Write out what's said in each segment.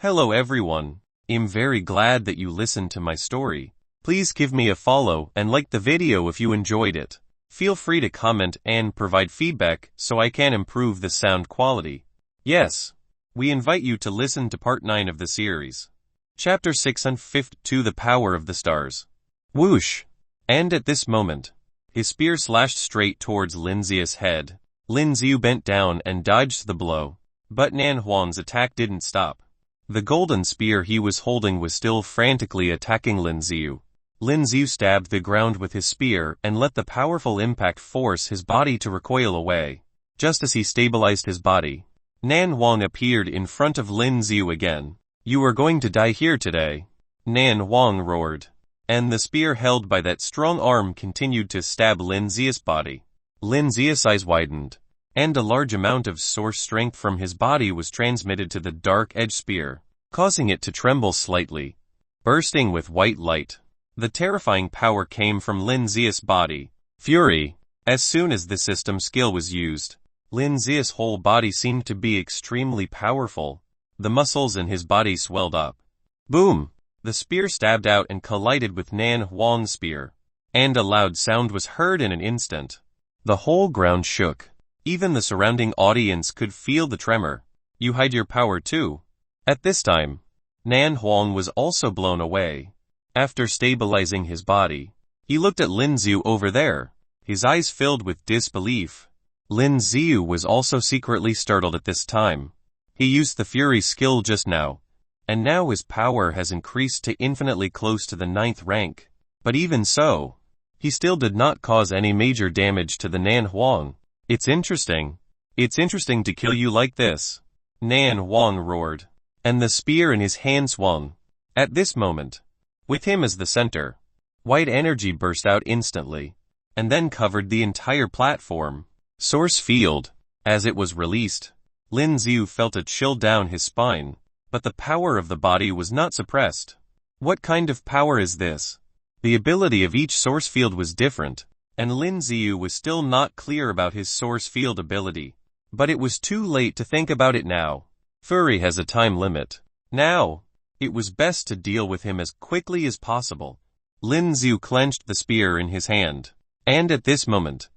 Hello everyone. I'm very glad that you listened to my story. Please give me a follow and like the video if you enjoyed it. Feel free to comment and provide feedback so I can improve the sound quality. Yes, we invite you to listen to part 9 of the series. Chapter 6 and 5 to the power of the stars. Whoosh! And at this moment, his spear slashed straight towards Lin Zia's head. Lin Ziu bent down and dodged the blow, but Nan Hang's attack didn't stop. The golden spear he was holding was still frantically attacking Lin Ziu. Lin Ziu stabbed the ground with his spear and let the powerful impact force his body to recoil away. Just as he stabilized his body, Nan Hang appeared in front of Lin Ziu again. "You are going to die here today," Nan Hang roared. And the spear held by that strong arm continued to stab Lin Zia's body. Lin Zia's eyes widened, and a large amount of source strength from his body was transmitted to the dark-edged spear, causing it to tremble slightly, bursting with white light. The terrifying power came from Lin Zia's body. Fury. As soon as the system skill was used, Lin Zia's whole body seemed to be extremely powerful. The muscles in his body swelled up. Boom! The spear stabbed out and collided with Nan Hang's spear, and a loud sound was heard in an instant. The whole ground shook. Even the surrounding audience could feel the tremor. "You hide your power too." At this time, Nan Hang was also blown away. After stabilizing his body, he looked at Lin Ziu over there, his eyes filled with disbelief. Lin Ziu was also secretly startled at this time. He used the Fury skill just now, and now his power has increased to infinitely close to the 9th rank. But even so, he still did not cause any major damage to the Nan Hang. It's interesting to kill you like this," Nan Hang roared, and the spear in his hand swung. At this moment, with him as the center, white energy burst out instantly, and then covered the entire platform. Source field. As it was released, Lin Ziu felt a chill down his spine, but the power of the body was not suppressed. What kind of power is this? The ability of each source field was different, and Lin Ziu was still not clear about his source field ability. But it was too late to think about it now. Fury has a time limit. Now, it was best to deal with him as quickly as possible. Lin Ziu clenched the spear in his hand, and at this moment,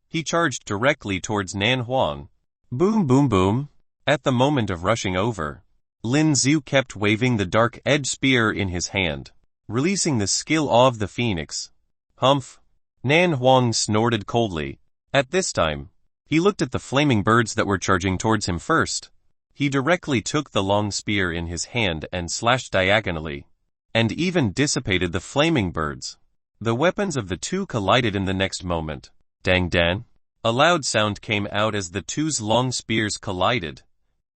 he charged directly towards Nan Hang. Boom boom boom. At the moment of rushing over, Lin Ziu kept waving the dark-edged spear in his hand, releasing the skill of the Phoenix. Humph! Nan Hang snorted coldly. At this time, he looked at the flaming birds that were charging towards him first. He directly took the long spear in his hand and slashed diagonally, and even dissipated the flaming birds. The weapons of the two collided in the next moment. Dang dan! A loud sound came out as the two's long spears collided.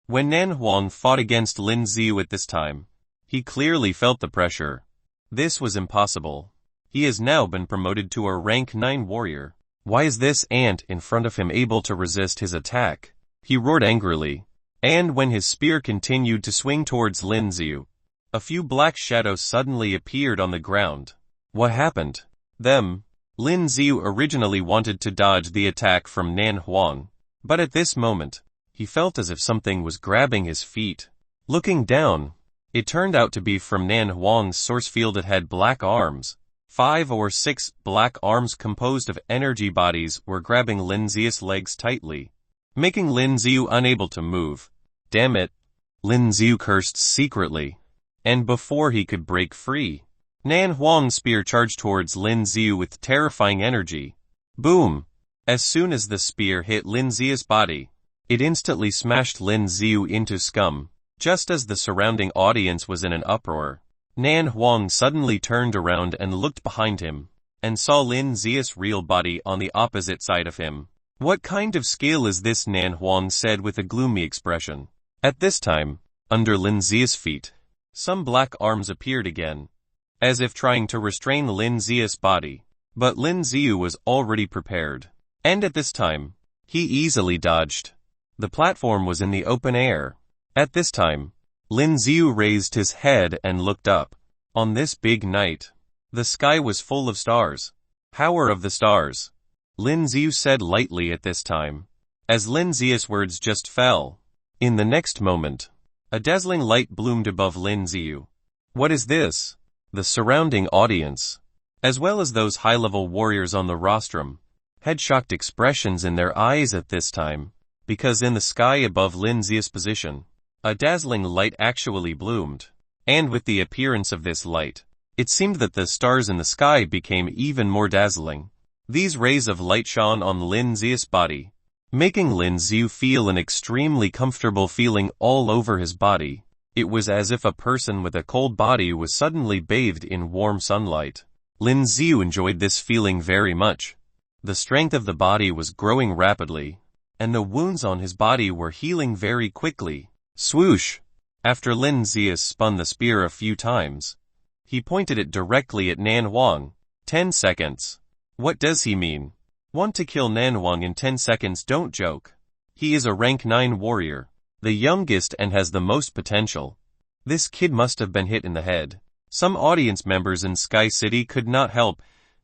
When Nan Hang fought against Lin Ziu at this time, he clearly felt the pressure. This was impossible. He has now been promoted to a rank 9 warrior. Why is this ant in front of him able to resist his attack? He roared angrily. And when his spear continued to swing towards Lin Ziu, a few black shadows suddenly appeared on the ground. What happened? Them. Lin Ziu originally wanted to dodge the attack from Nan Hang, but at this moment, he felt as if something was grabbing his feet. Looking down, it turned out to be from Nan Hang's source field. It had black arms. 5 or 6 black arms composed of energy bodies were grabbing Lin Ziu's legs tightly, making Lin Ziu unable to move. Damn it! Lin Ziu cursed secretly, and before he could break free, Nan Hang's spear charged towards Lin Ziu with terrifying energy. Boom! As soon as the spear hit Lin Ziu's body, it instantly smashed Lin Ziu into scum. Just as the surrounding audience was in an uproar, Nan Hang suddenly turned around and looked behind him, and saw Lin Ziu's real body on the opposite side of him. "What kind of skill is this?" Nan Hang said with a gloomy expression. At this time, under Lin Ziu's feet, some black arms appeared again, as if trying to restrain Lin Ziu's body. But Lin Ziu was already prepared, and at this time, he easily dodged. The platform was in the open air. At this time, Lin Ziu raised his head and looked up. On this big night, the sky was full of stars. "Power of the stars," Lin Ziu said lightly at this time, as Lin Ziu's words just fell. In the next moment, A dazzling light bloomed above Lin Yu. What is this? The surrounding audience, as well as those high-level warriors on the rostrum, had shocked expressions in their eyes at this time, because in the sky above Lin Yu's position, a dazzling light actually bloomed, and with the appearance of this light, it seemed that the stars in the sky became even more dazzling. These rays of light shone on Lin Yu's body, making Lin Yu feel an extremely comfortable feeling all over his body. It was as if a person with a cold body was suddenly bathed in warm sunlight. Lin Yu enjoyed this feeling very much. The strength of the body was growing rapidly, and the wounds on his body were healing very quickly. Swoosh! After Lin Yu spun the spear a few times, he pointed it directly at Nan Hang. 10 seconds. What does he mean? Want to kill Nan Hang in 10 seconds? Don't joke. He is a rank 9 warrior, the youngest and has the most potential. This kid must have been hit in the head. Some audience members in Sky City could not help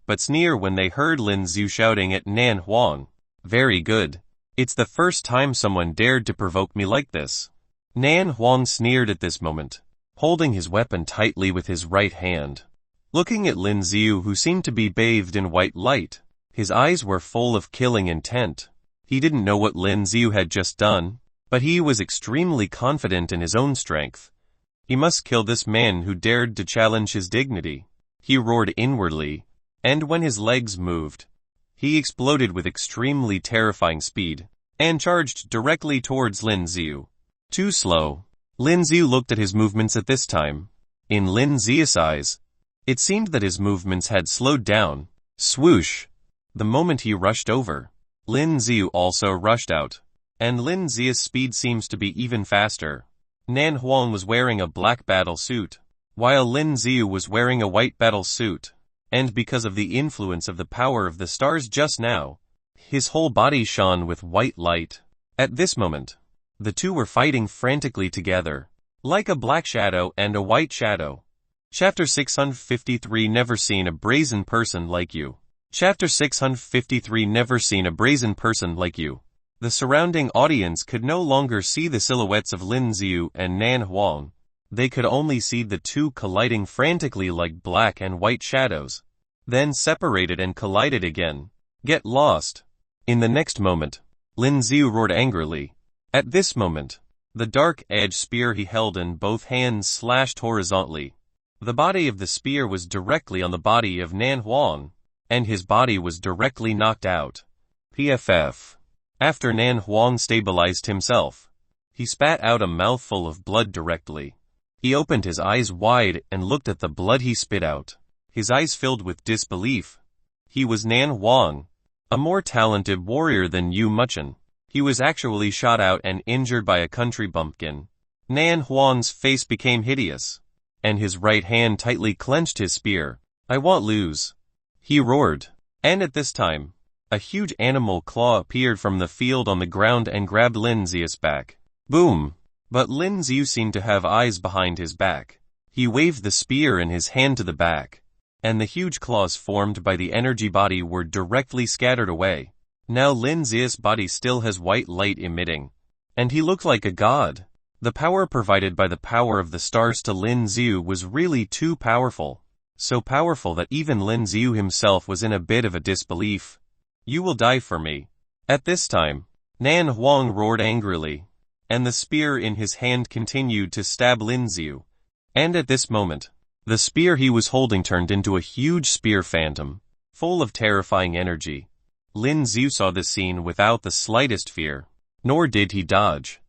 but sneer when they heard Lin Yu shouting at Nan Hang. Very good. It's the first time someone dared to provoke me like this. Nan Hang sneered at this moment, holding his weapon tightly with his right hand. Looking at Lin Yu, who seemed to be bathed in white light, his eyes were full of killing intent. He didn't know what Lin Yu had just done, but he was extremely confident in his own strength. He must kill this man who dared to challenge his dignity. He roared inwardly, and when his legs moved, he exploded with extremely terrifying speed, and charged directly towards Lin Yu. Too slow. Lin Yu looked at his movements at this time. In Lin Yu's eyes, it seemed that his movements had slowed down. Swoosh! The moment he rushed over, Lin Yu also rushed out, and Lin Yu's speed seems to be even faster. Nan Hang was wearing a black battle suit, while Lin Yu was wearing a white battle suit, and because of the influence of the power of the stars just now, his whole body shone with white light. At this moment, the two were fighting frantically together, like a black shadow and a white shadow. Chapter 653 Never Seen a Brazen Person Like You. Chapter 653 Never Seen a Brazen Person Like You. The surrounding audience could no longer see the silhouettes of Lin Yu and Nan Hang. They could only see the two colliding frantically like black and white shadows, then separated and collided again. Get lost. In the next moment, Lin Yu roared angrily. At this moment, the dark-edged spear he held in both hands slashed horizontally. The body of the spear was directly on the body of Nan Hang, and his body was directly knocked out. PFF. After Nan Hang stabilized himself, he spat out a mouthful of blood directly. He opened his eyes wide and looked at the blood he spit out. His eyes filled with disbelief. He was Nan Hang, a more talented warrior than Yu Muchen. He was actually shot out and injured by a country bumpkin. Nan Hang's face became hideous, and his right hand tightly clenched his spear. I won't lose, he roared. And at this time, a huge animal claw appeared from the field on the ground and grabbed Lin Yu's back. Boom! But Lin Yu seemed to have eyes behind his back. He waved the spear in his hand to the back, and the huge claws formed by the energy body were directly scattered away. Now Lin Yu's body still has white light emitting, and he looked like a god. The power provided by the power of the stars to Lin Yu was really too powerful. So powerful that even Lin Yu himself was in a bit of a disbelief. You will die for me. At this time, Nan Hang roared angrily, and the spear in his hand continued to stab Lin Yu. And at this moment, the spear he was holding turned into a huge spear phantom, full of terrifying energy. Lin Yu saw this scene without the slightest fear, nor did he dodge.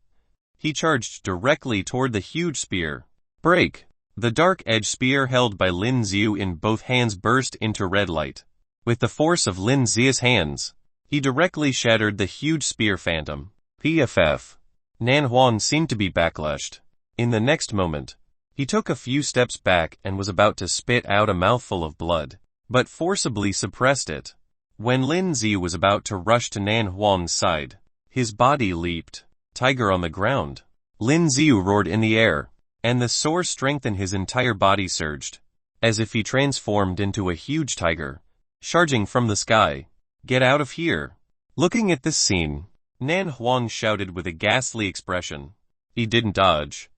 He charged directly toward the huge spear. Break! The dark-edged spear held by Lin Yu in both hands burst into red light. With the force of Lin Yu's hands, he directly shattered the huge spear phantom. PFF. Nan Hang seemed to be backlashed. In the next moment, he took a few steps back and was about to spit out a mouthful of blood, but forcibly suppressed it. When Lin Yu was about to rush to Nan Hang's side, his body leaped. Tiger on the ground. Lin Yu roared in the air, and the sore strength in his entire body surged, as if he transformed into a huge tiger, charging from the sky. Get out of here. Looking at this scene, Nan Hang shouted with a ghastly expression. He didn't dodge.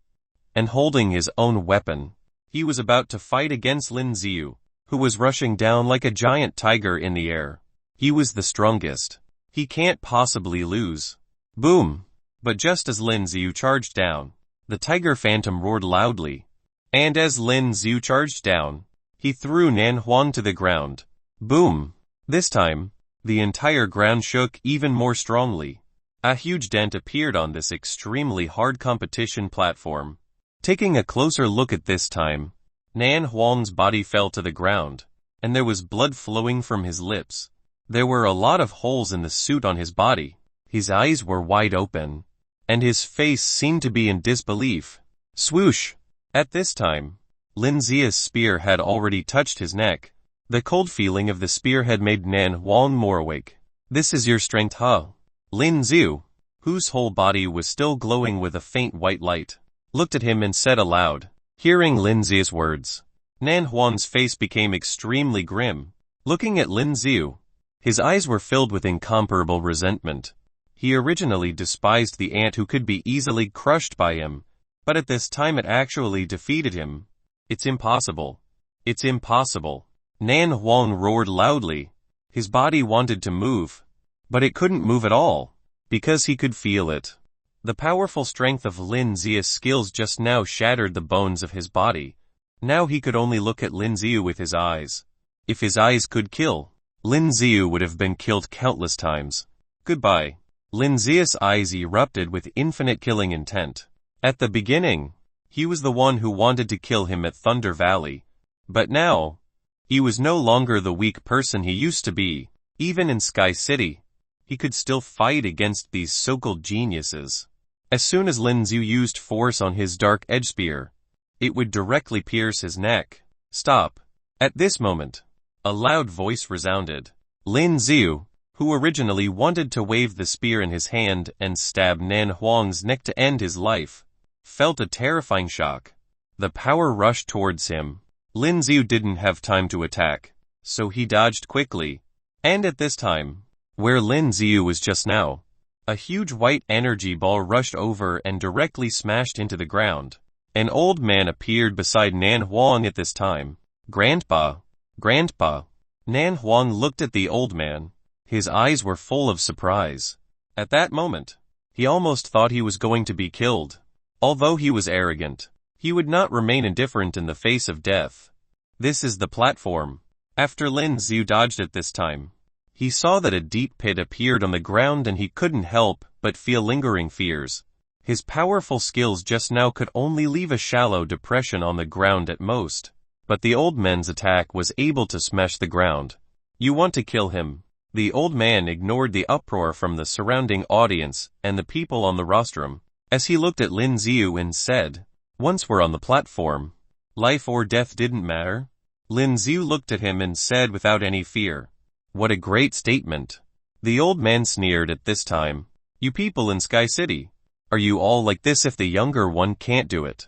and holding his own weapon. He was about to fight against Lin Yu, who was rushing down like a giant tiger in the air. He was the strongest. He can't possibly lose. Boom! But just as Lin Yu charged down, the tiger phantom roared loudly. And as Lin Yu charged down, he threw Nan Hang to the ground. Boom! This time, the entire ground shook even more strongly. A huge dent appeared on this extremely hard competition platform. Taking a closer look at this time, Nan Hang's body fell to the ground, and there was blood flowing from his lips. There were a lot of holes in the suit on his body. His eyes were wide open, and his face seemed to be in disbelief. Swoosh! At this time, Lin Yu's spear had already touched his neck. The cold feeling of the spear had made Nan Hang more awake. This is your strength, huh? Lin Yu, whose whole body was still glowing with a faint white light, looked at him and said aloud. Hearing Lin Yu's words, Nan Hang's face became extremely grim. Looking at Lin Yu, his eyes were filled with incomparable resentment. He originally despised the ant who could be easily crushed by him, but at this time it actually defeated him. It's impossible. It's impossible. Nan Hang roared loudly. His body wanted to move, but it couldn't move at all, because he could feel it. The powerful strength of Lin Yu's skills just now shattered the bones of his body. Now he could only look at Lin Yu with his eyes. If his eyes could kill, Lin Yu would have been killed countless times. Goodbye. Lin Yu's eyes erupted with infinite killing intent. At the beginning, he was the one who wanted to kill him at Thunder Valley. But now, he was no longer the weak person he used to be. Even in Sky City, he could still fight against these so-called geniuses. As soon as Lin Yu used force on his dark edge spear, it would directly pierce his neck. Stop. At this moment, a loud voice resounded. Lin Yu, who originally wanted to wave the spear in his hand and stab Nan Hang's neck to end his life, felt a terrifying shock. The power rushed towards him. Lin Yu didn't have time to attack, so he dodged quickly. And at this time, where Lin Yu was just now, a huge white energy ball rushed over and directly smashed into the ground. An old man appeared beside Nan Hang at this time. Grandpa, Grandpa. Nan Hang looked at the old man. His eyes were full of surprise. At that moment, he almost thought he was going to be killed. Although he was arrogant, he would not remain indifferent in the face of death. This is the platform. After Lin Yu dodged at this time, he saw that a deep pit appeared on the ground and he couldn't help but feel lingering fears. His powerful skills just now could only leave a shallow depression on the ground at most, but the old man's attack was able to smash the ground. You want to kill him? The old man ignored the uproar from the surrounding audience and the people on the rostrum, as he looked at Lin Yu and said, once we're on the platform, life or death didn't matter. Lin Yu looked at him and said without any fear, what a great statement. The old man sneered at this time. You people in Sky City, are you all like this? If the younger one can't do it,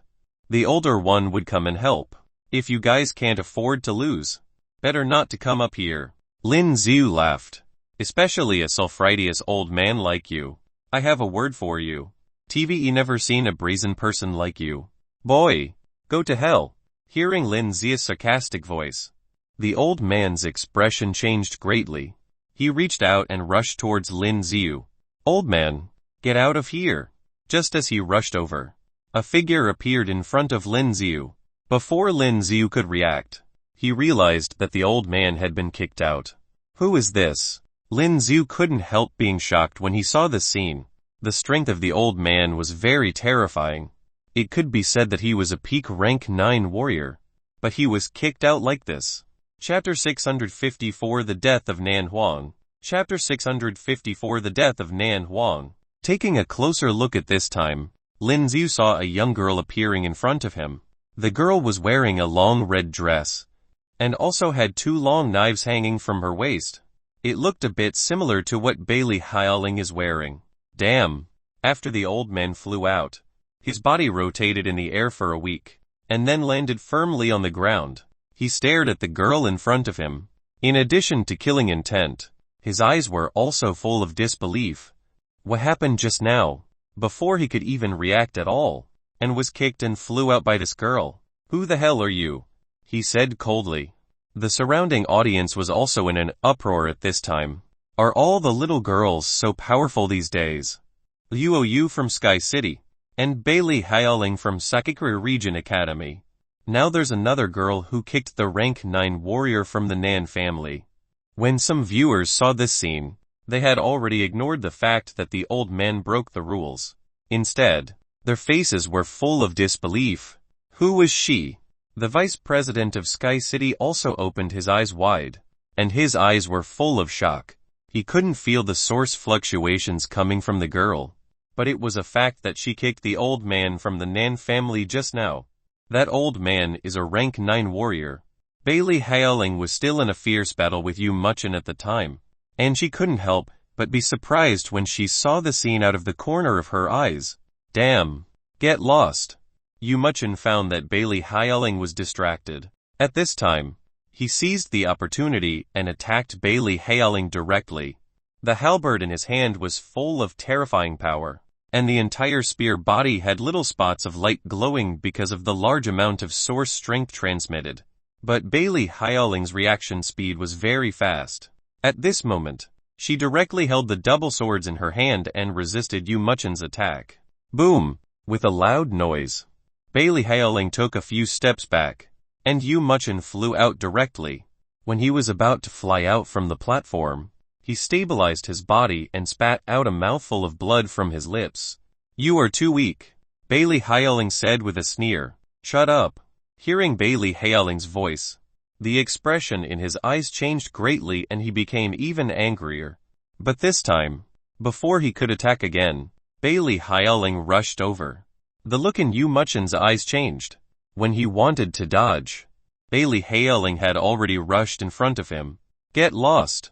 the older one would come and help. If you guys can't afford to lose, better not to come up here. Lin Yu laughed. Especially a self-righteous old man like you. I have a word for you. TVE never seen a brazen person like you. Boy, go to hell. Hearing Lin Yu's sarcastic voice, the old man's expression changed greatly. He reached out and rushed towards Lin Yu. Old man, get out of here. Just as he rushed over, a figure appeared in front of Lin Yu. Before Lin Yu could react, he realized that the old man had been kicked out. Who is this? Lin Yu couldn't help being shocked when he saw the scene. The strength of the old man was very terrifying. It could be said that he was a peak rank 9 warrior, but he was kicked out like this. Chapter 654 The Death of Nan Hang. Chapter 654 The Death of Nan Hang. Taking a closer look at this time, Lin Yu saw a young girl appearing in front of him. The girl was wearing a long red dress, and also had 2 long knives hanging from her waist. It looked a bit similar to what Bailey Hialing is wearing. Damn. After the old man flew out, his body rotated in the air for a week, and then landed firmly on the ground. He stared at the girl in front of him. In addition to killing intent, his eyes were also full of disbelief. What happened just now? Before he could even react at all, and was kicked and flew out by this girl. "Who the hell are you?" he said coldly. The surrounding audience was also in an uproar at this time. Are all the little girls so powerful these days? Leu Yu from Sky City, and Bailey Hyaling from Sakikura Region Academy. Now there's another girl who kicked the rank 9 warrior from the Nan family. When some viewers saw this scene, they had already ignored the fact that the old man broke the rules. Instead, their faces were full of disbelief. Who was she? The vice president of Sky City also opened his eyes wide, and his eyes were full of shock. He couldn't feel the source fluctuations coming from the girl, but it was a fact that she kicked the old man from the Nan family just now. That old man is a rank 9 warrior. Bailey Hyaling was still in a fierce battle with Yu Muchen at the time, and she couldn't help but be surprised when she saw the scene out of the corner of her eyes. Damn. Get lost. Yu Muchen found that Bailey Hyaling was distracted. At this time, he seized the opportunity and attacked Bailey Hyaling directly. The halberd in his hand was full of terrifying power, and the entire spear body had little spots of light glowing because of the large amount of source strength transmitted. But Bailey Hyaling's reaction speed was very fast. At this moment, she directly held the double swords in her hand and resisted Yu Muchen's attack. Boom! With a loud noise, Bailey Hyaling took a few steps back, and Yu Muchen flew out directly. When he was about to fly out from the platform, he stabilized his body and spat out a mouthful of blood from his lips. "You are too weak," Bailey Hyaling said with a sneer. "Shut up." Hearing Bailey Hyaling's voice, the expression in his eyes changed greatly and he became even angrier. But this time, before he could attack again, Bailey Hyaling rushed over. The look in Yu Muchen's eyes changed. When he wanted to dodge, Bailey Hyaling had already rushed in front of him. "Get lost!"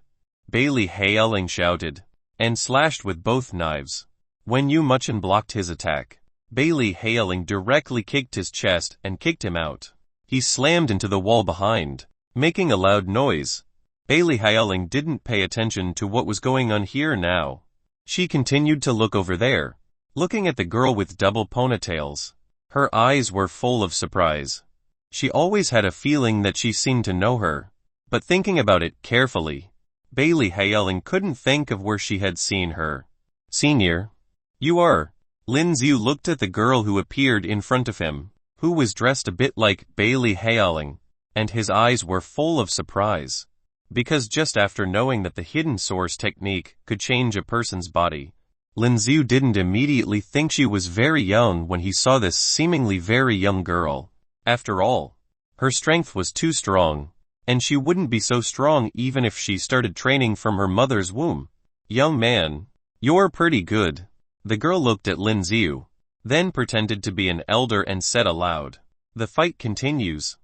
Bailey Hyaling shouted, and slashed with both knives. When Yu Muchen blocked his attack, Bailey Hyaling directly kicked his chest and kicked him out. He slammed into the wall behind, making a loud noise. Bailey Hyaling didn't pay attention to what was going on here now. She continued to look over there, looking at the girl with double ponytails. Her eyes were full of surprise. She always had a feeling that she seemed to know her, but thinking about it carefully, Bailey Hyaling couldn't think of where she had seen her. "Senior, you are." Lin Xiu looked at the girl who appeared in front of him, who was dressed a bit like Bailey Hyaling, and his eyes were full of surprise. Because just after knowing that the hidden source technique could change a person's body, Lin Xiu didn't immediately think she was very young when he saw this seemingly very young girl. After all, her strength was too strong, and she wouldn't be so strong even if she started training from her mother's womb. "Young man, you're pretty good." The girl looked at Lin Xiu, then pretended to be an elder and said aloud, "The fight continues.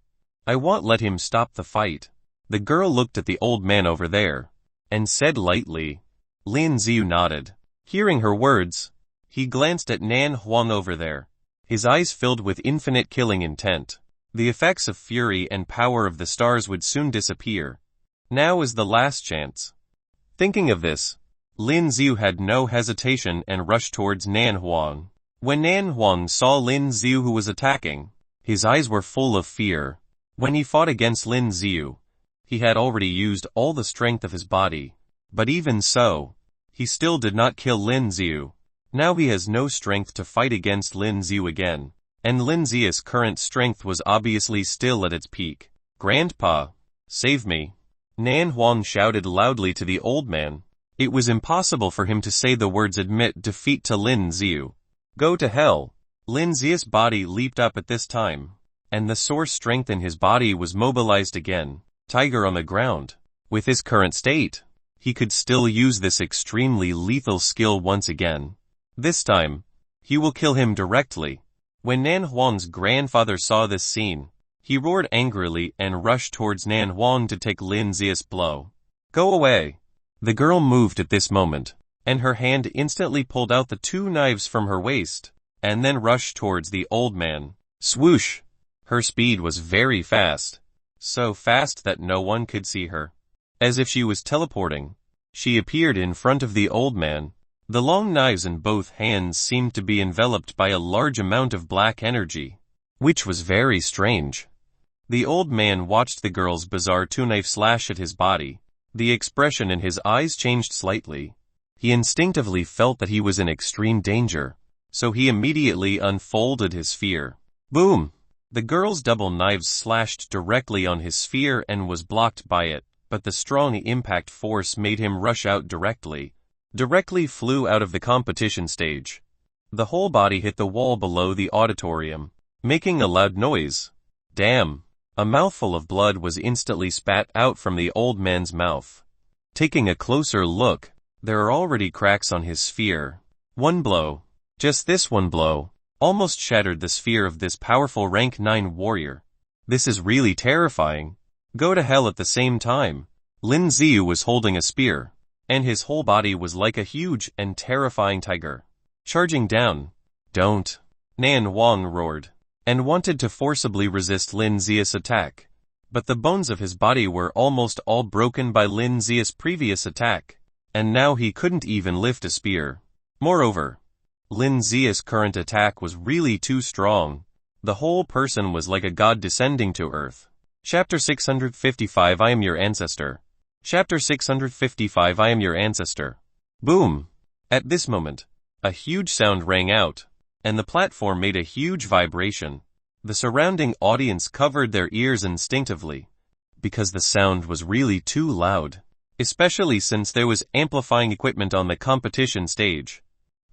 I won't let him stop the fight." The girl looked at the old man over there, and said lightly. Lin Xiu nodded. Hearing her words, he glanced at Nan Hang over there. His eyes filled with infinite killing intent. The effects of fury and power of the stars would soon disappear. Now is the last chance. Thinking of this, Lin Xiu had no hesitation and rushed towards Nan Hang. When Nan Hang saw Lin Xiu who was attacking, his eyes were full of fear. When he fought against Lin Xiu, he had already used all the strength of his body. But even so, he still did not kill Lin Xiu. Now he has no strength to fight against Lin Xiu again, and Lin Xiu's current strength was obviously still at its peak. "Grandpa, save me!" Nan Hang shouted loudly to the old man. It was impossible for him to say the words "admit defeat" to Lin Xiu. "Go to hell!" Lin Xiu's body leaped up at this time, and the source strength in his body was mobilized again. Tiger on the ground. With his current state, he could still use this extremely lethal skill once again. This time, he will kill him directly. When Nan Hang's grandfather saw this scene, he roared angrily and rushed towards Nan Hang to take Lin Xiu's blow. "Go away!" The girl moved at this moment, and her hand instantly pulled out the two knives from her waist, and then rushed towards the old man. Swoosh! Her speed was very fast, so fast that no one could see her. As if she was teleporting, she appeared in front of the old man. The long knives in both hands seemed to be enveloped by a large amount of black energy, which was very strange. The old man watched the girl's bizarre two-knife slash at his body. The expression in his eyes changed slightly. He instinctively felt that he was in extreme danger, so he immediately unfolded his sphere. Boom! The girl's double knives slashed directly on his sphere and was blocked by it, but the strong impact force made him rush out directly flew out of the competition stage. The whole body hit the wall below the auditorium, making a loud noise. Damn! A mouthful of blood was instantly spat out from the old man's mouth. Taking a closer look, there are already cracks on his sphere. One blow, just this one blow, almost shattered the sphere of this powerful rank 9 warrior. This is really terrifying. Go to hell at the same time. Lin Yu was holding a spear, and his whole body was like a huge and terrifying tiger, charging down. Don't! Nan Hang roared, and wanted to forcibly resist Lin Zia's attack. But the bones of his body were almost all broken by Lin Zia's previous attack, and now he couldn't even lift a spear. Moreover, Lin Zia's current attack was really too strong. The whole person was like a god descending to earth. Chapter 655 I am your ancestor. Chapter 655 I am your ancestor. Boom! At this moment, a huge sound rang out, and the platform made a huge vibration. The surrounding audience covered their ears instinctively, because the sound was really too loud, especially since there was amplifying equipment on the competition stage,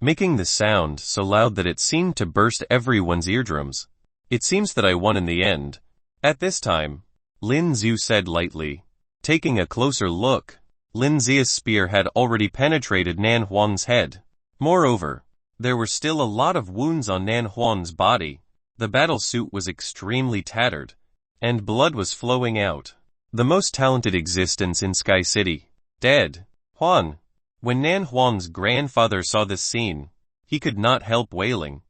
making the sound so loud that it seemed to burst everyone's eardrums. It seems that I won in the end. At this time, Lin Yu said lightly. Taking a closer look, Lin Zia's spear had already penetrated Nan Hang's head. Moreover, there were still a lot of wounds on Nan Hang's body. The battle suit was extremely tattered, and blood was flowing out. The most talented existence in Sky City, dead. Huan. When Nan Hang's grandfather saw this scene, he could not help wailing.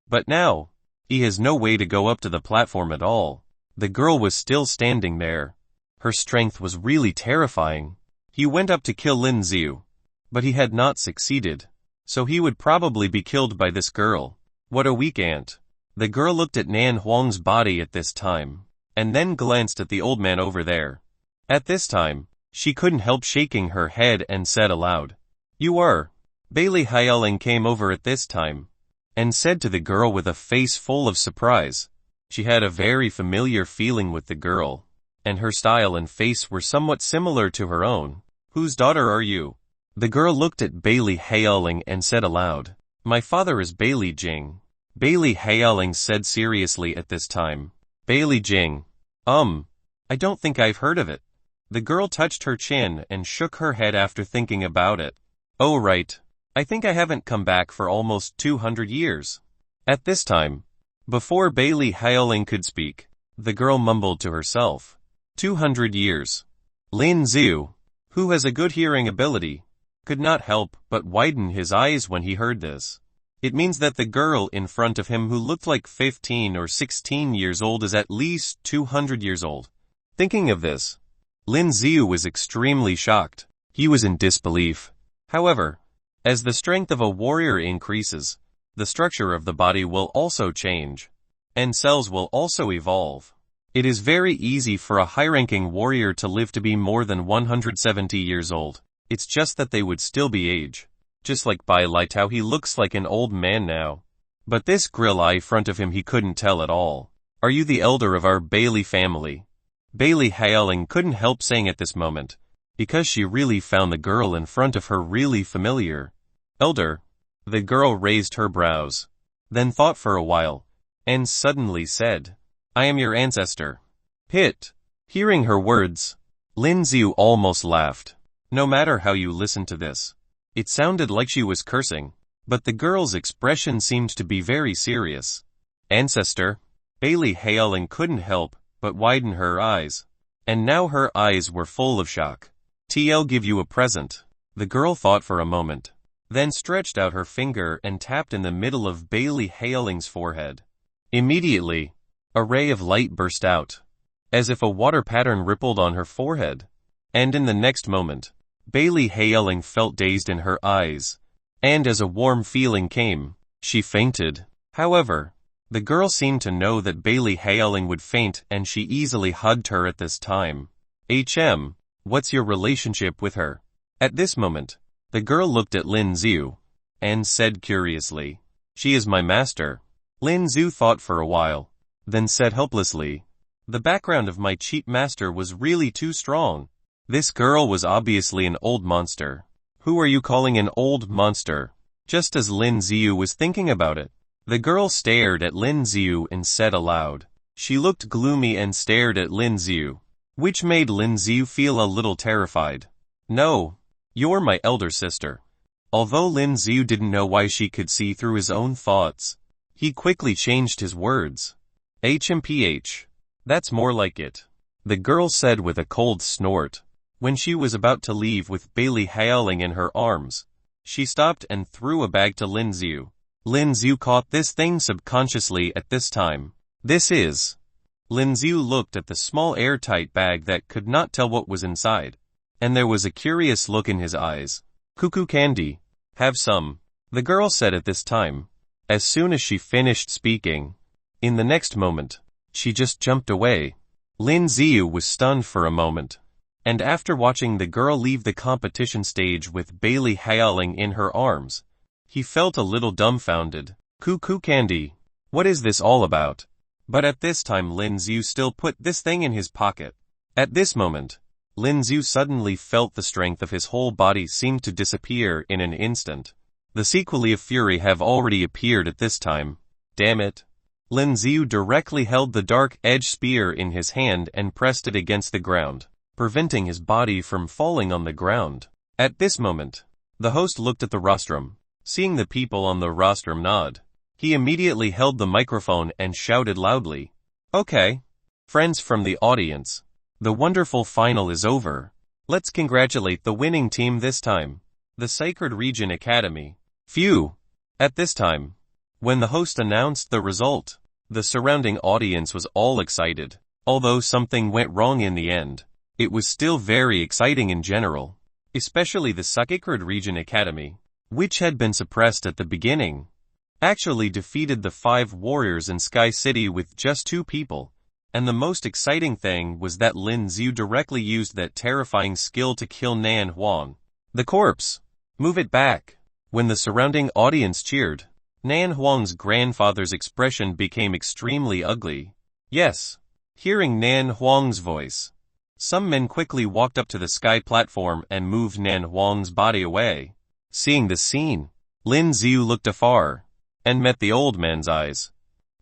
But now, he has no way to go up to the platform at all. The girl was still standing there. Her strength was really terrifying. He went up to kill Lin Yu, but he had not succeeded, so he would probably be killed by this girl. What a weak ant. The girl looked at Nan Hang's body at this time, and then glanced at the old man over there. At this time, she couldn't help shaking her head and said aloud, "You are." Bailey Hyaling came over at this time, and said to the girl with a face full of surprise. She had a very familiar feeling with the girl, and her style and face were somewhat similar to her own. "Whose daughter are you?" The girl looked at Bailey Hyaling and said aloud, "My father is Bailey Jing." Bailey Hyaling said seriously at this time. Bailey Jing. I don't think I've heard of it. The girl touched her chin and shook her head after thinking about it. Oh right. I think I haven't come back for almost 200 years. At this time, before Bailey Hyaling could speak, the girl mumbled to herself. 200 years. Lin Yu, who has a good hearing ability, could not help but widen his eyes when he heard this. It means that the girl in front of him who looked like 15 or 16 years old is at least 200 years old. Thinking of this, Lin Yu was extremely shocked. He was in disbelief. However, as the strength of a warrior increases, the structure of the body will also change, and cells will also evolve. It is very easy for a high-ranking warrior to live to be more than 170 years old. It's just that they would still be age. Just like Bai Litao, he looks like an old man now. But this grill eye front of him he couldn't tell at all. Are you the elder of our Bailey family? Bailey Hyaling couldn't help saying at this moment, because she really found the girl in front of her really familiar. Elder? The girl raised her brows, then thought for a while, and suddenly said, I am your ancestor. Hit. Hearing her words, Lin Yu almost laughed. No matter how you listen to this, it sounded like she was cursing, but the girl's expression seemed to be very serious. Ancestor? Bailey Hyaling couldn't help but widen her eyes, and now her eyes were full of shock. I'll give you a present. The girl thought for a moment, then stretched out her finger and tapped in the middle of Bailey Hyaling's forehead. Immediately, a ray of light burst out, as if a water pattern rippled on her forehead, and in the next moment, Bailey Hyaling felt dazed in her eyes, and as a warm feeling came, she fainted. However, the girl seemed to know that Bailey Haoling would faint and she easily hugged her at this time. What's your relationship with her? At this moment, the girl looked at Lin Xiu and said curiously, "She is my master." Lin Xiu thought for a while, then said helplessly, "The background of my cheat master was really too strong." This girl was obviously an old monster. Who are you calling an old monster? Just as Lin Xiu was thinking about it, the girl stared at Lin Xiu and said aloud. She looked gloomy and stared at Lin Xiu, which made Lin Xiu feel a little terrified. "No, you're my elder sister." Although Lin Xiu didn't know why she could see through his own thoughts, he quickly changed his words. "HMPH. That's more like it," the girl said with a cold snort. When she was about to leave with Bailey Haoling in her arms, she stopped and threw a bag to Lin Xiu. Lin Xiu caught this thing subconsciously at this time. "This is..." Lin Xiu looked at the small airtight bag that could not tell what was inside, and there was a curious look in his eyes. "Cuckoo candy. Have some," the girl said at this time. As soon as she finished speaking, in the next moment, she just jumped away. Lin Xiu was stunned for a moment, and after watching the girl leave the competition stage with Bailey Haoling in her arms, he felt a little dumbfounded. "Cuckoo candy. What is this all about?" But at this time Lin Xiu still put this thing in his pocket. At this moment, Lin Xiu suddenly felt the strength of his whole body seem to disappear in an instant. The sequelae of fury have already appeared at this time. Damn it. Lin Xiu directly held the dark edge spear in his hand and pressed it against the ground, preventing his body from falling on the ground. At this moment, the host looked at the rostrum. Seeing the people on the rostrum nod, he immediately held the microphone and shouted loudly, "Okay, friends from the audience, the wonderful final is over. Let's congratulate the winning team this time, the Sacred Region Academy." Phew! At this time, when the host announced the result, the surrounding audience was all excited. Although something went wrong in the end, it was still very exciting in general, especially the Sacred Region Academy, which had been suppressed at the beginning, actually defeated the 5 warriors in Sky City with just 2 people. And the most exciting thing was that Lin Xiu directly used that terrifying skill to kill Nan Hang. "The corpse! Move it back!" When the surrounding audience cheered, Nan Hang's grandfather's expression became extremely ugly. Yes. Hearing Nan Hang's voice, some men quickly walked up to the sky platform and moved Nan Hang's body away. Seeing the scene, Lin Xiu looked afar, and met the old man's eyes.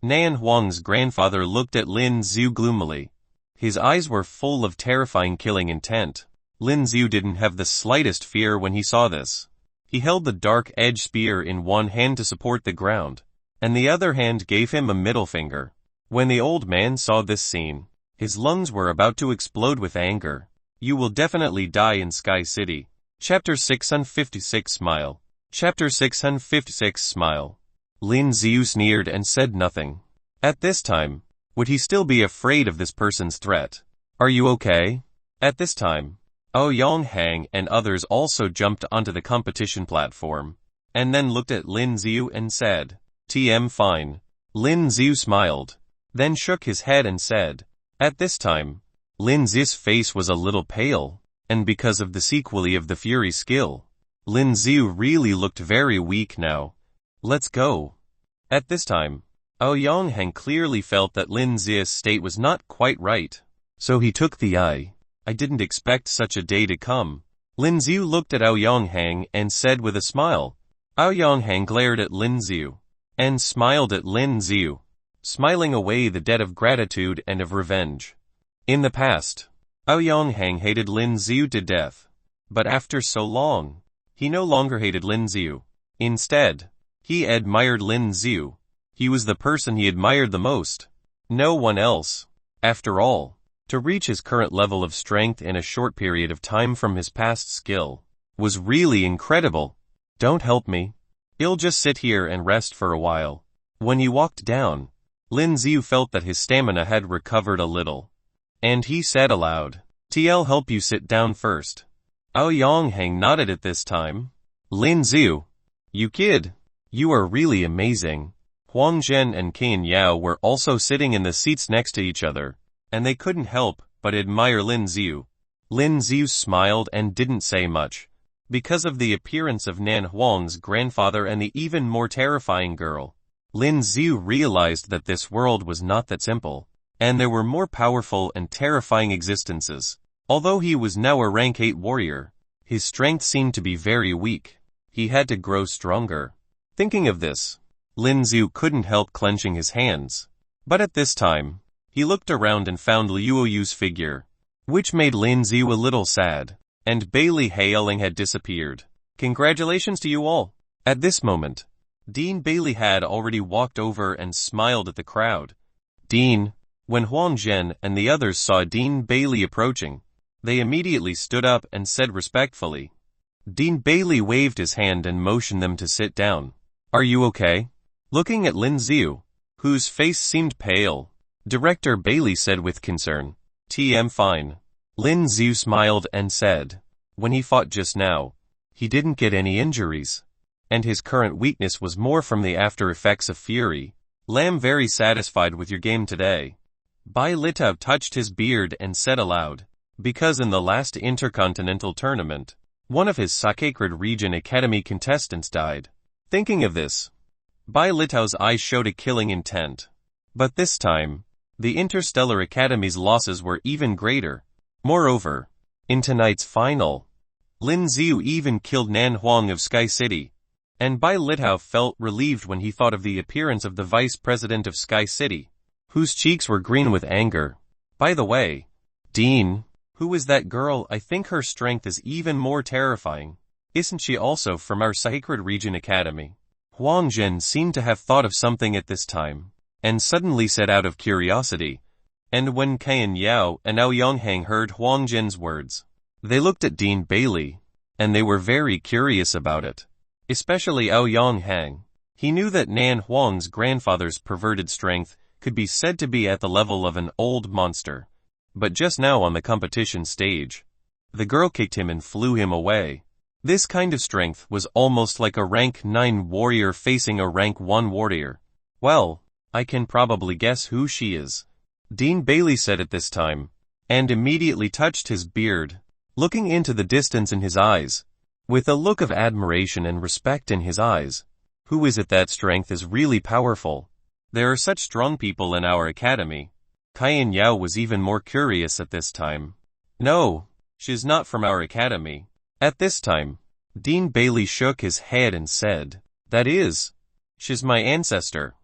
Nan Hang's grandfather looked at Lin Xiu gloomily. His eyes were full of terrifying killing intent. Lin Xiu didn't have the slightest fear when he saw this. He held the dark edge spear in one hand to support the ground, and the other hand gave him a middle finger. When the old man saw this scene, his lungs were about to explode with anger. "You will definitely die in Sky City." Chapter 656 Smile. Chapter 656 Smile. Lin Xiu sneered and said nothing. At this time, would he still be afraid of this person's threat? "Are you okay?" At this time, Yang Hang and others also jumped onto the competition platform, and then looked at Lin Xiu and said, "TM fine." Lin Xiu smiled, then shook his head and said. At this time, Lin Xiu's face was a little pale, and because of the sequelae of the Fury skill, Lin Xiu really looked very weak now. "Let's go." At this time, Yang Hang clearly felt that Lin Xiu's state was not quite right, so he took the eye. "I didn't expect such a day to come." Lin Xiu looked at Yang Hang and said with a smile. Yang Hang glared at Lin Xiu, and smiled at Lin Xiu, smiling away the debt of gratitude and of revenge. In the past, Yang Hang hated Lin Xiu to death, but after so long, he no longer hated Lin Xiu. Instead, he admired Lin Xiu. He was the person he admired the most. No one else. After all, to reach his current level of strength in a short period of time from his past skill was really incredible. "Don't help me. I'll just sit here and rest for a while." When he walked down, Lin Xiu felt that his stamina had recovered a little, and he said aloud, "T'll help you sit down first." Yang Hang nodded at this time. "Lin Xiu, You kid. You are really amazing. Huang Zhen and Ken Yao were also sitting in the seats next to each other, and they couldn't help but admire Lin Xiu. Lin Xiu smiled and didn't say much, because of the appearance of Nan Huang's grandfather and the even more terrifying girl. Lin Xiu realized that this world was not that simple, and there were more powerful and terrifying existences. Although he was now a rank 8 warrior, his strength seemed to be very weak. He had to grow stronger. Thinking of this, Lin Xiu couldn't help clenching his hands. But at this time, he looked around and found Leu Yu's figure, which made Lin Xiu a little sad, and Bailey Hailing had disappeared. Congratulations to you all. At this moment, Dean Bailey had already walked over and smiled at the crowd. Dean, when Huang Zhen and the others saw Dean Bailey approaching, they immediately stood up and said respectfully. Dean Bailey waved his hand and motioned them to sit down. Are you okay? Looking at Lin Xiu, whose face seemed pale, Director Bailey said with concern, "TM fine." Lin Xiu smiled and said, when he fought just now, he didn't get any injuries, and his current weakness was more from the after effects of fury. Lam very satisfied with your game today. Bai Litao touched his beard and said aloud, because in the last intercontinental tournament, one of his Sacred Region Academy contestants died. Thinking of this, Bai Litao's eyes showed a killing intent. But this time, the Interstellar Academy's losses were even greater. Moreover, in tonight's final, Lin Xiu even killed Nan Huang of Sky City, and Bai Litao felt relieved when he thought of the appearance of the vice president of Sky City, whose cheeks were green with anger. By the way, Dean, who is that girl? I think her strength is even more terrifying. Isn't she also from our Sacred Region Academy? Huang Zhen seemed to have thought of something at this time, and suddenly said out of curiosity. And when Ken Yao and Nan Hang heard Huang Zhen's words, they looked at Dean Bailey, and they were very curious about it. Especially Nan Hang. He knew that Nan Huang's grandfather's perverted strength could be said to be at the level of an old monster. But just now on the competition stage, the girl kicked him and flew him away. This kind of strength was almost like a rank 9 warrior facing a rank 1 warrior. Well, I can probably guess who she is, Dean Bailey said at this time, and immediately touched his beard, looking into the distance in his eyes, with a look of admiration and respect in his eyes. Who is it that strength is really powerful? There are such strong people in our academy. Ken Yao was even more curious at this time. No, she's not from our academy. At this time, Dean Bailey shook his head and said, that is, she's my ancestor.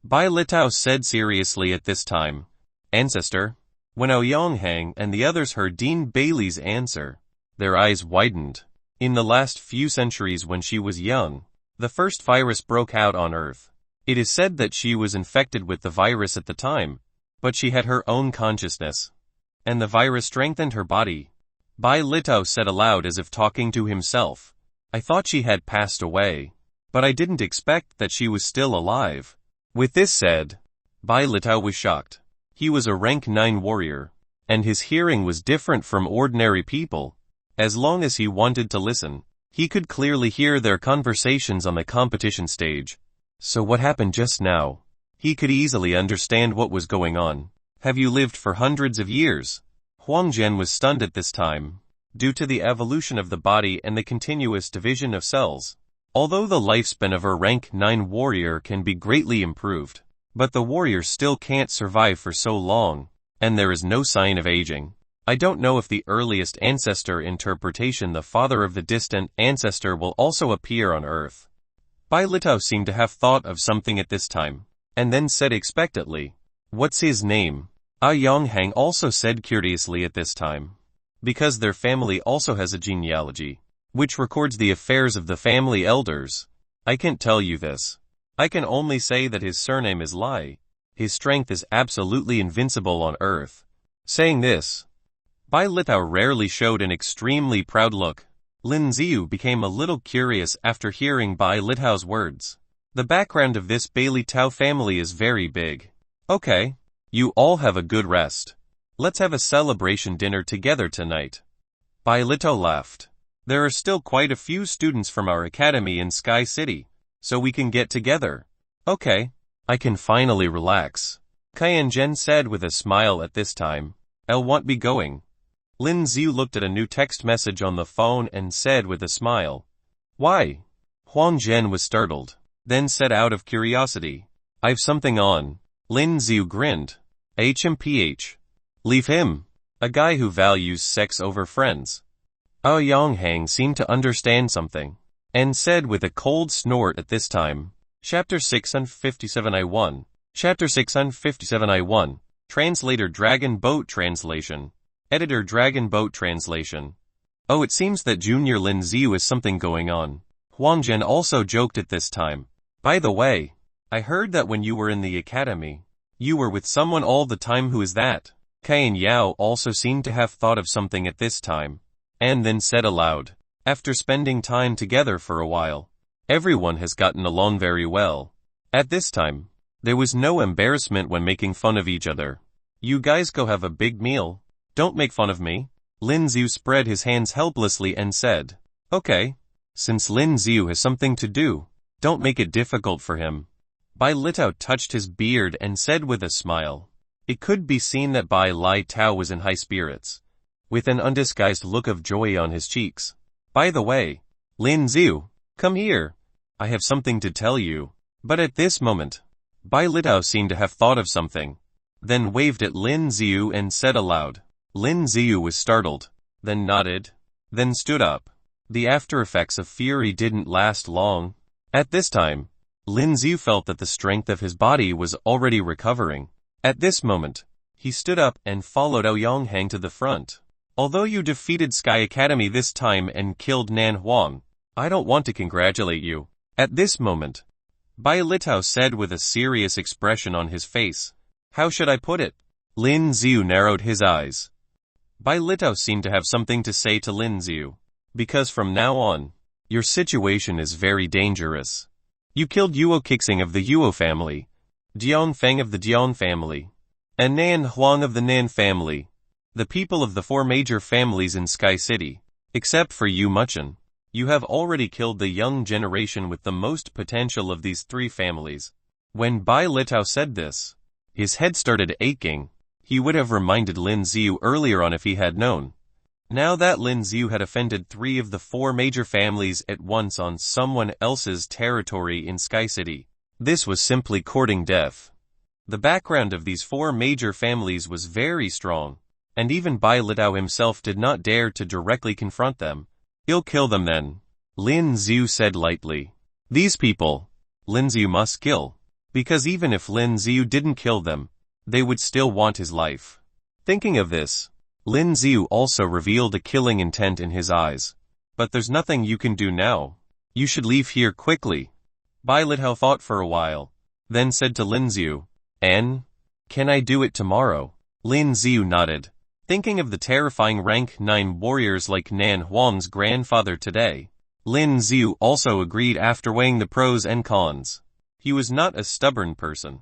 Bai Litao said seriously at this time, ancestor? When Nan Hang and the others heard Dean Bailey's answer, their eyes widened. In the last few centuries when she was young, the first virus broke out on Earth. It is said that she was infected with the virus at the time, but she had her own consciousness, and the virus strengthened her body. Bai Litao said aloud as if talking to himself, I thought she had passed away, but I didn't expect that she was still alive. With this said, Bai Litao was shocked. He was a rank 9 warrior, and his hearing was different from ordinary people. As long as he wanted to listen, he could clearly hear their conversations on the competition stage. So what happened just now? He could easily understand what was going on. Have you lived for hundreds of years? Huang Zhen was stunned at this time, due to the evolution of the body and the continuous division of cells. Although the lifespan of a rank 9 warrior can be greatly improved, but the warrior still can't survive for so long, and there is no sign of aging. I don't know if the earliest ancestor interpretation, the father of the distant ancestor, will also appear on Earth. Bai Litao seemed to have thought of something at this time, and then said expectantly, what's his name? Nan Hang also said curiously at this time, because their family also has a genealogy, which records the affairs of the family elders. I can't tell you this. I can only say that his surname is Lai. His strength is absolutely invincible on Earth. Saying this, Bai Litao rarely showed an extremely proud look. Lin Xiu became a little curious after hearing Bai Litao's words. The background of this Bai Litao family is very big. Okay, you all have a good rest. Let's have a celebration dinner together tonight. Bai Litao laughed. There are still quite a few students from our academy in Sky City, so we can get together. Okay. I can finally relax. Ken Jinn said with a smile at this time. I'll won't be going. Lin Yu looked at a new text message on the phone and said with a smile. Why? Huang Zhen was startled, then said out of curiosity. I've something on. Lin Yu grinned. HMPH. Leave him. A guy who values sex over friends. Nan Hang seemed to understand something, and said with a cold snort at this time. Chapter 657 I1. Chapter 657 I1. Translator Dragon Boat Translation. Editor Dragon Boat Translation. Oh, it seems that Junior Lin Yu has something going on. Huang Zhen also joked at this time. By the way, I heard that when you were in the academy, you were with someone all the time. Who is that? Ken Yao also seemed to have thought of something at this time, and then said aloud, after spending time together for a while, everyone has gotten along very well. At this time, there was no embarrassment when making fun of each other. You guys go have a big meal. Don't make fun of me. Lin Yu spread his hands helplessly and said, okay. Since Lin Yu has something to do, don't make it difficult for him. Bai Litao touched his beard and said with a smile. It could be seen that Bai Li Tao was in high spirits, with an undisguised look of joy on his cheeks. By the way, Lin Yu, come here. I have something to tell you. But at this moment, Bai Litao seemed to have thought of something, then waved at Lin Yu and said aloud. Lin Yu was startled, then nodded, then stood up. The after effects of fury didn't last long. At this time, Lin Yu felt that the strength of his body was already recovering. At this moment, he stood up and followed Nan Hang to the front. Although you defeated Sky Academy this time and killed Nan Huang, I don't want to congratulate you. At this moment, Bai Litao said with a serious expression on his face. How should I put it? Lin Yu narrowed his eyes. Bai Litao seemed to have something to say to Lin Yu. Because from now on, your situation is very dangerous. You killed Yuo Kixing of the Yuo family, Dion Feng of the Dion family, and Nan Huang of the Nan family, the people of the 4 major families in Sky City. Except for Yu Muchen, you have already killed the young generation with the most potential of these 3 families. When Bai Litao said this, his head started aching. He would have reminded Lin Yu earlier on if he had known. Now that Lin Yu had offended 3 of the 4 major families at once on someone else's territory in Sky City, this was simply courting death. The background of these 4 major families was very strong, and even Bai Litao himself did not dare to directly confront them. He'll kill them then, Lin Yu said lightly. These people, Lin Yu must kill, because even if Lin Yu didn't kill them, they would still want his life. Thinking of this, Lin Yu also revealed a killing intent in his eyes. But there's nothing you can do now. You should leave here quickly. Bai Litao thought for a while, then said to Lin Yu, can I do it tomorrow? Lin Yu nodded, thinking of the terrifying rank 9 warriors like Nan Huang's grandfather today. Lin Yu also agreed after weighing the pros and cons. He was not a stubborn person.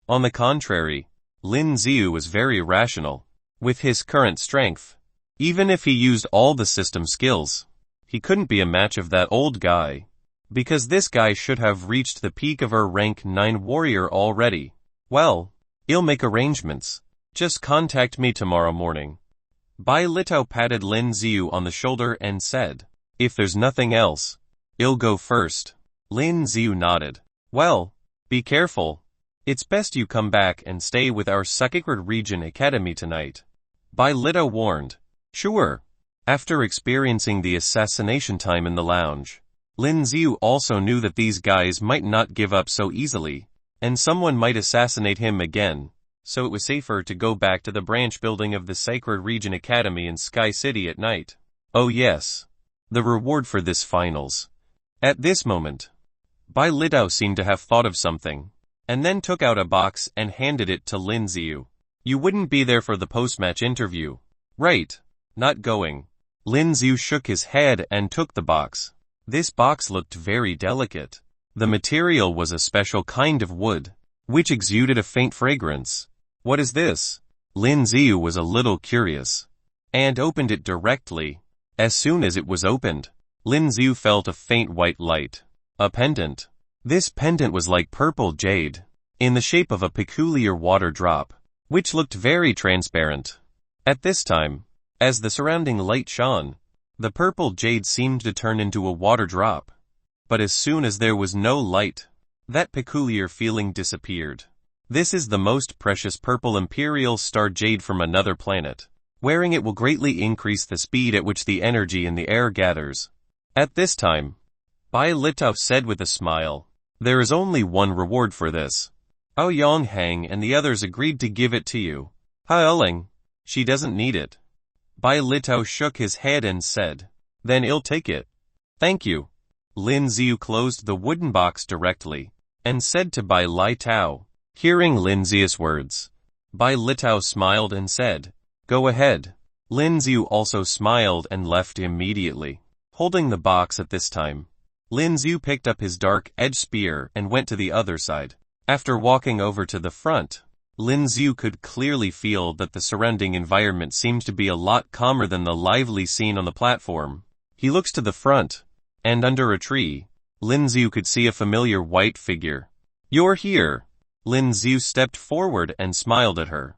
On the contrary, Lin Yu was very rational. With his current strength, even if he used all the system skills, he couldn't be a match of that old guy. Because this guy should have reached the peak of our rank 9 warrior already. Well, I'll make arrangements. Just contact me tomorrow morning. Bai Litao patted Lin Yu on the shoulder and said, if there's nothing else, I'll go first. Lin Yu nodded. Well, be careful. It's best you come back and stay with our Sacred Region Academy tonight. Bai Litao warned. Sure. After experiencing the assassination time in the lounge, Lin Yu also knew that these guys might not give up so easily, and someone might assassinate him again, so it was safer to go back to the branch building of the Sacred Region Academy in Sky City at night. Oh yes. The reward for this finals. At this moment, Bai Litao seemed to have thought of something, and then took out a box and handed it to Lin Yu. You wouldn't be there for the post-match interview. Right. Not going. Lin Yu shook his head and took the box. This box looked very delicate. The material was a special kind of wood, which exuded a faint fragrance. What is this? Lin Yu was a little curious, and opened it directly. As soon as it was opened, Lin Yu felt a faint white light. A pendant. This pendant was like purple jade, in the shape of a peculiar water drop, which looked very transparent. At this time, as the surrounding light shone, the purple jade seemed to turn into a water drop. But as soon as there was no light, that peculiar feeling disappeared. This is the most precious purple imperial star jade from another planet. Wearing it will greatly increase the speed at which the energy in the air gathers. At this time, Bai Litao said with a smile, there is only one reward for this. Nan Hang and the others agreed to give it to you. Ling, she doesn't need it. Bai Litao shook his head and said, then I'll take it. Thank you. Lin Yu closed the wooden box directly, and said to Bai Litao. Hearing Lin Yu's words, Bai Litao smiled and said, go ahead. Lin Yu also smiled and left immediately. Holding the box at this time, Lin Yu picked up his dark-edged spear and went to the other side. After walking over to the front, Lin Yu could clearly feel that the surrounding environment seemed to be a lot calmer than the lively scene on the platform. He looks to the front, and under a tree, Lin Yu could see a familiar white figure. You're here. Lin Yu stepped forward and smiled at her.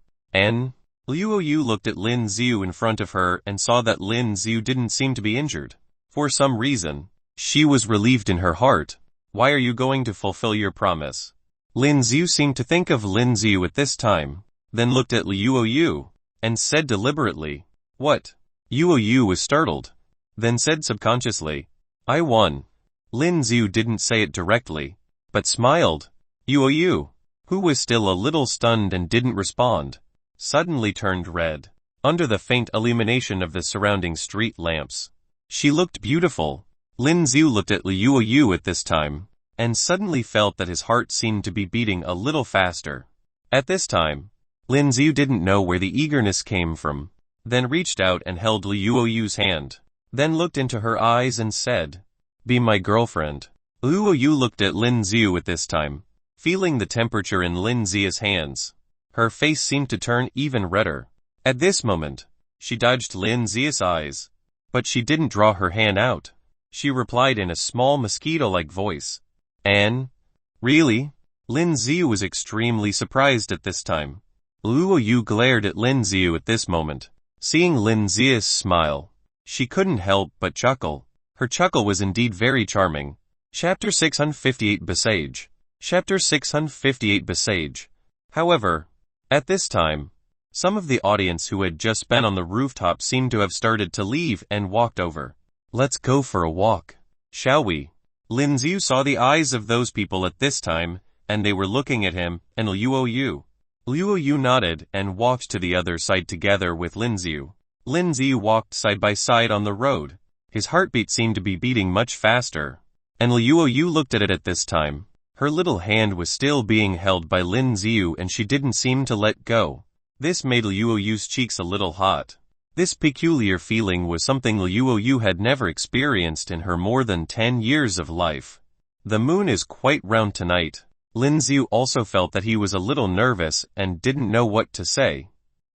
Leu Yu looked at Lin Yu in front of her and saw that Lin Yu didn't seem to be injured. For some reason, she was relieved in her heart. Why are you going to fulfill your promise? Lin Yu seemed to think of Lin Yu at this time, then looked at Leu Yu, and said deliberately, what? Leu Yu was startled, then said subconsciously, I won. Lin Yu didn't say it directly, but smiled. Leu Yu, who was still a little stunned and didn't respond, suddenly turned red, under the faint illumination of the surrounding street lamps. She looked beautiful. Lin Yu looked at Leu Yu at this time, and suddenly felt that his heart seemed to be beating a little faster. At this time, Lin Yu didn't know where the eagerness came from, then reached out and held Leu Yu's hand, then looked into her eyes and said, be my girlfriend. Leu Yu looked at Lin Yu at this time, feeling the temperature in Lin Yu's hands. Her face seemed to turn even redder. At this moment, she dodged Lin Yu's eyes, but she didn't draw her hand out. She replied in a small mosquito-like voice. Really? Lin Yu was extremely surprised at this time. Leu Yu glared at Lin Yu at this moment. Seeing Lin Yu's smile, she couldn't help but chuckle. Her chuckle was indeed very charming. Chapter 658 Besiege. Chapter 658 Besiege. However, at this time, some of the audience who had just been on the rooftop seemed to have started to leave and walked over. Let's go for a walk, shall we? Lin Yu saw the eyes of those people at this time, and they were looking at him and Leu Yu. Leu Yu nodded and walked to the other side together with Lin Yu. Lin Yu walked side by side on the road. His heartbeat seemed to be beating much faster, and Leu Yu looked at it at this time. Her little hand was still being held by Lin Yu and she didn't seem to let go. This made Leu Yu's cheeks a little hot. This peculiar feeling was something Leu Yu had never experienced in her more than 10 years of life. The moon is quite round tonight. Lin Yu also felt that he was a little nervous and didn't know what to say.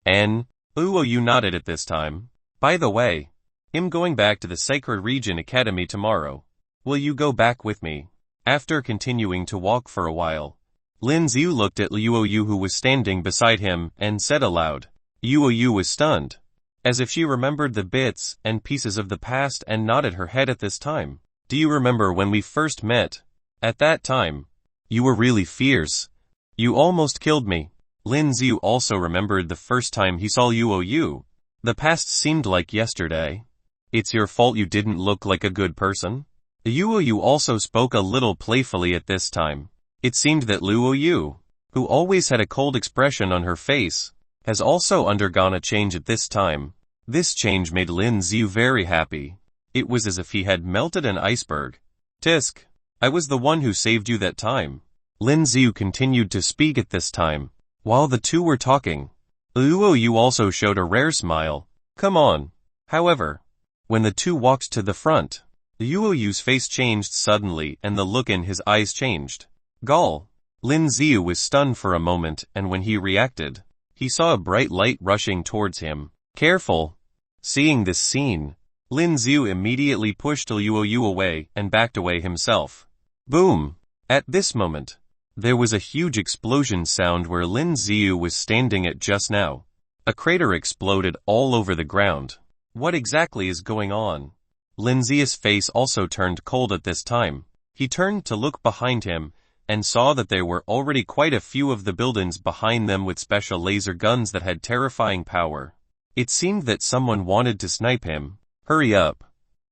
Leu Yu nodded at this time. By the way, I'm going back to the Sacred Region Academy tomorrow. Will you go back with me? After continuing to walk for a while, Lin Yu looked at Leu Yu who was standing beside him and said aloud. Leu Yu was stunned, as if she remembered the bits and pieces of the past and nodded her head at this time. Do you remember when we first met? At that time, you were really fierce. You almost killed me. Lin Yu also remembered the first time he saw Leu Yu. The past seemed like yesterday. It's your fault you didn't look like a good person. Leu Yu also spoke a little playfully at this time. It seemed that Leu Yu, who always had a cold expression on her face, has also undergone a change at this time. This change made Lin Yu very happy. It was as if he had melted an iceberg. Tisk, I was the one who saved you that time. Lin Yu continued to speak at this time. While the two were talking, Leu Yu also showed a rare smile. Come on. However, when the two walked to the front, Leu Yu's face changed suddenly and the look in his eyes changed. Gall. Lin Yu was stunned for a moment and when he reacted, he saw a bright light rushing towards him. Careful. Seeing this scene, Lin Yu immediately pushed Leu Yu away and backed away himself. Boom! At this moment, there was a huge explosion sound where Lin Yu was standing at just now. A crater exploded all over the ground. What exactly is going on? Lin Yu's face also turned cold at this time. He turned to look behind him, and saw that there were already quite a few of the buildings behind them with special laser guns that had terrifying power. It seemed that someone wanted to snipe him. Hurry up.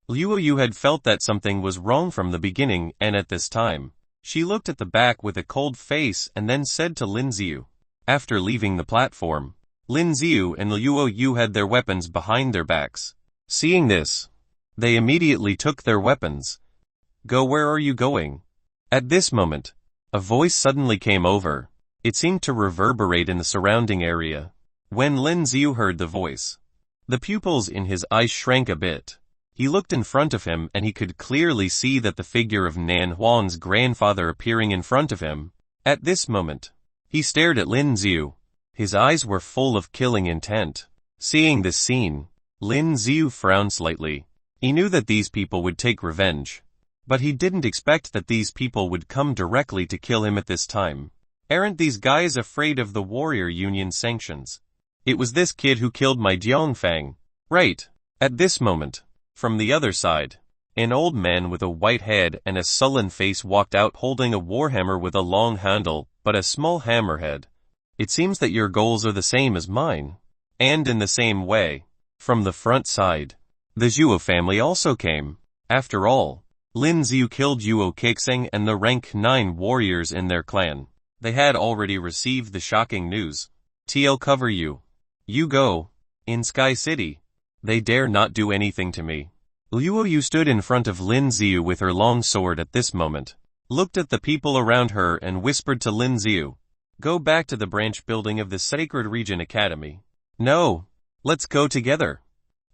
Leu Yu had felt that something was wrong from the beginning, and at this time, she looked at the back with a cold face and then said to Lin Yu. After leaving the platform, Lin Yu and Leu Yu had their weapons behind their backs. Seeing this, they immediately took their weapons. Go, where are you going? At this moment, a voice suddenly came over. It seemed to reverberate in the surrounding area. When Lin Yu heard the voice, the pupils in his eyes shrank a bit. He looked in front of him and he could clearly see that the figure of Nan Hang's grandfather appearing in front of him. At this moment, he stared at Lin Yu. His eyes were full of killing intent. Seeing this scene, Lin Yu frowned slightly. He knew that these people would take revenge. But he didn't expect that these people would come directly to kill him at this time. Aren't these guys afraid of the Warrior Union sanctions? It was this kid who killed my Jiangfang. Right. At this moment, from the other side, an old man with a white head and a sullen face walked out holding a warhammer with a long handle, but a small hammerhead. It seems that your goals are the same as mine. And in the same way, from the front side, the Zhuo family also came. After all, Lin Yu killed Yuo Kixing and the rank 9 warriors in their clan. They had already received the shocking news. TL cover you. You go. In Sky City. They dare not do anything to me. Leu Yu stood in front of Lin Yu with her long sword at this moment, looked at the people around her and whispered to Lin Yu. Go back to the branch building of the Sacred Region Academy. No. Let's go together.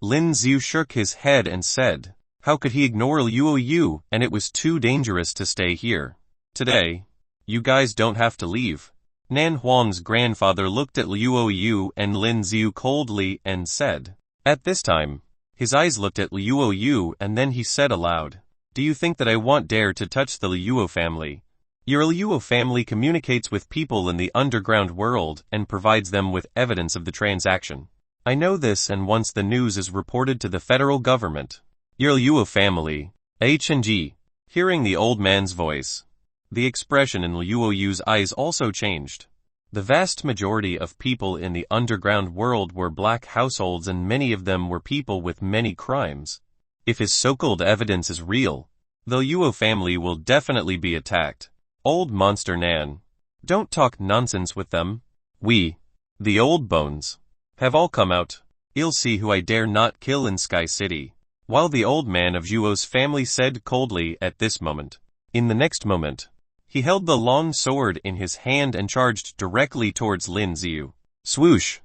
Lin Yu shook his head and said, how could he ignore Leu Yu, and it was too dangerous to stay here. Today, you guys don't have to leave. Nan Hang's grandfather looked at Leu Yu and Lin Yu coldly and said. At this time, his eyes looked at Leu Yu and then he said aloud, do you think that I won't dare to touch the Leu family? Your Leu family communicates with people in the underground world and provides them with evidence of the transaction. I know this, and once the news is reported to the federal government, your Leu family, H&G. Hearing the old man's voice, the expression in Leu Yu's eyes also changed. The vast majority of people in the underground world were black households, and many of them were people with many crimes. If his so-called evidence is real, the Leu family will definitely be attacked. Old monster Nan. Don't talk nonsense with them. We, the old bones, have all come out. You'll see who I dare not kill in Sky City. While the old man of Zhuo's family said coldly at this moment. In the next moment, he held the long sword in his hand and charged directly towards Lin Yu. Swoosh!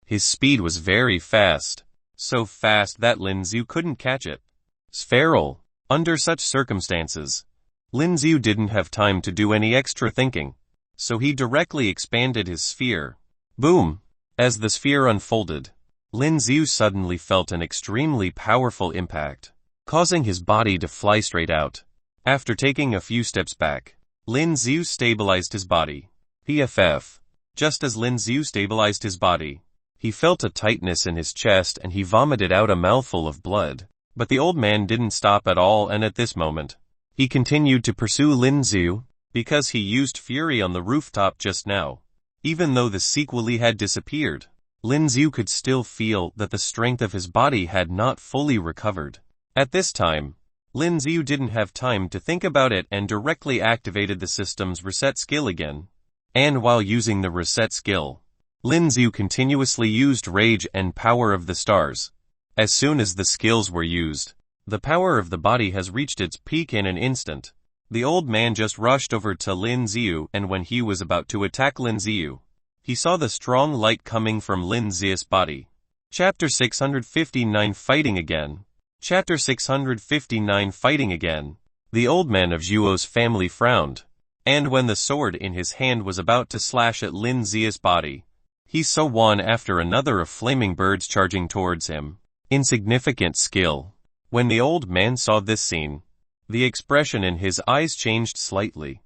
His speed was very fast. So fast that Lin Yu couldn't catch it. Feral. Under such circumstances, Lin Yu didn't have time to do any extra thinking. So he directly expanded his sphere. Boom! As the sphere unfolded, Lin Yu suddenly felt an extremely powerful impact, causing his body to fly straight out. After taking a few steps back, Lin Yu stabilized his body. PFF. Just as Lin Yu stabilized his body, he felt a tightness in his chest and he vomited out a mouthful of blood. But the old man didn't stop at all, and at this moment, he continued to pursue Lin Yu, because he used fury on the rooftop just now. Even though the sequelae had disappeared, Lin Yu could still feel that the strength of his body had not fully recovered. At this time, Lin Yu didn't have time to think about it and directly activated the system's reset skill again. And while using the reset skill, Lin Yu continuously used Rage and Power of the Stars. As soon as the skills were used, the power of the body has reached its peak in an instant. The old man just rushed over to Lin Yu, and when he was about to attack Lin Yu, he saw the strong light coming from Lin Yu's body. Chapter 659 Fighting Again. Chapter 659 Fighting Again. The old man of Zhuo's family frowned, and when the sword in his hand was about to slash at Lin Yu's body, he saw one after another of flaming birds charging towards him. Insignificant skill. When the old man saw this scene, the expression in his eyes changed slightly.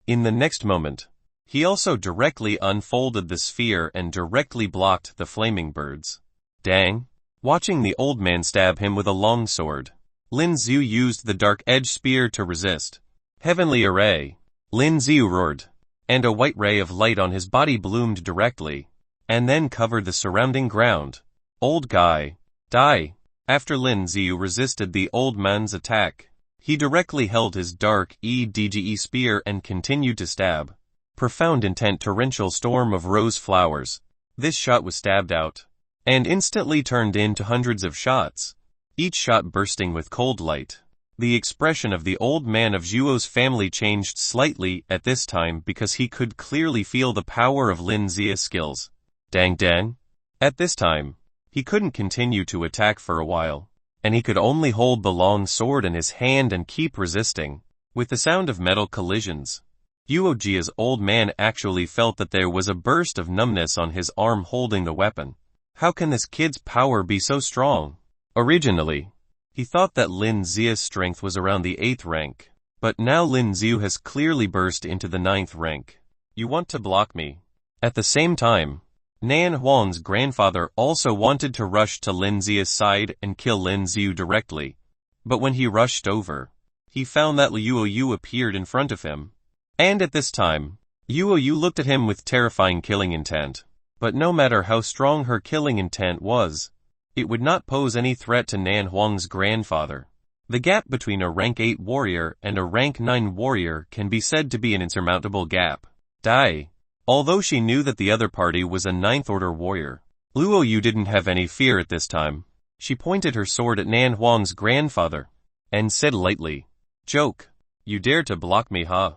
In the next moment, he also directly unfolded the sphere and directly blocked the flaming birds. Dang! Watching the old man stab him with a long sword, Lin Yu used the dark edge spear to resist. Heavenly array! Lin Yu roared, and a white ray of light on his body bloomed directly, and then covered the surrounding ground. Old guy, die! After Lin Yu resisted the old man's attack, he directly held his dark EDGE spear and continued to stab. Profound intent torrential storm of rose flowers. This shot was stabbed out, and instantly turned into hundreds of shots, each shot bursting with cold light. The expression of the old man of Zhuo's family changed slightly at this time because he could clearly feel the power of Lin Zia's skills. Dang dang. At this time, he couldn't continue to attack for a while, and he could only hold the long sword in his hand and keep resisting. With the sound of metal collisions, Yuojia's old man actually felt that there was a burst of numbness on his arm holding the weapon. How can this kid's power be so strong? Originally, he thought that Lin Zia's strength was around the 8th rank, but now Lin Yu has clearly burst into the 9th rank. You want to block me? At the same time, Nan Hang's grandfather also wanted to rush to Lin Zia's side and kill Lin Yu directly, but when he rushed over, he found that Leu Yu appeared in front of him. And at this time, Leu Yu looked at him with terrifying killing intent. But no matter how strong her killing intent was, it would not pose any threat to Nan Hang's grandfather. The gap between a rank 8 warrior and a rank 9 warrior can be said to be an insurmountable gap. Die. Although she knew that the other party was a 9th order warrior, Leu Yu didn't have any fear at this time. She pointed her sword at Nan Hang's grandfather, and said lightly, "Joke. You dare to block me, huh?"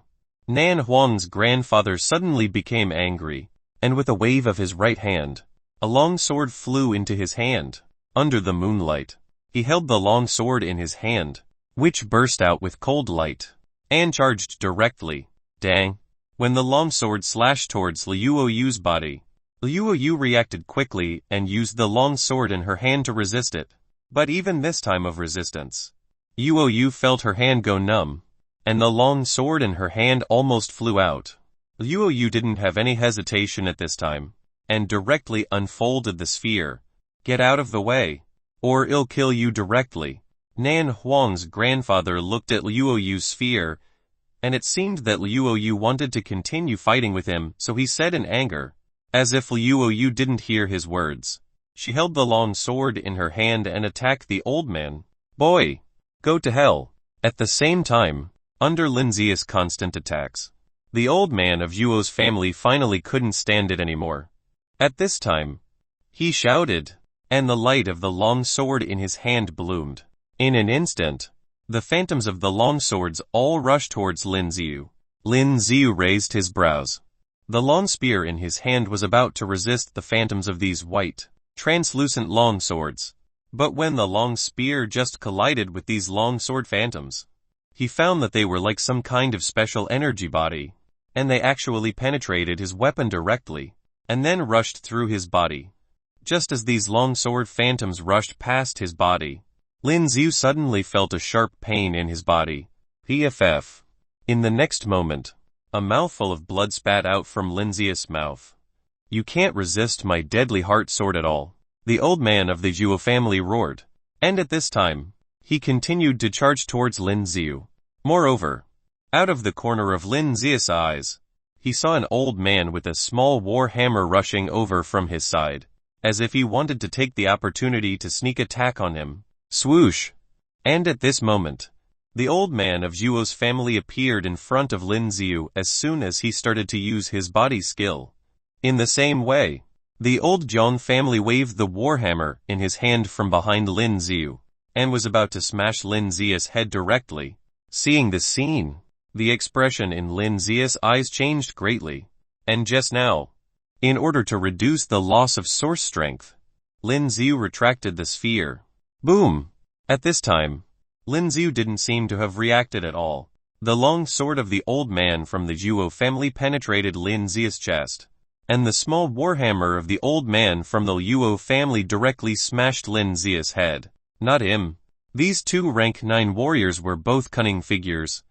Nan Hang's grandfather suddenly became angry, and with a wave of his right hand, a long sword flew into his hand. Under the moonlight, he held the long sword in his hand, which burst out with cold light, and charged directly. Dang. When the long sword slashed towards Leu Yu's body, Leu Yu reacted quickly and used the long sword in her hand to resist it. But even this time of resistance, Leu Yu felt her hand go numb, and the long sword in her hand almost flew out. Leu Yu didn't have any hesitation at this time, and directly unfolded the sphere. Get out of the way, or I'll kill you directly. Nan Hang's grandfather looked at Leu Yu's sphere, and it seemed that Leu Yu wanted to continue fighting with him, so he said in anger, as if Leu Yu didn't hear his words. She held the long sword in her hand and attacked the old man. Boy! Go to hell! At the same time, under Lin Zia's constant attacks, the old man of Zhuo's family finally couldn't stand it anymore. At this time, he shouted, and the light of the long sword in his hand bloomed. In an instant, the phantoms of the long swords all rushed towards Lin Yu. Lin Yu raised his brows. The long spear in his hand was about to resist the phantoms of these white, translucent long swords. But when the long spear just collided with these long sword phantoms, he found that they were like some kind of special energy body, and they actually penetrated his weapon directly, and then rushed through his body. Just as these long sword phantoms rushed past his body, Lin Yu suddenly felt a sharp pain in his body. PFF. In the next moment, a mouthful of blood spat out from Lin Zia's mouth. You can't resist my deadly heart sword at all, the old man of the Zhuo family roared. And at this time, he continued to charge towards Lin Yu. Moreover, out of the corner of Lin Zia's eyes, he saw an old man with a small war hammer rushing over from his side, as if he wanted to take the opportunity to sneak attack on him. Swoosh! And at this moment, the old man of Zhuo's family appeared in front of Lin Yu as soon as he started to use his body skill. In the same way, the old Zhang family waved the warhammer in his hand from behind Lin Yu, and was about to smash Lin Zia's head directly. Seeing this scene, the expression in Lin Zia's eyes changed greatly, and just now, in order to reduce the loss of source strength, Lin Yu retracted the sphere. Boom! At this time, Lin Yu didn't seem to have reacted at all. The long sword of the old man from the Zhuo family penetrated Lin Zia's chest, and the small warhammer of the old man from the Luo family directly smashed Lin Zia's head. Not him. These two rank 9 warriors were both cunning figures.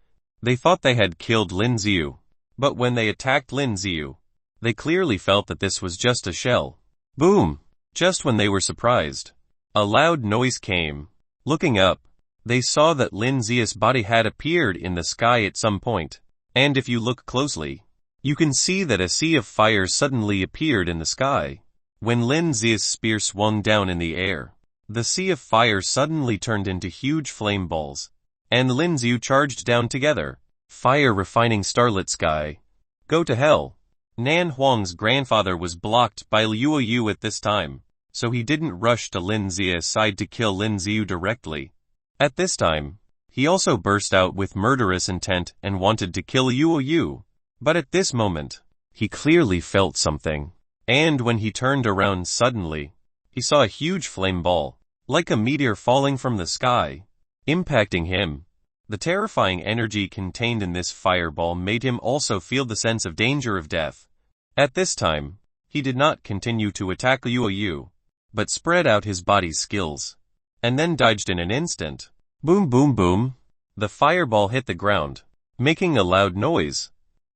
They thought they had killed Lin Yu, but when they attacked Lin Yu, they clearly felt that this was just a shell. Boom! Just when they were surprised, a loud noise came. Looking up, they saw that Lin Yu's body had appeared in the sky at some point, and if you look closely, you can see that a sea of fire suddenly appeared in the sky. When Lin Yu's spear swung down in the air, the sea of fire suddenly turned into huge flame balls, and Lin Yu charged down together. Fire refining starlit sky. Go to hell. Nan Hang's grandfather was blocked by Leu Yu at this time, so he didn't rush to Lin Yu's side to kill Lin Yu directly. At this time, he also burst out with murderous intent and wanted to kill Leu Yu. But at this moment, he clearly felt something. And when he turned around suddenly, he saw a huge flame ball, like a meteor falling from the sky, impacting him. The terrifying energy contained in this fireball made him also feel the sense of danger of death. At this time, he did not continue to attack Leu Yu, but spread out his body's skills, and then dodged in an instant. Boom boom boom! The fireball hit the ground, making a loud noise,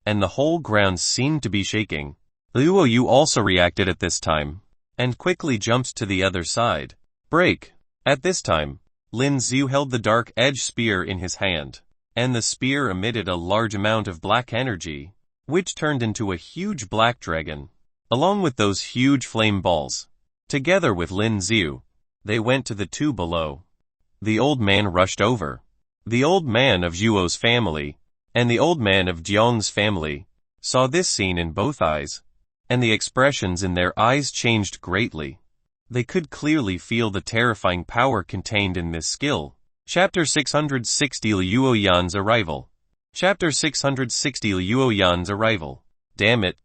and the whole ground seemed to be shaking. Leu Yu also reacted at this time, and quickly jumped to the other side. Break! At this time, Lin Yu held the dark edge spear in his hand, and the spear emitted a large amount of black energy, which turned into a huge black dragon, along with those huge flame balls. Together with Lin Yu, they went to the two below. The old man rushed over. The old man of Zhuo's family, and the old man of Jiang's family, saw this scene in both eyes, and the expressions in their eyes changed greatly. They could clearly feel the terrifying power contained in this skill. Chapter 660 Leu Yan's Arrival. Chapter 660 Leu Yan's Arrival. Damn it.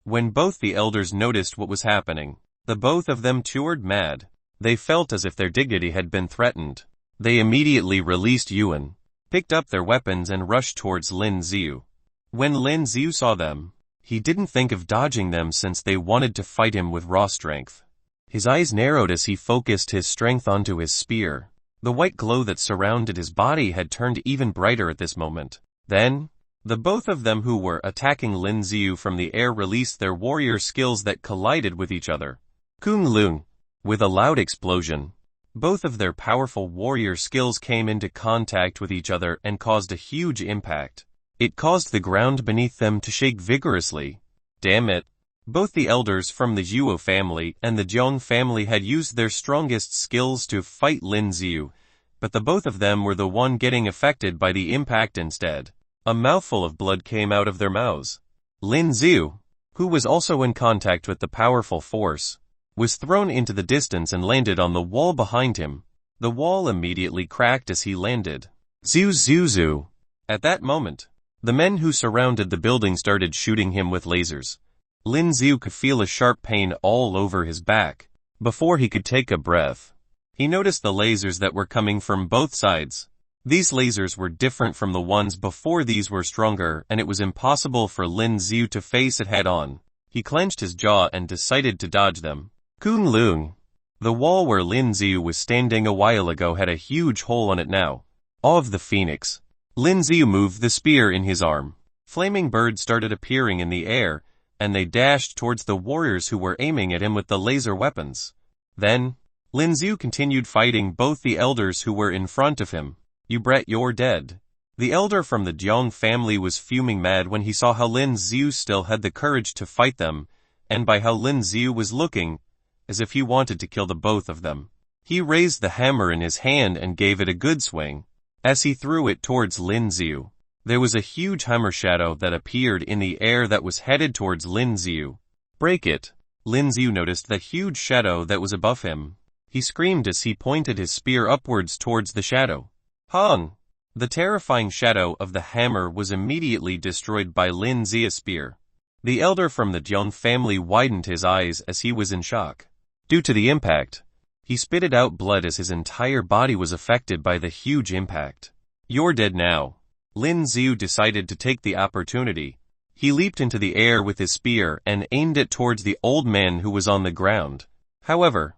When both the elders noticed what was happening, the both of them turned mad. They felt as if their dignity had been threatened. They immediately released Yuan, picked up their weapons and rushed towards Lin Yu. When Lin Yu saw them, he didn't think of dodging them since they wanted to fight him with raw strength. His eyes narrowed as he focused his strength onto his spear. The white glow that surrounded his body had turned even brighter at this moment. Then, the both of them who were attacking Lin Yu from the air released their warrior skills that collided with each other. Kung Lung. With a loud explosion, both of their powerful warrior skills came into contact with each other and caused a huge impact. It caused the ground beneath them to shake vigorously. Damn it. Both the elders from the Zhuo family and the Jiang family had used their strongest skills to fight Lin Yu, but the both of them were the one getting affected by the impact instead. A mouthful of blood came out of their mouths. Lin Yu, who was also in contact with the powerful force, was thrown into the distance and landed on the wall behind him. The wall immediately cracked as he landed. Zhu zhu zhu. At that moment, the men who surrounded the building started shooting him with lasers. Lin Yu could feel a sharp pain all over his back. Before he could take a breath, he noticed the lasers that were coming from both sides. These lasers were different from the ones before. These were stronger, and it was impossible for Lin Yu to face it head-on. He clenched his jaw and decided to dodge them. Kung Lung. The wall where Lin Yu was standing a while ago had a huge hole on it now. Awe of the Phoenix. Lin Yu moved the spear in his arm. Flaming birds started appearing in the air, and they dashed towards the warriors who were aiming at him with the laser weapons. Then, Lin Yu continued fighting both the elders who were in front of him. You brat, you're dead. The elder from the Jiang family was fuming mad when he saw how Lin Yu still had the courage to fight them, and by how Lin Yu was looking, as if he wanted to kill the both of them. He raised the hammer in his hand and gave it a good swing. As he threw it towards Lin Yu, there was a huge hammer shadow that appeared in the air that was headed towards Lin Yu. Break it. Lin Yu noticed the huge shadow that was above him. He screamed as he pointed his spear upwards towards the shadow. Hang! The terrifying shadow of the hammer was immediately destroyed by Lin Yu's spear. The elder from the Jiang family widened his eyes as he was in shock. Due to the impact, he spitted out blood as his entire body was affected by the huge impact. You're dead now. Lin Yu decided to take the opportunity. He leaped into the air with his spear and aimed it towards the old man who was on the ground. However,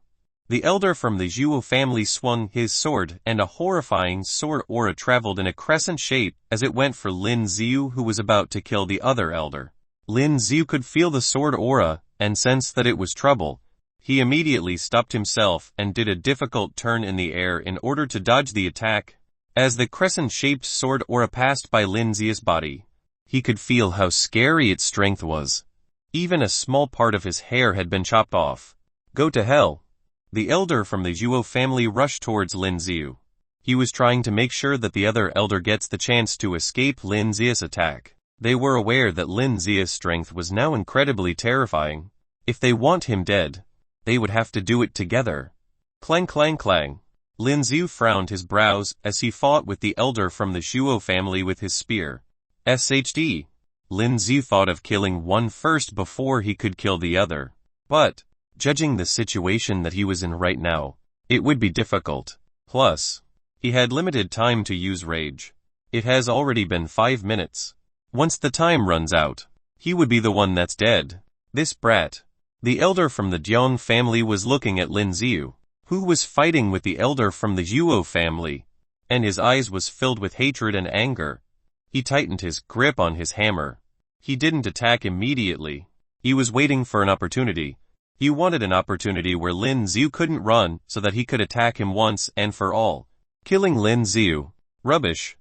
The elder from the Zhuo family swung his sword, and a horrifying sword aura traveled in a crescent shape as it went for Lin Xiu, who was about to kill the other elder. Lin Xiu could feel the sword aura, and sensed that it was trouble. He immediately stopped himself and did a difficult turn in the air in order to dodge the attack. As the crescent-shaped sword aura passed by Lin Xiu's body, he could feel how scary its strength was. Even a small part of his hair had been chopped off. Go to hell. The elder from the Zhuo family rushed towards Lin Xiu. He was trying to make sure that the other elder gets the chance to escape Lin Xiu's attack. They were aware that Lin Xiu's strength was now incredibly terrifying. If they want him dead, they would have to do it together. Clang clang clang. Lin Xiu frowned his brows as he fought with the elder from the Zhuo family with his spear. SHD. Lin Xiu thought of killing one first before he could kill the other. But, judging the situation that he was in right now, it would be difficult. Plus, he had limited time to use rage. It has already been 5 minutes. Once the time runs out, he would be the one that's dead. This brat. The elder from the Jiang family was looking at Lin Xiu, who was fighting with the elder from the Zhuo family, and his eyes was filled with hatred and anger. He tightened his grip on his hammer. He didn't attack immediately. He was waiting for an opportunity. He wanted an opportunity where Lin Xiu couldn't run so that he could attack him once and for all. Killing Lin Xiu. Rubbish.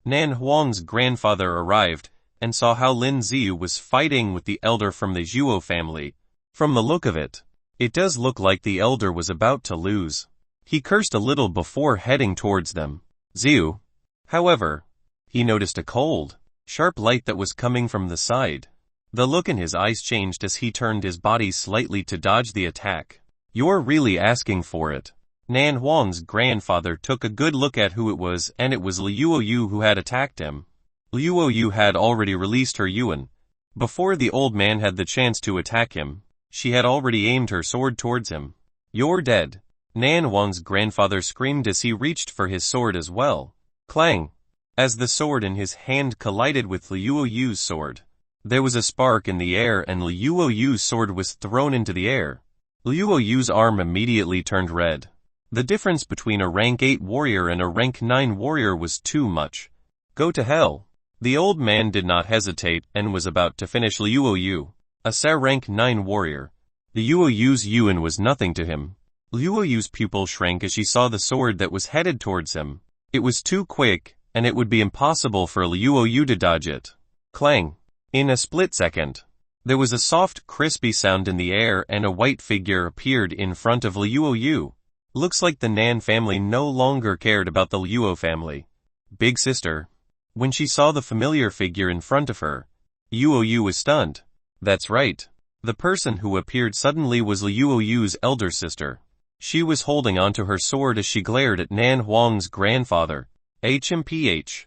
Nan Hang's grandfather arrived and saw how Lin Xiu was fighting with the elder from the Zhuo family. From the look of it, it does look like the elder was about to lose. He cursed a little before heading towards them. Xiu. However, he noticed a cold, sharp light that was coming from the side. The look in his eyes changed as he turned his body slightly to dodge the attack. You're really asking for it. Nan Hang's grandfather took a good look at who it was, and it was Leu Yu who had attacked him. Leu Yu had already released her yuan. Before the old man had the chance to attack him, she had already aimed her sword towards him. You're dead. Nan Hang's grandfather screamed as he reached for his sword as well. Clang! As the sword in his hand collided with Leu Yu's sword, there was a spark in the air and Leu Yu's sword was thrown into the air. Leu Yu's arm immediately turned red. The difference between a rank 8 warrior and a rank 9 warrior was too much. Go to hell. The old man did not hesitate and was about to finish Leu Yu, a rank 9 warrior. Leu Yu's yuan was nothing to him. Leu Yu's pupil shrank as she saw the sword that was headed towards him. It was too quick, and it would be impossible for Leu Yu to dodge it. Clang. In a split second, there was a soft, crispy sound in the air and a white figure appeared in front of Leu Yu. Looks like the Nan family no longer cared about the Leu family. Big sister. When she saw the familiar figure in front of her, Leu Yu was stunned. That's right. The person who appeared suddenly was Leu Yu's elder sister. She was holding onto her sword as she glared at Nan Hang's grandfather. HMPH.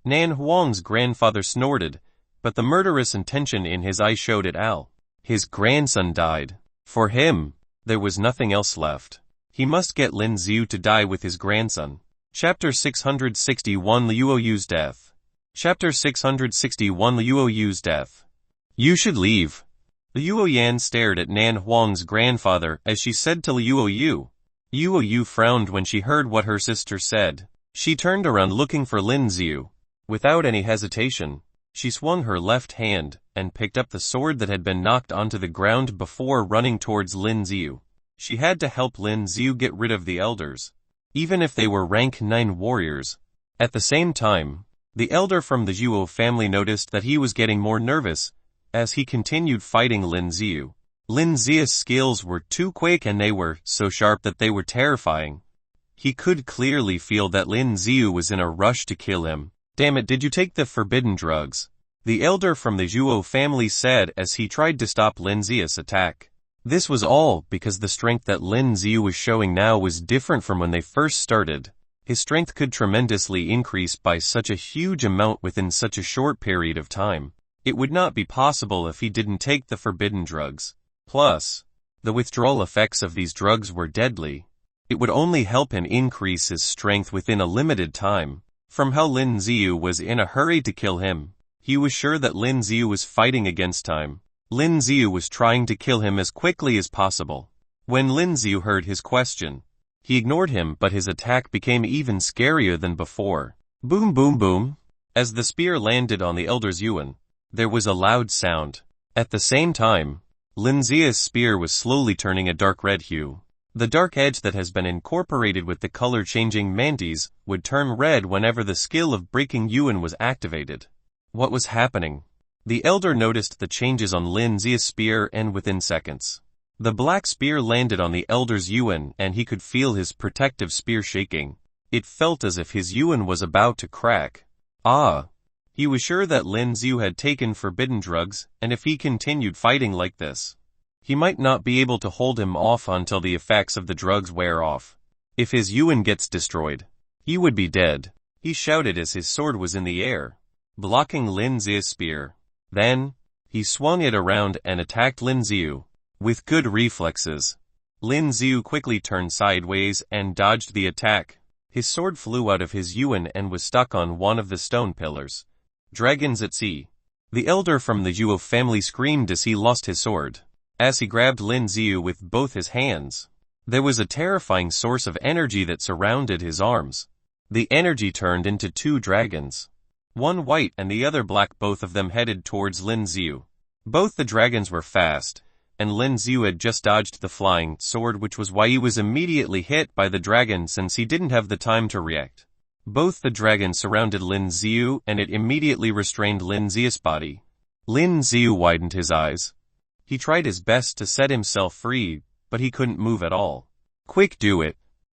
Nan Hang's grandfather snorted, but the murderous intention in his eye showed it all. His grandson died. For him, there was nothing else left. He must get Lin Xiu to die with his grandson. Chapter 661 Leu Yu's Death. Chapter 661 Leu Yu's Death. You should leave. Leu Yan stared at Nan Hang's grandfather as she said to Leu Yu. Leu Yu frowned when she heard what her sister said. She turned around looking for Lin Xiu. Without any hesitation, she swung her left hand and picked up the sword that had been knocked onto the ground before running towards Lin Xiu. She had to help Lin Xiu get rid of the elders, even if they were rank 9 warriors. At the same time, the elder from the Zhuo family noticed that he was getting more nervous as he continued fighting Lin Xiu. Lin Xiu's skills were too quick and they were so sharp that they were terrifying. He could clearly feel that Lin Xiu was in a rush to kill him. Damn it, did you take the forbidden drugs? The elder from the Zhuo family said as he tried to stop Lin Xiu's attack. This was all because the strength that Lin Xiu was showing now was different from when they first started. His strength could tremendously increase by such a huge amount within such a short period of time. It would not be possible if he didn't take the forbidden drugs. Plus, the withdrawal effects of these drugs were deadly. It would only help him increase his strength within a limited time. From how Lin Xiu was in a hurry to kill him, he was sure that Lin Xiu was fighting against time. Lin Xiu was trying to kill him as quickly as possible. When Lin Yu heard his question, he ignored him, but his attack became even scarier than before. Boom boom boom. As the spear landed on the elder's yuan, there was a loud sound. At the same time, Lin Yu's spear was slowly turning a dark red hue. The dark edge that has been incorporated with the color-changing mantis would turn red whenever the skill of breaking yuan was activated. What was happening? The elder noticed the changes on Lin Yu's spear, and within seconds, the black spear landed on the elder's yuan and he could feel his protective spear shaking. It felt as if his yuan was about to crack. He was sure that Lin Yu had taken forbidden drugs, and if he continued fighting like this, he might not be able to hold him off until the effects of the drugs wear off. If his yuan gets destroyed, he would be dead. He shouted as his sword was in the air, blocking Lin Yu's spear. Then, he swung it around and attacked Lin Yu. With good reflexes, Lin Yu quickly turned sideways and dodged the attack. His sword flew out of his yuan and was stuck on one of the stone pillars. Dragons at sea. The elder from the Yu family screamed as he lost his sword. As he grabbed Lin Yu with both his hands, there was a terrifying source of energy that surrounded his arms. The energy turned into two dragons. One white and the other black, both of them headed towards Lin Yu. Both the dragons were fast, and Lin Yu had just dodged the flying sword, which was why he was immediately hit by the dragon since he didn't have the time to react. Both the dragons surrounded Lin Yu and it immediately restrained Lin Yu's body. Lin Yu widened his eyes. He tried his best to set himself free, but he couldn't move at all. Quick, do it.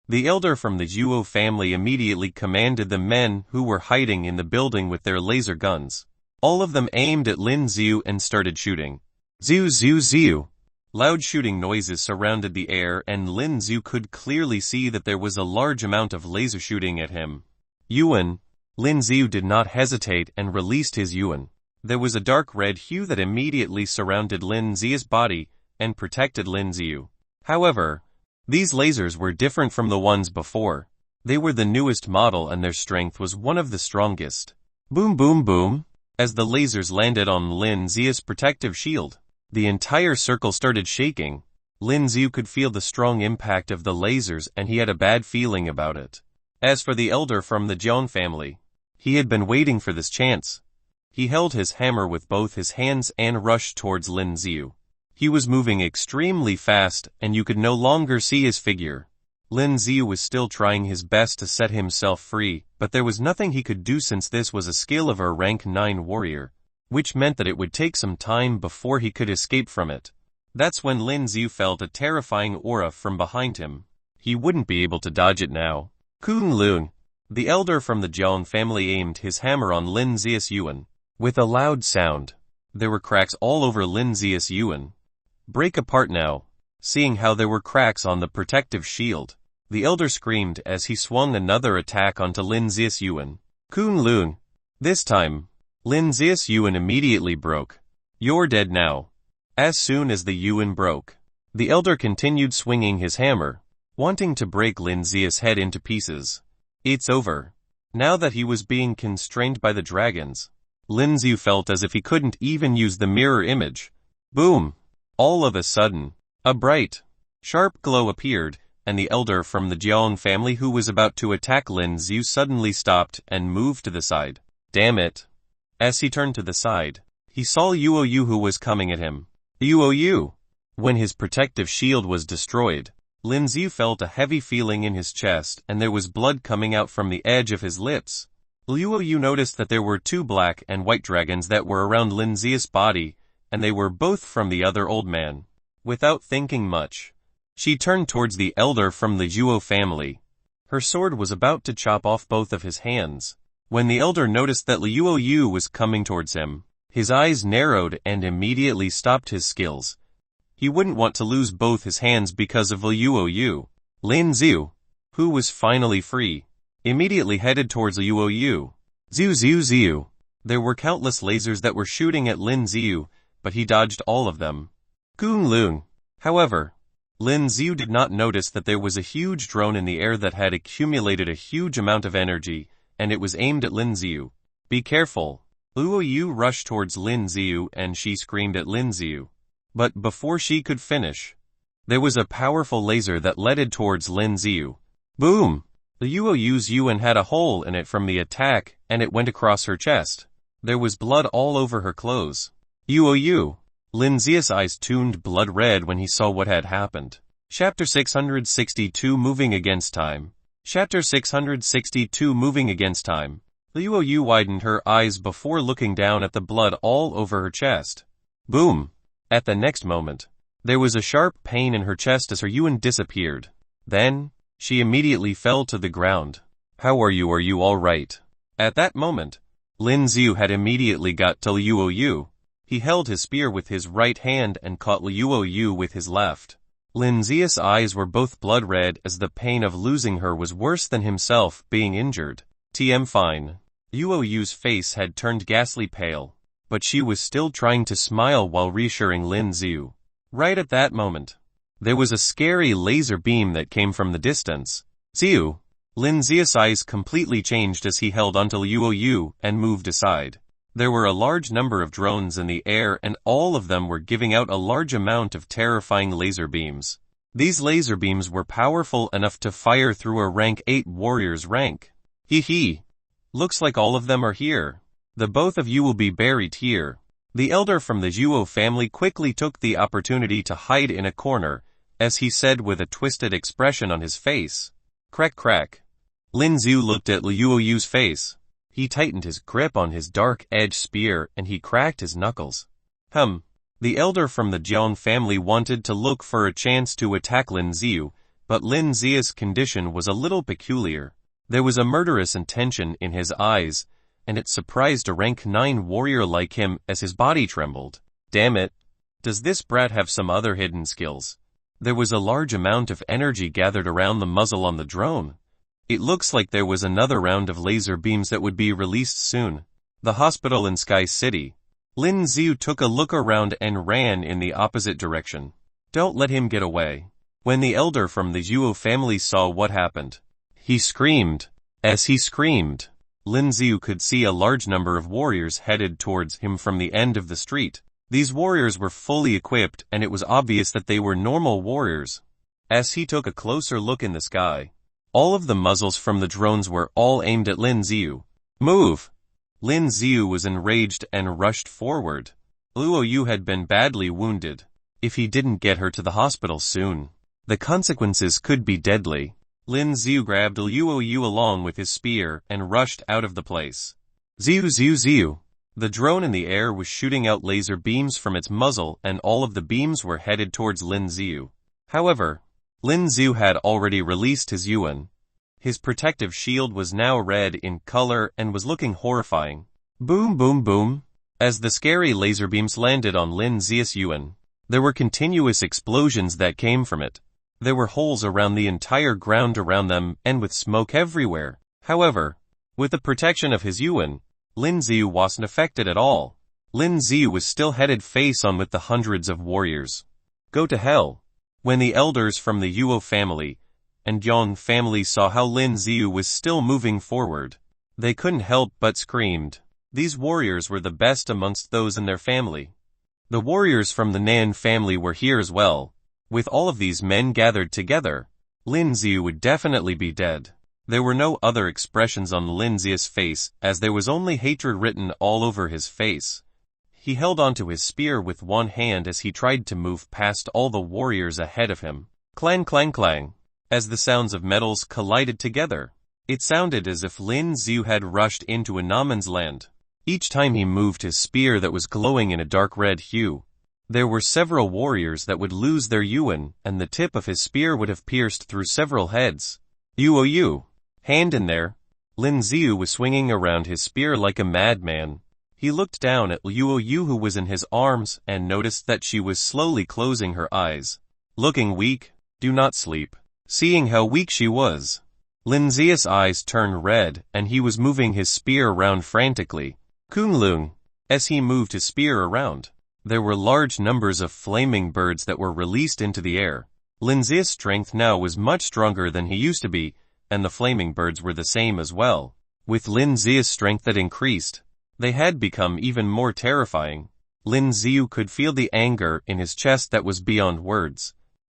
The elder from the Yu family immediately commanded the men who were hiding in the building with their laser guns. All of them aimed at Lin Yu and started shooting. Ziu ziu ziu. Loud shooting noises surrounded the air and Lin Yu could clearly see that there was a large amount of laser shooting at him. Yuan. Lin Yu did not hesitate and released his yuan. There was a dark red hue that immediately surrounded Lin Yu's body and protected Lin Yu. However, these lasers were different from the ones before. They were the newest model and their strength was one of the strongest. Boom boom boom. As the lasers landed on Lin Yu's protective shield, the entire circle started shaking. Lin Yu could feel the strong impact of the lasers and he had a bad feeling about it. As for the elder from the Jiang family, he had been waiting for this chance. He held his hammer with both his hands and rushed towards Lin Yu. He was moving extremely fast and you could no longer see his figure. Lin Yu was still trying his best to set himself free, but there was nothing he could do since this was a skill of a rank 9 warrior, which meant that it would take some time before he could escape from it. That's when Lin Yu felt a terrifying aura from behind him. He wouldn't be able to dodge it now. Kun Lun. The elder from the Jiang family aimed his hammer on Lin Yu's yuan. With a loud sound, there were cracks all over Lin Yu's yuan. Break apart now. Seeing how there were cracks on the protective shield, the elder screamed as he swung another attack onto Lin Yu's yuan. Kun Lun. This time, Lin Yu's yuan immediately broke. You're dead now. As soon as the yuan broke, the elder continued swinging his hammer, wanting to break Lin Yu's head into pieces. It's over. Now that he was being constrained by the dragons, Lin Yu felt as if he couldn't even use the mirror image. Boom! All of a sudden, a bright, sharp glow appeared, and the elder from the Jiang family who was about to attack Lin Yu suddenly stopped and moved to the side. Damn it! As he turned to the side, he saw Leu Yu who was coming at him. Leu Yu! When his protective shield was destroyed, Lin Yu felt a heavy feeling in his chest and there was blood coming out from the edge of his lips. Leu Yu noticed that there were two black and white dragons that were around Lin Yu's body, and they were both from the other old man. Without thinking much, she turned towards the elder from the Yu family. Her sword was about to chop off both of his hands. When the elder noticed that Leu Yu was coming towards him, his eyes narrowed and immediately stopped his skills. He wouldn't want to lose both his hands because of Leu Yu. Lin Yu, who was finally free, immediately headed towards Leu Yu. Ziu ziu ziu. There were countless lasers that were shooting at Lin Yu, but he dodged all of them. Kun Lun. However, Lin Yu did not notice that there was a huge drone in the air that had accumulated a huge amount of energy, and it was aimed at Lin Yu. Be careful. Leu Yu rushed towards Lin Yu and she screamed at Lin Yu. But before she could finish, There was a powerful laser that leaded towards Lin Yu. Boom! Leu Yu's yuan had a hole in it from the attack, and it went across her chest. There was blood all over her clothes. Yu. Lin Zia's eyes turned blood red when he saw what had happened. Chapter 662 Moving Against Time. Chapter 662 Moving Against Time. Leu Yu widened her eyes before looking down at the blood all over her chest. Boom! At the next moment, there was a sharp pain in her chest as her yuan disappeared. Then, she immediately fell to the ground. How are you? Are you all right? At that moment, Lin Yu had immediately got to Leu Yu. He held his spear with his right hand and caught Leu Yu with his left. Lin Zia's eyes were both blood red as the pain of losing her was worse than himself being injured. TM fine. Leu Yu's face had turned ghastly pale, but she was still trying to smile while reassuring Lin Yu. Right at that moment, there was a scary laser beam that came from the distance. Ziu! Lin Zia's eyes completely changed as he held onto Leu Yu and moved aside. There were a large number of drones in the air and all of them were giving out a large amount of terrifying laser beams. These laser beams were powerful enough to fire through a rank 8 warrior's rank. Hee. Looks like all of them are here. The both of you will be buried here. The elder from the Zhuo family quickly took the opportunity to hide in a corner, as he said with a twisted expression on his face. Crack. Lin Yu looked at Leu Yu's face. He tightened his grip on his dark-edged spear and he cracked his knuckles. The elder from the Jiang family wanted to look for a chance to attack Lin Yu, but Lin Zia's condition was a little peculiar. There was a murderous intention in his eyes, and it surprised a rank 9 warrior like him as his body trembled. Damn it! Does this brat have some other hidden skills? There was a large amount of energy gathered around the muzzle on the drone. It looks like there was another round of laser beams that would be released soon. The hospital in Sky City. Lin Yu took a look around and ran in the opposite direction. Don't let him get away. When the elder from the Zhuo family saw what happened, he screamed. As he screamed, Lin Yu could see a large number of warriors headed towards him from the end of the street. These warriors were fully equipped and it was obvious that they were normal warriors. As he took a closer look in the sky, all of the muzzles from the drones were all aimed at Lin Yu. Move! Lin Yu was enraged and rushed forward. Leu Yu had been badly wounded. If he didn't get her to the hospital soon, the consequences could be deadly. Lin Yu grabbed Leu Yu along with his spear and rushed out of the place. Ziu! The drone in the air was shooting out laser beams from its muzzle and all of the beams were headed towards Lin Yu. However, Lin Yu had already released his yuan. His protective shield was now red in color and was looking horrifying. Boom! As the scary laser beams landed on Lin Zia's yuan, there were continuous explosions that came from it. There were holes around the entire ground around them and with smoke everywhere. However, with the protection of his yuan, Lin Yu wasn't affected at all. Lin Yu was still headed face on with the hundreds of warriors. Go to hell. When the elders from the Zhuo family and Jiang family saw how Lin Yu was still moving forward, they couldn't help but screamed. These warriors were the best amongst those in their family. The warriors from the Nan family were here as well. With all of these men gathered together, Lin Yu would definitely be dead. There were no other expressions on Lin Zia's face as there was only hatred written all over his face. He held onto his spear with one hand as he tried to move past all the warriors ahead of him. Clang. As the sounds of metals collided together, it sounded as if Lin Yu had rushed into a no man's land. Each time he moved his spear that was glowing in a dark red hue, there were several warriors that would lose their yuan and the tip of his spear would have pierced through several heads. Yu, hand in there. Lin Yu was swinging around his spear like a madman. He looked down at Leu Yu who was in his arms and noticed that she was slowly closing her eyes. Looking weak, do not sleep. Seeing how weak she was, Lin Zia's eyes turned red and he was moving his spear around frantically. Kunlun. As he moved his spear around, there were large numbers of flaming birds that were released into the air. Lin Zia's strength now was much stronger than he used to be, and the flaming birds were the same as well. With Lin Zia's strength that increased, they had become even more terrifying. Lin Yu could feel the anger in his chest that was beyond words.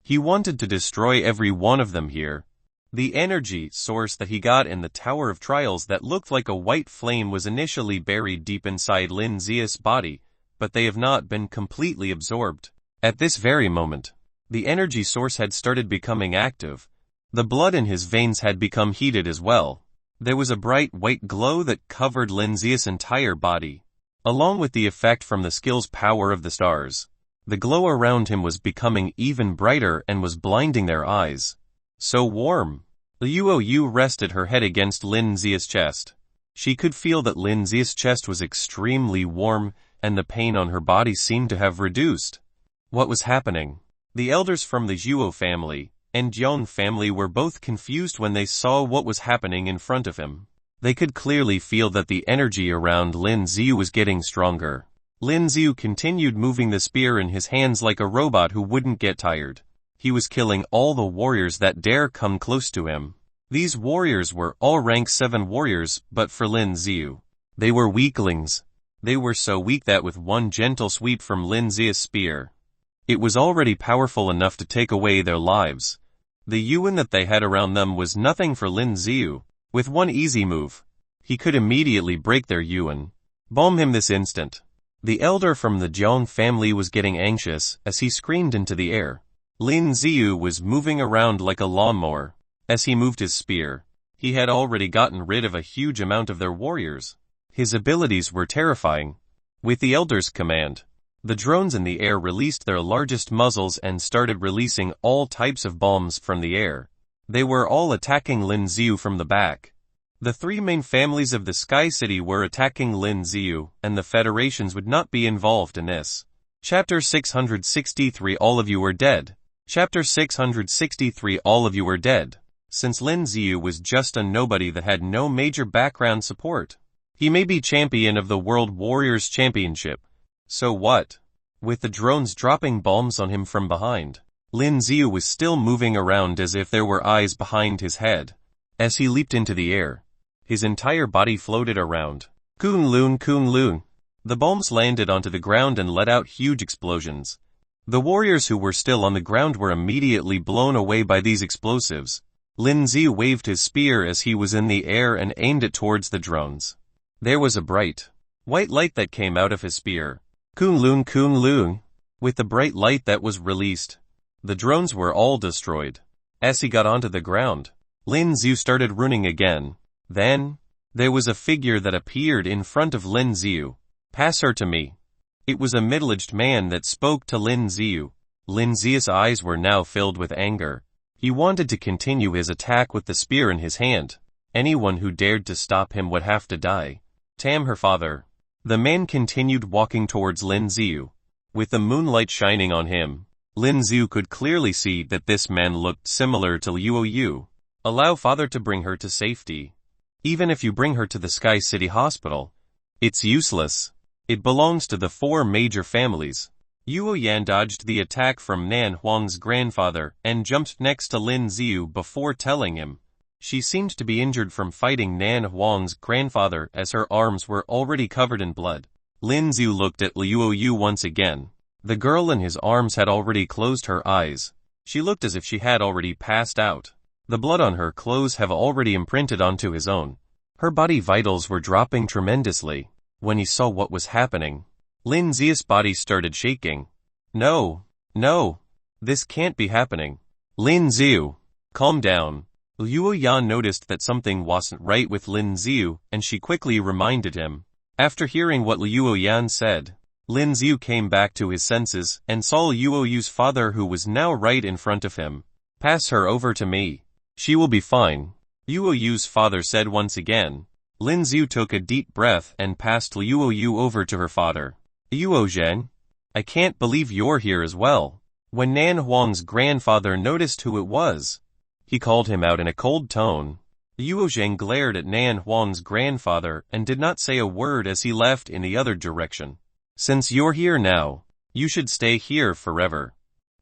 He wanted to destroy every one of them here. The energy source that he got in the Tower of Trials that looked like a white flame was initially buried deep inside Lin Zia's body, but they have not been completely absorbed. At this very moment, the energy source had started becoming active. The blood in his veins had become heated as well. There was a bright white glow that covered Lin Zia's entire body. Along with the effect from the skill's power of the stars, the glow around him was becoming even brighter and was blinding their eyes. So warm. Leu Yu rested her head against Lin Zia's chest. She could feel that Lin Zia's chest was extremely warm, and the pain on her body seemed to have reduced. What was happening? The elders from the Zhuo family and Jiang family were both confused when they saw what was happening in front of him. They could clearly feel that the energy around Lin Ziu was getting stronger. Lin Ziu continued moving the spear in his hands like a robot who wouldn't get tired. He was killing all the warriors that dare come close to him. These warriors were all rank 7 warriors, but for Lin Ziu, they were weaklings. They were so weak that with one gentle sweep from Lin Zia's spear, it was already powerful enough to take away their lives. The yuan that they had around them was nothing for Lin Ziu. With one easy move, he could immediately break their yuan. Bomb him this instant. The elder from the Jiang family was getting anxious as he screamed into the air. Lin Ziu was moving around like a lawnmower. As he moved his spear, he had already gotten rid of a huge amount of their warriors. His abilities were terrifying. With the elder's command, the drones in the air released their largest muzzles and started releasing all types of bombs from the air. They were all attacking Lin Ziu from the back. The 3 main families of the Sky City were attacking Lin Ziu, and the federations would not be involved in this. Chapter 663 All of you are dead. Chapter 663 All of you are dead. Since Lin Ziu was just a nobody that had no major background support. He may be champion of the World Warriors Championship. So what? With the drones dropping bombs on him from behind, Lin Ziu was still moving around as if there were eyes behind his head. As he leaped into the air, his entire body floated around. Kunlun Kunlun. The bombs landed onto the ground and let out huge explosions. The warriors who were still on the ground were immediately blown away by these explosives. Lin Ziu waved his spear as he was in the air and aimed it towards the drones. There was a bright, white light that came out of his spear. Kunlun Kunlun. With the bright light that was released, the drones were all destroyed. As he got onto the ground, Lin Ziu started running again. Then, there was a figure that appeared in front of Lin Ziu. Pass her to me. It was a middle-aged man that spoke to Lin Ziu. Lin Ziu's eyes were now filled with anger. He wanted to continue his attack with the spear in his hand. Anyone who dared to stop him would have to die. Tam her father. The man continued walking towards Lin Ziu. With the moonlight shining on him, Lin Ziu could clearly see that this man looked similar to Leu Yu. Allow father to bring her to safety. Even if you bring her to the Sky City Hospital, it's useless. It belongs to the 4 major families. Yuo Yan dodged the attack from Nan Huang's grandfather and jumped next to Lin Ziu before telling him. She seemed to be injured from fighting Nan Huang's grandfather as her arms were already covered in blood. Lin Ziu looked at Leu Yu once again. The girl in his arms had already closed her eyes. She looked as if she had already passed out. The blood on her clothes have already imprinted onto his own. Her body vitals were dropping tremendously. When he saw what was happening, Lin Ziu's body started shaking. No, this can't be happening. Lin Ziu, calm down. Leu Yan noticed that something wasn't right with Lin Ziu, and she quickly reminded him. After hearing what Leu Yan said, Lin Ziu came back to his senses and saw Leu Yu's father who was now right in front of him. Pass her over to me. She will be fine, Leu Yu's father said once again. Lin Ziu took a deep breath and passed Leu Yu over to her father. Leu Zhen, I can't believe you're here as well. When Nan Huang's grandfather noticed who it was, he called him out in a cold tone. Leu Zhen glared at Nan Huang's grandfather and did not say a word as he left in the other direction. Since you're here now, you should stay here forever.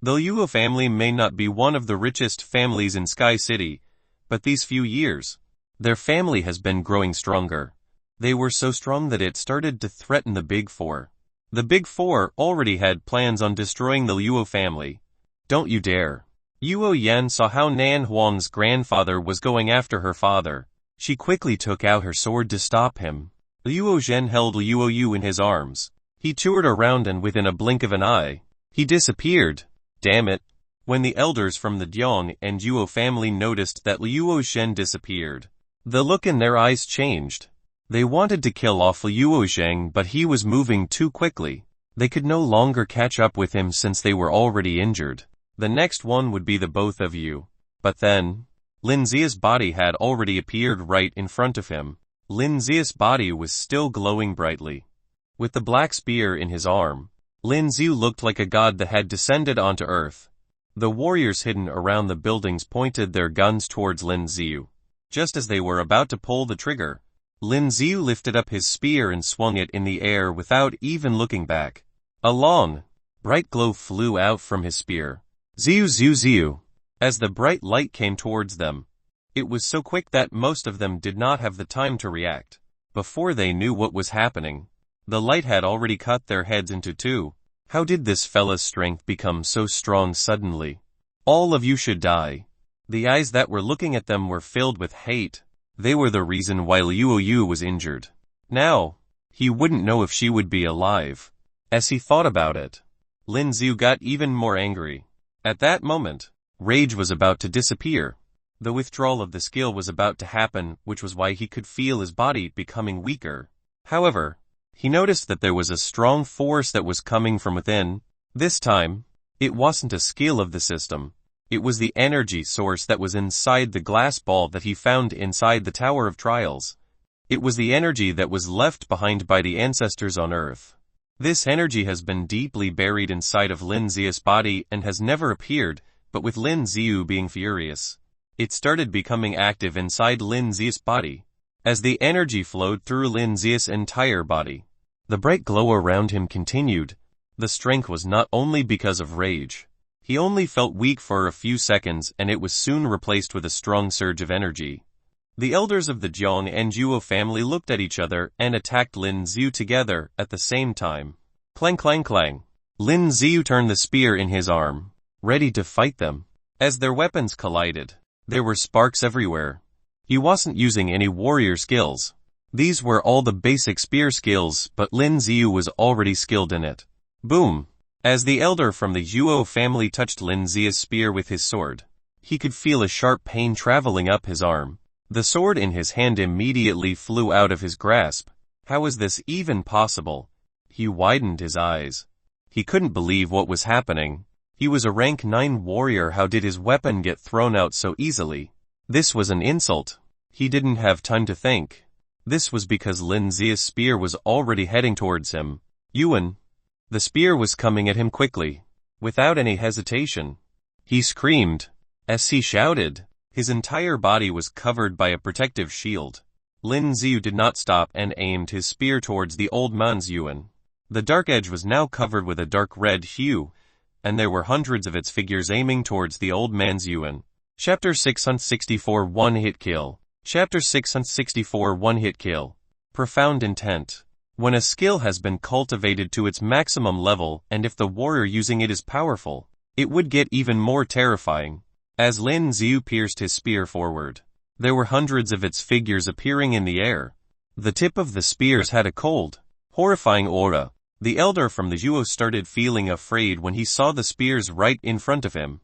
The Leu family may not be one of the richest families in Sky City, but these few years, their family has been growing stronger. They were so strong that it started to threaten the Big Four. The Big Four already had plans on destroying the Leu family. Don't you dare. Yuo Yan saw how Nan Hang's grandfather was going after her father. She quickly took out her sword to stop him. Luo Zhen held Leu Yu in his arms. He toured around and within a blink of an eye, he disappeared. Damn it. When the elders from the Dong and Yuo family noticed that Luo Zhen disappeared, the look in their eyes changed. They wanted to kill off Luo Zheng, but he was moving too quickly. They could no longer catch up with him since they were already injured. The next one would be the both of you. But then, Lin Zia's body had already appeared right in front of him. Lin Zia's body was still glowing brightly. With the black spear in his arm, Lin Ziu looked like a god that had descended onto earth. The warriors hidden around the buildings pointed their guns towards Lin Ziu. Just as they were about to pull the trigger, Lin Ziu lifted up his spear and swung it in the air without even looking back. A long, bright glow flew out from his spear. Ziu Ziu Ziu. As the bright light came towards them, it was so quick that most of them did not have the time to react. Before they knew what was happening, the light had already cut their heads into two. How did this fella's strength become so strong suddenly? All of you should die. The eyes that were looking at them were filled with hate. They were the reason why Leu Yu was injured. Now, he wouldn't know if she would be alive. As he thought about it, Lin Ziu got even more angry. At that moment, rage was about to disappear. The withdrawal of the skill was about to happen, which was why he could feel his body becoming weaker. However, he noticed that there was a strong force that was coming from within. This time, it wasn't a skill of the system. It was the energy source that was inside the glass ball that he found inside the Tower of Trials. It was the energy that was left behind by the ancestors on Earth. This energy has been deeply buried inside of Lin Zia's body and has never appeared, but with Lin Ziu being furious, it started becoming active inside Lin Zia's body. As the energy flowed through Lin Zia's entire body, the bright glow around him continued. The strength was not only because of rage. He only felt weak for a few seconds and it was soon replaced with a strong surge of energy. The elders of the Jiang and Yuo family looked at each other and attacked Lin Ziu together at the same time. Clang clang clang. Lin Ziu turned the spear in his arm, ready to fight them. As their weapons collided, there were sparks everywhere. He wasn't using any warrior skills. These were all the basic spear skills, but Lin Ziu was already skilled in it. Boom. As the elder from the Yuo family touched Lin Zia's spear with his sword, he could feel a sharp pain traveling up his arm. The sword in his hand immediately flew out of his grasp. How is this even possible? He widened his eyes. He couldn't believe what was happening. He was a rank 9 warrior. How did his weapon get thrown out so easily? This was an insult. He didn't have time to think. This was because Lin Zia's spear was already heading towards him. Yuan. The spear was coming at him quickly. Without any hesitation, he screamed. As he shouted, his entire body was covered by a protective shield. Lin Ziu did not stop and aimed his spear towards the old man's Yuan. The dark edge was now covered with a dark red hue, and there were hundreds of its figures aiming towards the old man's Yuan. Chapter 664 One-Hit Kill. Chapter 664 One-Hit Kill. Profound Intent. When a skill has been cultivated to its maximum level and if the warrior using it is powerful, it would get even more terrifying. As Lin Ziu pierced his spear forward, there were hundreds of its figures appearing in the air. The tip of the spears had a cold, horrifying aura. The elder from the Yuo started feeling afraid when he saw the spears right in front of him.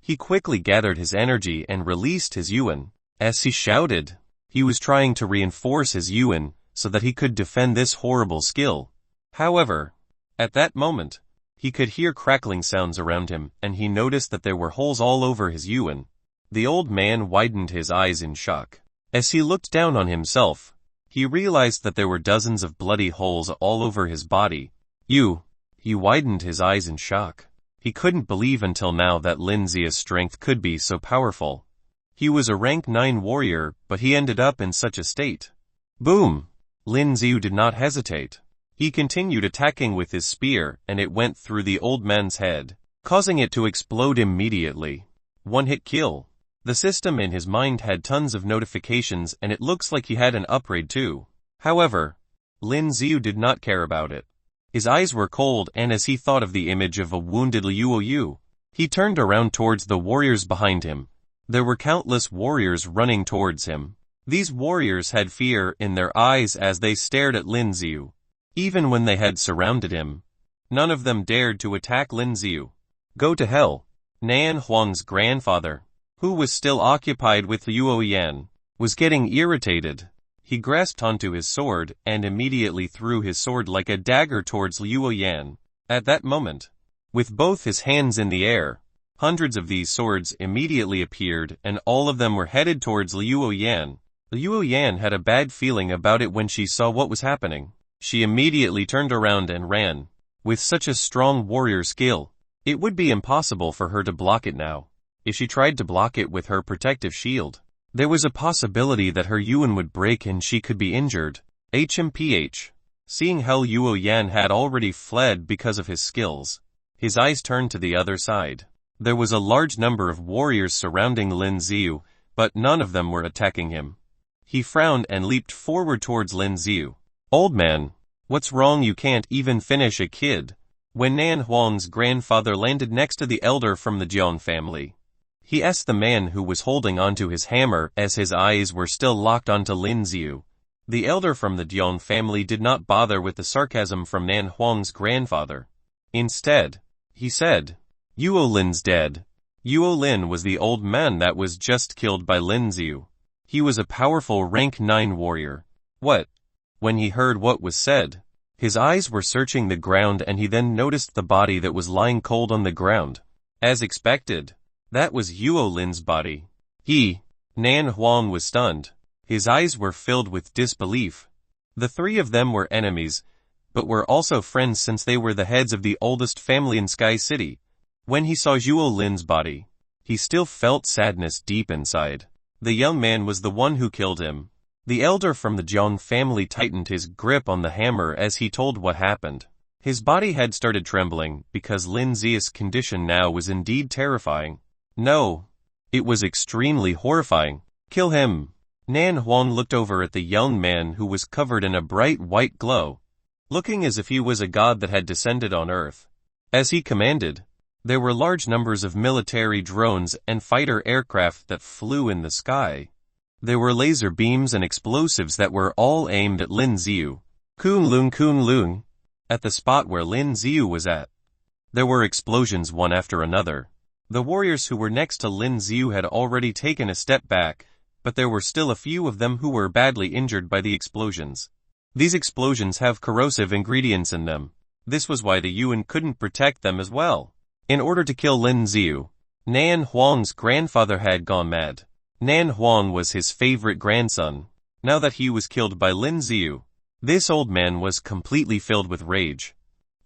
He quickly gathered his energy and released his Yuan. As he shouted, he was trying to reinforce his Yuan so that he could defend this horrible skill. However, at that moment, he could hear crackling sounds around him and he noticed that there were holes all over his Yuan. The old man widened his eyes in shock. As he looked down on himself, he realized that there were dozens of bloody holes all over his body. He widened his eyes in shock. He couldn't believe until now that Lin Zia's strength could be so powerful. He was a rank 9 warrior, but he ended up in such a state. Boom! Lin Ziu did not hesitate. He continued attacking with his spear and it went through the old man's head, causing it to explode immediately. One-hit kill. The system in his mind had tons of notifications and it looks like he had an upgrade too. However, Lin Ziu did not care about it. His eyes were cold and as he thought of the image of a wounded Leu Yu, He turned around towards the warriors behind him. There were countless warriors running towards him. These warriors had fear in their eyes as they stared at Lin Yu. Even when they had surrounded him, none of them dared to attack Lin Yu. Go to hell. Nan Hang's grandfather, who was still occupied with Luo Yan, was getting irritated. He grasped onto his sword and immediately threw his sword like a dagger towards Luo Yan. At that moment, with both his hands in the air, hundreds of these swords immediately appeared and all of them were headed towards Luo Yan. Luo Yan had a bad feeling about it when she saw what was happening. She immediately turned around and ran. With such a strong warrior skill, it would be impossible for her to block it now. If she tried to block it with her protective shield, there was a possibility that her yuan would break and she could be injured. HMPH. Seeing how Luo Yan had already fled because of his skills, his eyes turned to the other side. There was a large number of warriors surrounding Lin Yu, but none of them were attacking him. He frowned and leaped forward towards Lin Yu. Old man, what's wrong? You can't even finish a kid. When Nan Hang's grandfather landed next to the elder from the Jiang family, he asked the man who was holding onto his hammer as his eyes were still locked onto Lin Yu. The elder from the Duel family did not bother with the sarcasm from Nan Hang's grandfather. Instead, he said, Yuo Lin's dead. Yuo Lin was the old man that was just killed by Lin Yu. He was a powerful rank 9 warrior. What? When he heard what was said, his eyes were searching the ground and he then noticed the body that was lying cold on the ground. As expected, that was Yuo Lin's body. Nan Hang was stunned. His eyes were filled with disbelief. The three of them were enemies, but were also friends since they were the heads of the oldest family in Sky City. When he saw Yuo Lin's body, he still felt sadness deep inside. The young man was the one who killed him. The elder from the Jiang family tightened his grip on the hammer as he told what happened. His body had started trembling because Lin Yu's condition now was indeed terrifying. No, it was extremely horrifying. Kill him. Nan Hang looked over at the young man who was covered in a bright white glow, looking as if he was a god that had descended on earth. As he commanded, there were large numbers of military drones and fighter aircraft that flew in the sky. There were laser beams and explosives that were all aimed at Lin Yu. Kunlun. At the spot where Lin Yu was at, there were explosions one after another. The warriors who were next to Lin Yu had already taken a step back, but there were still a few of them who were badly injured by the explosions. These explosions have corrosive ingredients in them. This was why the Yuan couldn't protect them as well. In order to kill Lin Yu, Nan Hang's grandfather had gone mad. Nan Hang was his favorite grandson. Now that he was killed by Lin Yu, this old man was completely filled with rage.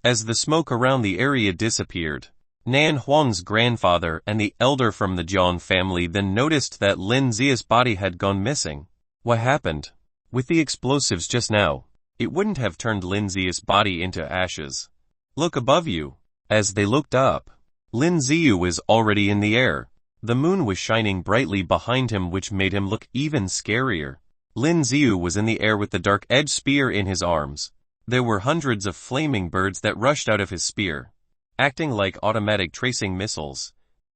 As the smoke around the area disappeared, Nan Hang's grandfather and the elder from the Jiang family then noticed that Lin Yu's body had gone missing. What happened? With the explosives just now, it wouldn't have turned Lin Yu's body into ashes. Look above you. As they looked up, Lin Yu was already in the air. The moon was shining brightly behind him, which made him look even scarier. Lin Yu was in the air with the dark-edged spear in his arms. There were hundreds of flaming birds that rushed out of his spear, acting like automatic tracing missiles.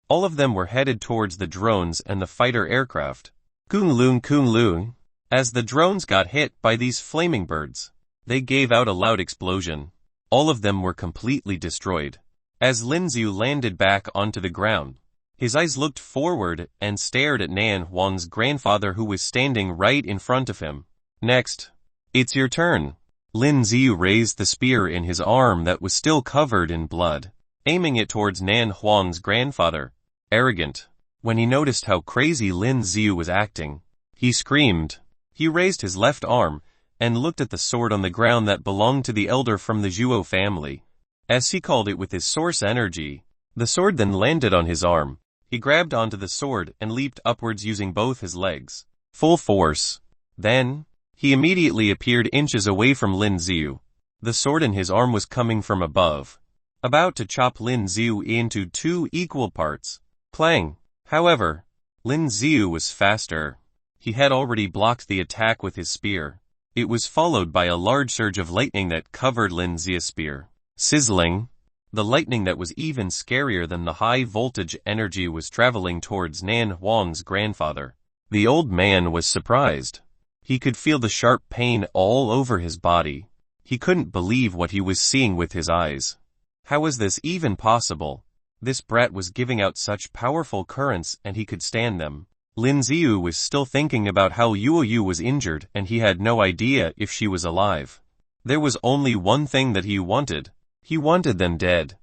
All of them were headed towards the drones and the fighter aircraft. Kunlun. As the drones got hit by these flaming birds, they gave out a loud explosion. All of them were completely destroyed. As Lin Yu landed back onto the ground, his eyes looked forward and stared at Nan Hang's grandfather who was standing right in front of him. Next, it's your turn. Lin Yu raised the spear in his arm that was still covered in blood, aiming it towards Nan Hang's grandfather. Arrogant. When he noticed how crazy Lin Yu was acting, he screamed. He raised his left arm and looked at the sword on the ground that belonged to the elder from the Zhuo family. As he called it with his source energy, the sword then landed on his arm. He grabbed onto the sword and leaped upwards using both his legs. Full force. Then, he immediately appeared inches away from Lin Yu. The sword in his arm was coming from above, about to chop Lin Yu into 2 equal parts. Clang. However, Lin Yu was faster. He had already blocked the attack with his spear. It was followed by a large surge of lightning that covered Lin Yu's spear. Sizzling. The lightning that was even scarier than the high-voltage energy was traveling towards Nan Hang's grandfather. The old man was surprised. He could feel the sharp pain all over his body. He couldn't believe what he was seeing with his eyes. How was this even possible? This brat was giving out such powerful currents and he could stand them. Lin Yu was still thinking about how Leu Yu was injured and he had no idea if she was alive. There was only one thing that he wanted. He wanted them dead.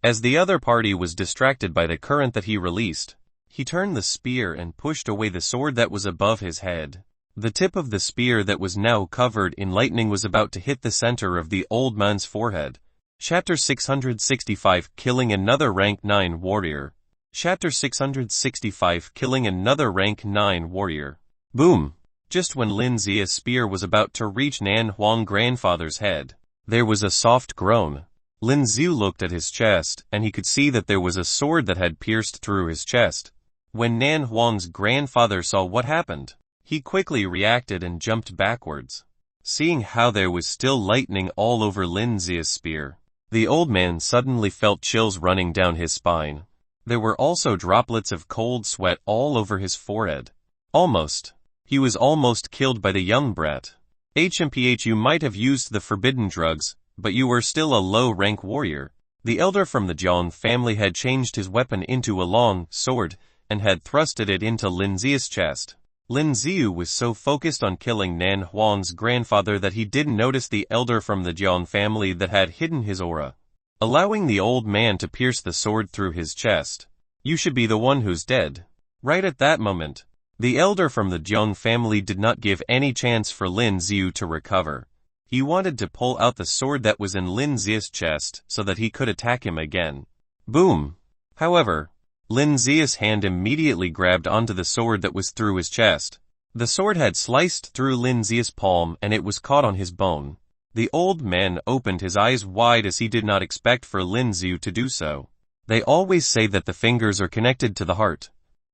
As the other party was distracted by the current that he released, he turned the spear and pushed away the sword that was above his head. The tip of the spear that was now covered in lightning was about to hit the center of the old man's forehead. Chapter 665 Killing Another Rank 9 Warrior. Chapter 665 Killing Another Rank 9 Warrior. Boom! Just when Lin Zia's spear was about to reach Nan Hang grandfather's head, there was a soft groan. Lin Yu looked at his chest, and he could see that there was a sword that had pierced through his chest. When Nan Hang's grandfather saw what happened, he quickly reacted and jumped backwards. Seeing how there was still lightning all over Lin Zia's spear, the old man suddenly felt chills running down his spine. There were also droplets of cold sweat all over his forehead. He was almost killed by the young brat. HMPH, you might have used the forbidden drugs, but you were still a low-rank warrior. The elder from the Jiang family had changed his weapon into a long sword and had thrusted it into Lin Zia's chest. Lin Yu was so focused on killing Nan Hang's grandfather that he didn't notice the elder from the Jiang family that had hidden his aura, allowing the old man to pierce the sword through his chest. You should be the one who's dead. Right at that moment, the elder from the Jiang family did not give any chance for Lin Yu to recover. He wanted to pull out the sword that was in Lin Zia's chest so that he could attack him again. Boom! However, Lin Zia's hand immediately grabbed onto the sword that was through his chest. The sword had sliced through Lin Zia's palm and it was caught on his bone. The old man opened his eyes wide as he did not expect for Lin Yu to do so. They always say that the fingers are connected to the heart.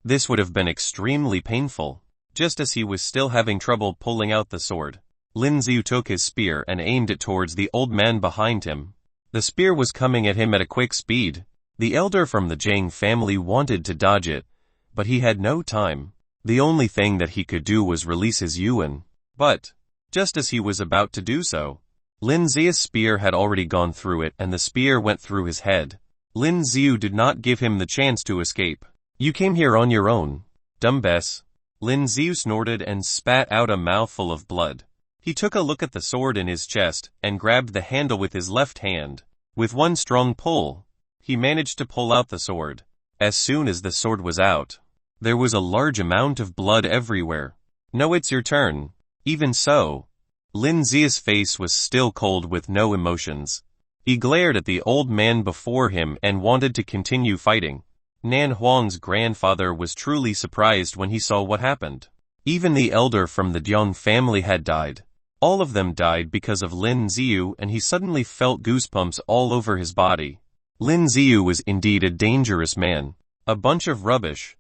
This would have been extremely painful. Just as he was still having trouble pulling out the sword, Lin Yu took his spear and aimed it towards the old man behind him. The spear was coming at him at a quick speed. The elder from the Chang family wanted to dodge it, but he had no time. The only thing that he could do was release his yuan. But, just as he was about to do so, Lin Zia's spear had already gone through it and the spear went through his head. Lin Yu did not give him the chance to escape. You came here on your own, dumbass. Lin Yu snorted and spat out a mouthful of blood. He took a look at the sword in his chest and grabbed the handle with his left hand. With one strong pull, he managed to pull out the sword. As soon as the sword was out, there was a large amount of blood everywhere. No, it's your turn. Even so, Lin Zia's face was still cold with no emotions. He glared at the old man before him and wanted to continue fighting. Nan Hang's grandfather was truly surprised when he saw what happened. Even the elder from the Jiang family had died. All of them died because of Lin Yu and he suddenly felt goosebumps all over his body. Lin Yu was indeed a dangerous man. A bunch of rubbish.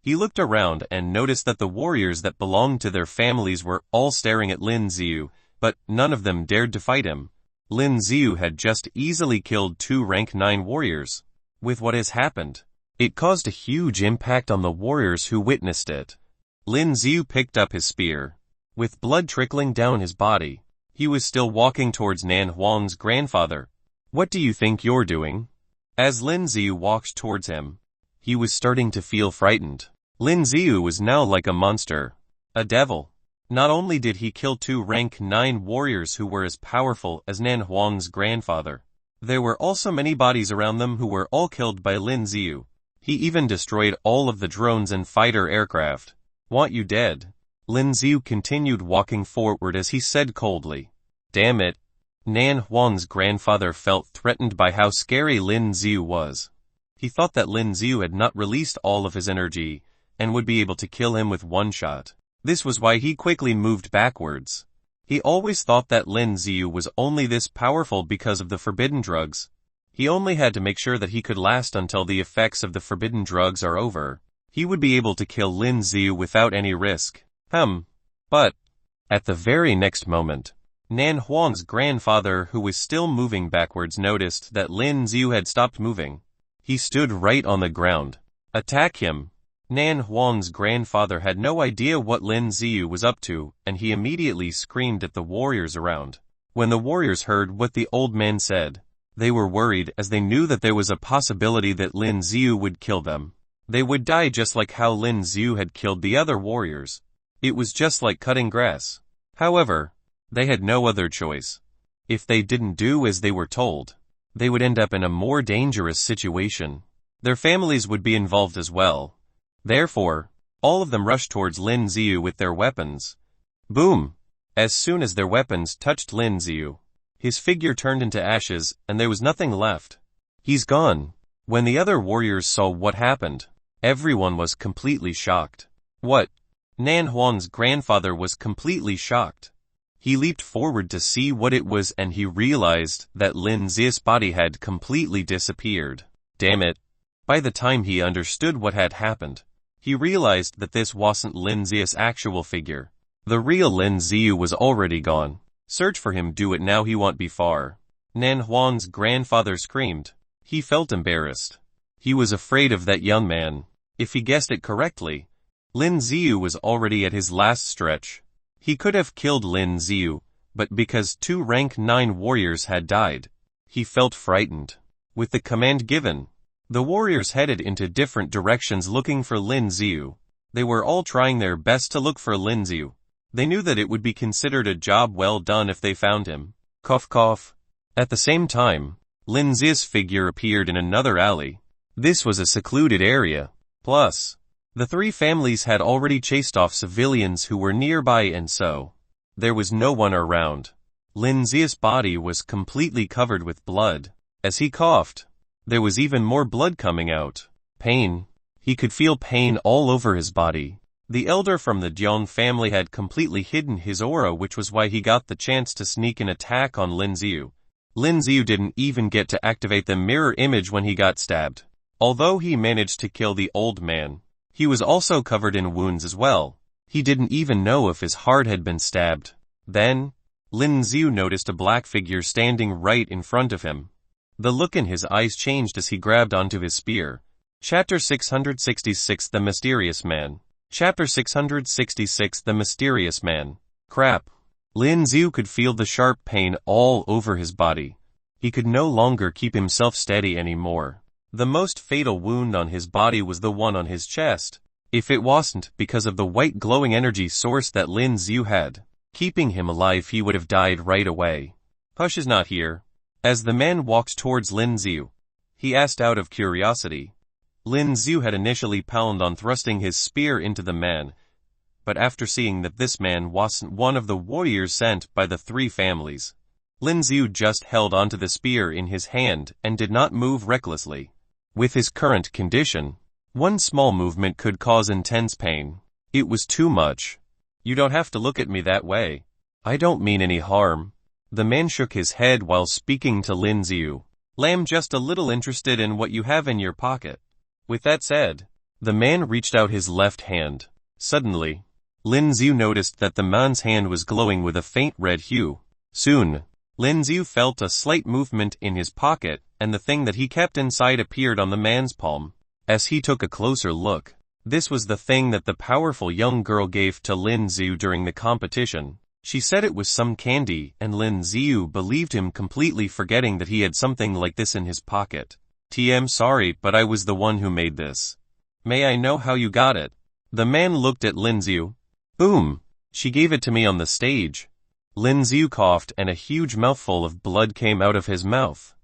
He looked around and noticed that the warriors that belonged to their families were all staring at Lin Yu, but none of them dared to fight him. Lin Yu had just easily killed 2 rank 9 warriors. With what has happened, it caused a huge impact on the warriors who witnessed it. Lin Yu picked up his spear. With blood trickling down his body, he was still walking towards Nan Hang's grandfather. What do you think you're doing? As Lin Yu walked towards him, he was starting to feel frightened. Lin Yu was now like a monster. A devil. Not only did he kill 2 rank 9 warriors who were as powerful as Nan Hang's grandfather, there were also many bodies around them who were all killed by Lin Yu. He even destroyed all of the drones and fighter aircraft. Want you dead? Lin Yu continued walking forward as he said coldly. Damn it. Nan Hang's grandfather felt threatened by how scary Lin Yu was. He thought that Lin Yu had not released all of his energy and would be able to kill him with one shot. This was why he quickly moved backwards. He always thought that Lin Yu was only this powerful because of the forbidden drugs. He only had to make sure that he could last until the effects of the forbidden drugs are over. He would be able to kill Lin Yu without any risk. But, at the very next moment, Nan Hang's grandfather, who was still moving backwards, noticed that Lin Yu had stopped moving. He stood right on the ground. Attack him! Nan Hang's grandfather had no idea what Lin Yu was up to, and he immediately screamed at the warriors around. When the warriors heard what the old man said, they were worried, as they knew that there was a possibility that Lin Yu would kill them. They would die just like how Lin Yu had killed the other warriors. It was just like cutting grass. However, they had no other choice. If they didn't do as they were told, they would end up in a more dangerous situation. Their families would be involved as well. Therefore, all of them rushed towards Lin Yu with their weapons. Boom! As soon as their weapons touched Lin Yu, his figure turned into ashes, and there was nothing left. He's gone. When the other warriors saw what happened, everyone was completely shocked. What? Nan Hang's grandfather was completely shocked. He leaped forward to see what it was, and he realized that Lin Yu's body had completely disappeared. Damn it. By the time he understood what had happened, he realized that this wasn't Lin Yu's actual figure. The real Lin Yu was already gone. Search for him, do it now, he won't be far. Nan Hang's grandfather screamed. He felt embarrassed. He was afraid of that young man. If he guessed it correctly, Lin Yu was already at his last stretch. He could have killed Lin Yu, but because 2 rank 9 warriors had died, he felt frightened. With the command given, the warriors headed into different directions looking for Lin Yu. They were all trying their best to look for Lin Yu. They knew that it would be considered a job well done if they found him. Cough cough. At the same time, Lin Yu's figure appeared in another alley. This was a secluded area. Plus, the 3 families had already chased off civilians who were nearby, and so there was no one around. Lin Yu's body was completely covered with blood. As he coughed, there was even more blood coming out. Pain. He could feel pain all over his body. The elder from the Duel family had completely hidden his aura, which was why he got the chance to sneak an attack on Lin Yu. Lin Yu didn't even get to activate the mirror image when he got stabbed. Although he managed to kill the old man, he was also covered in wounds as well. He didn't even know if his heart had been stabbed. Then, Lin Yu noticed a black figure standing right in front of him. The look in his eyes changed as he grabbed onto his spear. Chapter 666 The Mysterious Man. Chapter 666 The Mysterious Man. Crap. Lin Yu could feel the sharp pain all over his body. He could no longer keep himself steady anymore. The most fatal wound on his body was the one on his chest. If it wasn't because of the white glowing energy source that Lin Yu had keeping him alive, he would have died right away. Hush is not here. As the man walked towards Lin Yu, he asked out of curiosity. Lin Yu had initially planned on thrusting his spear into the man, but after seeing that this man wasn't one of the warriors sent by the 3 families, Lin Yu just held onto the spear in his hand and did not move recklessly. With his current condition, one small movement could cause intense pain. It was too much. You don't have to look at me that way. I don't mean any harm. The man shook his head while speaking to Lin Yu. I'm just a little interested in what you have in your pocket. With that said, the man reached out his left hand. Suddenly, Lin Yu noticed that the man's hand was glowing with a faint red hue. Soon, Lin Yu felt a slight movement in his pocket, and the thing that he kept inside appeared on the man's palm. As he took a closer look, this was the thing that the powerful young girl gave to Lin Yu during the competition. She said it was some candy, and Lin Yu believed him, completely forgetting that he had something like this in his pocket. "I'm sorry, but I was the one who made this. May I know how you got it?" The man looked at Lin Yu. Boom! She gave it to me on the stage. Lin Yu coughed and a huge mouthful of blood came out of his mouth.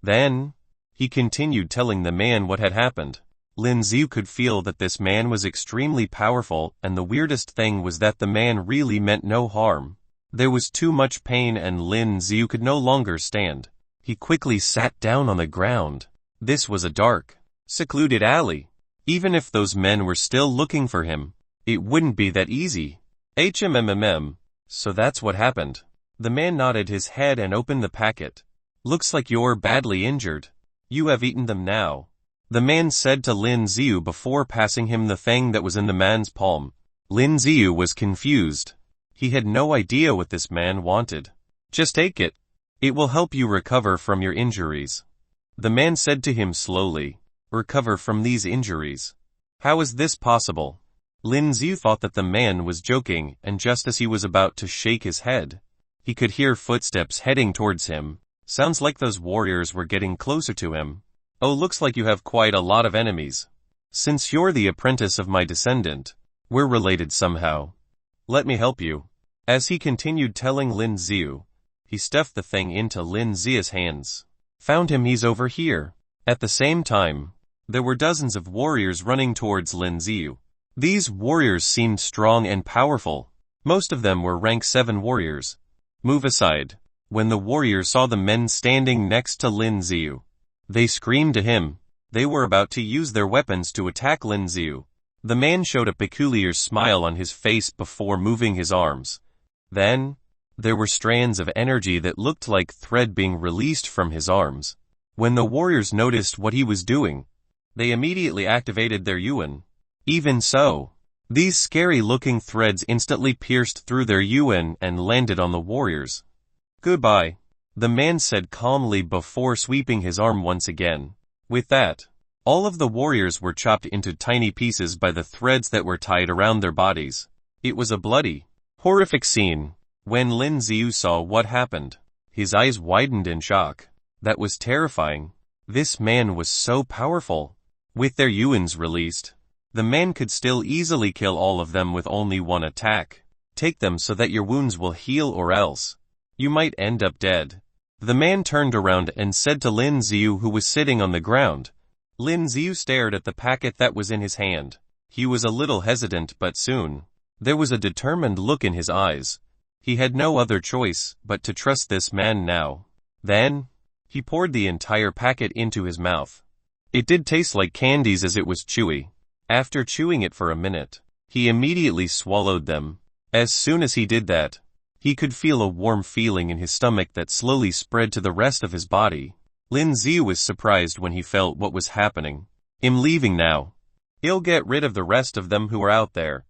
Then, he continued telling the man what had happened. Lin Yu could feel that this man was extremely powerful, and the weirdest thing was that the man really meant no harm. There was too much pain and Lin Yu could no longer stand. He quickly sat down on the ground. This was a dark, secluded alley. Even if those men were still looking for him, it wouldn't be that easy. So that's what happened. The man nodded his head and opened the packet. Looks like you're badly injured. You have eaten them now, the man said to Lin Yu before passing him the thing that was in the man's palm. Lin Yu was confused. He had no idea what this man wanted. Just take it. It will help you recover from your injuries. The man said to him slowly. Recover from these injuries? How is this possible? Lin Yu thought that the man was joking, and just as he was about to shake his head, he could hear footsteps heading towards him. Sounds like those warriors were getting closer to him. Oh, looks like you have quite a lot of enemies. Since you're the apprentice of my descendant, we're related somehow. Let me help you. As he continued telling Lin Yu, he stuffed the thing into Lin Yu's hands. Found him, he's over here. At the same time, there were dozens of warriors running towards Lin Yu. These warriors seemed strong and powerful. Most of them were rank 7 warriors. Move aside. When the warriors saw the men standing next to Lin Yu, they screamed to him. They were about to use their weapons to attack Lin Yu. The man showed a peculiar smile on his face before moving his arms. Then, there were strands of energy that looked like thread being released from his arms. When the warriors noticed what he was doing, they immediately activated their yuan. Even so, these scary-looking threads instantly pierced through their yuan and landed on the warriors. Goodbye, the man said calmly before sweeping his arm once again. With that, all of the warriors were chopped into tiny pieces by the threads that were tied around their bodies. It was a bloody, horrific scene. When Lin Yu saw what happened, his eyes widened in shock. That was terrifying. This man was so powerful. With their yuans released, the man could still easily kill all of them with only one attack. Take them so that your wounds will heal, or else you might end up dead. The man turned around and said to Lin Yu, who was sitting on the ground. Lin Yu stared at the packet that was in his hand. He was a little hesitant, but soon, there was a determined look in his eyes. He had no other choice but to trust this man now. Then, he poured the entire packet into his mouth. It did taste like candies as it was chewy. After chewing it for a minute, he immediately swallowed them. As soon as he did that, he could feel a warm feeling in his stomach that slowly spread to the rest of his body. Lin Yu was surprised when he felt what was happening. I'm leaving now. He'll get rid of the rest of them who are out there.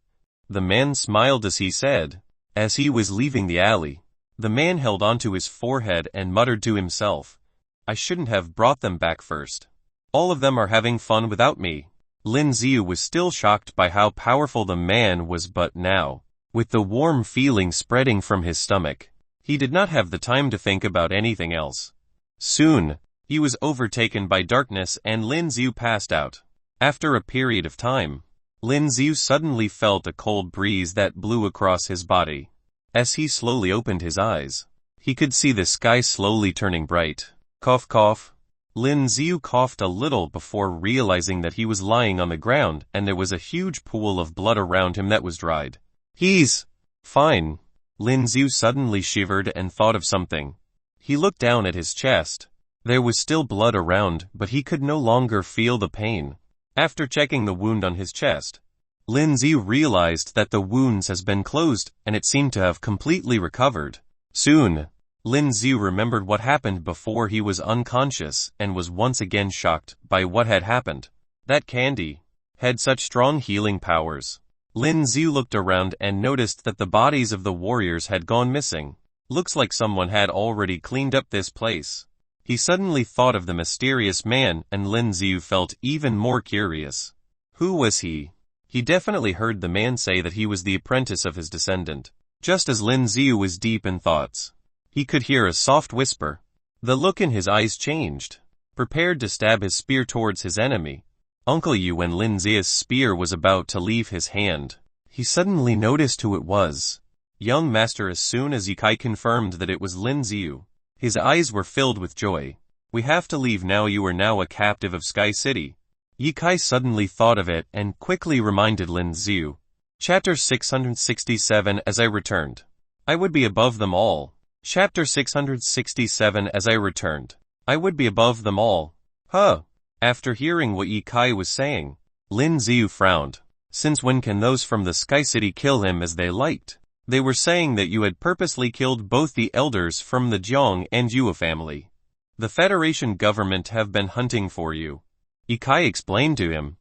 The man smiled as he said. As he was leaving the alley, the man held onto his forehead and muttered to himself, I shouldn't have brought them back first. All of them are having fun without me. Lin Yu was still shocked by how powerful the man was, but now, with the warm feeling spreading from his stomach, he did not have the time to think about anything else. Soon, he was overtaken by darkness and Lin Yu passed out. After a period of time, Lin Yu suddenly felt a cold breeze that blew across his body. As he slowly opened his eyes, he could see the sky slowly turning bright. Cough cough. Lin Yu coughed a little before realizing that he was lying on the ground and there was a huge pool of blood around him that was dried. He's fine. Lin Yu suddenly shivered and thought of something. He looked down at his chest. There was still blood around, but he could no longer feel the pain. After checking the wound on his chest, Lin Yu realized that the wounds has been closed and it seemed to have completely recovered. Soon, Lin Yu remembered what happened before he was unconscious and was once again shocked by what had happened. That candy had such strong healing powers. Lin Yu looked around and noticed that the bodies of the warriors had gone missing. Looks like someone had already cleaned up this place. He suddenly thought of the mysterious man and Lin Yu felt even more curious. Who was he? He definitely heard the man say that he was the apprentice of his descendant. Just as Lin Yu was deep in thoughts, he could hear a soft whisper. The look in his eyes changed. Prepared to stab his spear towards his enemy, Uncle Yu, when Lin Yu's spear was about to leave his hand, he suddenly noticed who it was. Young master, as soon as Ye Kai confirmed that it was Lin Yu, his eyes were filled with joy. We have to leave now, you are now a captive of Sky City. Ye Kai suddenly thought of it and quickly reminded Lin Yu. Chapter 667. As I returned, I would be above them all. Chapter 667. As I returned, I would be above them all. Huh. After hearing what Ye Kai was saying, Lin Yu frowned. Since when can those from the Sky City kill him as they liked? They were saying that you had purposely killed both the elders from the Jiang and Yu family. The Federation government have been hunting for you. Ye Kai explained to him.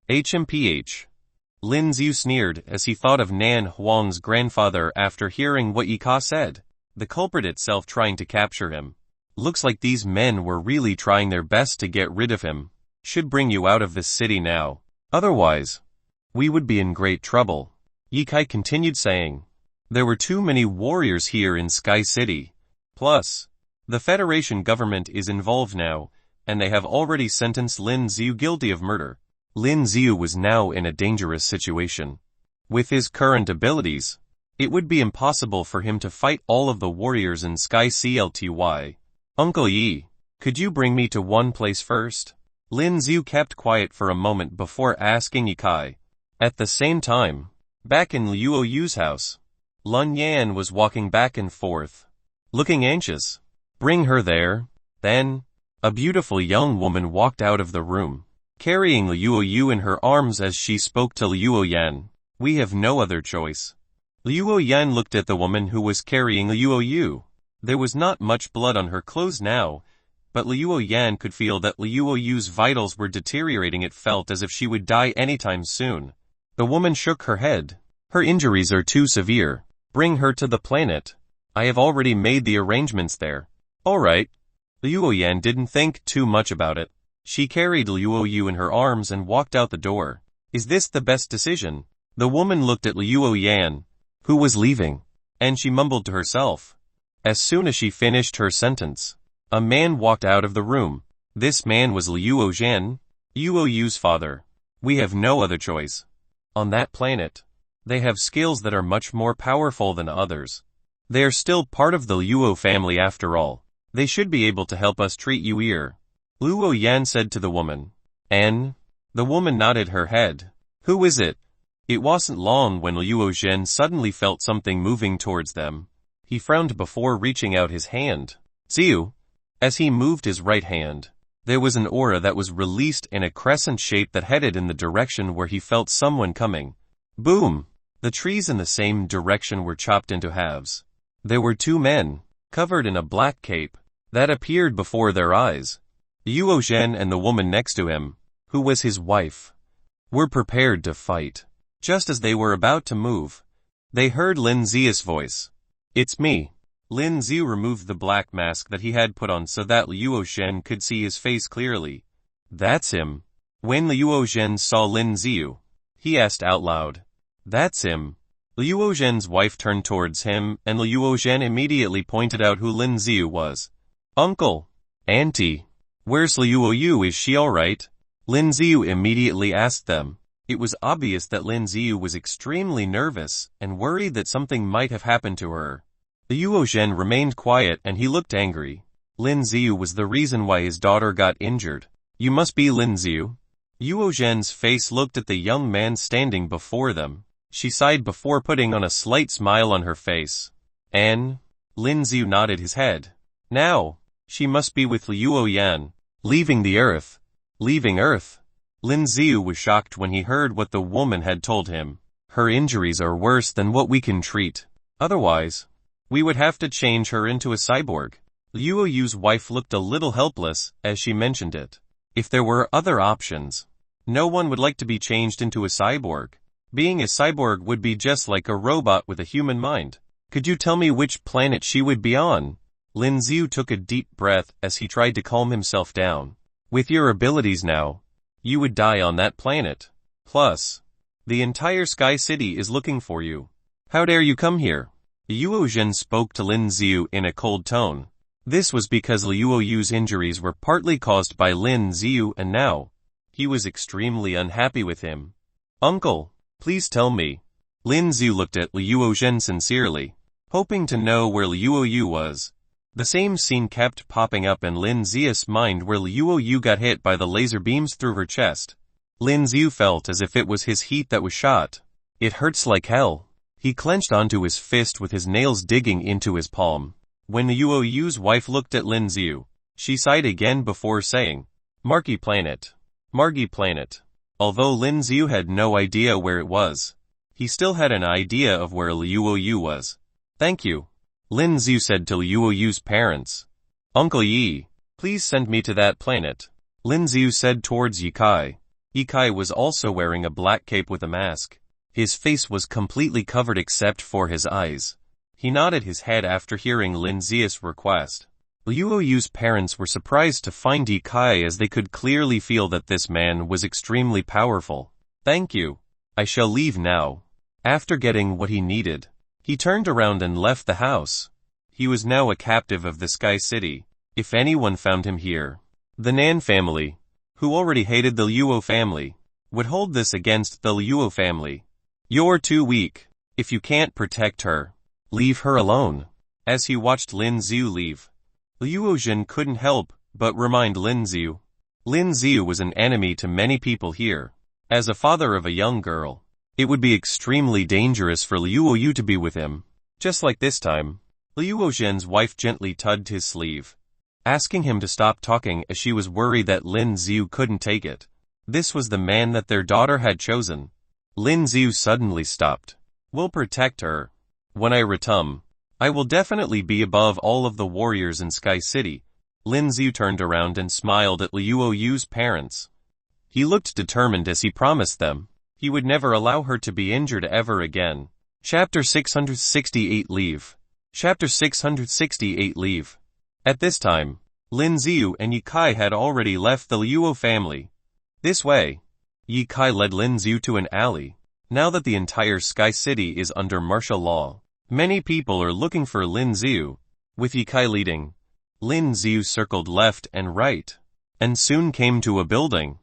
HMPH. Lin Yu sneered as he thought of Nan Huang's grandfather after hearing what Ye Kai said. the culprit itself trying to capture him. Looks like these men were really trying their best to get rid of him. Should bring you out of this city now. Otherwise, we would be in great trouble. Ye Kai continued saying. There were too many warriors here in Sky City. Plus, the Federation government is involved now, and they have already sentenced Lin Xiu guilty of murder. Lin Xiu was now in a dangerous situation. With his current abilities, it would be impossible for him to fight all of the warriors in Sky Clty. Uncle Yi, could you bring me to one place first? Lin Xiu kept quiet for a moment before asking Ye Kai. At the same time, back in Leu Yu's house, Lun Yan was walking back and forth, looking anxious. Bring her there. Then, a beautiful young woman walked out of the room, carrying Leu Yu in her arms as she spoke to Leu Yan. We have no other choice. Leu Yan looked at the woman who was carrying Leu Yu. There was not much blood on her clothes now, but Leu Yan could feel that Leu Yu's vitals were deteriorating. It felt as if she would die anytime soon. The woman shook her head. Her injuries are too severe. Bring her to the planet. I have already made the arrangements there. All right. Leu Yan didn't think too much about it. She carried Leu Yu in her arms and walked out the door. Is this the best decision? The woman looked at Leu Yan, who was leaving, and she mumbled to herself. As soon as she finished her sentence, a man walked out of the room. This man was Leu Zhen, Leu Yu's father. We have no other choice. On that planet, they have skills that are much more powerful than others. They are still part of the Leu family after all. They should be able to help us treat you here. Leu Yan said to the woman. And? The woman nodded her head. Who is it? It wasn't long when Leu Zhen suddenly felt something moving towards them. He frowned before reaching out his hand. Xiu. As he moved his right hand, there was an aura that was released in a crescent shape that headed in the direction where he felt someone coming. Boom! The trees in the same direction were chopped into halves. There were two men, covered in a black cape, that appeared before their eyes. Leu Zhen and the woman next to him, who was his wife, were prepared to fight. Just as they were about to move, they heard Lin Xiu's voice. It's me. Lin Xiu removed the black mask that he had put on so that Leu Zhen could see his face clearly. That's him. When Leu Zhen saw Lin Xiu, he asked out loud. That's him. Leu Zhen's wife turned towards him, and Leu Zhen immediately pointed out who Lin Xiu was. Uncle. Auntie. Where's Leu Yu? Is she alright? Lin Xiu immediately asked them. It was obvious that Lin Xiu was extremely nervous and worried that something might have happened to her. Leu Zhen remained quiet and he looked angry. Lin Xiu was the reason why his daughter got injured. You must be Lin Xiu. Leu Zhen's face looked at the young man standing before them. She sighed before putting on a slight smile on her face. Lin Xiu nodded his head. Now, she must be with Leu Yan. Leaving the Earth. Leaving Earth. Lin Xiu was shocked when he heard what the woman had told him. Her injuries are worse than what we can treat. Otherwise, we would have to change her into a cyborg. Leu Yu's wife looked a little helpless as she mentioned it. If there were other options, no one would like to be changed into a cyborg. Being a cyborg would be just like a robot with a human mind. Could you tell me which planet she would be on? Lin Xiu took a deep breath as he tried to calm himself down. With your abilities now, you would die on that planet. Plus, the entire Sky City is looking for you. How dare you come here? Leu Zhen spoke to Lin Xiu in a cold tone. This was because Leu Yu's injuries were partly caused by Lin Xiu and now, he was extremely unhappy with him. Uncle, please tell me. Lin Xiu looked at Leu Zhen sincerely, hoping to know where Leu Yu was. The same scene kept popping up in Lin Xiu's mind where Leu Yu got hit by the laser beams through her chest. Lin Xiu felt as if it was his heat that was shot. It hurts like hell. He clenched onto his fist with his nails digging into his palm. When Leu Yu's wife looked at Lin Xiu, she sighed again before saying, Marquee planet. Marquee planet. Although Lin Xiu had no idea where it was, he still had an idea of where Leu Yu was. Thank you. Lin Xiu said to Leu Yu's parents. Uncle Yi, please send me to that planet. Lin Xiu said towards Ye Kai. Ye Kai was also wearing a black cape with a mask. His face was completely covered except for his eyes. He nodded his head after hearing Lin Zia's request. Leu Yu's parents were surprised to find Ye Kai, as they could clearly feel that this man was extremely powerful. Thank you. I shall leave now. After getting what he needed, he turned around and left the house. He was now a captive of the Sky City. If anyone found him here, the Nan family, who already hated the Leu family, would hold this against the Leu family. You're too weak. If you can't protect her, leave her alone. As he watched Lin Xiu leave, Leu Jin couldn't help but remind Lin Xiu. Lin Xiu was an enemy to many people here. As a father of a young girl, it would be extremely dangerous for Leu Yu to be with him. Just like this time, Leu Jin's wife gently tugged his sleeve, asking him to stop talking, as she was worried that Lin Xiu couldn't take it. This was the man that their daughter had chosen. Lin Xiu suddenly stopped. We'll protect her. When I return, I will definitely be above all of the warriors in Sky City. Lin Xiu turned around and smiled at Leu Yu's parents. He looked determined, as he promised them he would never allow her to be injured ever again. Chapter 668 Leave. Chapter 668 Leave. At this time, Lin Xiu and Ye Kai had already left the Leu family. This way, Ye Kai led Lin Xiu to an alley. Now that the entire Sky City is under martial law, many people are looking for Lin Xiu. With Ye Kai leading, Lin Xiu circled left and right, and soon came to a building.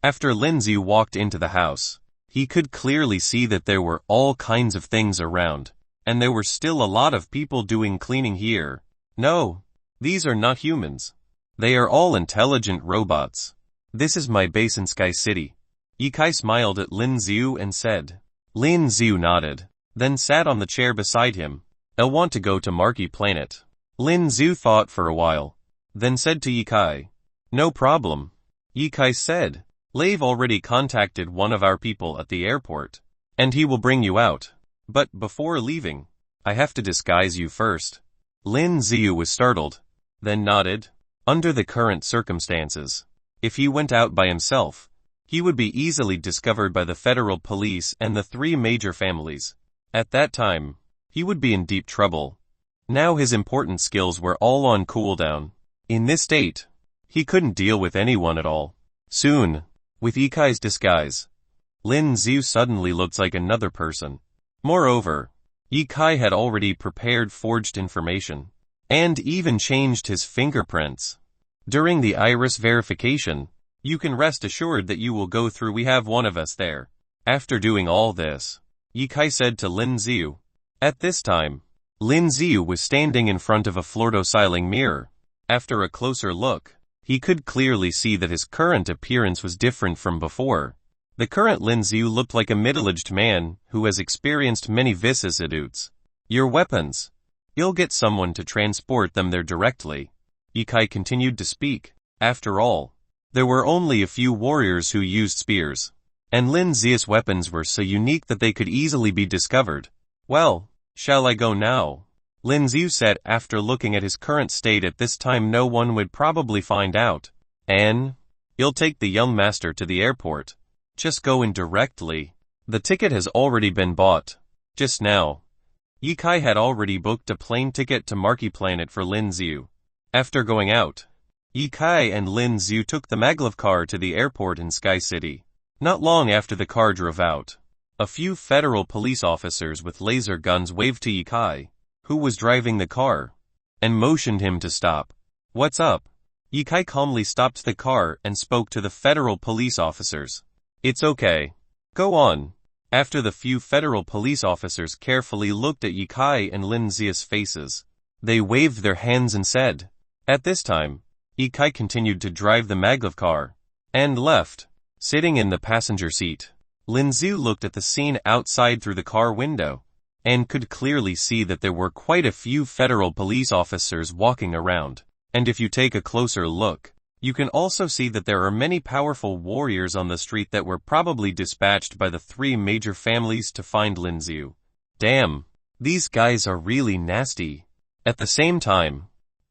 After Lin Xiu walked into the house, he could clearly see that there were all kinds of things around, and there were still a lot of people doing cleaning here. No, these are not humans. They are all intelligent robots. This is my base in Sky City. Ye Kai smiled at Lin Xiu and said. Lin Xiu nodded, then sat on the chair beside him. I want to go to Marquee planet. Lin Xiu thought for a while, then said to Ye Kai. No problem. Ye Kai said. Lave already contacted one of our people at the airport, and he will bring you out. But before leaving, I have to disguise you first. Lin Xiu was startled, then nodded. Under the current circumstances, if he went out by himself, he would be easily discovered by the federal police and the three major families. At that time, he would be in deep trouble. Now his important skills were all on cooldown. In this state, he couldn't deal with anyone at all. Soon, with Ye Kai's disguise, Lin Xiu suddenly looked like another person. Moreover, Ye Kai had already prepared forged information, and even changed his fingerprints. During the iris verification, you can rest assured that you will go through. We have one of us there. After doing all this, Ye Kai said to Lin Xiu. At this time, Lin Xiu was standing in front of a fluorescent mirror. After a closer look, he could clearly see that his current appearance was different from before. The current Lin Xiu looked like a middle-aged man who has experienced many vicissitudes. Your weapons. You'll get someone to transport them there directly. Ye Kai continued to speak. After all, there were only a few warriors who used spears, and Lin Xiu's weapons were so unique that they could easily be discovered. Well, shall I go now? Lin Xiu said after looking at his current state. At this time no one would probably find out. You'll take the young master to the airport. Just go in directly. The ticket has already been bought. Just now, Ye Kai had already booked a plane ticket to Marquee planet for Lin Xiu. After going out, Ye Kai and Lin Xiu took the maglev car to the airport in Sky City. Not long after the car drove out, a few federal police officers with laser guns waved to Ye Kai, who was driving the car, and motioned him to stop. What's up? Ye Kai calmly stopped the car and spoke to the federal police officers. It's okay. Go on. After the few federal police officers carefully looked at Ye Kai and Lin Xiu's faces, they waved their hands and said. At this time, Ye Kai continued to drive the maglev car, and left. Sitting in the passenger seat, Lin Xiu looked at the scene outside through the car window, and could clearly see that there were quite a few federal police officers walking around. And if you take a closer look, you can also see that there are many powerful warriors on the street that were probably dispatched by the three major families to find Lin Xiu. Damn, these guys are really nasty. At the same time,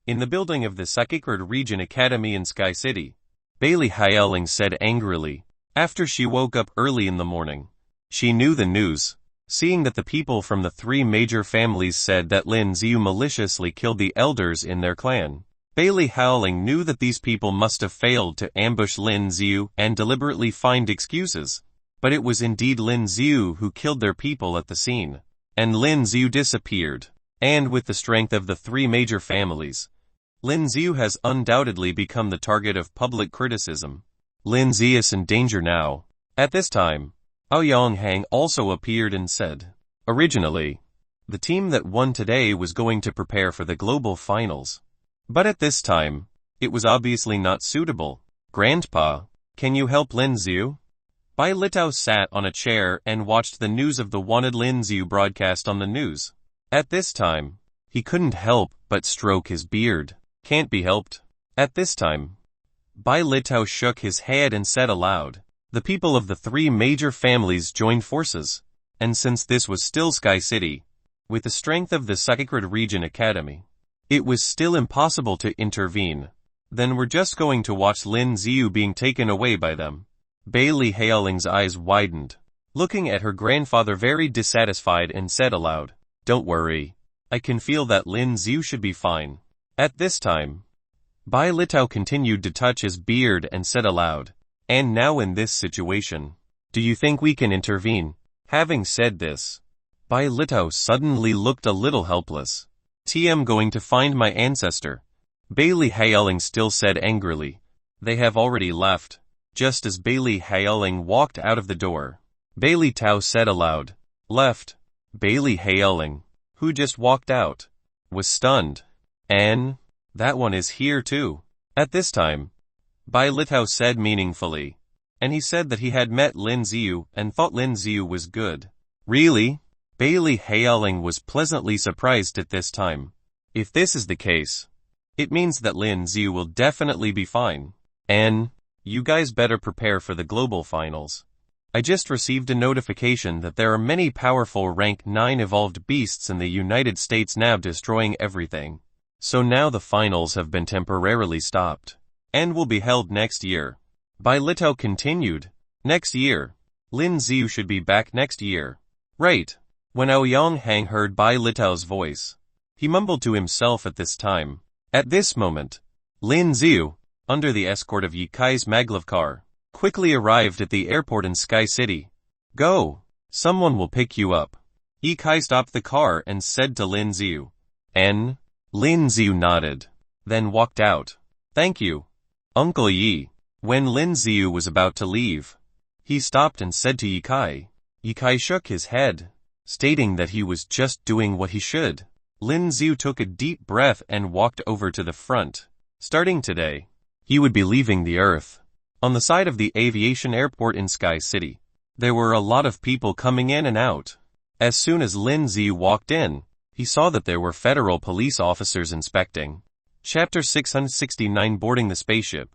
in the building of the Sakikard Region Academy in Sky City, Bailey Hyeling said angrily, after she woke up early in the morning. She knew the news. Seeing that the people from the three major families said that Lin Yu maliciously killed the elders in their clan, Bailey Howling knew that these people must have failed to ambush Lin Yu and deliberately find excuses. But it was indeed Lin Yu who killed their people at the scene. And Lin Yu disappeared. And with the strength of the three major families, Lin Yu has undoubtedly become the target of public criticism. Lin Yu is in danger now. At this time, Nan Hang also appeared and said, originally, the team that won today was going to prepare for the global finals. But at this time, it was obviously not suitable. Grandpa, can you help Lin Yu? Bai Litao sat on a chair and watched the news of the wanted Lin Yu broadcast on the news. At this time, he couldn't help but stroke his beard. Can't be helped. At this time, Bai Litao shook his head and said aloud, the people of the three major families joined forces. And since this was still Sky City, with the strength of the Sacred Region Academy, it was still impossible to intervene. Then we're just going to watch Lin Yu being taken away by them. Bailey Haoling's eyes widened, looking at her grandfather very dissatisfied and said aloud, don't worry. I can feel that Lin Yu should be fine. At this time, Bai Litao continued to touch his beard and said aloud, and now in this situation, do you think we can intervene? Having said this, Bai Litao suddenly looked a little helpless. TM going to find my ancestor. Bailey Haoling still said angrily. They have already left. Just as Bailey Haoling walked out of the door, Bailey Tao said aloud, left. Bailey Haoling, who just walked out, was stunned. And that one is here too. At this time, Bai Litao said meaningfully, and he said that he had met Lin Yu and thought Lin Yu was good. Really? Bailey Haoling was pleasantly surprised at this time. If this is the case, it means that Lin Yu will definitely be fine. And you guys better prepare for the global finals. I just received a notification that there are many powerful rank 9 evolved beasts in the United States now destroying everything. So now the finals have been temporarily stopped, and will be held next year. Bai Litao continued, next year. Lin Yu should be back next year. Right. When Nan Hang heard Bai Litao's voice, he mumbled to himself at this time. At this moment, Lin Yu, under the escort of Ye Kai's maglev car, quickly arrived at the airport in Sky City. Go. Someone will pick you up. Ye Kai stopped the car and said to Lin Yu. N. Lin Yu nodded, then walked out. Thank you, Uncle Yi. When Lin Yu was about to leave, he stopped and said to Ye Kai. Ye Kai shook his head, stating that he was just doing what he should. Lin Yu took a deep breath and walked over to the front. Starting today, he would be leaving the Earth. On the side of the aviation airport in Sky City, there were a lot of people coming in and out. As soon as Lin Yu walked in, he saw that there were federal police officers inspecting. Chapter 669 Boarding the Spaceship.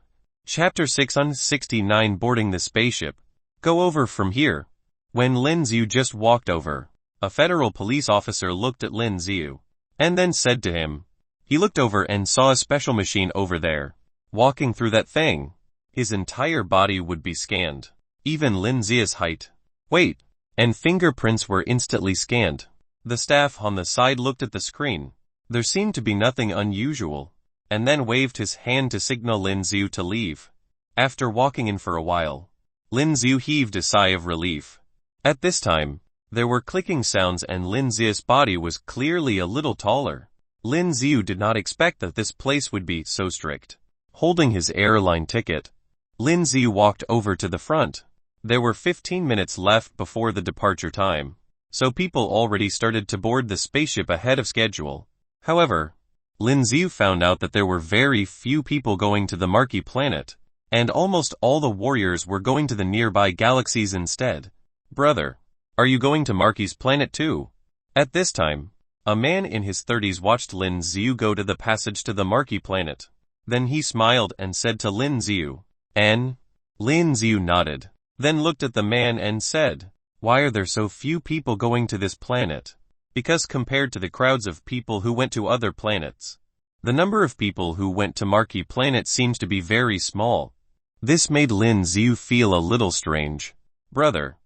Chapter 669 Boarding the Spaceship. Go over from here. When Lin Yu just walked over, a federal police officer looked at Lin Yu, and then said to him. He looked over and saw a special machine over there. Walking through that thing, his entire body would be scanned. Even Lin Yu's height, weight, and fingerprints were instantly scanned. The staff on the side looked at the screen. There seemed to be nothing unusual, and then waved his hand to signal Lin Yu to leave. After walking in for a while, Lin Yu heaved a sigh of relief. At this time, there were clicking sounds and Lin Yu's body was clearly a little taller. Lin Yu did not expect that this place would be so strict. Holding his airline ticket, Lin Yu walked over to the front. There were 15 minutes left before the departure time, so people already started to board the spaceship ahead of schedule. However, Lin Yu found out that there were very few people going to the Marquee planet, and almost all the warriors were going to the nearby galaxies instead. Brother, are you going to Marquee's planet too? At this time, a man in his 30s watched Lin Yu go to the passage to the Marquee planet. Then he smiled and said to Lin Yu, N. Lin Yu nodded, then looked at the man and said, why are there so few people going to this planet? Because compared to the crowds of people who went to other planets, the number of people who went to Marquee planet seems to be very small. This made Lin Yu feel a little strange. Brother,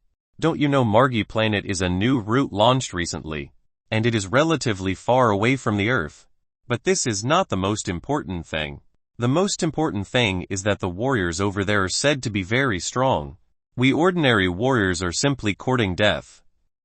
Don't you know Marquee planet is a new route launched recently, and it is relatively far away from the Earth. But this is not the most important thing. The most important thing is that the warriors over there are said to be very strong. We ordinary warriors are simply courting death.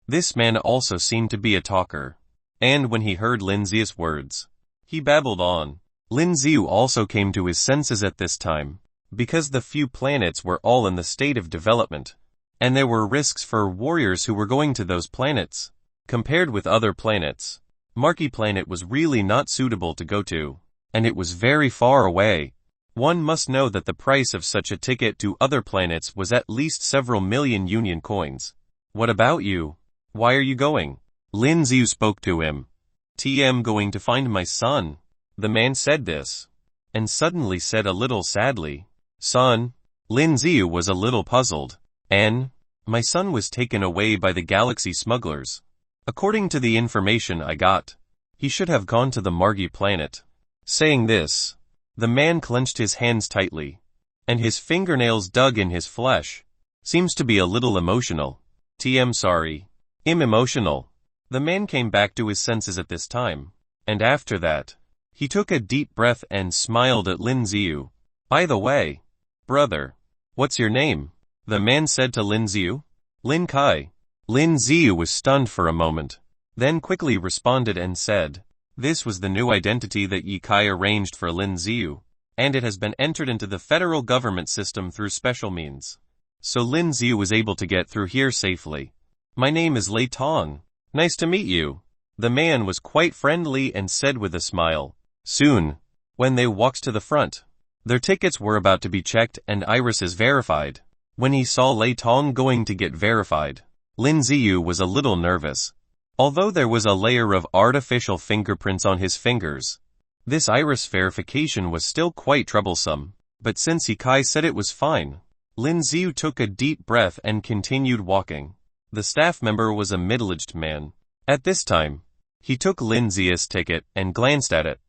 This man also seemed to be a talker. And when he heard Lin Ziu's words, he babbled on. Lin Yu also came to his senses at this time, because the few planets were all in the state of development, and there were risks for warriors who were going to those planets. Compared with other planets, Marquee planet was really not suitable to go to, and it was very far away. One must know that the price of such a ticket to other planets was at least several million Union coins. What about you? Why are you going? Lin Yu spoke to him. "TM going to find my son." The man said this, and suddenly said a little sadly, "Son?" Lin Yu was a little puzzled. My son was taken away by the galaxy smugglers. According to the information I got, he should have gone to the Marquee planet." Saying this, the man clenched his hands tightly, and his fingernails dug in his flesh. Seems to be a little emotional. "TM sorry. I'm emotional." The man came back to his senses at this time, and after that, he took a deep breath and smiled at Lin Yu. "By the way, brother, what's your name?" the man said to Lin Yu. "Lin Kai." Lin Yu was stunned for a moment, then quickly responded and said, "This was the new identity that Yi Kai arranged for Lin Yu, and it has been entered into the federal government system through special means. So Lin Yu was able to get through here safely. My name is Lei Tong. Nice to meet you." The man was quite friendly and said with a smile. Soon, when they walked to the front, their tickets were about to be checked and irises verified. When he saw Lei Tong going to get verified, Lin Yu was a little nervous. Although there was a layer of artificial fingerprints on his fingers, this iris verification was still quite troublesome. But since Yi Kai said it was fine, Lin Yu took a deep breath and continued walking. The staff member was a middle-aged man. At this time, he took Lin Yu's ticket and glanced at it,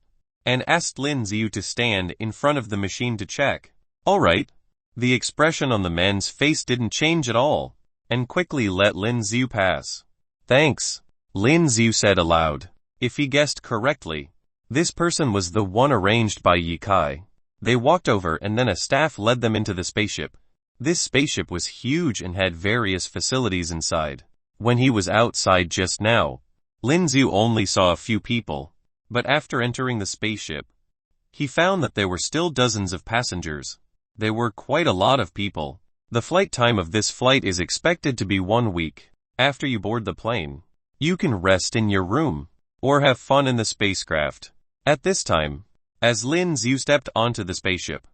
and asked Lin Yu to stand in front of the machine to check. "All right." The expression on the man's face didn't change at all, and quickly let Lin Yu pass. "Thanks," Lin Yu said aloud. If he guessed correctly, this person was the one arranged by Yi Kai. They walked over and then a staff led them into the spaceship. This spaceship was huge and had various facilities inside. When he was outside just now, Lin Yu only saw a few people, but after entering the spaceship, he found that there were still dozens of passengers. There were quite a lot of people. The flight time of this flight is expected to be 1 week. After you board the plane, you can rest in your room, or have fun in the spacecraft. At this time, as Lin Yu stepped onto the spaceship,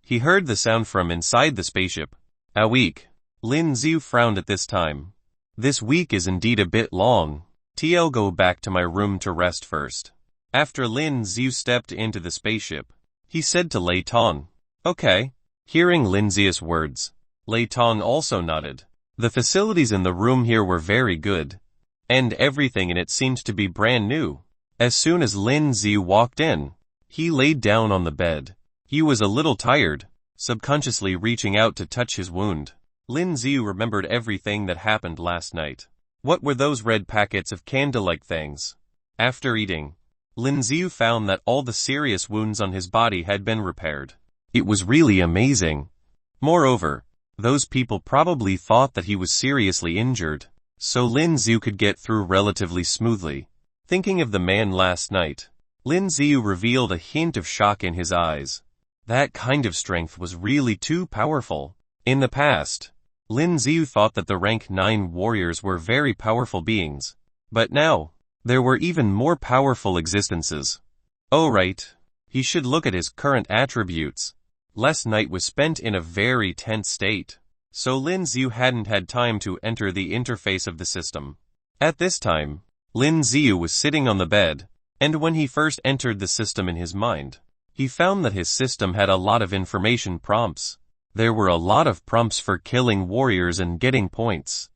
he heard the sound from inside the spaceship. "A week." Lin Yu frowned at this time. "This week is indeed a bit long. I'll go back to my room to rest first." After Lin Yu stepped into the spaceship, he said to Lei Tong, "Okay." Hearing Lin Yu's words, Lei Tong also nodded. The facilities in the room here were very good, and everything in it seemed to be brand new. As soon as Lin Yu walked in, he laid down on the bed. He was a little tired, subconsciously reaching out to touch his wound. Lin Yu remembered everything that happened last night. What were those red packets of candle-like things? After eating, Lin Yu found that all the serious wounds on his body had been repaired. It was really amazing. Moreover, those people probably thought that he was seriously injured, so Lin Yu could get through relatively smoothly. Thinking of the man last night, Lin Yu revealed a hint of shock in his eyes. That kind of strength was really too powerful. In the past, Lin Yu thought that the rank 9 warriors were very powerful beings, but now, there were even more powerful existences. Oh right, he should look at his current attributes. Last night was spent in a very tense state, so Lin Yu hadn't had time to enter the interface of the system. At this time, Lin Yu was sitting on the bed, and when he first entered the system in his mind, he found that his system had a lot of information prompts. There were a lot of prompts for killing warriors and getting points,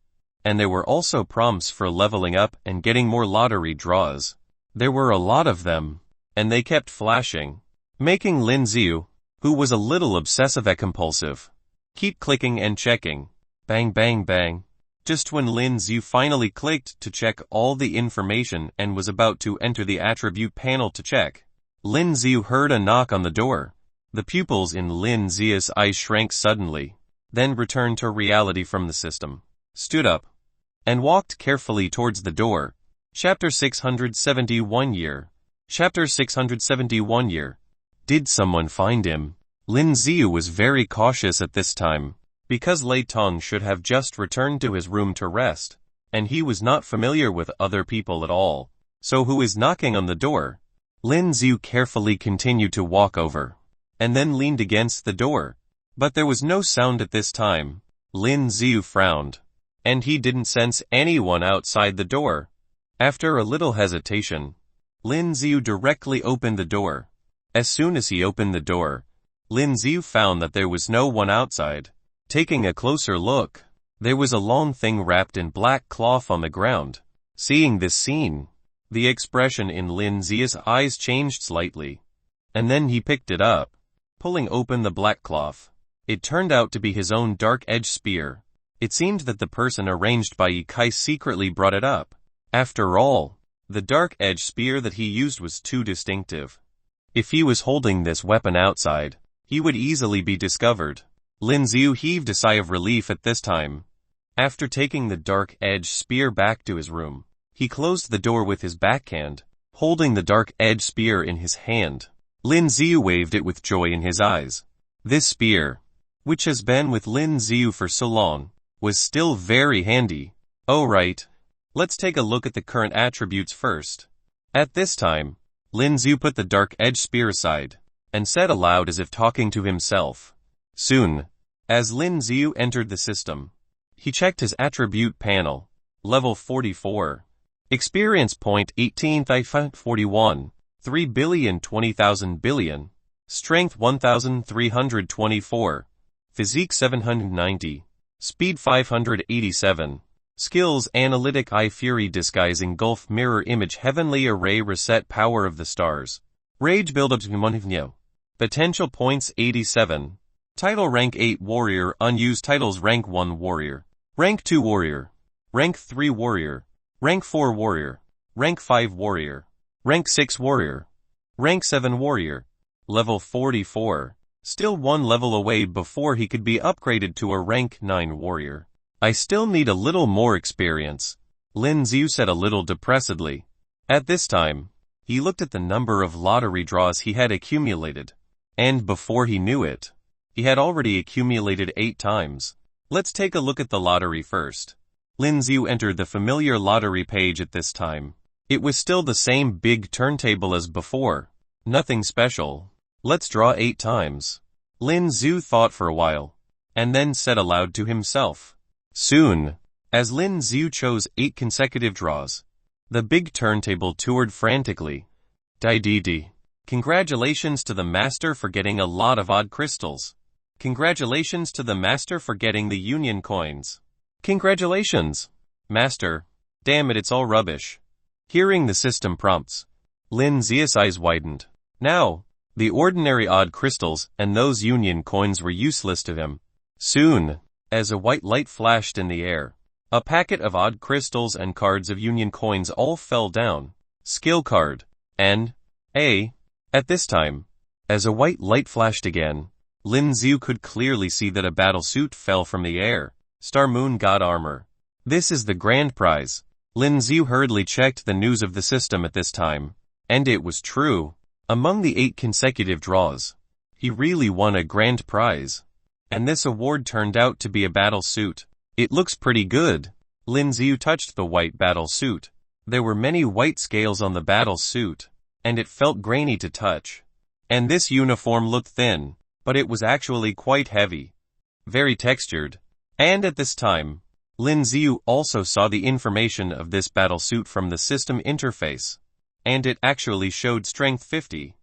and there were also prompts for leveling up and getting more lottery draws. There were a lot of them, and they kept flashing, making Lin Yu, who was a little obsessive and compulsive, keep clicking and checking. Bang bang bang. Just when Lin Yu finally clicked to check all the information and was about to enter the attribute panel to check, Lin Yu heard a knock on the door. The pupils in Lin Yu's eyes shrank suddenly, then returned to reality from the system, stood up, and walked carefully towards the door. Chapter 671 Year. Chapter 671 Year. Did someone find him? Lin Yu was very cautious at this time, because Lei Tong should have just returned to his room to rest, and he was not familiar with other people at all. So who is knocking on the door? Lin Yu carefully continued to walk over, and then leaned against the door. But there was no sound at this time. Lin Yu frowned, and he didn't sense anyone outside the door. After a little hesitation, Lin Yu directly opened the door. As soon as he opened the door, Lin Yu found that there was no one outside. Taking a closer look, there was a long thing wrapped in black cloth on the ground. Seeing this scene, the expression in Lin Yu's eyes changed slightly, and then he picked it up, pulling open the black cloth. It turned out to be his own dark edge spear. It seemed that the person arranged by Yi Kai secretly brought it up. After all, the dark edge spear that he used was too distinctive. If he was holding this weapon outside, he would easily be discovered. Lin Yu heaved a sigh of relief at this time. After taking the dark edge spear back to his room, he closed the door with his backhand, holding the dark edge spear in his hand. Lin Yu waved it with joy in his eyes. This spear, which has been with Lin Yu for so long, was still very handy. Oh right, let's take a look at the current attributes first. At this time, Lin Yu put the dark edge spear aside, and said aloud as if talking to himself. Soon, as Lin Yu entered the system, he checked his attribute panel. Level 44. Experience point 18,41. 3,020,000 billion. Strength 1,324. Physique 790. Speed 587. Skills Analytic Eye Fury Disguise Engulf Mirror Image Heavenly Array Reset Power of the Stars. Rage Build Up to Monivnyo. Potential points 87. Title Rank 8 Warrior. Unused titles Rank 1 Warrior, Rank 2 Warrior, Rank 3 Warrior, Rank 4 Warrior, Rank 5 Warrior, Rank 6 Warrior, Rank 7 Warrior. Level 44. Still one level away before he could be upgraded to a Rank 9 Warrior. I still need a little more experience, Lin Yu said a little depressedly. At this time, he looked at the number of lottery draws he had accumulated, and before he knew it, he had already accumulated 8 times. Let's take a look at the lottery first. Lin Yu entered the familiar lottery page at this time. It was still the same big turntable as before. Nothing special. Let's draw 8 times. Lin Yu thought for a while, and then said aloud to himself. Soon, as Lin Yu chose 8 consecutive draws, the big turntable toured frantically. Di. Congratulations to the master for getting a lot of odd crystals. Congratulations to the master for getting the union coins. Congratulations, master. Damn it, it's all rubbish. Hearing the system prompts, Lin Yu's eyes widened. Now, the ordinary odd crystals and those union coins were useless to him. Soon, as a white light flashed in the air, a packet of odd crystals and cards of union coins all fell down. Skill card, and A. At this time, as a white light flashed again, Lin Yu could clearly see that a battle suit fell from the air. Star Moon God Armor. This is the grand prize. Lin Yu hurriedly checked the news of the system at this time, and it was true. Among the 8 consecutive draws, he really won a grand prize. And this award turned out to be a battle suit. It looks pretty good. Lin Yu touched the white battle suit. There were many white scales on the battle suit, and it felt grainy to touch. And this uniform looked thin, but it was actually quite heavy. Very textured. And at this time, Lin Yu also saw the information of this battle suit from the system interface. And it actually showed strength 50.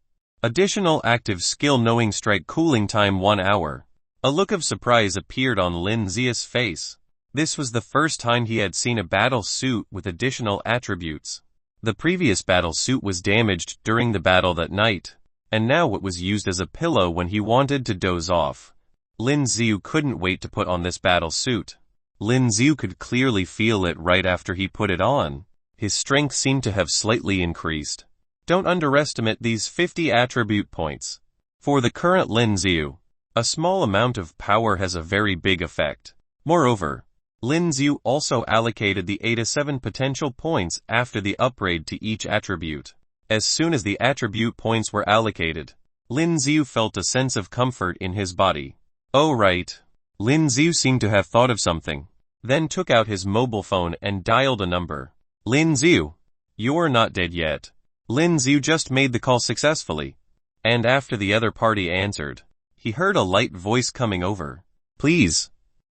Additional active skill knowing strike cooling time 1 hour. A look of surprise appeared on Lin Yu's face. This was the first time he had seen a battle suit with additional attributes. The previous battle suit was damaged during the battle that night, and now it was used as a pillow when he wanted to doze off. Lin Yu couldn't wait to put on this battle suit. Lin Yu could clearly feel it right after he put it on. His strength seemed to have slightly increased. Don't underestimate these 50 attribute points. For the current Lin Yu, a small amount of power has a very big effect. Moreover, Lin Yu also allocated the 87 potential points after the upgrade to each attribute. As soon as the attribute points were allocated, Lin Yu felt a sense of comfort in his body. Oh right. Lin Yu seemed to have thought of something, then took out his mobile phone and dialed a number. Lin Yu, you're not dead yet. Lin Yu just made the call successfully, and after the other party answered, he heard a light voice coming over. Please.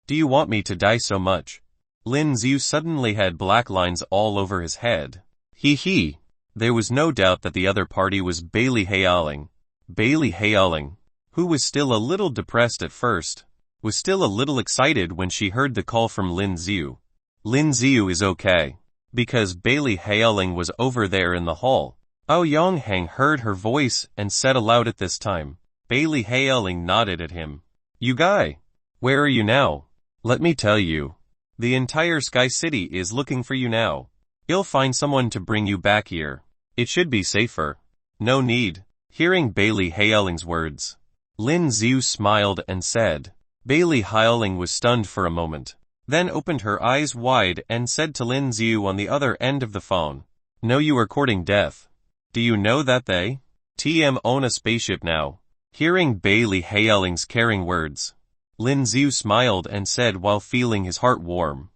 Do you want me to die so much? Lin Yu suddenly had black lines all over his head. Hee. There was no doubt that the other party was Bailey Haoling. Bailey Haoling, who was still a little depressed at first, was still a little excited when she heard the call from Lin Yu. Lin Yu is okay. Because Bailey Haoling was over there in the hall. Nan Hang heard her voice and said aloud at this time. Bailey Haoling nodded at him. You guy, where are you now? Let me tell you. The entire Sky City is looking for you now. You'll find someone to bring you back here. It should be safer. No need. Hearing Bailey Haoling's words, Lin Yu smiled and said. Bailey Haoling was stunned for a moment, then opened her eyes wide and said to Lin Yu on the other end of the phone. No, you are courting death. Do you know that they own a spaceship now? Hearing Bailey Haoling's caring words, Lin Yu smiled and said while feeling his heart warm.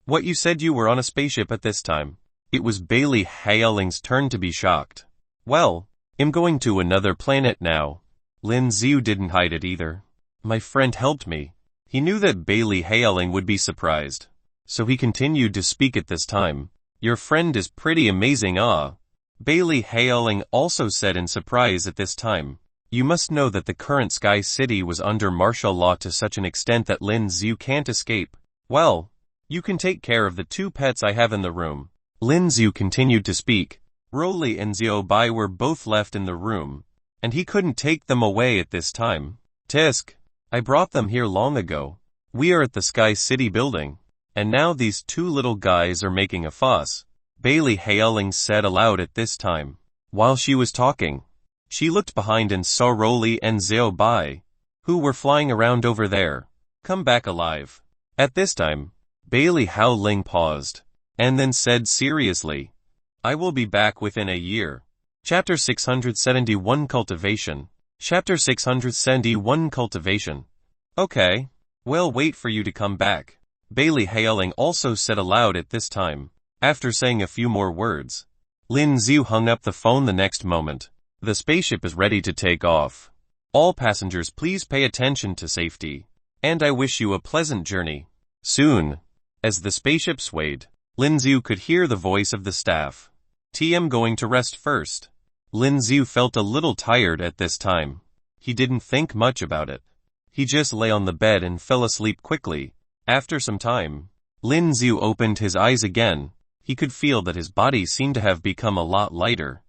What you said you were on a spaceship at this time? It was Bailey Haoling's turn to be shocked. Well, I'm going to another planet now. Lin Yu didn't hide it either. My friend helped me. He knew that Bailey Haoling would be surprised, so he continued to speak at this time. Your friend is pretty amazing, Bailey Haoling also said in surprise at this time. You must know that the current Sky City was under martial law to such an extent that Lin Yu can't escape. Well, you can take care of the 2 pets I have in the room. Lin Yu continued to speak. Roly and Bai were both left in the room, and he couldn't take them away at this time. Tisk, I brought them here long ago. We are at the Sky City building, and now these 2 little guys are making a fuss. Bailey Haoling said aloud at this time. While she was talking, she looked behind and saw Roly and Bai, who were flying around over there, come back alive. At this time, Bailey Haoling paused, and then said seriously, I will be back within a year. Chapter 671 Cultivation. Chapter 671 Cultivation. Okay. We'll wait for you to come back. Bailey Haoling also said aloud at this time. After saying a few more words, Lin Yu hung up the phone the next moment. The spaceship is ready to take off. All passengers please pay attention to safety. And I wish you a pleasant journey. Soon, as the spaceship swayed, Lin Yu could hear the voice of the staff. I'm going to rest first. Lin Yu felt a little tired at this time. He didn't think much about it. He just lay on the bed and fell asleep quickly. After some time, Lin Yu opened his eyes again. He could feel that his body seemed to have become a lot lighter.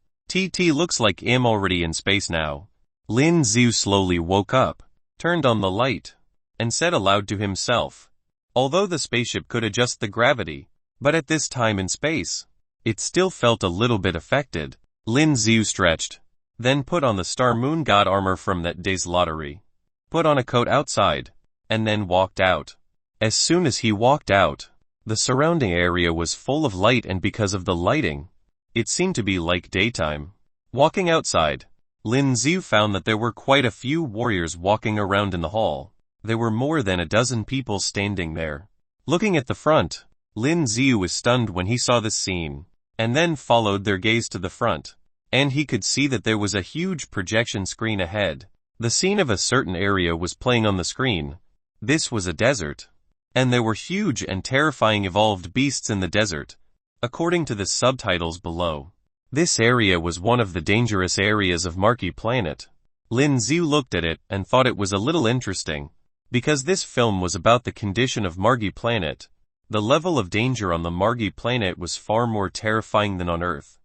Looks like I'm already in space now. Lin Yu slowly woke up, turned on the light, and said aloud to himself. Although the spaceship could adjust the gravity, but at this time in space, it still felt a little bit affected. Lin Yu stretched, then put on the Star Moon God armor from that day's lottery, put on a coat outside, and then walked out. As soon as he walked out, the surrounding area was full of light, and because of the lighting, it seemed to be like daytime. Walking outside, Lin Yu found that there were quite a few warriors walking around in the hall. There were more than a dozen people standing there. Looking at the front, Lin Yu was stunned when he saw this scene, and then followed their gaze to the front, and he could see that there was a huge projection screen ahead. The scene of a certain area was playing on the screen. This was a desert, and there were huge and terrifying evolved beasts in the desert. According to the subtitles below, this area was one of the dangerous areas of Marquee planet. Lin Yu looked at it and thought it was a little interesting, because this film was about the condition of Marquee planet. The level of danger on the Marquee planet was far more terrifying than on Earth.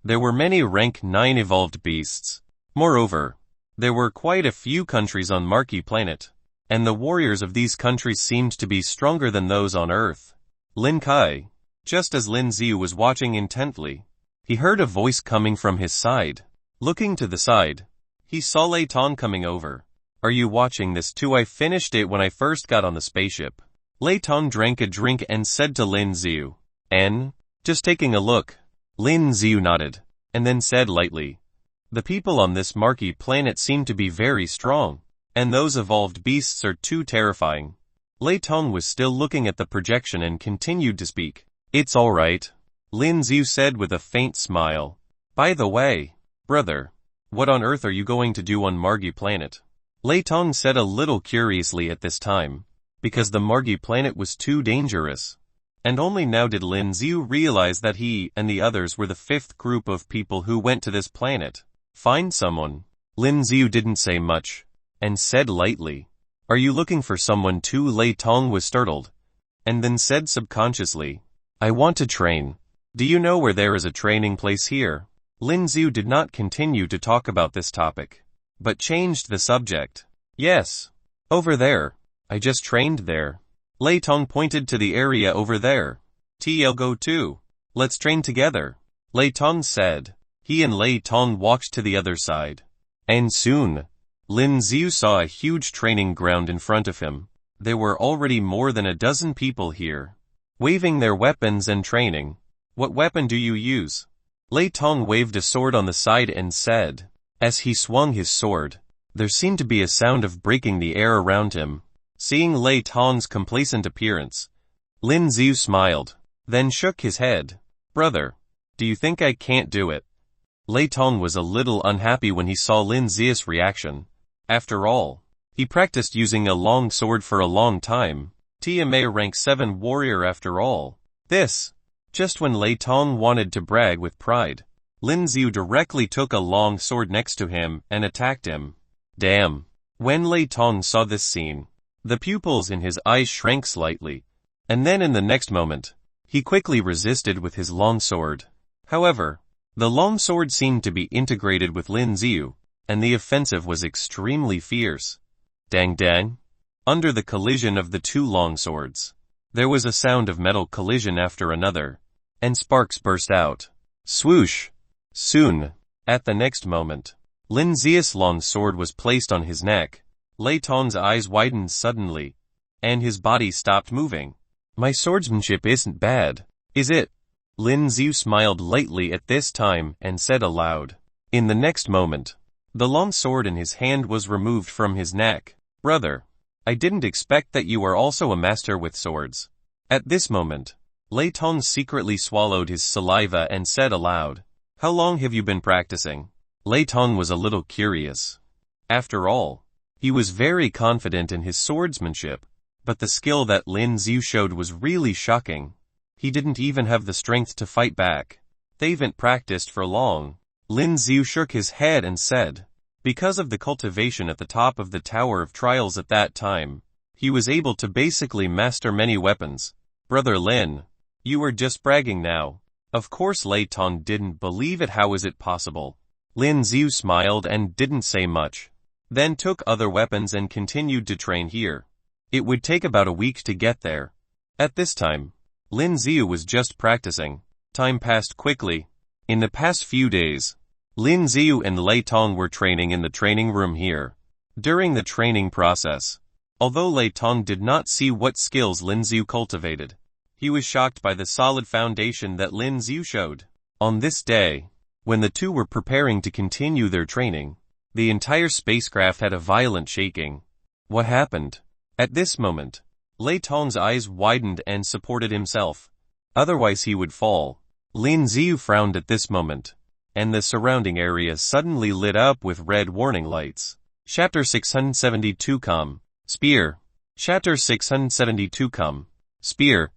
There were many rank 9 evolved beasts. Moreover, there were quite a few countries on Marquee planet. and the warriors of these countries seemed to be stronger than those on Earth. Lin Kai. Just as Lin Yu was watching intently, he heard a voice coming from his side. Looking to the side, he saw Lei Tong coming over. Are you watching this too? I finished it when I first got on the spaceship. Lei Tong drank a drink and said to Lin Yu, just taking a look. Lin Yu nodded, and then said lightly, the people on this Marquee planet seem to be very strong, and those evolved beasts are too terrifying. Lei Tong was still looking at the projection and continued to speak. It's alright, Lin Yu said with a faint smile. By the way, brother, what on earth are you going to do on Marquee planet? Lei Tong said a little curiously at this time, because the Marquee planet was too dangerous. And only now did Lin Yu realize that he and the others were the fifth group of people who went to this planet. Find someone. Lin Yu didn't say much, and said lightly, are you looking for someone too? Lei Tong was startled, and then said subconsciously, I want to train. Do you know where there is a training place here? Lin Yu did not continue to talk about this topic, but changed the subject. Yes. Over there. I just trained there. Lei Tong pointed to the area over there. I'll go too. Let's train together. Lei Tong said. He and Lei Tong walked to the other side. And soon, Lin Yu saw a huge training ground in front of him. There were already more than a dozen people here, waving their weapons and training. What weapon do you use? Lei Tong waved a sword on the side and said. As he swung his sword, there seemed to be a sound of breaking the air around him. Seeing Lei Tong's complacent appearance, Lin Yu smiled, then shook his head. Brother, do you think I can't do it? Lei Tong was a little unhappy when he saw Lin Yu's reaction. After all, he practiced using a long sword for a long time. TMA rank 7 warrior after all. Just when Lei Tong wanted to brag with pride, Lin Yu directly took a long sword next to him and attacked him. Damn. When Lei Tong saw this scene, the pupils in his eyes shrank slightly, and then in the next moment, he quickly resisted with his long sword. However, the long sword seemed to be integrated with Lin Yu, and the offensive was extremely fierce. Dang dang. Under the collision of the two long swords, there was a sound of metal collision after another, and sparks burst out. Swoosh. Soon, at the next moment, Lin Yu's long sword was placed on his neck. Lei Tong's eyes widened suddenly, and his body stopped moving. My swordsmanship isn't bad, is it? Lin Yu smiled lightly at this time and said aloud. In the next moment, the long sword in his hand was removed from his neck. Brother, I didn't expect that you are also a master with swords. At this moment, Lei Tong secretly swallowed his saliva and said aloud. How long have you been practicing? Lei Tong was a little curious. After all, he was very confident in his swordsmanship, but the skill that Lin Yu showed was really shocking. He didn't even have the strength to fight back. They haven't practiced for long. Lin Yu shook his head and said. Because of the cultivation at the top of the Tower of Trials at that time, he was able to basically master many weapons. Brother Lin, you are just bragging now. Of course Lei Tong didn't believe it. How is it possible? Lin Yu smiled and didn't say much, then took other weapons and continued to train here. It would take about a week to get there. At this time, Lin Yu was just practicing. Time passed quickly. In the past few days, Lin Yu and Lei Tong were training in the training room here. During the training process, although Lei Tong did not see what skills Lin Yu cultivated, he was shocked by the solid foundation that Lin Yu showed. On this day, when the two were preparing to continue their training, the entire spacecraft had a violent shaking. What happened? At this moment, Lei Tong's eyes widened and supported himself. Otherwise he would fall. Lin Yu frowned at this moment, and the surrounding area suddenly lit up with red warning lights. Chapter 672 Come. Spear. Chapter 672 Come. Spear.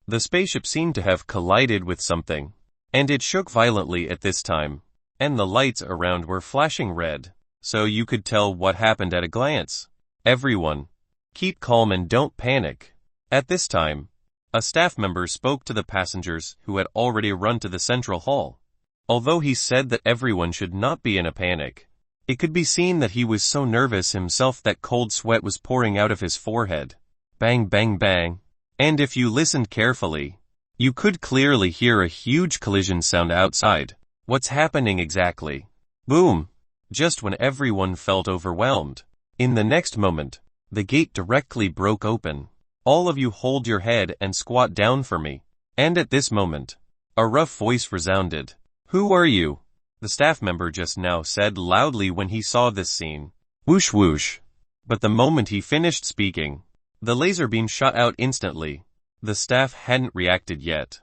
The spaceship seemed to have collided with something, and it shook violently at this time, and the lights around were flashing red, so you could tell what happened at a glance. Everyone, keep calm and don't panic. At this time, a staff member spoke to the passengers who had already run to the central hall. Although he said that everyone should not be in a panic, It could be seen that he was so nervous himself that cold sweat was pouring out of his forehead. Bang bang bang. And if you listened carefully, you could clearly hear a huge collision sound outside. What's happening exactly? Boom! Just when everyone felt overwhelmed. In the next moment, the gate directly broke open. All of you hold your head and squat down for me. And at this moment, a rough voice resounded. Who are you? The staff member just now said loudly when he saw this scene. Whoosh whoosh. But the moment he finished speaking, the laser beam shot out instantly. The staff hadn't reacted yet.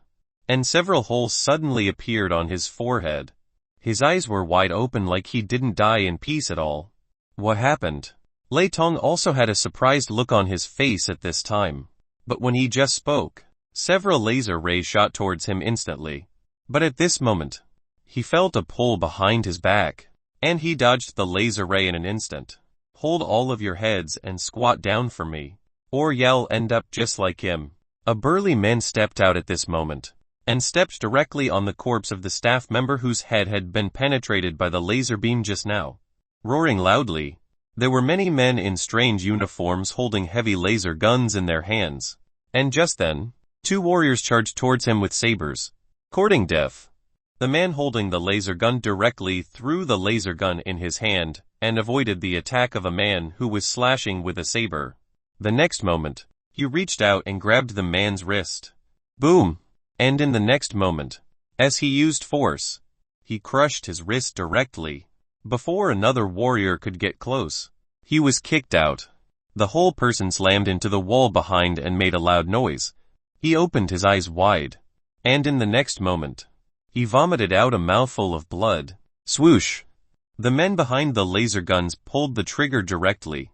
And several holes suddenly appeared on his forehead. His eyes were wide open like he didn't die in peace at all. What happened? Lei Tong also had a surprised look on his face at this time. But when he just spoke, several laser rays shot towards him instantly. But at this moment, he felt a pull behind his back, and he dodged the laser ray in an instant. Hold all of your heads and squat down for me, or you'll end up just like him. A burly man stepped out at this moment, and stepped directly on the corpse of the staff member whose head had been penetrated by the laser beam just now. Roaring loudly, there were many men in strange uniforms holding heavy laser guns in their hands. And just then, 2 warriors charged towards him with sabers. Courting death. The man holding the laser gun directly threw the laser gun in his hand, and avoided the attack of a man who was slashing with a saber. The next moment, he reached out and grabbed the man's wrist. Boom! And in the next moment, as he used force, he crushed his wrist directly. Before another warrior could get close, he was kicked out. The whole person slammed into the wall behind and made a loud noise. He opened his eyes wide, and in the next moment, he vomited out a mouthful of blood. Swoosh! The men behind the laser guns pulled the trigger directly,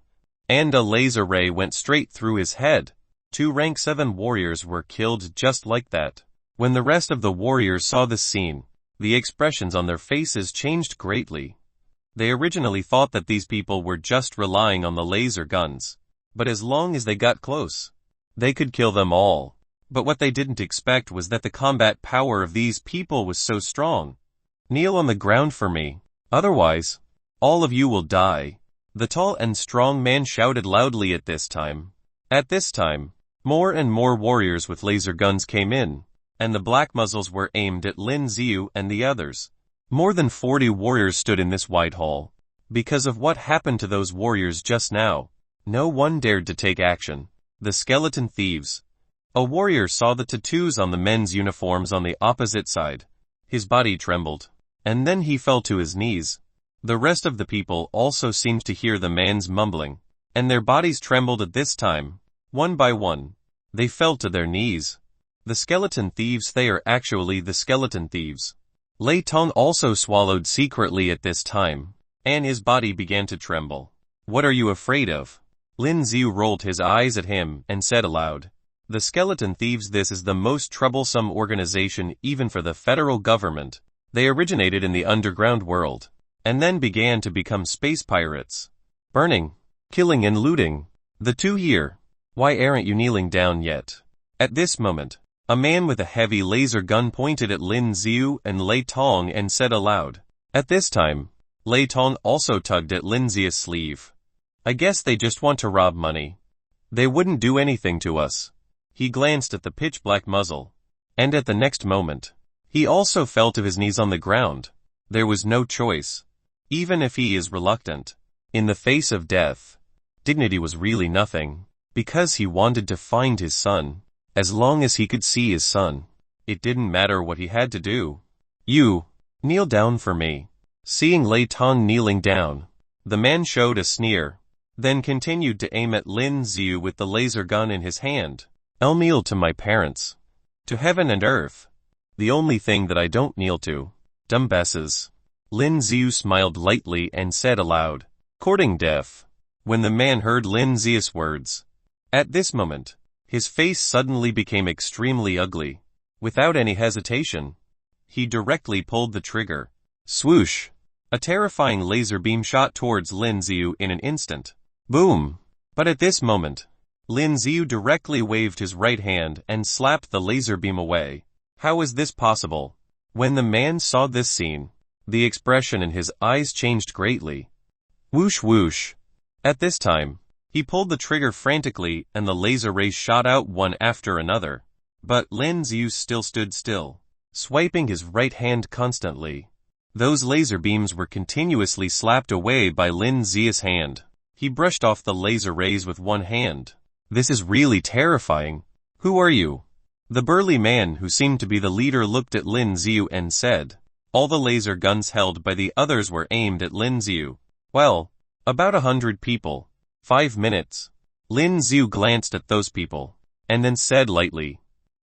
and a laser ray went straight through his head. 2 rank 7 warriors were killed just like that. When the rest of the warriors saw this scene, the expressions on their faces changed greatly. They originally thought that these people were just relying on the laser guns, but as long as they got close, they could kill them all. But what they didn't expect was that the combat power of these people was so strong. Kneel on the ground for me, otherwise, all of you will die. The tall and strong man shouted loudly at this time. At this time, more and more warriors with laser guns came in, and the black muzzles were aimed at Lin Xiu and the others. More than 40 warriors stood in this wide hall. Because of what happened to those warriors just now, no one dared to take action. The skeleton thieves. A warrior saw the tattoos on the men's uniforms on the opposite side. His body trembled, and then he fell to his knees. The rest of the people also seemed to hear the man's mumbling, and their bodies trembled at this time. One by one, they fell to their knees. The skeleton thieves, they are actually the skeleton thieves. Lei Tong also swallowed secretly at this time, and his body began to tremble. What are you afraid of? Lin Xiu rolled his eyes at him and said aloud. The skeleton thieves, this is the most troublesome organization even for the federal government. They originated in the underground world, and then began to become space pirates. Burning, killing and looting. The 2 here. Why aren't you kneeling down yet? At this moment, a man with a heavy laser gun pointed at Lin Xiu and Lei Tong and said aloud. At this time, Lei Tong also tugged at Lin Xiu's sleeve. I guess they just want to rob money. They wouldn't do anything to us. He glanced at the pitch-black muzzle, and at the next moment, he also fell to his knees on the ground. There was no choice. Even if he is reluctant, in the face of death, dignity was really nothing, because he wanted to find his son. As long as he could see his son, it didn't matter what he had to do. You, kneel down for me. Seeing Lei Tong kneeling down, the man showed a sneer, then continued to aim at Lin Xiu with the laser gun in his hand. I'll kneel to my parents, to heaven and earth. The only thing that I don't kneel to, dumbasses. Lin Xiu smiled lightly and said aloud, courting death. When the man heard Lin Xiu's words, at this moment, his face suddenly became extremely ugly. Without any hesitation, he directly pulled the trigger. Swoosh! A terrifying laser beam shot towards Lin Xiu in an instant. Boom! But at this moment, Lin Xiu directly waved his right hand and slapped the laser beam away. How is this possible? When the man saw this scene, the expression in his eyes changed greatly. Whoosh whoosh. At this time, he pulled the trigger frantically and the laser rays shot out one after another. But Lin Yu still stood still, swiping his right hand constantly. Those laser beams were continuously slapped away by Lin Yu's hand. He brushed off the laser rays with one hand. This is really terrifying. Who are you? The burly man who seemed to be the leader looked at Lin Yu and said. All the laser guns held by the others were aimed at Lin Yu. Well, about 100 people. 5 minutes. Lin Yu glanced at those people, and then said lightly,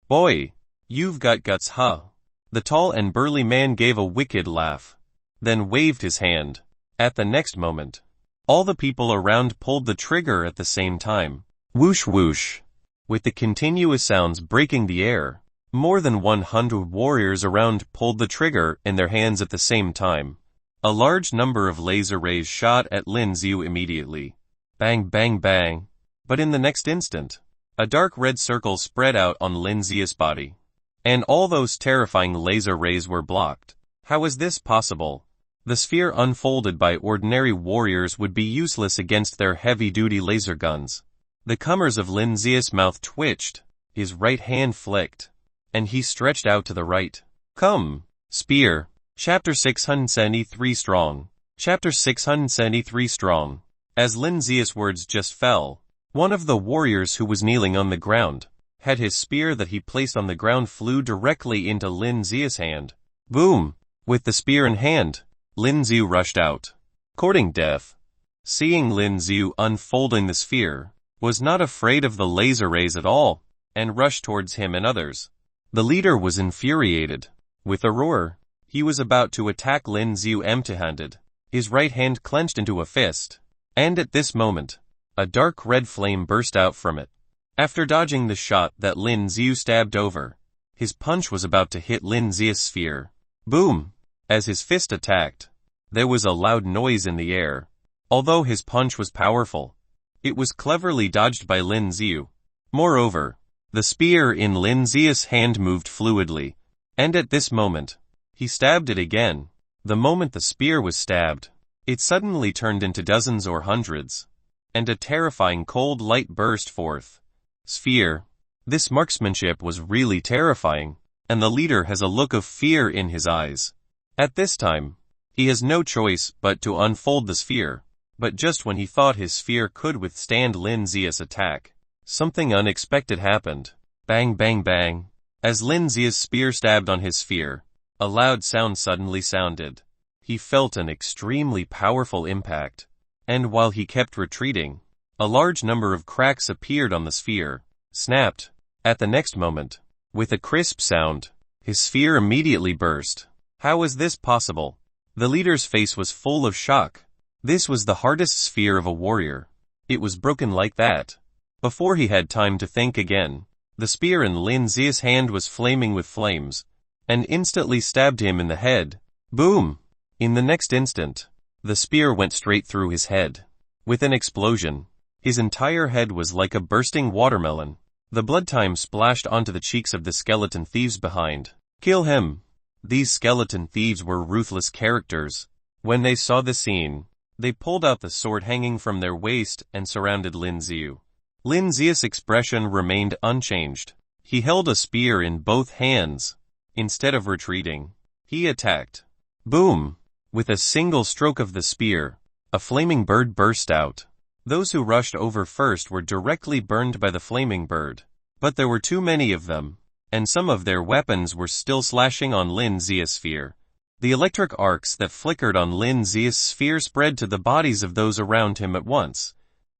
"Boy, you've got guts, huh?" The tall and burly man gave a wicked laugh, then waved his hand. At the next moment, all the people around pulled the trigger at the same time. Whoosh whoosh. With the continuous sounds breaking the air, more than 100 warriors around pulled the trigger in their hands at the same time. A large number of laser rays shot at Lin Yu immediately. Bang bang bang. But in the next instant, a dark red circle spread out on Lin Yu's body. And all those terrifying laser rays were blocked. How is this possible? The sphere unfolded by ordinary warriors would be useless against their heavy-duty laser guns. The comers of Lin Yu's mouth twitched, his right hand flicked, and he stretched out to the right. Come, spear. Chapter 673 Strong. Chapter 673 Strong. As Lin Yu's words just fell, one of the warriors who was kneeling on the ground had his spear that he placed on the ground flew directly into Lin Yu's hand. Boom! With the spear in hand, Lin Yu rushed out, courting death. Seeing Lin Yu unfolding the sphere, was not afraid of the laser rays at all, and rushed towards him and others. The leader was infuriated. With a roar, he was about to attack Lin Yu empty-handed, his right hand clenched into a fist. And at this moment, a dark red flame burst out from it. After dodging the shot that Lin Yu stabbed over, his punch was about to hit Lin Yu's sphere. Boom! As his fist attacked, there was a loud noise in the air. Although his punch was powerful, it was cleverly dodged by Lin Yu. Moreover, the spear in Lin Yu's hand moved fluidly, and at this moment, he stabbed it again. The moment the spear was stabbed, it suddenly turned into dozens or hundreds, and a terrifying cold light burst forth. Sphere. This marksmanship was really terrifying, and the leader has a look of fear in his eyes. At this time, he has no choice but to unfold the sphere, but just when he thought his sphere could withstand Lin Yu's attack, something unexpected happened. Bang bang bang. As Lin Yu's spear stabbed on his sphere, a loud sound suddenly sounded. He felt an extremely powerful impact, and while he kept retreating, a large number of cracks appeared on the sphere, snapped. At the next moment, with a crisp sound, his sphere immediately burst. How was this possible? The leader's face was full of shock. This was the hardest sphere of a warrior. It was broken like that. Before he had time to think again, the spear in Lin Yu's hand was flaming with flames, and instantly stabbed him in the head. Boom! In the next instant, the spear went straight through his head. With an explosion, his entire head was like a bursting watermelon. The blood time splashed onto the cheeks of the skeleton thieves behind. Kill him! These skeleton thieves were ruthless characters. When they saw the scene, they pulled out the sword hanging from their waist and surrounded Lin Yu. Lin Yu's expression remained unchanged. He held a spear in both hands. Instead of retreating, he attacked. Boom! With a single stroke of the spear, a flaming bird burst out. Those who rushed over first were directly burned by the flaming bird. But there were too many of them, and some of their weapons were still slashing on Lin Yu's sphere. The electric arcs that flickered on Lin Yu's sphere spread to the bodies of those around him at once.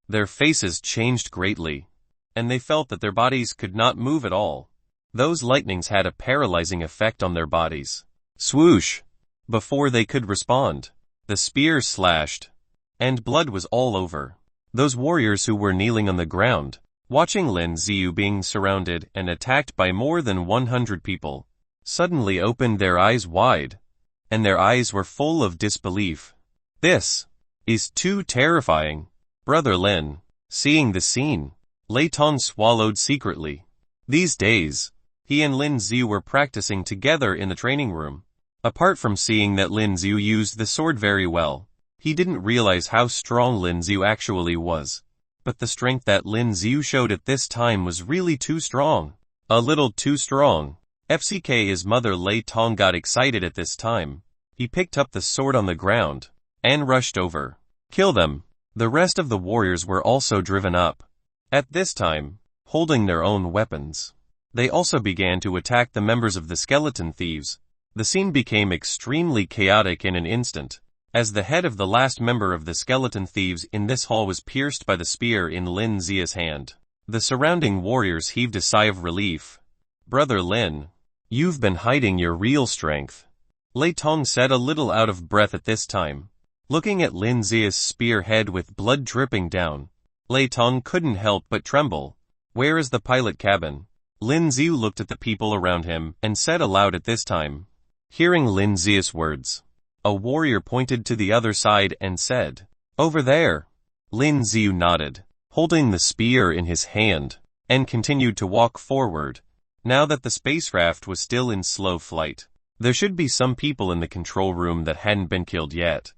Their faces changed greatly, and they felt that their bodies could not move at all. Those lightnings had a paralyzing effect on their bodies. Swoosh! Before they could respond, the spears slashed, and blood was all over. Those warriors who were kneeling on the ground, watching Lin Yu being surrounded and attacked by more than 100 people, suddenly opened their eyes wide, and their eyes were full of disbelief. This is too terrifying. Brother Lin, seeing the scene, Tanon swallowed secretly. These days, he and Lin Yu were practicing together in the training room. Apart from seeing that Lin Yu used the sword very well, He didn't realize how strong Lin Yu actually was. But the strength that Lin Yu showed at this time was really too strong. A little too strong. FCK's mother Lei Tong got excited at this time. He picked up the sword on the ground and rushed over. Kill them. The rest of the warriors were also driven up. At this time, holding their own weapons, they also began to attack the members of the skeleton thieves. The scene became extremely chaotic in an instant, as the head of the last member of the skeleton thieves in this hall was pierced by the spear in Lin Zia's hand. The surrounding warriors heaved a sigh of relief. Brother Lin, you've been hiding your real strength, Lei Tong said, a little out of breath at this time. Looking at Lin Zia's spearhead with blood dripping down, Lei Tong couldn't help but tremble. Where is the pilot cabin? Lin Yu looked at the people around him and said aloud at this time. Hearing Lin Zia's words, a warrior pointed to the other side and said, over there. Lin Yu nodded, holding the spear in his hand, and continued to walk forward. Now that the spacecraft was still in slow flight, there should be some people in the control room that hadn't been killed yet.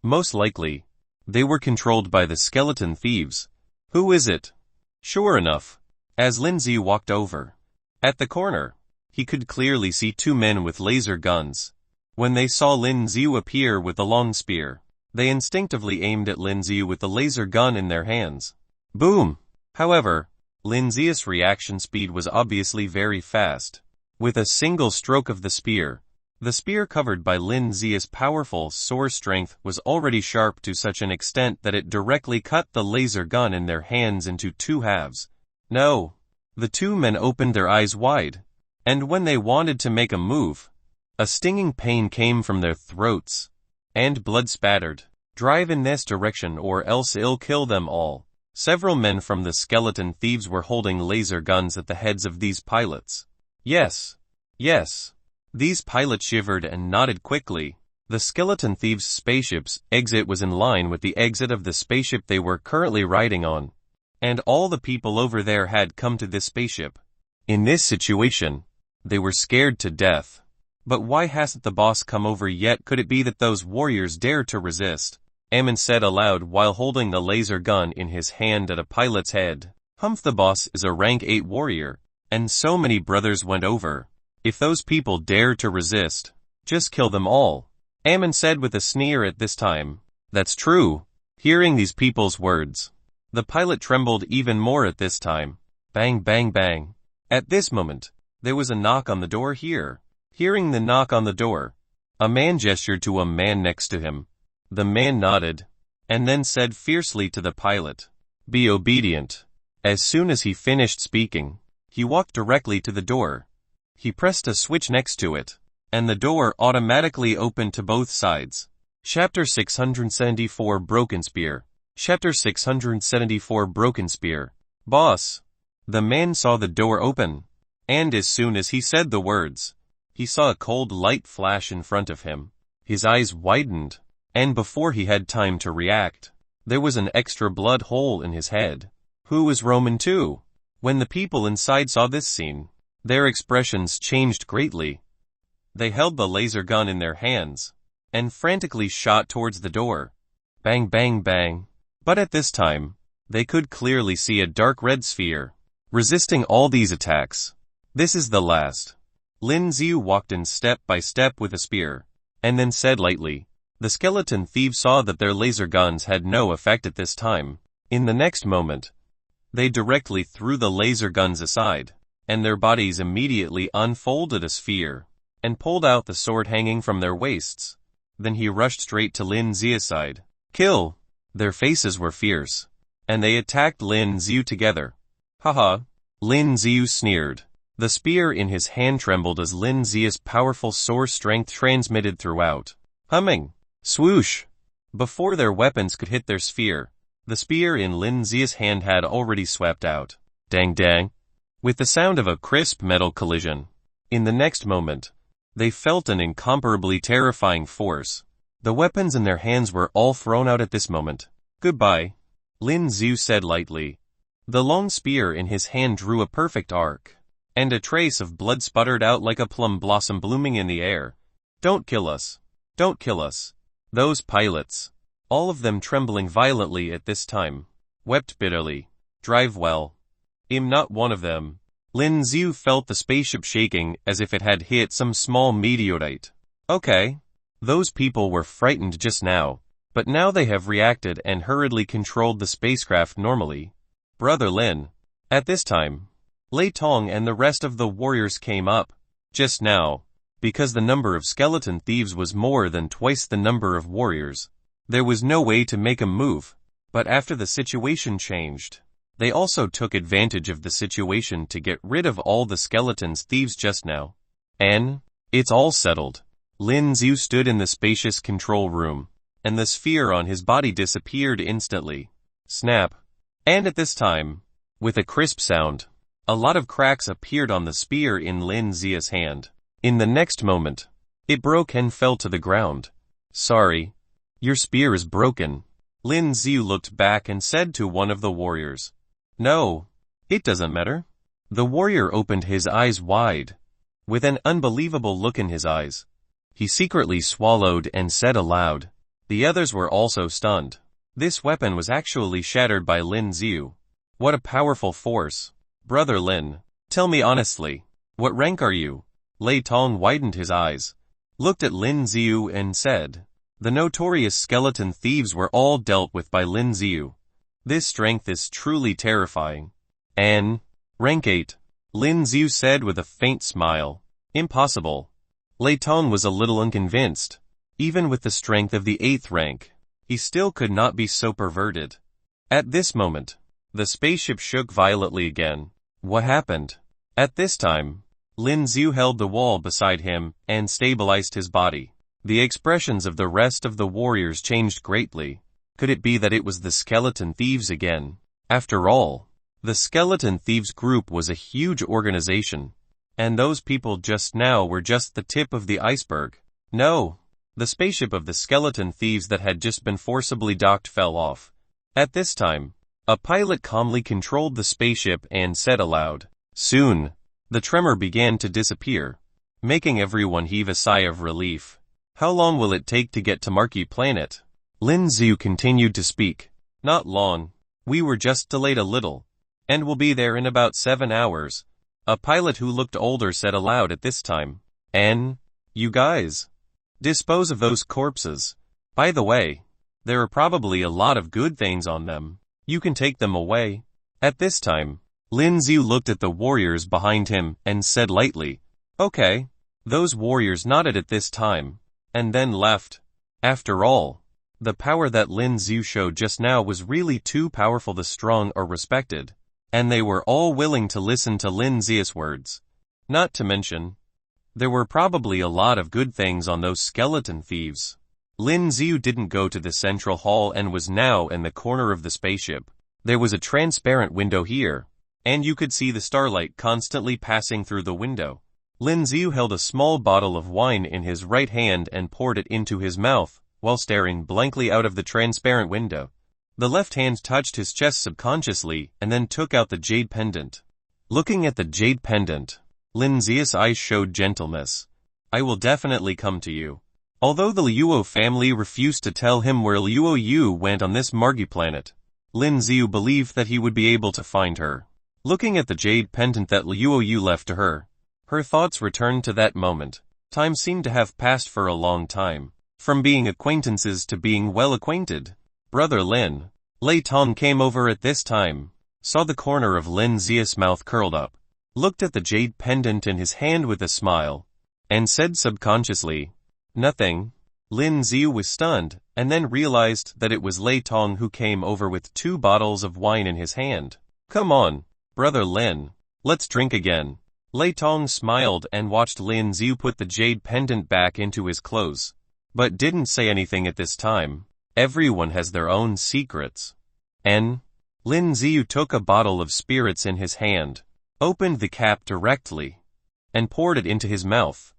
Most likely, they were controlled by the skeleton thieves. Who is it? Sure enough, as Lin Yu walked over, at the corner, he could clearly see two men with laser guns. When they saw Lin Yu appear with a long spear, they instinctively aimed at Lin Yu with the laser gun in their hands. Boom! However, Lin Yu's reaction speed was obviously very fast. With a single stroke of the spear covered by Lin Yu's powerful sword strength was already sharp to such an extent that it directly cut the laser gun in their hands into two halves. No! The two men opened their eyes wide, and when they wanted to make a move, a stinging pain came from their throats, and blood spattered. Drive in this direction or else it'll kill them all. Several men from the skeleton thieves were holding laser guns at the heads of these pilots. Yes. Yes. These pilots shivered and nodded quickly. The skeleton thieves' spaceship's exit was in line with the exit of the spaceship they were currently riding on, and all the people over there had come to this spaceship. In this situation, they were scared to death. But why hasn't the boss come over yet? Could it be that those warriors dare to resist? Ammon said aloud while holding the laser gun in his hand at a pilot's head. Humph, the boss is a rank 8 warrior, and so many brothers went over. If those people dare to resist, just kill them all, Ammon said with a sneer at this time. That's true. Hearing these people's words, the pilot trembled even more at this time. Bang, bang, bang. At this moment, there was a knock on the door here. Hearing the knock on the door, a man gestured to a man next to him. The man nodded, and then said fiercely to the pilot, be obedient. As soon as he finished speaking, he walked directly to the door. He pressed a switch next to it, and the door automatically opened to both sides. Chapter 674 Broken Spear. Chapter 674 Broken Spear. Boss. The man saw the door open, and as soon as he said the words, he saw a cold light flash in front of him. His eyes widened, and before he had time to react, there was an extra blood hole in his head. Who was Roman too? When the people inside saw this scene, their expressions changed greatly. They held the laser gun in their hands, and frantically shot towards the door. Bang, bang, bang. But at this time, they could clearly see a dark red sphere, resisting all these attacks. This is the last. Lin Yu walked in step by step with a spear, and then said lightly. The skeleton thieves saw that their laser guns had no effect at this time. In the next moment, they directly threw the laser guns aside, and their bodies immediately unfolded a sphere, and pulled out the sword hanging from their waists. Then he rushed straight to Lin Zia's side. Kill! Their faces were fierce, and they attacked Lin Yu together. Haha! Lin Yu sneered. The spear in his hand trembled as Lin Zia's powerful sword strength transmitted throughout. Humming! Swoosh! Before their weapons could hit their sphere, the spear in Lin Zia's hand had already swept out. Dang dang! With the sound of a crisp metal collision. In the next moment, they felt an incomparably terrifying force. The weapons in their hands were all thrown out at this moment. Goodbye, Lin Yu said lightly. The long spear in his hand drew a perfect arc, and a trace of blood sputtered out like a plum blossom blooming in the air. Don't kill us. Don't kill us. Those pilots. all of them trembling violently at this time. Wept bitterly. Drive well. I'm not one of them. Lin Yu felt the spaceship shaking as if it had hit some small meteorite. Okay. Those people were frightened just now, but now they have reacted and hurriedly controlled the spacecraft normally. Brother Lin. At this time, Lei Tong and the rest of the warriors came up. Just now, because the number of skeleton thieves was more than twice the number of warriors, there was no way to make a move, but after the situation changed, they also took advantage of the situation to get rid of all the skeletons thieves just now. And it's all settled. Lin Yu stood in the spacious control room, and the sphere on his body disappeared instantly. Snap. And at this time, with a crisp sound, a lot of cracks appeared on the spear in Lin Yu's hand. In the next moment, it broke and fell to the ground. Sorry. Your spear is broken. Lin Yu looked back and said to one of the warriors. No. It doesn't matter. The warrior opened his eyes wide, with an unbelievable look in his eyes. He secretly swallowed and said aloud. The others were also stunned. This weapon was actually shattered by Lin Yu. What a powerful force. Brother Lin, tell me honestly, what rank are you? Lei Tong widened his eyes, looked at Lin Yu and said, the notorious skeleton thieves were all dealt with by Lin Yu. This strength is truly terrifying. An, rank 8. Lin Yu said with a faint smile. Impossible. Lei Tong was a little unconvinced. Even with the strength of the 8th rank, he still could not be so perverted. At this moment, the spaceship shook violently again. What happened? At this time, Lin Yu held the wall beside him and stabilized his body. The expressions of the rest of the warriors changed greatly. Could it be that it was the skeleton thieves again? After all, the skeleton thieves group was a huge organization, and those people just now were just the tip of the iceberg. No, the spaceship of the skeleton thieves that had just been forcibly docked fell off. At this time, a pilot calmly controlled the spaceship and said aloud. Soon, the tremor began to disappear, making everyone heave a sigh of relief. How long will it take to get to Marquee planet? Lin Yu continued to speak. Not long. We were just delayed a little, and will be there in about 7 hours. A pilot who looked older said aloud at this time. And, you guys, dispose of those corpses. By the way, there are probably a lot of good things on them. You can take them away. At this time, Lin Yu looked at the warriors behind him and said lightly, okay. Those warriors nodded at this time, and then left. After all, the power that Lin Yu showed just now was really too powerful. The strong are respected, and they were all willing to listen to Lin Yu's words. Not to mention, there were probably a lot of good things on those skeleton thieves. Lin Yu didn't go to the central hall and was now in the corner of the spaceship. There was a transparent window here, and you could see the starlight constantly passing through the window. Lin Yu held a small bottle of wine in his right hand and poured it into his mouth, while staring blankly out of the transparent window. The left hand touched his chest subconsciously and then took out the jade pendant. Looking at the jade pendant, Lin Yu's eyes showed gentleness. I will definitely come to you. Although the Leu family refused to tell him where Leu Yu went on this Marquee planet, Lin Yu believed that he would be able to find her. Looking at the jade pendant that Leu Yu left to her, her thoughts returned to that moment. Time seemed to have passed for a long time. From being acquaintances to being well acquainted. Brother Lin. Lei Tong came over at this time, saw the corner of Lin Yu's mouth curled up, looked at the jade pendant in his hand with a smile, and said subconsciously, nothing. Lin Yu was stunned, and then realized that it was Lei Tong who came over with 2 bottles of wine in his hand. Come on, Brother Lin, let's drink again. Lei Tong smiled and watched Lin Yu put the jade pendant back into his clothes, but didn't say anything at this time. Everyone has their own secrets. Lin Yu took a bottle of spirits in his hand, opened the cap directly, and poured it into his mouth.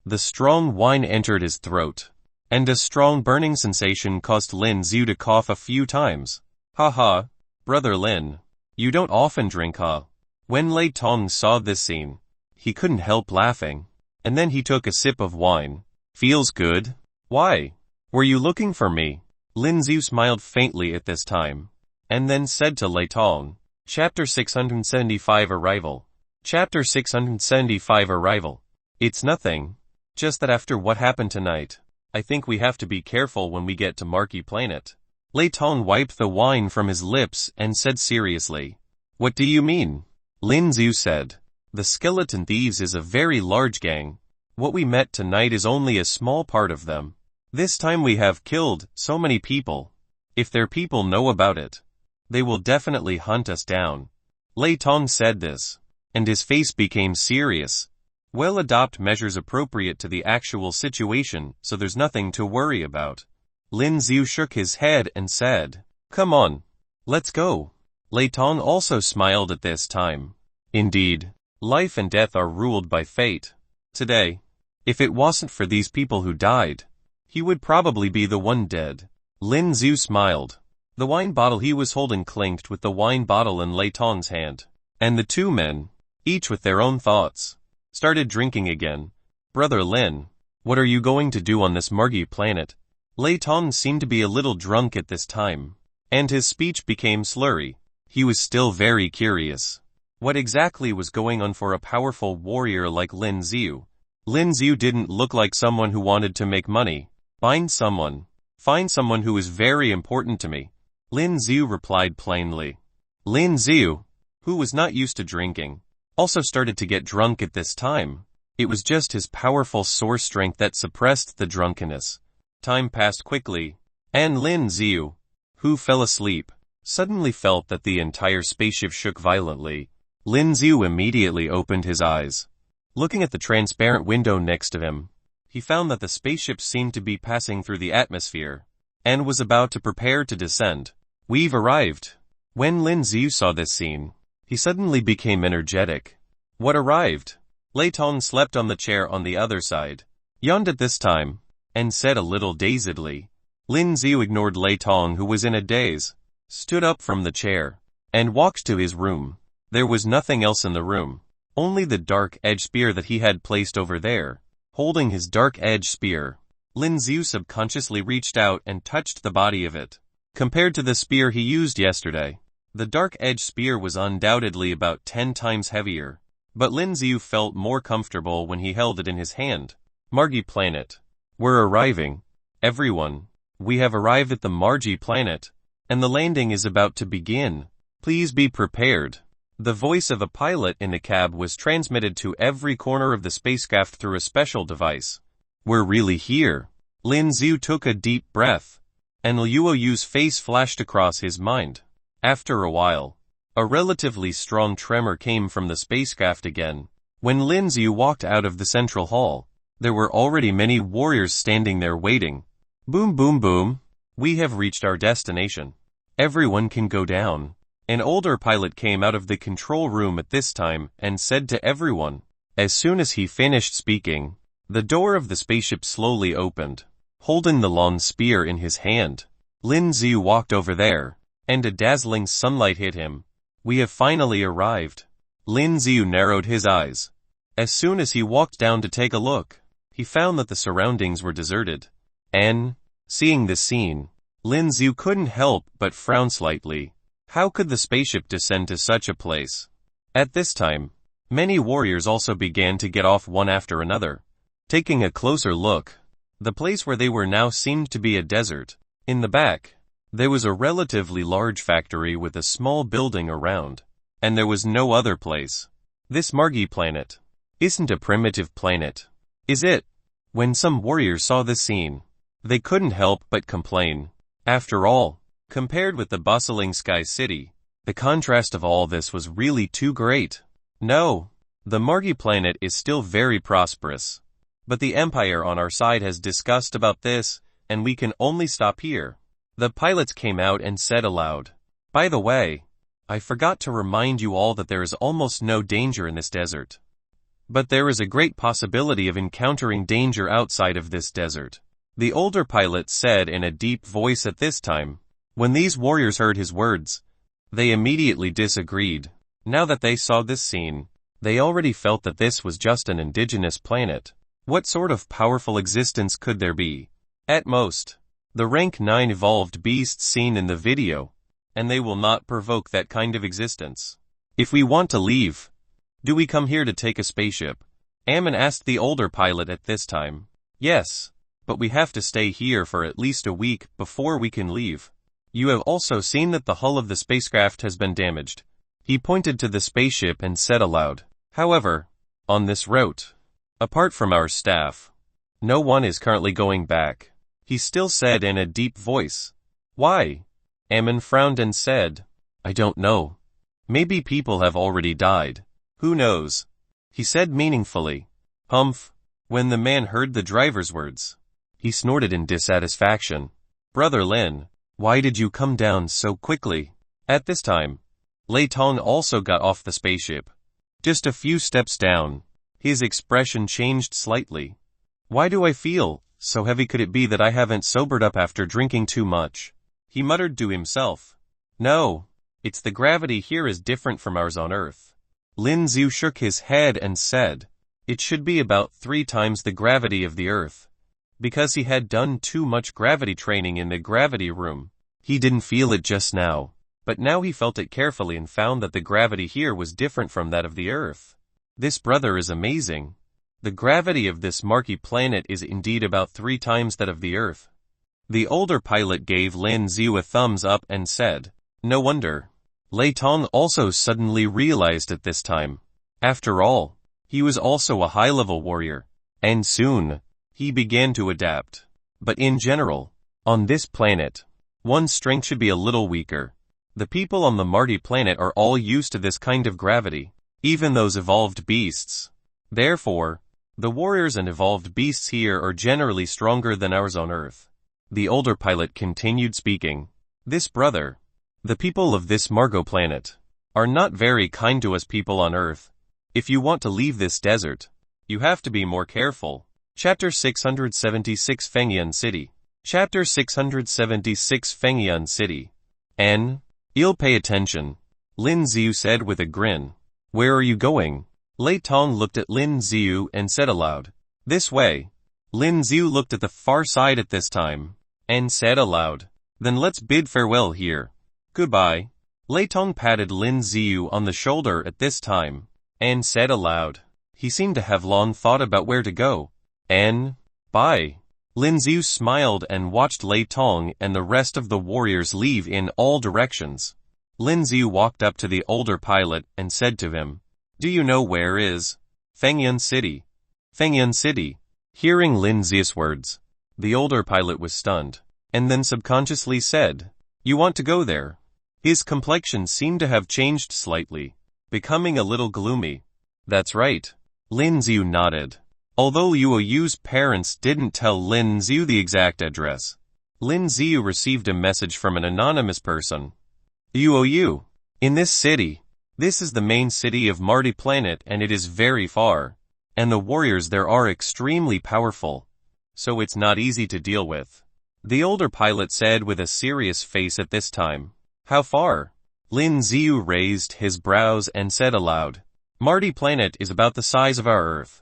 The strong wine entered his throat, and a strong burning sensation caused Lin Yu to cough a few times. Haha, Brother Lin, you don't often drink, huh? When Lei Tong saw this scene, he couldn't help laughing, and then he took a sip of wine. Feels good? Why? Were you looking for me? Lin Yu smiled faintly at this time, and then said to Lei Tong, Chapter 675 Arrival. Chapter 675 Arrival. It's nothing. Just that after what happened tonight, I think we have to be careful when we get to Marquee Planet. Lei Tong wiped the wine from his lips and said seriously, What do you mean? Lin Yu said, The Skeleton Thieves is a very large gang. What we met tonight is only a small part of them. This time we have killed so many people. If their people know about it, they will definitely hunt us down. Lei Tong said this, and his face became serious. We'll adopt measures appropriate to the actual situation, so there's nothing to worry about. Lin Yu shook his head and said, Come on, let's go. Lei Tong also smiled at this time. Indeed, life and death are ruled by fate. Today, if it wasn't for these people who died, he would probably be the one dead. Lin Yu smiled. The wine bottle he was holding clinked with the wine bottle in Lei Tong's hand, and the two men, each with their own thoughts, started drinking again. Brother Lin, what are you going to do on this Marquee planet? Lei Tong seemed to be a little drunk at this time, and his speech became slurry. He was still very curious. What exactly was going on for a powerful warrior like Lin Yu? Lin Yu didn't look like someone who wanted to make money. Find someone who is very important to me. Lin Yu replied plainly. Lin Yu, who was not used to drinking, also started to get drunk at this time. It was just his powerful source strength that suppressed the drunkenness. Time passed quickly, and Lin Yu, who fell asleep, suddenly felt that the entire spaceship shook violently. Lin Yu immediately opened his eyes. Looking at the transparent window next to him, he found that the spaceship seemed to be passing through the atmosphere, and was about to prepare to descend. We've arrived. When Lin Yu saw this scene, he suddenly became energetic. What arrived? Lei Tong slept on the chair on the other side, yawned at this time, and said a little dazedly. Lin Yu ignored Lei Tong, who was in a daze, stood up from the chair, and walked to his room. There was nothing else in the room, only the dark edge spear that he had placed over there. Holding his dark edge spear, Lin Yu subconsciously reached out and touched the body of it. Compared to the spear he used yesterday, the dark edge spear was undoubtedly about 10 times heavier, but Lin Yu felt more comfortable when he held it in his hand. Marquee Planet. We're arriving. Everyone. We have arrived at the Marquee Planet, and the landing is about to begin. Please be prepared. The voice of a pilot in the cab was transmitted to every corner of the spacecraft through a special device. We're really here. Lin Yu took a deep breath, and Leu Yu's face flashed across his mind. After a while, a relatively strong tremor came from the spacecraft again. When Lin Yu walked out of the central hall, there were already many warriors standing there waiting. Boom boom boom. We have reached our destination. Everyone can go down. An older pilot came out of the control room at this time and said to everyone. As soon as he finished speaking, the door of the spaceship slowly opened. Holding the long spear in his hand, Lin Yu walked over there, and a dazzling sunlight hit him. We have finally arrived. Lin Yu narrowed his eyes. As soon as he walked down to take a look, he found that the surroundings were deserted. And, seeing this scene, Lin Yu couldn't help but frown slightly. How could the spaceship descend to such a place? At this time, many warriors also began to get off one after another. Taking a closer look, the place where they were now seemed to be a desert. In the back, there was a relatively large factory with a small building around, and there was no other place. This Marquee planet isn't a primitive planet, is it? When some warriors saw this scene, they couldn't help but complain. After all, compared with the bustling Sky City, the contrast of all this was really too great. No, the Marquee planet is still very prosperous. But the Empire on our side has discussed about this, and we can only stop here. The pilots came out and said aloud. By the way, I forgot to remind you all that there is almost no danger in this desert. But there is a great possibility of encountering danger outside of this desert. The older pilot said in a deep voice at this time. When these warriors heard his words, they immediately disagreed. Now that they saw this scene, they already felt that this was just an indigenous planet. What sort of powerful existence could there be? At most, the rank 9 evolved beasts seen in the video, and they will not provoke that kind of existence. If we want to leave, do we come here to take a spaceship? Ammon asked the older pilot at this time. Yes, but we have to stay here for at least a week before we can leave. You have also seen that the hull of the spacecraft has been damaged. He pointed to the spaceship and said aloud. However, on this route, apart from our staff, no one is currently going back. He still said in a deep voice. Why? Ammon frowned and said, I don't know. Maybe people have already died. Who knows? He said meaningfully. Humph. When the man heard the driver's words, he snorted in dissatisfaction. Brother Lin, why did you come down so quickly? At this time, Lei Tong also got off the spaceship. Just a few steps down, his expression changed slightly. Why do I feel so heavy? Could it be that I haven't sobered up after drinking too much? He muttered to himself. No, it's the gravity here is different from ours on Earth. Lin Yu shook his head and said, it should be about 3 times the gravity of the Earth. Because he had done too much gravity training in the gravity room. He didn't feel it just now, but now he felt it carefully and found that the gravity here was different from that of the Earth. This brother is amazing. The gravity of this Marquee planet is indeed about 3 times that of the Earth. The older pilot gave Lin Yu a thumbs up and said, no wonder. Lei Tong also suddenly realized at this time. After all, he was also a high-level warrior, and soon, he began to adapt. But in general, on this planet, one's strength should be a little weaker. The people on the Marquee planet are all used to this kind of gravity, even those evolved beasts. Therefore, the warriors and evolved beasts here are generally stronger than ours on Earth. The older pilot continued speaking. This brother, the people of this Margot planet, are not very kind to us people on Earth. If you want to leave this desert, you have to be more careful. Chapter 676 Fengyan City. Chapter 676 Fengyan City. You'll pay attention, Lin Yu said with a grin. Where are you going? Lei Tong looked at Lin Yu and said aloud. This way. Lin Yu looked at the far side at this time, and said aloud. Then let's bid farewell here. Goodbye. Lei Tong patted Lin Yu on the shoulder at this time, and said aloud. He seemed to have long thought about where to go. Bye. Lin Yu smiled and watched Lei Tong and the rest of the warriors leave in all directions. Lin Yu walked up to the older pilot and said to him, do you know where is Fengyan City? Fengyan City. Hearing Lin Yu's words, the older pilot was stunned, and then subconsciously said, you want to go there? His complexion seemed to have changed slightly, becoming a little gloomy. That's right. Lin Yu nodded. Although Leu Yu's parents didn't tell Lin Yu the exact address, Lin Yu received a message from an anonymous person. Leu Yu. In this city. This is the main city of Marquee planet and it is very far. And the warriors there are extremely powerful. So it's not easy to deal with. The older pilot said with a serious face at this time. How far? Lin Yu raised his brows and said aloud. Marquee planet is about the size of our Earth.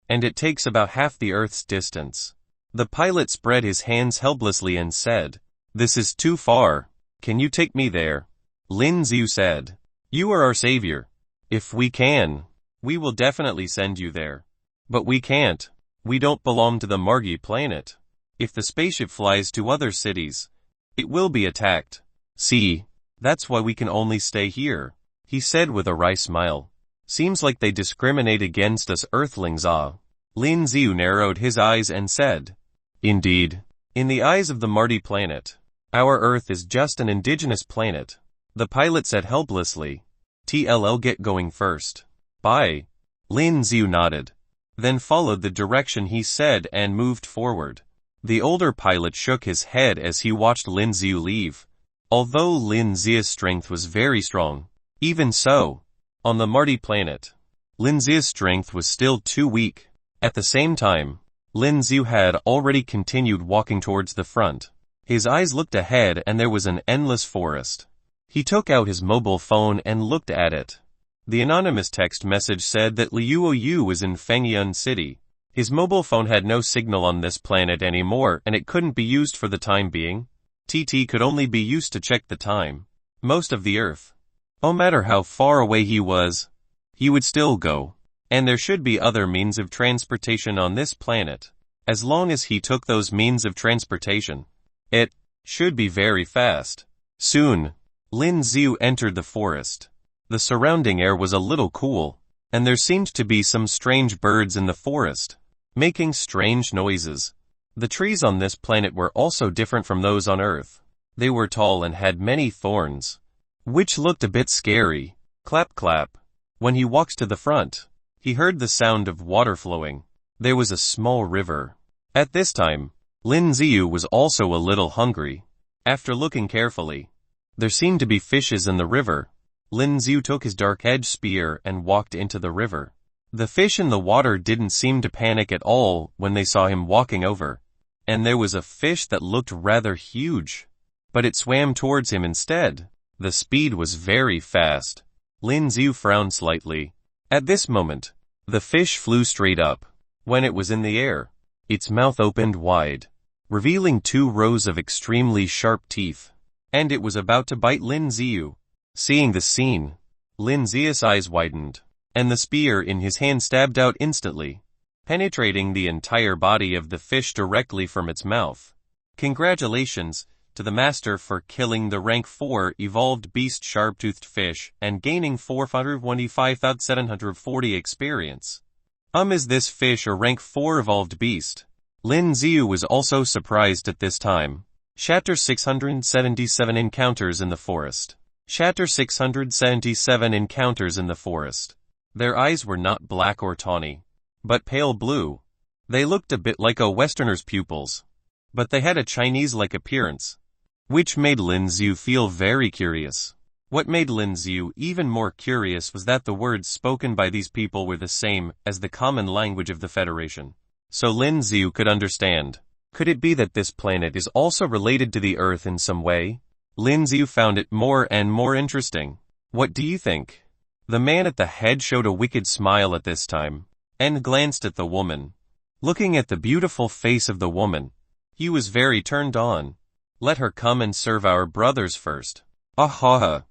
And it takes about half the Earth's distance. The pilot spread his hands helplessly and said, this is too far. Can you take me there? Lin Yu said, you are our savior. If we can, we will definitely send you there. But we can't. We don't belong to the Marquee planet. If the spaceship flies to other cities, it will be attacked. See, that's why we can only stay here, he said with a wry smile. Seems like they discriminate against us Earthlings. Lin Yu narrowed his eyes and said, indeed. In the eyes of the Marquee planet, our Earth is just an indigenous planet. The pilot said helplessly. TLL get going first. Bye. Lin Yu nodded. Then followed the direction he said and moved forward. The older pilot shook his head as he watched Lin Yu leave. Although Lin Yu's strength was very strong, even so, on the Marquee planet, Lin Yu's strength was still too weak. At the same time, Lin Yu had already continued walking towards the front. His eyes looked ahead and there was an endless forest. He took out his mobile phone and looked at it. The anonymous text message said that Leu Yu was in Fengyan City. His mobile phone had no signal on this planet anymore and it couldn't be used for the time being. TT could only be used to check the time. Most of the Earth. No matter how far away he was, he would still go. And there should be other means of transportation on this planet. As long as he took those means of transportation, it should be very fast. Soon, Lin Yu entered the forest. The surrounding air was a little cool, and there seemed to be some strange birds in the forest, making strange noises. The trees on this planet were also different from those on Earth. They were tall and had many thorns, which looked a bit scary. Clap clap. When he walked to the front, he heard the sound of water flowing. There was a small river. At this time, Lin Yu was also a little hungry. After looking carefully, there seemed to be fishes in the river. Lin Yu took his dark-edged spear and walked into the river. The fish in the water didn't seem to panic at all when they saw him walking over. And there was a fish that looked rather huge, but it swam towards him instead. The speed was very fast. Lin Yu frowned slightly. At this moment, the fish flew straight up. When it was in the air, its mouth opened wide, revealing 2 rows of extremely sharp teeth, and it was about to bite Lin Yu. Seeing the scene, Lin Yu's eyes widened, and the spear in his hand stabbed out instantly, penetrating the entire body of the fish directly from its mouth. Congratulations to the master for killing the rank 4 evolved beast sharp-toothed fish and gaining 425,740 experience. Is this fish a rank 4 evolved beast? Lin Yu was also surprised at this time. Chapter 677 Encounters in the Forest. Chapter 677 Encounters in the Forest. Their eyes were not black or tawny, but pale blue. They looked a bit like a Westerner's pupils, but they had a Chinese-like appearance, which made Lin Yu feel very curious. What made Lin Yu even more curious was that the words spoken by these people were the same as the common language of the Federation. So Lin Yu could understand. Could it be that this planet is also related to the Earth in some way? Lin Yu found it more and more interesting. What do you think? The man at the head showed a wicked smile at this time, and glanced at the woman. Looking at the beautiful face of the woman, he was very turned on. Let her come and serve our brothers first. Ahaha.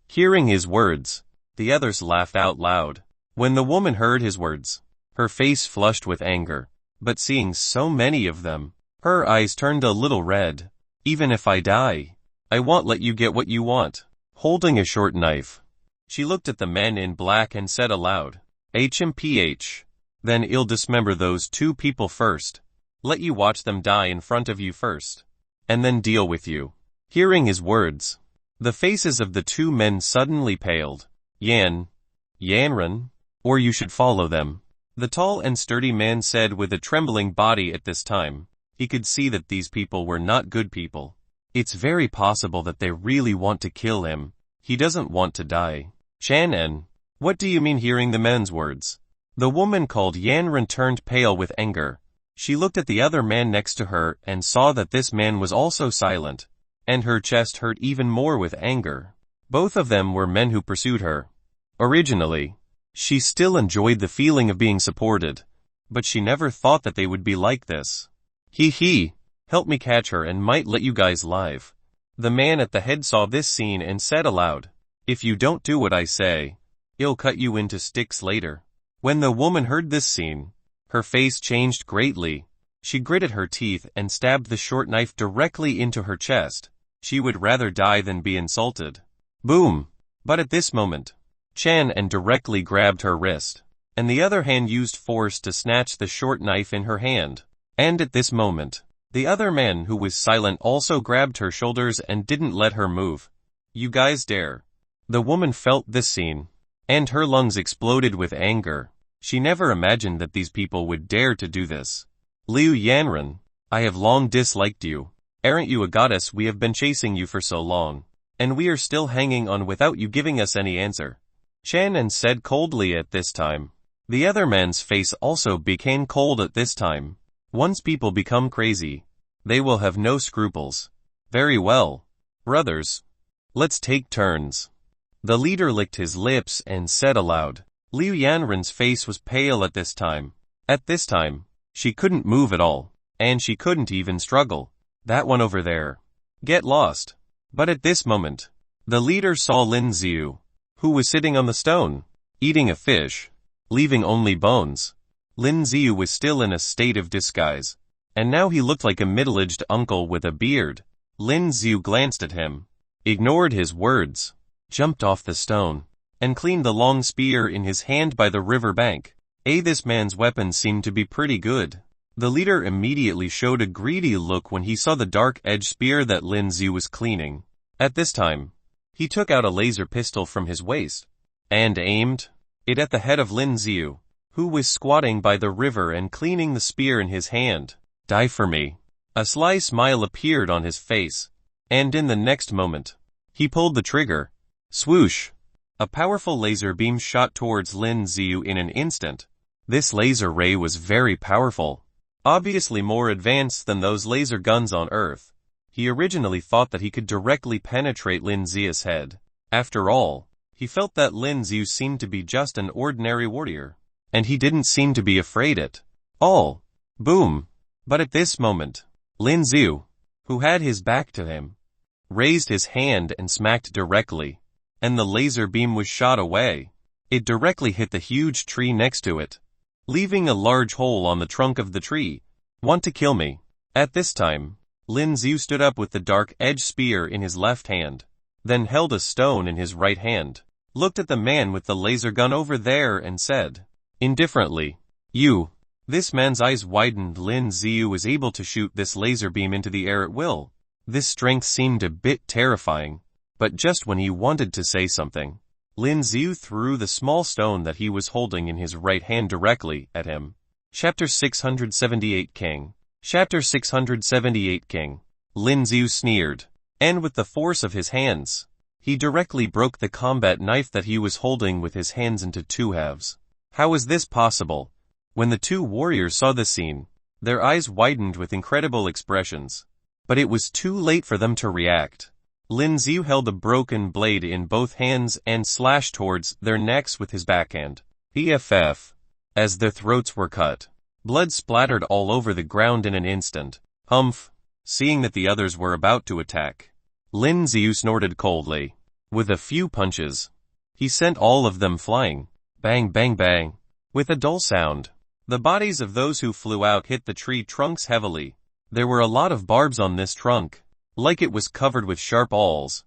Hearing his words, the others laughed out loud. When the woman heard his words, her face flushed with anger, but seeing so many of them, her eyes turned a little red. Even if I die, I won't let you get what you want. Holding a short knife, she looked at the men in black and said aloud, HMPH. Then I'll dismember those 2 people first. Let you watch them die in front of you first, and then deal with you. Hearing his words, the faces of the 2 men suddenly paled. Yanran, or you should follow them. The tall and sturdy man said with a trembling body at this time. He could see that these people were not good people. It's very possible that they really want to kill him. He doesn't want to die. Chang, what do you mean hearing the men's words? The woman called Yanran turned pale with anger. She looked at the other man next to her and saw that this man was also silent, and her chest hurt even more with anger. Both of them were men who pursued her. Originally, she still enjoyed the feeling of being supported, but she never thought that they would be like this. Help me catch her and might let you guys live. The man at the head saw this scene and said aloud, if you don't do what I say, I'll cut you into sticks later. When the woman heard this scene, her face changed greatly. She gritted her teeth and stabbed the short knife directly into her chest. She would rather die than be insulted. Boom! But at this moment, Chang directly grabbed her wrist, and the other hand used force to snatch the short knife in her hand. And at this moment, the other man who was silent also grabbed her shoulders and didn't let her move. You guys dare. The woman felt this scene, and her lungs exploded with anger. She never imagined that these people would dare to do this. Liu Yanran, I have long disliked you. Aren't you a goddess? We have been chasing you for so long, and we are still hanging on without you giving us any answer. Chang said coldly at this time. The other man's face also became cold at this time. Once people become crazy, they will have no scruples. Very well. Brothers, let's take turns. The leader licked his lips and said aloud. Liu Yanran's face was pale at this time. At this time, She couldn't move at all, and she couldn't even struggle. That one over there. Get lost. But at this moment, the leader saw Lin Yu, who was sitting on the stone, eating a fish, leaving only bones. Lin Yu was still in a state of disguise, and now he looked like a middle-aged uncle with a beard. Lin Yu glanced at him, ignored his words, jumped off the stone, and cleaned the long spear in his hand by the river bank. This man's weapon seemed to be pretty good. The leader immediately showed a greedy look when he saw the dark-edged spear that Lin Yu was cleaning. At this time, he took out a laser pistol from his waist, and aimed it at the head of Lin Yu, who was squatting by the river and cleaning the spear in his hand. Die for me. A sly smile appeared on his face, and in the next moment, he pulled the trigger. Swoosh! A powerful laser beam shot towards Lin Yu in an instant. This laser ray was very powerful, obviously more advanced than those laser guns on Earth. He originally thought that he could directly penetrate Lin Yu's head. After all, he felt that Lin Yu seemed to be just an ordinary warrior, and he didn't seem to be afraid at all. Boom! But at this moment, Lin Yu, who had his back to him, raised his hand and smacked directly, and the laser beam was shot away. It directly hit the huge tree next to it, leaving a large hole on the trunk of the tree. Want to kill me? At this time, Lin Yu stood up with the dark-edged spear in his left hand, then held a stone in his right hand, looked at the man with the laser gun over there and said, indifferently, "You." This man's eyes widened. Lin Yu was able to shoot this laser beam into the air at will. This strength seemed a bit terrifying, but just when he wanted to say something, Lin Yu threw the small stone that he was holding in his right hand directly at him. Chapter 678 King. Chapter 678 King. Lin Yu sneered, and with the force of his hands, he directly broke the combat knife that he was holding with his hands into two halves. How was this possible? When the two warriors saw the scene, their eyes widened with incredible expressions. But it was too late for them to react. Lin Yu held a broken blade in both hands and slashed towards their necks with his backhand. PFF. As their throats were cut, blood splattered all over the ground in an instant. Humph. Seeing that the others were about to attack, Lin Yu snorted coldly. With a few punches, he sent all of them flying. Bang bang bang. With a dull sound, the bodies of those who flew out hit the tree trunks heavily. There were a lot of barbs on this trunk, like it was covered with sharp awls.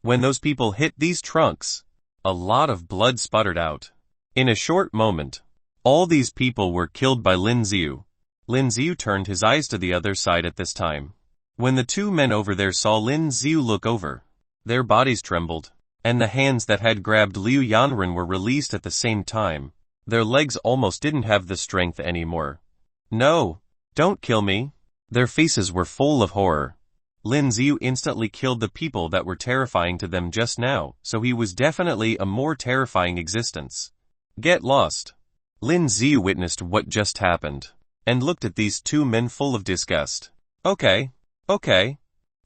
When those people hit these trunks, a lot of blood sputtered out. In a short moment, all these people were killed by Lin Yu. Lin Yu turned his eyes to the other side at this time. When the two men over there saw Lin Yu look over, their bodies trembled, and the hands that had grabbed Liu Yanren were released at the same time. Their legs almost didn't have the strength anymore. No, don't kill me. Their faces were full of horror. Lin Yu instantly killed the people that were terrifying to them just now, so he was definitely a more terrifying existence. Get lost. Lin Yu witnessed what just happened, and looked at these two men full of disgust. Okay.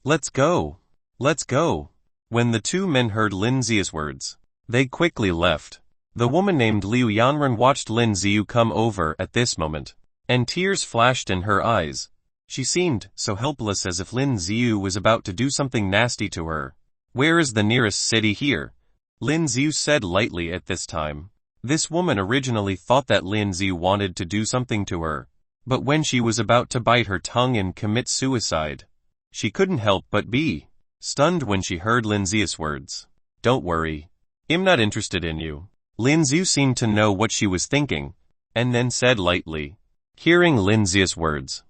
Let's go. Let's go. When the two men heard Lin Yu's words, they quickly left. The woman named Liu Yanren watched Lin Yu come over at this moment, and tears flashed in her eyes. She seemed so helpless, as if Lin Yu was about to do something nasty to her. Where is the nearest city here? Lin Yu said lightly at this time. This woman originally thought that Lin Yu wanted to do something to her, but when she was about to bite her tongue and commit suicide, she couldn't help but be stunned when she heard Lin Yu's words. Don't worry. I'm not interested in you. Lin Yu seemed to know what she was thinking, and then said lightly. Hearing Lin Yu's words,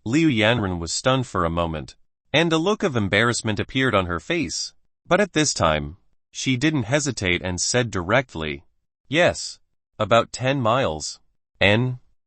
Liu Yanren was stunned for a moment, and a look of embarrassment appeared on her face. But at this time, she didn't hesitate and said directly, Yes, about 10 miles.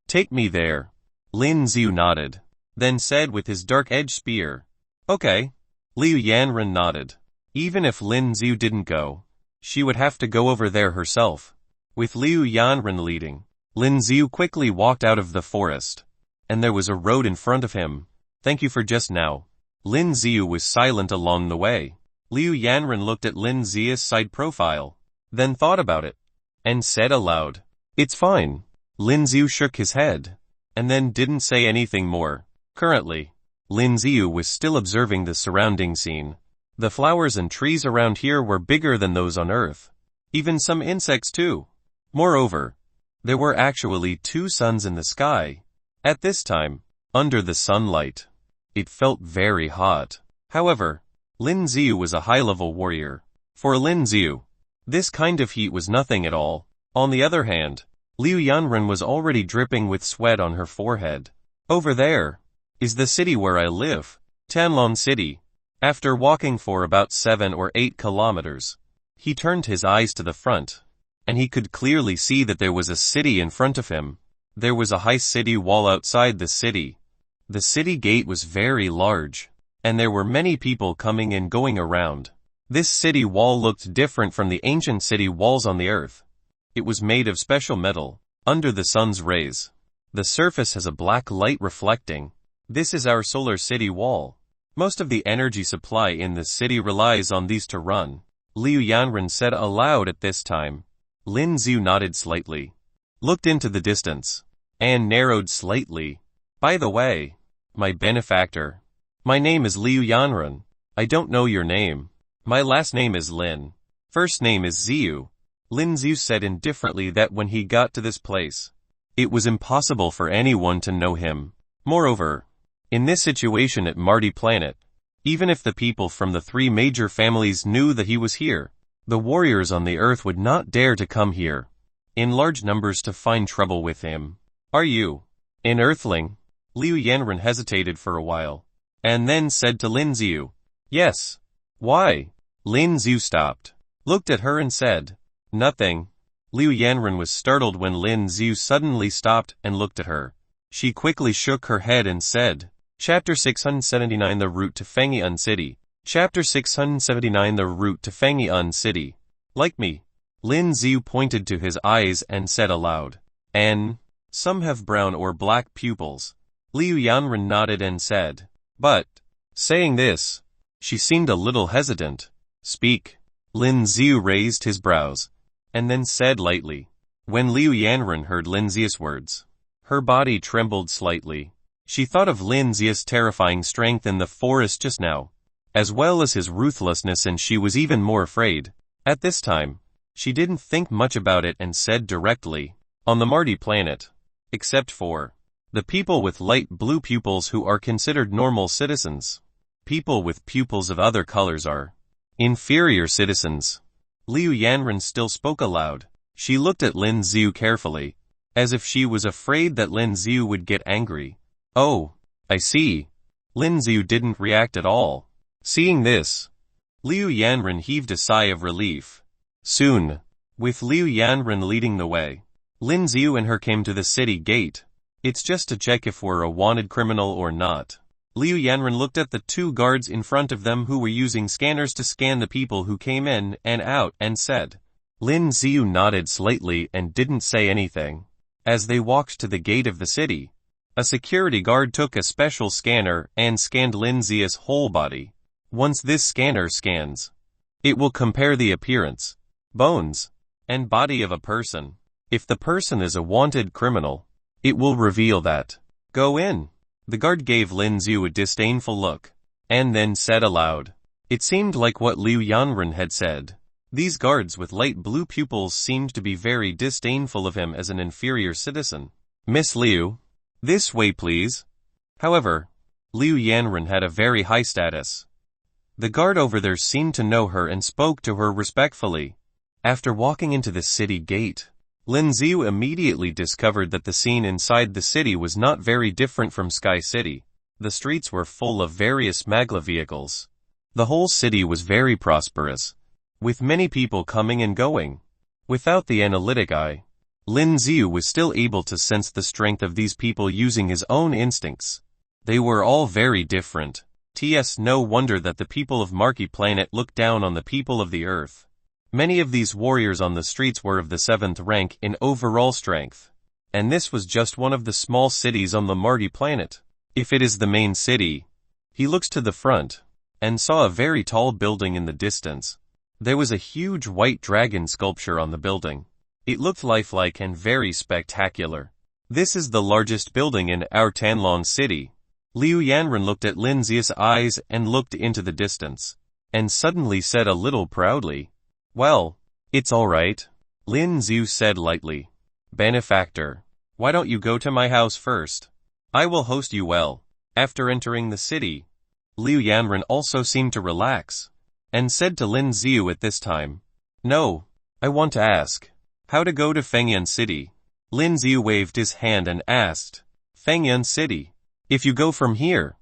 Take me there. Lin Yu nodded, then said with his dark-edged spear, Okay. Liu Yanren nodded. Even if Lin Yu didn't go, she would have to go over there herself. With Liu Yanren leading, Lin Yu quickly walked out of the forest, and there was a road in front of him. Thank you for just now. Lin Yu was silent along the way. Liu Yanren looked at Lin Yu's side profile, then thought about it, and said aloud, It's fine. Lin Yu shook his head. and then didn't say anything more. Currently, Lin Yu was still observing the surrounding scene. The flowers and trees around here were bigger than those on Earth. Even some insects too. Moreover, there were actually 2 suns in the sky. At this time, under the sunlight, it felt very hot. However, Lin Yu was a high-level warrior. For Lin Yu, this kind of heat was nothing at all. On the other hand, Liu Yanren was already dripping with sweat on her forehead. Over there is the city where I live, Tanon City. After walking for about 7 or 8 kilometers, he turned his eyes to the front, and he could clearly see that there was a city in front of him. There was a high city wall outside the city. The city gate was very large, and there were many people coming and going around. This city wall looked different from the ancient city walls on the Earth. It was made of special metal, under the sun's rays. The surface has a black light reflecting. This is our solar city wall. Most of the energy supply in the city relies on these to run. Liu Yanren said aloud at this time. Lin Yu nodded slightly, looked into the distance, and narrowed slightly. By the way, my benefactor, my name is Liu Yanren. I don't know your name. My last name is Lin. First name is Yu. Lin Yu said indifferently that when he got to this place, it was impossible for anyone to know him. Moreover, in this situation at Marquee planet, even if the people from the 3 major families knew that he was here, the warriors on the Earth would not dare to come here in large numbers to find trouble with him. Are you an Earthling? Liu Yanren hesitated for a while, and then said to Lin Yu, Yes. Why? Lin Yu stopped, looked at her and said, Nothing. Liu Yanren was startled when Lin Yu suddenly stopped and looked at her. She quickly shook her head and said, Chapter 679 The Route to Fengyian City. Chapter 679 The Route to Fengyian City. Like me. Lin Yu pointed to his eyes and said aloud, N. Some have brown or black pupils. Liu Yanren nodded and said, But, saying this, she seemed a little hesitant. Speak. Lin Yu raised his brows, and then said lightly. When Liu Yanren heard Lin Yu's words, her body trembled slightly. She thought of Lin Yu's terrifying strength in the forest just now, as well as his ruthlessness, and she was even more afraid. At this time, she didn't think much about it and said directly, On the Marquee planet, except for the people with light blue pupils who are considered normal citizens, people with pupils of other colors are inferior citizens. Liu Yanren still spoke aloud. She looked at Lin Yu carefully, as if she was afraid that Lin Yu would get angry. Oh, I see. Lin Yu didn't react at all. Seeing this, Liu Yanren heaved a sigh of relief. Soon, with Liu Yanren leading the way, Lin Yu and her came to the city gate. It's just to check if we're a wanted criminal or not. Liu Yanren looked at the 2 guards in front of them who were using scanners to scan the people who came in and out and said. Lin Yu nodded slightly and didn't say anything. As they walked to the gate of the city, a security guard took a special scanner and scanned Lin Yu's whole body. Once this scanner scans, it will compare the appearance, bones, and body of a person. If the person is a wanted criminal, it will reveal that. Go in. The guard gave Lin Yu a disdainful look, and then said aloud. It seemed like what Liu Yanren had said. These guards with light blue pupils seemed to be very disdainful of him as an inferior citizen. Miss Liu, this way please. However, Liu Yanren had a very high status. The guard over there seemed to know her and spoke to her respectfully. After walking into the city gate, Lin Yu immediately discovered that the scene inside the city was not very different from Sky City. The streets were full of various magla vehicles. The whole city was very prosperous, with many people coming and going. Without the analytic eye, Lin Yu was still able to sense the strength of these people using his own instincts. They were all very different. No wonder that the people of Marquee planet looked down on the people of the Earth. Many of these warriors on the streets were of the 7th rank in overall strength. And this was just one of the small cities on the Marquee planet. If it is the main city, he looks to the front, and saw a very tall building in the distance. There was a huge white dragon sculpture on the building. It looked lifelike and very spectacular. This is the largest building in our Tanon city. Liu Yanren looked at Lin Zi's eyes and looked into the distance, and suddenly said a little proudly, "Well, it's all right," Lin Ziu said lightly. "Benefactor, why don't you go to my house first? I will host you well." After entering the city, Liu Yanren also seemed to relax, and said to Lin Ziu at this time, "No, I want to ask, how to go to Fengyan City?" Lin Ziu waved his hand and asked, "Fengyan City? If you go from here,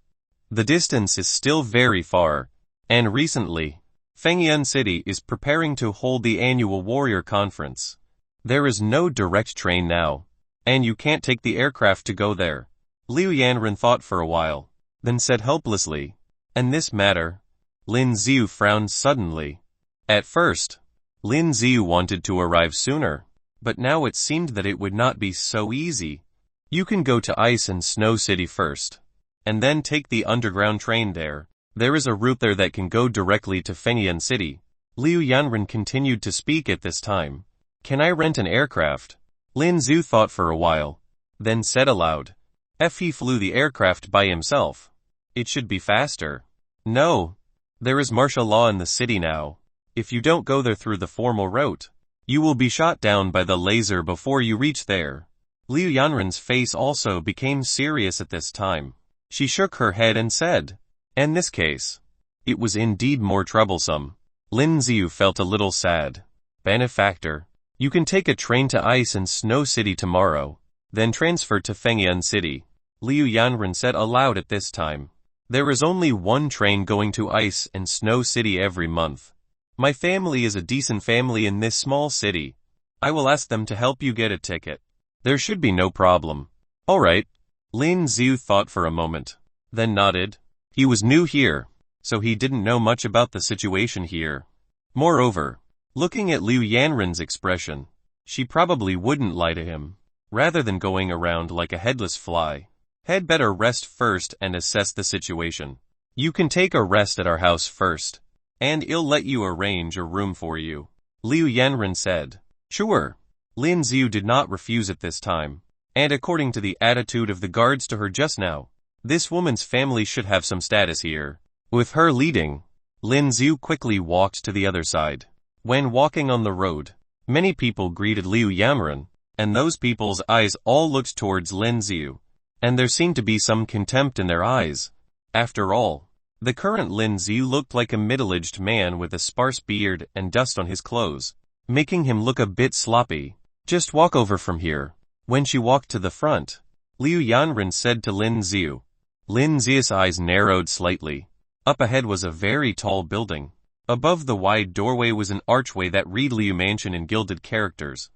the distance is still very far, and recently, Fengyan City is preparing to hold the annual warrior conference. There is no direct train now, and you can't take the aircraft to go there." Liu Yanren thought for a while, then said helplessly, "And this matter?" Lin Ziu frowned suddenly. At first, Lin Ziu wanted to arrive sooner, but now it seemed that it would not be so easy. "You can go to Ice and Snow City first, and then take the underground train there. There is a route there that can go directly to Fengyan City." Liu Yanren continued to speak at this time. "Can I rent an aircraft?" Lin Ziu thought for a while, then said aloud, "If he flew the aircraft by himself, it should be faster." "No. There is martial law in the city now. If you don't go there through the formal route, you will be shot down by the laser before you reach there." Liu Yanren's face also became serious at this time. She shook her head and said, "In this case, it was indeed more troublesome." Lin Ziu felt a little sad. "Benefactor, you can take a train to Ice and Snow City tomorrow, then transfer to Fengyan City," Liu Yanren said aloud at this time. "There is only one train going to Ice and Snow City every month. My family is a decent family in this small city. I will ask them to help you get a ticket. There should be no problem." "All right." Lin Ziu thought for a moment, then nodded. He was new here, so he didn't know much about the situation here. Moreover, looking at Liu Yanren's expression, she probably wouldn't lie to him. Rather than going around like a headless fly, had better rest first and assess the situation. "You can take a rest at our house first, and I'll let you arrange a room for you," Liu Yanren said. "Sure." Lin Ziu did not refuse at this time, and according to the attitude of the guards to her just now, this woman's family should have some status here. With her leading, Lin Ziu quickly walked to the other side. When walking on the road, many people greeted Liu Yanren, and those people's eyes all looked towards Lin Ziu, and there seemed to be some contempt in their eyes. After all, the current Lin Ziu looked like a middle-aged man with a sparse beard and dust on his clothes, making him look a bit sloppy. "Just walk over from here." When she walked to the front, Liu Yanren said to Lin Ziu. Lin Ziu's eyes narrowed slightly. Up ahead was a very tall building. Above the wide doorway was an archway that read Liu Mansion in gilded characters.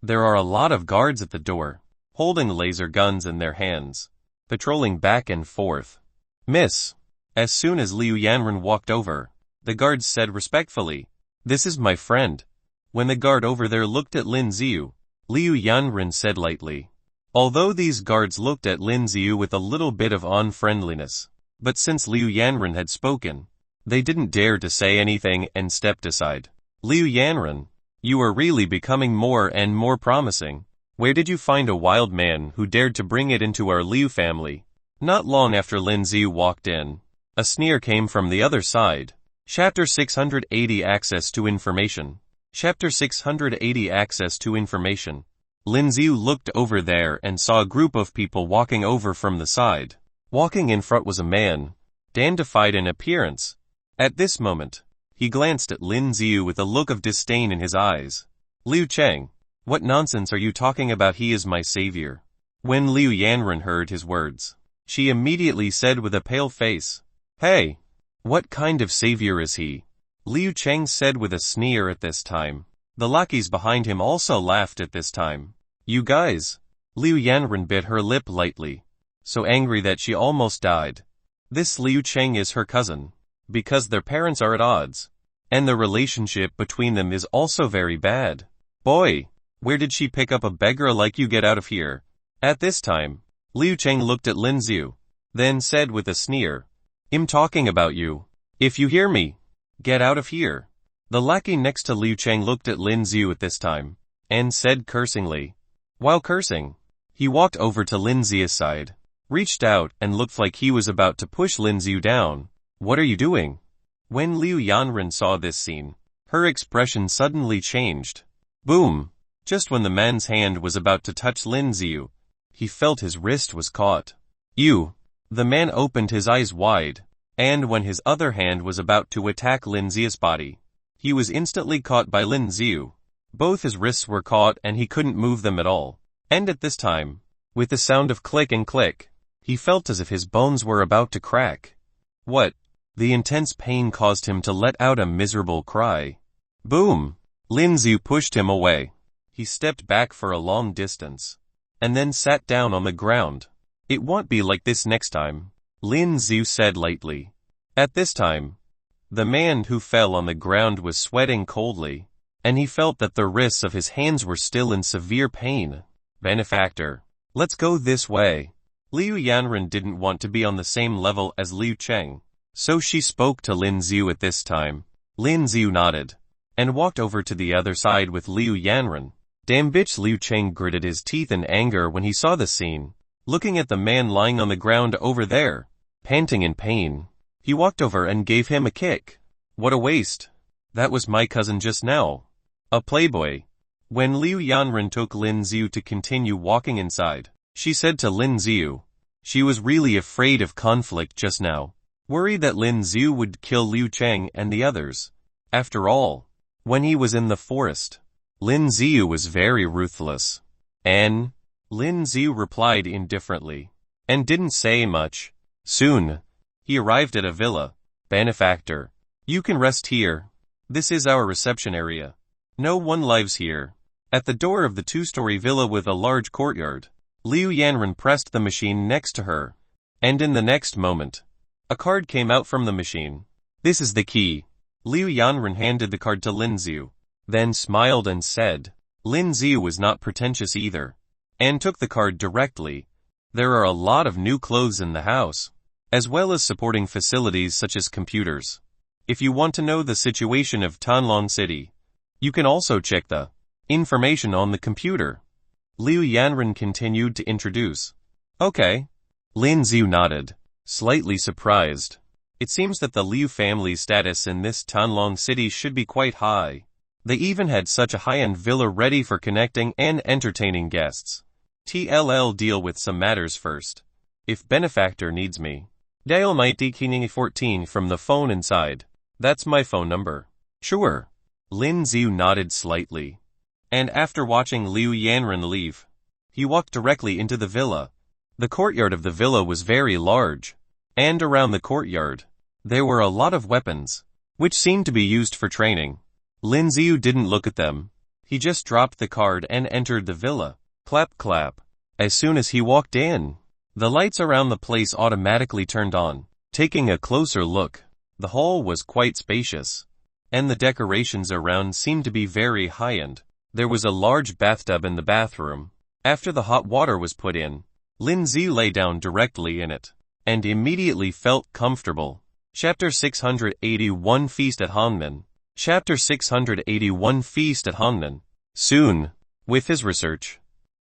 There are a lot of guards at the door, holding laser guns in their hands, patrolling back and forth. "Miss." As soon as Liu Yanren walked over, the guards said respectfully, "This is my friend." When the guard over there looked at Lin Ziu, Liu Yanren said lightly. Although these guards looked at Lin Ziu with a little bit of unfriendliness, but since Liu Yanren had spoken, they didn't dare to say anything and stepped aside. "Liu Yanren, you are really becoming more and more promising. Where did you find a wild man who dared to bring it into our Liu family?" Not long after Lin Ziu walked in, a sneer came from the other side. Chapter 680 Access to Information. Chapter 680 Access to Information. Lin Ziu looked over there and saw a group of people walking over from the side. Walking in front was a man, dandified in appearance. At this moment, he glanced at Lin Ziu with a look of disdain in his eyes. "Liu Chang, what nonsense are you talking about? He is my savior." When Liu Yanren heard his words, she immediately said with a pale face, "Hey, what kind of savior is he?" Liu Chang said with a sneer at this time. The lackeys behind him also laughed at this time. "You guys." Liu Yanren bit her lip lightly, so angry that she almost died. This Liu Chang is her cousin, because their parents are at odds, and the relationship between them is also very bad. "Boy, where did she pick up a beggar like you? Get out of here." At this time, Liu Chang looked at Lin Ziu, then said with a sneer, "I'm talking about you. If you hear me, get out of here." The lackey next to Liu Chang looked at Lin Ziu at this time, and said cursingly. While cursing, He walked over to Lin Xiu's side, reached out and looked like he was about to push Lin Xiu down. What are you doing? When Liu Yanren saw this scene, her expression suddenly changed. Boom! Just when the man's hand was about to touch Lin Xiu, he felt his wrist was caught. You! The man opened his eyes wide, and when his other hand was about to attack Lin Xiu's body, he was instantly caught by Lin Xiu. Both his wrists were caught and he couldn't move them at all. And at this time, with the sound of click and click, he felt as if his bones were about to crack. What? The intense pain caused him to let out a miserable cry. Boom! Lin Xiu pushed him away. He stepped back for a long distance, and then sat down on the ground. It won't be like this next time, Lin Xiu said lightly. At this time, the man who fell on the ground was sweating coldly, and he felt that the wrists of his hands were still in severe pain. Benefactor, let's go this way. Liu Yanren didn't want to be on the same level as Liu Cheng, so she spoke to Lin Xiu at this time. Lin Xiu nodded, and walked over to the other side with Liu Yanren. Damn bitch! Liu Cheng gritted his teeth in anger when he saw the scene, looking at the man lying on the ground over there, panting in pain. He walked over and gave him a kick. What a waste. That was my cousin just now. A playboy. When Liu Yanren took Lin Xiu to continue walking inside, she said to Lin Xiu, she was really afraid of conflict just now, worried that Lin Xiu would kill Liu Cheng and the others. After all, when he was in the forest, Lin Xiu was very ruthless. Lin Xiu replied indifferently, and didn't say much. Soon, he arrived at a villa. Benefactor, you can rest here. This is our reception area. No one lives here. At the door of the two-story villa with a large courtyard, Liu Yanren pressed the machine next to her, and in the next moment, a card came out from the machine. This is the key. Liu Yanren handed the card to Lin Xiu, then smiled and said, Lin Xiu was not pretentious either, and took the card directly. There are a lot of new clothes in the house, as well as supporting facilities such as computers. If you want to know the situation of Tanon City, you can also check the information on the computer. Liu Yanren continued to introduce. Okay. Lin Xiu nodded, slightly surprised. It seems that the Liu family's status in this Tanon city should be quite high. They even had such a high-end villa ready for connecting and entertaining guests. TLL deal with some matters first. If Benefactor needs me, dial my DKing 14 from the phone inside. That's my phone number. Sure. Lin Xiu nodded slightly. And after watching Liu Yanren leave, he walked directly into the villa. The courtyard of the villa was very large, and around the courtyard, there were a lot of weapons, which seemed to be used for training. Lin Xiu didn't look at them. He just dropped the card and entered the villa. Clap clap. As soon as he walked in, the lights around the place automatically turned on. Taking a closer look, the hall was quite spacious, and the decorations around seemed to be very high-end. There was a large bathtub in the bathroom. After the hot water was put in, Lin Xiu lay down directly in it, and immediately felt comfortable. Chapter 681 Feast at Hanmen. Chapter 681 Feast at Hanmen. Soon, with his research,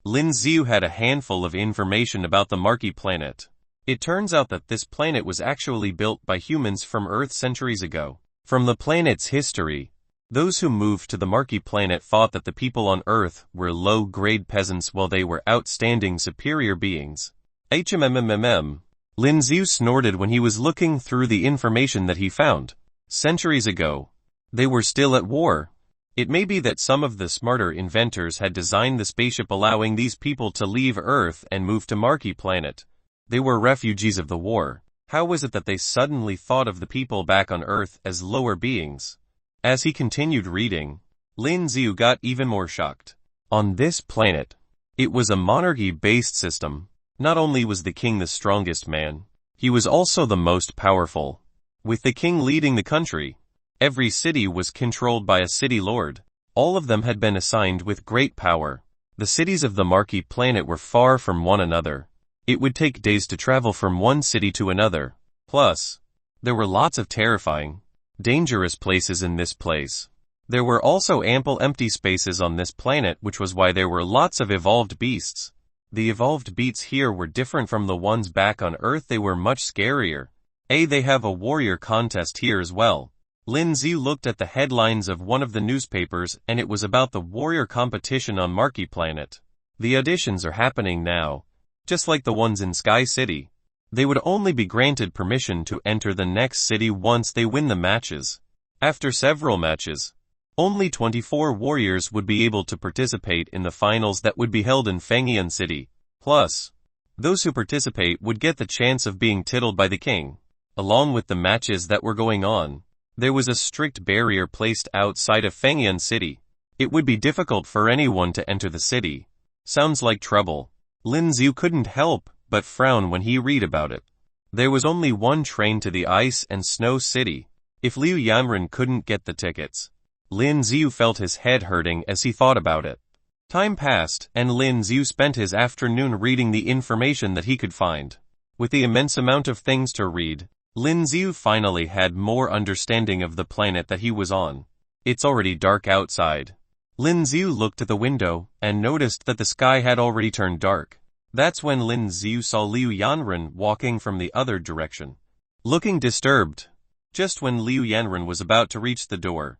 Lin Xiu had a handful of information about the Marquee planet. It turns out that this planet was actually built by humans from Earth centuries ago. From the planet's history, those who moved to the Marquee planet thought that the people on Earth were low-grade peasants while they were outstanding superior beings. HMMMM. Lin Xiu snorted when he was looking through the information that he found. Centuries ago, they were still at war. It may be that some of the smarter inventors had designed the spaceship allowing these people to leave Earth and move to Marquee planet. They were refugees of the war. How was it that they suddenly thought of the people back on Earth as lower beings? As he continued reading, Lin Xiu got even more shocked. On this planet, it was a monarchy-based system. Not only was the king the strongest man, he was also the most powerful. With the king leading the country, every city was controlled by a city lord. All of them had been assigned with great power. The cities of the Marquee planet were far from one another. It would take days to travel from one city to another. Plus, there were lots of terrifying, dangerous places in this place. There were also ample empty spaces on this planet, which was why there were lots of evolved beasts. The evolved beats here were different from the ones back on Earth. They were much scarier. They have a warrior contest here as well. Lin Yu looked at the headlines of one of the newspapers, and it was about the warrior competition on Marquee planet. The auditions are happening now, just like the ones in Sky City. They would only be granted permission to enter the next city once they win the matches. After several matches, only 24 warriors would be able to participate in the finals that would be held in Fengyan City. Plus, those who participate would get the chance of being tittled by the king. Along with the matches that were going on, there was a strict barrier placed outside of Fengyan City. It would be difficult for anyone to enter the city. Sounds like trouble. Lin Yu couldn't help but frown when he read about it. There was only one train to the Ice and Snow City. If Liu Yanren couldn't get the tickets, Lin Yu felt his head hurting as he thought about it. Time passed, and Lin Yu spent his afternoon reading the information that he could find. With the immense amount of things to read, Lin Yu finally had more understanding of the planet that he was on. It's already dark outside. Lin Yu looked at the window and noticed that the sky had already turned dark. That's when Lin Yu saw Liu Yanren walking from the other direction, looking disturbed. Just when Liu Yanren was about to reach the door,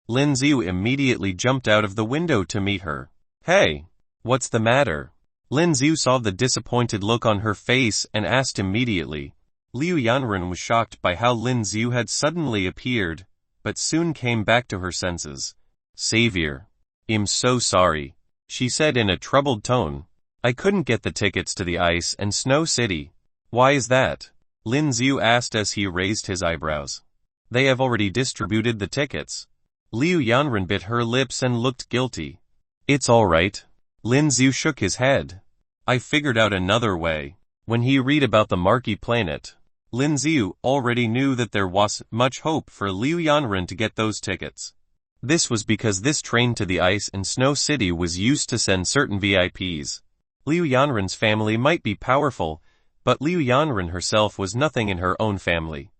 Lin Yu immediately jumped out of the window to meet her. Hey, what's the matter? Lin Yu saw the disappointed look on her face and asked immediately. Liu Yanren was shocked by how Lin Yu had suddenly appeared, but soon came back to her senses. Savior, I'm so sorry, she said in a troubled tone. I couldn't get the tickets to the Ice and Snow City. Why is that? Lin Yu asked as he raised his eyebrows. They have already distributed the tickets. Liu Yanren bit her lips and looked guilty. It's all right. Lin Yu shook his head. I figured out another way. When he read about the Marquee planet, Lin Yu already knew that there wasn't much hope for Liu Yanren to get those tickets. This was because this train to the Ice and Snow City was used to send certain VIPs. Liu Yanren's family might be powerful, but Liu Yanren herself was nothing in her own family.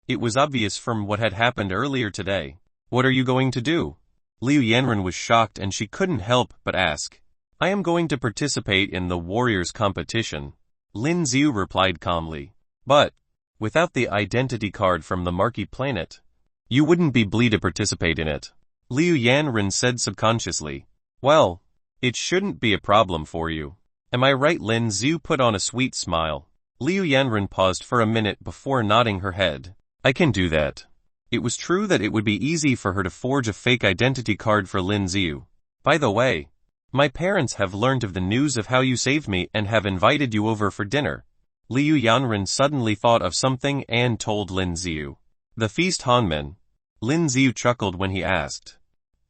It was obvious from what had happened earlier today. What are you going to do? Liu Yanren was shocked and she couldn't help but ask. I am going to participate in the warriors competition, Lin Yu replied calmly. But, without the identity card from the Marquee planet, you wouldn't be able to participate in it, Liu Yanren said subconsciously. Well, it shouldn't be a problem for you. Am I right? Lin Yu put on a sweet smile. Liu Yanren paused for a minute before nodding her head. I can do that. It was true that it would be easy for her to forge a fake identity card for Lin Yu. By the way, my parents have learned of the news of how you saved me and have invited you over for dinner. Liu Yanren suddenly thought of something and told Lin Yu. The feast Hanmen. Lin Yu chuckled when he asked.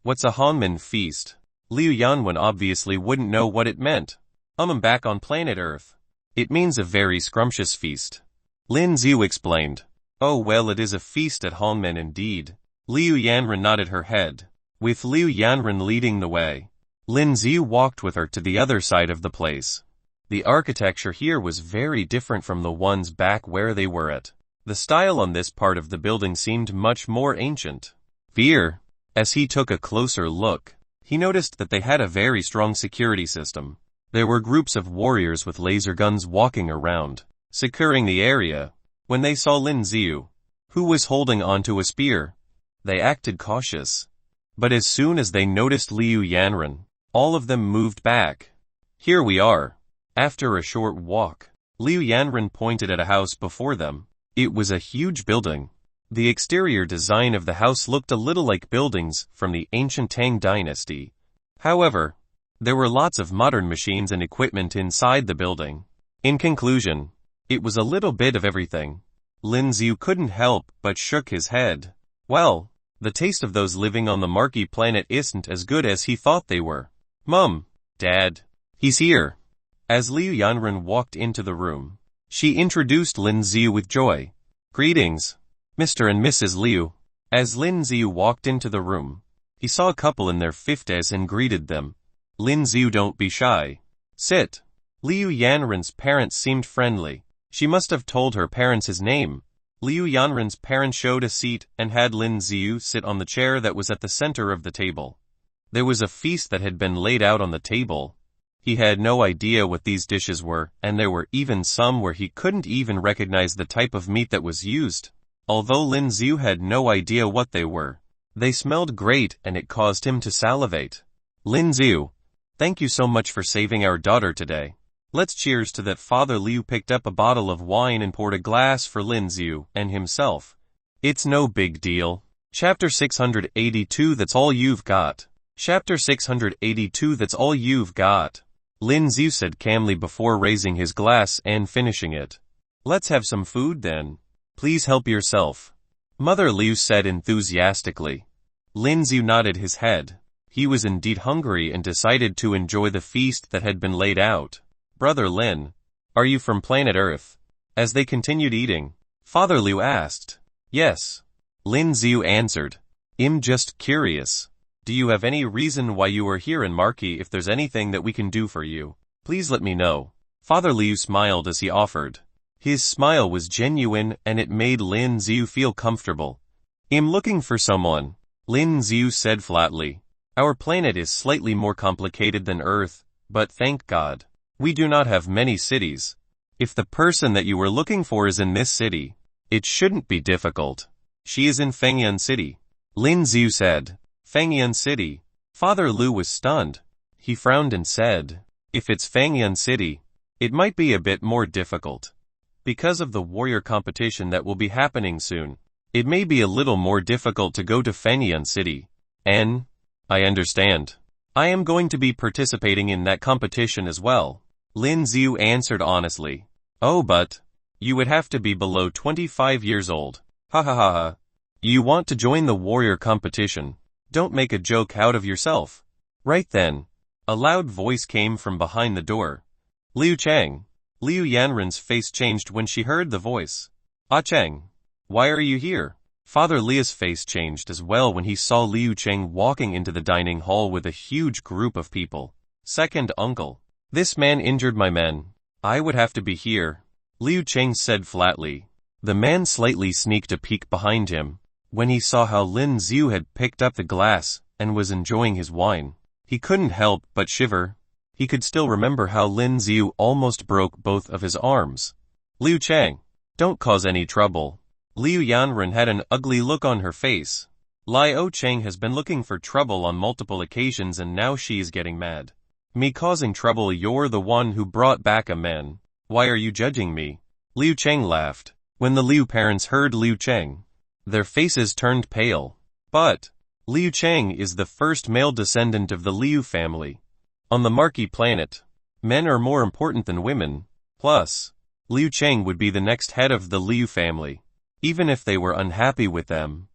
What's a Hanmen feast? Liu Yanren obviously wouldn't know what it meant. I'm back on planet Earth. It means a very scrumptious feast. Lin Yu explained. Oh well, it is a feast at Hanmen indeed. Liu Yanren nodded her head. With Liu Yanren leading the way, Lin Yu walked with her to the other side of the place. The architecture here was very different from the ones back where they were at. The style on this part of the building seemed much more ancient. As he took a closer look, he noticed that they had a very strong security system. There were groups of warriors with laser guns walking around, securing the area. When they saw Lin Yu, who was holding onto a spear, they acted cautious. But as soon as they noticed Liu Yanren, all of them moved back. Here we are. After a short walk, Liu Yanren pointed at a house before them. It was a huge building. The exterior design of the house looked a little like buildings from the ancient Tang dynasty. However, there were lots of modern machines and equipment inside the building. In conclusion, it was a little bit of everything. Lin Yu couldn't help but shook his head. Well, the taste of those living on the Marquee planet isn't as good as he thought they were. Mom, Dad, he's here. As Liu Yanren walked into the room, she introduced Lin Yu with joy. Greetings, Mr. and Mrs. Liu. As Lin Yu walked into the room, he saw a couple in their 50s and greeted them. Lin Yu, don't be shy. Sit. Liu Yanren's parents seemed friendly. She must have told her parents his name. Liu Yanren's parents showed a seat and had Lin Yu sit on the chair that was at the center of the table. There was a feast that had been laid out on the table. He had no idea what these dishes were, and there were even some where he couldn't even recognize the type of meat that was used. Although Lin Yu had no idea what they were, they smelled great and it caused him to salivate. Lin Yu, thank you so much for saving our daughter today. Let's cheers to that. Father Liu picked up a bottle of wine and poured a glass for Lin Yu and himself. It's no big deal. Chapter 682. That's all you've got. Chapter 682. That's all you've got. Lin Yu said calmly before raising his glass and finishing it. Let's have some food then. Please help yourself. Mother Liu said enthusiastically. Lin Yu nodded his head. He was indeed hungry and decided to enjoy the feast that had been laid out. Brother Lin, are you from planet Earth? As they continued eating, Father Liu asked. Yes. Lin Yu answered. I'm just curious. Do you have any reason why you are here in Marquee? If there's anything that we can do for you, please let me know. Father Liu smiled as he offered. His smile was genuine and it made Lin Yu feel comfortable. I'm looking for someone, Lin Yu said flatly. Our planet is slightly more complicated than Earth, but thank God, we do not have many cities. If the person that you were looking for is in this city, it shouldn't be difficult. She is in Fengyan City, Lin Yu said. Fengyan City. Father Liu was stunned. He frowned and said, if it's Fengyan City, it might be a bit more difficult. Because of the warrior competition that will be happening soon, it may be a little more difficult to go to Fengyan City. I understand. I am going to be participating in that competition as well, Lin Yu answered honestly. Oh, but you would have to be below 25 years old. Ha ha ha ha. You want to join the warrior competition? Don't make a joke out of yourself. Right then, a loud voice came from behind the door. Liu Chang. Liu Yanren's face changed when she heard the voice. Ah Chang, why are you here? Father Liu's face changed as well when he saw Liu Chang walking into the dining hall with a huge group of people. Second uncle. This man injured my men. I would have to be here, Liu Chang said flatly. The man slightly sneaked a peek behind him. When he saw how Lin Yu had picked up the glass and was enjoying his wine, he couldn't help but shiver. He could still remember how Lin Yu almost broke both of his arms. Liu Chang, don't cause any trouble. Liu Yanren had an ugly look on her face. Liu Chang has been looking for trouble on multiple occasions and now she is getting mad. Me causing trouble? You're the one who brought back a man. Why are you judging me? Liu Chang laughed. When the Liu parents heard Liu Chang, their faces turned pale. But Liu Chang is the first male descendant of the Liu family. On the Marquee planet, men are more important than women. Plus, Liu Chang would be the next head of the Liu family. Even if they were unhappy with them,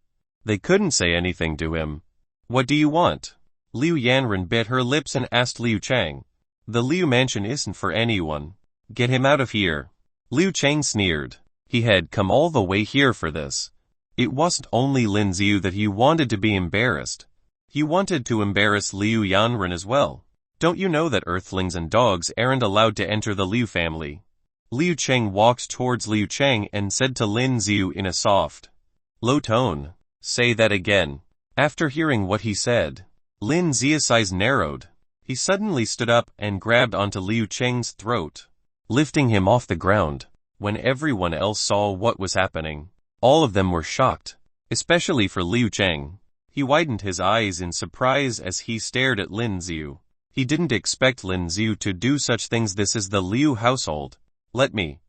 they couldn't say anything to him. What do you want? Liu Yanren bit her lips and asked Liu Chang. The Liu mansion isn't for anyone. Get him out of here. Liu Chang sneered. He had come all the way here for this. It wasn't only Lin Yu that he wanted to be embarrassed. He wanted to embarrass Liu Yanren as well. Don't you know that earthlings and dogs aren't allowed to enter the Liu family? Liu Chang walked towards Liu Chang and said to Lin Yu in a soft, low tone, say that again. After hearing what he said, Lin Yu's eyes narrowed. He suddenly stood up and grabbed onto Liu Chang's throat, lifting him off the ground. When everyone else saw what was happening, all of them were shocked, especially for Liu Chang. He widened his eyes in surprise as he stared at Lin Yu. He didn't expect Lin Yu to do such things. This is the Liu household. Let me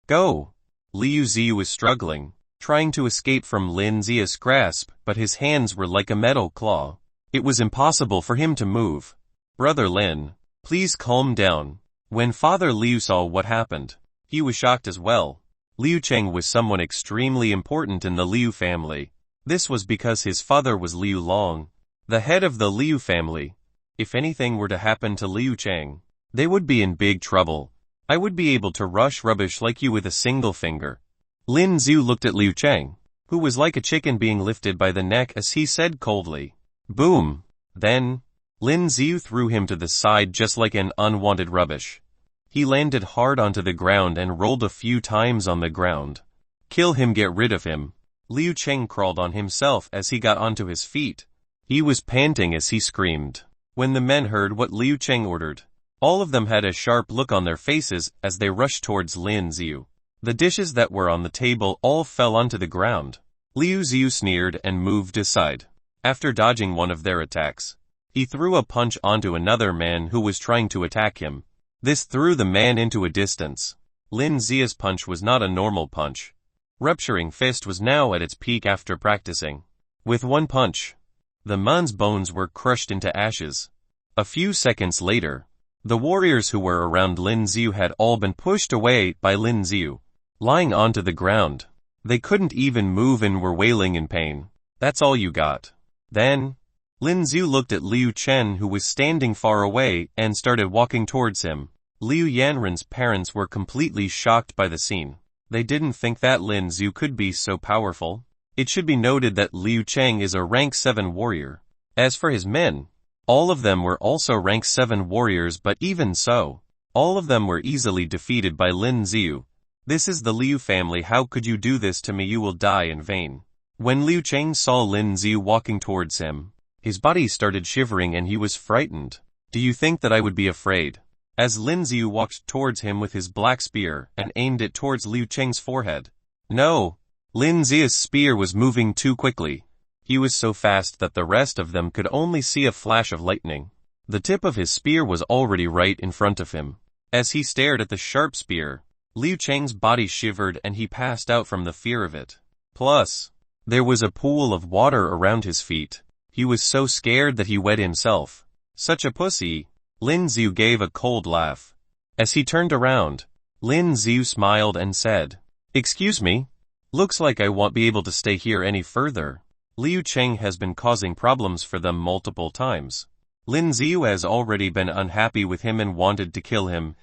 go. Liu Yu was struggling, trying to escape from Lin Yu's grasp, but his hands were like a metal claw. It was impossible for him to move. Brother Lin, please calm down. When Father Liu saw what happened, he was shocked as well. Liu Chang was someone extremely important in the Liu family. This was because his father was Liu Long, the head of the Liu family. If anything were to happen to Liu Chang, they would be in big trouble. I would be able to rush rubbish like you with a single finger. Lin Yu looked at Liu Chang, who was like a chicken being lifted by the neck as he said coldly, boom. Then, Lin Yu threw him to the side just like an unwanted rubbish. He landed hard onto the ground and rolled a few times on the ground. Kill him, get rid of him. Liu Chang crawled on himself as he got onto his feet. He was panting as he screamed. When the men heard what Liu Chang ordered, All of them had a sharp look on their faces as they rushed towards Lin Yu. The dishes that were on the table all fell onto the ground. Liu Yu sneered and moved aside. After dodging one of their attacks, he threw a punch onto another man who was trying to attack him. This threw the man into a distance. Lin Zia's punch was not a normal punch. Rupturing Fist was now at its peak after practicing. With one punch, the man's bones were crushed into ashes. A few seconds later, the warriors who were around Lin Yu had all been pushed away by Lin Yu. Lying onto the ground, they couldn't even move and were wailing in pain. That's all you got. Then, Lin Yu looked at Liu Chen who was standing far away and started walking towards him. Liu Yanren's parents were completely shocked by the scene. They didn't think that Lin Yu could be so powerful. It should be noted that Liu Chang is a rank 7 warrior. As for his men, all of them were also rank 7 warriors, but even so, all of them were easily defeated by Lin Yu. This is the Liu family. How could you do this to me? You will die in vain. When Liu Chang saw Lin Yu walking towards him, his body started shivering and he was frightened. Do you think that I would be afraid? As Lin Yu walked towards him with his black spear and aimed it towards Liu Chang's forehead. No, Lin Yu's spear was moving too quickly. He was so fast that the rest of them could only see a flash of lightning. The tip of his spear was already right in front of him. As he stared at the sharp spear, Liu Chang's body shivered and he passed out from the fear of it. Plus, there was a pool of water around his feet. He was so scared that he wet himself. Such a pussy. Lin Yu gave a cold laugh. As he turned around, Lin Yu smiled and said, "Excuse me? Looks like I won't be able to stay here any further." Liu Chang has been causing problems for them multiple times. Lin Yu has already been unhappy with him and wanted to kill him,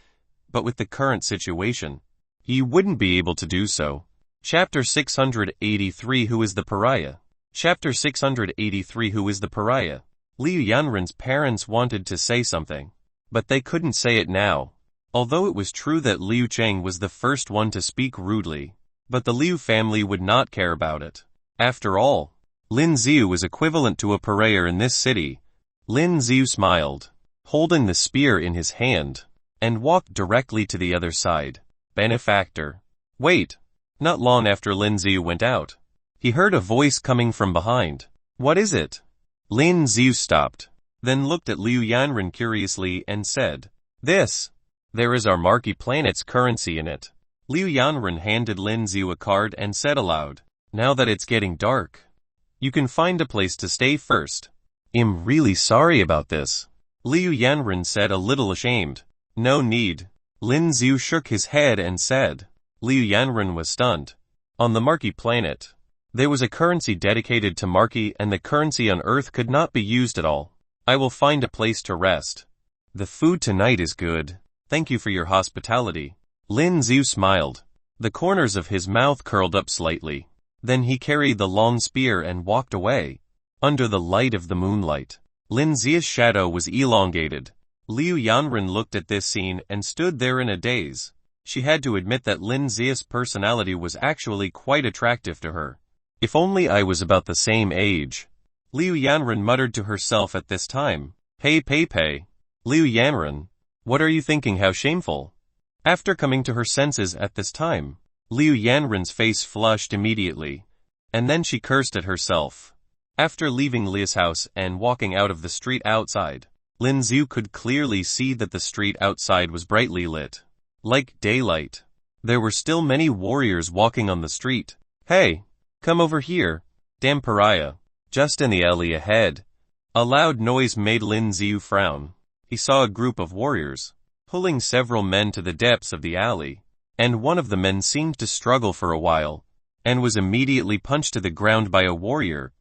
but with the current situation, he wouldn't be able to do so. Chapter 683 Who is the Pariah? Chapter 683 Who is the Pariah? Liu Yanren's parents wanted to say something, but they couldn't say it now. Although it was true that Liu Chang was the first one to speak rudely, but the Liu family would not care about it. After all, Lin Yu was equivalent to a pariah in this city. Lin Yu smiled, holding the spear in his hand, and walked directly to the other side. Benefactor. Wait. Not long after Lin Yu went out, he heard a voice coming from behind. What is it? Lin Yu stopped, then looked at Liu Yanren curiously and said, "This. There is our Marquee planet's currency in it." Liu Yanren handed Lin Yu a card and said aloud, "Now that it's getting dark, you can find a place to stay first." "I'm really sorry about this," Liu Yanren said, a little ashamed. "No need." Lin Yu shook his head and said. Liu Yanren was stunned. On the Marquee planet, there was a currency dedicated to Marquee and the currency on Earth could not be used at all. "I will find a place to rest. The food tonight is good. Thank you for your hospitality." Lin Yu smiled. The corners of his mouth curled up slightly. Then he carried the long spear and walked away. Under the light of the moonlight, Lin Yu's shadow was elongated. Liu Yanren looked at this scene and stood there in a daze. She had to admit that Lin Yu's personality was actually quite attractive to her. If only I was about the same age. Liu Yanren muttered to herself at this time. Hey Pei Pei. Liu Yanren. What are you thinking? How shameful. After coming to her senses at this time, Liu Yanren's face flushed immediately. And then she cursed at herself. After leaving Liu's house and walking out of the street outside, Lin Yu could clearly see that the street outside was brightly lit. Like daylight. There were still many warriors walking on the street. Hey! Come over here. Damn pariah. Just in the alley ahead. A loud noise made Lin Yu frown. He saw a group of warriors, pulling several men to the depths of the alley, and one of the men seemed to struggle for a while, and was immediately punched to the ground by a warrior.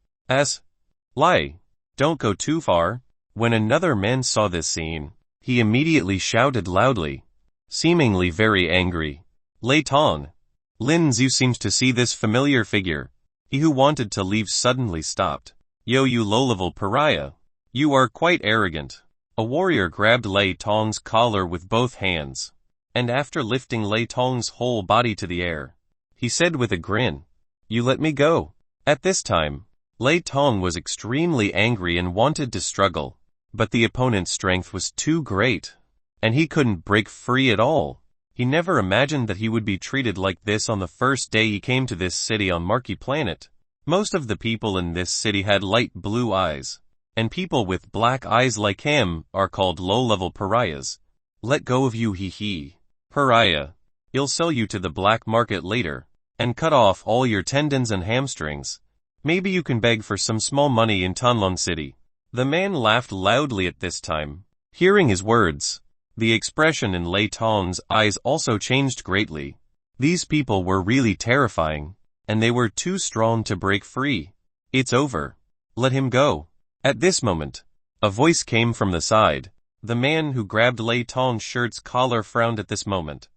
Lie. Don't go too far. When another man saw this scene, he immediately shouted loudly, seemingly very angry. Lei Tong. Lin Yu seemed to see this familiar figure. He who wanted to leave suddenly stopped. Yo, you low-level pariah. You are quite arrogant. A warrior grabbed Lei Tong's collar with both hands, and after lifting Lei Tong's whole body to the air, he said with a grin, You let me go. At this time, Lei Tong was extremely angry and wanted to struggle, but the opponent's strength was too great. and he couldn't break free at all. He never imagined that he would be treated like this on the first day he came to this city on Marquee Planet. Most of the people in this city had light blue eyes, and people with black eyes like him are called low-level pariahs. Let go of you, hee. Pariah. He'll sell you to the black market later, and cut off all your tendons and hamstrings. Maybe you can beg for some small money in Tanon City. The man laughed loudly at this time. Hearing his words, the expression in Lei Tong's eyes also changed greatly. These people were really terrifying, and they were too strong to break free. It's over. Let him go. At this moment, a voice came from the side. The man who grabbed Lei Tong's shirt's collar frowned at this moment.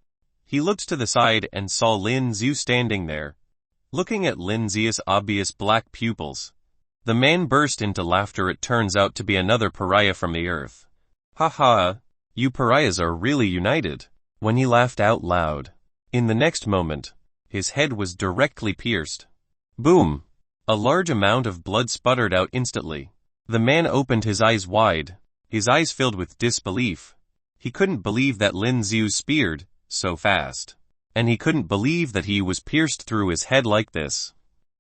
He looked to the side and saw Lin Yu standing there. Looking at Lin Yu's obvious black pupils, the man burst into laughter. It turns out to be another pariah from the earth. Ha ha, you pariahs are really united. When he laughed out loud, in the next moment, his head was directly pierced. Boom! A large amount of blood sputtered out instantly. The man opened his eyes wide, his eyes filled with disbelief. He couldn't believe that Lin Yu speared so fast, and he couldn't believe that he was pierced through his head like this.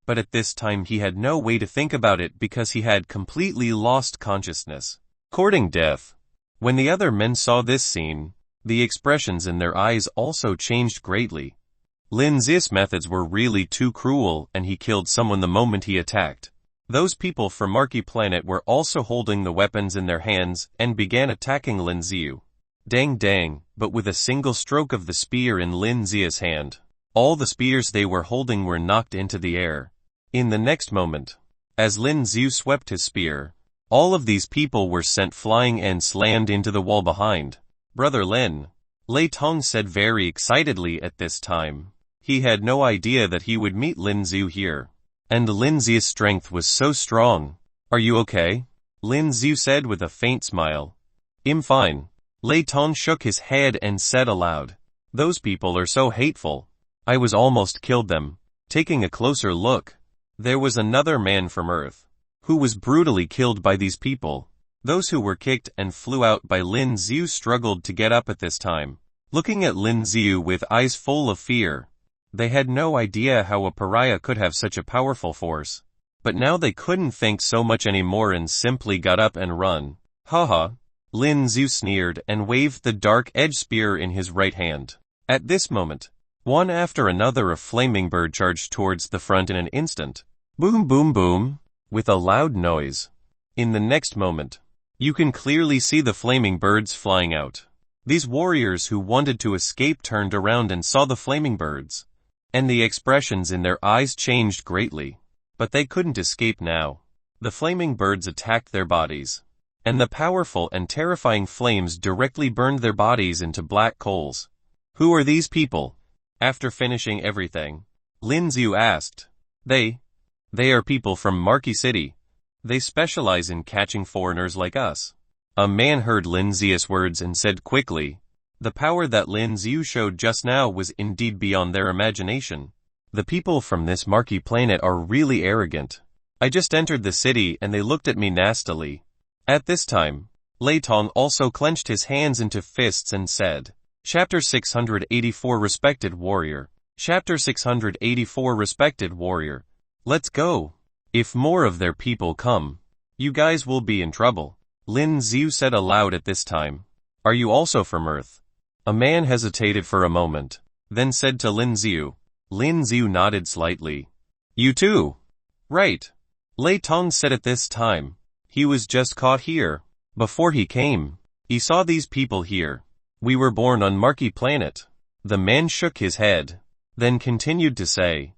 But at this time he had no way to think about it because he had completely lost consciousness. Courting death. When the other men saw this scene, the expressions in their eyes also changed greatly. Lin Yu's methods were really too cruel, and he killed someone the moment he attacked. Those people from Marquee Planet were also holding the weapons in their hands and began attacking Lin Yu. Dang, but with a single stroke of the spear in Lin Yu's hand, all the spears they were holding were knocked into the air. In the next moment, as Lin Yu swept his spear, all of these people were sent flying and slammed into the wall behind. Brother Lin, Lei Tong said very excitedly at this time. He had no idea that he would meet Lin Yu here. And Lin Yu's strength was so strong. Are you okay? Lin Yu said with a faint smile. I'm fine. Lei Tong shook his head and said aloud. Those people are so hateful. I was almost killed them. Taking a closer look, there was another man from Earth, who was brutally killed by these people. Those who were kicked and flew out by Lin Yu struggled to get up at this time, looking at Lin Yu with eyes full of fear. They had no idea how a pariah could have such a powerful force. But now they couldn't think so much anymore and simply got up and run. Haha. Lin Yu sneered and waved the dark-edged spear in his right hand. At this moment, one after another a flaming bird charged towards the front in an instant. Boom boom boom, with a loud noise. In the next moment, you can clearly see the flaming birds flying out. These warriors who wanted to escape turned around and saw the flaming birds, and the expressions in their eyes changed greatly. But they couldn't escape now. The flaming birds attacked their bodies, and the powerful and terrifying flames directly burned their bodies into black coals. Who are these people? After finishing everything, Lin Yu asked. They are people from Marquee City. They specialize in catching foreigners like us. A man heard Lin Yu's words and said quickly. The power that Lin Yu showed just now was indeed beyond their imagination. The people from this Marquee Planet are really arrogant. I just entered the city and they looked at me nastily. At this time, Lei Tong also clenched his hands into fists and said, Chapter 684 Respected Warrior. Chapter 684 Respected Warrior. Let's go. If more of their people come, you guys will be in trouble. Lin Yu said aloud at this time. Are you also from Earth? A man hesitated for a moment, then said to Lin Yu. Lin Yu nodded slightly. You too? Right. Lei Tong said at this time. He was just caught here. Before he came, he saw these people here. We were born on Marquee Planet. The man shook his head, then continued to say.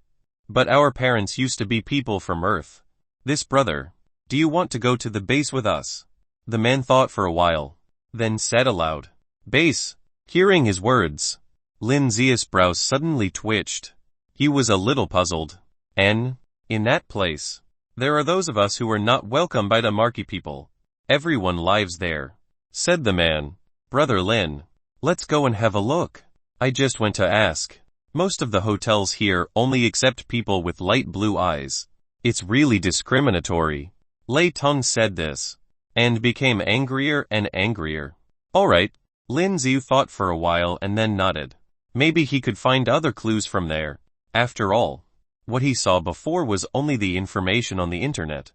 But our parents used to be people from Earth. This brother, do you want to go to the base with us? The man thought for a while, then said aloud. Base. Hearing his words, Lin Yu's brows suddenly twitched. He was a little puzzled. In that place, there are those of us who are not welcome by the Marquee people. Everyone lives there, said the man. Brother Lin, let's go and have a look. I just went to ask. Most of the hotels here only accept people with light blue eyes. It's really discriminatory. Lei Tong said this, and became angrier and angrier. Alright, Lin Yu thought for a while and then nodded. Maybe he could find other clues from there. After all, what he saw before was only the information on the internet.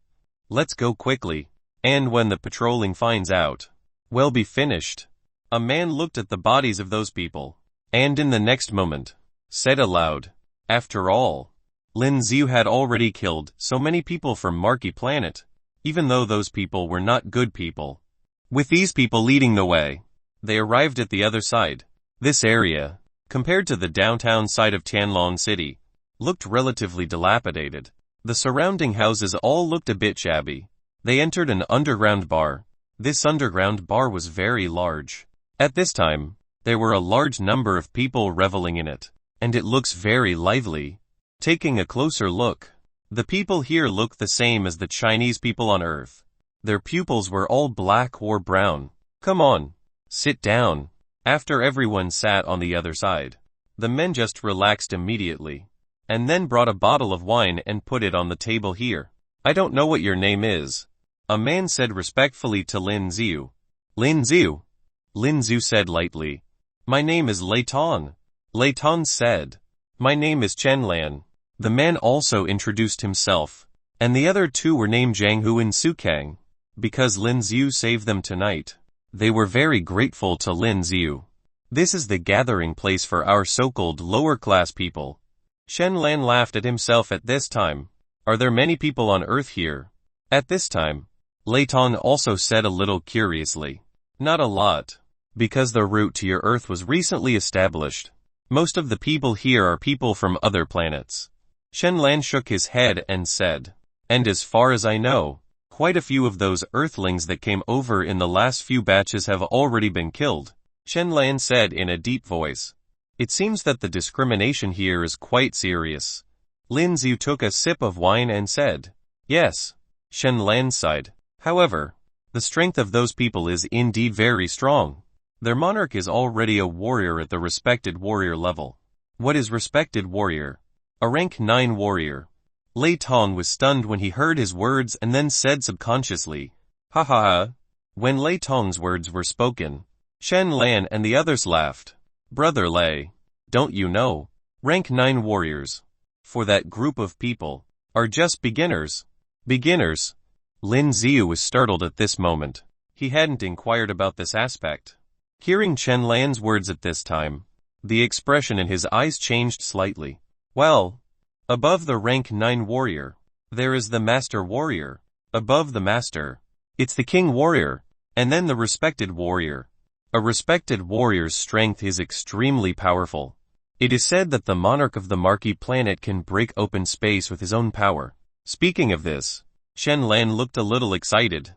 Let's go quickly. And when the patrolling finds out, we'll be finished. A man looked at the bodies of those people, and in the next moment, said aloud, after all, Lin Yu had already killed so many people from Marquee planet, even though those people were not good people. With these people leading the way, they arrived at the other side. This area, compared to the downtown side of Tianlong City, looked relatively dilapidated. The surrounding houses all looked a bit shabby. They entered an underground bar. This underground bar was very large. At this time, there were a large number of people reveling in it, and it looks very lively. Taking a closer look, the people here look the same as the Chinese people on Earth. Their pupils were all black or brown. Come on, sit down. After everyone sat on the other side, the men just relaxed immediately, and then brought a bottle of wine and put it on the table here. I don't know what your name is, a man said respectfully to Lin Yu. Lin Yu? Lin Yu said lightly. My name is Lei Tong. Lei Tong said. My name is Chen Lan. The man also introduced himself, and the other two were named Zhang Hu and Sukang. Because Lin Yu saved them tonight, they were very grateful to Lin Yu. This is the gathering place for our so-called lower-class people. Shen Lan laughed at himself at this time. Are there many people on Earth here? At this time, Lei Tong also said a little curiously. Not a lot. Because the route to your Earth was recently established. Most of the people here are people from other planets. Shen Lan shook his head and said, and as far as I know, quite a few of those Earthlings that came over in the last few batches have already been killed. Shen Lan said in a deep voice. It seems that the discrimination here is quite serious. Lin Yu took a sip of wine and said, yes. Shen Lan sighed. However, the strength of those people is indeed very strong. Their monarch is already a warrior at the respected warrior level. What is respected warrior? A rank 9 warrior. Lei Tong was stunned when he heard his words and then said subconsciously, ha ha ha. When Lei Tong's words were spoken, Shen Lan and the others laughed. Brother Lei, don't you know? Rank 9 warriors, for that group of people, are just beginners. Beginners? Lin Yu was startled at this moment. He hadn't inquired about this aspect. Hearing Chen Lan's words at this time, the expression in his eyes changed slightly. Well, above the rank 9 warrior, there is the master warrior. Above the master, it's the king warrior, and then the respected warrior. A respected warrior's strength is extremely powerful. It is said that the monarch of the Marquee planet can break open space with his own power. Speaking of this, Shen Lan looked a little excited.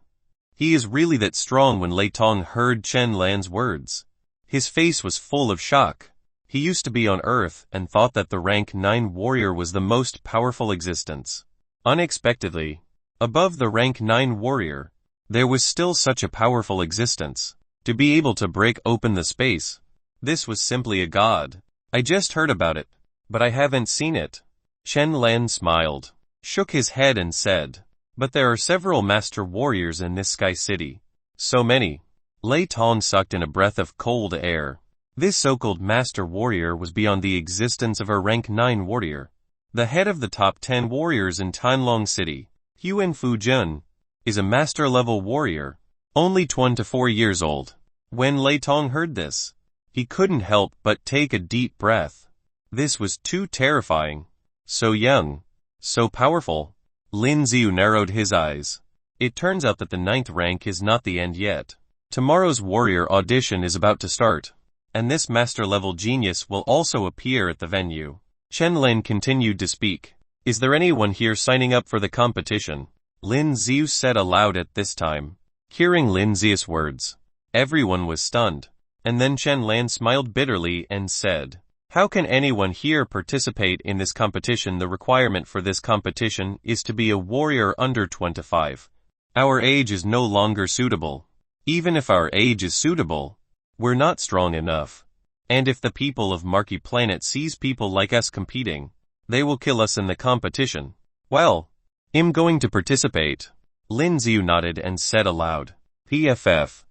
He is really that strong. When Lei Tong heard Chen Lan's words, his face was full of shock. He used to be on Earth and thought that the rank 9 warrior was the most powerful existence. Unexpectedly, above the rank 9 warrior, there was still such a powerful existence. To be able to break open the space, this was simply a god. I just heard about it, but I haven't seen it. Chen Lan smiled, shook his head and said, but there are several master warriors in this sky city. So many. Lei Tong sucked in a breath of cold air. This so-called master warrior was beyond the existence of a rank 9 warrior. The head of the top 10 warriors in Tianlong City, Yuan Fujun, is a master-level warrior, only 24 years old. When Lei Tong heard this, he couldn't help but take a deep breath. This was too terrifying. So young, so powerful. Lin Yu narrowed his eyes. It turns out that the 9th rank is not the end yet. Tomorrow's warrior audition is about to start, and this master-level genius will also appear at the venue. Chen Lan continued to speak. Is there anyone here signing up for the competition? Lin Yu said aloud at this time. Hearing Lin Yu's words, everyone was stunned, and then Chen Lan smiled bitterly and said, how can anyone here participate in this competition? The requirement for this competition is to be a warrior under 25. Our age is no longer suitable. Even if our age is suitable, we're not strong enough. And if the people of Marquee planet sees people like us competing, they will kill us in the competition. Well, I'm going to participate. Lin Yu nodded and said aloud, PFF.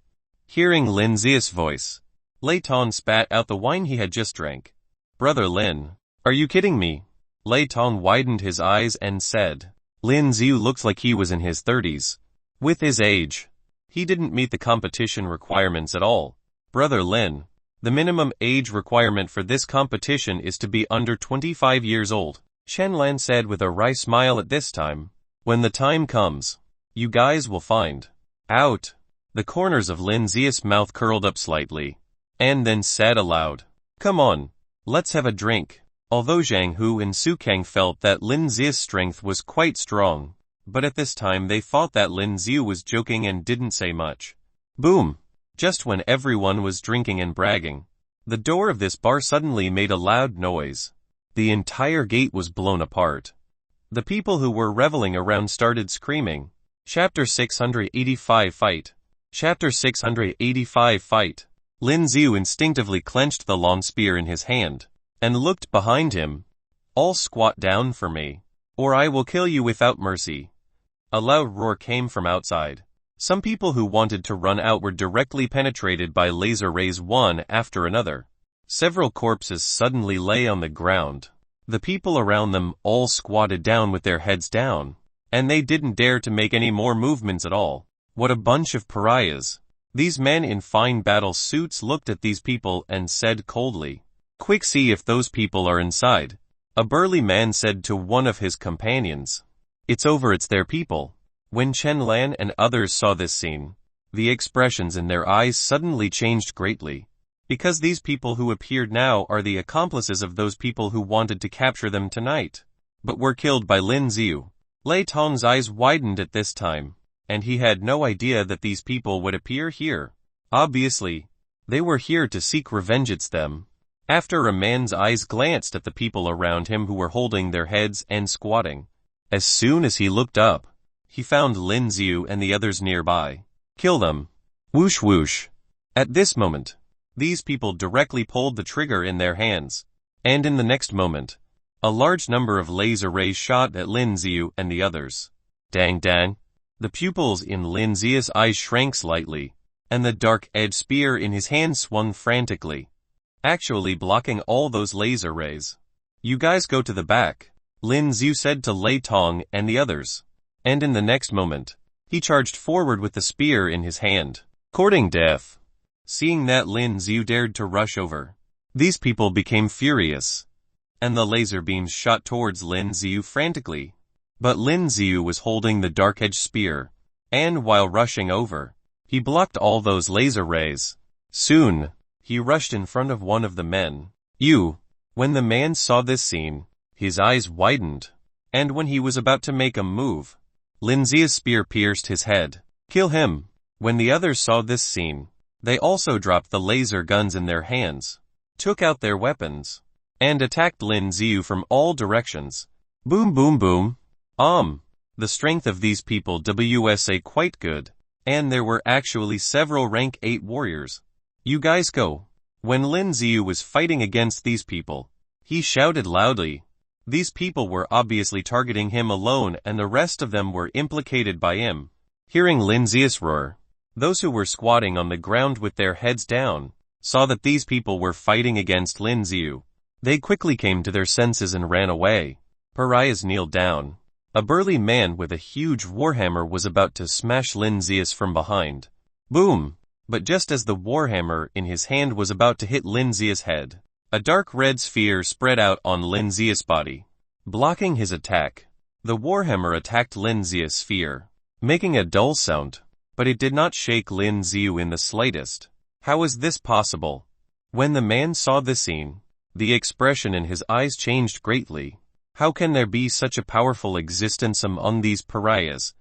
Hearing Lin Yu's voice, Lei Tong spat out the wine he had just drank. Brother Lin, are you kidding me? Lei Tong widened his eyes and said, Lin Yu looks like he was in his 30s. With his age, he didn't meet the competition requirements at all. Brother Lin, the minimum age requirement for this competition is to be under 25 years old, Shen Lan said with a wry smile at this time. When the time comes, you guys will find out. The corners of Lin Zia's mouth curled up slightly, and then said aloud, Come on, let's have a drink. Although Zhang Hu and Su Kang felt that Lin Zia's strength was quite strong, but at this time they thought that Lin Yu was joking and didn't say much. Boom! Just when everyone was drinking and bragging, the door of this bar suddenly made a loud noise. The entire gate was blown apart. The people who were reveling around started screaming. Chapter 685 Fight. Chapter 685 Fight. Lin Yu instinctively clenched the long spear in his hand, and looked behind him. All squat down for me, or I will kill you without mercy. A loud roar came from outside. Some people who wanted to run out were directly penetrated by laser rays one after another. Several corpses suddenly lay on the ground. The people around them all squatted down with their heads down, and they didn't dare to make any more movements at all. What a bunch of pariahs. These men in fine battle suits looked at these people and said coldly, Quick, see if those people are inside. A burly man said to one of his companions, It's over, it's their people. When Chen Lan and others saw this scene, the expressions in their eyes suddenly changed greatly, because these people who appeared now are the accomplices of those people who wanted to capture them tonight, but were killed by Lin Yu. Lei Tong's eyes widened at this time, and he had no idea that these people would appear here. Obviously, they were here to seek revenge. It's them. After a man's eyes glanced at the people around him who were holding their heads and squatting. As soon as he looked up, he found Lin Yu and the others nearby. Kill them. Whoosh whoosh. At this moment, these people directly pulled the trigger in their hands, and in the next moment, a large number of laser rays shot at Lin Yu and the others. Dang dang. The pupils in Lin Zia's eyes shrank slightly, and the dark-edged spear in his hand swung frantically, actually blocking all those laser rays. You guys go to the back, Lin Yu said to Lei Tong and the others. And in the next moment, he charged forward with the spear in his hand, courting death. Seeing that Lin Yu dared to rush over, these people became furious, and the laser beams shot towards Lin Yu frantically. But Lin Yu was holding the dark-edged spear, and while rushing over, he blocked all those laser rays. Soon, he rushed in front of one of the men. When the man saw this scene, his eyes widened, and when he was about to make a move, Lin Zia's spear pierced his head. Kill him. When the others saw this scene, they also dropped the laser guns in their hands, took out their weapons, and attacked Lin Yu from all directions. Boom boom boom. The strength of these people was quite good, and there were actually several rank 8 warriors. You guys go. When Lin Yu was fighting against these people, he shouted loudly. These people were obviously targeting him alone, and the rest of them were implicated by him. Hearing Lin Zia's roar, those who were squatting on the ground with their heads down saw that these people were fighting against Lin Yu. They quickly came to their senses and ran away. Pariahs kneeled down. A burly man with a huge warhammer was about to smash Lin Yu from behind. Boom! But just as the warhammer in his hand was about to hit Lin Yu's head, a dark red sphere spread out on Lin Yu's body, blocking his attack. The warhammer attacked Lin Yu's sphere, making a dull sound, but it did not shake Lin Yu in the slightest. How is this possible? When the man saw this scene, the expression in his eyes changed greatly. How can there be such a powerful existence among these pariahs?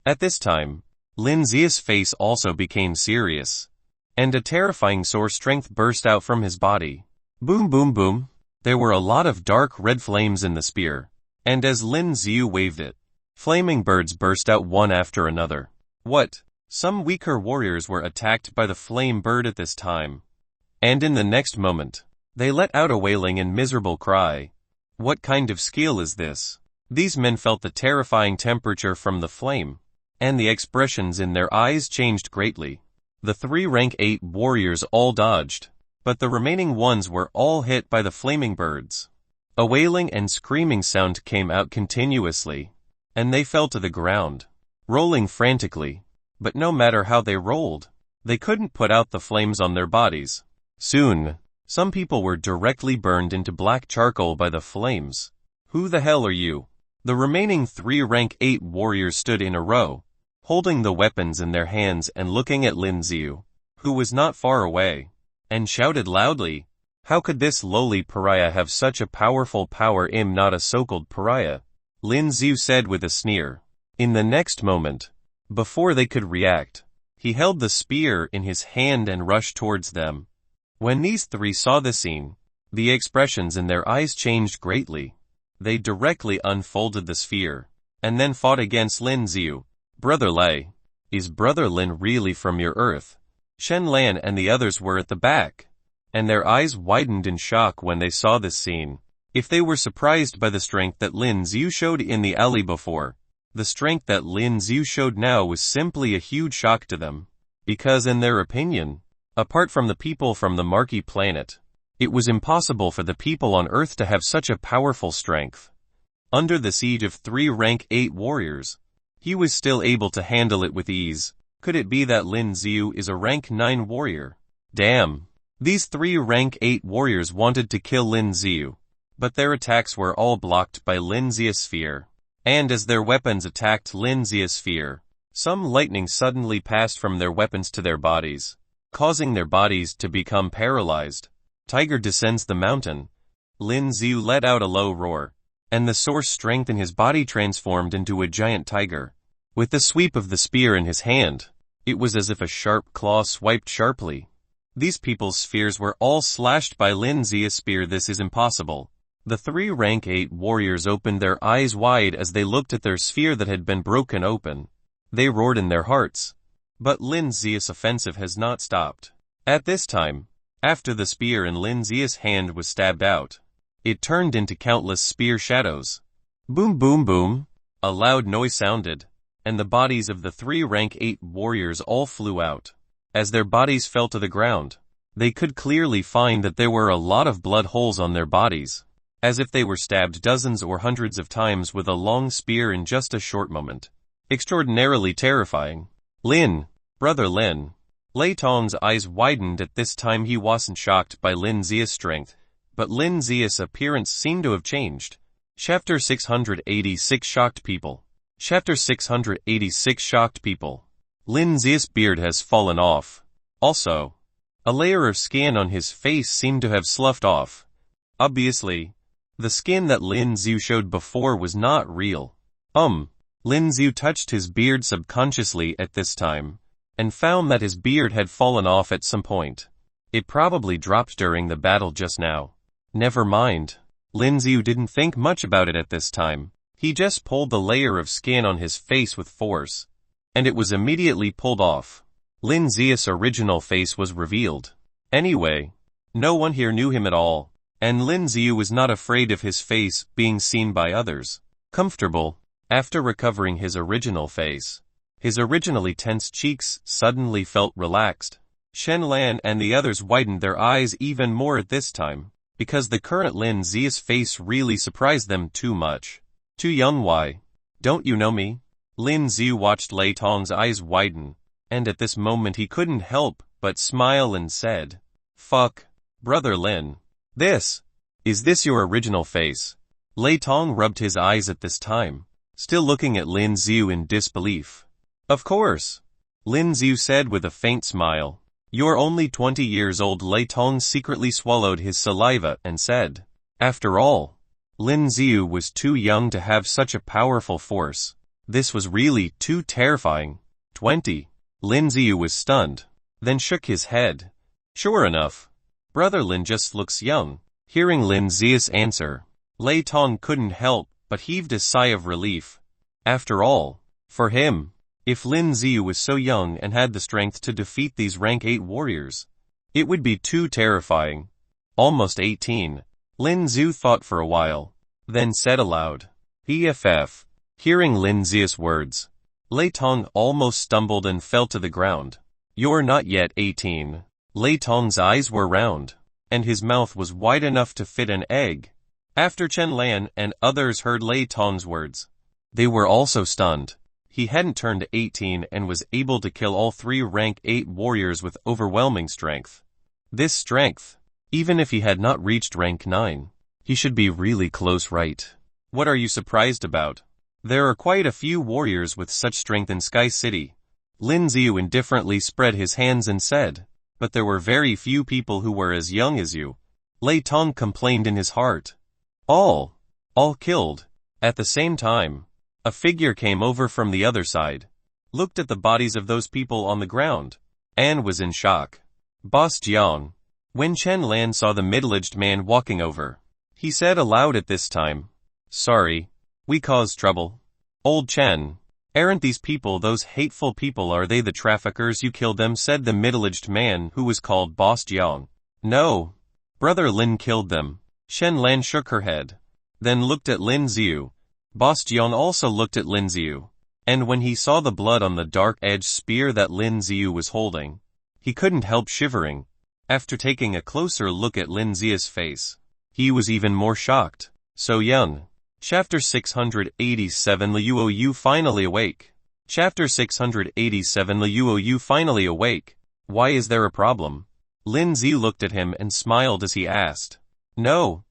At this time, Lin Yu's face also became serious, and a terrifying sore strength burst out from his body. Boom boom boom. There were a lot of dark red flames in the spear, and as Lin Yu waved it, flaming birds burst out one after another. What? Some weaker warriors were attacked by the flame bird at this time, and in the next moment, they let out a wailing and miserable cry. What kind of skill is this? These men felt the terrifying temperature from the flame, and the expressions in their eyes changed greatly. The 3 rank 8 warriors all dodged, but the remaining ones were all hit by the flaming birds. A wailing and screaming sound came out continuously, and they fell to the ground, rolling frantically. But no matter how they rolled, they couldn't put out the flames on their bodies. Soon, some people were directly burned into black charcoal by the flames. Who the hell are you? The remaining 3 rank 8 warriors stood in a row, holding the weapons in their hands and looking at Lin Yu, who was not far away, and shouted loudly, "How could this lowly pariah have such a powerful power? I'm not a so-called pariah," Lin Yu said with a sneer. In the next moment, before they could react, he held the spear in his hand and rushed towards them. When these 3 saw the scene, the expressions in their eyes changed greatly. They directly unfolded the sphere, and then fought against Lin Yu. "Brother Lei, is Brother Lin really from your earth?" Shen Lan and the others were at the back, and their eyes widened in shock when they saw this scene. If they were surprised by the strength that Lin Yu showed in the alley before, the strength that Lin Yu showed now was simply a huge shock to them, because in their opinion, apart from the people from the Marquee planet, it was impossible for the people on Earth to have such a powerful strength. Under the siege of 3 rank 8 warriors, he was still able to handle it with ease. Could it be that Lin Yu is a rank 9 warrior? Damn. These 3 rank 8 warriors wanted to kill Lin Yu, but their attacks were all blocked by Lin Yu's sphere. And as their weapons attacked Lin Yu's sphere, some lightning suddenly passed from their weapons to their bodies, causing their bodies to become paralyzed. Tiger descends the mountain. Lin Yu let out a low roar, and the source strength in his body transformed into a giant tiger. With the sweep of the spear in his hand, it was as if a sharp claw swiped sharply. These people's spheres were all slashed by Lin Yu's spear. This is impossible. The 3 rank 8 warriors opened their eyes wide as they looked at their sphere that had been broken open. They roared in their hearts. But Lin Yu's offensive has not stopped. At this time, after the spear in Lin Yu's hand was stabbed out, it turned into countless spear shadows. Boom boom boom. A loud noise sounded, and the bodies of the 3 rank 8 warriors all flew out. As their bodies fell to the ground, they could clearly find that there were a lot of blood holes on their bodies, as if they were stabbed dozens or hundreds of times with a long spear in just a short moment. Extraordinarily terrifying. Brother Lin. Lei Tong's eyes widened at this time. He wasn't shocked by Lin Yu's strength, but Lin Yu's appearance seemed to have changed. Chapter 686 Shocked People. Chapter 686 Shocked People. Lin Yu's beard has fallen off. Also, a layer of skin on his face seemed to have sloughed off. Obviously, the skin that Lin Yu showed before was not real. Lin Yu touched his beard subconsciously at this time, and found that his beard had fallen off at some point. It probably dropped during the battle just now. Never mind. Lin Yu didn't think much about it at this time. He just pulled the layer of skin on his face with force, and it was immediately pulled off. Lin Yu's original face was revealed. Anyway, no one here knew him at all, and Lin Yu was not afraid of his face being seen by others. Comfortable. After recovering his original face, his originally tense cheeks suddenly felt relaxed. Shen Lan and the others widened their eyes even more at this time, because the current Lin Yu's face really surprised them too much. Too young. Why? Don't you know me? Lin Yu watched Lei Tong's eyes widen, and at this moment he couldn't help but smile and said, "Fuck, Brother Lin. Is this your original face?" Lei Tong rubbed his eyes at this time, still looking at Lin Yu in disbelief. "Of course," Lin Yu said with a faint smile. "You're only 20 years old." Lei Tong secretly swallowed his saliva and said, "After all, Lin Yu was too young to have such a powerful force. This was really too terrifying." 20. Lin Yu was stunned, then shook his head. "Sure enough, Brother Lin just looks young." Hearing Lin Yu's answer, Lei Tong couldn't help but heaved a sigh of relief. After all, for him, if Lin Yu was so young and had the strength to defeat these rank 8 warriors, it would be too terrifying. Almost 18. Lin Yu thought for a while, then said aloud, "PFF." Hearing Lin Yu's words, Lei Tong almost stumbled and fell to the ground. "You're not yet 18. Lei Tong's eyes were round, and his mouth was wide enough to fit an egg. After Chen Lan and others heard Lei Tong's words, they were also stunned. He hadn't turned 18 and was able to kill all 3 rank 8 warriors with overwhelming strength. This strength, even if he had not reached rank 9, he should be really close, right? What are you surprised about? There are quite a few warriors with such strength in Sky City. Lin Yu indifferently spread his hands and said, but there were very few people who were as young as you. Lei Tong complained in his heart. All killed. At the same time, a figure came over from the other side, looked at the bodies of those people on the ground, and was in shock. Boss Jiang. When Chen Lan saw the middle-aged man walking over, he said aloud at this time, sorry, we caused trouble. Old Chen, aren't these people those hateful people? Are they the traffickers you killed them? Said the middle-aged man who was called Boss Jiang. No. Brother Lin killed them. Shen Lan shook her head, then looked at Lin Yu. Boss Jiang also looked at Lin Yu, and when he saw the blood on the dark-edged spear that Lin Yu was holding, he couldn't help shivering. After taking a closer look at Lin Yu's face, he was even more shocked. So young. Chapter 687 Leu Yu finally awake. Chapter 687 Leu Yu finally awake. Why is there a problem? Lin Yu looked at him and smiled as he asked. No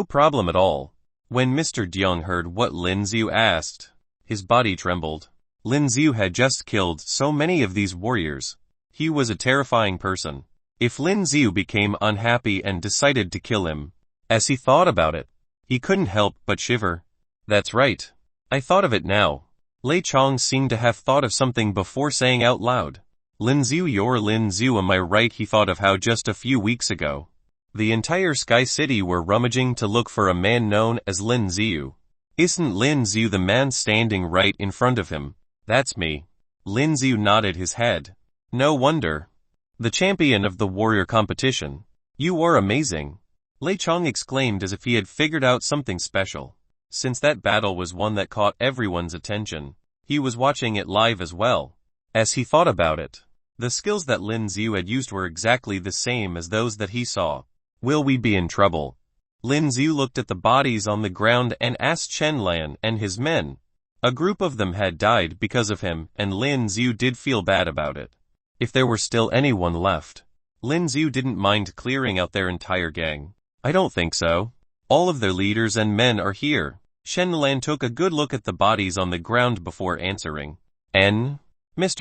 problem at all. When Mr. Jiang heard what Lin Yu asked, his body trembled. Lin Yu had just killed so many of these warriors. He was a terrifying person. If Lin Yu became unhappy and decided to kill him, as he thought about it, he couldn't help but shiver. That's right. I thought of it now. Lei Chong seemed to have thought of something before saying out loud. Lin Yu, you're Lin Yu, am I right? He thought of how just a few weeks ago, the entire Sky City were rummaging to look for a man known as Lin Yu. Isn't Lin Yu the man standing right in front of him? That's me. Lin Yu nodded his head. No wonder. The champion of the warrior competition. You are amazing. Lei Chong exclaimed as if he had figured out something special. Since that battle was one that caught everyone's attention, he was watching it live as well. As he thought about it, the skills that Lin Yu had used were exactly the same as those that he saw. Will we be in trouble? Lin Yu looked at the bodies on the ground and asked Chen Lan and his men. A group of them had died because of him, and Lin Yu did feel bad about it. If there were still anyone left, Lin Yu didn't mind clearing out their entire gang. I don't think so. All of their leaders and men are here. Shen Lan took a good look at the bodies on the ground before answering. Mr.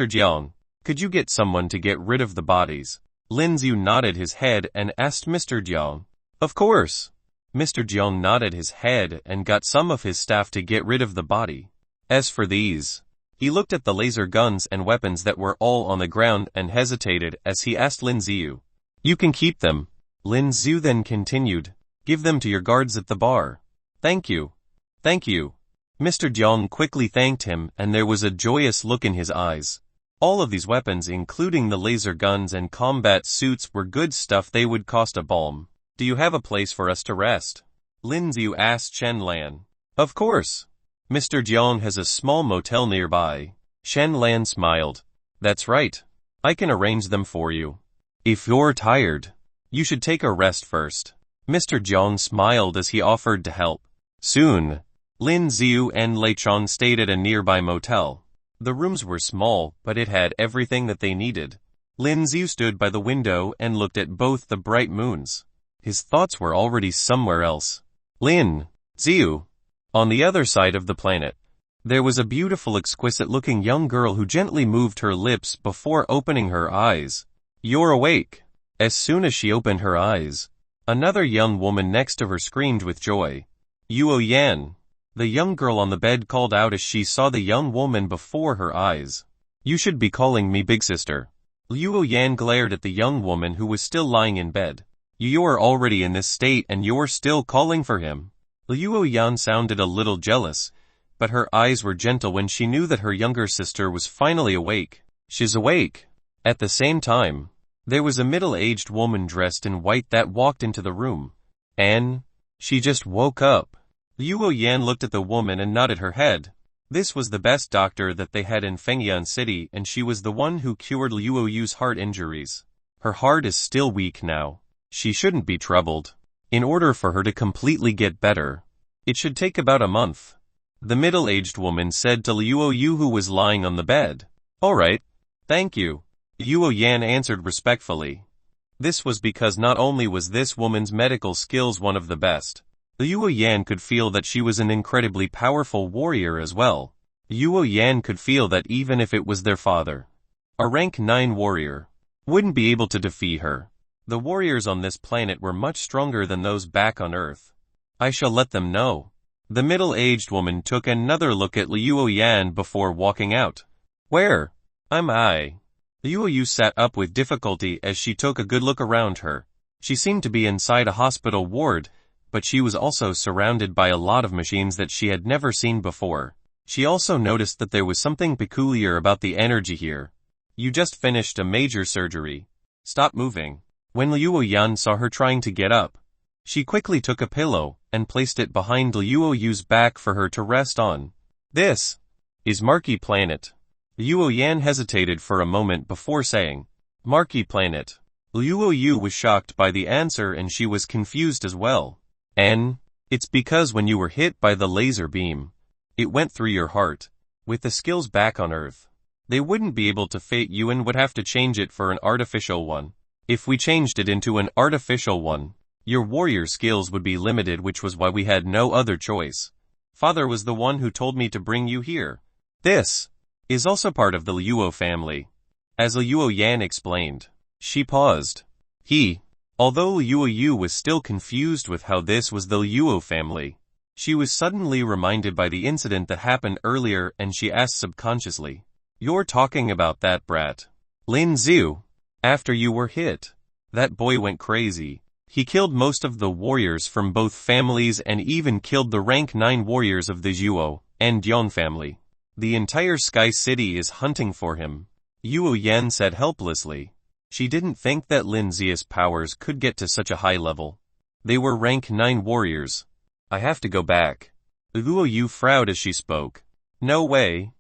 Jiang, could you get someone to get rid of the bodies? Lin Yu nodded his head and asked Mr. Jiang. Of course. Mr. Jiang nodded his head and got some of his staff to get rid of the body. As for these, he looked at the laser guns and weapons that were all on the ground and hesitated as he asked Lin Yu. You can keep them. Lin Yu then continued. Give them to your guards at the bar. Thank you. Thank you. Mr. Jiang quickly thanked him, and there was a joyous look in his eyes. All of these weapons, including the laser guns and combat suits, were good stuff. They would cost a bomb. Do you have a place for us to rest? Lin Yu asked Chen Lan. Of course. Mr. Jiang has a small motel nearby. Chen Lan smiled. That's right. I can arrange them for you. If you're tired, you should take a rest first. Mr. Jiang smiled as he offered to help. Soon, Lin Yu and Lei Chong stayed at a nearby motel. The rooms were small, but it had everything that they needed. Lin Yu stood by the window and looked at both the bright moons. His thoughts were already somewhere else. Lin Yu. On the other side of the planet, there was a beautiful, exquisite-looking young girl who gently moved her lips before opening her eyes. You're awake. As soon as she opened her eyes, another young woman next to her screamed with joy. Yuo Yan. The young girl on the bed called out as she saw the young woman before her eyes. You should be calling me big sister. Yuo Yan glared at the young woman who was still lying in bed. You are already in this state and you're still calling for him. Yuo Yan sounded a little jealous, but her eyes were gentle when she knew that her younger sister was finally awake. She's awake. At the same time, there was a middle-aged woman dressed in white that walked into the room. And she just woke up. Yuo Yan looked at the woman and nodded her head. This was the best doctor that they had in Fengyan City, and she was the one who cured Luo Yu's heart injuries. Her heart is still weak now. She shouldn't be troubled. In order for her to completely get better, it should take about a month. The middle-aged woman said to Leu Yu, who was lying on the bed. All right. Thank you. Leu Yan answered respectfully. This was because not only was this woman's medical skills one of the best, Leu Yan could feel that she was an incredibly powerful warrior as well. Leu Yan could feel that even if it was their father, a rank 9 warrior, wouldn't be able to defeat her. The warriors on this planet were much stronger than those back on Earth. I shall let them know. The middle-aged woman took another look at Leu Yan before walking out. Where? Am I? Leu Yu sat up with difficulty as she took a good look around her. She seemed to be inside a hospital ward, but she was also surrounded by a lot of machines that she had never seen before. She also noticed that there was something peculiar about the energy here. You just finished a major surgery. Stop moving. When Leu Yan saw her trying to get up, she quickly took a pillow and placed it behind Leu Yu's back for her to rest on. This is Marquee Planet. Leu Yan hesitated for a moment before saying, Marquee Planet. Leu Yu was shocked by the answer and she was confused as well. It's because when you were hit by the laser beam, it went through your heart. With the skills back on Earth, they wouldn't be able to fate you and would have to change it for an artificial one. If we changed it into an artificial one, your warrior skills would be limited, which was why we had no other choice. Father was the one who told me to bring you here. This is also part of the Leu family. As Leu Yan explained, she paused. Although Leu Yu was still confused with how this was the Leu family, she was suddenly reminded by the incident that happened earlier and she asked subconsciously, You're talking about that brat, Lin Xiu. After you were hit, that boy went crazy. He killed most of the warriors from both families and even killed the rank 9 warriors of the Zhuo and Dian family. The entire Sky City is hunting for him. Leu Yan said helplessly. She didn't think that Lin Xia's powers could get to such a high level. They were rank 9 warriors. I have to go back. Leu Yu frowned as she spoke. No way.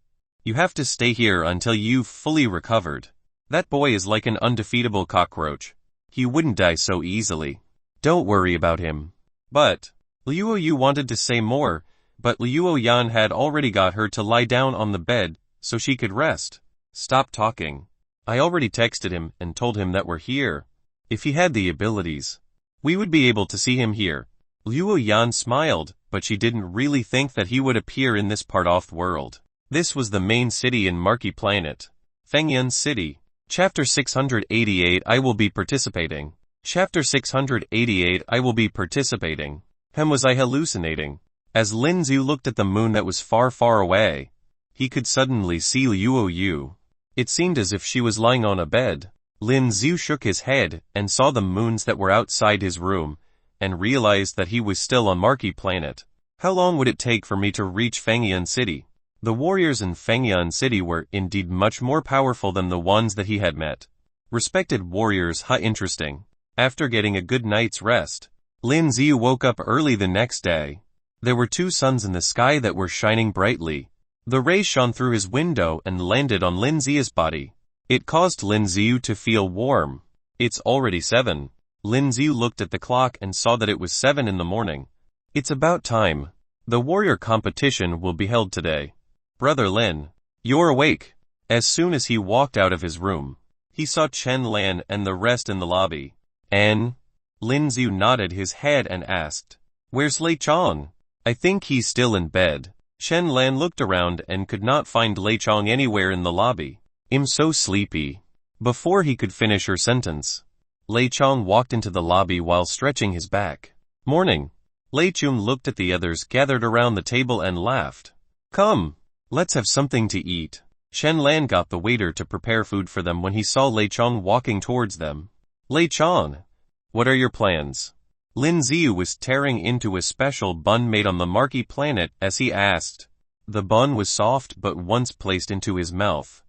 You have to stay here until you've fully recovered. That boy is like an undefeatable cockroach. He wouldn't die so easily. Don't worry about him. But Leu Yu wanted to say more, but Leu Yan had already got her to lie down on the bed so she could rest. Stop talking. I already texted him and told him that we're here. If he had the abilities, we would be able to see him here. Leu Yan smiled, but she didn't really think that he would appear in this part-off world. This was the main city in Marquee Planet, Fengyan City. Chapter 688 I will be participating. Chapter 688 I will be participating. Was I hallucinating? As Lin Xiu looked at the moon that was far, far away, he could suddenly see Leu Yu. It seemed as if she was lying on a bed. Lin Xiu shook his head and saw the moons that were outside his room, and realized that he was still on Marquee Planet. How long would it take for me to reach Fengyan City? The warriors in Fengyan City were indeed much more powerful than the ones that he had met. Respected warriors, interesting. After getting a good night's rest, Lin Xiu woke up early the next day. There were 2 suns in the sky that were shining brightly. The rays shone through his window and landed on Lin Xiu's body. It caused Lin Xiu to feel warm. It's already 7. Lin Xiu looked at the clock and saw that it was 7 in the morning. It's about time. The warrior competition will be held today. Brother Lin, you're awake. As soon as he walked out of his room, he saw Chen Lan and the rest in the lobby. Lin Xiu nodded his head and asked, Where's Lei Chang? I think he's still in bed. Chen Lan looked around and could not find Lei Chang anywhere in the lobby. I'm so sleepy. Before he could finish her sentence, Lei Chang walked into the lobby while stretching his back. Morning. Lei Chun looked at the others gathered around the table and laughed. Come, let's have something to eat. Chen Lan got the waiter to prepare food for them when he saw Lei Chang walking towards them. Lei Chang, what are your plans? Lin Xiu was tearing into a special bun made on the Marquee Planet as he asked. The bun was soft but once placed into his mouth,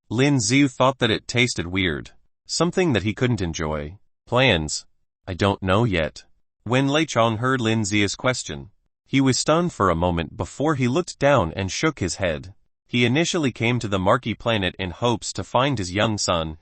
Lin Xiu thought that it tasted weird. Something that he couldn't enjoy. Plans? I don't know yet. When Lei Chang heard Lin Xiu's question, he was stunned for a moment before he looked down and shook his head. He initially came to the Marquee Planet in hopes to find his young son,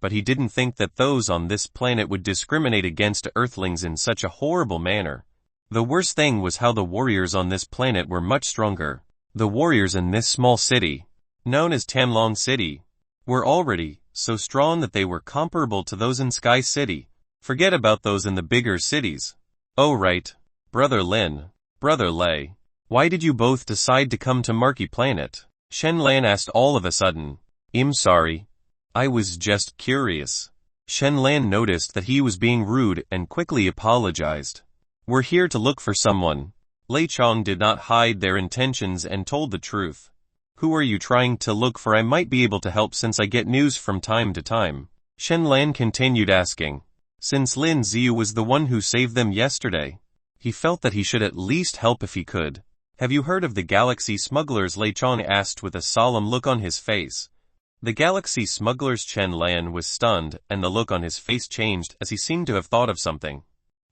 but he didn't think that those on this planet would discriminate against Earthlings in such a horrible manner. The worst thing was how the warriors on this planet were much stronger. The warriors in this small city, known as Tanon City, were already so strong that they were comparable to those in Sky City. Forget about those in the bigger cities. Oh right, Brother Lin, Brother Lei, why did you both decide to come to Marquee Planet? Shen Lan asked all of a sudden. I'm sorry. I was just curious. Shen Lan noticed that he was being rude and quickly apologized. We're here to look for someone. Lei Chang did not hide their intentions and told the truth. Who are you trying to look for? I might be able to help since I get news from time to time. Shen Lan continued asking. Since Lin Yu was the one who saved them yesterday, he felt that he should at least help if he could. Have you heard of the Galaxy Smugglers? Lei Chang asked with a solemn look on his face. The Galaxy Smugglers. Chen Lan was stunned, and the look on his face changed as he seemed to have thought of something.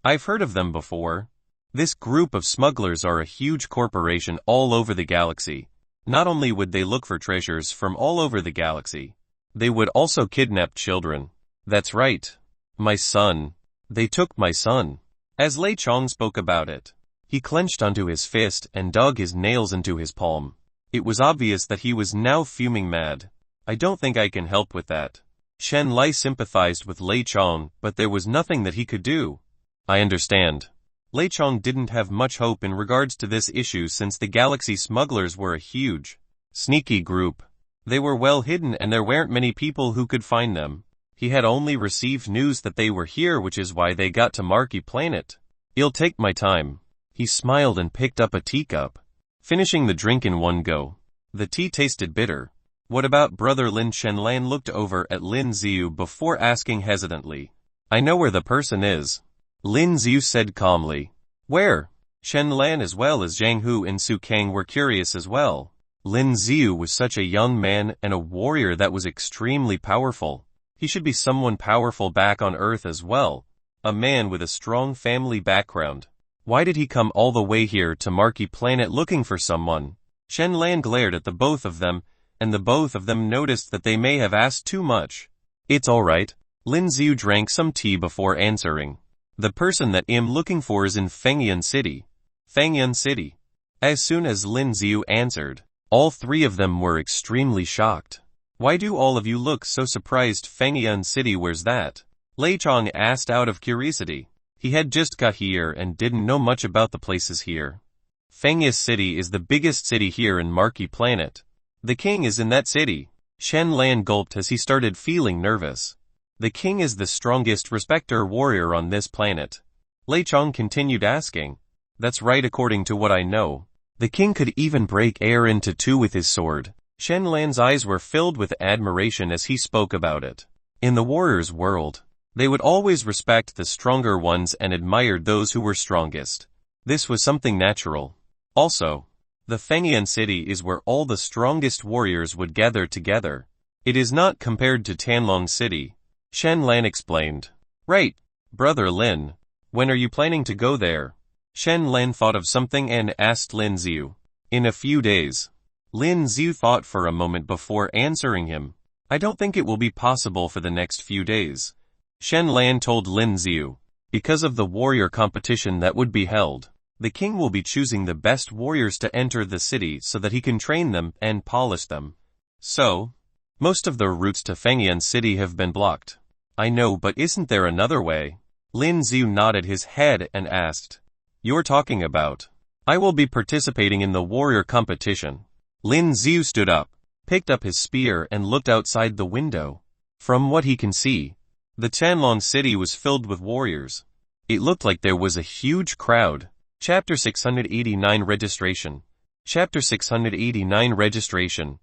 I've heard of them before. This group of smugglers are a huge corporation all over the galaxy. Not only would they look for treasures from all over the galaxy, they would also kidnap children. That's right. My son. They took my son. As Lei Chang spoke about it, he clenched onto his fist and dug his nails into his palm. It was obvious that he was now fuming mad. I don't think I can help with that. Shen Lai sympathized with Lei Chang, but there was nothing that he could do. I understand. Lei Chang didn't have much hope in regards to this issue since the Galaxy Smugglers were a huge, sneaky group. They were well hidden and there weren't many people who could find them. He had only received news that they were here, which is why they got to Marquee Planet. I'll take my time. He smiled and picked up a teacup, finishing the drink in one go. The tea tasted bitter. What about Brother Lin? Shen Lan looked over at Lin Yu before asking hesitantly. I know where the person is. Lin Yu said calmly. Where? Shen Lan as well as Zhang Hu and Su Kang were curious as well. Lin Yu was such a young man and a warrior that was extremely powerful. He should be someone powerful back on Earth as well. A man with a strong family background. Why did he come all the way here to Marquee Planet looking for someone? Shen Lan glared at the both of them, and the both of them noticed that they may have asked too much. It's alright. Lin Yu drank some tea before answering. The person that I'm looking for is in Fengyan City. Fengyan City. As soon as Lin Yu answered, all three of them were extremely shocked. Why do all of you look so surprised? Fengyan City, where's that? Lei Chang asked out of curiosity. He had just got here and didn't know much about the places here. Fengyan City is the biggest city here in Marquee Planet. The king is in that city. Shen Lan gulped as he started feeling nervous. The king is the strongest respecter warrior on this planet. Lei Chang continued asking. That's right, according to what I know. The king could even break air into two with his sword. Shen Lan's eyes were filled with admiration as he spoke about it. In the warrior's world, they would always respect the stronger ones and admired those who were strongest. This was something natural. Also, the Fengyan City is where all the strongest warriors would gather together. It is not compared to Tanon City. Shen Lan explained. Right, Brother Lin. When are you planning to go there? Shen Lan thought of something and asked Lin Yu. In a few days. Lin Yu thought for a moment before answering him. I don't think it will be possible for the next few days. Shen Lan told Lin Yu. Because of the warrior competition that would be held, the king will be choosing the best warriors to enter the city so that he can train them and polish them. So, most of the routes to Fengyan City have been blocked. I know, but isn't there another way? Lin Yu nodded his head and asked. You're talking about. I will be participating in the warrior competition. Lin Yu stood up, picked up his spear and looked outside the window. From what he can see, the Tanon City was filled with warriors. It looked like there was a huge crowd. Chapter 689 Registration. Chapter 689 Registration.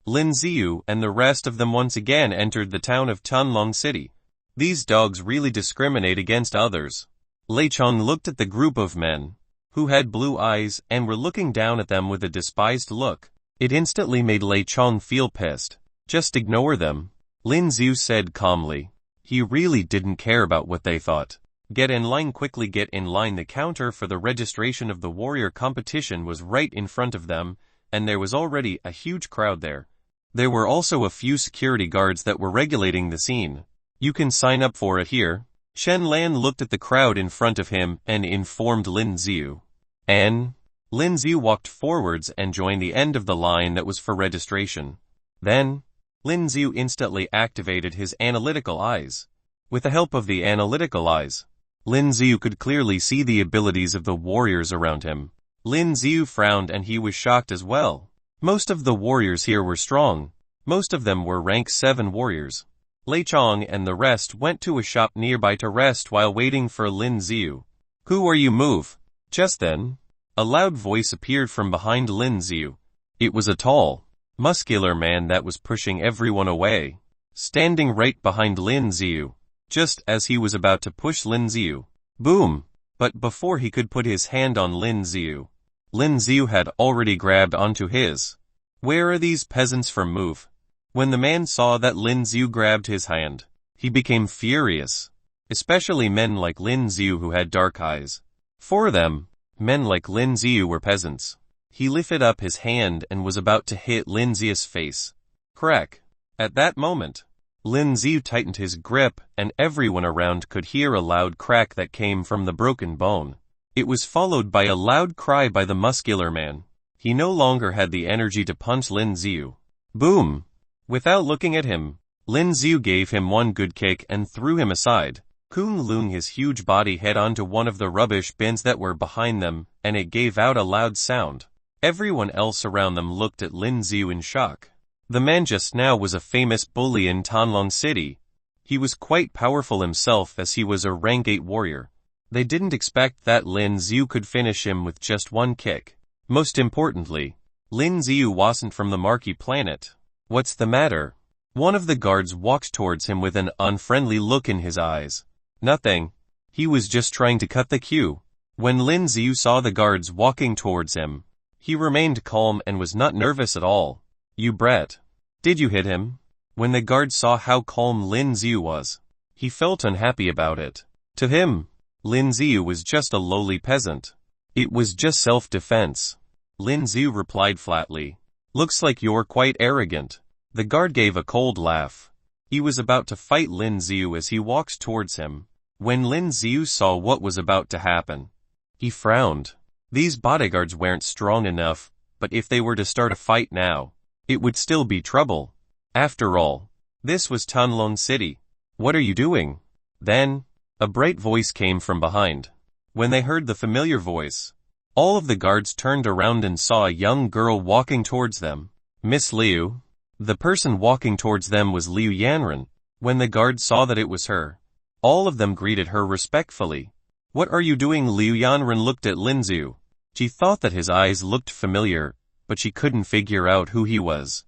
Lin Yu and the rest of them once again entered the town of Tanon City. These dogs really discriminate against others. Lei Chang looked at the group of men, who had blue eyes and were looking down at them with a despised look. It instantly made Lei Chang feel pissed. Just ignore them, Lin Yu said calmly. He really didn't care about what they thought. Get in line, quickly get in line. The counter for the registration of the warrior competition was right in front of them, and there was already a huge crowd there. There were also a few security guards that were regulating the scene. You can sign up for it here. Shen Lan looked at the crowd in front of him and informed Lin Xiu. Lin Xiu walked forwards and joined the end of the line that was for registration. Then, Lin Xiu instantly activated his analytical eyes. With the help of the analytical eyes, Lin Xiu could clearly see the abilities of the warriors around him. Lin Xiu frowned and he was shocked as well. Most of the warriors here were strong. Most of them were rank 7 warriors. Lei Chang and the rest went to a shop nearby to rest while waiting for Lin Xiu. Who are you? Move. Just then, a loud voice appeared from behind Lin Xiu. It was a tall, muscular man that was pushing everyone away, standing right behind Lin Xiu. Just as he was about to push Lin Xiu, boom! But before he could put his hand on Lin Xiu had already grabbed onto his. Where are these peasants from? Move. When the man saw that Lin Xiu grabbed his hand, he became furious. Especially men like Lin Xiu who had dark eyes. For them, men like Lin Xiu were peasants. He lifted up his hand and was about to hit Lin Xiu's face. Crack. At that moment, Lin Xiu tightened his grip and everyone around could hear a loud crack that came from the broken bone. It was followed by a loud cry by the muscular man. He no longer had the energy to punch Lin Xiu. Boom! Without looking at him, Lin Xiu gave him one good kick and threw him aside, Kung-lung his huge body head onto one of the rubbish bins that were behind them, and it gave out a loud sound. Everyone else around them looked at Lin Xiu in shock. The man just now was a famous bully in Tanon City. He was quite powerful himself as he was a rank 8 warrior. They didn't expect that Lin Xiu could finish him with just one kick. Most importantly, Lin Xiu wasn't from the Marquee planet. What's the matter? One of the guards walked towards him with an unfriendly look in his eyes. Nothing. He was just trying to cut the queue. When Lin Xiu saw the guards walking towards him, he remained calm and was not nervous at all. You brat. Did you hit him? When the guard saw how calm Lin Xiu was, he felt unhappy about it. To him, Lin Xiu was just a lowly peasant. It was just self-defense. Lin Xiu replied flatly. Looks like you're quite arrogant. The guard gave a cold laugh. He was about to fight Lin Xiu as he walked towards him. When Lin Xiu saw what was about to happen, he frowned. These bodyguards weren't strong enough, but if they were to start a fight now, it would still be trouble. After all, this was Tanon City. What are you doing? Then, a bright voice came from behind. When they heard the familiar voice, all of the guards turned around and saw a young girl walking towards them. Miss Liu. The person walking towards them was Liu Yanren. When the guards saw that it was her, all of them greeted her respectfully. What are you doing? Liu Yanren looked at Lin Xiu. She thought that his eyes looked familiar, but she couldn't figure out who he was.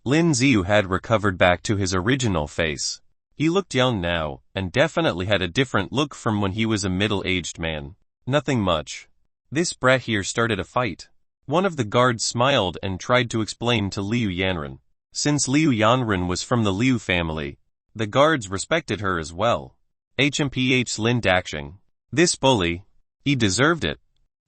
Lin Xiu had recovered back to his original face. He looked young now, and definitely had a different look from when he was a middle-aged man. Nothing much. This brat here started a fight. One of the guards smiled and tried to explain to Liu Yanren. Since Liu Yanren was from the Liu family, the guards respected her as well. HMPH Lin Daxing. This bully. He deserved it.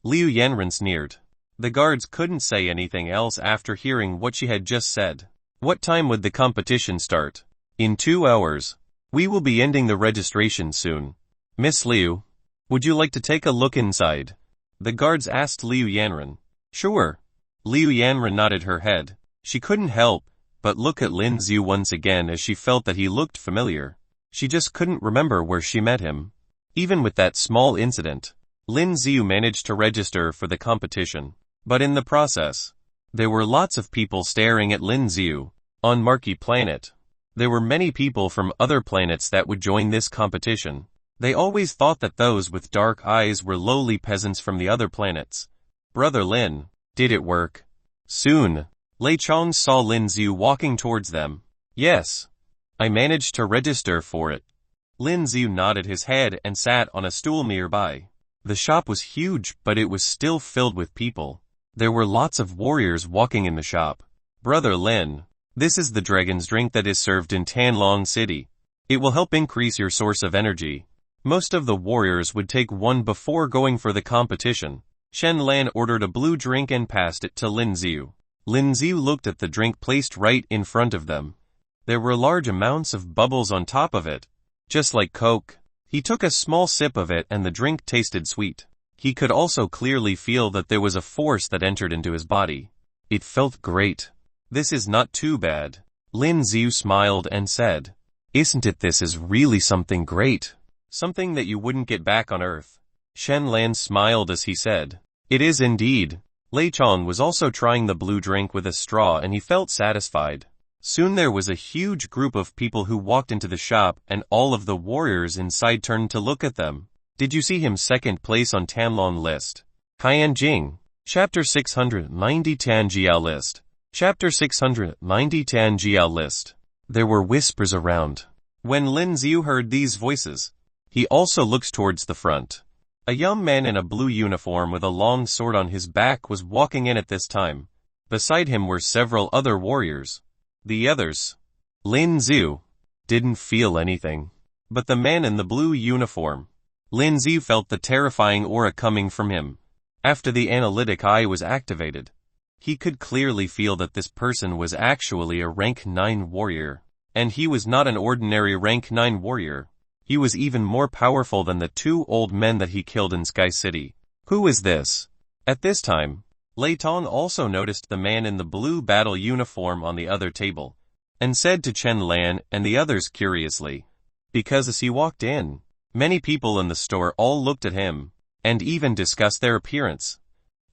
Liu Yanren sneered. The guards couldn't say anything else after hearing what she had just said. What time would the competition start? In 2 hours. We will be ending the registration soon. Miss Liu, would you like to take a look inside? The guards asked Liu Yanren. Sure. Liu Yanren nodded her head. She couldn't help but look at Lin Xiu once again as she felt that he looked familiar. She just couldn't remember where she met him. Even with that small incident, Lin Xiu managed to register for the competition. But in the process, there were lots of people staring at Lin Xiu. On Marquee planet, there were many people from other planets that would join this competition. They always thought that those with dark eyes were lowly peasants from the other planets. Brother Lin, did it work? Soon, Lei Chang saw Lin Xiu walking towards them. Yes. I managed to register for it. Lin Xiu nodded his head and sat on a stool nearby. The shop was huge, but it was still filled with people. There were lots of warriors walking in the shop. Brother Lin, this is the dragon's drink that is served in Tanon City. It will help increase your source of energy. Most of the warriors would take one before going for the competition. Shen Lan ordered a blue drink and passed it to Lin Xiu. Lin Yu looked at the drink placed right in front of them. There were large amounts of bubbles on top of it, just like Coke. He took a small sip of it and the drink tasted sweet. He could also clearly feel that there was a force that entered into his body. It felt great. This is not too bad. Lin Yu smiled and said, "Isn't it, this is really something great. Something that you wouldn't get back on Earth." Shen Lan smiled as he said, "It is indeed." Lei Chang was also trying the blue drink with a straw and he felt satisfied. Soon there was a huge group of people who walked into the shop and all of the warriors inside turned to look at them. Did you see him second place on Tanon list? Ken Jinn. Chapter 690 Tan Jiao list. Chapter 690 Tan Jiao list. There were whispers around. When Lin Yu heard these voices, he also looked towards the front. A young man in a blue uniform with a long sword on his back was walking in at this time. Beside him were several other warriors. The others, Lin Yu, didn't feel anything. But the man in the blue uniform, Lin Yu felt the terrifying aura coming from him. After the analytic eye was activated, he could clearly feel that this person was actually a rank 9 warrior. And he was not an ordinary rank 9 warrior. He was even more powerful than the 2 old men that he killed in Sky City. Who is this? At this time, Lei Tong also noticed the man in the blue battle uniform on the other table, and said to Chen Lan and the others curiously. Because as he walked in, many people in the store all looked at him, and even discussed their appearance.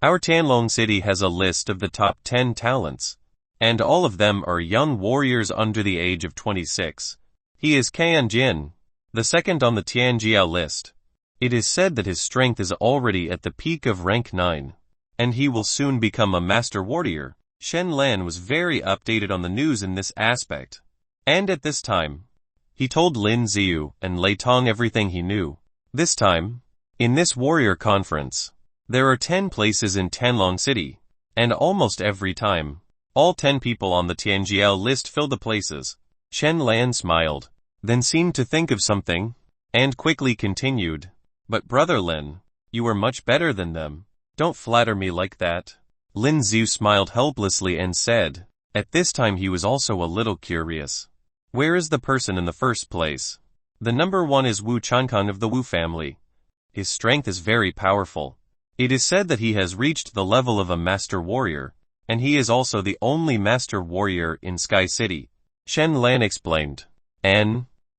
Our Tanlong City has a list of the top 10 talents, and all of them are young warriors under the age of 26. He is Ken Jinn, the second on the Tianjiao list. It is said that his strength is already at the peak of rank 9, and he will soon become a master warrior. Shen Lan was very updated on the news in this aspect. And at this time, he told Lin Yu and Lei Tong everything he knew. This time, in this warrior conference, there are 10 places in Tanlong City, and almost every time, all 10 people on the Tianjiao list fill the places. Shen Lan smiled, then seemed to think of something, and quickly continued, "But brother Lin, you are much better than them. Don't flatter me like that." Lin Yu smiled helplessly and said, at this time he was also a little curious. Where is the person in the first place? The number 1 is Wu Chankang of the Wu family. His strength is very powerful. It is said that he has reached the level of a master warrior, and he is also the only master warrior in Sky City. Shen Lan explained.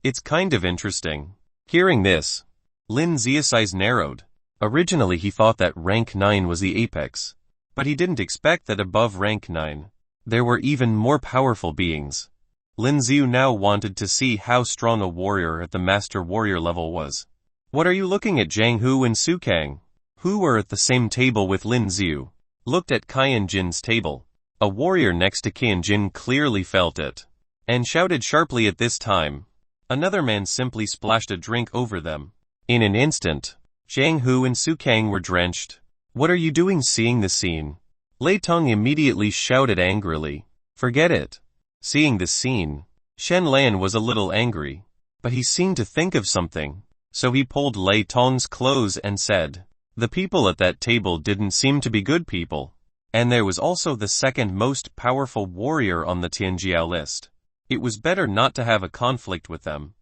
It's kind of interesting. Hearing this, Lin Yu's eyes narrowed. Originally he thought that rank 9 was the apex, but he didn't expect that above rank 9, there were even more powerful beings. Lin Yu now wanted to see how strong a warrior at the master warrior level was. What are you looking at? Zhang Hu and Su Kang, who were at the same table with Lin Yu, looked at Ken Jinn's table. A warrior next to Ken Jinn clearly felt it, and shouted sharply at this time. Another man simply splashed a drink over them. In an instant, Zhang Hu and Su Kang were drenched. What are you doing? Seeing the scene, Lei Tong immediately shouted angrily. Forget it. Seeing this scene, Shen Lan was a little angry, but he seemed to think of something, so he pulled Lei Tong's clothes and said, the people at that table didn't seem to be good people, and there was also the second most powerful warrior on the Tianjiao list. It was better not to have a conflict with them.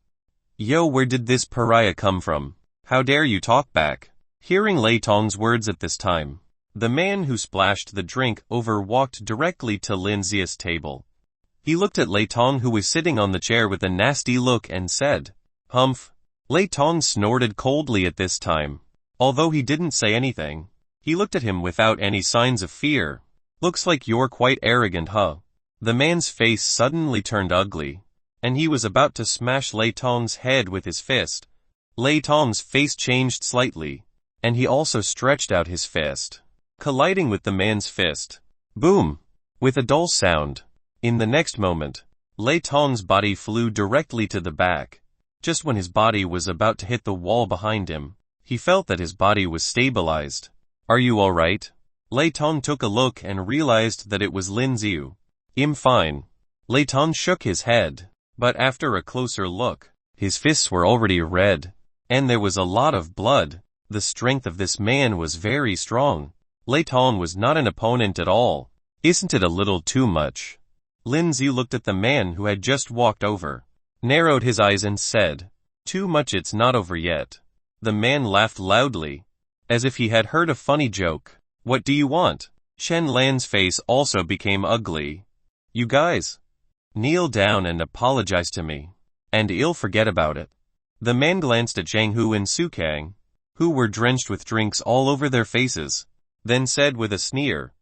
Yo, where did this pariah come from? How dare you talk back? Hearing Lei Tong's words at this time, the man who splashed the drink over walked directly to Lin Yu's table. He looked at Lei Tong, who was sitting on the chair with a nasty look, and said, Humph. Lei Tong snorted coldly at this time. Although he didn't say anything, he looked at him without any signs of fear. Looks like you're quite arrogant, huh? The man's face suddenly turned ugly, and he was about to smash Lei Tong's head with his fist. Lei Tong's face changed slightly, and he also stretched out his fist, colliding with the man's fist. Boom! With a dull sound. In the next moment, Lei Tong's body flew directly to the back. Just when his body was about to hit the wall behind him, he felt that his body was stabilized. Are you alright? Lei Tong took a look and realized that it was Lin Yu. I'm fine. Lei Tong shook his head, but after a closer look, his fists were already red, and there was a lot of blood. The strength of this man was very strong. Lei Tong was not an opponent at all. Isn't it a little too much? Lin Yu looked at the man who had just walked over, narrowed his eyes and said, "Too much, it's not over yet." The man laughed loudly, as if he had heard a funny joke. "What do you want?" Shen Lan's face also became ugly. "You guys, kneel down and apologize to me, and you'll forget about it." The man glanced at Chang and Sukang, who were drenched with drinks all over their faces, then said with a sneer.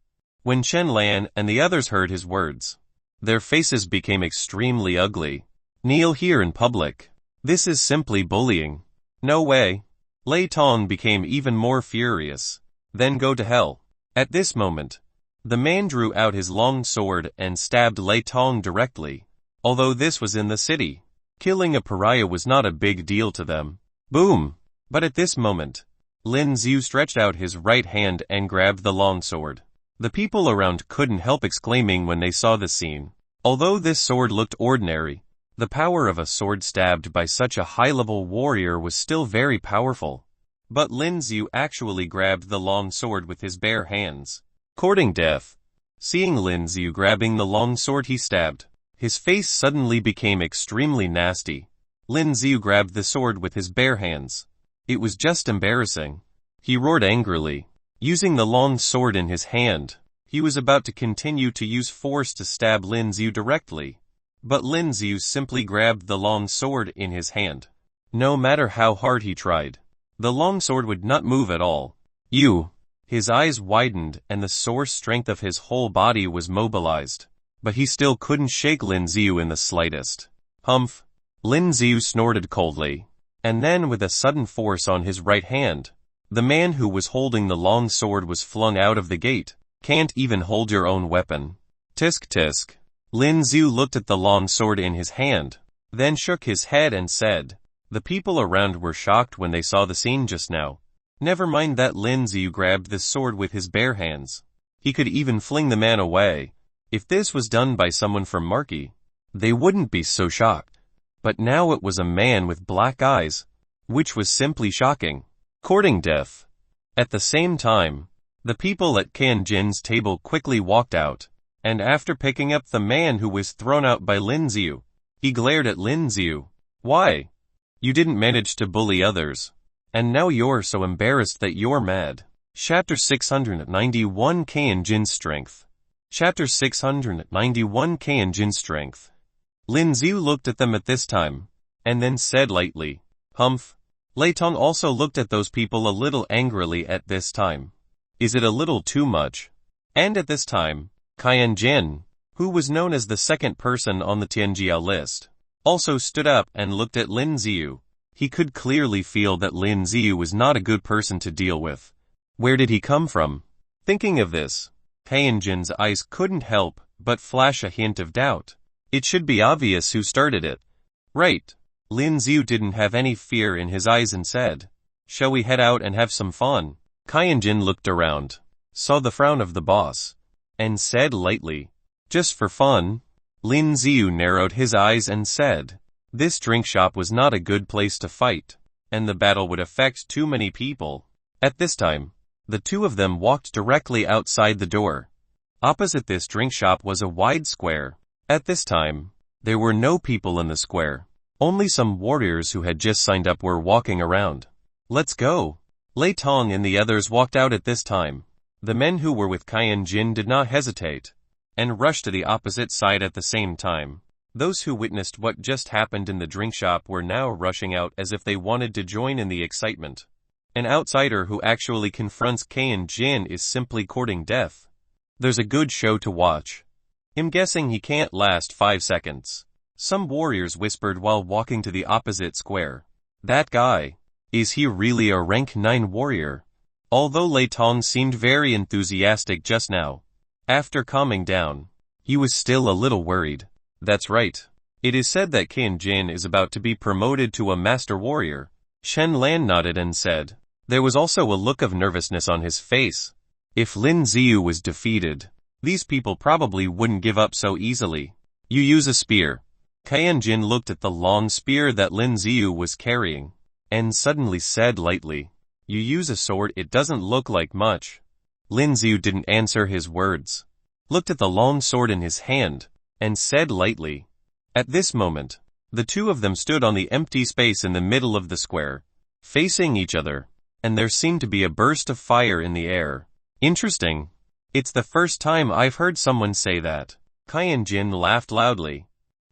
When Shen Lan and the others heard his words, their faces became extremely ugly. "Kneel here in public. This is simply bullying." "No way." Lei Tong became even more furious. "Then go to hell." At this moment, the man drew out his long sword and stabbed Lei Tong directly. Although this was in the city, killing a pariah was not a big deal to them. Boom! But at this moment, Lin Yu stretched out his right hand and grabbed the long sword. The people around couldn't help exclaiming when they saw the scene. Although this sword looked ordinary, the power of a sword stabbed by such a high-level warrior was still very powerful. But Lin Yu actually grabbed the long sword with his bare hands. Courting death. Seeing Lin Yu grabbing the long sword he stabbed, his face suddenly became extremely nasty. Lin Yu grabbed the sword with his bare hands. It was just embarrassing. He roared angrily. Using the long sword in his hand, he was about to continue to use force to stab Lin Yu directly. But Lin Yu simply grabbed the long sword in his hand. No matter how hard he tried, the long sword would not move at all. His eyes widened and the source strength of his whole body was mobilized. But he still couldn't shake Lin Yu in the slightest. "Humph." Lin Yu snorted coldly. And then with a sudden force on his right hand, the man who was holding the long sword was flung out of the gate. "Can't even hold your own weapon." Tisk tisk. Lin Yu looked at the long sword in his hand, then shook his head and said, "The people around were shocked when they saw the scene just now. Never mind that Lin Yu grabbed the sword with his bare hands. He could even fling the man away. If this was done by someone from Marquee, they wouldn't be so shocked. But now it was a man with black eyes, which was simply shocking. Courting death. At the same time, the people at Ken Jinn's table quickly walked out, and after picking up the man who was thrown out by Lin Yu, he glared at Lin Yu. "Why? You didn't manage to bully others, and now you're so embarrassed that you're mad." Chapter 691 Ken Jinn's Strength. Chapter 691 Ken Jinn's Strength. Lin Yu looked at them at this time, and then said lightly, "Humph." Lei Tong also looked at those people a little angrily at this time. "Is it a little too much?" And at this time, Ken Jinn, who was known as the second person on the Tianjia list, also stood up and looked at Lin Yu. He could clearly feel that Lin Yu was not a good person to deal with. Where did he come from? Thinking of this, Ken Jinn's eyes couldn't help but flash a hint of doubt. It should be obvious who started it. Right. Lin Yu didn't have any fear in his eyes and said, "Shall we head out and have some fun?" Ken Jinn looked around, saw the frown of the boss, and said lightly, "Just for fun." Lin Yu narrowed his eyes and said, "This drink shop was not a good place to fight, and the battle would affect too many people." At this time, the two of them walked directly outside the door. Opposite this drink shop was a wide square. At this time, there were no people in the square. Only some warriors who had just signed up were walking around. "Let's go." Lei Tong and the others walked out at this time. The men who were with Ken Jinn did not hesitate, and rushed to the opposite side at the same time. Those who witnessed what just happened in the drink shop were now rushing out as if they wanted to join in the excitement. An outsider who actually confronts Ken Jinn is simply courting death. There's a good show to watch. I'm guessing he can't last 5 seconds. Some warriors whispered while walking to the opposite square. "That guy. Is he really a rank 9 warrior?" Although Lei Tong seemed very enthusiastic just now, after calming down, he was still a little worried. "That's right. It is said that Ken Jinn is about to be promoted to a master warrior." Shen Lan nodded and said. There was also a look of nervousness on his face. If Lin Yu was defeated, these people probably wouldn't give up so easily. "You use a spear." Ken Jinn looked at the long spear that Lin Yu was carrying, and suddenly said lightly, "You use a sword, it doesn't look like much." Lin Yu didn't answer his words. looked at the long sword in his hand, and said lightly. At this moment, the two of them stood on the empty space in the middle of the square, facing each other, and there seemed to be a burst of fire in the air. Interesting. It's the first time I've heard someone say that. Ken Jinn laughed loudly.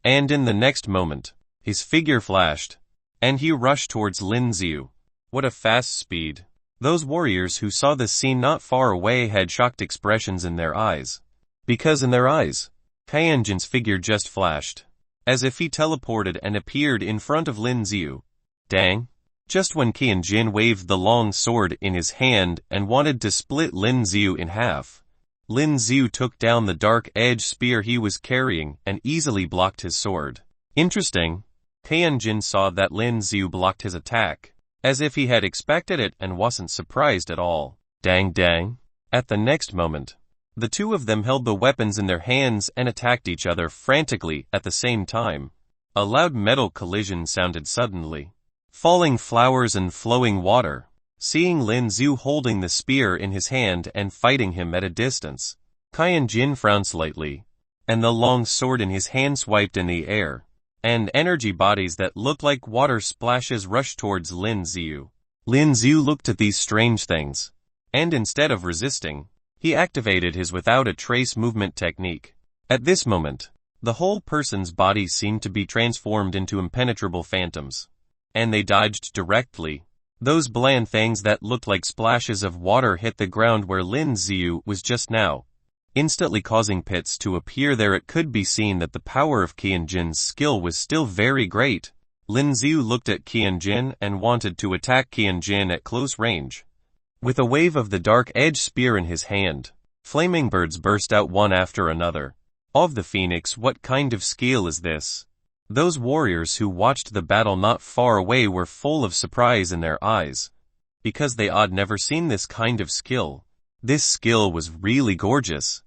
And in the next moment, his figure flashed, and he rushed towards Lin Yu. What a fast speed. Those warriors who saw this scene not far away had shocked expressions in their eyes. Because in their eyes, Ken Jinn's figure just flashed, as if he teleported and appeared in front of Lin Yu. Dang. Just when Ken Jinn waved the long sword in his hand and wanted to split Lin Yu in half, Lin Yu took down the dark-edged spear he was carrying and easily blocked his sword. Interesting. Ken Jinn saw that Lin Yu blocked his attack, as if he had expected it and wasn't surprised at all. Dang dang. At the next moment, the two of them held the weapons in their hands and attacked each other frantically at the same time. A loud metal collision sounded suddenly. Falling flowers and flowing water. Seeing Lin Yu holding the spear in his hand and fighting him at a distance, Ken Jinn frowned slightly, and the long sword in his hand swiped in the air, and energy bodies that looked like water splashes rushed towards Lin Yu. Lin Yu looked at these strange things, and instead of resisting, he activated his without a trace movement technique. At this moment, the whole person's body seemed to be transformed into impenetrable phantoms, and they dodged directly. Those bland things that looked like splashes of water hit the ground where Lin Yu was just now, instantly causing pits to appear there. It could be seen that the power of Ken Jinn's skill was still very great. Lin Yu looked at Ken Jinn and wanted to attack Ken Jinn at close range. With a wave of the dark-edged spear in his hand, flaming birds burst out one after another. Of the phoenix, what kind of skill is this? Those warriors who watched the battle not far away were full of surprise in their eyes, because they had never seen this kind of skill. This skill was really gorgeous.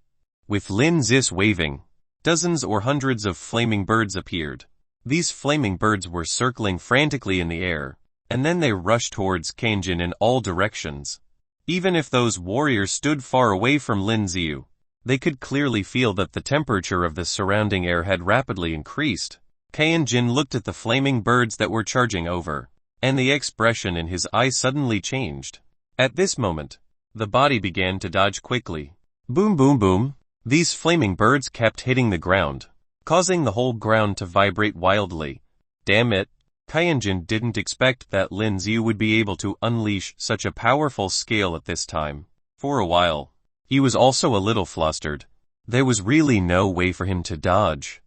With Lin Zis waving, dozens or hundreds of flaming birds appeared. These flaming birds were circling frantically in the air, and then they rushed towards Ken Jinn in all directions. Even if those warriors stood far away from Lin Yu, they could clearly feel that the temperature of the surrounding air had rapidly increased. Ken Jinn looked at the flaming birds that were charging over, and the expression in his eyes suddenly changed. At this moment, the body began to dodge quickly. Boom boom boom. These flaming birds kept hitting the ground, causing the whole ground to vibrate wildly. Damn it. Ken Jinn didn't expect that Lin Yu would be able to unleash such a powerful skill at this time. For a while, he was also a little flustered. There was really no way for him to dodge.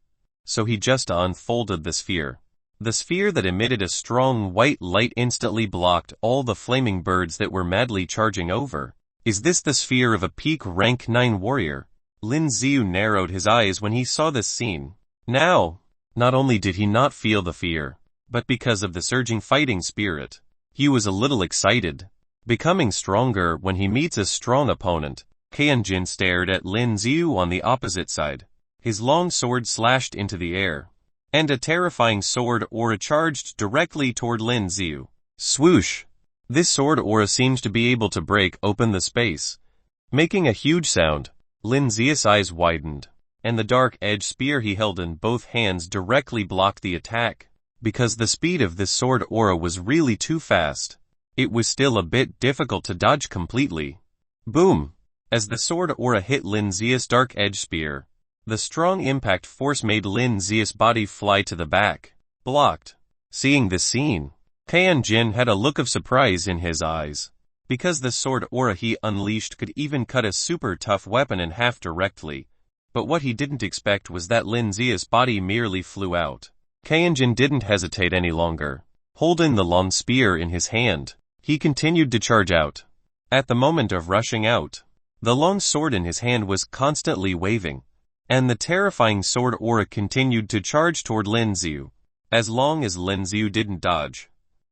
So he just unfolded the sphere. The sphere that emitted a strong white light instantly blocked all the flaming birds that were madly charging over. Is this the sphere of a peak rank 9 warrior? Lin Yu narrowed his eyes when he saw this scene. Now, not only did he not feel the fear, but because of the surging fighting spirit, he was a little excited. Becoming stronger when he meets a strong opponent, Ken Jinn stared at Lin Yu on the opposite side. His long sword slashed into the air, and a terrifying sword aura charged directly toward Lin Yu. Swoosh! This sword aura seemed to be able to break open the space, making a huge sound. Lin Yu's eyes widened, and the dark-edged spear he held in both hands directly blocked the attack. Because the speed of this sword aura was really too fast, it was still a bit difficult to dodge completely. Boom! As the sword aura hit Lin Yu's dark-edged spear, the strong impact force made Lin Yu's body fly to the back. Blocked. Seeing this scene, Ken Jinn had a look of surprise in his eyes, because the sword aura he unleashed could even cut a super tough weapon in half directly. But what he didn't expect was that Lin Yu's body merely flew out. Ken Jinn didn't hesitate any longer. Holding the long spear in his hand, he continued to charge out. At the moment of rushing out, the long sword in his hand was constantly waving, and the terrifying sword aura continued to charge toward Lin Yu. As long as Lin Yu didn't dodge,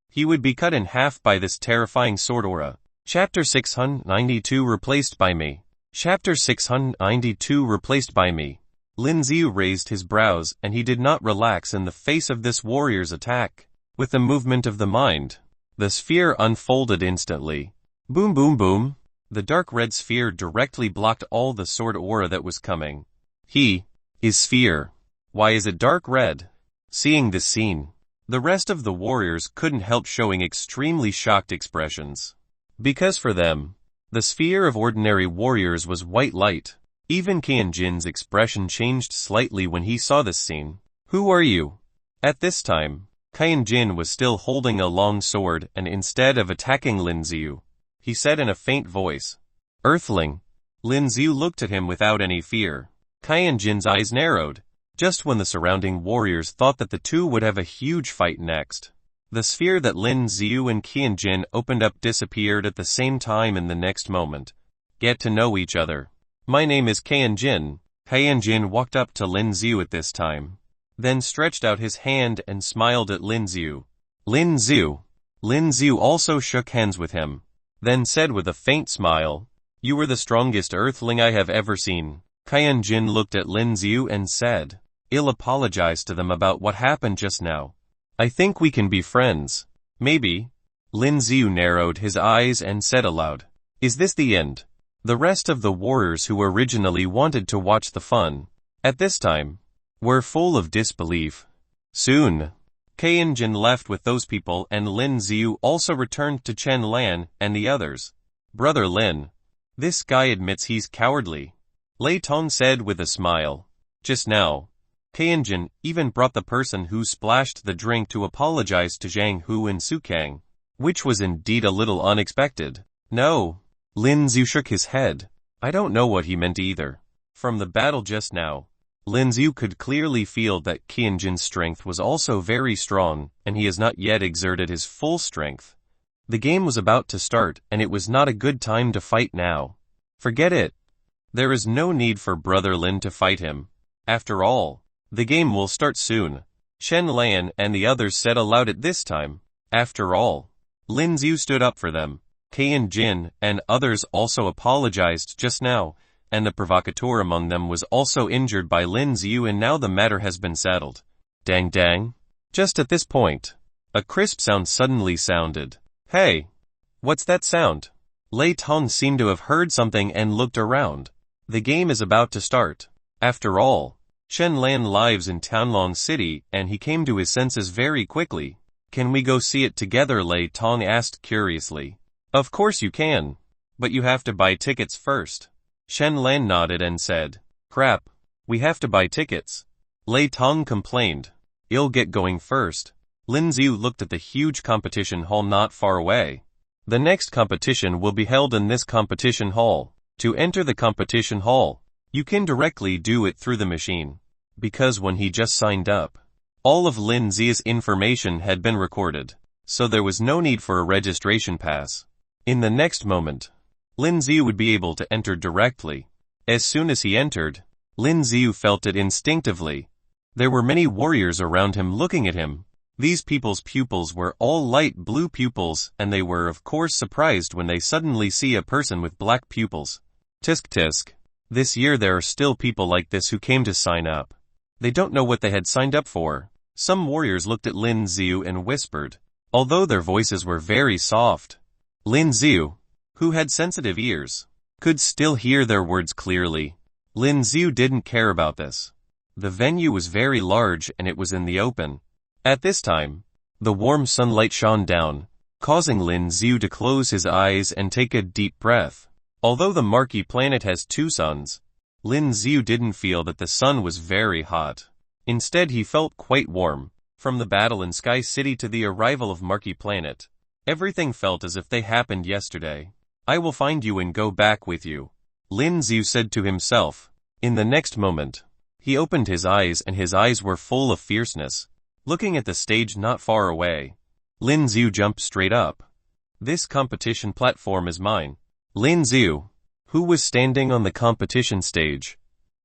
he would be cut in half by this terrifying sword aura. Chapter 692 replaced by me. Chapter 692 replaced by me. Lin Yu raised his brows and he did not relax in the face of this warrior's attack. With the movement of the mind, the sphere unfolded instantly. Boom boom boom. The dark red sphere directly blocked all the sword aura that was coming. He is sphere. Why is it dark red? Seeing this scene, the rest of the warriors couldn't help showing extremely shocked expressions. Because for them, the sphere of ordinary warriors was white light. Even Ken Jinn's expression changed slightly when he saw this scene. Who are you? At this time, Ken Jinn was still holding a long sword, and instead of attacking Lin Yu, he said in a faint voice, Earthling. Lin Yu looked at him without any fear. Ken Jinn's eyes narrowed, just when the surrounding warriors thought that the two would have a huge fight next. The sphere that Lin Yu and Ken Jinn opened up disappeared at the same time in the next moment. Get to know each other. My name is Ken Jinn. Ken Jinn walked up to Lin Yu at this time, then stretched out his hand and smiled at Lin Yu. Lin Yu. Lin Yu also shook hands with him, then said with a faint smile, You are the strongest earthling I have ever seen. Ken Jinn looked at Lin Yu and said, I'll apologize to them about what happened just now. I think we can be friends. Maybe. Lin Yu narrowed his eyes and said aloud, Is this the end? The rest of the warriors who originally wanted to watch the fun, at this time, were full of disbelief. Soon, Ken Jinn left with those people and Lin Yu also returned to Chen Lan and the others. Brother Lin. This guy admits he's cowardly. Lei Tong said with a smile. Just now, Ken Jinn even brought the person who splashed the drink to apologize to Zhang Hu and Su Kang, which was indeed a little unexpected. No. Lin Yu shook his head. I don't know what he meant either. From the battle just now, Lin Yu could clearly feel that Ken Jinn's strength was also very strong, and he has not yet exerted his full strength. The game was about to start, and it was not a good time to fight now. Forget it. There is no need for Brother Lin to fight him. After all, the game will start soon. Chen Lan and the others said aloud at this time. After all, Lin Yu stood up for them. Ken Jinn and others also apologized just now, and the provocateur among them was also injured by Lin Yu, and now the matter has been settled. Dang dang. Just at this point, a crisp sound suddenly sounded. Hey! What's that sound? Lei Tong seemed to have heard something and looked around. The game is about to start. After all, Chen Lan lives in Tanon City and he came to his senses very quickly. Can we go see it together? Lei Tong asked curiously. Of course you can. But you have to buy tickets first. Chen Lan nodded and said, Crap. We have to buy tickets. Lei Tong complained. I'll get going first. Lin Yu looked at the huge competition hall not far away. The next competition will be held in this competition hall. To enter the competition hall, you can directly do it through the machine. Because when he just signed up, all of Lin Yu's information had been recorded, so there was no need for a registration pass. In the next moment, Lin Yu would be able to enter directly. As soon as he entered, Lin Yu felt it instinctively. There were many warriors around him looking at him. These people's pupils were all light blue pupils, and they were of course surprised when they suddenly see a person with black pupils. Tisk tisk. This year there are still people like this who came to sign up. They don't know what they had signed up for. Some warriors looked at Lin Yu and whispered, although their voices were very soft. Lin Yu, who had sensitive ears, could still hear their words clearly. Lin Yu didn't care about this. The venue was very large and it was in the open. At this time, the warm sunlight shone down, causing Lin Yu to close his eyes and take a deep breath. Although the Marquee planet has 2 suns, Lin Yu didn't feel that the sun was very hot. Instead he felt quite warm. From the battle in Sky City to the arrival of Marquee planet, everything felt as if they happened yesterday. I will find you and go back with you, Lin Yu said to himself. In the next moment, he opened his eyes and his eyes were full of fierceness. Looking at the stage not far away, Lin Yu jumped straight up. This competition platform is mine. Lin Yu, who was standing on the competition stage,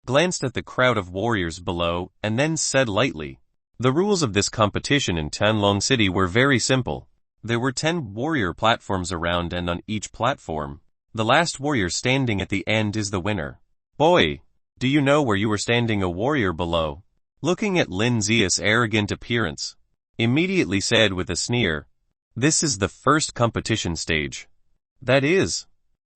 glanced at the crowd of warriors below and then said lightly, The rules of this competition in Tanon City were very simple. There were 10 warrior platforms around, and on each platform, the last warrior standing at the end is the winner. Boy, do you know where you were standing? A warrior below, looking at Lin Yu's arrogant appearance, immediately said with a sneer, This is the first competition stage. That is,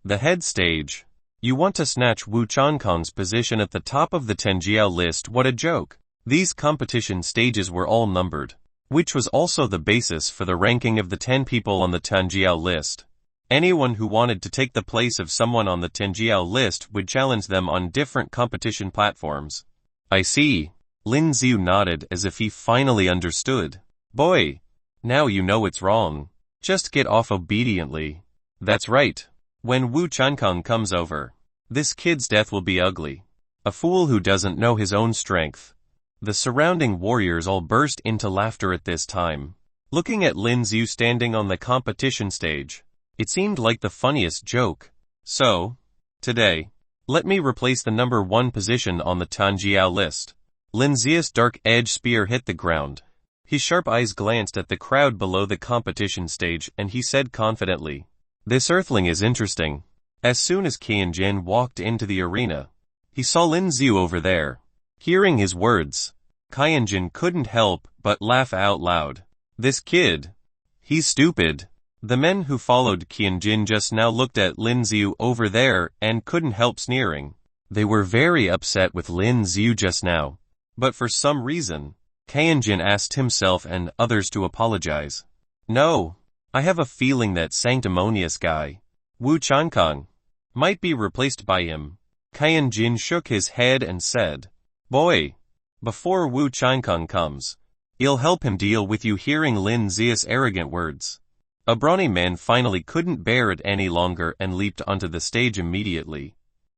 The head stage. You want to snatch Wu Chankang's position at the top of the Tenjiao list. What a joke. These competition stages were all numbered, which was also the basis for the ranking of the 10 people on the Tenjiao list. Anyone who wanted to take the place of someone on the Tenjiao list would challenge them on different competition platforms. I see. Lin Yu nodded as if he finally understood. Boy, now you know it's wrong. Just get off obediently. That's right. When Wu Chankang comes over, this kid's death will be ugly. A fool who doesn't know his own strength. The surrounding warriors all burst into laughter at this time. Looking at Lin Yu standing on the competition stage, it seemed like the funniest joke. So, today, let me replace the number 1 position on the Tenjiao list. Lin Yu's dark-edged spear hit the ground. His sharp eyes glanced at the crowd below the competition stage and he said confidently, "This earthling is interesting." As soon as Ken Jinn walked into the arena, he saw Lin Yu over there. Hearing his words, Ken Jinn couldn't help but laugh out loud. This kid, he's stupid. The men who followed Ken Jinn just now looked at Lin Yu over there and couldn't help sneering. They were very upset with Lin Yu just now. But for some reason, Ken Jinn asked himself and others to apologize. No, I have a feeling that sanctimonious guy, Wu Chankang, might be replaced by him. Ken Jinn shook his head and said, "Boy, before Wu Chankang comes, I'll help him deal with you." Hearing Lin Yu's arrogant words, a brawny man finally couldn't bear it any longer and leaped onto the stage immediately.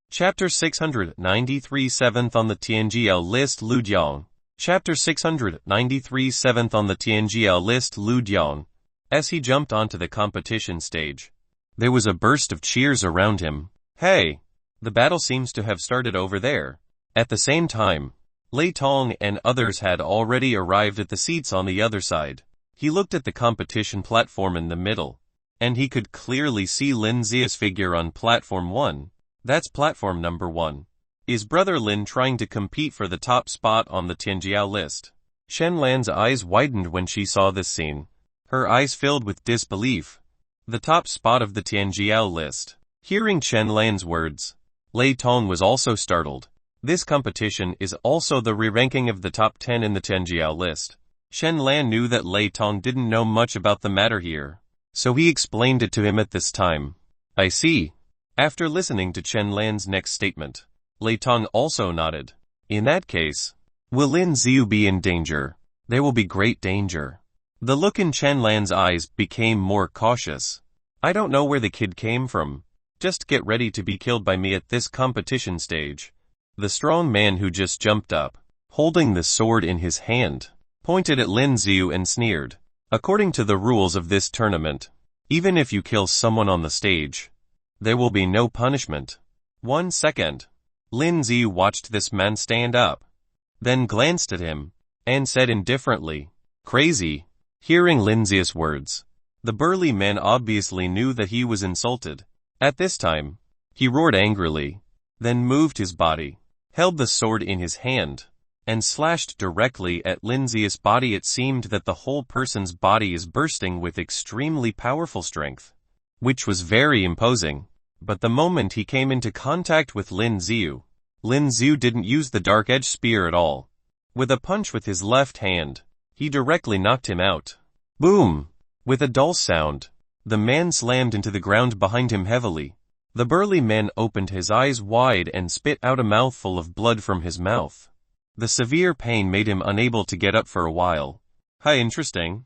Chapter 693 7th on the Tenjiao list Ludong. Chapter 693 7th on the Tenjiao list Ludong. As he jumped onto the competition stage, there was a burst of cheers around him. Hey! The battle seems to have started over there. At the same time, Lei Tong and others had already arrived at the seats on the other side. He looked at the competition platform in the middle, and he could clearly see Lin Yu's figure on platform 1. That's platform number 1. Is brother Lin trying to compete for the top spot on the Tenjiao list? Shen Lan's eyes widened when she saw this scene. Her eyes filled with disbelief. The top spot of the Tenjiao list. Hearing Chen Lan's words, Lei Tong was also startled. This competition is also the re-ranking of the top 10 in the Tenjiao list. Shen Lan knew that Lei Tong didn't know much about the matter here, so he explained it to him at this time. I see. After listening to Chen Lan's next statement, Lei Tong also nodded. In that case, will Lin Yu be in danger? There will be great danger. The look in Chen Lan's eyes became more cautious. I don't know where the kid came from. Just get ready to be killed by me at this competition stage. The strong man who just jumped up, holding the sword in his hand, pointed at Lin Yu and sneered. According to the rules of this tournament, even if you kill someone on the stage, there will be no punishment. 1 second. Lin Yu watched this man stand up, then glanced at him, and said indifferently, "Crazy." Hearing Lin Yu's words, the burly man obviously knew that he was insulted. At this time, he roared angrily, then moved his body, held the sword in his hand, and slashed directly at Lin Yu's body. It seemed that the whole person's body is bursting with extremely powerful strength, which was very imposing. But the moment he came into contact with Lin Yu didn't use the dark-edged spear at all. With a punch with his left hand, he directly knocked him out. Boom! With a dull sound, the man slammed into the ground behind him heavily. The burly man opened his eyes wide and spit out a mouthful of blood from his mouth. The severe pain made him unable to get up for a while. Hi, interesting.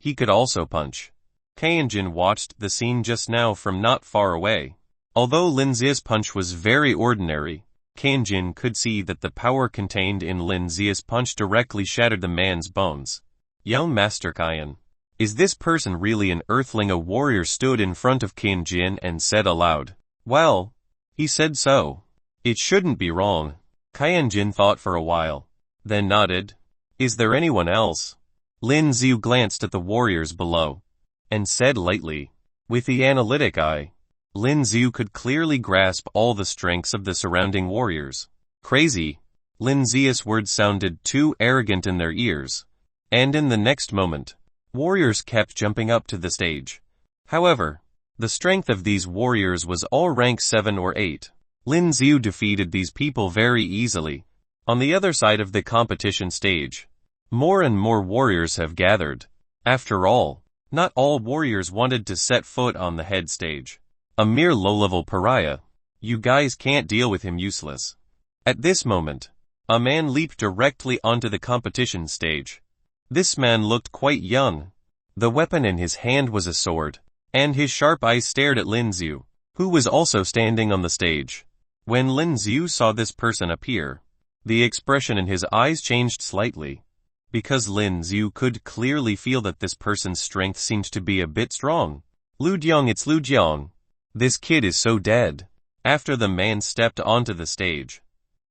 He could also punch. Ken Jinn watched the scene just now from not far away. Although Lin Yu's punch was very ordinary, Ken Jinn could see that the power contained in Lin Yu's punch directly shattered the man's bones. Young Master Ken, is this person really an earthling? A warrior stood in front of Ken Jinn and said aloud. Well, he said so. It shouldn't be wrong. Ken Jinn thought for a while, then nodded. Is there anyone else? Lin Yu glanced at the warriors below, and said lightly. With the analytic eye, Lin Yu could clearly grasp all the strengths of the surrounding warriors. Crazy. Lin Yu's words sounded too arrogant in their ears, and in the next moment, warriors kept jumping up to the stage. However, The strength of these warriors was all rank 7 or 8. Lin Yu defeated these people very easily. On the other side of the competition stage, more and more warriors have gathered. After all, not all warriors wanted to set foot on the head stage. A mere low-level pariah. You guys can't deal with him, useless. At this moment, a man leaped directly onto the competition stage. This man looked quite young. The weapon in his hand was a sword, and his sharp eyes stared at Lin Yu, who was also standing on the stage. When Lin Yu saw this person appear, the expression in his eyes changed slightly, because Lin Yu could clearly feel that this person's strength seemed to be a bit strong. Ludong, it's Ludong. This kid is so dead. After the man stepped onto the stage,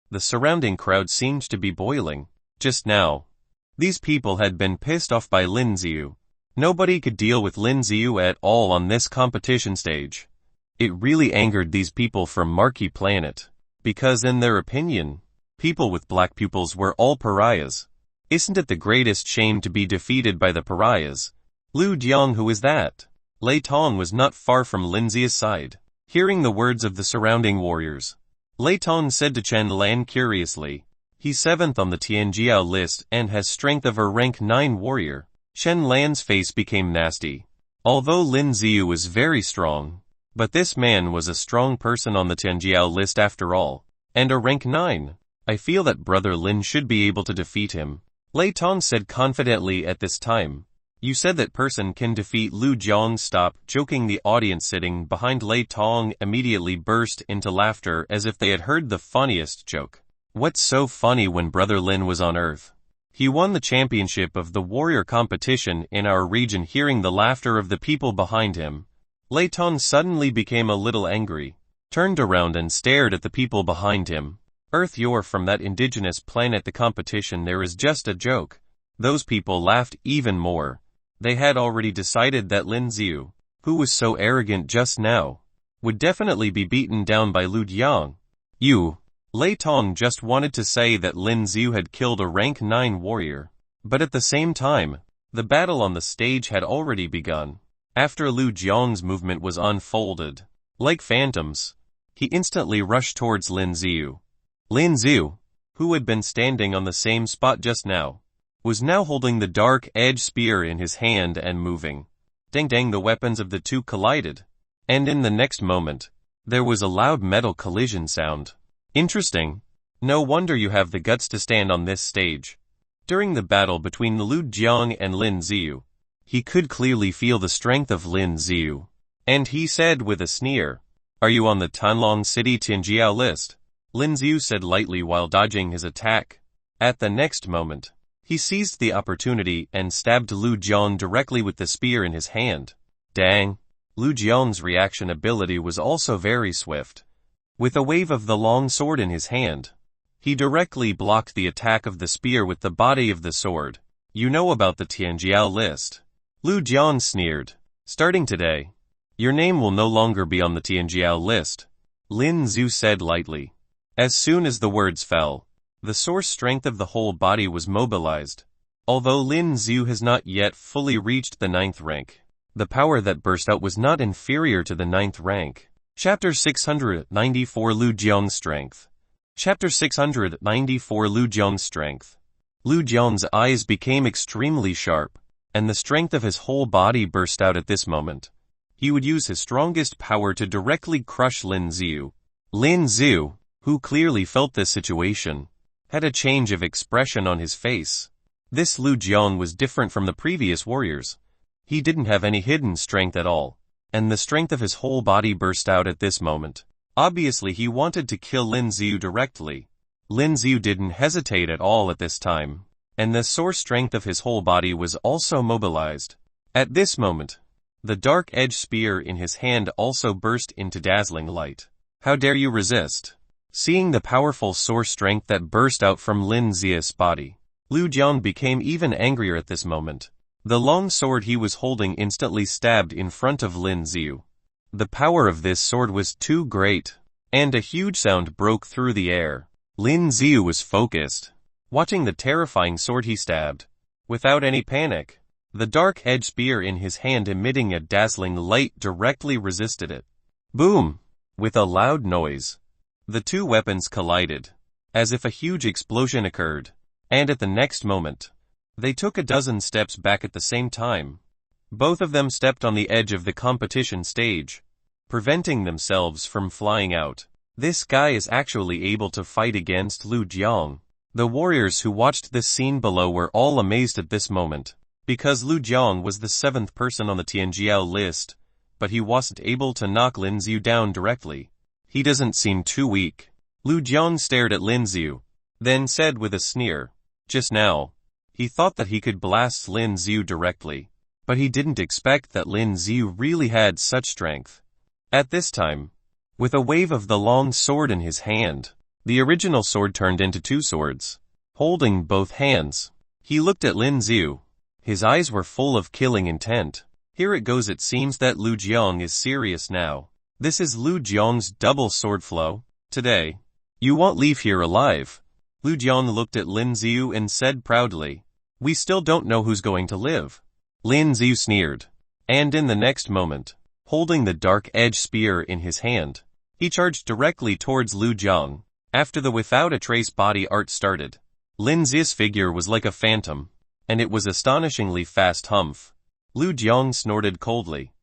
the surrounding crowd seemed to be boiling. Just now, these people had been pissed off by Lin Yu. Nobody could deal with Lin Yu at all on this competition stage. It really angered these people from Marquee planet, because in their opinion, people with black pupils were all pariahs. Isn't it the greatest shame to be defeated by the pariahs? Ludong, who is that? Lei Tong was not far from Lin Yu's side. Hearing the words of the surrounding warriors, Lei Tong said to Chen Lan curiously, he's 7th on the Tianjiao list and has strength of a rank 9 warrior. Chen Lan's face became nasty. Although Lin Yu was very strong, but this man was a strong person on the Tianjiao list after all, and a rank 9. I feel that Brother Lin should be able to defeat him. Lei Tong said confidently at this time. You said that person can defeat Ludong. Stop joking. The audience sitting behind Lei Tong immediately burst into laughter as if they had heard the funniest joke. What's so funny when Brother Lin was on Earth? He won the championship of the warrior competition in our region. Hearing the laughter of the people behind him, Lei Tong suddenly became a little angry, turned around and stared at the people behind him. Earth, you're from that indigenous planet. The competition there is just a joke. Those people laughed even more. They had already decided that Lin Yu, who was so arrogant just now, would definitely be beaten down by Ludong. Lei Tong just wanted to say that Lin Yu had killed a rank 9 warrior, but at the same time, the battle on the stage had already begun. After Ludong's movement was unfolded, like phantoms, he instantly rushed towards Lin Yu. Lin Yu, who had been standing on the same spot just now, was now holding the dark-edged spear in his hand and moving. Dang dang, the weapons of the two collided, and in the next moment, there was a loud metal collision sound. Interesting. No wonder you have the guts to stand on this stage. During the battle between Ludong and Lin Yu, he could clearly feel the strength of Lin Yu, and he said with a sneer, "Are you on the Tanon City Tianjiao list?" Lin Yu said lightly while dodging his attack. At the next moment, he seized the opportunity and stabbed Ludong directly with the spear in his hand. Dang! Ludong's reaction ability was also very swift. With a wave of the long sword in his hand, he directly blocked the attack of the spear with the body of the sword. You know about the Tianjiao list. Ludong sneered. Starting today, your name will no longer be on the Tianjiao list, Lin Yu said lightly. As soon as the words fell, the source strength of the whole body was mobilized. Although Lin Yu has not yet fully reached the 9th rank, the power that burst out was not inferior to the 9th rank. Chapter 694 Ludong's Strength. Chapter 694 Ludong's Strength. Ludong's eyes became extremely sharp, and the strength of his whole body burst out at this moment. He would use his strongest power to directly crush Lin Yu. Lin Yu, who clearly felt this situation, had a change of expression on his face. This Ludong was different from the previous warriors. He didn't have any hidden strength at all, and the strength of his whole body burst out at this moment. Obviously he wanted to kill Lin Yu directly. Lin Yu didn't hesitate at all at this time, and the source strength of his whole body was also mobilized. At this moment, the dark-edged spear in his hand also burst into dazzling light. How dare you resist? Seeing the powerful source strength that burst out from Lin Yu's body, Ludong became even angrier at this moment. The long sword he was holding instantly stabbed in front of Lin Yu. The power of this sword was too great, and a huge sound broke through the air. Lin Yu was focused, watching the terrifying sword he stabbed. Without any panic, The dark-edged spear in his hand emitting a dazzling light directly resisted it. Boom! With a loud noise, the two weapons collided, as if a huge explosion occurred, and at the next moment, they took a dozen steps back at the same time. Both of them stepped on the edge of the competition stage, preventing themselves from flying out. This guy is actually able to fight against Lu Jiang. The warriors who watched this scene below were all amazed at this moment, because Lu Jiang was the 7th person on the Tianjiao list, but he wasn't able to knock Lin Xiu down directly. He doesn't seem too weak. Lu Jiang stared at Lin Xiu, then said with a sneer, just now, he thought that he could blast Lin Xiu directly, but he didn't expect that Lin Xiu really had such strength. At this time, with a wave of the long sword in his hand, the original sword turned into two swords. Holding both hands, he looked at Lin Xiu. His eyes were full of killing intent. Here it goes. It seems that Lu Jiang is serious now. This is Lu Jiang's double sword flow. Today, you won't leave here alive. Lu Jiang looked at Lin Xiu and said proudly, we still don't know who's going to live. Lin Xiu sneered, and in the next moment, holding the dark-edged spear in his hand, he charged directly towards Lu Jiang. After the without a trace body art started, Lin Xiu's figure was like a phantom, and it was astonishingly fast. Humph. Lu Jiang snorted coldly,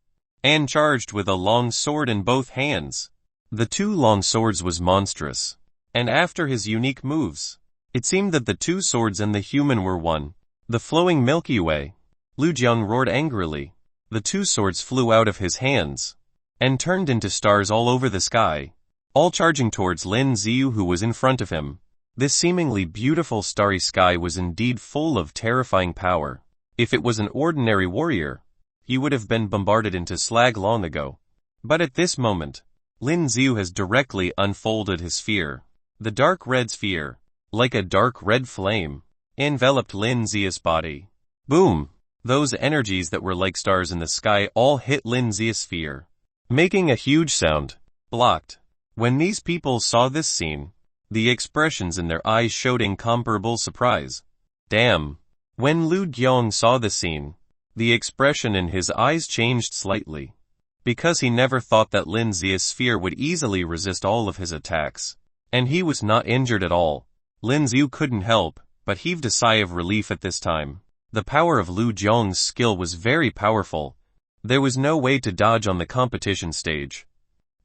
and charged with a long sword in both hands. The two long swords was monstrous, and after his unique moves, it seemed that the two swords and the human were one. The flowing Milky Way. Lu Jiang roared angrily. The two swords flew out of his hands, and turned into stars all over the sky, all charging towards Lin Xiu who was in front of him. This seemingly beautiful starry sky was indeed full of terrifying power. If it was an ordinary warrior, he would have been bombarded into slag long ago. But at this moment, Lin Xiu has directly unfolded his sphere. The dark red sphere, like a dark red flame, enveloped Lin Xiu's body. Boom! Those energies that were like stars in the sky all hit Lin Xiu's sphere, making a huge sound. Blocked. When these people saw this scene, the expressions in their eyes showed incomparable surprise. Damn. When Lu Jiang saw the scene, the expression in his eyes changed slightly, because he never thought that Lin Xiu's sphere would easily resist all of his attacks, and he was not injured at all. Lin Xiu couldn't help but heaved a sigh of relief at this time. The power of Lu Jiang's skill was very powerful. There was no way to dodge on the competition stage.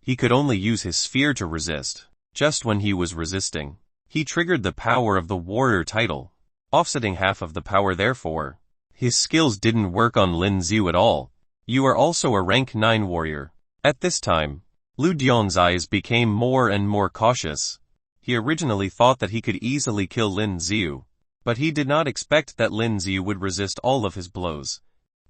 He could only use his sphere to resist. Just when he was resisting, he triggered the power of the warrior title, offsetting half of the power. Therefore, his skills didn't work on Lin Xiu at all. You are also a rank 9 warrior. At this time, Lu Jiang's eyes became more and more cautious. He originally thought that he could easily kill Lin Xiu, but he did not expect that Lin Xiu would resist all of his blows.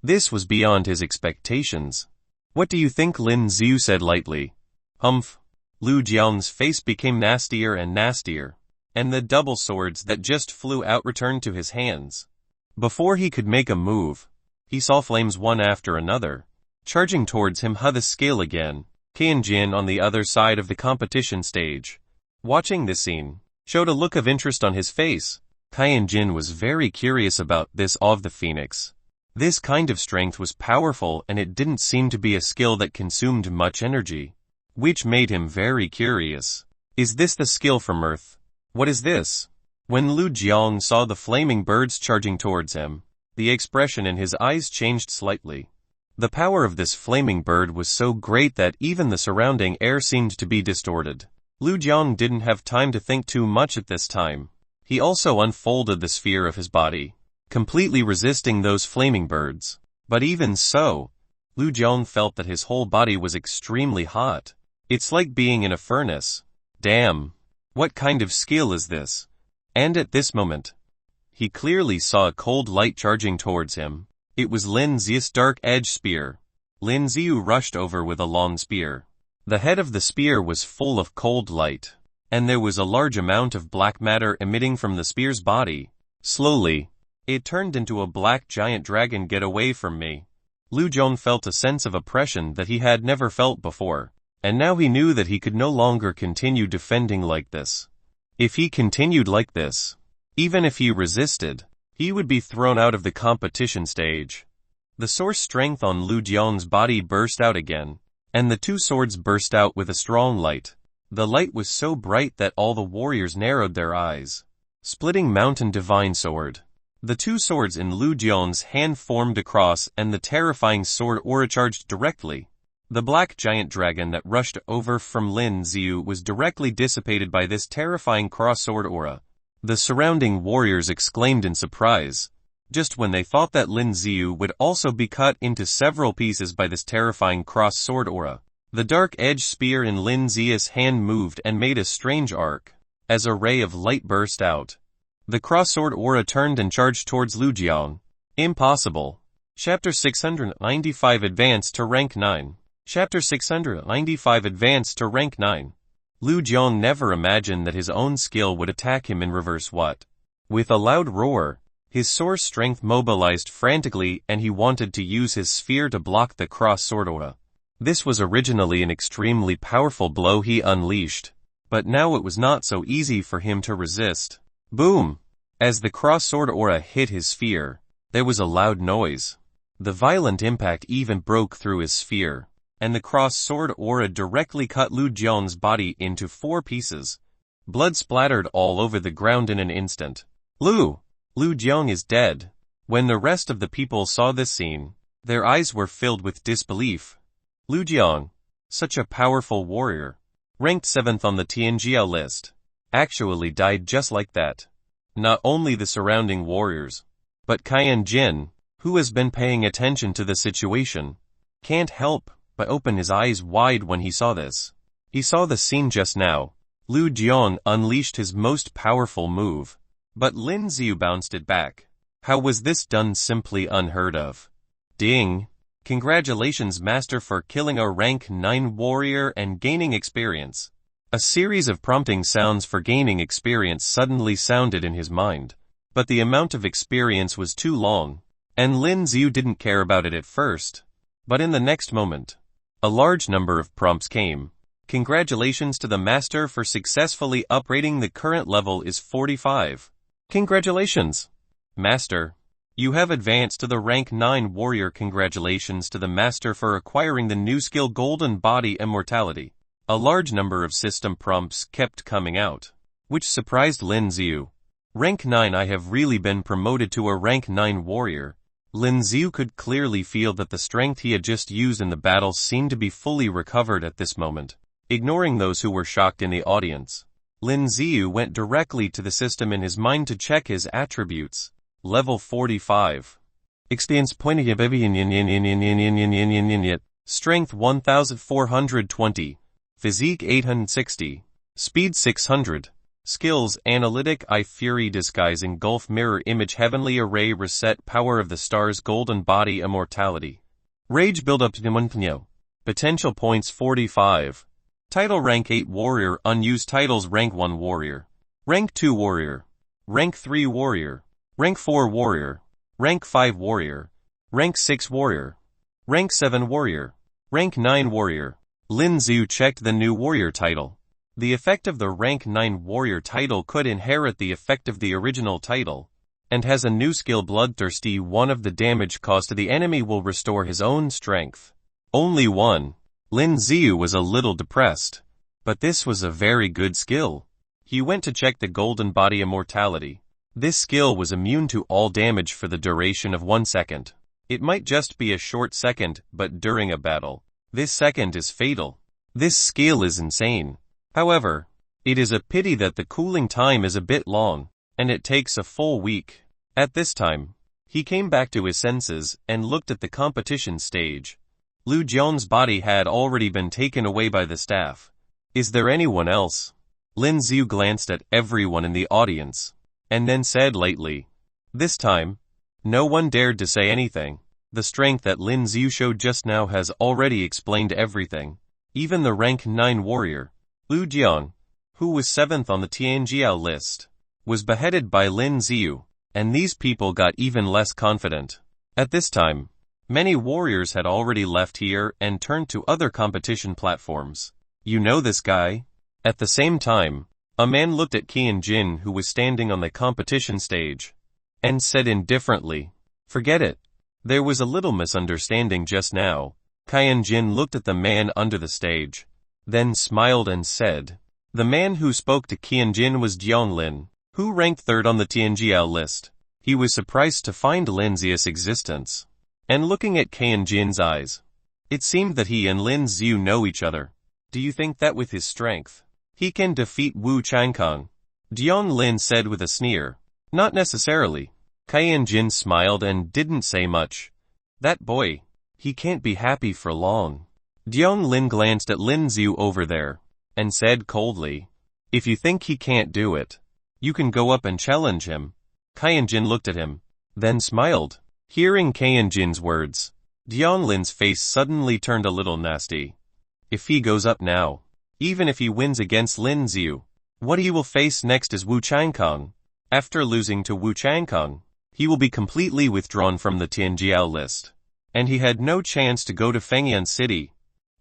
This was beyond his expectations. What do you think? Lin Xiu said lightly. Humph. Lu Jiang's face became nastier and nastier, and the double swords that just flew out returned to his hands. Before he could make a move, he saw flames one after another, charging towards him. The scale again. Ken Jinn on the other side of the competition stage, watching this scene, showed a look of interest on his face. Ken Jinn was very curious about this of the phoenix. This kind of strength was powerful and it didn't seem to be a skill that consumed much energy, which made him very curious. Is this the skill from Earth? What is this? When Lu Jiang saw the flaming birds charging towards him, the expression in his eyes changed slightly. The power of this flaming bird was so great that even the surrounding air seemed to be distorted. Lu Jiang didn't have time to think too much at this time. He also unfolded the sphere of his body, completely resisting those flaming birds. But even so, Lu Jiang felt that his whole body was extremely hot. It's like being in a furnace. Damn. What kind of skill is this? And at this moment, he clearly saw a cold light charging towards him. It was Lin Xiu's dark-edged spear. Lin Xiu rushed over with a long spear. The head of the spear was full of cold light, and there was a large amount of black matter emitting from the spear's body. Slowly, it turned into a black giant dragon. Get away from me. Lu Jiang felt a sense of oppression that he had never felt before, and now he knew that he could no longer continue defending like this. If he continued like this, even if he resisted, he would be thrown out of the competition stage. The source strength on Lu Jiang's body burst out again, and the two swords burst out with a strong light. The light was so bright that all the warriors narrowed their eyes. Splitting Mountain Divine Sword. The two swords in Lu Jiang's hand formed a cross, and the terrifying sword aura charged directly. The black giant dragon that rushed over from Lin Yu was directly dissipated by this terrifying cross sword aura. The surrounding warriors exclaimed in surprise. Just when they thought that Lin Yu would also be cut into several pieces by this terrifying cross sword aura, the dark edge spear in Lin Yu's hand moved and made a strange arc. As a ray of light burst out, the cross sword aura turned and charged towards Lu Jiang. Impossible. Chapter 695 Advanced to Rank 9. Chapter 695 Advanced to Rank 9. Lu Jiang never imagined that his own skill would attack him in reverse. What? With a loud roar, his source strength mobilized frantically, and he wanted to use his sphere to block the cross sword aura. This was originally an extremely powerful blow he unleashed, but now it was not so easy for him to resist. Boom! As the cross sword aura hit his sphere, there was a loud noise. The violent impact even broke through his sphere, and the cross sword aura directly cut Lu Jiang's body into 4 pieces. Blood splattered all over the ground in an instant. Lu Jiang is dead. When the rest of the people saw this scene, their eyes were filled with disbelief. Lu Jiang, such a powerful warrior, ranked 7th on the Tianjiao list, actually died just like that. Not only the surrounding warriors, but Ken Jinn, who has been paying attention to the situation, can't help but open his eyes wide when he saw this. He saw the scene just now. Lu Jiang unleashed his most powerful move, but Lin Yu bounced it back. How was this done? Simply unheard of. Ding! Congratulations, Master, for killing a rank 9 warrior and gaining experience. A series of prompting sounds for gaining experience suddenly sounded in his mind, but the amount of experience was too long, and Lin Yu didn't care about it at first. But in the next moment, a large number of prompts came. Congratulations to the Master for successfully upgrading. The current level is 45. Congratulations, Master. You have advanced to the rank 9 warrior. Congratulations to the Master for acquiring the new skill Golden Body Immortality. A large number of system prompts kept coming out, which surprised Lin Yu. Rank 9. I have really been promoted to a rank 9 warrior. Lin Yu could clearly feel that the strength he had just used in the battle seemed to be fully recovered at this moment. Ignoring those who were shocked in the audience, Lin Yu went directly to the system in his mind to check his attributes. Level 45. Experience point. Strength 1420. Physique 860. Speed 600. Skills: Analytic Eye, Fury, Disguise, Engulf, Mirror Image, Heavenly Array, Reset, Power of the Stars, Golden Body Immortality. Rage Build-Up to Demonio. Potential points 45. Title: Rank 8 Warrior. Unused titles: Rank 1 Warrior, Rank 2 Warrior, Rank 3 Warrior, Rank 4 Warrior, Rank 5 Warrior, Rank 6 Warrior, Rank 7 Warrior, Rank 9 Warrior. Lin Yu checked the new warrior title. The effect of the rank 9 warrior title could inherit the effect of the original title, and has a new skill Bloodthirsty. 1 of the damage caused to the enemy will restore his own strength. Only 1. Lin Yu was a little depressed, but this was a very good skill. He went to check the Golden Body Immortality. This skill was immune to all damage for the duration of 1 second. It might just be a short second, but during a battle, this second is fatal. This skill is insane. However, it is a pity that the cooling time is a bit long, and it takes a full week. At this time, he came back to his senses and looked at the competition stage. Lu Jiang's body had already been taken away by the staff. Is there anyone else? Lin Yu glanced at everyone in the audience, and then said lightly. This time, no one dared to say anything. The strength that Lin Yu showed just now has already explained everything. Even the rank 9 warrior, Lu Jiang, who was 7th on the Tianjiao list, was beheaded by Lin Yu, and these people got even less confident. At this time, many warriors had already left here and turned to other competition platforms. You know this guy? At the same time, a man looked at Ken Jinn, who was standing on the competition stage. and said indifferently, "Forget it. There was a little misunderstanding just now." Ken Jinn looked at the man under the stage, then smiled and said, "The man who spoke to Ken Jinn was Jiang Lin, who ranked third on the Tianjiao list." He was surprised to find Lin's existence. And looking at Ken Jinn's eyes, it seemed that he and Lin Yu know each other. "Do you think that with his strength, he can defeat Wu Changkong?" Jiang Lin said with a sneer. "Not necessarily." Ken Jinn smiled and didn't say much. "That boy, he can't be happy for long." Jiang Lin glanced at Lin Yu over there, and said coldly, "If you think he can't do it, you can go up and challenge him." Ken Jinn looked at him, then smiled. Hearing Ken Jinn's words, Jiang Lin's face suddenly turned a little nasty. If he goes up now, even if he wins against Lin Yu, what he will face next is Wu Changkong. After losing to Wu Changkong, he will be completely withdrawn from the Tianjiao list, and he had no chance to go to Fengyan City.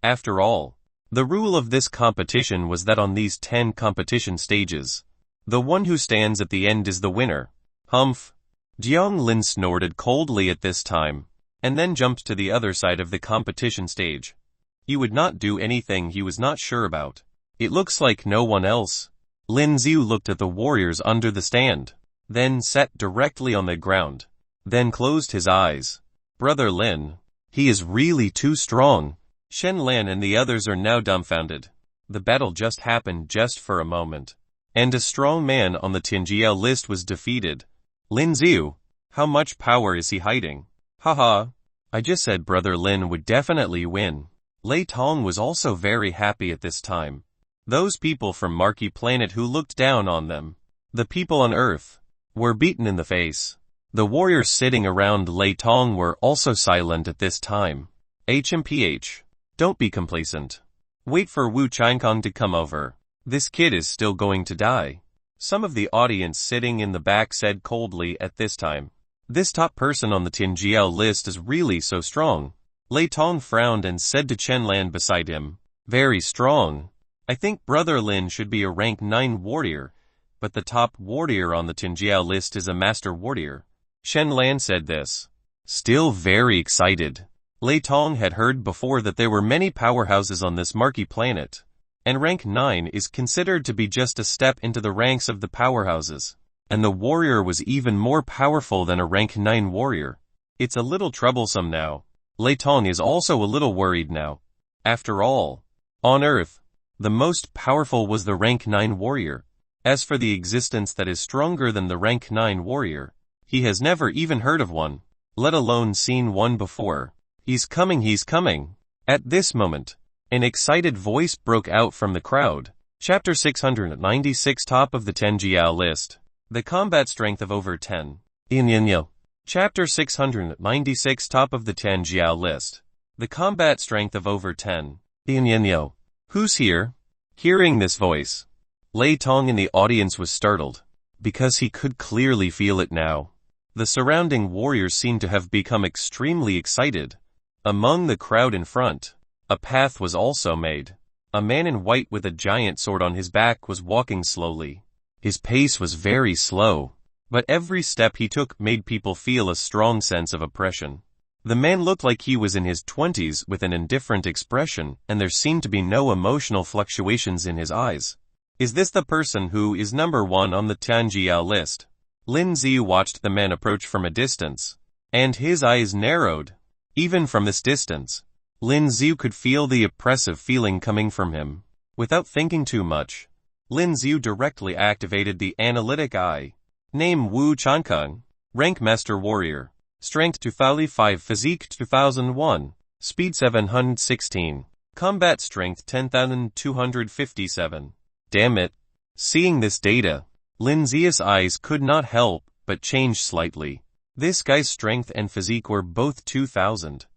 After all, the rule of this competition was that on these 10 competition stages, the one who stands at the end is the winner. Humph! Jiang Lin snorted coldly at this time, and then jumped to the other side of the competition stage. He would not do anything he was not sure about. It looks like no one else. Lin Yu looked at the warriors under the stand, then sat directly on the ground, then closed his eyes. "Brother Lin, he is really too strong." Shen Lan and the others are now dumbfounded. The battle just happened just for a moment, and a strong man on the Tianjiao list was defeated. Lin Yu, how much power is he hiding? Haha, I just said Brother Lin would definitely win. Lei Tong was also very happy at this time. Those people from Marquee planet who looked down on them, the people on Earth, were beaten in the face. The warriors sitting around Lei Tong were also silent at this time. HMPH, don't be complacent. Wait for Wu Changkong to come over. This kid is still going to die. Some of the audience sitting in the back said coldly at this time. This top person on the Tianjiao list is really so strong. Lei Tong frowned and said to Chen Lan beside him, "Very strong. I think Brother Lin should be a rank 9 warrior, but the top warrior on the Tianjiao list is a master warrior." Shen Lan said this, still very excited. Lei Tong had heard before that there were many powerhouses on this Marquee planet, and rank 9 is considered to be just a step into the ranks of the powerhouses, and the warrior was even more powerful than a rank 9 warrior. It's a little troublesome now. Lei Tong is also a little worried now. After all, on Earth, the most powerful was the rank 9 warrior. As for the existence that is stronger than the rank 9 warrior, he has never even heard of one, let alone seen one before. He's coming, he's coming. At this moment, an excited voice broke out from the crowd. Chapter 696, top of the Tianjiao list. The combat strength of over 10. Yin. Chapter 696, top of the Tianjiao list. The combat strength of over 10. Yin. Who's here? Hearing this voice, Lei Tong in the audience was startled, because he could clearly feel it now. The surrounding warriors seemed to have become extremely excited. Among the crowd in front, a path was also made. A man in white with a giant sword on his back was walking slowly. His pace was very slow, but every step he took made people feel a strong sense of oppression. The man looked like he was in his 20s with an indifferent expression, and there seemed to be no emotional fluctuations in his eyes. Is this the person who is number 1 on the Tianjiao list? Lin Yu watched the man approach from a distance, and his eyes narrowed. Even from this distance, Lin Yu could feel the oppressive feeling coming from him. Without thinking too much, Lin Yu directly activated the analytic eye. Name Wu Changkong. Rank Master Warrior. Strength 2005, Physique 2001, Speed 716, Combat Strength 10,257. Damn it. Seeing this data, Lin Yu's eyes could not help but change slightly. This guy's strength and physique were both 2,000.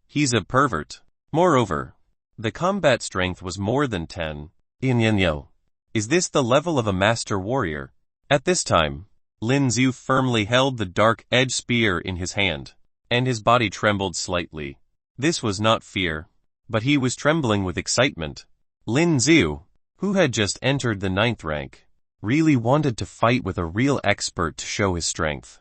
He's a pervert. Moreover, the combat strength was more than 10. Yin. Is this the level of a master warrior? At this time, Lin Yu firmly held the dark-edged spear in his hand, and his body trembled slightly. This was not fear, but he was trembling with excitement. Lin Yu, who had just entered the 9th rank, really wanted to fight with a real expert to show his strength.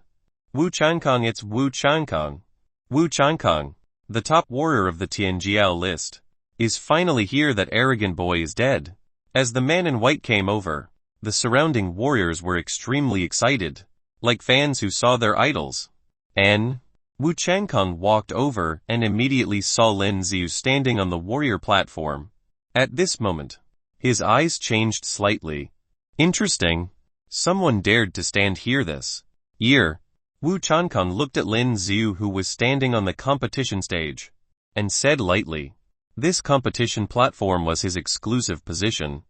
Wu Changkong, it's Wu Changkong. Wu Changkong, the top warrior of the Tianjiao list, is finally here. That arrogant boy is dead. As the man in white came over, the surrounding warriors were extremely excited, like fans who saw their idols. Wu Changkong walked over and immediately saw Lin Yu standing on the warrior platform. At this moment, his eyes changed slightly. Interesting. Someone dared to stand here this year. Wu Changkong looked at Lin Yu, who was standing on the competition stage, and said lightly, this competition platform was his exclusive position.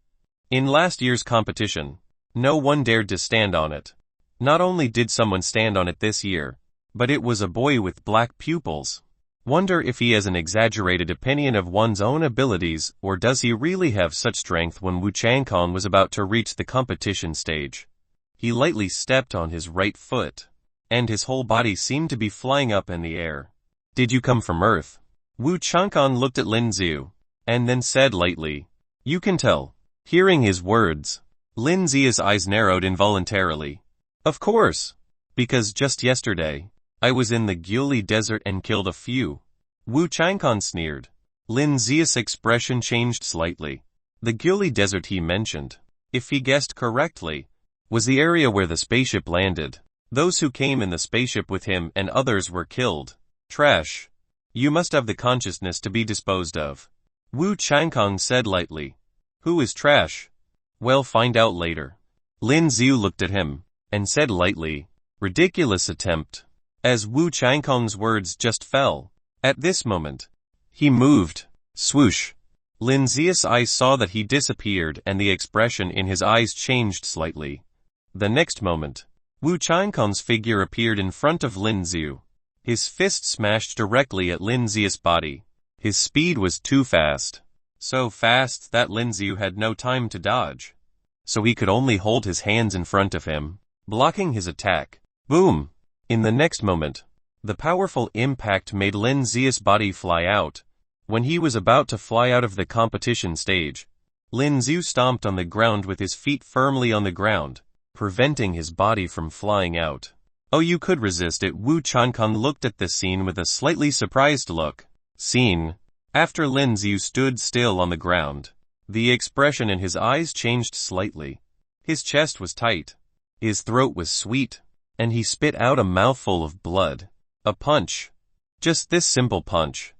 In last year's competition, no one dared to stand on it. Not only did someone stand on it this year, but it was a boy with black pupils. Wonder if he has an exaggerated opinion of one's own abilities, or does he really have such strength? When Wu Changkong was about to reach the competition stage, he lightly stepped on his right foot, and his whole body seemed to be flying up in the air. Did you come from Earth? Wu Changkong looked at Lin Yu, and then said lightly, you can tell. Hearing his words, Lin Yu's eyes narrowed involuntarily. Of course, because just yesterday, I was in the Duel desert and killed a few. Wu Changkong sneered. Lin Yu's expression changed slightly. The Duel desert he mentioned, if he guessed correctly, was the area where the spaceship landed. Those who came in the spaceship with him and others were killed. Trash. You must have the consciousness to be disposed of. Wu Changkong said lightly. Who is trash? Well, find out later. Lin Yu looked at him, and said lightly, ridiculous attempt. As Wu Changkong's words just fell, at this moment, he moved. Swoosh. Lin Yu's eyes saw that he disappeared, and the expression in his eyes changed slightly. The next moment, Wu Changkong's figure appeared in front of Lin Yu. His fist smashed directly at Lin Yu's body. His speed was too fast. So fast that Lin Yu had no time to dodge. So he could only hold his hands in front of him, blocking his attack. Boom! In the next moment, the powerful impact made Lin Yu's body fly out. When he was about to fly out of the competition stage, Lin Yu stomped on the ground with his feet firmly on the ground, preventing his body from flying out. Oh, you could resist it. Wu Changkong looked at the scene with a slightly surprised look. Scene. After Lin Yu stood still on the ground, the expression in his eyes changed slightly. His chest was tight. His throat was sweet, and he spit out a mouthful of blood. A punch. Just this simple punch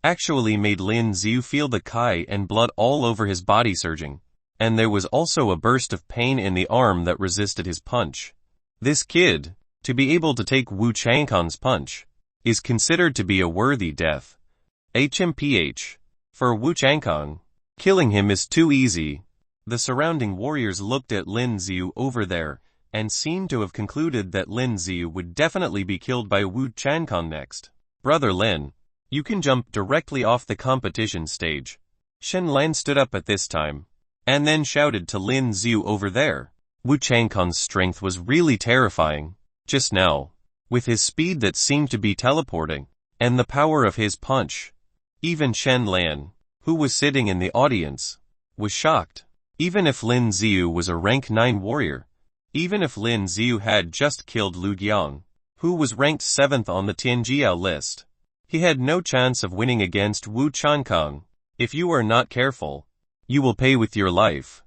actually made Lin Yu feel the chi and blood all over his body surging, and there was also a burst of pain in the arm that resisted his punch. This kid, to be able to take Wu Changkong's punch, is considered to be a worthy death. HMPH. For Wu Changkong, killing him is too easy. The surrounding warriors looked at Lin Yu over there, and seemed to have concluded that Lin Yu would definitely be killed by Wu Changkong next. Brother Lin, you can jump directly off the competition stage. Shen Lan stood up at this time, and then shouted to Lin Yu over there. Wu Changkong's strength was really terrifying. Just now, with his speed that seemed to be teleporting, and the power of his punch, even Shen Lan, who was sitting in the audience, was shocked. Even if Lin Yu was a rank 9 warrior, even if Lin Yu had just killed Lu Yang, who was ranked 7th on the Tianjiao list, he had no chance of winning against Wu Changkong. If you are not careful, you will pay with your life.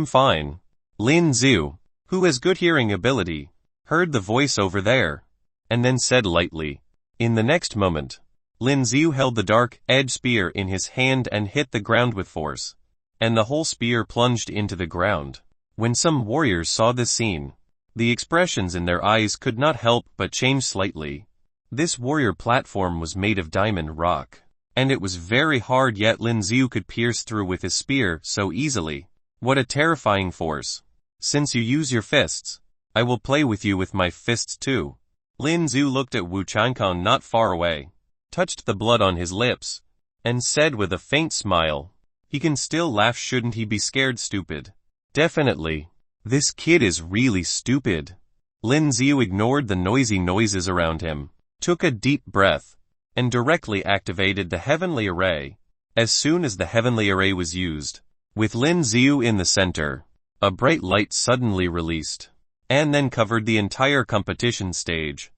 Fine. Lin Yu, who has good hearing ability, heard the voice over there, and then said lightly. In the next moment, Lin Yu held the dark edge spear in his hand and hit the ground with force, and the whole spear plunged into the ground. When some warriors saw this scene, the expressions in their eyes could not help but change slightly. This warrior platform was made of diamond rock, and it was very hard, yet Lin Yu could pierce through with his spear so easily. What a terrifying force. Since you use your fists, I will play with you with my fists too. Lin Yu looked at Wu Changkong not far away, touched the blood on his lips, and said with a faint smile, he can still laugh. Shouldn't he be scared? Stupid. Definitely. This kid is really stupid. Lin Yu ignored the noisy noises around him, took a deep breath, and directly activated the heavenly array. As soon as the heavenly array was used, with Lin Yu in the center, a bright light suddenly released, and then covered the entire competition stage.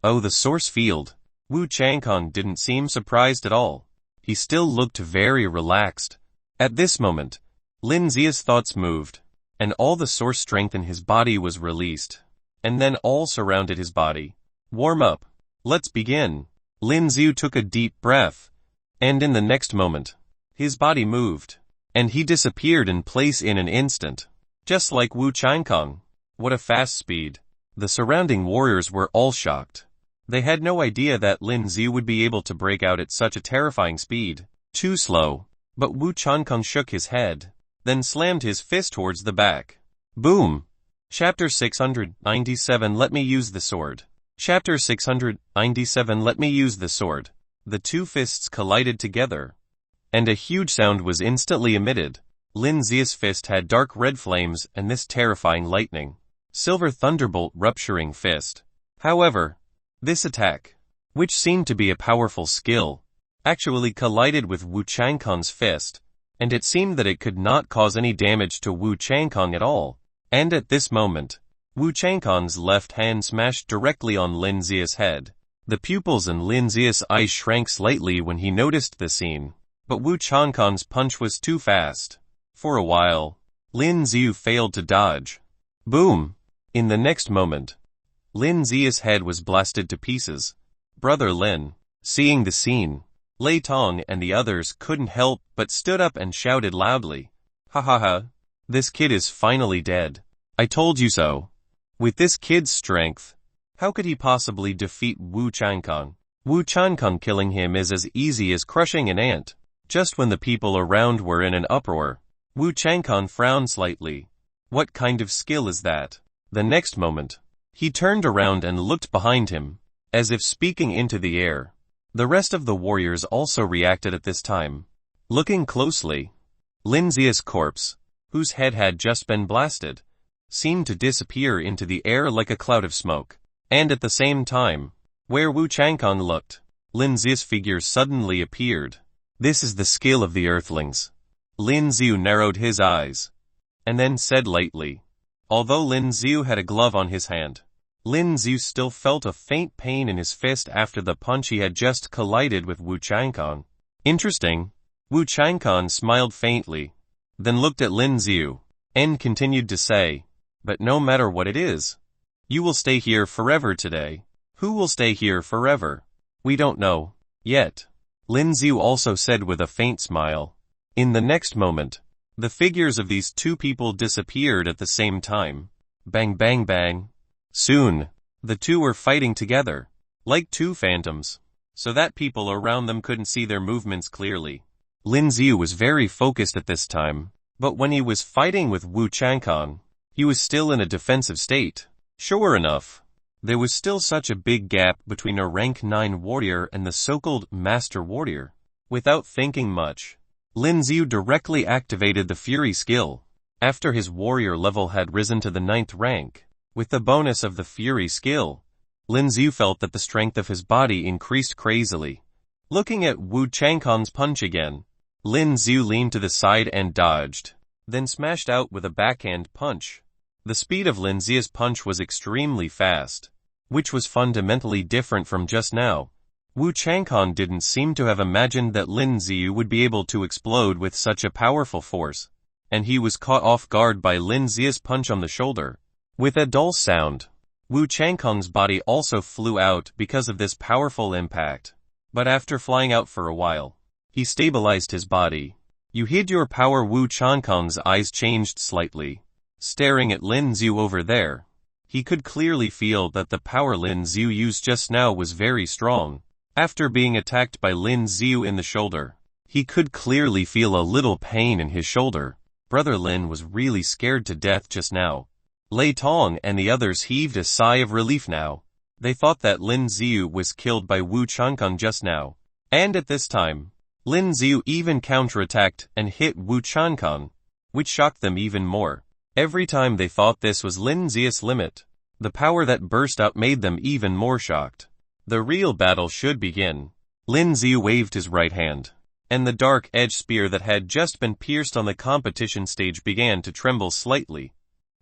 Oh, the source field. Wu Changkong didn't seem surprised at all. He still looked very relaxed. At this moment, Lin Zia's thoughts moved, and all the source strength in his body was released, and then all surrounded his body. Warm up. Let's begin. Lin Yu took a deep breath, and in the next moment, his body moved, and he disappeared in place in an instant. Just like Wu Changkong. What a fast speed. The surrounding warriors were all shocked. They had no idea that Lin Yu would be able to break out at such a terrifying speed. Too slow. But Wu Changkong shook his head, then slammed his fist towards the back. Boom! Chapter 697 Let me use the sword. Chapter 697 Let me use the sword. The two fists collided together, and a huge sound was instantly emitted. Lin Zia's fist had dark red flames and this terrifying lightning. Silver thunderbolt rupturing fist. However, this attack, which seemed to be a powerful skill, actually collided with Wu Changkong's fist, and it seemed that it could not cause any damage to Wu Changkong at all. And at this moment, Wu Changkong's left hand smashed directly on Lin Zia's head. The pupils in Lin Zia's eyes shrank slightly when he noticed the scene, but Wu Changkong's punch was too fast. For a while, Lin Yu failed to dodge. Boom! In the next moment, Lin Zia's head was blasted to pieces. Brother Lin, seeing the scene, Lei Tong and the others couldn't help but stood up and shouted loudly. Ha ha ha! This kid is finally dead. I told you so. With this kid's strength, how could he possibly defeat Wu Changkong? Wu Changkong killing him is as easy as crushing an ant. Just when the people around were in an uproar, Wu Changkong frowned slightly. What kind of skill is that? The next moment, he turned around and looked behind him, as if speaking into the air. The rest of the warriors also reacted at this time. Looking closely, Lin Zia's corpse, whose head had just been blasted, seemed to disappear into the air like a cloud of smoke. And at the same time, where Wu Changkong looked, Lin Zia's figure suddenly appeared. This is the skill of the earthlings. Lin Yu narrowed his eyes, and then said lightly. Although Lin Yu had a glove on his hand, Lin Yu still felt a faint pain in his fist after the punch he had just collided with Wu Changkong. Interesting. Wu Changkong smiled faintly, then looked at Lin Yu, and continued to say, but no matter what it is, you will stay here forever today. Who will stay here forever? We don't know, yet. Lin Yu also said with a faint smile. In the next moment, the figures of these two people disappeared at the same time. Bang bang bang. Soon, the two were fighting together, like two phantoms, so that people around them couldn't see their movements clearly. Lin Yu was very focused at this time, but when he was fighting with Wu Changkong, he was still in a defensive state. Sure enough, there was still such a big gap between a rank 9 warrior and the so-called master warrior. Without thinking much, Lin Yu directly activated the Fury skill. After his warrior level had risen to the 9th rank, with the bonus of the Fury skill, Lin Yu felt that the strength of his body increased crazily. Looking at Wu Changkong's punch again, Lin Yu leaned to the side and dodged, then smashed out with a backhand punch. The speed of Lin Zia's punch was extremely fast, which was fundamentally different from just now. Wu Changkong didn't seem to have imagined that Lin Yu would be able to explode with such a powerful force, and he was caught off guard by Lin Zia's punch on the shoulder. With a dull sound, Wu Changkong's body also flew out because of this powerful impact. But after flying out for a while, he stabilized his body. You hid your power. Wu Changkong's eyes changed slightly. Staring at Lin Yu over there, he could clearly feel that the power Lin Yu used just now was very strong. After being attacked by Lin Yu in the shoulder, he could clearly feel a little pain in his shoulder. Brother Lin was really scared to death just now. Lei Tong and the others heaved a sigh of relief now. They thought that Lin Yu was killed by Wu Changkong just now. And at this time, Lin Yu even counterattacked and hit Wu Changkong, which shocked them even more. Every time they thought this was Lin Zia's limit, the power that burst out made them even more shocked. The real battle should begin. Lin Yu waved his right hand, and the dark edge spear that had just been pierced on the competition stage began to tremble slightly.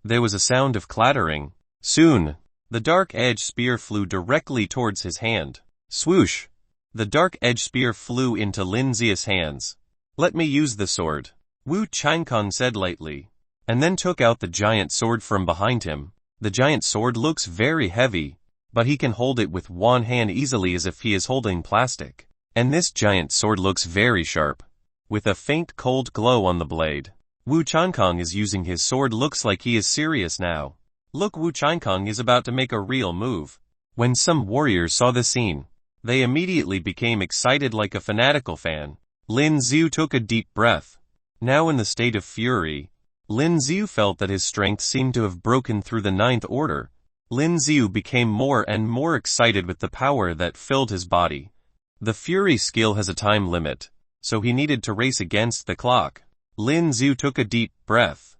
There was a sound of clattering. Soon, The dark edge spear flew directly towards his hand. Swoosh! The dark edge spear flew into Lin Zia's hands. Let me use the sword, Wu Changkong said lightly, and then took out the giant sword from behind him. The giant sword looks very heavy, but he can hold it with one hand easily as if he is holding plastic. And this giant sword looks very sharp, with a faint cold glow on the blade. Wu Changkong is using his sword. Looks like he is serious now. Look, Wu Changkong is about to make a real move. When some warriors saw the scene, they immediately became excited like a fanatical fan. Lin Yu took a deep breath. Now in the state of fury, Lin Yu felt that his strength seemed to have broken through the ninth order. Lin Yu became more and more excited with the power that filled his body. The fury skill has a time limit, so he needed to race against the clock. Lin Yu took a deep breath,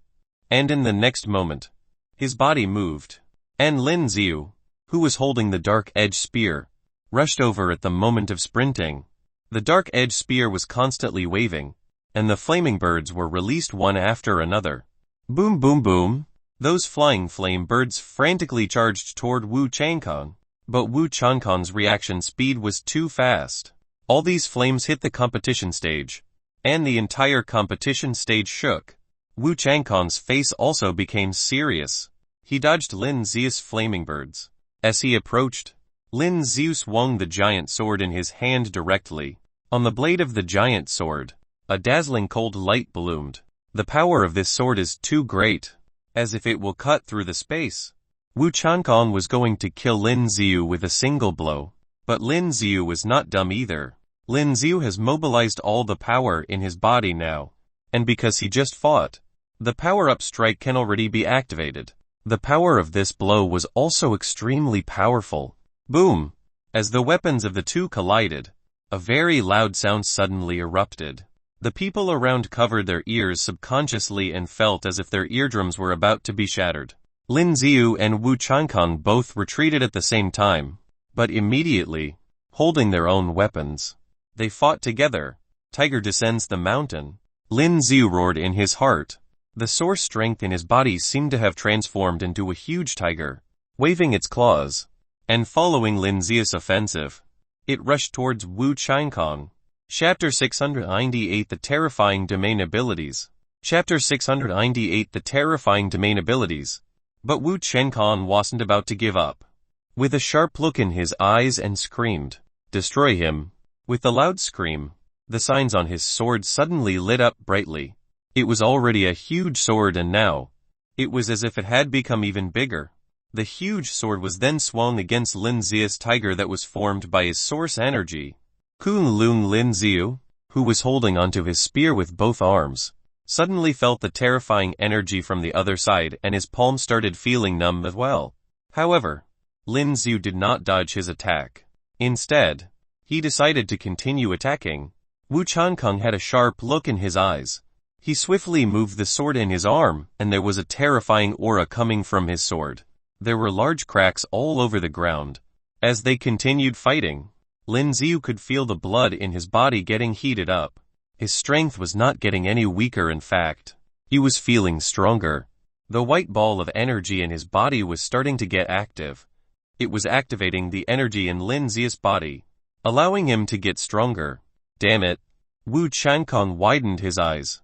and in the next moment, his body moved, and Lin Yu, who was holding the dark edge spear, rushed over at the moment of sprinting. The dark edge spear was constantly waving, and the flaming birds were released one after another. Boom boom boom! Those flying flame birds frantically charged toward Wu Changkong, but Wu Changkong's reaction speed was too fast. All these flames hit the competition stage, and the entire competition stage shook. Wu Changkong's face also became serious. He dodged Lin Zia's flaming birds. As he approached, Lin Yu swung the giant sword in his hand directly. On the blade of the giant sword, a dazzling cold light bloomed. The power of this sword is too great, as if it will cut through the space. Wu Changkong was going to kill Lin Yu with a single blow, but Lin Yu was not dumb either. Lin Yu has mobilized all the power in his body now, and because he just fought, the power-up strike can already be activated. The power of this blow was also extremely powerful. Boom! As the weapons of the two collided, a very loud sound suddenly erupted. The people around covered their ears subconsciously and felt as if their eardrums were about to be shattered. Lin Yu and Wu Changkong both retreated at the same time, but immediately, holding their own weapons, they fought together. Tiger descends the mountain. Lin Yu roared in his heart. The source strength in his body seemed to have transformed into a huge tiger, waving its claws, and following Lin Zia's offensive. It rushed towards Wu Changkong. Chapter 698 The Terrifying Domain Abilities. Chapter 698 The Terrifying Domain Abilities. But Wu Changkong wasn't about to give up. With a sharp look in his eyes and screamed, "Destroy him!" With a loud scream, the signs on his sword suddenly lit up brightly. It was already a huge sword and now, it was as if it had become even bigger. The huge sword was then swung against Lin Zia's tiger that was formed by his source energy. Kunlun Lin Yu, who was holding onto his spear with both arms, suddenly felt the terrifying energy from the other side and his palms started feeling numb as well. However, Lin Yu did not dodge his attack. Instead, he decided to continue attacking. Wu Changkong had a sharp look in his eyes. He swiftly moved the sword in his arm, and there was a terrifying aura coming from his sword. There were large cracks all over the ground. As they continued fighting, Lin Yu could feel the blood in his body getting heated up. His strength was not getting any weaker. In fact, he was feeling stronger. The white ball of energy in his body was starting to get active. It was activating the energy in Lin Zia's body, allowing him to get stronger. Damn it! Wu Changkong widened his eyes.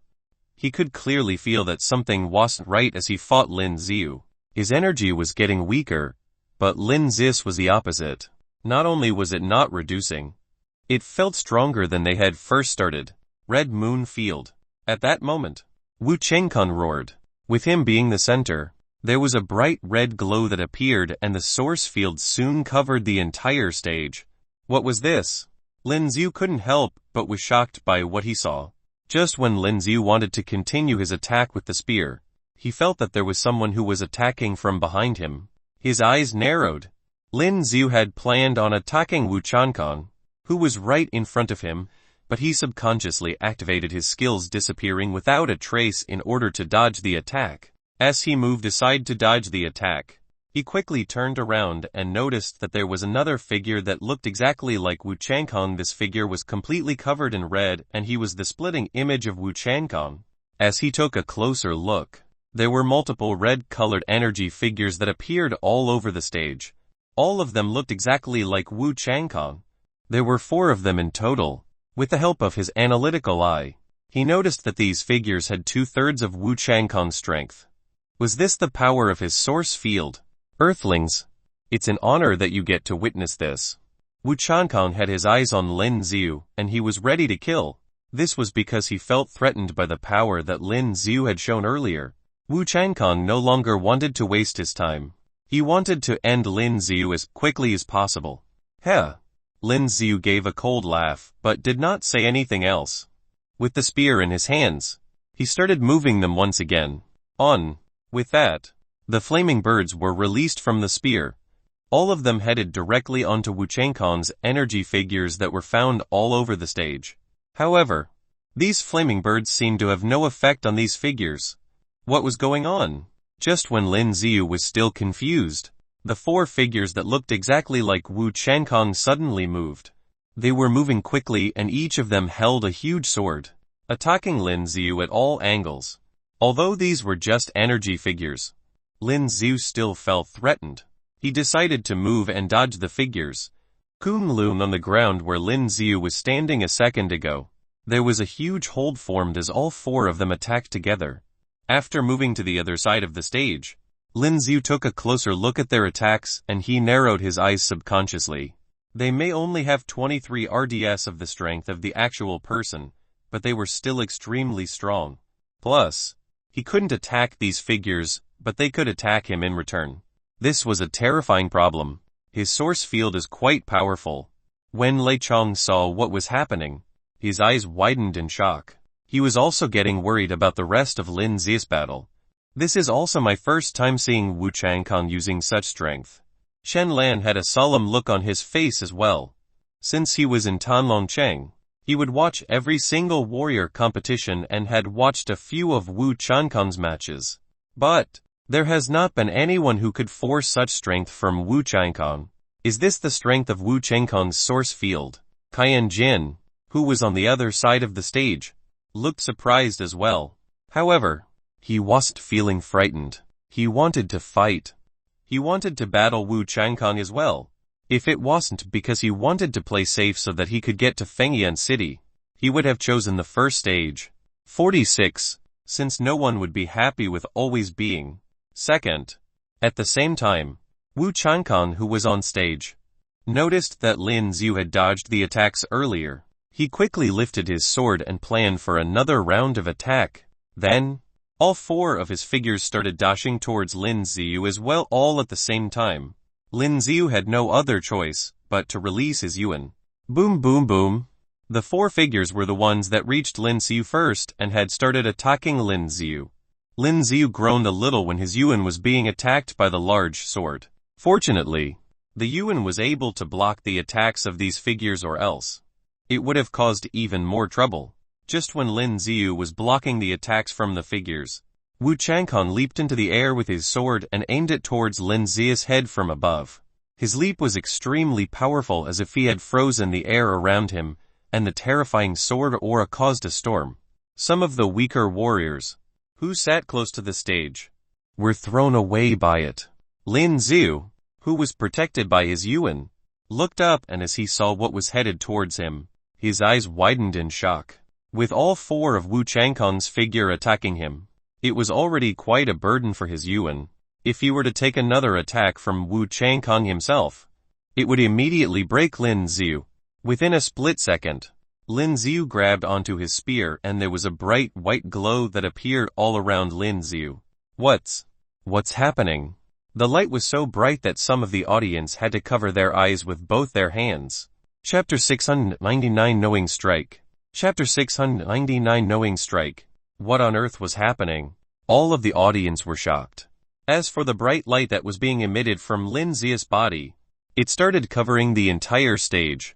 He could clearly feel that something wasn't right as he fought Lin Yu. His energy was getting weaker, but Lin Zia's was the opposite. Not only was it not reducing, it felt stronger than they had first started. Red Moon Field. At that moment, Wu Changkong roared. With him being the center, there was a bright red glow that appeared and the source field soon covered the entire stage. What was this? Lin Yu couldn't help but was shocked by what he saw. Just when Lin Yu wanted to continue his attack with the spear, he felt that there was someone who was attacking from behind him. His eyes narrowed. Lin Yu had planned on attacking Wu Changkong, who was right in front of him, but he subconsciously activated his skills disappearing without a trace in order to dodge the attack. As he moved aside to dodge the attack, he quickly turned around and noticed that there was another figure that looked exactly like Wu Changkong. This figure was completely covered in red and he was the splitting image of Wu Changkong. As he took a closer look, There were multiple red-colored energy figures that appeared all over the stage. All of them looked exactly like Wu Changkong. There were 4 of them in total. With the help of his analytical eye, he noticed that these figures had 2/3 of Wu Changkong's strength. Was this the power of his source field? Earthlings, it's an honor that you get to witness this. Wu Changkong had his eyes on Lin Xiu, and he was ready to kill. This was because he felt threatened by the power that Lin Xiu had shown earlier. Wu Changkong no longer wanted to waste his time. He wanted to end Lin Xiu as quickly as possible. Heh! Lin Xiu gave a cold laugh, but did not say anything else. With the spear in his hands, he started moving them once again. On. With that, the flaming birds were released from the spear. All of them headed directly onto Wu Changkong's energy figures that were found all over the stage. However, these flaming birds seemed to have no effect on these figures. What was going on? Just when Lin Xiu was still confused, the 4 figures that looked exactly like Wu Changkong suddenly moved. They were moving quickly and each of them held a huge sword, attacking Lin Xiu at all angles. Although these were just energy figures, Lin Xiu still felt threatened. He decided to move and dodge the figures. Kunlun on the ground where Lin Xiu was standing a second ago. There was a huge hold formed as all 4 of them attacked together. After moving to the other side of the stage, Lin Xiu took a closer look at their attacks and he narrowed his eyes subconsciously. They may only have 23 RDS of the strength of the actual person, but they were still extremely strong. Plus, he couldn't attack these figures, but they could attack him in return. This was a terrifying problem. His source field is quite powerful. When Lei Chong saw what was happening, his eyes widened in shock. He was also getting worried about the rest of Lin Xiu's battle. This is also my first time seeing Wu Changkong using such strength. Shen Lan had a solemn look on his face as well. Since he was in Tanon Cheng, he would watch every single warrior competition and had watched a few of Wu Changkong's matches. But there has not been anyone who could force such strength from Wu Changkong. Is this the strength of Wu Changkong's source field? Ken Jinn, who was on the other side of the stage, looked surprised as well. However, he wasn't feeling frightened. He wanted to fight. He wanted to battle Wu Changkong as well. If it wasn't because he wanted to play safe so that he could get to Fengyan City, he would have chosen the first stage. 46. Since no one would be happy with always being second. At the same time, Wu Changkong, who was on stage, noticed that Lin Xiu had dodged the attacks earlier. He quickly lifted his sword and planned for another round of attack. Then, all 4 of his figures started dashing towards Lin Xiu as well all at the same time. Lin Xiu had no other choice but to release his yuan. Boom boom boom. The 4 figures were the ones that reached Lin Xiu first and had started attacking Lin Xiu. Lin Xiu groaned a little when his yuan was being attacked by the large sword. Fortunately, the yuan was able to block the attacks of these figures, or else it would have caused even more trouble. Just when Lin Xiu was blocking the attacks from the figures, Wu Changkong leaped into the air with his sword and aimed it towards Lin Xiu's head from above. His leap was extremely powerful, as if he had frozen the air around him, and the terrifying sword aura caused a storm. Some of the weaker warriors, who sat close to the stage, were thrown away by it. Lin Xiu, who was protected by his yuan, looked up, and as he saw what was headed towards him, his eyes widened in shock. With all 4 of Wu Changkong's figure attacking him, it was already quite a burden for his yuan. If he were to take another attack from Wu Changkong himself, it would immediately break Lin Xiu. Within a split second, Lin Xiu grabbed onto his spear and there was a bright white glow that appeared all around Lin Xiu. What's happening? The light was so bright that some of the audience had to cover their eyes with both their hands. Chapter 699 Knowing Strike. Chapter 699 Knowing Strike. What on earth was happening? All of the audience were shocked. As for the bright light that was being emitted from Lin Xiu's body, it started covering the entire stage.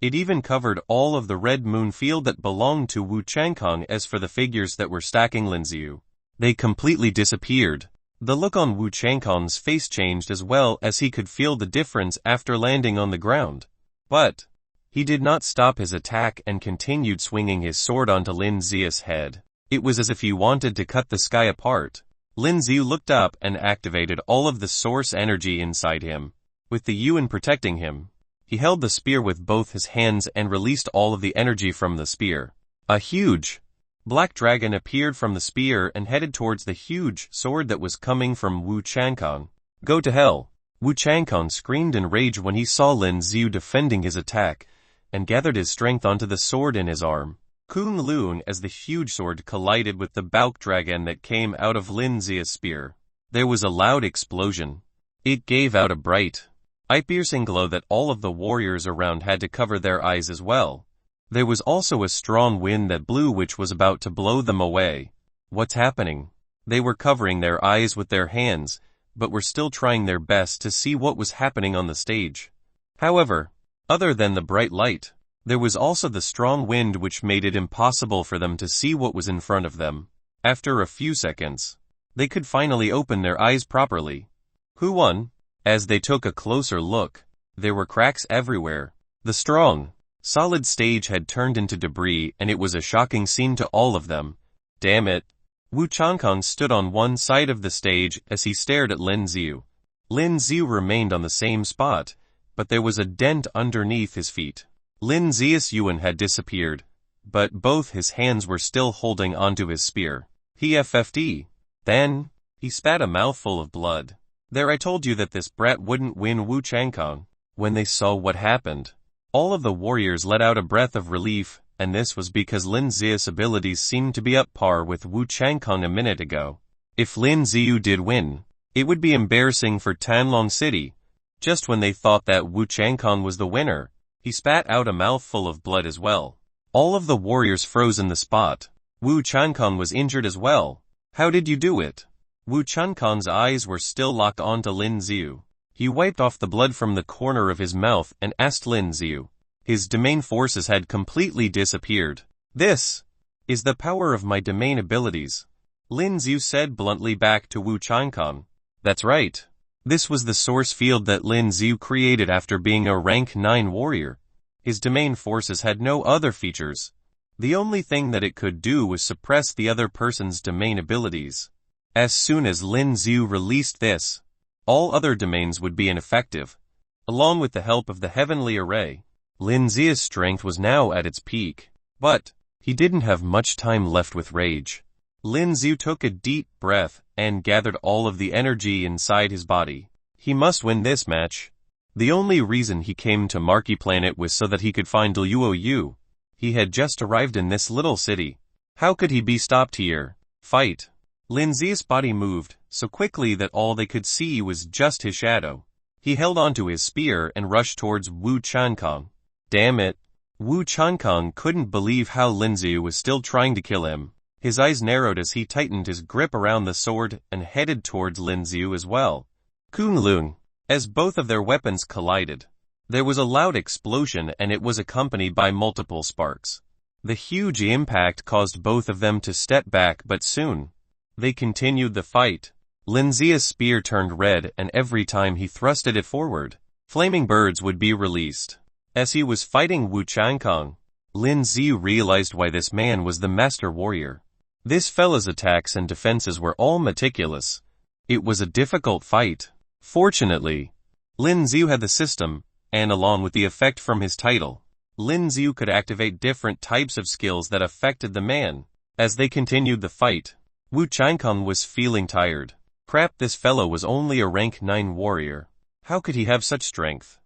It even covered all of the red moon field that belonged to Wu Changkong. As for the figures that were stacking Lin Xiu, they completely disappeared. The look on Wu Changkong's face changed as well, as he could feel the difference after landing on the ground. But he did not stop his attack and continued swinging his sword onto Lin Xiu's head. It was as if he wanted to cut the sky apart. Lin Yu looked up and activated all of the source energy inside him. With the Yuan protecting him, he held the spear with both his hands and released all of the energy from the spear. A huge black dragon appeared from the spear and headed towards the huge sword that was coming from Wu Changkong. Go to hell! Wu Changkong screamed in rage when he saw Lin Yu defending his attack, and gathered his strength onto the sword in his arm. Kun Lun as the huge sword collided with the bulk dragon that came out of Lin Yu's spear. There was a loud explosion. It gave out a bright, eye-piercing glow that all of the warriors around had to cover their eyes as well. There was also a strong wind that blew which was about to blow them away. What's happening? They were covering their eyes with their hands, but were still trying their best to see what was happening on the stage. However, other than the bright light, there was also the strong wind which made it impossible for them to see what was in front of them. After a few seconds, they could finally open their eyes properly. Who won? As they took a closer look, there were cracks everywhere. The strong, solid stage had turned into debris and it was a shocking scene to all of them. Damn it! Wu Changkong stood on one side of the stage as he stared at Lin Yu. Lin Yu remained on the same spot, but there was a dent underneath his feet. Lin Yu's yuan had disappeared, but both his hands were still holding onto his spear. PFFD. Then, he spat a mouthful of blood. There, I told you that this brat wouldn't win. Wu Changkong. When they saw what happened, all of the warriors let out a breath of relief, and this was because Lin Yu's abilities seemed to be up par with Wu Changkong a minute ago. If Lin Yu did win, it would be embarrassing for Tanlong City. Just when they thought that Wu Changkong was the winner, he spat out a mouthful of blood as well. All of the warriors froze in the spot. Wu Changkong was injured as well. How did you do it? Wu Changkong's eyes were still locked onto Lin Yu. He wiped off the blood from the corner of his mouth and asked Lin Yu. His domain forces had completely disappeared. This is the power of my domain abilities, Lin Yu said bluntly back to Wu Changkong. That's right. This was the source field that Lin Yu created after being a rank 9 warrior. His domain forces had no other features. The only thing that it could do was suppress the other person's domain abilities. As soon as Lin Yu released this, all other domains would be ineffective. Along with the help of the heavenly array, Lin Yu's strength was now at its peak. But he didn't have much time left with rage. Lin Yu took a deep breath and gathered all of the energy inside his body. He must win this match. The only reason he came to Marquee planet was so that he could find Leu Yu. He had just arrived in this little city. How could he be stopped here? Fight. Lin Yu's body moved so quickly that all they could see was just his shadow. He held onto his spear and rushed towards Wu Changkong. Damn it. Wu Changkong couldn't believe how Lin Yu was still trying to kill him. His eyes narrowed as he tightened his grip around the sword and headed towards Lin Yu as well. Kun Lun. As both of their weapons collided, there was a loud explosion and it was accompanied by multiple sparks. The huge impact caused both of them to step back, but soon they continued the fight. Lin Yu's spear turned red and every time he thrusted it forward, flaming birds would be released. As he was fighting Wu Changkong, Lin Yu realized why this man was the master warrior. This fella's attacks and defenses were all meticulous. It was a difficult fight. Fortunately, Lin Yu had the system, and along with the effect from his title, Lin Yu could activate different types of skills that affected the man. As they continued the fight, Wu Changkong was feeling tired. Crap, this fellow was only a rank 9 warrior. How could he have such strength?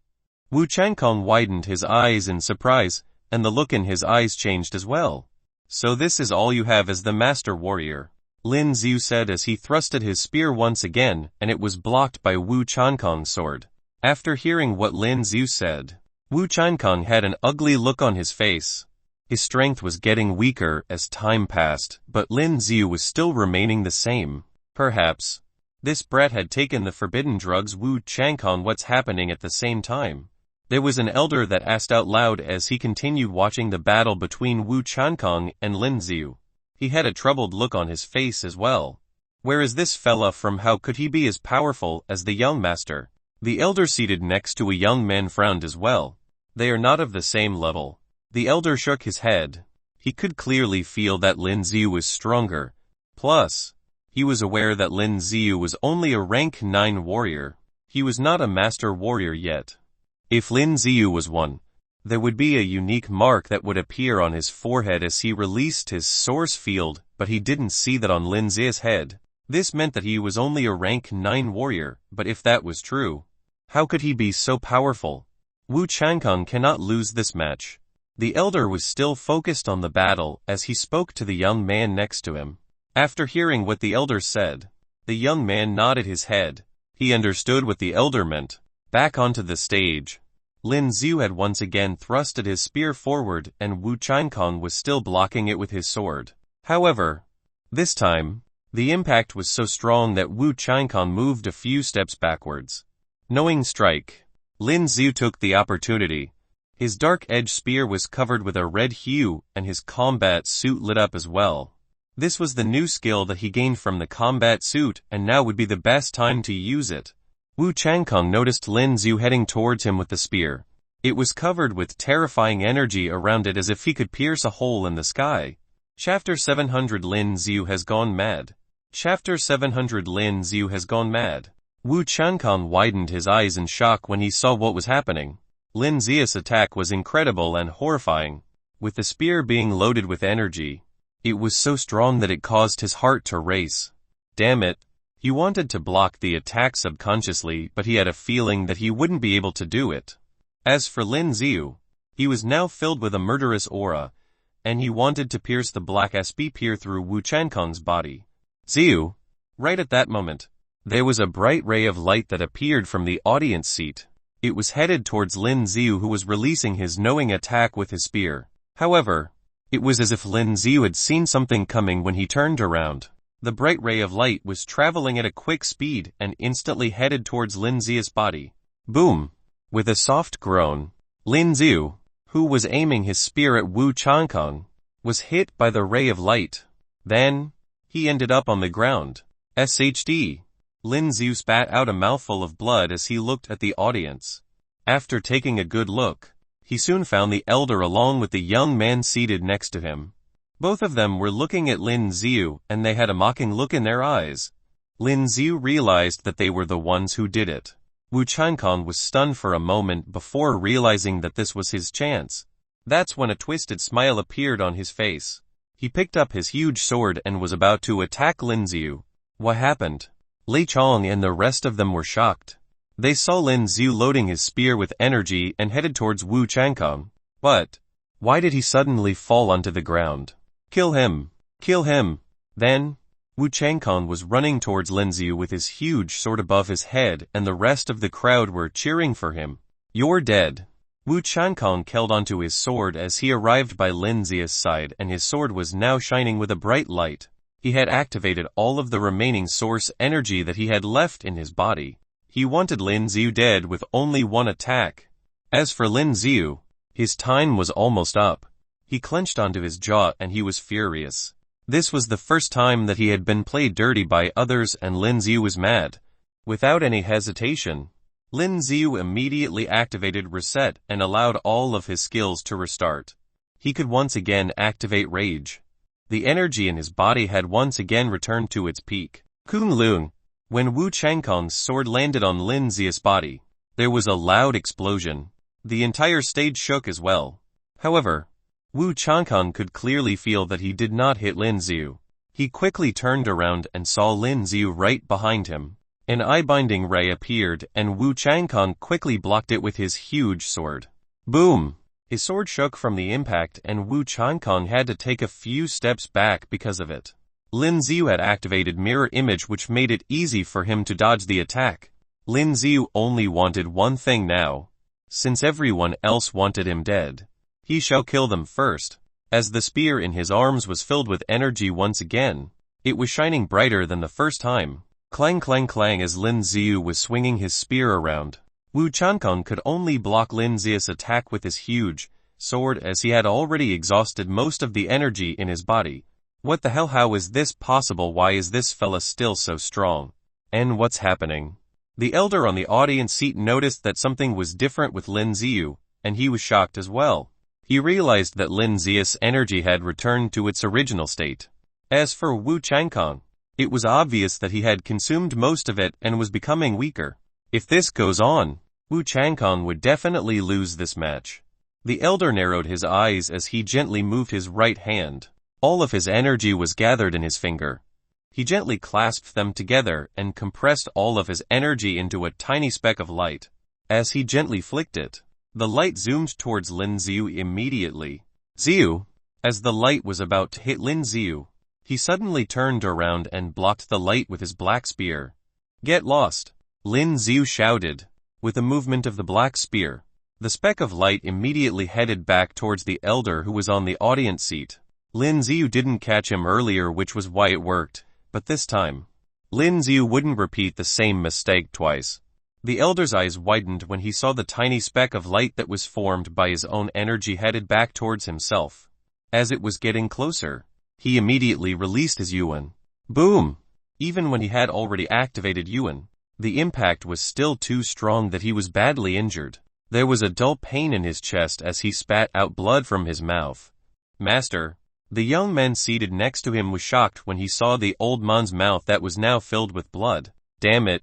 Wu Changkong widened his eyes in surprise, and the look in his eyes changed as well. So this is all you have as the master warrior, Lin Yu said as he thrusted his spear once again, and it was blocked by Wu Changkong's sword. After hearing what Lin Yu said, Wu Changkong had an ugly look on his face. His strength was getting weaker as time passed, but Lin Yu was still remaining the same. Perhaps this brat had taken the forbidden drugs. Wu Changkong, what's happening at the same time? There was an elder that asked out loud as he continued watching the battle between Wu Changkong and Lin Yu. He had a troubled look on his face as well. Where is this fella from? How could he be as powerful as the young master? The elder seated next to a young man frowned as well. They are not of the same level. The elder shook his head. He could clearly feel that Lin Yu was stronger. Plus, He was aware that Lin Yu was only a rank 9 warrior. He was not a master warrior yet. If Lin Yu was one, there would be a unique mark that would appear on his forehead as he released his source field, but he didn't see that on Lin Zi's head. This meant that he was only a rank 9 warrior, but if that was true, how could he be so powerful? Wu Changkang cannot lose this match. The elder was still focused on the battle as he spoke to the young man next to him. After hearing what the elder said, the young man nodded his head. He understood what the elder meant. Back onto the stage, Lin Yu had once again thrusted his spear forward and Wu Changkang was still blocking it with his sword. However, this time, the impact was so strong that Wu Changkang moved a few steps backwards. Knowing strike, Lin Yu took the opportunity. His dark-edged spear was covered with a red hue and his combat suit lit up as well. This was the new skill that he gained from the combat suit and now would be the best time to use it. Wu Changkang noticed Lin Yu heading towards him with the spear. It was covered with terrifying energy around it as if he could pierce a hole in the sky. Chapter 700 Lin Yu has gone mad. Chapter 700 Lin Yu has gone mad. Wu Changkang widened his eyes in shock when he saw what was happening. Lin Zi's attack was incredible and horrifying. With the spear being loaded with energy, it was so strong that it caused his heart to race. Damn it. He wanted to block the attack subconsciously, but he had a feeling that he wouldn't be able to do it. As for Lin Yu, he was now filled with a murderous aura, and he wanted to pierce the black spear through Wu Changkang's body. Yu! Right at that moment, there was a bright ray of light that appeared from the audience seat. It was headed towards Lin Yu, who was releasing his knowing attack with his spear. However, it was as if Lin Yu had seen something coming when he turned around. The bright ray of light was traveling at a quick speed and instantly headed towards Lin Zi's body. Boom! With a soft groan, Lin Yu, who was aiming his spear at Wu Changkang, was hit by the ray of light. Then, he ended up on the ground. SHD. Lin Yu spat out a mouthful of blood as he looked at the audience. After taking a good look, he soon found the elder along with the young man seated next to him. Both of them were looking at Lin Yu and they had a mocking look in their eyes. Lin Yu realized that they were the ones who did it. Wu Changkang was stunned for a moment before realizing that this was his chance. That's when a twisted smile appeared on his face. He picked up his huge sword and was about to attack Lin Yu. What happened? Lei Chong and the rest of them were shocked. They saw Lin Yu loading his spear with energy and headed towards Wu Changkang. But, why did he suddenly fall onto the ground? Kill him! Kill him! Then, Wu Changkang was running towards Lin Yu with his huge sword above his head and the rest of the crowd were cheering for him. You're dead. Wu Changkang held onto his sword as he arrived by Lin Zi's side and his sword was now shining with a bright light. He had activated all of the remaining source energy that he had left in his body. He wanted Lin Yu dead with only one attack. As for Lin Yu, his time was almost up. He clenched onto his jaw and he was furious. This was the first time that he had been played dirty by others and Lin Yu was mad. Without any hesitation, Lin Yu immediately activated Reset and allowed all of his skills to restart. He could once again activate Rage. The energy in his body had once again returned to its peak. Kunlun. When Wu Changkang's sword landed on Lin Zi's body, there was a loud explosion. The entire stage shook as well. However, Wu Changkang could clearly feel that he did not hit Lin Yu. He quickly turned around and saw Lin Yu right behind him. An eye-binding ray appeared and Wu Changkang quickly blocked it with his huge sword. Boom! His sword shook from the impact and Wu Changkang had to take a few steps back because of it. Lin Yu had activated Mirror Image which made it easy for him to dodge the attack. Lin Yu only wanted one thing now. Since everyone else wanted him dead, he shall kill them first. As the spear in his arms was filled with energy once again, it was shining brighter than the first time. Clang clang clang as Lin Yu was swinging his spear around. Wu Changkang could only block Lin Zi's attack with his huge sword as he had already exhausted most of the energy in his body. What the hell, how is this possible? Why is this fella still so strong? And what's happening? The elder on the audience seat noticed that something was different with Lin Yu, and he was shocked as well. He realized that Lin Zi's energy had returned to its original state. As for Wu Changkang, It was obvious that he had consumed most of it and was becoming weaker. If this goes on, Wu Changkong would definitely lose this match. The elder narrowed his eyes as he gently moved his right hand. All of his energy was gathered in his finger. He gently clasped them together and compressed all of his energy into a tiny speck of light. As he gently flicked it, the light zoomed towards Lin Yu immediately. Yu! As the light was about to hit Lin Yu, he suddenly turned around and blocked the light with his black spear. Get lost! Lin Yu shouted. With a movement of the black spear, the speck of light immediately headed back towards the elder who was on the audience seat. Lin Yu didn't catch him earlier, which was why it worked, but this time, Lin Yu wouldn't repeat the same mistake twice. The elder's eyes widened when he saw the tiny speck of light that was formed by his own energy headed back towards himself. As it was getting closer, he immediately released his Yuan. Boom! Even when he had already activated Yuan, the impact was still too strong that he was badly injured. There was a dull pain in his chest as he spat out blood from his mouth. Master! The young man seated next to him was shocked when he saw the old man's mouth that was now filled with blood. Damn it!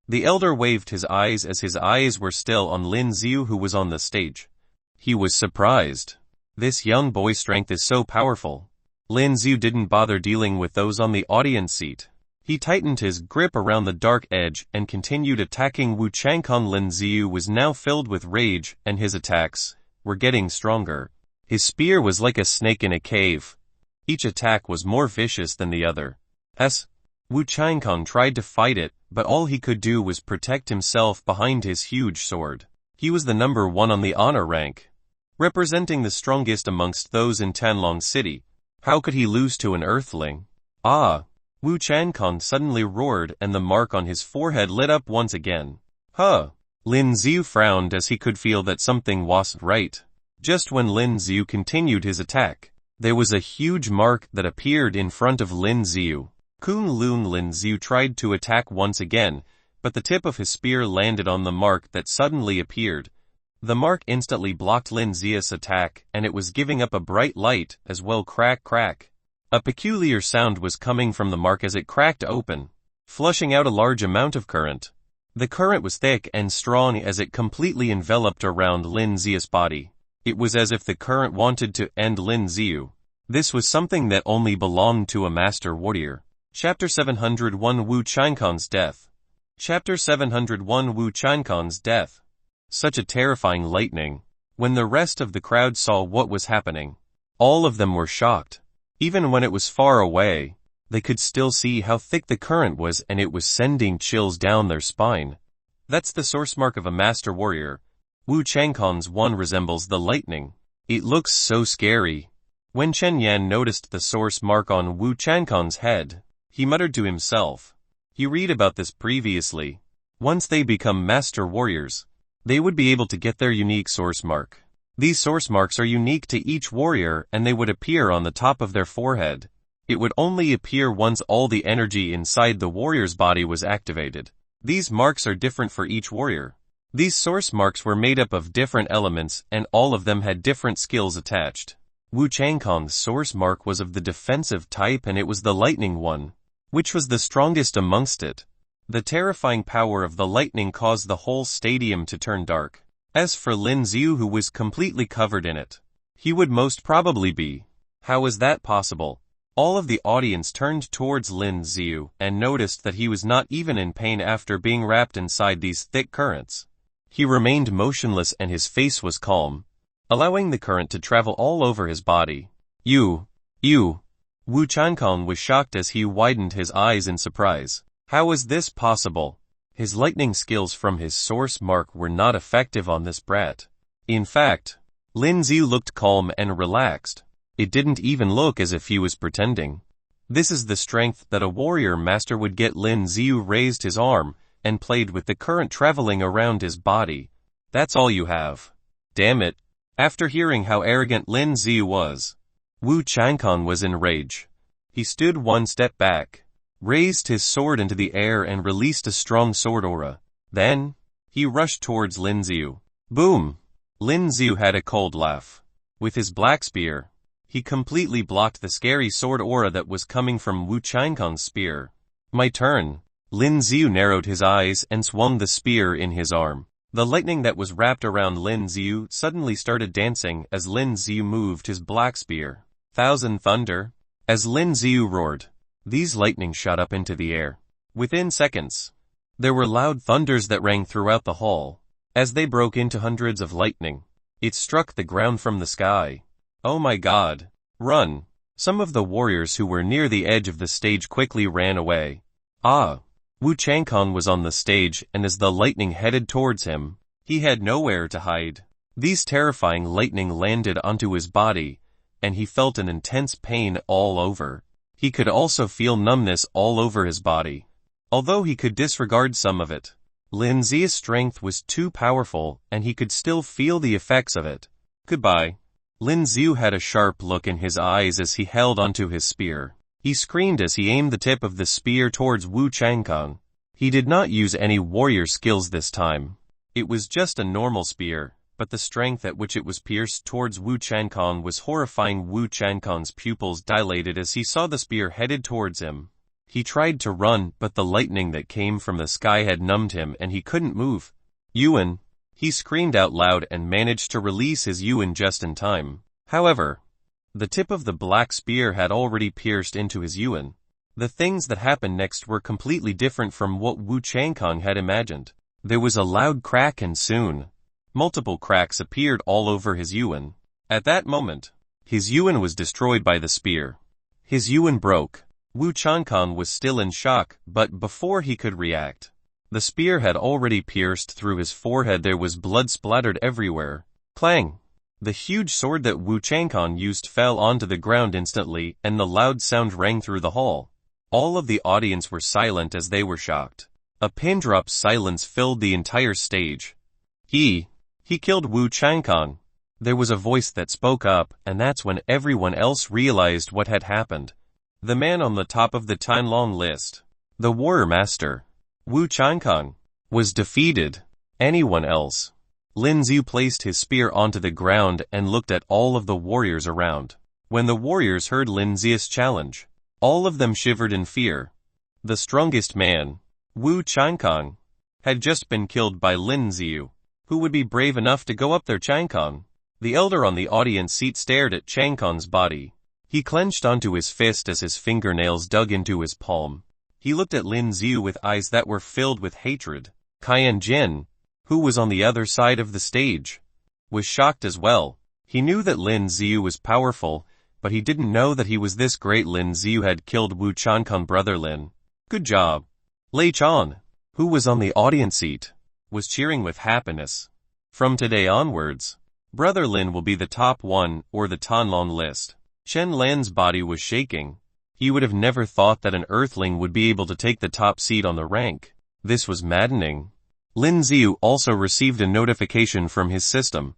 The elder waved his eyes as his eyes were still on Lin Yu who was on the stage. He was surprised. This young boy's strength is so powerful. Lin Yu didn't bother dealing with those on the audience seat. He tightened his grip around the dark edge and continued attacking Wu Changkong. Lin Yu was now filled with rage and his attacks were getting stronger. His spear was like a snake in a cave. Each attack was more vicious than the other. Wu Changkong tried to fight it, but all he could do was protect himself behind his huge sword. He was the number 1 on the honor rank, representing the strongest amongst those in Tanlong City. How could he lose to an earthling? Ah! Wu Changkong suddenly roared and the mark on his forehead lit up once again. Huh! Lin Yu frowned as he could feel that something wasn't right. Just when Lin Yu continued his attack, there was a huge mark that appeared in front of Lin Yu. Lin Yu tried to attack once again, but the tip of his spear landed on the mark that suddenly appeared. The mark instantly blocked Lin Yu's attack, and it was giving up a bright light as well. Crack crack. A peculiar sound was coming from the mark as it cracked open, flushing out a large amount of current. The current was thick and strong as it completely enveloped around Lin Yu's body. It was as if the current wanted to end Lin Yu. This was something that only belonged to a master warrior. Chapter 701 Wu Changkong's Death. Chapter 701 Wu Changkong's Death. Such a terrifying lightning. When the rest of the crowd saw what was happening, all of them were shocked. Even when it was far away, they could still see how thick the current was, and it was sending chills down their spine. That's the source mark of a master warrior. Wu Changkong's one resembles the lightning. It looks so scary. When Chen Yan noticed the source mark on Wu Changkong's head, he muttered to himself. He read about this previously. Once they become master warriors, they would be able to get their unique source mark. These source marks are unique to each warrior and they would appear on the top of their forehead. It would only appear once all the energy inside the warrior's body was activated. These marks are different for each warrior. These source marks were made up of different elements and all of them had different skills attached. Wu Changkong's source mark was of the defensive type and it was the lightning one, which was the strongest amongst it. The terrifying power of the lightning caused the whole stadium to turn dark. As for Lin Yu, who was completely covered in it, he would most probably be. How is that possible? All of the audience turned towards Lin Yu and noticed that he was not even in pain after being wrapped inside these thick currents. He remained motionless and his face was calm, allowing the current to travel all over his body. You. Wu Changkong was shocked as he widened his eyes in surprise. How is this possible? His lightning skills from his source mark were not effective on this brat. In fact, Lin Yu looked calm and relaxed. It didn't even look as if he was pretending. This is the strength that a warrior master would get. Lin Yu raised his arm and played with the current traveling around his body. That's all you have. Damn it. After hearing how arrogant Lin Yu was, Wu Changkong was enraged. He stood one step back, raised his sword into the air and released a strong sword aura. Then, he rushed towards Lin Yu. Boom! Lin Yu had a cold laugh. With his black spear, he completely blocked the scary sword aura that was coming from Wu Changkong's spear. My turn. Lin Yu narrowed his eyes and swung the spear in his arm. The lightning that was wrapped around Lin Yu suddenly started dancing as Lin Yu moved his black spear. Thousand thunder. As Lin Yu roared, these lightning shot up into the air. Within seconds, there were loud thunders that rang throughout the hall. As they broke into hundreds of lightning, it struck the ground from the sky. Oh my God! Run! Some of the warriors who were near the edge of the stage quickly ran away. Wu Changkong was on the stage, and as the lightning headed towards him, he had nowhere to hide. These terrifying lightning landed onto his body, and he felt an intense pain all over. He could also feel numbness all over his body. Although he could disregard some of it, Lin Yu's strength was too powerful, and he could still feel the effects of it. Goodbye. Lin Yu had a sharp look in his eyes as he held onto his spear. He screamed as he aimed the tip of the spear towards Wu Changkong. He did not use any warrior skills this time. It was just a normal spear, but the strength at which it was pierced towards Wu Changkong was horrifying. Wu Changkong's pupils dilated as he saw the spear headed towards him. He tried to run, but the lightning that came from the sky had numbed him and he couldn't move. Yuan! He screamed out loud and managed to release his Yuan just in time. However, the tip of the black spear had already pierced into his Yuan. The things that happened next were completely different from what Wu Changkong had imagined. There was a loud crack and soon, multiple cracks appeared all over his Yuan. At that moment, his Yuan was destroyed by the spear. His Yuan broke. Wu Changkong was still in shock, but before he could react, the spear had already pierced through his forehead. There was blood splattered everywhere. Clang! The huge sword that Wu Changkong used fell onto the ground instantly, and the loud sound rang through the hall. All of the audience were silent as they were shocked. A pin-drop silence filled the entire stage. He killed Wu Changkong. There was a voice that spoke up, and that's when everyone else realized what had happened. The man on the top of the Tanon list, the warrior master, Wu Changkong, was defeated. Anyone else? Lin Yu placed his spear onto the ground and looked at all of the warriors around. When the warriors heard Lin Yu's challenge, all of them shivered in fear. The strongest man, Wu Changkong, had just been killed by Lin Yu. Who would be brave enough to go up there? Changkong? The elder on the audience seat stared at Changkong's body. He clenched onto his fist as his fingernails dug into his palm. He looked at Lin Yu with eyes that were filled with hatred. Ken Jinn, who was on the other side of the stage, was shocked as well. He knew that Lin Yu was powerful, but he didn't know that he was this great. Lin Yu had killed Wu Changkong. Brother Lin. Good job. Lei Chan, who was on the audience seat, was cheering with happiness. From today onwards, Brother Lin will be the top one or the Tanon list. Chen Lan's body was shaking. He would have never thought that an earthling would be able to take the top seat on the rank. This was maddening. Lin Yu also received a notification from his system.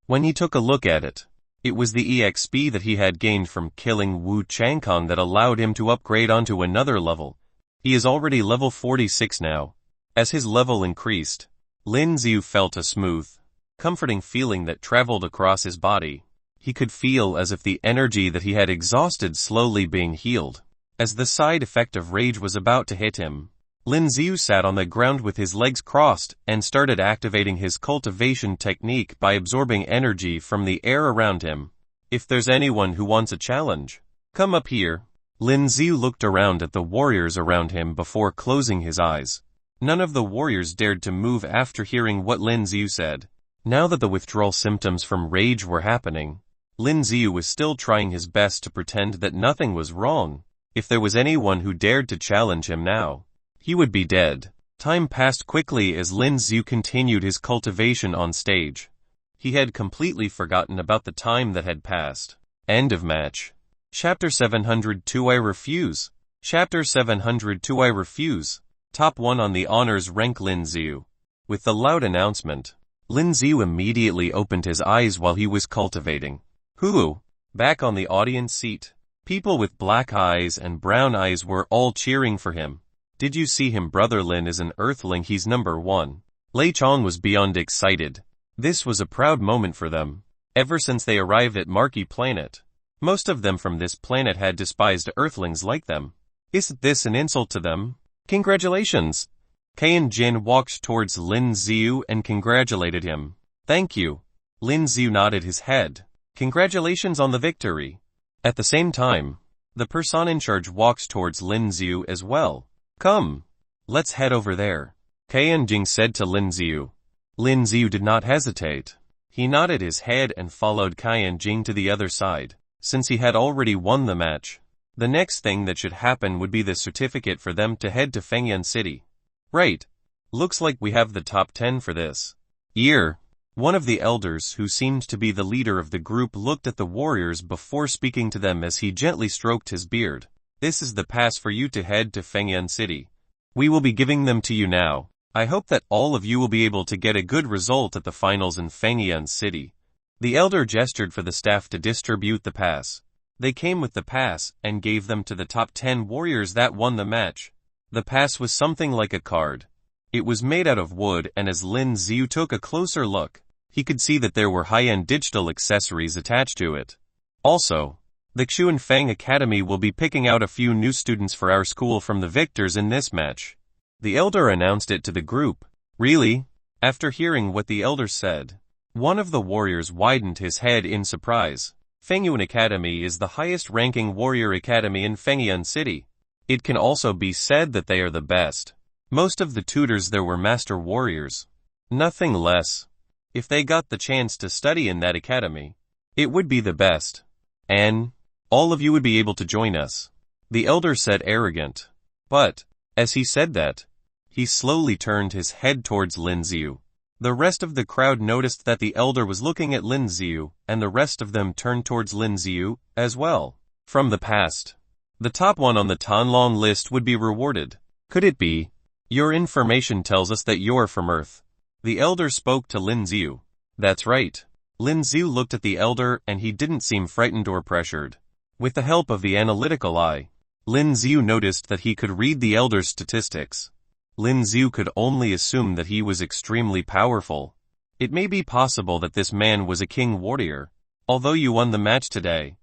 When he took a look at it, it was the EXP that he had gained from killing Wu Changkong that allowed him to upgrade onto another level. He is already level 46 now. As his level increased, Lin Yu felt a smooth, comforting feeling that traveled across his body. He could feel as if the energy that he had exhausted slowly being healed. As the side effect of rage was about to hit him, Lin Yu sat on the ground with his legs crossed and started activating his cultivation technique by absorbing energy from the air around him. If there's anyone who wants a challenge, come up here. Lin Yu looked around at the warriors around him before closing his eyes. None of the warriors dared to move after hearing what Lin Yu said. Now that the withdrawal symptoms from rage were happening, Lin Yu was still trying his best to pretend that nothing was wrong. If there was anyone who dared to challenge him now, he would be dead. Time passed quickly as Lin Yu continued his cultivation on stage. He had completely forgotten about the time that had passed. End of match. Chapter 702 I Refuse. Chapter 702 I Refuse. Top 1 on the honors rank. Lin Yu. With the loud announcement, Lin Yu immediately opened his eyes while he was cultivating. Hoo! Back on the audience seat, people with black eyes and brown eyes were all cheering for him. Did you see him? Brother Lin is an earthling. He's number 1. Lei Chang was beyond excited. This was a proud moment for them. Ever since they arrived at Marquee planet, most of them from this planet had despised earthlings like them. Isn't this an insult to them? Congratulations! Ken Jinn walked towards Lin Yu and congratulated him. Thank you. Lin Yu nodded his head. Congratulations on the victory. At the same time, the person in charge walked towards Lin Yu as well. Come. Let's head over there. Ken Jinn said to Lin Yu. Lin Yu did not hesitate. He nodded his head and followed Ken Jinn to the other side. Since he had already won the match, the next thing that should happen would be the certificate for them to head to Fengyan City. Right. Looks like we have the top 10 for this year. One of the elders, who seemed to be the leader of the group, looked at the warriors before speaking to them as he gently stroked his beard. This is the pass for you to head to Fengyan City. We will be giving them to you now. I hope that all of you will be able to get a good result at the finals in Fengyan City. The elder gestured for the staff to distribute the pass. They came with the pass and gave them to the top 10 warriors that won the match. The pass was something like a card. It was made out of wood, and as Lin Yu took a closer look, he could see that there were high-end digital accessories attached to it. Also, the Xuan Fang Academy will be picking out a few new students for our school from the victors in this match. The elder announced it to the group. Really? After hearing what the elder said, one of the warriors widened his head in surprise. Fengyuan Academy is the highest-ranking warrior academy in Fengyan City. It can also be said that they are the best. Most of the tutors there were master warriors. Nothing less. If they got the chance to study in that academy, it would be the best. And all of you would be able to join us. The elder said arrogant. But, as he said that, he slowly turned his head towards Lin Yu. The rest of the crowd noticed that the elder was looking at Lin Yu, and the rest of them turned towards Lin Yu as well. From the past, the top one on the Tanon list would be rewarded. Could it be? Your information tells us that you're from Earth. The elder spoke to Lin Yu. That's right. Lin Yu looked at the elder and he didn't seem frightened or pressured. With the help of the analytical eye, Lin Yu noticed that he could read the elder's statistics. Lin Yu could only assume that he was extremely powerful. It may be possible that this man was a king warrior. Although you won the match today,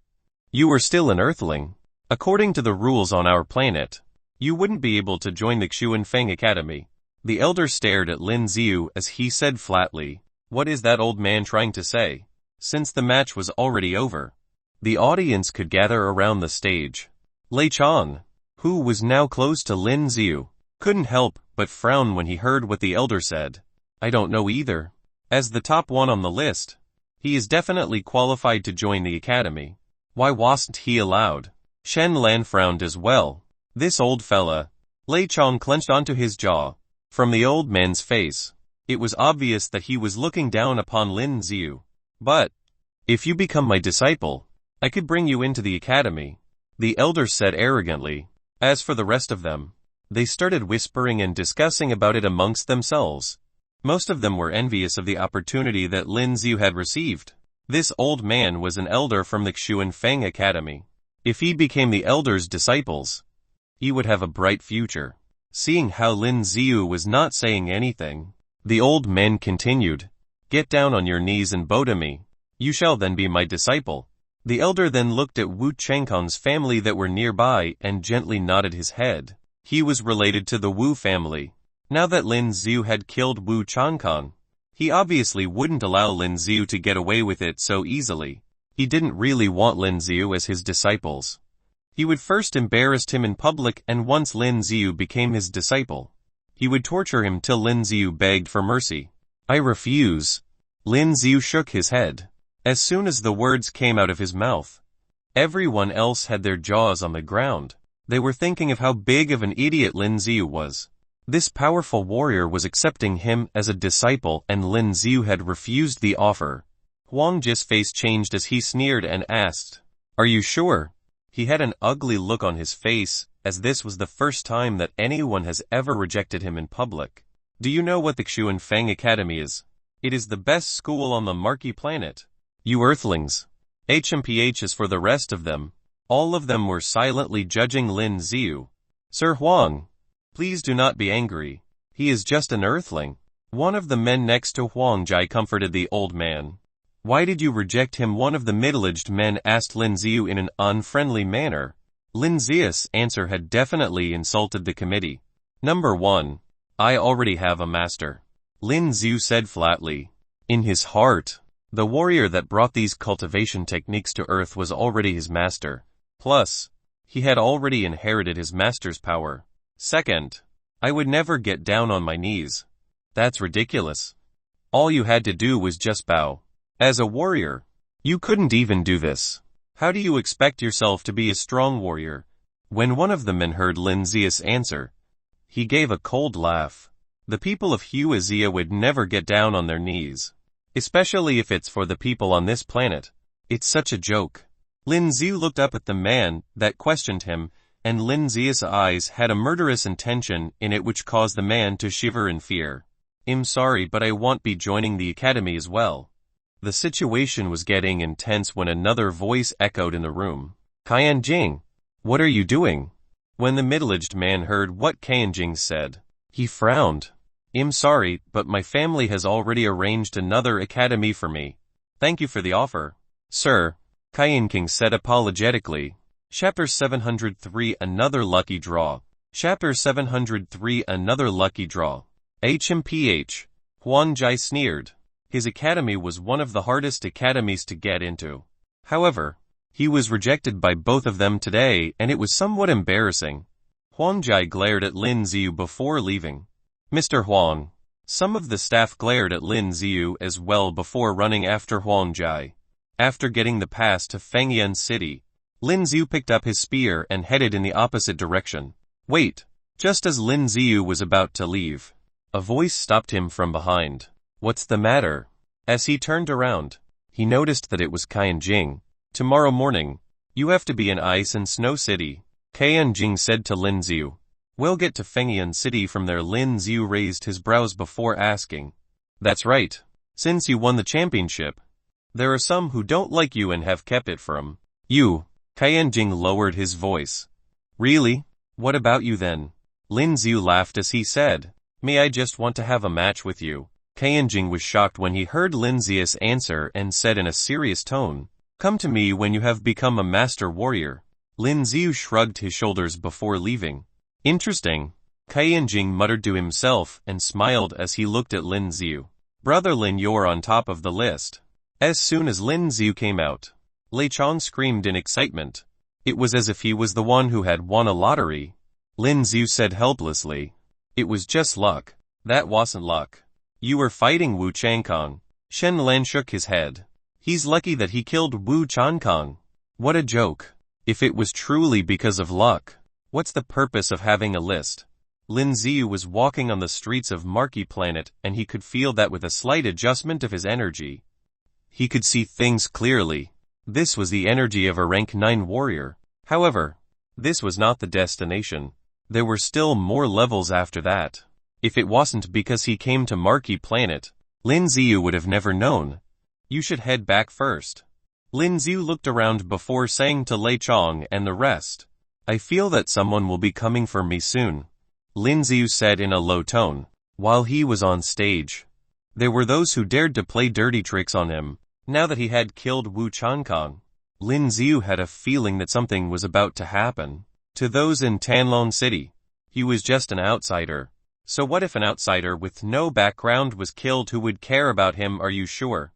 you were still an earthling. According to the rules on our planet, you wouldn't be able to join the Xuan Fang Academy. The elder stared at Lin Yu as he said flatly, "What is that old man trying to say?" Since the match was already over, the audience could gather around the stage. Lei Chang, who was now close to Lin Yu, couldn't help but frown when he heard what the elder said. I don't know either. As the top one on the list, he is definitely qualified to join the academy. Why wasn't he allowed? Shen Lan frowned as well. This old fella. Lei Chang clenched onto his jaw. From the old man's face, it was obvious that he was looking down upon Lin Yu. But, if you become my disciple, I could bring you into the academy, the elder said arrogantly. As for the rest of them, they started whispering and discussing about it amongst themselves. Most of them were envious of the opportunity that Lin Yu had received. This old man was an elder from the Xuan Fang Academy. If he became the elder's disciples, he would have a bright future. Seeing how Lin Yu was not saying anything, the old man continued, "Get down on your knees and bow to me. You shall then be my disciple." The elder then looked at Wu Changkong's family that were nearby and gently nodded his head. He was related to the Wu family. Now that Lin Yu had killed Wu Changkong, he obviously wouldn't allow Lin Yu to get away with it so easily. He didn't really want Lin Yu as his disciples. He would first embarrass him in public, and once Lin Yu became his disciple, he would torture him till Lin Yu begged for mercy. I refuse. Lin Yu shook his head. As soon as the words came out of his mouth, everyone else had their jaws on the ground. They were thinking of how big of an idiot Lin Yu was. This powerful warrior was accepting him as a disciple, and Lin Yu had refused the offer. Huang Ji's face changed as he sneered and asked, "Are you sure?" He had an ugly look on his face, as this was the first time that anyone has ever rejected him in public. Do you know what the Xuan Fang Academy is? It is the best school on the Marquee planet. You earthlings. HMPH is for the rest of them. All of them were silently judging Lin Yu. Sir Huang, please do not be angry. He is just an earthling. One of the men next to Huang Ji comforted the old man. Why did you reject him? One of the middle-aged men asked Lin Yu in an unfriendly manner. Lin Yu's answer had definitely insulted the committee. Number 1. I already have a master. Lin Yu said flatly. In his heart, the warrior that brought these cultivation techniques to Earth was already his master. Plus, he had already inherited his master's power. Second, I would never get down on my knees. That's ridiculous. All you had to do was just bow. As a warrior, you couldn't even do this. How do you expect yourself to be a strong warrior? When one of the men heard Lin Zia's answer, he gave a cold laugh. The people of Huazia would never get down on their knees. Especially if it's for the people on this planet. It's such a joke. Lin Yu looked up at the man that questioned him, and Lin Zia's eyes had a murderous intention in it which caused the man to shiver in fear. I'm sorry, but I won't be joining the academy as well. The situation was getting intense when another voice echoed in the room. Ken Jinn, what are you doing? When the middle-aged man heard what Ken Jinn said, he frowned. I'm sorry, but my family has already arranged another academy for me. Thank you for the offer. Sir, Ken Jinn said apologetically. Chapter 703 Another Lucky Draw. Chapter 703 Another Lucky Draw. HMPH. Huan Jai sneered. His academy was one of the hardest academies to get into. However, he was rejected by both of them today, and it was somewhat embarrassing. Huan Jai glared at Lin Yu before leaving. Mr. Huan. Some of the staff glared at Lin Yu as well before running after Huan Jai. After getting the pass to Fengyan City, Lin Yu picked up his spear and headed in the opposite direction. Wait! Just as Lin Yu was about to leave, a voice stopped him from behind. What's the matter? As he turned around, he noticed that it was Ken Jinn. Tomorrow morning, you have to be in Ice and Snow City, Ken Jinn said to Lin Yu. We'll get to Fengyan City from there. Lin Yu raised his brows before asking. That's right. Since you won the championship, there are some who don't like you and have kept it from you. Ken Jinn lowered his voice. Really? What about you then? Lin Yu laughed as he said, May I just want to have a match with you? Ken Jinn was shocked when he heard Lin Zia's answer and said in a serious tone, Come to me when you have become a master warrior. Lin Yu shrugged his shoulders before leaving. Interesting. Ken Jinn muttered to himself and smiled as he looked at Lin Yu. Brother Lin, you're on top of the list. As soon as Lin Yu came out, Lei Chang screamed in excitement. It was as if he was the one who had won a lottery. Lin Yu said helplessly. It was just luck. That wasn't luck. You were fighting Wu Changkong. Shen Lan shook his head. He's lucky that he killed Wu Changkong. What a joke. If it was truly because of luck, what's the purpose of having a list? Lin Yu was walking on the streets of Marquee planet and he could feel that with a slight adjustment of his energy, he could see things clearly. This was the energy of a rank 9 warrior. However, this was not the destination. There were still more levels after that. If it wasn't because he came to Marquee planet, Lin Yu would have never known. You should head back first. Lin Yu looked around before saying to Lei Chang and the rest, I feel that someone will be coming for me soon. Lin Yu said in a low tone. While he was on stage, there were those who dared to play dirty tricks on him. Now that he had killed Wu Changkong, Lin Yu had a feeling that something was about to happen. To those in Tanon City, he was just an outsider. So what if an outsider with no background was killed? Who would care about him? Are you sure?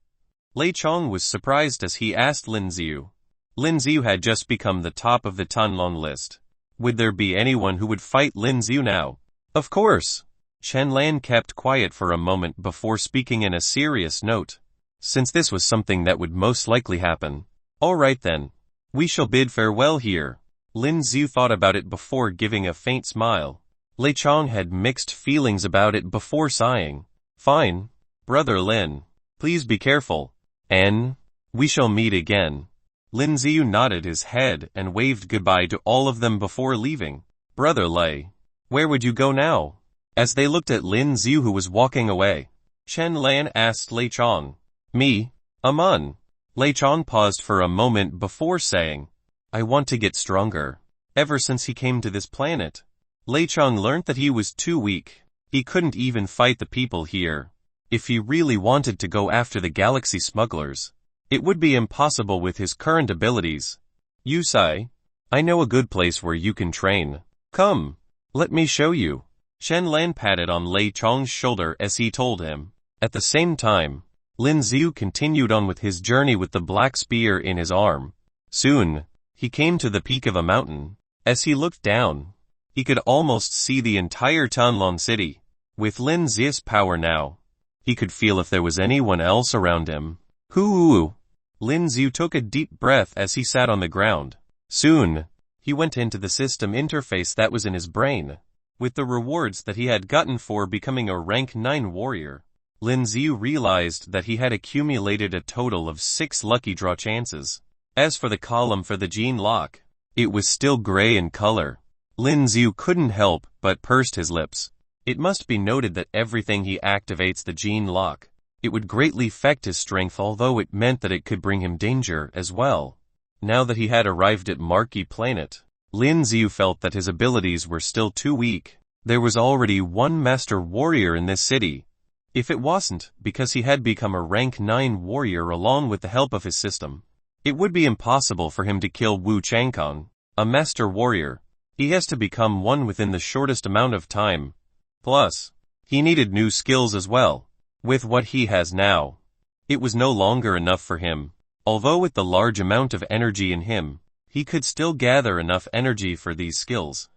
Lei Chang was surprised as he asked Lin Yu. Lin Yu had just become the top of the Tanon list. Would there be anyone who would fight Lin Yu now? Of course. Shen Lan kept quiet for a moment before speaking in a serious note. Since this was something that would most likely happen. All right then. We shall bid farewell here. Lin Yu thought about it before giving a faint smile. Lei Chang had mixed feelings about it before sighing. Fine. Brother Lin. Please be careful. And we shall meet again. Lin Yu nodded his head and waved goodbye to all of them before leaving. Brother Lei. Where would you go now? As they looked at Lin Yu who was walking away, Shen Lan asked Lei Chang. Me? Amun. Lei Chang paused for a moment before saying, I want to get stronger. Ever since he came to this planet, Lei Chang learned that he was too weak. He couldn't even fight the people here. If he really wanted to go after the galaxy smugglers, it would be impossible with his current abilities. Yusai, I know a good place where you can train. Come, let me show you. Shen Lan patted on Lei Chong's shoulder as he told him. At the same time, Lin Xiu continued on with his journey with the black spear in his arm. Soon, he came to the peak of a mountain. As he looked down, he could almost see the entire Tanon city. With Lin Xiu's power now, he could feel if there was anyone else around him. Hoo! Lin Xiu took a deep breath as he sat on the ground. Soon, he went into the system interface that was in his brain. With the rewards that he had gotten for becoming a rank 9 warrior, Lin Xiu realized that he had accumulated a total of 6 lucky draw chances. As for the column for the gene lock, it was still gray in color. Lin Xiu couldn't help but pursed his lips. It must be noted that everything he activates the gene lock, it would greatly affect his strength, although it meant that it could bring him danger as well. Now that he had arrived at Marquee planet, Lin Xiu felt that his abilities were still too weak. There was already one master warrior in this city. If it wasn't because he had become a rank 9 warrior along with the help of his system, it would be impossible for him to kill Wu Changkong, a master warrior. He has to become one within the shortest amount of time. Plus, he needed new skills as well. With what he has now, it was no longer enough for him. Although with the large amount of energy in him, he could still gather enough energy for these skills.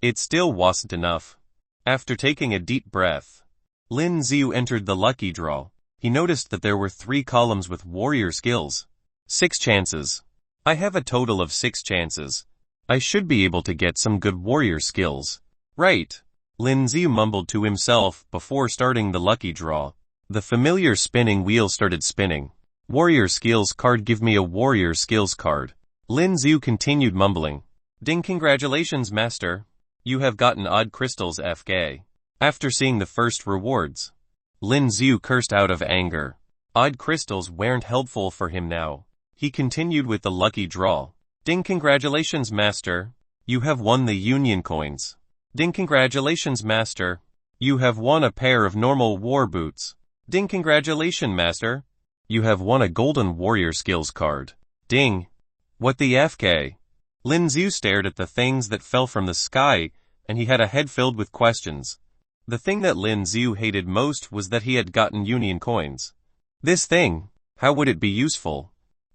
It still wasn't enough. After taking a deep breath, Lin Xiu entered the lucky draw. He noticed that there were 3 columns with warrior skills. 6 chances. I have a total of 6 chances. I should be able to get some good warrior skills. Right. Lin Xiu mumbled to himself before starting the lucky draw. The familiar spinning wheel started spinning. Warrior skills card, give me a warrior skills card. Lin Xiu continued mumbling. Ding, congratulations master. You have gotten odd crystals FK. After seeing the first rewards, Lin Xiu cursed out of anger. Odd crystals weren't helpful for him now. He continued with the lucky draw. Ding, congratulations master. You have won the union coins. Ding, congratulations master. You have won a pair of normal war boots. Ding, congratulations master. You have won a golden warrior skills card. Ding. What the FK? Lin Xiu stared at the things that fell from the sky, and he had a head filled with questions. The thing that Lin Xiu hated most was that he had gotten union coins. This thing, how would it be useful?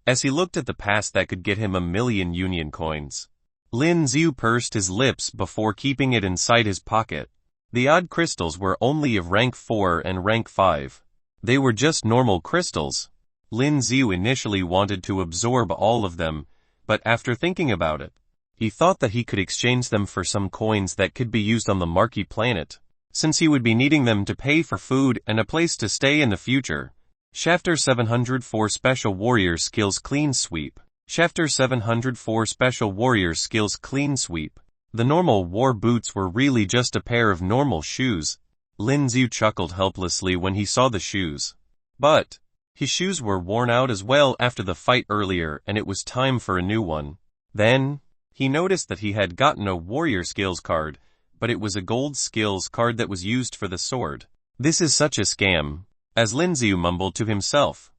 As he looked at the past that could get him 1,000,000 union coins, Lin Xiu pursed his lips before keeping it inside his pocket. The odd crystals were only of rank 4 and rank 5. They were just normal crystals. Lin Xiu initially wanted to absorb all of them, but after thinking about it, he thought that he could exchange them for some coins that could be used on the Marquee planet, since he would be needing them to pay for food and a place to stay in the future. Chapter 704 Special Warrior Skills Clean Sweep. Chapter 704 Special Warrior Skills Clean Sweep. The normal war boots were really just a pair of normal shoes. Lin Xiu chuckled helplessly when he saw the shoes. But his shoes were worn out as well after the fight earlier, and it was time for a new one. Then, he noticed that he had gotten a warrior skills card, but it was a gold skills card that was used for the sword. This is such a scam. As Lin Xiu mumbled to himself,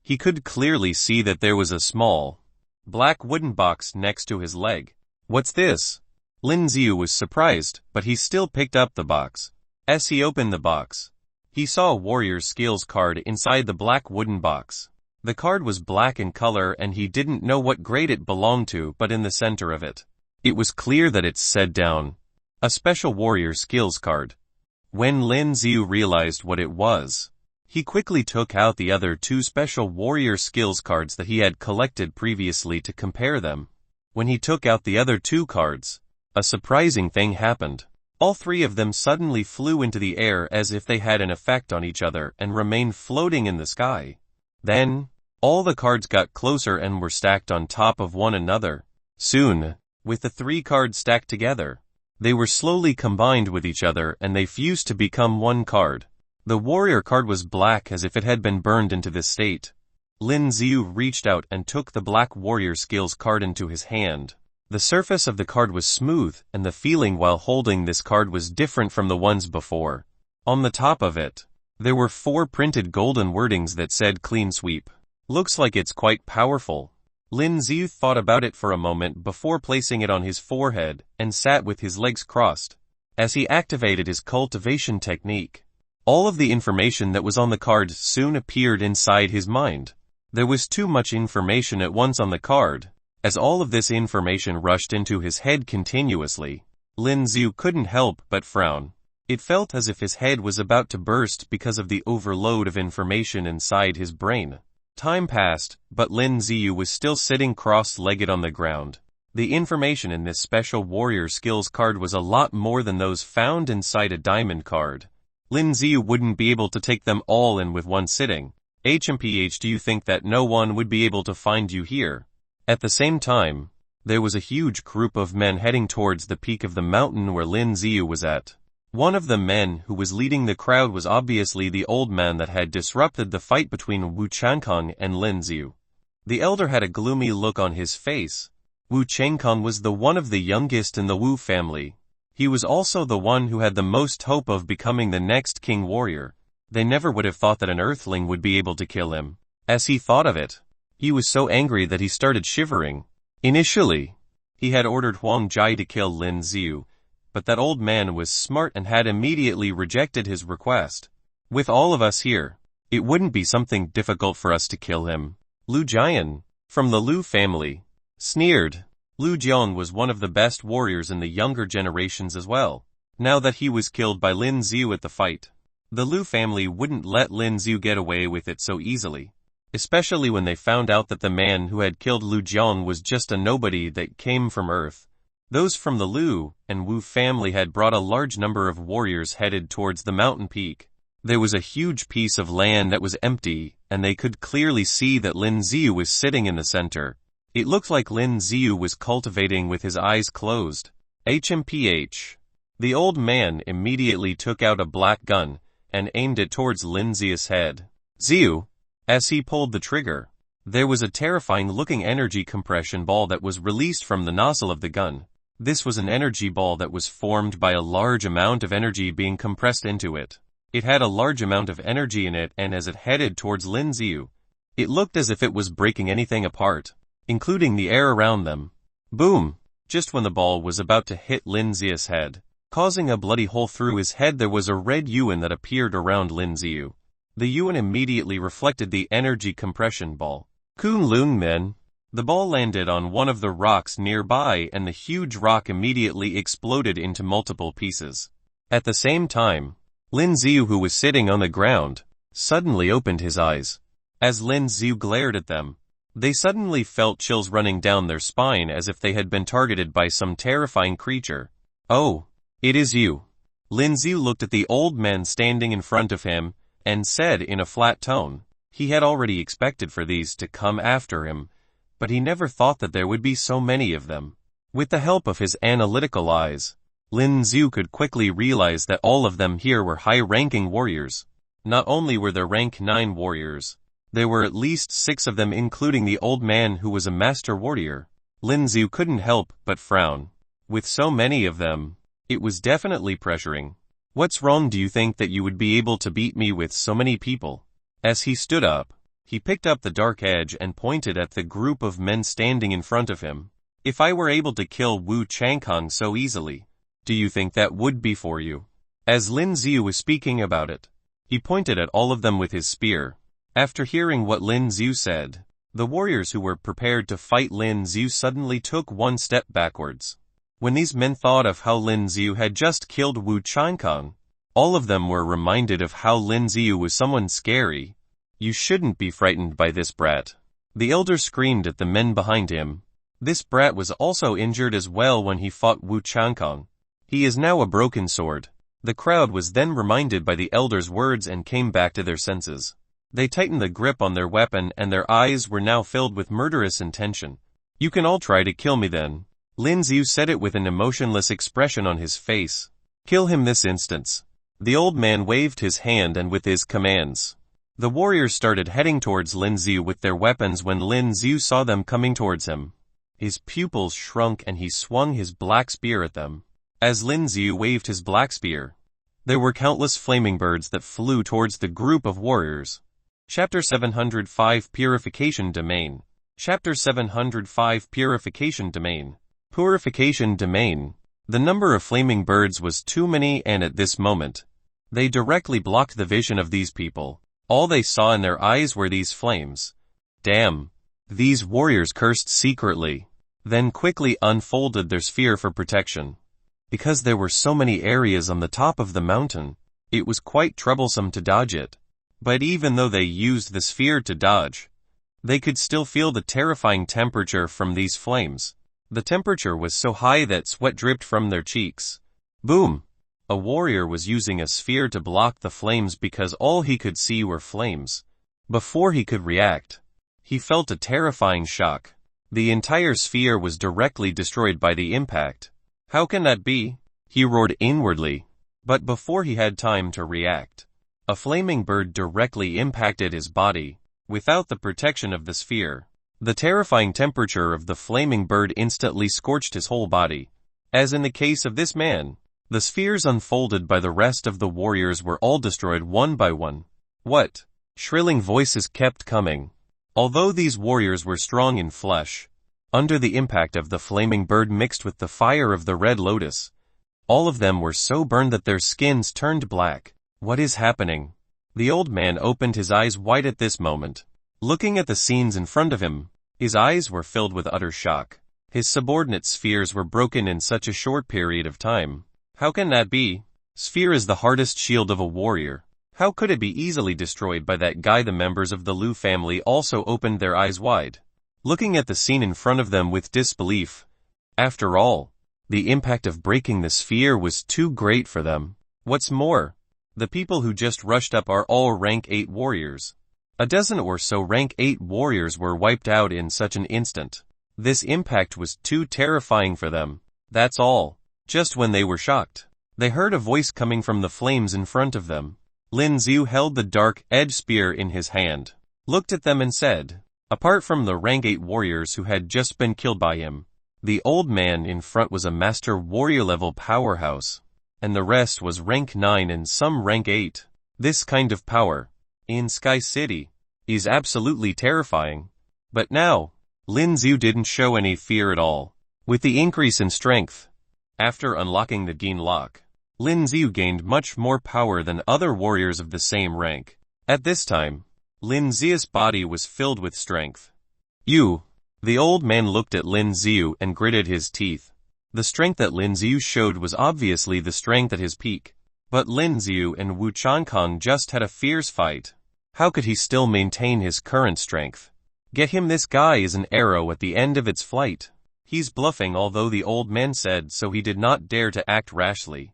he could clearly see that there was a small, black wooden box next to his leg. What's this? Lin Xiu was surprised, but he still picked up the box. As he opened the box, he saw a warrior skills card inside the black wooden box. The card was black in color and he didn't know what grade it belonged to, but in the center of it, it was clear that it said down, a special warrior skills card. When Lin Xiu realized what it was, he quickly took out the other 2 special warrior skills cards that he had collected previously to compare them. When he took out the other 2 cards, a surprising thing happened. All 3 of them suddenly flew into the air as if they had an effect on each other and remained floating in the sky. Then, all the cards got closer and were stacked on top of one another. Soon, with the 3 cards stacked together, they were slowly combined with each other and they fused to become one card. The warrior card was black as if it had been burned into this state. Lin Xiu reached out and took the black warrior skills card into his hand. The surface of the card was smooth, and the feeling while holding this card was different from the ones before. On the top of it, there were 4 printed golden wordings that said clean sweep. Looks like it's quite powerful. Lin Xiu thought about it for a moment before placing it on his forehead and sat with his legs crossed. as he activated his cultivation technique. All of the information that was on the card soon appeared inside his mind. There was too much information at once on the card. As all of this information rushed into his head continuously, Lin Yu couldn't help but frown. It felt as if his head was about to burst because of the overload of information inside his brain. Time passed, but Lin Yu was still sitting cross-legged on the ground. The information in this special warrior skills card was a lot more than those found inside a diamond card. Lin Yu wouldn't be able to take them all in with one sitting. HMPH, do you think that no one would be able to find you here? At the same time, there was a huge group of men heading towards the peak of the mountain where Lin Yu was at. One of the men who was leading the crowd was obviously the old man that had disrupted the fight between Wu Changkong and Lin Yu. The elder had a gloomy look on his face. Wu Changkong was the one of the youngest in the Wu family. He was also the one who had the most hope of becoming the next king warrior. They never would have thought that an earthling would be able to kill him. As he thought of it, he was so angry that he started shivering. Initially, he had ordered Huang Jai to kill Lin Yu, but that old man was smart and had immediately rejected his request. With all of us here, it wouldn't be something difficult for us to kill him. Lu Jian, from the Lu family, sneered. Lu Jian was one of the best warriors in the younger generations as well. Now that he was killed by Lin Yu at the fight, the Lu family wouldn't let Lin Yu get away with it so easily. Especially when they found out that the man who had killed Lu Jian was just a nobody that came from Earth. Those from the Lu and Wu family had brought a large number of warriors headed towards the mountain peak. There was a huge piece of land that was empty, and they could clearly see that Lin Yu was sitting in the center. It looked like Lin Yu was cultivating with his eyes closed. HMPH. The old man immediately took out a black gun and aimed it towards Lin Yu's head. Yu. As he pulled the trigger, there was a terrifying-looking energy compression ball that was released from the nozzle of the gun. This was an energy ball that was formed by a large amount of energy being compressed into it. It had a large amount of energy in it, and as it headed towards Lin Yu, it looked as if it was breaking anything apart, including the air around them. Boom! Just when the ball was about to hit Lin Yu's head, causing a bloody hole through his head, there was a red yuan that appeared around Lin Yu. The yuan immediately reflected the energy compression ball. Kun Lung Men. The ball landed on one of the rocks nearby, and the huge rock immediately exploded into multiple pieces. At the same time, Lin Yu, who was sitting on the ground, suddenly opened his eyes. As Lin Yu glared at them, they suddenly felt chills running down their spine as if they had been targeted by some terrifying creature. Oh, it is you. Lin Yu looked at the old man standing in front of him and said in a flat tone. He had already expected for these to come after him, but he never thought that there would be so many of them. With the help of his analytical eyes, Lin Yu could quickly realize that all of them here were high-ranking warriors. Not only were there rank 9 warriors, there were at least 6 of them, including the old man who was a master warrior. Lin Yu couldn't help but frown. With so many of them, it was definitely pressuring. What's wrong? Do you think that you would be able to beat me with so many people? As he stood up, he picked up the dark edge and pointed at the group of men standing in front of him. If I were able to kill Wu Changkong so easily, do you think that would be for you? As Lin Yu was speaking about it, he pointed at all of them with his spear. After hearing what Lin Yu said, the warriors who were prepared to fight Lin Yu suddenly took one step backwards. When these men thought of how Lin Yu had just killed Wu Changkong, all of them were reminded of how Lin Yu was someone scary. You shouldn't be frightened by this brat. The elder screamed at the men behind him. This brat was also injured as well when he fought Wu Changkong. He is now a broken sword. The crowd was then reminded by the elder's words and came back to their senses. They tightened the grip on their weapon and their eyes were now filled with murderous intention. You can all try to kill me then. Lin Yu said it with an emotionless expression on his face. Kill him this instant. The old man waved his hand and with his commands, the warriors started heading towards Lin Yu with their weapons. When Lin Yu saw them coming towards him, his pupils shrunk and he swung his black spear at them. As Lin Yu waved his black spear, there were countless flaming birds that flew towards the group of warriors. Chapter 705 Purification Domain. Chapter 705 Purification Domain. Purification Domain. The number of flaming birds was too many, and at this moment, they directly blocked the vision of these people. All they saw in their eyes were these flames. Damn! These warriors cursed secretly, then quickly unfolded their sphere for protection. Because there were so many areas on the top of the mountain, it was quite troublesome to dodge it. But even though they used the sphere to dodge, they could still feel the terrifying temperature from these flames. The temperature was so high that sweat dripped from their cheeks. Boom! A warrior was using a sphere to block the flames because all he could see were flames. Before he could react, he felt a terrifying shock. The entire sphere was directly destroyed by the impact. How can that be? He roared inwardly. But before he had time to react, a flaming bird directly impacted his body, without the protection of the sphere. The terrifying temperature of the flaming bird instantly scorched his whole body. As in the case of this man, the spheres unfolded by the rest of the warriors were all destroyed one by one. What? Shrilling voices kept coming. Although these warriors were strong in flesh, under the impact of the flaming bird mixed with the fire of the red lotus, all of them were so burned that their skins turned black. What is happening? The old man opened his eyes wide at this moment. Looking at the scenes in front of him, his eyes were filled with utter shock. His subordinate spheres were broken in such a short period of time. How can that be? Sphere is the hardest shield of a warrior. How could it be easily destroyed by that guy? The members of the Leu family also opened their eyes wide, looking at the scene in front of them with disbelief. After all, the impact of breaking the sphere was too great for them. What's more, the people who just rushed up are all rank 8 warriors. A dozen or so rank 8 warriors were wiped out in such an instant. This impact was too terrifying for them. That's all. Just when they were shocked, they heard a voice coming from the flames in front of them. Lin Yu held the dark-edged spear in his hand, looked at them and said, apart from the rank 8 warriors who had just been killed by him, the old man in front was a master warrior-level powerhouse, and the rest was rank 9 and some rank 8. This kind of power, in Sky City, is absolutely terrifying. But now, Lin Yu didn't show any fear at all. With the increase in strength, after unlocking the Gene lock, Lin Yu gained much more power than other warriors of the same rank. At this time, Lin Yu's body was filled with strength. The old man looked at Lin Yu and gritted his teeth. The strength that Lin Yu showed was obviously the strength at his peak. But Lin Yu and Wu Chankong just had a fierce fight. How could he still maintain his current strength? Get him! This guy is an arrow at the end of its flight. He's bluffing, although the old man said so. He did not dare to act rashly.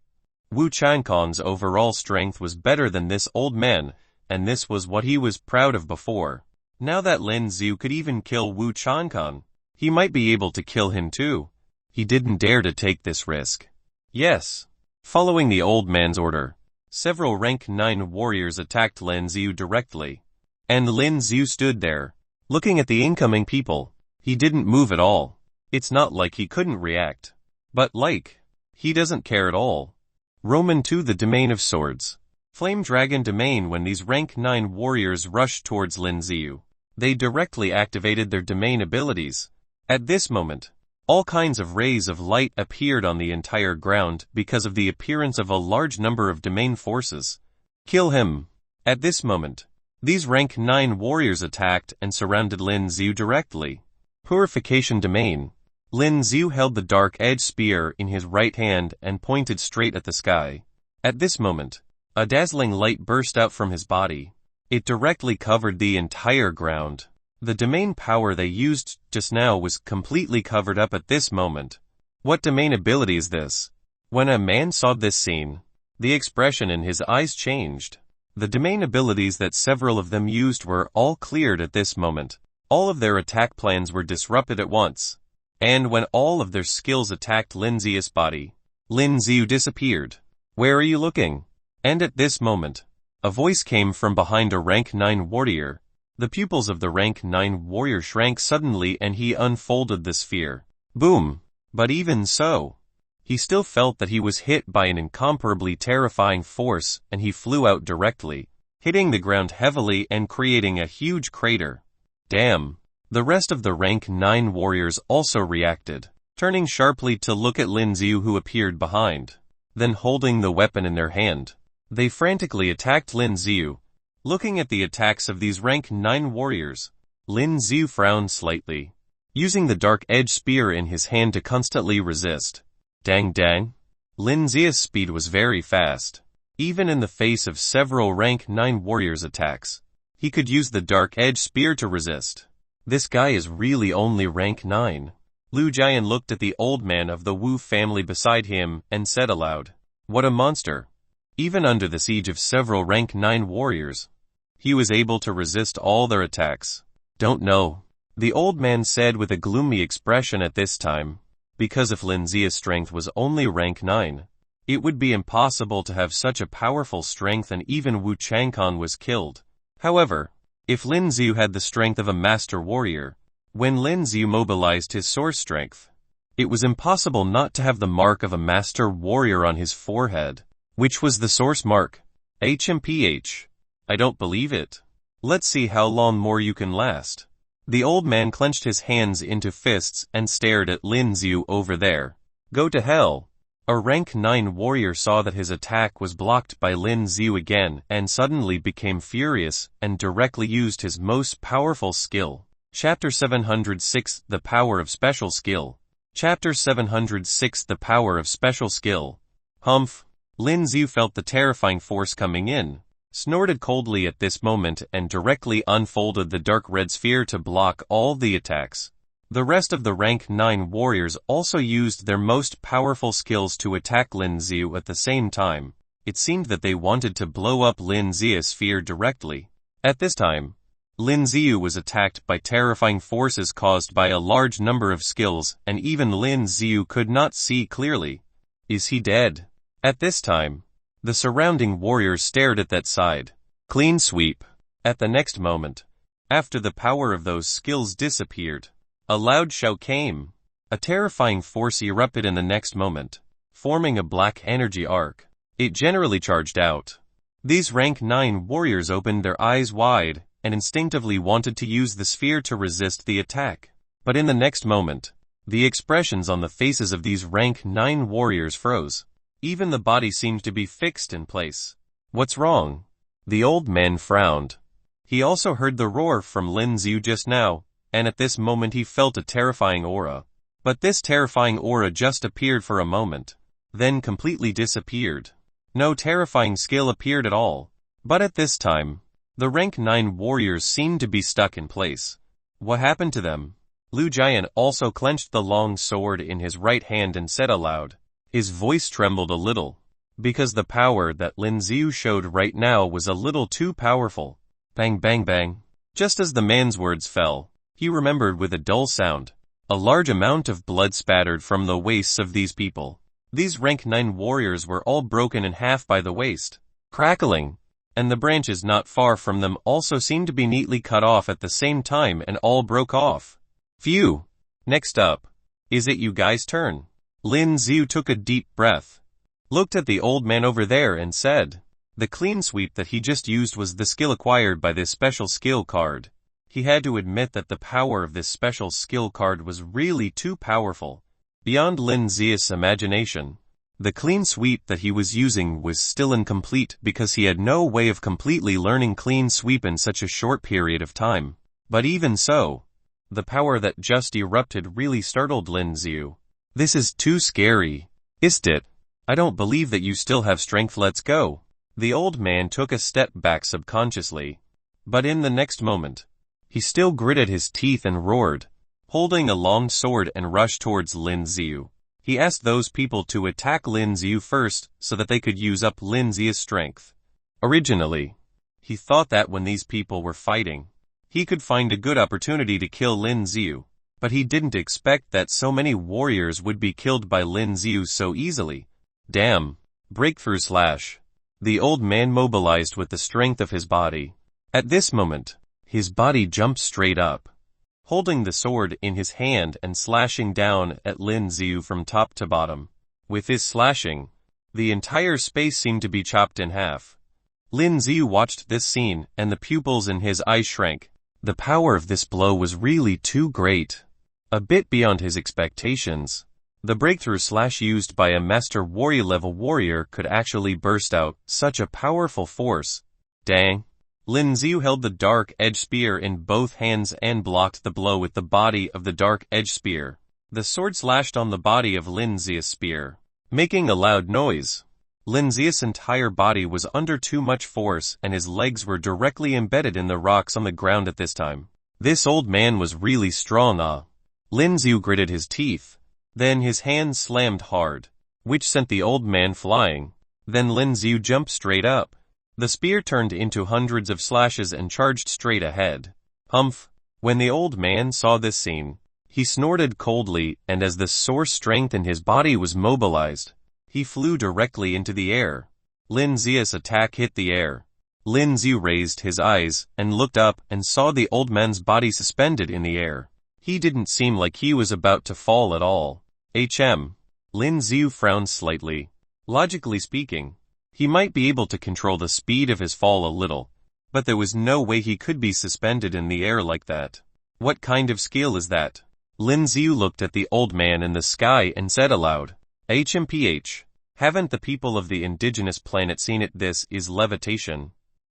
Wu Chankong's overall strength was better than this old man, and this was what he was proud of before. Now that Lin Yu could even kill Wu Chankong, he might be able to kill him too. He didn't dare to take this risk. Yes. Following the old man's order, several rank 9 warriors attacked Lin Yu directly. And Lin Yu stood there, looking at the incoming people. He didn't move at all. It's not like he couldn't react, but like, he doesn't care at all. Roman 2. The Domain of Swords. Flame Dragon Domain. When these rank 9 warriors rushed towards Lin Yu, they directly activated their domain abilities. At this moment, all kinds of rays of light appeared on the entire ground because of the appearance of a large number of domain forces. Kill him! At this moment, these rank 9 warriors attacked and surrounded Lin Yu directly. Purification Domain. Lin Yu held the dark-edged spear in his right hand and pointed straight at the sky. At this moment, a dazzling light burst out from his body. It directly covered the entire ground. The domain power they used just now was completely covered up at this moment. What domain ability is this? When a man saw this scene, the expression in his eyes changed. The domain abilities that several of them used were all cleared at this moment. All of their attack plans were disrupted at once. And when all of their skills attacked Lin Yu's body, Lin Yu disappeared. Where are you looking? And at this moment, a voice came from behind a rank 9 warrior. The pupils of the rank 9 warrior shrank suddenly and he unfolded the sphere. Boom! But even so, he still felt that he was hit by an incomparably terrifying force and he flew out directly, hitting the ground heavily and creating a huge crater. Damn! The rest of the rank 9 warriors also reacted. turning sharply to look at Lin Yu who appeared behind. Then holding the weapon in their hand, they frantically attacked Lin Yu. Looking at the attacks of these rank 9 warriors, Lin Yu frowned slightly, using the dark edge spear in his hand to constantly resist. Dang dang. Lin Yu's speed was very fast. Even in the face of several rank 9 warriors' attacks, he could use the dark edge spear to resist. This guy is really only rank 9. Lu Jian looked at the old man of the Wu family beside him and said aloud, "What a monster." Even under the siege of several rank 9 warriors, he was able to resist all their attacks. "Don't know," the old man said with a gloomy expression at this time. Because if Lin Yu's strength was only rank 9, it would be impossible to have such a powerful strength, and even Wu Changkan was killed. However, if Lin Yu had the strength of a master warrior, when Lin Yu mobilized his source strength, it was impossible not to have the mark of a master warrior on his forehead. Which was the source mark? HMPH. I don't believe it. Let's see how long more you can last. The old man clenched his hands into fists and stared at Lin Yu over there. Go to hell. A rank 9 warrior saw that his attack was blocked by Lin Yu again and suddenly became furious and directly used his most powerful skill. Chapter 706 The Power of Special Skill. Chapter 706 The Power of Special Skill. Humph. Lin Yu felt the terrifying force coming in, snorted coldly at this moment and directly unfolded the dark red sphere to block all the attacks. The rest of the rank 9 warriors also used their most powerful skills to attack Lin Yu at the same time. It seemed that they wanted to blow up Lin Yu's sphere directly. At this time, Lin Yu was attacked by terrifying forces caused by a large number of skills, and even Lin Yu could not see clearly. Is he dead? At this time, the surrounding warriors stared at that side. Clean sweep. At the next moment, after the power of those skills disappeared, a loud shout came. A terrifying force erupted in the next moment, forming a black energy arc. It generally charged out. These rank 9 warriors opened their eyes wide and instinctively wanted to use the sphere to resist the attack. But in the next moment, the expressions on the faces of these rank 9 warriors froze. Even the body seemed to be fixed in place. What's wrong? The old man frowned. He also heard the roar from Lin Yu just now, and at this moment he felt a terrifying aura. But this terrifying aura just appeared for a moment, then completely disappeared. No terrifying skill appeared at all. But at this time, the rank 9 warriors seemed to be stuck in place. What happened to them? Lu Jian also clenched the long sword in his right hand and said aloud. His voice trembled a little, because the power that Lin Yu showed right now was a little too powerful. Bang bang bang. Just as the man's words fell, he remembered with a dull sound. A large amount of blood spattered from the waists of these people. These rank 9 warriors were all broken in half by the waist, crackling, and the branches not far from them also seemed to be neatly cut off at the same time and all broke off. Phew. Next up, is it you guys' turn? Lin Yu took a deep breath, looked at the old man over there and said, the clean sweep that he just used was the skill acquired by this special skill card. He had to admit that the power of this special skill card was really too powerful, beyond Lin Yu's imagination. The clean sweep that he was using was still incomplete because he had no way of completely learning clean sweep in such a short period of time. But even so, the power that just erupted really startled Lin Yu. This is too scary. Isn't it? I don't believe that you still have strength. Let's go. The old man took a step back subconsciously. But in the next moment, he still gritted his teeth and roared, holding a long sword and rushed towards Lin Yu. He asked those people to attack Lin Yu first so that they could use up Lin Yu's strength. Originally, he thought that when these people were fighting, he could find a good opportunity to kill Lin Yu. But he didn't expect that so many warriors would be killed by Lin Yu so easily. Damn. Breakthrough slash. The old man mobilized with the strength of his body. At this moment, his body jumped straight up, holding the sword in his hand and slashing down at Lin Yu from top to bottom. With his slashing, the entire space seemed to be chopped in half. Lin Yu watched this scene and the pupils in his eyes shrank. The power of this blow was really too great. A bit beyond his expectations. The breakthrough slash used by a master warrior level warrior could actually burst out such a powerful force. Dang. Lin Yu held the dark edge spear in both hands and blocked the blow with the body of the dark edge spear. The sword slashed on the body of Lin Yu's spear, making a loud noise. Lin Yu's entire body was under too much force and his legs were directly embedded in the rocks on the ground at this time. This old man was really strong. Lin Yu gritted his teeth. Then his hand slammed hard, which sent the old man flying. Then Lin Yu jumped straight up. The spear turned into hundreds of slashes and charged straight ahead. Humph! When the old man saw this scene, he snorted coldly, and as the source strength in his body was mobilized, he flew directly into the air. Lin Yu's attack hit the air. Lin Yu raised his eyes and looked up and saw the old man's body suspended in the air. He didn't seem like he was about to fall at all. Lin Yu frowned slightly. Logically speaking, he might be able to control the speed of his fall a little, but there was no way he could be suspended in the air like that. What kind of skill is that? Lin Yu looked at the old man in the sky and said aloud, HMPH. Haven't the people of the indigenous planet seen it? This is levitation.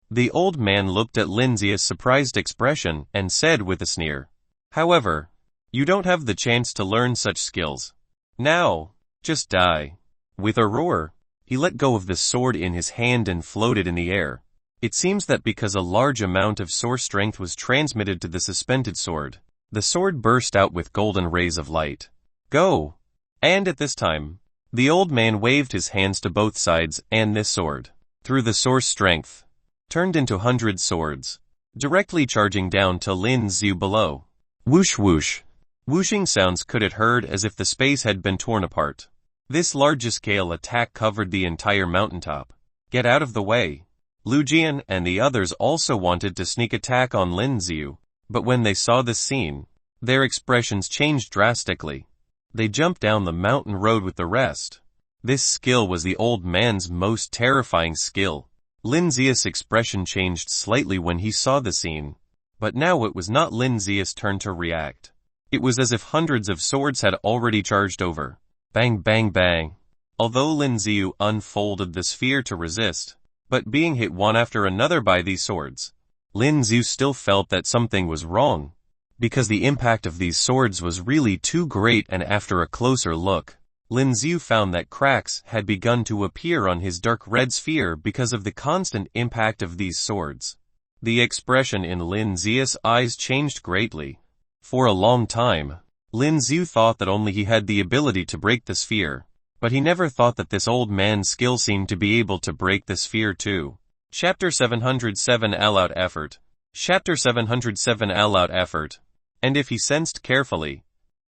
The old man looked at Lin Yu's surprised expression and said with a sneer, however, you don't have the chance to learn such skills. Now, just die. With a roar, he let go of the sword in his hand and floated in the air. It seems that because a large amount of source strength was transmitted to the suspended sword, the sword burst out with golden rays of light. Go! And at this time, the old man waved his hands to both sides and this sword, through the source strength, turned into 100 swords, directly charging down to Lin Yu below. Whoosh whoosh. Whooshing sounds could have heard as if the space had been torn apart. This large-scale attack covered the entire mountaintop. Get out of the way. Lu Jian and the others also wanted to sneak attack on Lin Yu, but when they saw this scene, their expressions changed drastically. They jumped down the mountain road with the rest. This skill was the old man's most terrifying skill. Lin Yu's expression changed slightly when he saw the scene, but now it was not Lin Yu's turn to react. It was as if hundreds of swords had already charged over. Bang bang bang. Although Lin Yu unfolded the sphere to resist, but being hit one after another by these swords, Lin Yu still felt that something was wrong, because the impact of these swords was really too great, and after a closer look, Lin Yu found that cracks had begun to appear on his dark red sphere because of the constant impact of these swords. The expression in Lin Yu's eyes changed greatly. For a long time, Lin Yu thought that only he had the ability to break the sphere, but he never thought that this old man's skill seemed to be able to break the sphere too. Chapter 707 All-Out Effort. Chapter 707 All-Out Effort. And if he sensed carefully,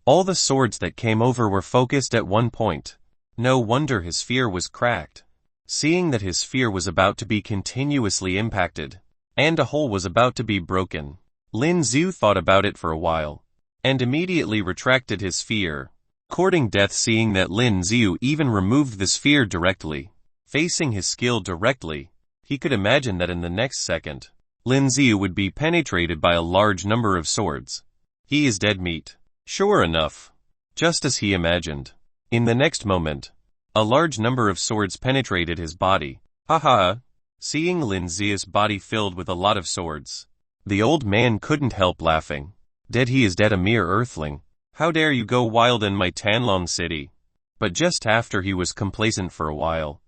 all the swords that came over were focused at one point. No wonder his sphere was cracked. Seeing that his sphere was about to be continuously impacted, and a hole was about to be broken, Lin Yu thought about it for a while, and immediately retracted his sphere, courting death. Seeing that Lin Yu even removed the sphere directly, facing his skill directly, he could imagine that in the next second, Lin Yu would be penetrated by a large number of swords. He is dead meat. Sure enough, just as he imagined. In the next moment, a large number of swords penetrated his body. Haha! Seeing Lin Yu's body filled with a lot of swords, the old man couldn't help laughing. Dead, he is dead, a mere earthling. How dare you go wild in my Tanon city? But just after he was complacent for a while,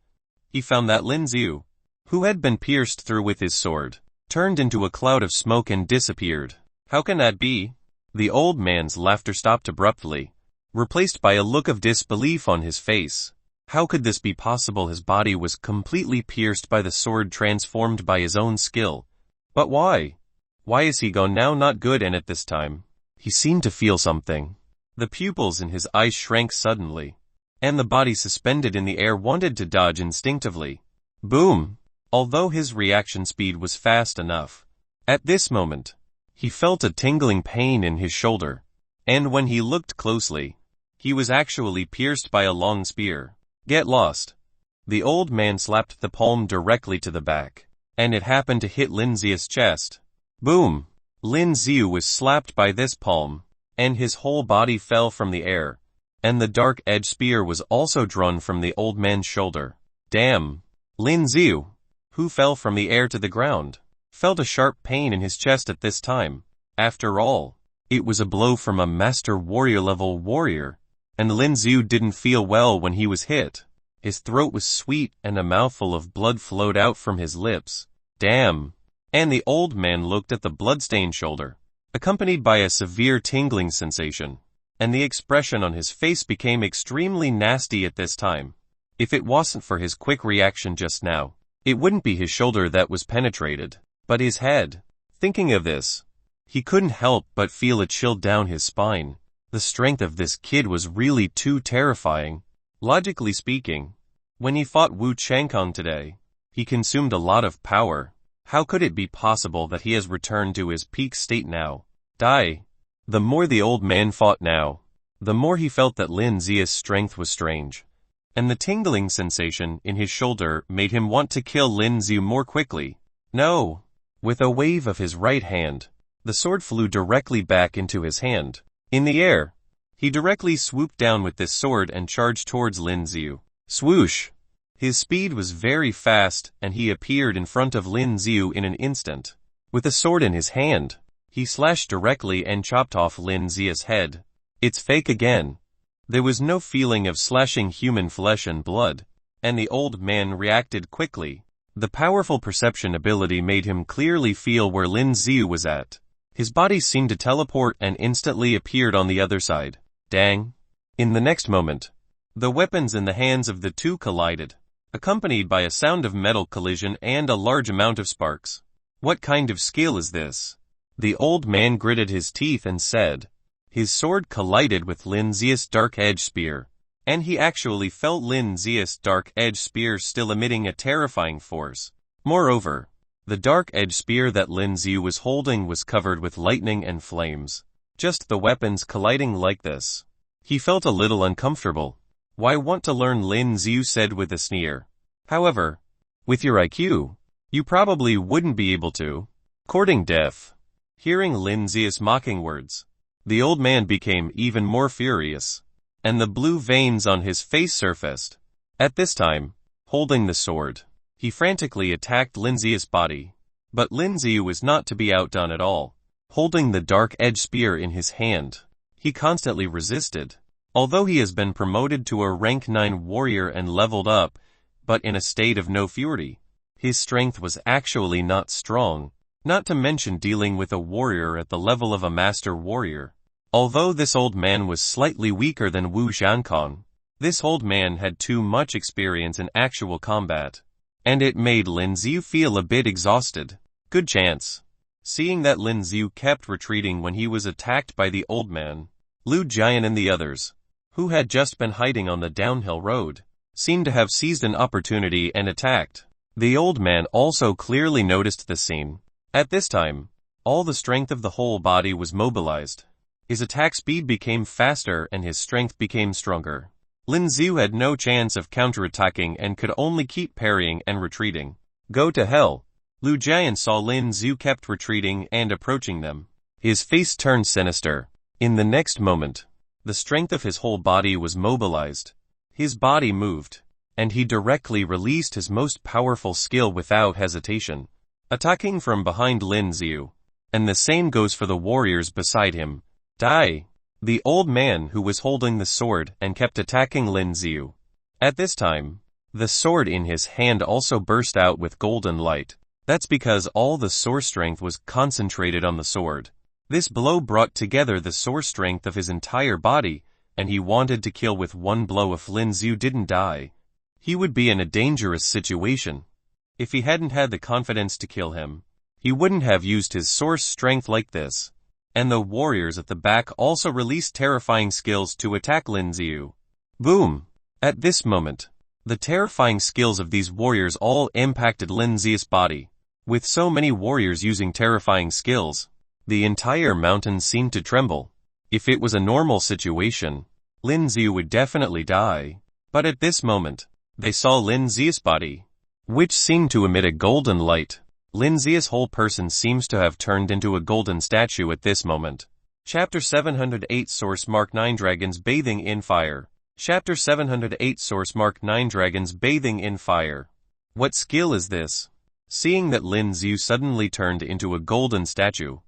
he found that Lin Yu, who had been pierced through with his sword, turned into a cloud of smoke and disappeared. How can that be? The old man's laughter stopped abruptly, replaced by a look of disbelief on his face. How could this be possible? His body was completely pierced by the sword transformed by his own skill. But why? Why is he gone now? Not good. And at this time, he seemed to feel something. The pupils in his eyes shrank suddenly, and the body suspended in the air wanted to dodge instinctively. Boom! Although his reaction speed was fast enough, at this moment, he felt a tingling pain in his shoulder, and when he looked closely, he was actually pierced by a long spear. Get lost! The old man slapped the palm directly to the back, and it happened to hit Lin Yu's chest. Boom! Lin Yu was slapped by this palm, and his whole body fell from the air, and the dark edge spear was also drawn from the old man's shoulder. Damn! Lin Yu, who fell from the air to the ground, felt a sharp pain in his chest at this time. After all, it was a blow from a master warrior level warrior, and Lin Yu didn't feel well when he was hit. His throat was sweet and a mouthful of blood flowed out from his lips. Damn! And the old man looked at the bloodstained shoulder, accompanied by a severe tingling sensation, and the expression on his face became extremely nasty at this time. If it wasn't for his quick reaction just now, it wouldn't be his shoulder that was penetrated, but his head. Thinking of this, he couldn't help but feel a chill down his spine. The strength of this kid was really too terrifying. Logically speaking, when he fought Wu Changkong today, he consumed a lot of power. How could it be possible that he has returned to his peak state now? Die. The more the old man fought now, the more he felt that Lin Zia's strength was strange, and the tingling sensation in his shoulder made him want to kill Lin Yu more quickly. No! With a wave of his right hand, the sword flew directly back into his hand. In the air, he directly swooped down with this sword and charged towards Lin Yu. Swoosh! His speed was very fast and he appeared in front of Lin Yu in an instant. With a sword in his hand, he slashed directly and chopped off Lin Zia's head. It's fake again. There was no feeling of slashing human flesh and blood, and the old man reacted quickly. The powerful perception ability made him clearly feel where Lin Yu was at. His body seemed to teleport and instantly appeared on the other side. Dang! In the next moment, the weapons in the hands of the two collided, accompanied by a sound of metal collision and a large amount of sparks. What kind of skill is this? The old man gritted his teeth and said. His sword collided with Lin Zia's dark edge spear, and he actually felt Lin Zia's dark edge spear still emitting a terrifying force. Moreover, the dark edge spear that Lin Yu was holding was covered with lightning and flames. Just the weapons colliding like this. He felt a little uncomfortable. Why want to learn? Lin Yu said with a sneer. However, with your IQ, you probably wouldn't be able to. Courting death. Hearing Lin Zia's mocking words, the old man became even more furious, and the blue veins on his face surfaced. At this time, holding the sword, he frantically attacked Lin Zia's body. But Lin Yu was not to be outdone at all. Holding the dark edge spear in his hand, he constantly resisted. Although he has been promoted to a rank 9 warrior and leveled up, but in a state of no fury, his strength was actually not strong, not to mention dealing with a warrior at the level of a master warrior. Although this old man was slightly weaker than Wu Changkong, this old man had too much experience in actual combat, and it made Lin Yu feel a bit exhausted. Good chance. Seeing that Lin Yu kept retreating when he was attacked by the old man, Liu Jian and the others, who had just been hiding on the downhill road, seemed to have seized an opportunity and attacked. The old man also clearly noticed the scene. At this time, all the strength of the whole body was mobilized. His attack speed became faster and his strength became stronger. Lin Yu had no chance of counterattacking and could only keep parrying and retreating. Go to hell. Liu Jian saw Lin Yu kept retreating and approaching them. His face turned sinister. In the next moment, the strength of his whole body was mobilized. His body moved, and he directly released his most powerful skill without hesitation, attacking from behind Lin Yu. And the same goes for the warriors beside him. Die! The old man who was holding the sword and kept attacking Lin Yu. At this time, the sword in his hand also burst out with golden light. That's because all the source strength was concentrated on the sword. This blow brought together the source strength of his entire body, and he wanted to kill with one blow. If Lin Yu didn't die, he would be in a dangerous situation. If he hadn't had the confidence to kill him, he wouldn't have used his source strength like this. And the warriors at the back also released terrifying skills to attack Lin Yu. Boom! At this moment, the terrifying skills of these warriors all impacted Lin Yu's body. With so many warriors using terrifying skills, the entire mountain seemed to tremble. If it was a normal situation, Lin Yu would definitely die. But at this moment, they saw Lin Yu's body, which seemed to emit a golden light. Lin Yu's whole person seems to have turned into a golden statue at this moment. Chapter 708 Source Mark 9 Dragons Bathing in Fire. Chapter 708 Source Mark 9 Dragons Bathing in Fire. What skill is this? Seeing that Lin Yu suddenly turned into a golden statue,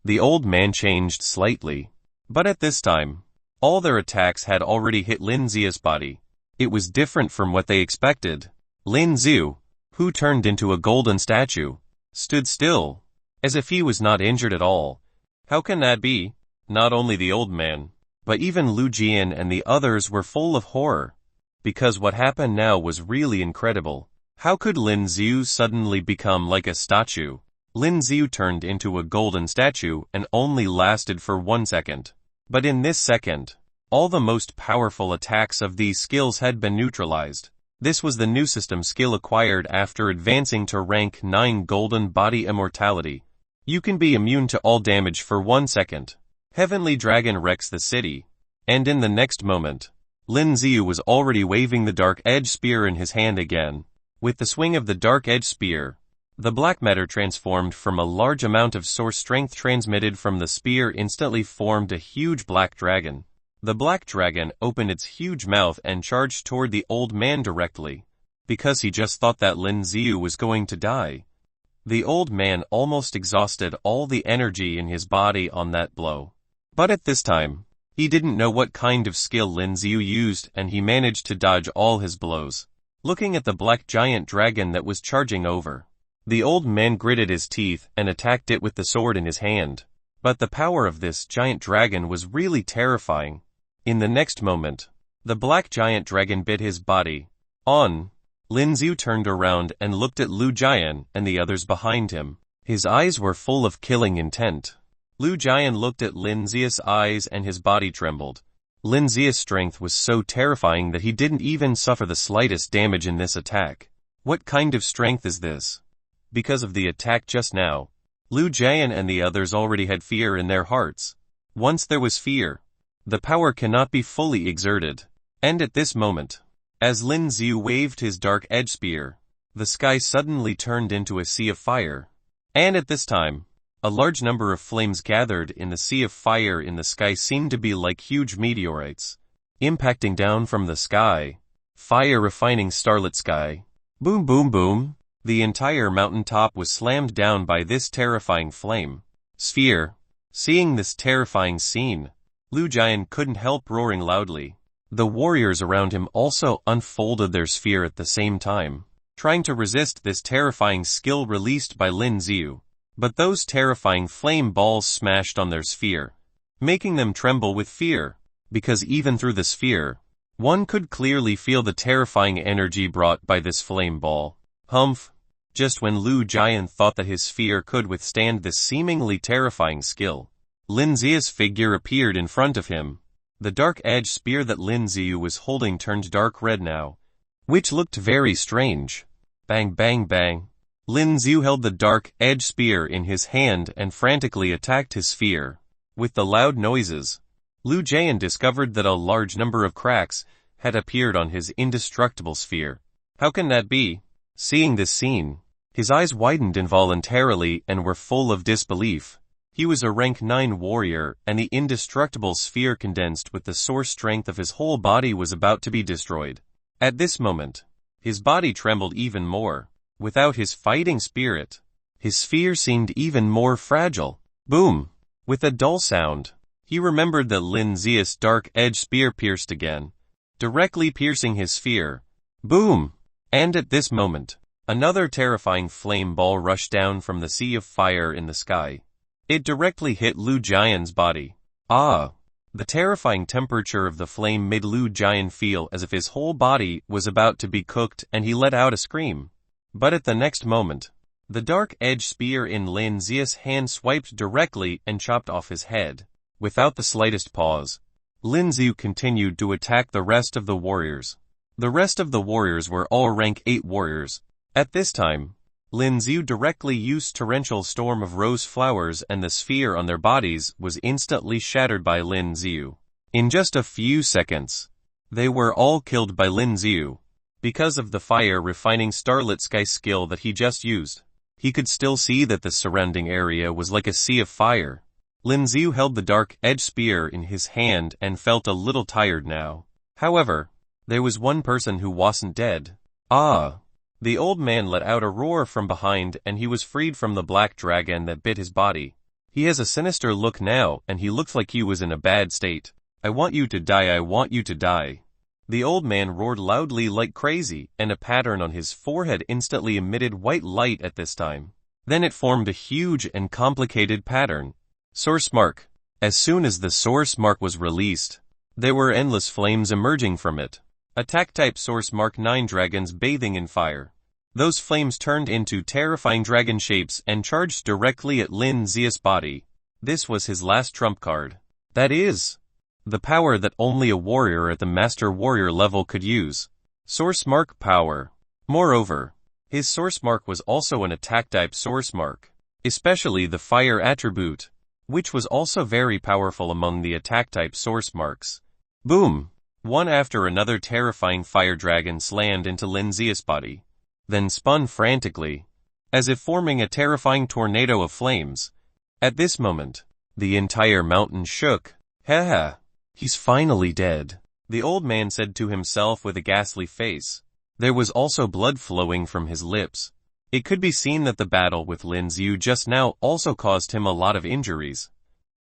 the old man changed slightly. But at this time, all their attacks had already hit Lin Yu's body. It was different from what they expected. Lin Yu, who turned into a golden statue, stood still, as if he was not injured at all. How can that be? Not only the old man, but even Lu Jian and the others were full of horror, because what happened now was really incredible. How could Lin Yu suddenly become like a statue? Lin Yu turned into a golden statue and only lasted for 1 second. But in this second, all the most powerful attacks of these skills had been neutralized. This was the new system skill acquired after advancing to rank 9 Golden Body Immortality. You can be immune to all damage for 1 second. Heavenly Dragon wrecks the city, and in the next moment, Lin Yu was already waving the Dark Edge Spear in his hand again. With the swing of the Dark Edge Spear, the black matter transformed from a large amount of source strength transmitted from the spear instantly formed a huge black dragon. The black dragon opened its huge mouth and charged toward the old man directly, because he just thought that Lin Yu was going to die. The old man almost exhausted all the energy in his body on that blow. But at this time, he didn't know what kind of skill Lin Yu used and he managed to dodge all his blows. Looking at the black giant dragon that was charging over, the old man gritted his teeth and attacked it with the sword in his hand. But the power of this giant dragon was really terrifying. In the next moment, the black giant dragon bit his body. Lin Yu turned around and looked at Lu Jian and the others behind him. His eyes were full of killing intent. Lu Jian looked at Lin Yu's eyes and his body trembled. Lin Yu's strength was so terrifying that he didn't even suffer the slightest damage in this attack. What kind of strength is this? Because of the attack just now, Lu Jian and the others already had fear in their hearts. Once there was fear, the power cannot be fully exerted. And at this moment, as Lin Yu waved his Dark Edge Spear, the sky suddenly turned into a sea of fire. And at this time, a large number of flames gathered in the sea of fire in the sky seemed to be like huge meteorites, impacting down from the sky. Fire refining starlit sky. Boom boom boom. The entire mountaintop was slammed down by this terrifying flame sphere. Seeing this terrifying scene, Lu Jian couldn't help roaring loudly. The warriors around him also unfolded their sphere at the same time, trying to resist this terrifying skill released by Lin Yu. But those terrifying flame balls smashed on their sphere, making them tremble with fear, because even through the sphere, one could clearly feel the terrifying energy brought by this flame ball. Humph! Just when Lu Jian thought that his sphere could withstand this seemingly terrifying skill, Lin Yu's figure appeared in front of him. The Dark Edge Spear that Lin Yu was holding turned dark red now, which looked very strange. Bang bang bang. Lin Yu held the Dark Edge Spear in his hand and frantically attacked his sphere. With the loud noises, Lu Jian discovered that a large number of cracks had appeared on his indestructible sphere. How can that be? Seeing this scene, his eyes widened involuntarily and were full of disbelief. He was a rank 9 warrior, and the indestructible sphere condensed with the source strength of his whole body was about to be destroyed. At this moment, his body trembled even more. Without his fighting spirit, his sphere seemed even more fragile. Boom! With a dull sound, he remembered that Lin Yu's Dark Edge Spear pierced again, directly piercing his sphere. Boom! And at this moment, another terrifying flame ball rushed down from the sea of fire in the sky. It directly hit Lu Jian's body. The terrifying temperature of the flame made Lu Jian feel as if his whole body was about to be cooked, and he let out a scream. But at the next moment, the Dark Edge Spear in Lin Yu's hand swiped directly and chopped off his head. Without the slightest pause, Lin Yu continued to attack the rest of the warriors. The rest of the warriors were all rank 8 warriors. At this time, Lin Yu directly used Torrential Storm of Rose Flowers, and the sphere on their bodies was instantly shattered by Lin Yu. In just a few seconds, they were all killed by Lin Yu. Because of the fire refining starlit sky skill that he just used, he could still see that the surrounding area was like a sea of fire. Lin Yu held the dark-edged spear in his hand and felt a little tired now. However, there was one person who wasn't dead. Ah! The old man let out a roar from behind and he was freed from the black dragon that bit his body. He has a sinister look now and he looks like he was in a bad state. I want you to die, I want you to die. The old man roared loudly like crazy and a pattern on his forehead instantly emitted white light at this time. Then it formed a huge and complicated pattern. Source mark. As soon as the source mark was released, there were endless flames emerging from it. Attack type source mark 9 dragons bathing in fire. Those flames turned into terrifying dragon shapes and charged directly at Lin Yu's body. This was his last trump card. That is, the power that only a warrior at the master warrior level could use. Source mark power. Moreover, his source mark was also an attack type source mark, especially the fire attribute, which was also very powerful among the attack type source marks. Boom! One after another terrifying fire dragons slammed into Lin Yu's body, then spun frantically, as if forming a terrifying tornado of flames. At this moment, the entire mountain shook. Haha, he's finally dead, the old man said to himself with a ghastly face. There was also blood flowing from his lips. It could be seen that the battle with Lin Yu just now also caused him a lot of injuries.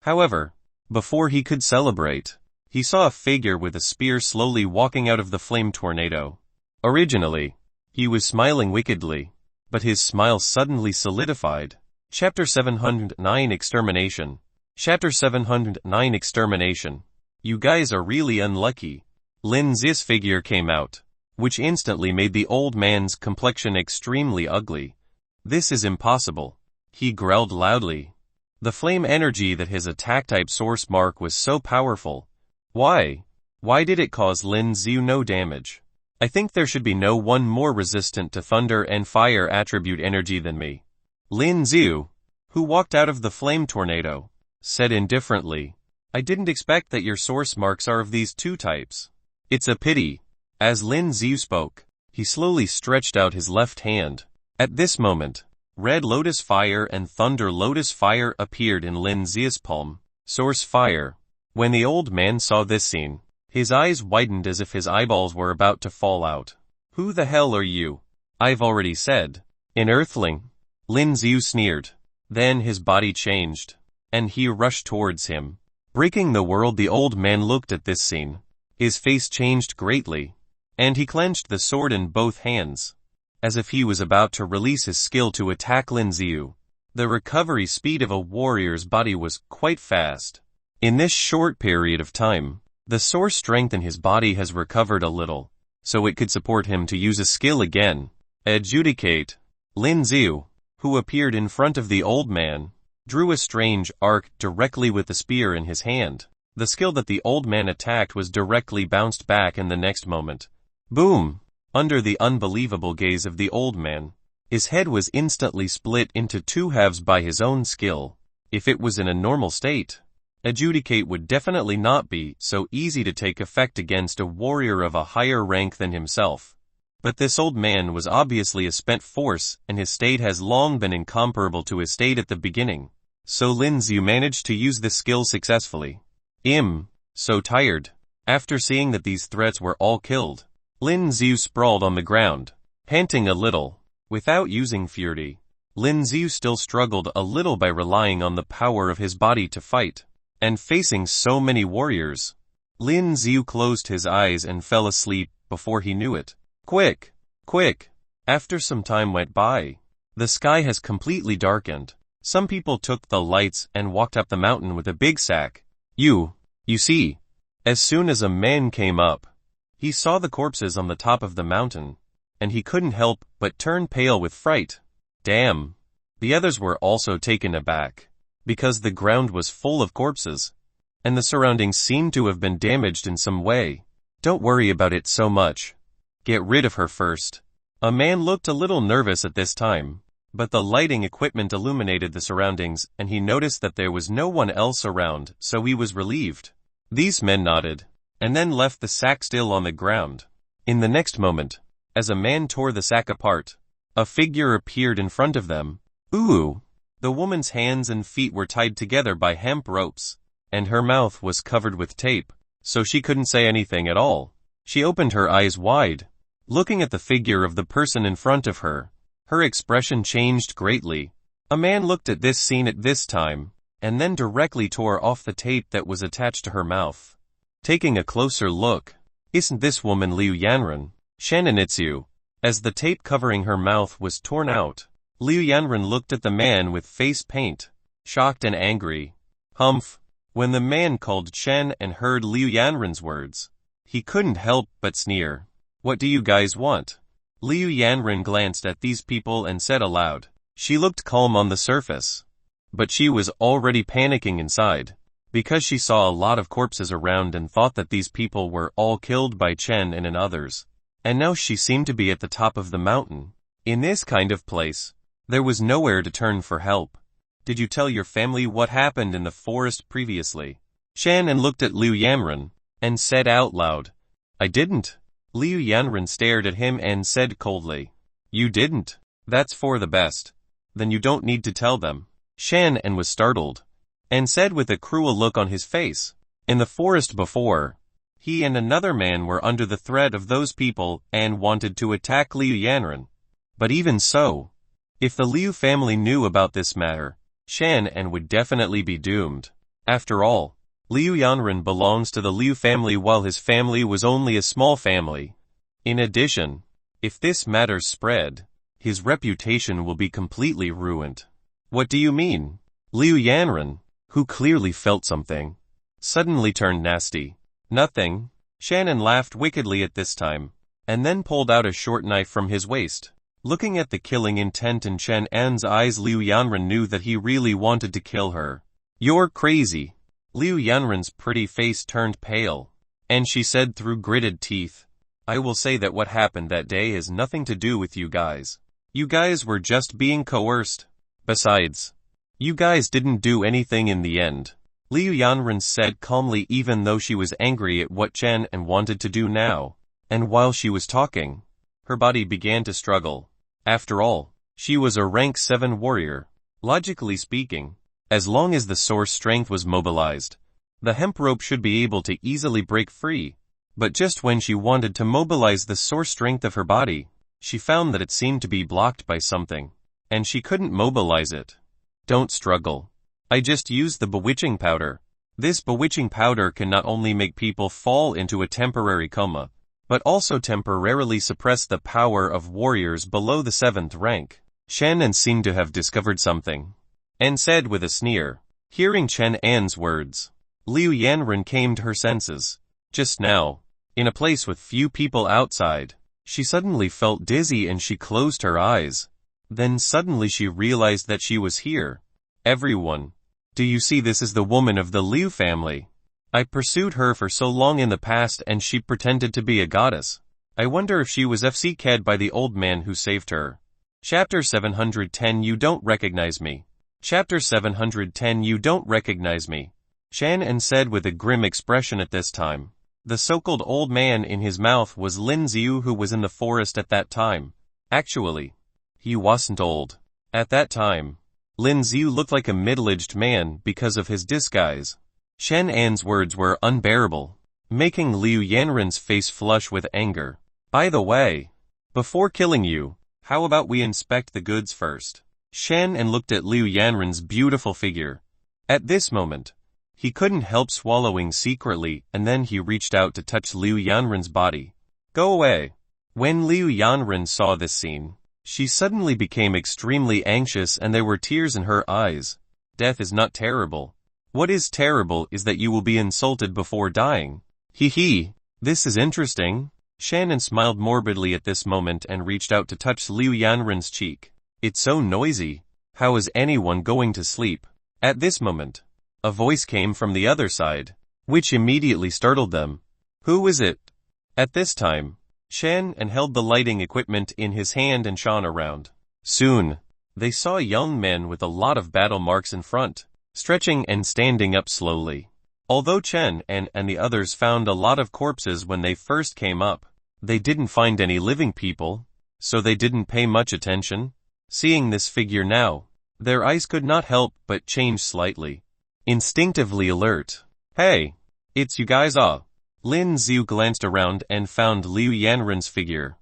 However, before he could celebrate, he saw a figure with a spear slowly walking out of the flame tornado. Originally, he was smiling wickedly, but his smile suddenly solidified. Chapter 709 Extermination. Chapter 709 Extermination. You guys are really unlucky. Lin Yu's figure came out, which instantly made the old man's complexion extremely ugly. This is impossible. He growled loudly. The flame energy that his attack type source mark was so powerful. Why did it cause Lin Yu no damage? I think there should be no one more resistant to thunder and fire attribute energy than me. Lin Yu, who walked out of the flame tornado, said indifferently. I didn't expect that your source marks are of these two types. It's a pity. As Lin Yu spoke, he slowly stretched out his left hand. At this moment, red lotus fire and thunder lotus fire appeared in Lin Yu's palm. Source fire. When the old man saw this scene, his eyes widened as if his eyeballs were about to fall out. Who the hell are you? I've already said. An earthling. Lin Yu sneered. Then his body changed, and he rushed towards him. Breaking the world, the old man looked at this scene. His face changed greatly, and he clenched the sword in both hands, as if he was about to release his skill to attack Lin Yu. The recovery speed of a warrior's body was quite fast. In this short period of time, the source strength in his body has recovered a little, so it could support him to use a skill again. Adjudicate. Lin Yu, who appeared in front of the old man, drew a strange arc directly with the spear in his hand. The skill that the old man attacked was directly bounced back in the next moment. Boom! Under the unbelievable gaze of the old man, his head was instantly split into two halves by his own skill. If it was in a normal state, Adjudicate would definitely not be so easy to take effect against a warrior of a higher rank than himself. But this old man was obviously a spent force, and his state has long been incomparable to his state at the beginning. So Lin Yu managed to use this skill successfully. So tired. After seeing that these threats were all killed, Lin Yu sprawled on the ground, panting a little. Without using fury, Lin Yu still struggled a little by relying on the power of his body to fight. And facing so many warriors, Lin Yu closed his eyes and fell asleep before he knew it. Quick! Quick! After some time went by, the sky has completely darkened. Some people took the lights and walked up the mountain with a big sack. You see, as soon as a man came up, he saw the corpses on the top of the mountain, and he couldn't help but turn pale with fright. Damn! The others were also taken aback, because the ground was full of corpses, and the surroundings seemed to have been damaged in some way. Don't worry about it so much. Get rid of her first. A man looked a little nervous at this time, but the lighting equipment illuminated the surroundings and he noticed that there was no one else around, so he was relieved. These men nodded, and then left the sack still on the ground. In the next moment, as a man tore the sack apart, a figure appeared in front of them. Ooh! The woman's hands and feet were tied together by hemp ropes, and her mouth was covered with tape, so she couldn't say anything at all. She opened her eyes wide, looking at the figure of the person in front of her. Her expression changed greatly. A man looked at this scene at this time, and then directly tore off the tape that was attached to her mouth. Taking a closer look, isn't this woman Liu Yanran? Shananitsu. As the tape covering her mouth was torn out, Liu Yanran looked at the man with face paint, shocked and angry. Humph. When the man called Chen and heard Liu Yanran's words, he couldn't help but sneer. What do you guys want? Liu Yanran glanced at these people and said aloud. She looked calm on the surface, but she was already panicking inside, because she saw a lot of corpses around and thought that these people were all killed by Chen and others. And now she seemed to be at the top of the mountain. In this kind of place, there was nowhere to turn for help. Did you tell your family what happened in the forest previously? Shannon looked at Liu Yanran, and said out loud. I didn't. Liu Yanran stared at him and said coldly. You didn't? That's for the best. Then you don't need to tell them. Shannon was startled, and said with a cruel look on his face. In the forest before, he and another man were under the threat of those people and wanted to attack Liu Yanran. But even so, if the Liu family knew about this matter, Shannon would definitely be doomed. After all, Liu Yanran belongs to the Liu family while his family was only a small family. In addition, if this matter spread, his reputation will be completely ruined. What do you mean? Liu Yanran, who clearly felt something, suddenly turned nasty. Nothing. Shannon laughed wickedly at this time, and then pulled out a short knife from his waist. Looking at the killing intent in Chen An's eyes, Liu Yanran knew that he really wanted to kill her. You're crazy. Liu Yanran's pretty face turned pale, and she said through gritted teeth, I will say that what happened that day has nothing to do with you guys. You guys were just being coerced. Besides, you guys didn't do anything in the end. Liu Yanran said calmly, even though she was angry at what Chen and wanted to do now. And while she was talking, her body began to struggle. After all, she was a rank 7 warrior. Logically speaking, as long as the source strength was mobilized, the hemp rope should be able to easily break free. But just when she wanted to mobilize the source strength of her body, she found that it seemed to be blocked by something, and she couldn't mobilize it. Don't struggle. I just used the bewitching powder. This bewitching powder can not only make people fall into a temporary coma, but also temporarily suppress the power of warriors below the 7th rank. Shannon seemed to have discovered something, and said with a sneer. Hearing Chen An's words, Liu Yanran came to her senses. Just now, in a place with few people outside, she suddenly felt dizzy and she closed her eyes. Then suddenly she realized that she was here. Everyone. Do you see, this is the woman of the Liu family. I pursued her for so long in the past and she pretended to be a goddess. I wonder if she was FCK'd by the old man who saved her. Chapter 710 You don't recognize me. Chapter 710 You don't recognize me. Shannon said with a grim expression at this time. The so-called old man in his mouth was Lin Xiu, who was in the forest at that time. Actually, he wasn't old. At that time, Lin Xiu looked like a middle-aged man because of his disguise. Shen An's words were unbearable, making Liu Yanran's face flush with anger. By the way, before killing you, how about we inspect the goods first? Shen An looked at Liu Yanran's beautiful figure. At this moment, he couldn't help swallowing secretly, and then he reached out to touch Liu Yanran's body. Go away. When Liu Yanran saw this scene, she suddenly became extremely anxious and there were tears in her eyes. Death is not terrible. What is terrible is that you will be insulted before dying. Hee. This is interesting. Shannon smiled morbidly at this moment and reached out to touch Liu Yanran's cheek. It's so noisy. How is anyone going to sleep? At this moment, a voice came from the other side, which immediately startled them. Who is it? At this time, Shannon held the lighting equipment in his hand and shone around. Soon, they saw young men with a lot of battle marks in front, stretching and standing up slowly. Although Chen and the others found a lot of corpses when they first came up, they didn't find any living people, so they didn't pay much attention. Seeing this figure now, Their eyes could not help but change slightly. Instinctively alert. Hey! It's you guys Lin Xiu glanced around and found Liu Yanren's figure.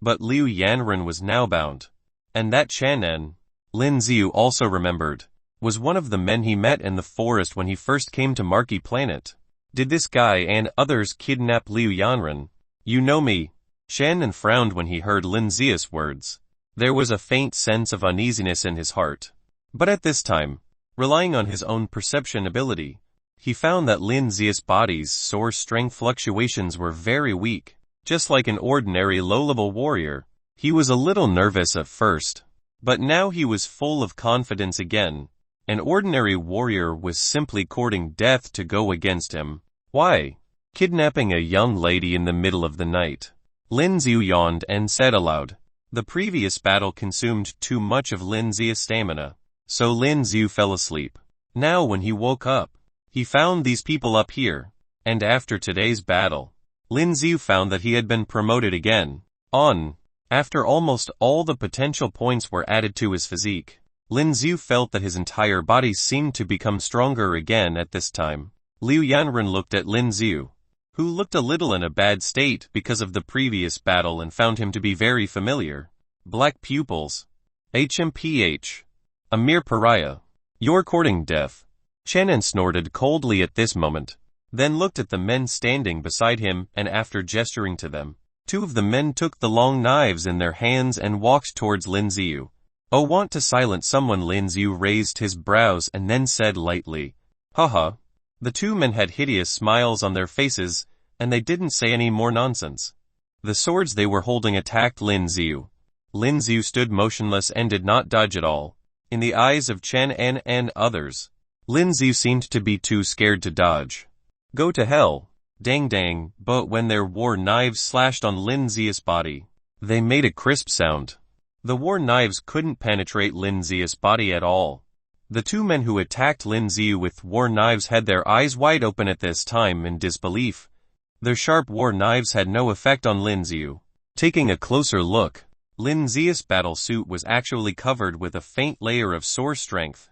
But Liu Yanren was now bound. And that Chanen, Lin Xiu also remembered, was one of the men he met in the forest when he first came to Marquee planet. Did this guy and others kidnap Liu Yanren? You know me. Chanen frowned when he heard Lin Xiu's words. There was a faint sense of uneasiness in his heart. But at this time, relying on his own perception ability, he found that Lin Xiu's body's source strength fluctuations were very weak. Just like an ordinary low-level warrior, he was a little nervous at first. But now he was full of confidence again. An ordinary warrior was simply courting death to go against him. Why? Kidnapping a young lady in the middle of the night. Lin Xiu yawned and said aloud. The previous battle consumed too much of Lin Xiu's stamina, so Lin Xiu fell asleep. Now when he woke up, he found these people up here, and after today's battle, Lin Xiu found that he had been promoted again. After almost all the potential points were added to his physique, Lin Xiu felt that his entire body seemed to become stronger again at this time. Liu Yanren looked at Lin Xiu, who looked a little in a bad state because of the previous battle and found him to be very familiar. Black pupils. HMPH. A mere pariah. You're courting death. Chanen snorted coldly at this moment, then looked at the men standing beside him and after gesturing to them, two of the men took the long knives in their hands and walked towards Lin Xiu. Oh, want to silence someone? Lin Xiu raised his brows and then said lightly, haha. The two men had hideous smiles on their faces, and they didn't say any more nonsense. The swords they were holding attacked Lin Xiu. Lin Xiu stood motionless and did not dodge at all. In the eyes of Chen and others, Lin Xiu seemed to be too scared to dodge. Go to hell. Dang dang, but when their war knives slashed on Lin Xiu's body, they made a crisp sound. The war knives couldn't penetrate Lin Xiu's body at all. The two men who attacked Lin Xiu with war knives had their eyes wide open at this time in disbelief. Their sharp war knives had no effect on Lin Xiu. Taking a closer look, Lin Xiu's battle suit was actually covered with a faint layer of source strength.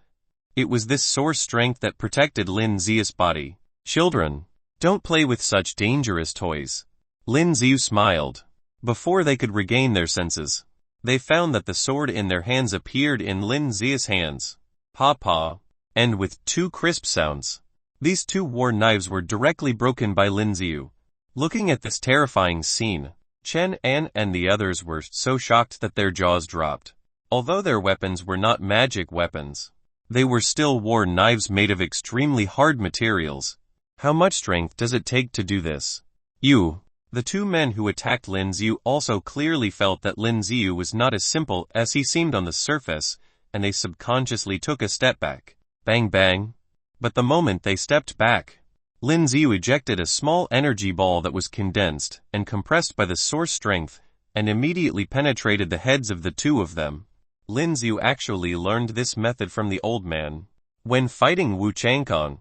It was this source strength that protected Lin Xiu's body. Children, don't play with such dangerous toys. Lin Xiu smiled. Before they could regain their senses, they found that the sword in their hands appeared in Lin Xiu's hands. Pa, and with two crisp sounds. These two war knives were directly broken by Lin Xiu. Looking at this terrifying scene, Chen and the others were so shocked that their jaws dropped. Although their weapons were not magic weapons, they were still war knives made of extremely hard materials. How much strength does it take to do this? The two men who attacked Lin Xiu also clearly felt that Lin Xiu was not as simple as he seemed on the surface, and they subconsciously took a step back. Bang bang. But the moment they stepped back, Lin Xiu ejected a small energy ball that was condensed and compressed by the source strength, and immediately penetrated the heads of the two of them. Lin Xiu actually learned this method from the old man. When fighting Wu Changkong,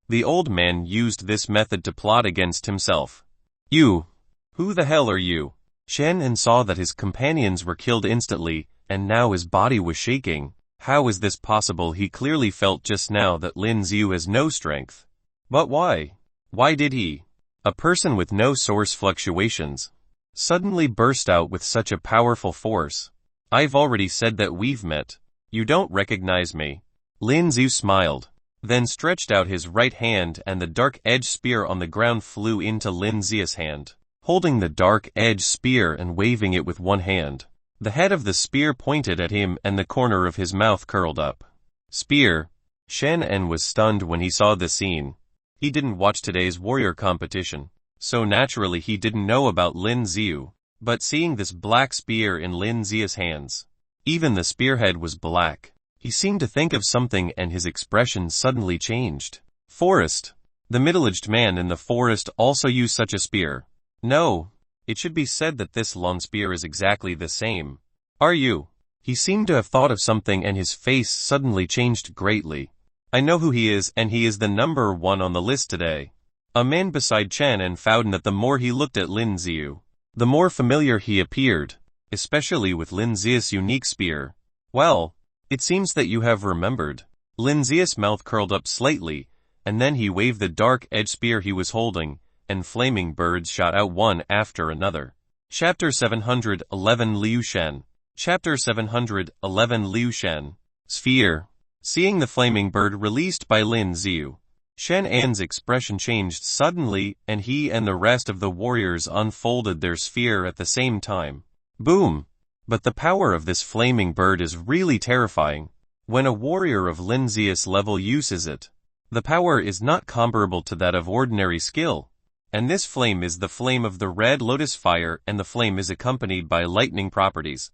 the old man used this method to plot against himself. Who the hell are you? Chen saw that his companions were killed instantly, and now his body was shaking. How is this possible? He clearly felt just now that Lin Xiu has no strength. But why? Why did he, a person with no source fluctuations, suddenly burst out with such a powerful force? I've already said that we've met. You don't recognize me. Lin Xiu smiled, then stretched out his right hand and the dark-edged spear on the ground flew into Lin Xiu's hand. Holding the dark-edged spear and waving it with one hand, the head of the spear pointed at him and the corner of his mouth curled up. Spear. Shen was stunned when he saw this scene. He didn't watch today's warrior competition, so naturally he didn't know about Lin Xiu, but seeing this black spear in Lin Xiu's hands, even the spearhead was black. He seemed to think of something and his expression suddenly changed. Forest. The middle-aged man in the forest also used such a spear. No, it should be said that this long spear is exactly the same. Are you? He seemed to have thought of something and his face suddenly changed greatly. I know who he is and he is the number one on the list today. A man beside Chen found that the more he looked at Lin Xiu, the more familiar he appeared, especially with Lin Xiu's unique spear. Well, It seems that you have remembered. Lin Zia's mouth curled up slightly, and then he waved the dark-edged spear he was holding, and flaming birds shot out one after another. Chapter 711 Liu Shen. Chapter 711 Liu Shen. Sphere. Seeing the flaming bird released by Lin Ziu, Shen An's expression changed suddenly, and he and the rest of the warriors unfolded their sphere at the same time. Boom! But the power of this flaming bird is really terrifying. When a warrior of Lin Zia's level uses it, the power is not comparable to that of ordinary skill. And this flame is the flame of the red lotus fire, and the flame is accompanied by lightning properties.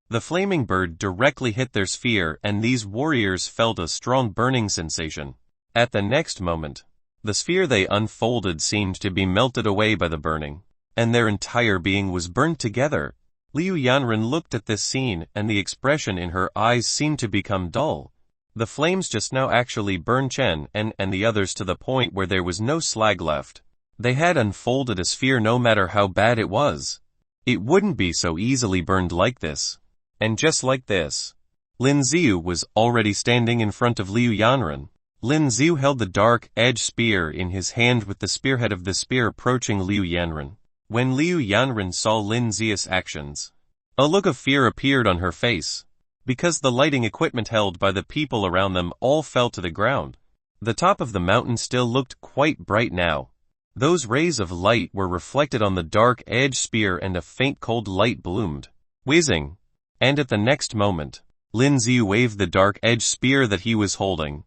The flaming bird directly hit their sphere, and these warriors felt a strong burning sensation. At the next moment, the sphere they unfolded seemed to be melted away by the burning, and their entire being was burnt together. Liu Yanren looked at this scene, and the expression in her eyes seemed to become dull. The flames just now actually burned Chen and the others to the point where there was no slag left. They had unfolded a sphere no matter how bad it was. It wouldn't be so easily burned like this. And just like this, Lin Ziu was already standing in front of Liu Yanren. Lin Ziu held the dark-edged spear in his hand with the spearhead of the spear approaching Liu Yanren. When Liu Yanren saw Lin Zia's actions, a look of fear appeared on her face, because the lighting equipment held by the people around them all fell to the ground. The top of the mountain still looked quite bright now. Those rays of light were reflected on the dark-edged spear, and a faint cold light bloomed, whizzing. And at the next moment, Lin Ziu waved the dark-edged spear that he was holding.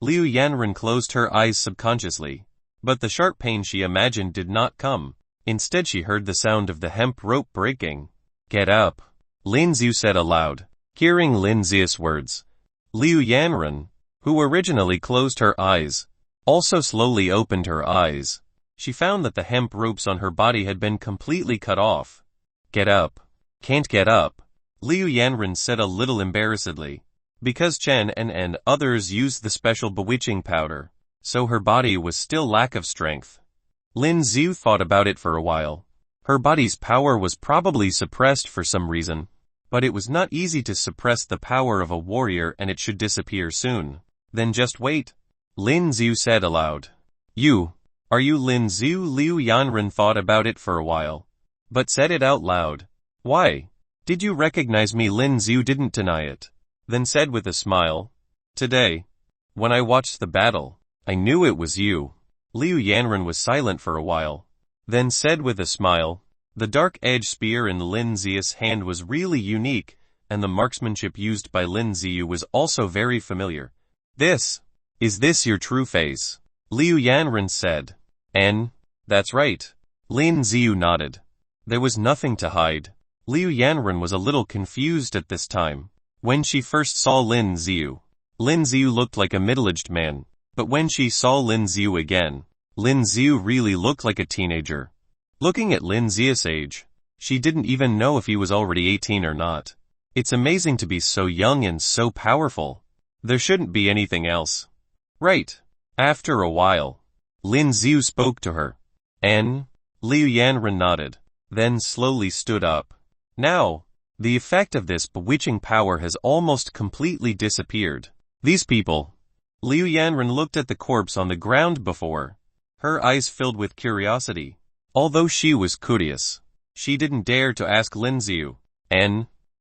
Liu Yanren closed her eyes subconsciously, but the sharp pain she imagined did not come. Instead she heard the sound of the hemp rope breaking. "Get up," Lin Ziu said aloud. Hearing Lin Zia's words, Liu Yanren, who originally closed her eyes, also slowly opened her eyes. She found that the hemp ropes on her body had been completely cut off. "Get up." "Can't get up," Liu Yanren said a little embarrassedly. Because Chen and others used the special bewitching powder, so her body was still lack of strength. Lin Ziu thought about it for a while. Her body's power was probably suppressed for some reason, but it was not easy to suppress the power of a warrior, and it should disappear soon. "Then just wait," Lin Ziu said aloud. Are you Lin Ziu?" Liu Yanren thought about it for a while, but said it out loud. "Why? Did you recognize me?" Lin Ziu didn't deny it, then said with a smile, "Today, when I watched the battle, I knew it was you." Liu Yanren was silent for a while, then said with a smile, "The dark-edged spear in Lin Zia's hand was really unique, and the marksmanship used by Lin Ziu was also very familiar." Is this your true face?" Liu Yanren said. That's right." Lin Ziu nodded. There was nothing to hide. Liu Yanren was a little confused at this time. When she first saw Lin Ziu looked like a middle-aged man. But when she saw Lin Ziu again, Lin Ziu really looked like a teenager. Looking at Lin Zia's age, she didn't even know if he was already 18 or not. It's amazing to be so young and so powerful. There shouldn't be anything else. Right. After a while, Lin Ziu spoke to her. Liu Yanren nodded, then slowly stood up. Now, the effect of this bewitching power has almost completely disappeared. These people. Liu Yanren looked at the corpse on the ground before. Her eyes filled with curiosity. Although she was curious, she didn't dare to ask Lin Ziu.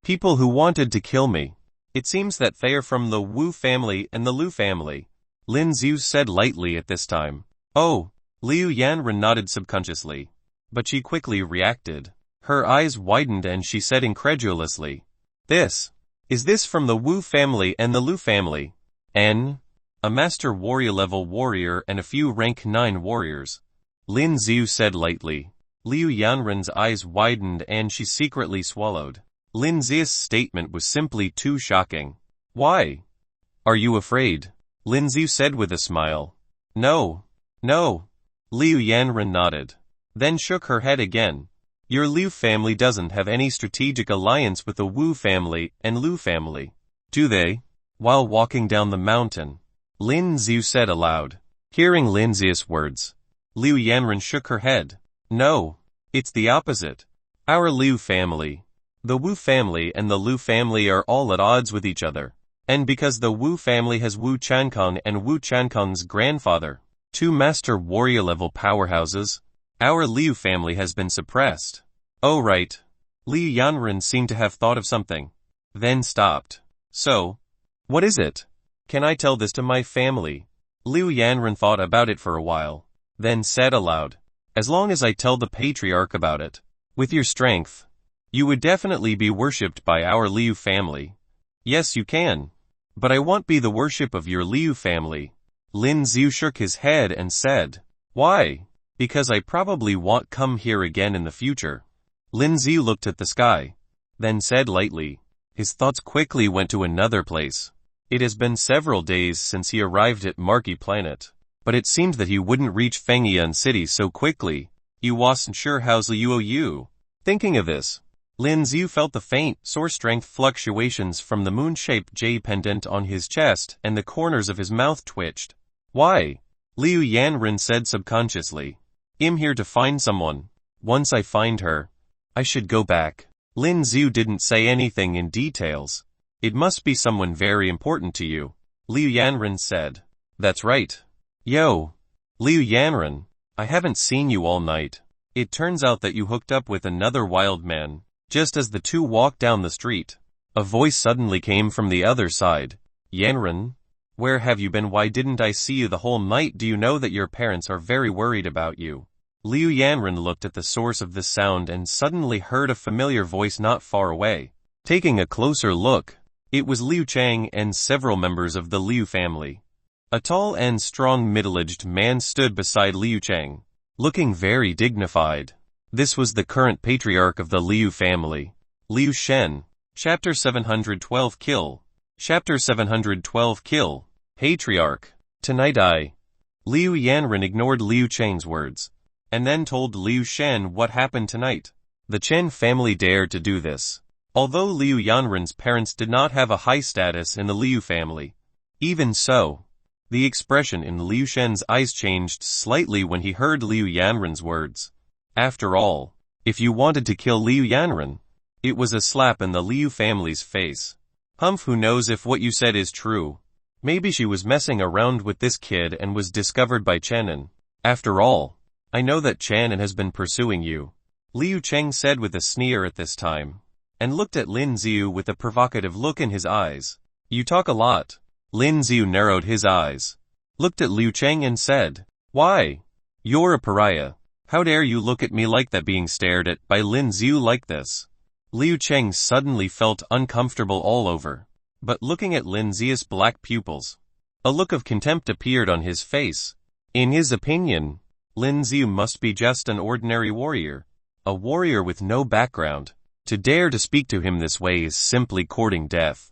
People who wanted to kill me. It seems that they are from the Wu family and the Leu family, Lin Ziu said lightly at this time. Oh, Liu Yanren nodded subconsciously. But she quickly reacted. Her eyes widened and she said incredulously, Is this from the Wu family and the Leu family? A master warrior level warrior and a few rank 9 warriors. Lin Ziu said lightly. Liu Yanren's eyes widened and she secretly swallowed. Lin Ziu's statement was simply too shocking. Why? Are you afraid? Lin Ziu said with a smile. No. Liu Yanren nodded. Then shook her head again. Your Leu family doesn't have any strategic alliance with the Wu family and Leu family, do they? While walking down the mountain, Lin Ziu said aloud. Hearing Lin Ziu's words, Liu Yanren shook her head. No, it's the opposite. Our Leu family, the Wu family and the Leu family are all at odds with each other. And because the Wu family has Wu Chankong and Wu Chankong's grandfather, two master warrior level powerhouses, our Liu family has been suppressed. Oh right. Liu Yanren seemed to have thought of something, then stopped. So, what is it? Can I tell this to my family? Liu Yanren thought about it for a while, then said aloud, as long as I tell the patriarch about it, with your strength, you would definitely be worshipped by our Liu family. Yes, you can. But I won't be the worship of your Liu family. Lin Xiu shook his head and said, why? Because I probably won't come here again in the future. Lin Xiu looked at the sky, then said lightly. His thoughts quickly went to another place. It has been several days since he arrived at Marquee planet, but it seemed that he wouldn't reach Fengyan City so quickly. He wasn't sure how's Leu Yu. Thinking of this, Lin Xiu felt the faint, sore strength fluctuations from the moon-shaped jade pendant on his chest, and the corners of his mouth twitched. Why? Liu Yanren said subconsciously. I'm here to find someone. Once I find her, I should go back. Lin Xiu didn't say anything in details. It must be someone very important to you, Liu Yanren said. That's right. Yo, Liu Yanren, I haven't seen you all night. It turns out that you hooked up with another wild man. Just as the two walked down the street, a voice suddenly came from the other side. Yanren, where have you been? Why didn't I see you the whole night? Do you know that your parents are very worried about you? Liu Yanren looked at the source of the sound and suddenly heard a familiar voice not far away. Taking a closer look, it was Liu Chang and several members of the Liu family. A tall and strong middle-aged man stood beside Liu Chang, looking very dignified. This was the current patriarch of the Liu family, Liu Shen. Chapter 712 Kill. Chapter 712 Kill. Patriarch. Tonight Liu Yanren ignored Liu Chang's words, and then told Liu Shen what happened tonight. The Chen family dared to do this. Although Liu Yanren's parents did not have a high status in the Liu family. Even so, the expression in Liu Shen's eyes changed slightly when he heard Liu Yanren's words. After all, if you wanted to kill Liu Yanren, it was a slap in the Liu family's face. Humph, who knows if what you said is true. Maybe she was messing around with this kid and was discovered by Chenin. After all, I know that Chenin has been pursuing you, Liu Cheng said with a sneer at this time, and looked at Lin Xiu with a provocative look in his eyes. You talk a lot. Lin Xiu narrowed his eyes, looked at Liu Cheng and said, why? You're a pariah. How dare you look at me like that? Being stared at by Lin Xiu like this, Liu Cheng suddenly felt uncomfortable all over. But looking at Lin Xiu's black pupils, a look of contempt appeared on his face. In his opinion, Lin Xiu must be just an ordinary warrior, a warrior with no background. To dare to speak to him this way is simply courting death.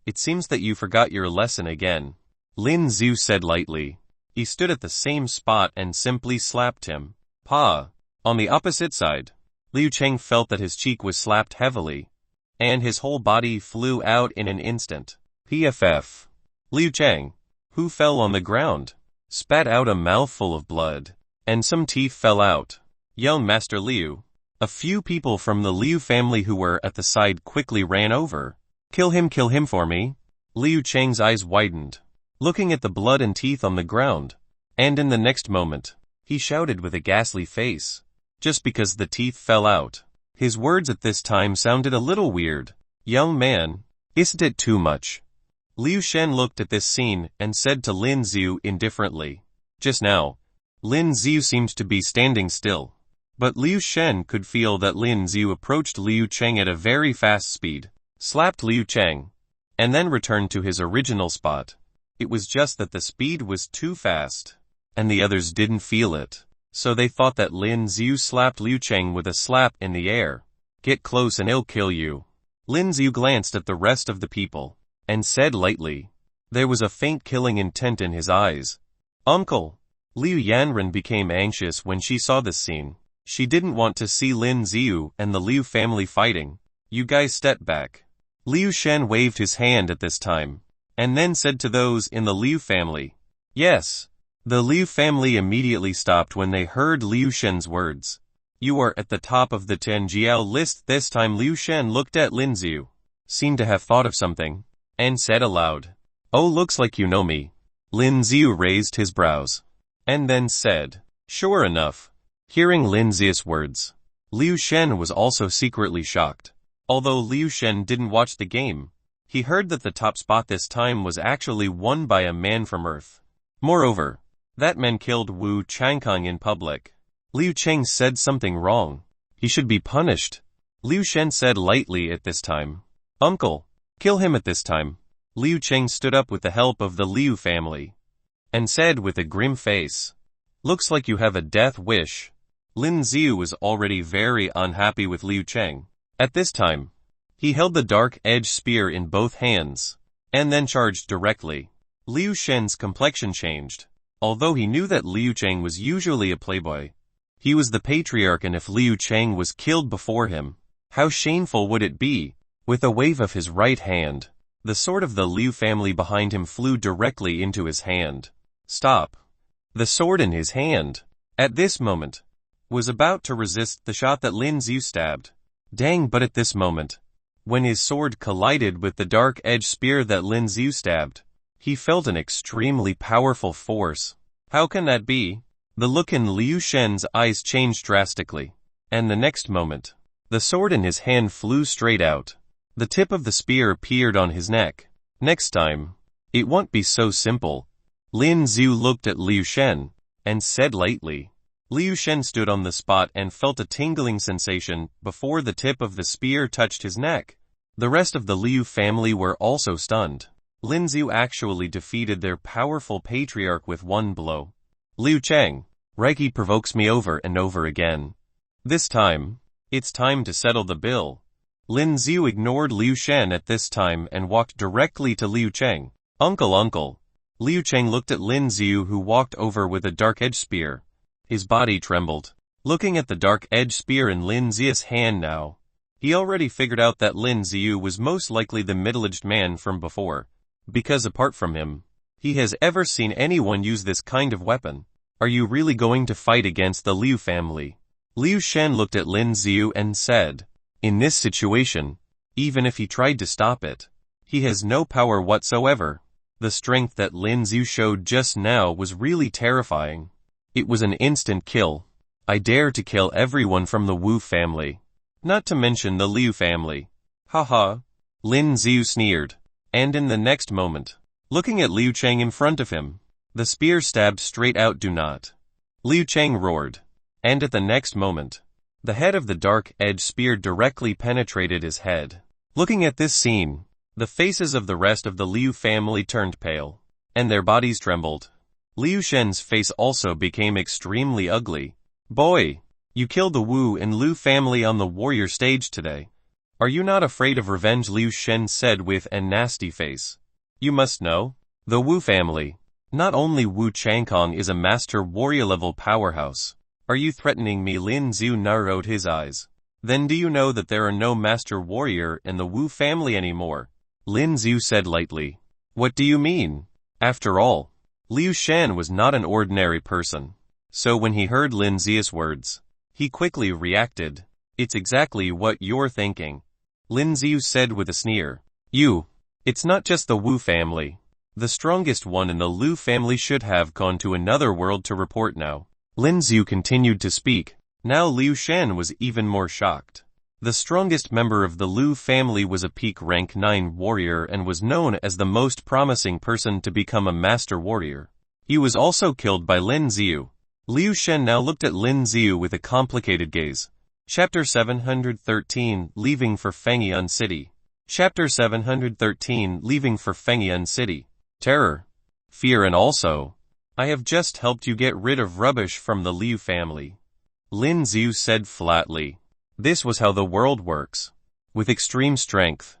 It seems that you forgot your lesson again, Lin Xiu said lightly. He stood at the same spot and simply slapped him. Pa. On the opposite side, Liu Cheng felt that his cheek was slapped heavily, and his whole body flew out in an instant. PFF. Liu Cheng, who fell on the ground, spat out a mouthful of blood, and some teeth fell out. Young Master Liu. A few people from the Liu family who were at the side quickly ran over. Kill him for me. Liu Cheng's eyes widened, looking at the blood and teeth on the ground, and in the next moment, he shouted with a ghastly face. Just because the teeth fell out. His words at this time sounded a little weird. Young man, isn't it too much? Liu Shen looked at this scene and said to Lin Xiu indifferently. Just now, Lin Xiu seemed to be standing still. But Liu Shen could feel that Lin Xiu approached Liu Cheng at a very fast speed, slapped Liu Cheng, and then returned to his original spot. It was just that the speed was too fast, and the others didn't feel it. So they thought that Lin Xiu slapped Liu Cheng with a slap in the air. Get close and I'll kill you. Lin Xiu glanced at the rest of the people, and said lightly. There was a faint killing intent in his eyes. Uncle. Liu Yanren became anxious when she saw this scene. She didn't want to see Lin Xiu and the Liu family fighting. You guys step back. Liu Shen waved his hand at this time, and then said to those in the Liu family. Yes. The Liu family immediately stopped when they heard Liu Shen's words. You are at the top of the Tenjiao list. This time Liu Shen looked at Lin Xiu, seemed to have thought of something, and said aloud, "Oh, looks like you know me." Lin Yu raised his brows, and then said, "Sure enough." Hearing Lin Yu's words, Liu Shen was also secretly shocked. Although Liu Shen didn't watch the game, he heard that the top spot this time was actually won by a man from Earth. Moreover, that man killed Wu Changkong in public. Liu Cheng said something wrong. He should be punished. Liu Shen said lightly at this time, "Uncle, kill him at this time." Liu Cheng stood up with the help of the Liu family, and said with a grim face, "Looks like you have a death wish." Lin Yu was already very unhappy with Liu Cheng. At this time, he held the dark edge spear in both hands, and then charged directly. Liu Shen's complexion changed. Although he knew that Liu Cheng was usually a playboy, he was the patriarch, and if Liu Cheng was killed before him, how shameful would it be? With a wave of his right hand, the sword of the Liu family behind him flew directly into his hand. Stop. The sword in his hand, at this moment, was about to resist the shot that Lin Yu stabbed. Dang, but at this moment, when his sword collided with the dark edge spear that Lin Yu stabbed, he felt an extremely powerful force. How can that be? The look in Liu Shen's eyes changed drastically, and the next moment, the sword in his hand flew straight out. The tip of the spear appeared on his neck. Next time, it won't be so simple. Lin Yu looked at Liu Shen, and said lightly. Liu Shen stood on the spot and felt a tingling sensation before the tip of the spear touched his neck. The rest of the Liu family were also stunned. Lin Yu actually defeated their powerful patriarch with one blow. Liu Cheng, Reiki provokes me over and over again. This time, it's time to settle the bill. Lin Yu ignored Liu Shen at this time and walked directly to Liu Cheng. Uncle. Liu Cheng looked at Lin Yu, who walked over with a dark edge spear. His body trembled. Looking at the dark edge spear in Lin Yu's hand now, he already figured out that Lin Yu was most likely the middle-aged man from before, because apart from him, he has ever seen anyone use this kind of weapon. Are you really going to fight against the Liu family? Liu Shen looked at Lin Yu and said, in this situation, even if he tried to stop it, he has no power whatsoever. The strength that Lin Yu showed just now was really terrifying. It was an instant kill. I dare to kill everyone from the Wu family. Not to mention the Liu family. Haha. Lin Yu sneered. And in the next moment, looking at Liu Cheng in front of him, the spear stabbed straight out. Do not. Liu Cheng roared. And at the next moment, the head of the dark edge spear directly penetrated his head. Looking at this scene, the faces of the rest of the Liu family turned pale, and their bodies trembled. Liu Shen's face also became extremely ugly. Boy, you killed the Wu and Leu family on the warrior stage today. Are you not afraid of revenge? Liu Shen said with a nasty face. You must know, the Wu family, not only Wu Changkong is a master warrior level powerhouse. Are you threatening me? Lin Yu narrowed his eyes. Then do you know that there are no master warrior in the Wu family anymore? Lin Yu said lightly. What do you mean? After all, Liu Shen was not an ordinary person. So when he heard Lin Yu's words, he quickly reacted. It's exactly what you're thinking. Lin Yu said with a sneer. It's not just the Wu family. The strongest one in the Leu family should have gone to another world to report now. Lin Yu continued to speak. Now Liu Shen was even more shocked. The strongest member of the Leu family was a peak rank 9 warrior and was known as the most promising person to become a master warrior. He was also killed by Lin Yu. Liu Shen now looked at Lin Yu with a complicated gaze. Chapter 713, Leaving for Fengyun City. Chapter 713, Leaving for Fengyun City. Terror, fear, and also, I have just helped you get rid of rubbish from the Liu family. Lin Yu said flatly. This was how the world works. With extreme strength.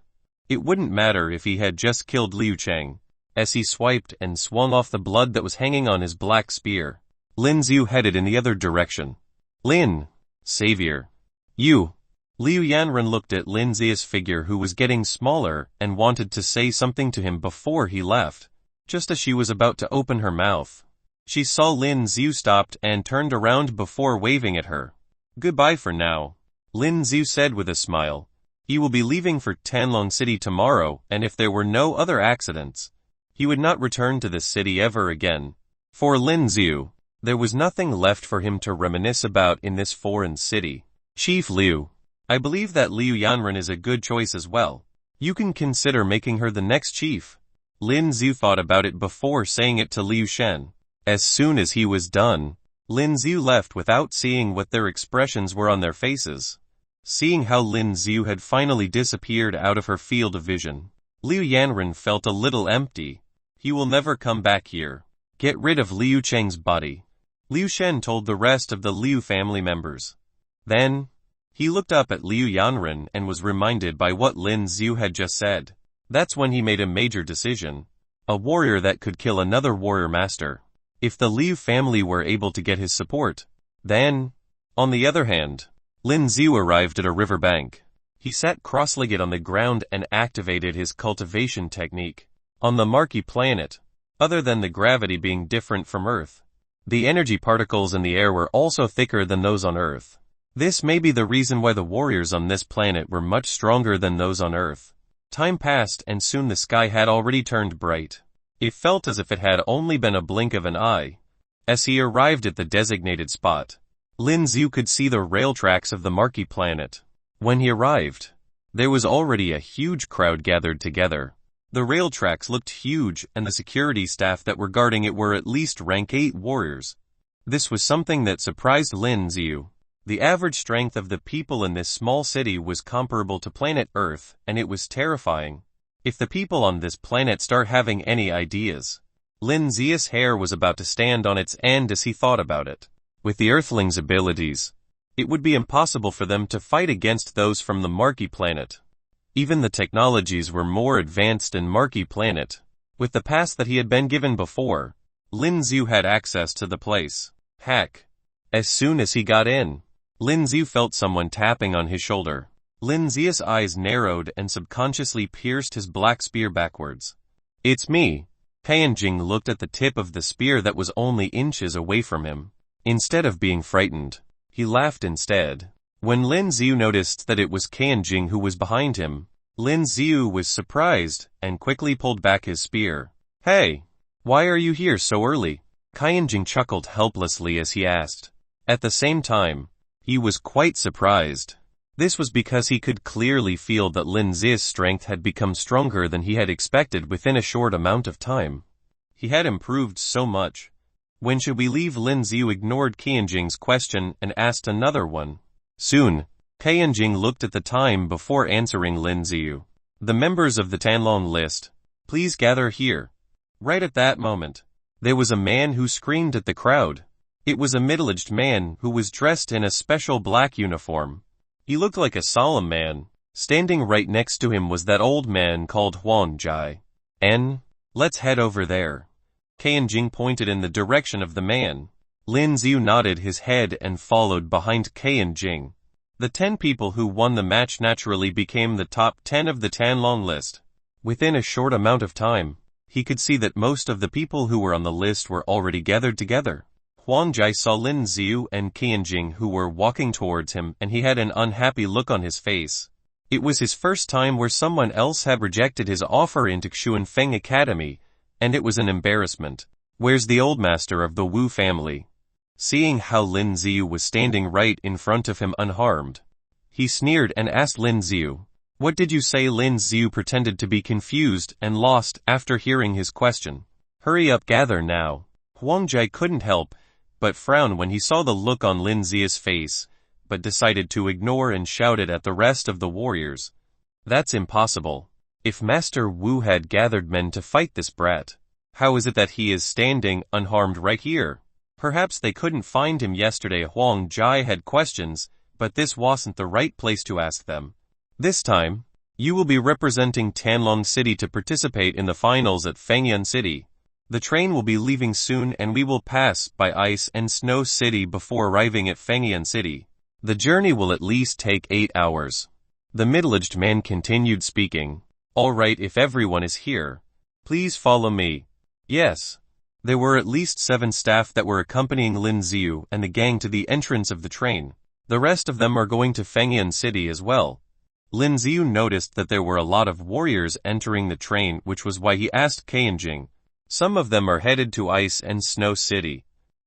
It wouldn't matter if he had just killed Liu Cheng, as he swiped and swung off the blood that was hanging on his black spear. Lin Yu headed in the other direction. Lin, savior. You. Liu Yanren looked at Lin Yu's figure, who was getting smaller, and wanted to say something to him before he left. Just as she was about to open her mouth, she saw Lin Yu stopped and turned around before waving at her. Goodbye for now. Lin Yu said with a smile. He will be leaving for Tanlong City tomorrow, and if there were no other accidents, he would not return to this city ever again. For Lin Xiu, there was nothing left for him to reminisce about in this foreign city. Chief Liu, I believe that Liu Yanren is a good choice as well. You can consider making her the next chief. Lin Xiu thought about it before saying it to Liu Shen. As soon as he was done, Lin Xiu left without seeing what their expressions were on their faces. Seeing how Lin Xiu had finally disappeared out of her field of vision, Liu Yanren felt a little empty. He will never come back here. Get rid of Liu Cheng's body. Liu Shen told the rest of the Liu family members. Then, he looked up at Liu Yanren and was reminded by what Lin Xiu had just said. That's when he made a major decision. A warrior that could kill another warrior master. If the Liu family were able to get his support, then, on the other hand, Lin Xiu arrived at a riverbank. He sat cross-legged on the ground and activated his cultivation technique. On the Marquee planet, other than the gravity being different from Earth, the energy particles in the air were also thicker than those on Earth. This may be the reason why the warriors on this planet were much stronger than those on Earth. Time passed and soon the sky had already turned bright. It felt as if it had only been a blink of an eye. As he arrived at the designated spot, Lin Xiu could see the rail tracks of the Marquee planet. When he arrived, there was already a huge crowd gathered together. The rail tracks looked huge and the security staff that were guarding it were at least rank 8 warriors. This was something that surprised Lin Xiu. The average strength of the people in this small city was comparable to planet Earth, and it was terrifying. If the people on this planet start having any ideas, Lin Xiu's hair was about to stand on its end as he thought about it. With the Earthlings' abilities, it would be impossible for them to fight against those from the Marquee planet. Even the technologies were more advanced in Marquee planet. With the pass that he had been given before, Lin Xiu had access to the place. Heck! As soon as he got in, Lin Xiu felt someone tapping on his shoulder. Lin Xiu's eyes narrowed and subconsciously pierced his black spear backwards. It's me. Ken Jinn looked at the tip of the spear that was only inches away from him. Instead of being frightened, he laughed instead. When Lin Xiu noticed that it was Ken Jinn who was behind him, Lin Xiu was surprised and quickly pulled back his spear. Hey! Why are you here so early? Ken Jinn chuckled helplessly as he asked. At the same time, he was quite surprised. This was because he could clearly feel that Lin Xiu's strength had become stronger than he had expected within a short amount of time. He had improved so much. When should we leave? Lin Xiu ignored Ken Jinn's question and asked another one. Soon, Ken Jinn looked at the time before answering Lin Xiu. The members of the Tanlong list, please gather here. Right at that moment, there was a man who screamed at the crowd. It was a middle-aged man who was dressed in a special black uniform. He looked like a solemn man. Standing right next to him was that old man called Huang Jai. Let's head over there. Ken Jinn pointed in the direction of the man. Lin Xiu nodded his head and followed behind Ken Jinn. The 10 people who won the match naturally became the top 10 of the Tanlong list. Within a short amount of time, he could see that most of the people who were on the list were already gathered together. Huang Jai saw Lin Xiu and Ken Jinn who were walking towards him and he had an unhappy look on his face. It was his first time where someone else had rejected his offer into Xuanfeng Academy, and it was an embarrassment. Where's the old master of the Wu family? Seeing how Lin Xiu was standing right in front of him unharmed, he sneered and asked Lin Xiu, what did you say? Lin Xiu pretended to be confused and lost after hearing his question. Hurry up, gather now. Huang Jai couldn't help but frown when he saw the look on Lin Xiu's face, but decided to ignore and shouted at the rest of the warriors. That's impossible. If Master Wu had gathered men to fight this brat, how is it that he is standing unharmed right here? Perhaps they couldn't find him yesterday. Huang Jai had questions, but this wasn't the right place to ask them. This time, you will be representing Tanlong City to participate in the finals at Fengyan City. The train will be leaving soon and we will pass by Ice and Snow City before arriving at Fengyan City. The journey will at least take 8 hours. The middle-aged man continued speaking. All right, if everyone is here, please follow me. Yes. There were at least 7 staff that were accompanying Lin Xiu and the gang to the entrance of the train. The rest of them are going to Fengyan City as well. Lin Yu noticed that there were a lot of warriors entering the train, which was why he asked Ken Jinn. Some of them are headed to Ice and Snow City.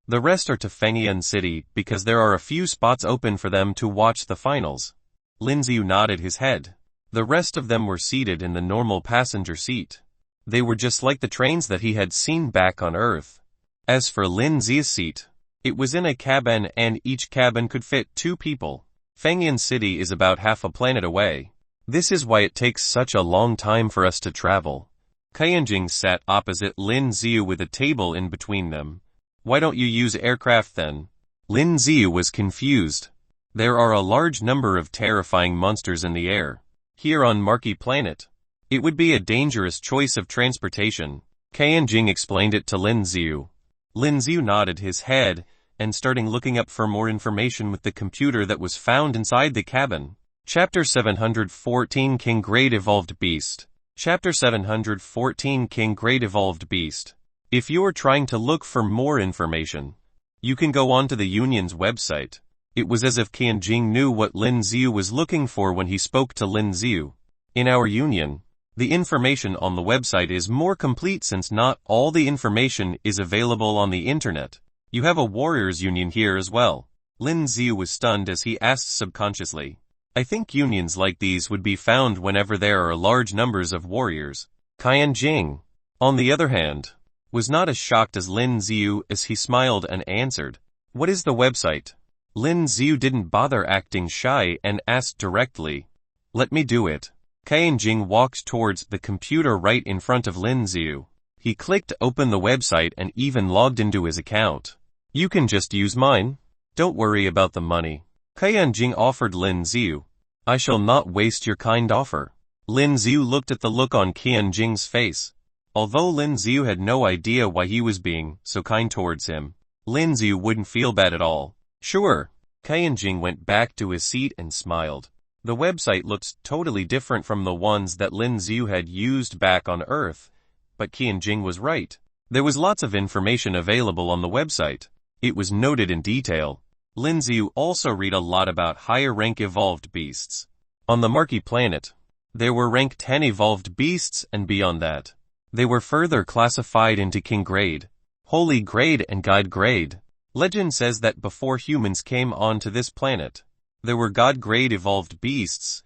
The rest are to Fengyan City because there are a few spots open for them to watch the finals. Lin Yu nodded his head. The rest of them were seated in the normal passenger seat. They were just like the trains that he had seen back on Earth. As for Lin Yu's seat, it was in a cabin and each cabin could fit 2 people. Fengyan City is about half a planet away. This is why it takes such a long time for us to travel. Ken Jinn sat opposite Lin Yu with a table in between them. Why don't you use aircraft then? Lin Yu was confused. There are a large number of terrifying monsters in the air. Here on Marquee planet, it would be a dangerous choice of transportation. Ken Jinn explained it to Lin Yu. Lin Yu nodded his head and started looking up for more information with the computer that was found inside the cabin. Chapter 714 King Great Evolved Beast. Chapter 714 King Great Evolved Beast. If you are trying to look for more information, you can go on to the Union's website. It was as if Ken Jinn knew what Lin Yu was looking for when he spoke to Lin Yu. In our Union, the information on the website is more complete since not all the information is available on the internet. You have a Warriors Union here as well. Lin Yu was stunned as he asked subconsciously. I think unions like these would be found whenever there are large numbers of warriors. Ken Jinn, on the other hand, was not as shocked as Lin Yu as he smiled and answered. What is the website? Lin Yu didn't bother acting shy and asked directly. Let me do it. Ken Jinn walked towards the computer right in front of Lin Yu. He clicked open the website and even logged into his account. You can just use mine. Don't worry about the money. Ken Jinn offered Lin Yu. I shall not waste your kind offer. Lin Yu looked at the look on Ken Jinn's face. Although Lin Yu had no idea why he was being so kind towards him, Lin Yu wouldn't feel bad at all. Sure. Ken Jinn went back to his seat and smiled. The website looked totally different from the ones that Lin Yu had used back on Earth, but Ken Jinn was right. There was lots of information available on the website. It was noted in detail. Lin Yu also read a lot about higher rank evolved beasts. On the Marquee planet, there were rank 10 evolved beasts and beyond that. They were further classified into King Grade, Holy Grade and God Grade. Legend says that before humans came onto this planet, there were God Grade evolved beasts,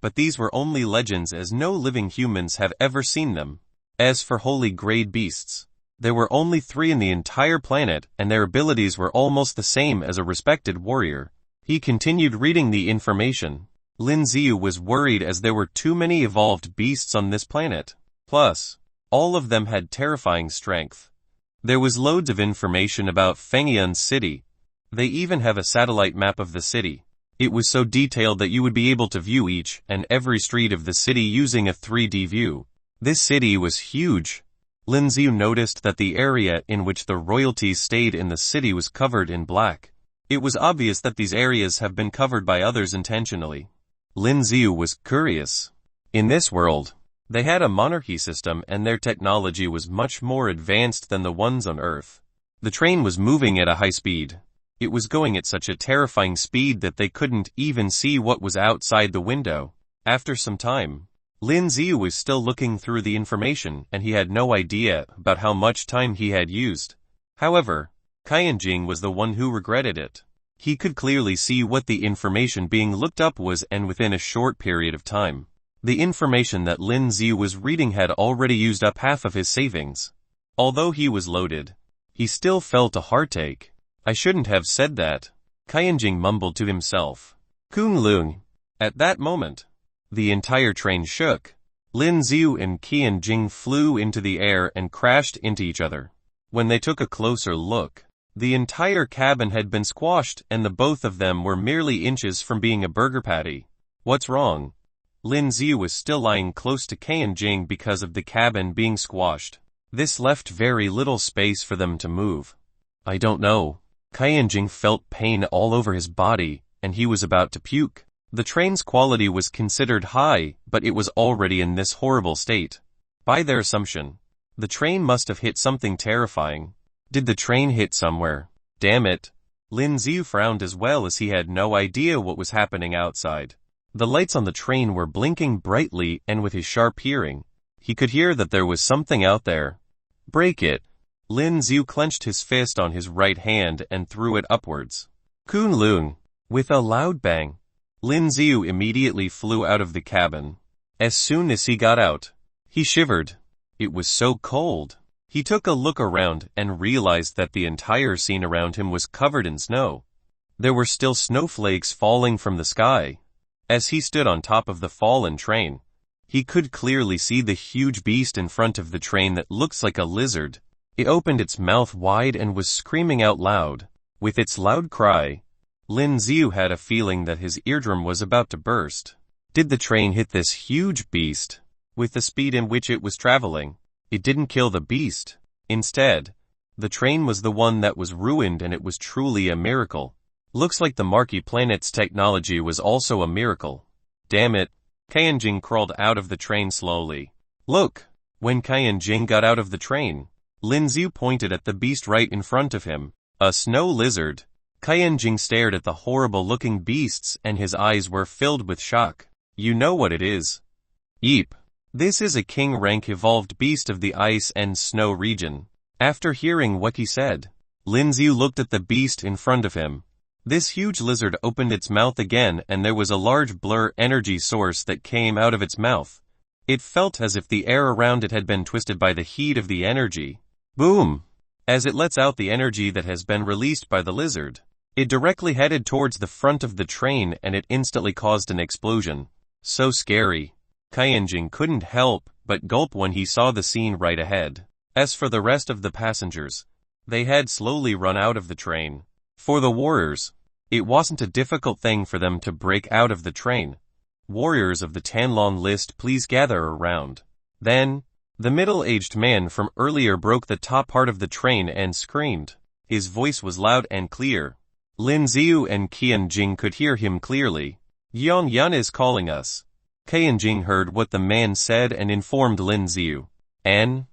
but these were only legends as no living humans have ever seen them. As for Holy Grade beasts, there were only 3 in the entire planet and their abilities were almost the same as a respected warrior. He continued reading the information. Lin Yu was worried as there were too many evolved beasts on this planet. Plus, all of them had terrifying strength. There was loads of information about Fengyan City. They even have a satellite map of the city. It was so detailed that you would be able to view each and every street of the city using a 3D view. This city was huge. Lin Yu noticed that the area in which the royalties stayed in the city was covered in black. It was obvious that these areas have been covered by others intentionally. Lin Yu was curious. In this world, they had a monarchy system and their technology was much more advanced than the ones on Earth. The train was moving at a high speed. It was going at such a terrifying speed that they couldn't even see what was outside the window. After some time, Lin Yu was still looking through the information and he had no idea about how much time he had used. However, Ken Jinn was the one who regretted it. He could clearly see what the information being looked up was and within a short period of time, the information that Lin Yu was reading had already used up half of his savings. Although he was loaded, he still felt a heartache. I shouldn't have said that. Ken Jinn mumbled to himself. Kung Lung. At that moment, the entire train shook. Lin Yu and Ken Jinn flew into the air and crashed into each other. When they took a closer look, the entire cabin had been squashed and the both of them were merely inches from being a burger patty. What's wrong? Lin Yu was still lying close to Ken Jinn because of the cabin being squashed. This left very little space for them to move. I don't know. Ken Jinn felt pain all over his body and he was about to puke. The train's quality was considered high, but it was already in this horrible state. By their assumption, the train must have hit something terrifying. Did the train hit somewhere? Damn it. Lin Yu frowned as well as he had no idea what was happening outside. The lights on the train were blinking brightly, and with his sharp hearing, he could hear that there was something out there. Break it. Lin Yu clenched his fist on his right hand and threw it upwards. Kunlun. With a loud bang, Lin Yu immediately flew out of the cabin. As soon as he got out, he shivered. It was so cold. He took a look around and realized that the entire scene around him was covered in snow. There were still snowflakes falling from the sky. As he stood on top of the fallen train, he could clearly see the huge beast in front of the train that looks like a lizard. It opened its mouth wide and was screaming out loud. With its loud cry, Lin Yu had a feeling that his eardrum was about to burst. Did the train hit this huge beast? With the speed in which it was traveling, it didn't kill the beast. Instead, the train was the one that was ruined, and it was truly a miracle. Looks like the Marquee planet's technology was also a miracle. Damn it. Ken Jinn crawled out of the train slowly. Look! When Ken Jinn got out of the train, Lin Yu pointed at the beast right in front of him. A snow lizard. Ken Jinn stared at the horrible-looking beasts, and his eyes were filled with shock. You know what it is. Yeep. This is a king-rank evolved beast of the ice and snow region. After hearing what he said, Lin Yu looked at the beast in front of him. This huge lizard opened its mouth again, and there was a large blur energy source that came out of its mouth. It felt as if the air around it had been twisted by the heat of the energy. Boom! As it lets out the energy that has been released by the lizard, it directly headed towards the front of the train, and it instantly caused an explosion. So scary. Ken Jinn couldn't help but gulp when he saw the scene right ahead. As for the rest of the passengers, they had slowly run out of the train. For the warriors, it wasn't a difficult thing for them to break out of the train. Warriors of the Tanon list, please gather around. Then, the middle-aged man from earlier broke the top part of the train and screamed. His voice was loud and clear. Lin Yu and Ken Jinn could hear him clearly. Yong Yun is calling us. Ken Jinn heard what the man said and informed Lin Yu. Lin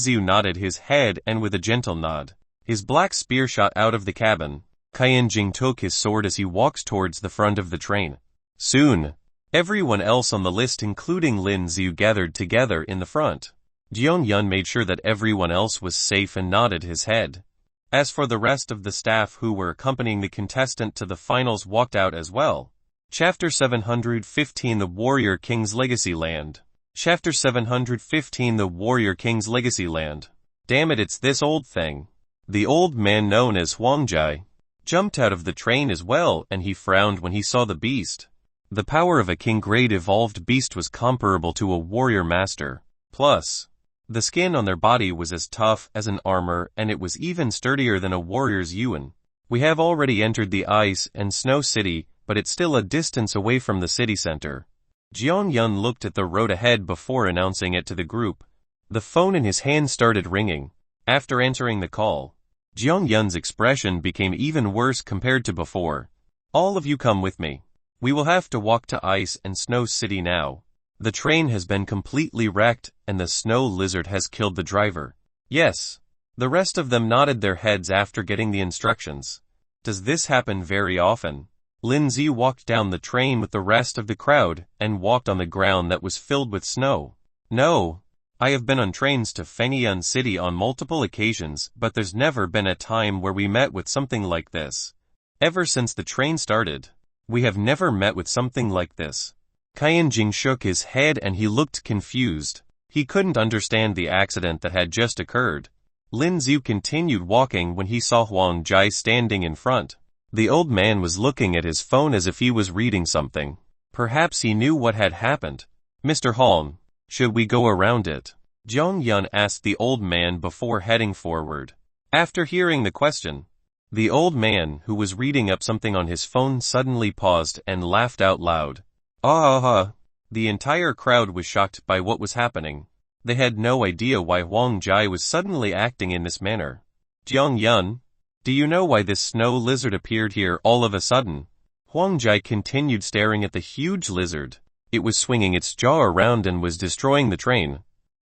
Yu nodded his head, and with a gentle nod, his black spear shot out of the cabin. Ken Jinn took his sword as he walked towards the front of the train. Soon, everyone else on the list, including Lin Yu, gathered together in the front. Yong Yun made sure that everyone else was safe and nodded his head. As for the rest of the staff who were accompanying the contestant to the finals, walked out as well. Chapter 715, The Warrior King's Legacy Land. Chapter 715, The Warrior King's Legacy Land. Damn it, it's this old thing. The old man, known as Huang Jai, jumped out of the train as well, and he frowned when he saw the beast. The power of a king-grade evolved beast was comparable to a warrior master. Plus, the skin on their body was as tough as an armor, and it was even sturdier than a warrior's yuan. We have already entered the ice and snow city, but it's still a distance away from the city center. Jiang Yun looked at the road ahead before announcing it to the group. The phone in his hand started ringing. After answering the call, Jiang Yun's expression became even worse compared to before. All of you come with me. We will have to walk to Ice and Snow City now. The train has been completely wrecked, and the snow lizard has killed the driver. Yes. The rest of them nodded their heads after getting the instructions. Does this happen very often? Lin Yu walked down the train with the rest of the crowd, and walked on the ground that was filled with snow. No. I have been on trains to Fengyun City on multiple occasions, but there's never been a time where we met with something like this. Ever since the train started, we have never met with something like this. Ken Jinn shook his head and he looked confused. He couldn't understand the accident that had just occurred. Lin Yu continued walking when he saw Huang Jai standing in front. The old man was looking at his phone as if he was reading something. Perhaps he knew what had happened. Mr. Hong, should we go around it? Jiang Yun asked the old man before heading forward. After hearing the question, the old man, who was reading up something on his phone, suddenly paused and laughed out loud. Ah! The entire crowd was shocked by what was happening. They had no idea why Huang Jai was suddenly acting in this manner. Jiang Yun, do you know why this snow lizard appeared here all of a sudden? Huang Jai continued staring at the huge lizard. It was swinging its jaw around and was destroying the train.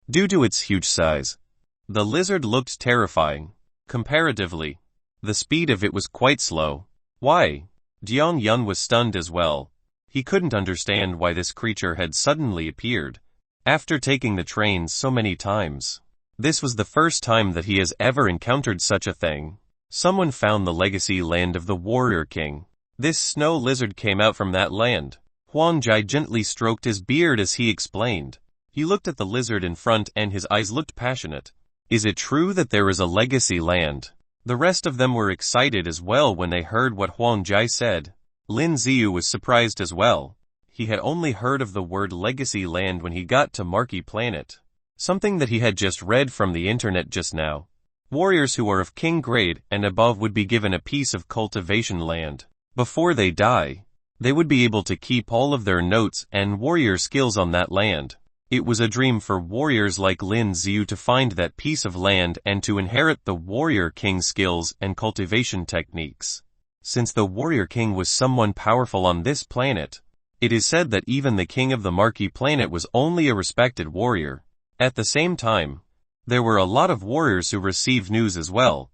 Due to its huge size, the lizard looked terrifying. Comparatively, the speed of it was quite slow. Why? Jiang Yun was stunned as well. He couldn't understand why this creature had suddenly appeared, after taking the trains so many times. This was the first time that he has ever encountered such a thing. Someone found the legacy land of the warrior king. This snow lizard came out from that land. Huang Jai gently stroked his beard as he explained. He looked at the lizard in front and his eyes looked passionate. Is it true that there is a legacy land? The rest of them were excited as well when they heard what Huang Jai said. Lin Yu was surprised as well. He had only heard of the word legacy land when he got to Marquee planet. Something that he had just read from the internet just now. Warriors who are of king grade and above would be given a piece of cultivation land. Before they die, they would be able to keep all of their notes and warrior skills on that land. It was a dream for warriors like Lin Yu to find that piece of land and to inherit the warrior king skills and cultivation techniques. Since the warrior king was someone powerful on this planet, it is said that even the king of the Marquee planet was only a respected warrior. At the same time, there were a lot of warriors who received news as well.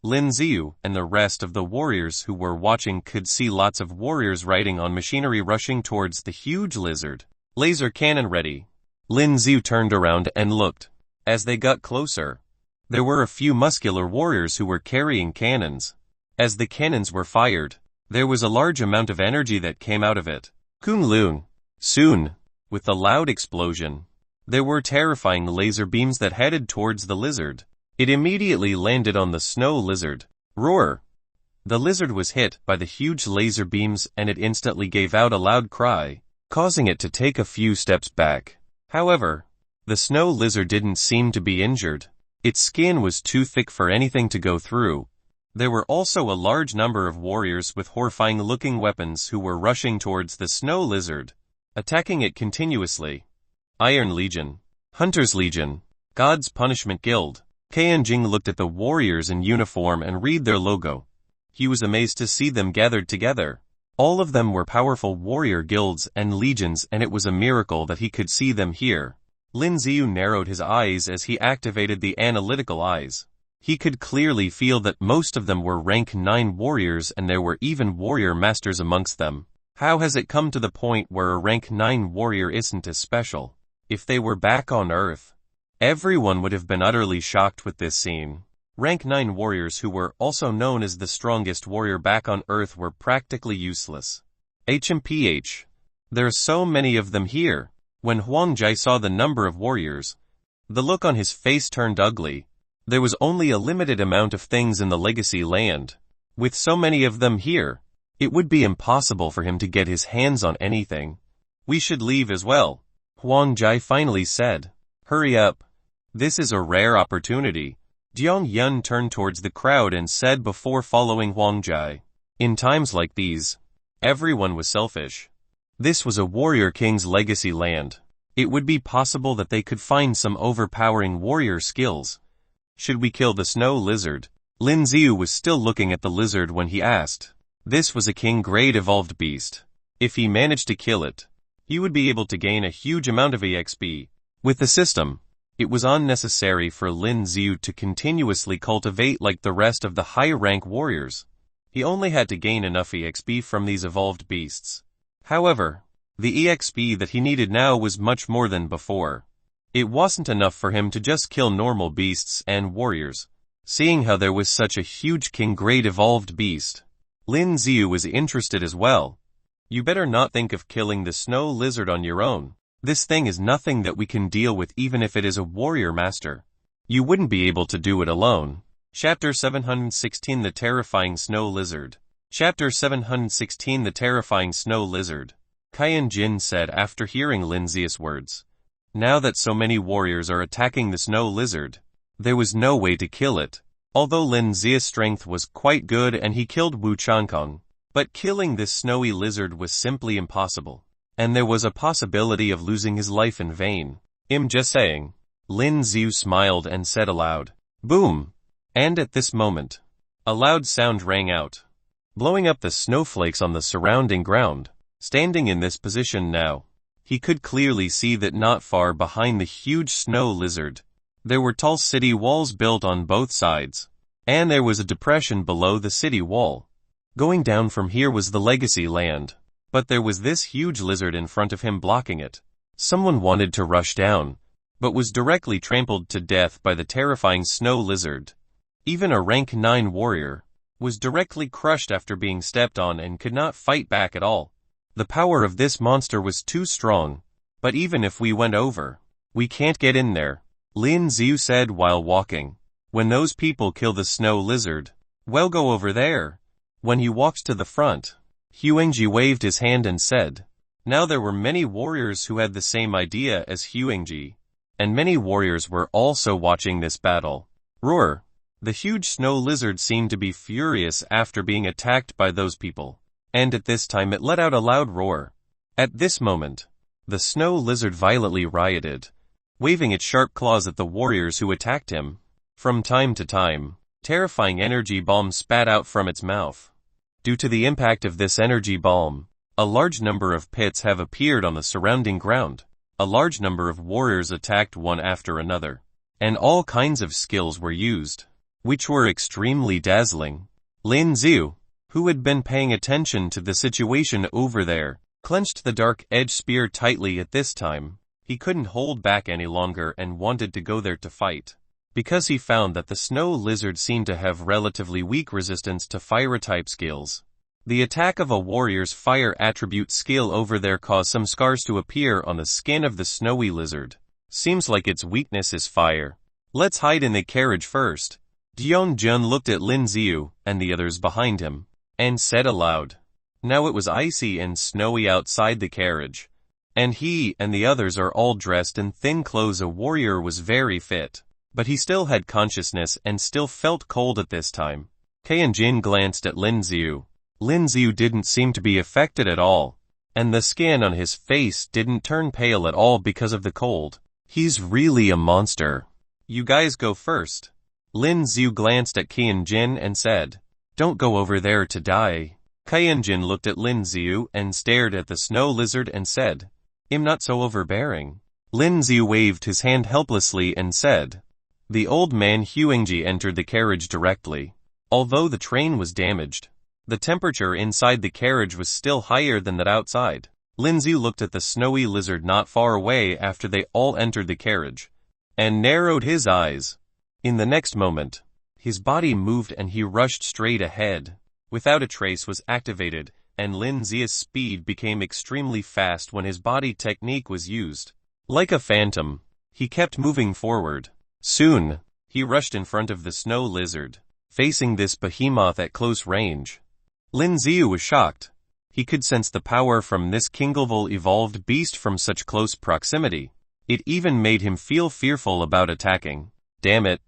Lin Yu and the rest of the warriors who were watching could see lots of warriors riding on machinery rushing towards the huge lizard. Laser cannon ready. Lin Yu turned around and looked. As they got closer, there were a few muscular warriors who were carrying cannons. As the cannons were fired, there was a large amount of energy that came out of it. Kunlun. Soon, with a loud explosion, there were terrifying laser beams that headed towards the lizard. It immediately landed on the snow lizard. Roar! The lizard was hit by the huge laser beams and it instantly gave out a loud cry, causing it to take a few steps back. However, the snow lizard didn't seem to be injured. Its skin was too thick for anything to go through. There were also a large number of warriors with horrifying-looking weapons who were rushing towards the snow lizard, attacking it continuously. Iron Legion, Hunter's Legion, God's Punishment Guild. Ken Jinn looked at the warriors in uniform and read their logo. He was amazed to see them gathered together. All of them were powerful warrior guilds and legions and it was a miracle that he could see them here. Lin Yu narrowed his eyes as he activated the analytical eyes. He could clearly feel that most of them were rank 9 warriors and there were even warrior masters amongst them. How has it come to the point where a rank 9 warrior isn't as special? If they were back on Earth, everyone would have been utterly shocked with this scene. Rank 9 warriors who were also known as the strongest warrior back on Earth were practically useless. HMPH. There are so many of them here. When Huang Jai saw the number of warriors, the look on his face turned ugly. There was only a limited amount of things in the legacy land. With so many of them here, it would be impossible for him to get his hands on anything. We should leave as well, Huang Jai finally said. Hurry up. This is a rare opportunity. Jiang Yun turned towards the crowd and said before following Huang Jai. In times like these, everyone was selfish. This was a warrior king's legacy land. It would be possible that they could find some overpowering warrior skills. Should we kill the snow lizard? Lin Yu was still looking at the lizard when he asked. This was a king-grade evolved beast. If he managed to kill it, he would be able to gain a huge amount of EXP. With the system, it was unnecessary for Lin Yu to continuously cultivate like the rest of the high-rank warriors. He only had to gain enough EXP from these evolved beasts. However, the EXP that he needed now was much more than before. It wasn't enough for him to just kill normal beasts and warriors. Seeing how there was such a huge king-grade evolved beast, Lin Yu was interested as well. You better not think of killing the snow lizard on your own. This thing is nothing that we can deal with even if it is a warrior master. You wouldn't be able to do it alone. Chapter 716 The Terrifying Snow Lizard. Chapter 716 The Terrifying Snow Lizard. Ken Jinn said after hearing Lin Yu's words. Now that so many warriors are attacking the snow lizard, there was no way to kill it. Although Lin Yu's strength was quite good and he killed Wu Changkong, but killing this snowy lizard was simply impossible. And there was a possibility of losing his life in vain. I'm just saying. Lin Yu smiled and said aloud. Boom! And at this moment, a loud sound rang out, blowing up the snowflakes on the surrounding ground. Standing in this position now, he could clearly see that not far behind the huge snow lizard, there were tall city walls built on both sides, and there was a depression below the city wall. Going down from here was the legacy land. But there was this huge lizard in front of him blocking it. Someone wanted to rush down, but was directly trampled to death by the terrifying snow lizard. Even a rank 9 warrior was directly crushed after being stepped on and could not fight back at all. The power of this monster was too strong, but even if we went over, we can't get in there, Lin Yu said while walking. When those people kill the snow lizard, we'll go over there. When he walked to the front, Huangji waved his hand and said. Now there were many warriors who had the same idea as Huangji, and many warriors were also watching this battle. Roar! The huge snow lizard seemed to be furious after being attacked by those people, and at this time it let out a loud roar. At this moment, the snow lizard violently rioted, waving its sharp claws at the warriors who attacked him. From time to time, terrifying energy bombs spat out from its mouth. Due to the impact of this energy bomb, a large number of pits have appeared on the surrounding ground. A large number of warriors attacked one after another, and all kinds of skills were used, which were extremely dazzling. Lin Yu, who had been paying attention to the situation over there, clenched the dark edge spear tightly at this time. He couldn't hold back any longer and wanted to go there to fight, because he found that the snow lizard seemed to have relatively weak resistance to fire-type skills. The attack of a warrior's fire attribute skill over there caused some scars to appear on the skin of the snowy lizard. Seems like its weakness is fire. Let's hide in the carriage first. Dion Jun looked at Lin Yu and the others behind him, and said aloud. Now it was icy and snowy outside the carriage, and he and the others are all dressed in thin clothes. A warrior was very fit, but he still had consciousness and still felt cold at this time. Ken Jinn glanced at Lin Yu. Lin Yu didn't seem to be affected at all, and the skin on his face didn't turn pale at all because of the cold. He's really a monster. You guys go first. Lin Yu glanced at Ken Jinn and said, Don't go over there to die. Ken Jinn looked at Lin Yu and stared at the snow lizard and said, I'm not so overbearing. Lin Yu waved his hand helplessly and said. The old man Huangji entered the carriage directly. Although the train was damaged, the temperature inside the carriage was still higher than that outside. Lin Yu looked at the snowy lizard not far away after they all entered the carriage, and narrowed his eyes. In the next moment, his body moved and he rushed straight ahead. Without a trace was activated, and Lin Yu's speed became extremely fast when his body technique was used. Like a phantom, he kept moving forward. Soon, he rushed in front of the snow lizard, facing this behemoth at close range. Lin Yu was shocked. He could sense the power from this Kinglevel evolved beast from such close proximity. It even made him feel fearful about attacking. Damn it.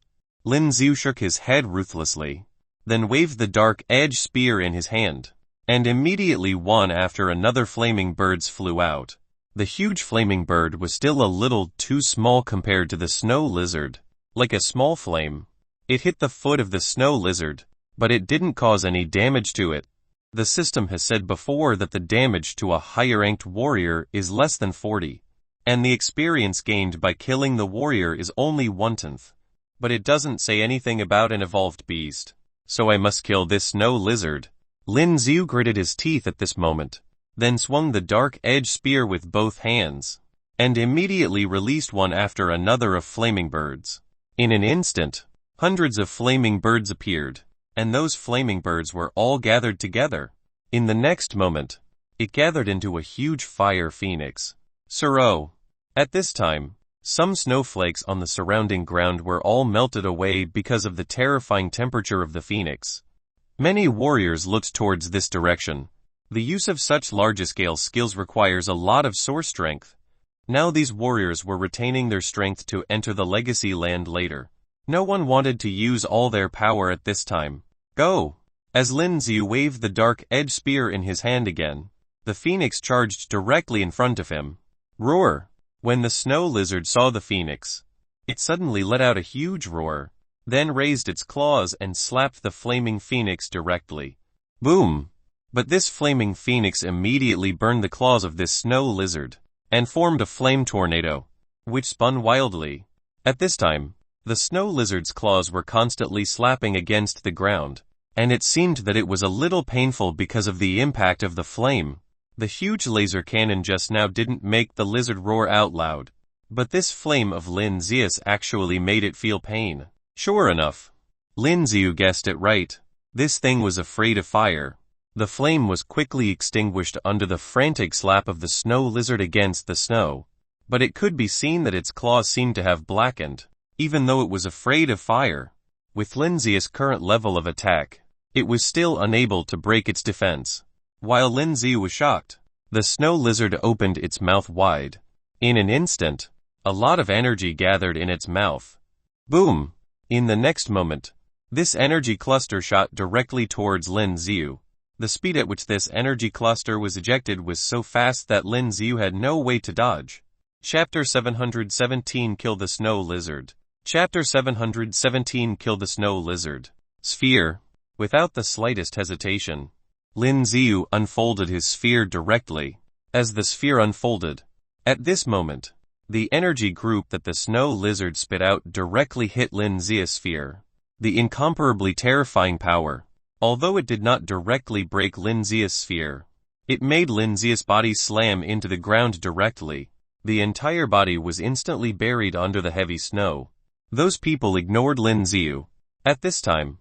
Lin Yu shook his head ruthlessly, then waved the dark edge spear in his hand, and immediately one after another flaming birds flew out. The huge flaming bird was still a little too small compared to the snow lizard. Like a small flame, it hit the foot of the snow lizard, but it didn't cause any damage to it. The system has said before that the damage to a higher-ranked warrior is less than 40, and the experience gained by killing the warrior is only 1/10. But it doesn't say anything about an evolved beast, so I must kill this snow lizard. Lin Yu gritted his teeth at this moment, then swung the dark edge spear with both hands, and immediately released one after another of flaming birds. In an instant, hundreds of flaming birds appeared, and those flaming birds were all gathered together. In the next moment, it gathered into a huge fire phoenix. Suro. At this time, some snowflakes on the surrounding ground were all melted away because of the terrifying temperature of the phoenix. Many warriors looked towards this direction. The use of such large-scale skills requires a lot of source strength. Now these warriors were retaining their strength to enter the legacy land later. No one wanted to use all their power at this time. Go! As Lin Yu waved the dark edge spear in his hand again, the phoenix charged directly in front of him. Roar! When the snow lizard saw the phoenix, it suddenly let out a huge roar, then raised its claws and slapped the flaming phoenix directly. Boom! But this flaming phoenix immediately burned the claws of this snow lizard, and formed a flame tornado, which spun wildly. At this time, the snow lizard's claws were constantly slapping against the ground, and it seemed that it was a little painful because of the impact of the flame. The huge laser cannon just now didn't make the lizard roar out loud, but this flame of Lin Zius actually made it feel pain. Sure enough, Lin Ziu guessed it right. This thing was afraid of fire. The flame was quickly extinguished under the frantic slap of the snow lizard against the snow, but it could be seen that its claws seemed to have blackened, even though it was afraid of fire. With Lin Ziu's current level of attack, it was still unable to break its defense. While Lin Ziu was shocked, the snow lizard opened its mouth wide. In an instant, a lot of energy gathered in its mouth. Boom! In the next moment, this energy cluster shot directly towards Lin Ziu. The speed at which this energy cluster was ejected was so fast that Lin Ziu had no way to dodge. Chapter 717 Kill the Snow Lizard. Chapter 717 Kill the Snow Lizard. Sphere. Without the slightest hesitation, Lin Ziu unfolded his sphere directly. As the sphere unfolded, at this moment, the energy group that the snow lizard spit out directly hit Lin Ziu's sphere. The incomparably terrifying power. Although it did not directly break Lin Ziu's sphere, it made Lin Ziu's body slam into the ground directly. The entire body was instantly buried under the heavy snow. Those people ignored Lin Ziu. At this time,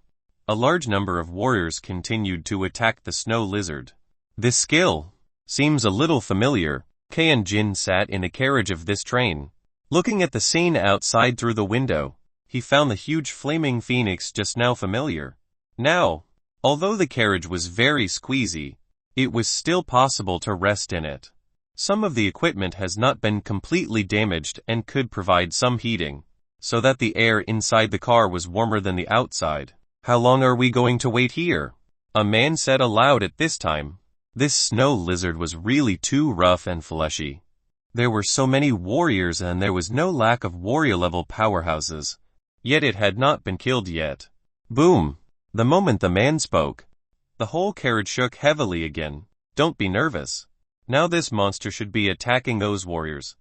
a large number of warriors continued to attack the snow lizard. This skill seems a little familiar. Ken Jinn sat in a carriage of this train. Looking at the scene outside through the window, he found the huge flaming phoenix just now familiar. Now, although the carriage was very squeezy, it was still possible to rest in it. Some of the equipment has not been completely damaged and could provide some heating, so that the air inside the car was warmer than the outside. How long are we going to wait here? A man said aloud at this time. This snow lizard was really too rough and fleshy. There were so many warriors and there was no lack of warrior-level powerhouses. Yet it had not been killed yet. Boom! The moment the man spoke, the whole carriage shook heavily again. Don't be nervous. Now this monster should be attacking those warriors,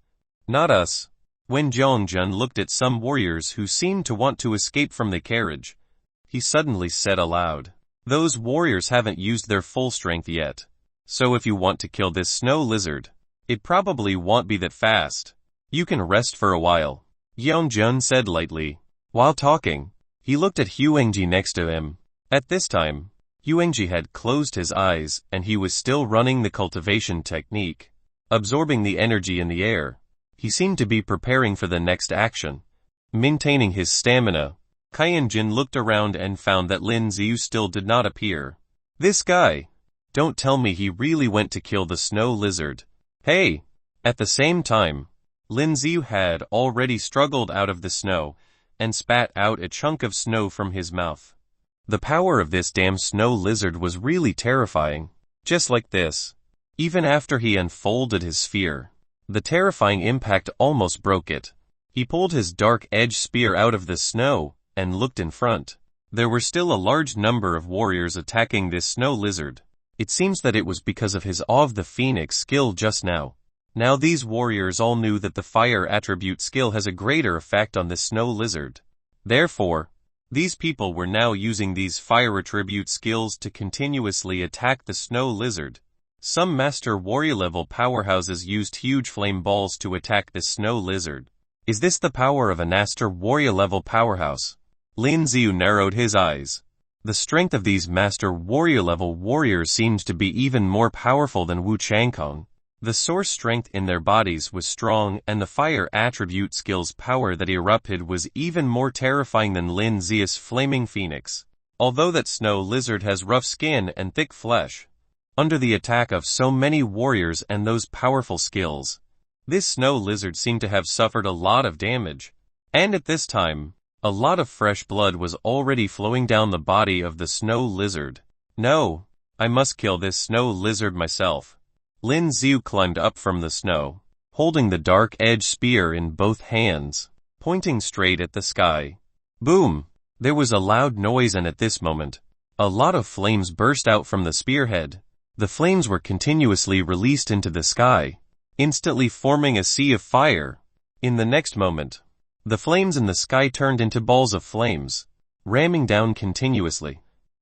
not us. When Zhang Jun looked at some warriors who seemed to want to escape from the carriage, he suddenly said aloud, "Those warriors haven't used their full strength yet. So if you want to kill this snow lizard, it probably won't be that fast. You can rest for a while," Zhang Jun said lightly. While talking, he looked at Huangji next to him. At this time, Huangji had closed his eyes and he was still running the cultivation technique, absorbing the energy in the air. He seemed to be preparing for the next action, maintaining his stamina. Ken Jinn looked around and found that Lin Ziu still did not appear. This guy. Don't tell me he really went to kill the snow lizard. Hey! At the same time, Lin Ziu had already struggled out of the snow and spat out a chunk of snow from his mouth. The power of this damn snow lizard was really terrifying. Just like this. Even after he unfolded his sphere, the terrifying impact almost broke it. He pulled his dark-edged spear out of the snow and looked in front. There were still a large number of warriors attacking this snow lizard. It seems that it was because of his Awe of the Phoenix skill just now. Now these warriors all knew that the fire attribute skill has a greater effect on the snow lizard. Therefore, these people were now using these fire attribute skills to continuously attack the snow lizard. Some master warrior level powerhouses used huge flame balls to attack the snow lizard. Is this the power of a master warrior level powerhouse? Lin Ziu narrowed his eyes. The strength of these master warrior level warriors seemed to be even more powerful than Wu Changkong. The source strength in their bodies was strong and the fire attribute skill's power that erupted was even more terrifying than Lin Ziu's flaming phoenix. Although that snow lizard has rough skin and thick flesh, under the attack of so many warriors and those powerful skills, this snow lizard seemed to have suffered a lot of damage. And at this time, a lot of fresh blood was already flowing down the body of the snow lizard. No, I must kill this snow lizard myself. Lin Ziu climbed up from the snow, holding the dark-edged spear in both hands, pointing straight at the sky. Boom! There was a loud noise and at this moment, a lot of flames burst out from the spearhead. The flames were continuously released into the sky, instantly forming a sea of fire. In the next moment, the flames in the sky turned into balls of flames, ramming down continuously.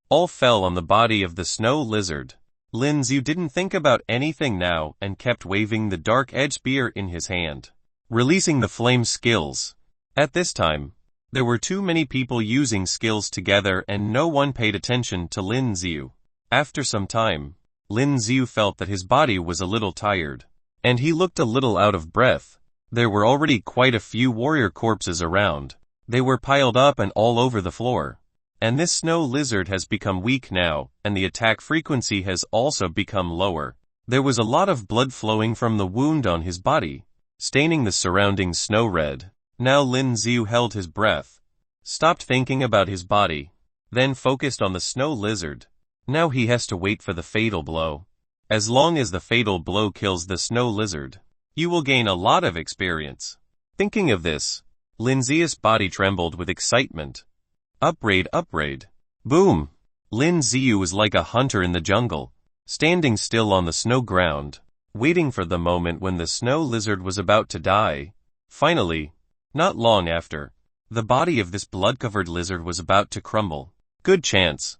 All fell on the body of the snow lizard. Lin Yu didn't think about anything now and kept waving the dark edge spear in his hand, releasing the flame skills. At this time, there were too many people using skills together and no one paid attention to Lin Yu. After some time, Lin Yu felt that his body was a little tired, and he looked a little out of breath. There were already quite a few warrior corpses around. They were piled up and all over the floor. And this snow lizard has become weak now, and the attack frequency has also become lower. There was a lot of blood flowing from the wound on his body, staining the surrounding snow red. Now Lin Yu held his breath, stopped thinking about his body, then focused on the snow lizard. Now he has to wait for the fatal blow. As long as the fatal blow kills the snow lizard, you will gain a lot of experience. Thinking of this, Lin Yu's body trembled with excitement. Upgrade, upgrade. Boom! Lin Yu was like a hunter in the jungle, standing still on the snow ground, waiting for the moment when the snow lizard was about to die. Finally, not long after, the body of this blood-covered lizard was about to crumble. Good chance.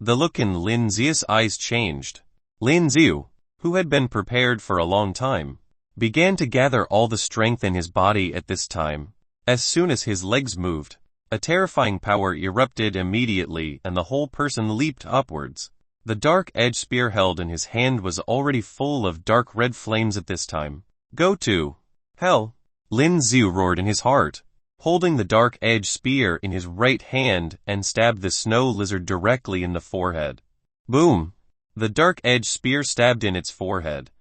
The look in Lin Yu's eyes changed. Lin Yu, who had been prepared for a long time, began to gather all the strength in his body at this time. As soon as his legs moved, a terrifying power erupted immediately and the whole person leaped upwards. The dark edge spear held in his hand was already full of dark red flames at this time. Go to hell! Lin Yu roared in his heart, holding the dark edge spear in his right hand and stabbed the snow lizard directly in the forehead. Boom! The dark edge spear stabbed in its forehead,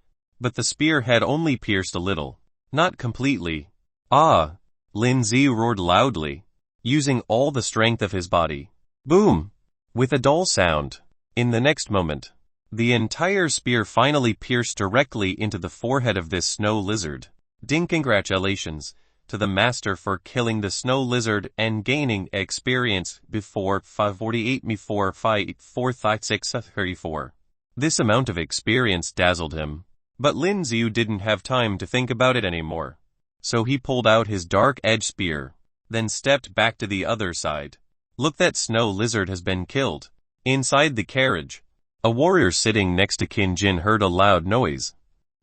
but the spear had only pierced a little, not completely. Ah! Lin Yu roared loudly, using all the strength of his body. Boom! With a dull sound. In the next moment, the entire spear finally pierced directly into the forehead of this snow lizard. Ding! Congratulations to the master for killing the snow lizard and gaining experience before 548 me 4 5 4 5 6 34. This amount of experience dazzled him, but Lin Yu didn't have time to think about it anymore. So he pulled out his dark edge spear, then stepped back to the other side. Look, that snow lizard has been killed. Inside the carriage, a warrior sitting next to Ken Jinn heard a loud noise,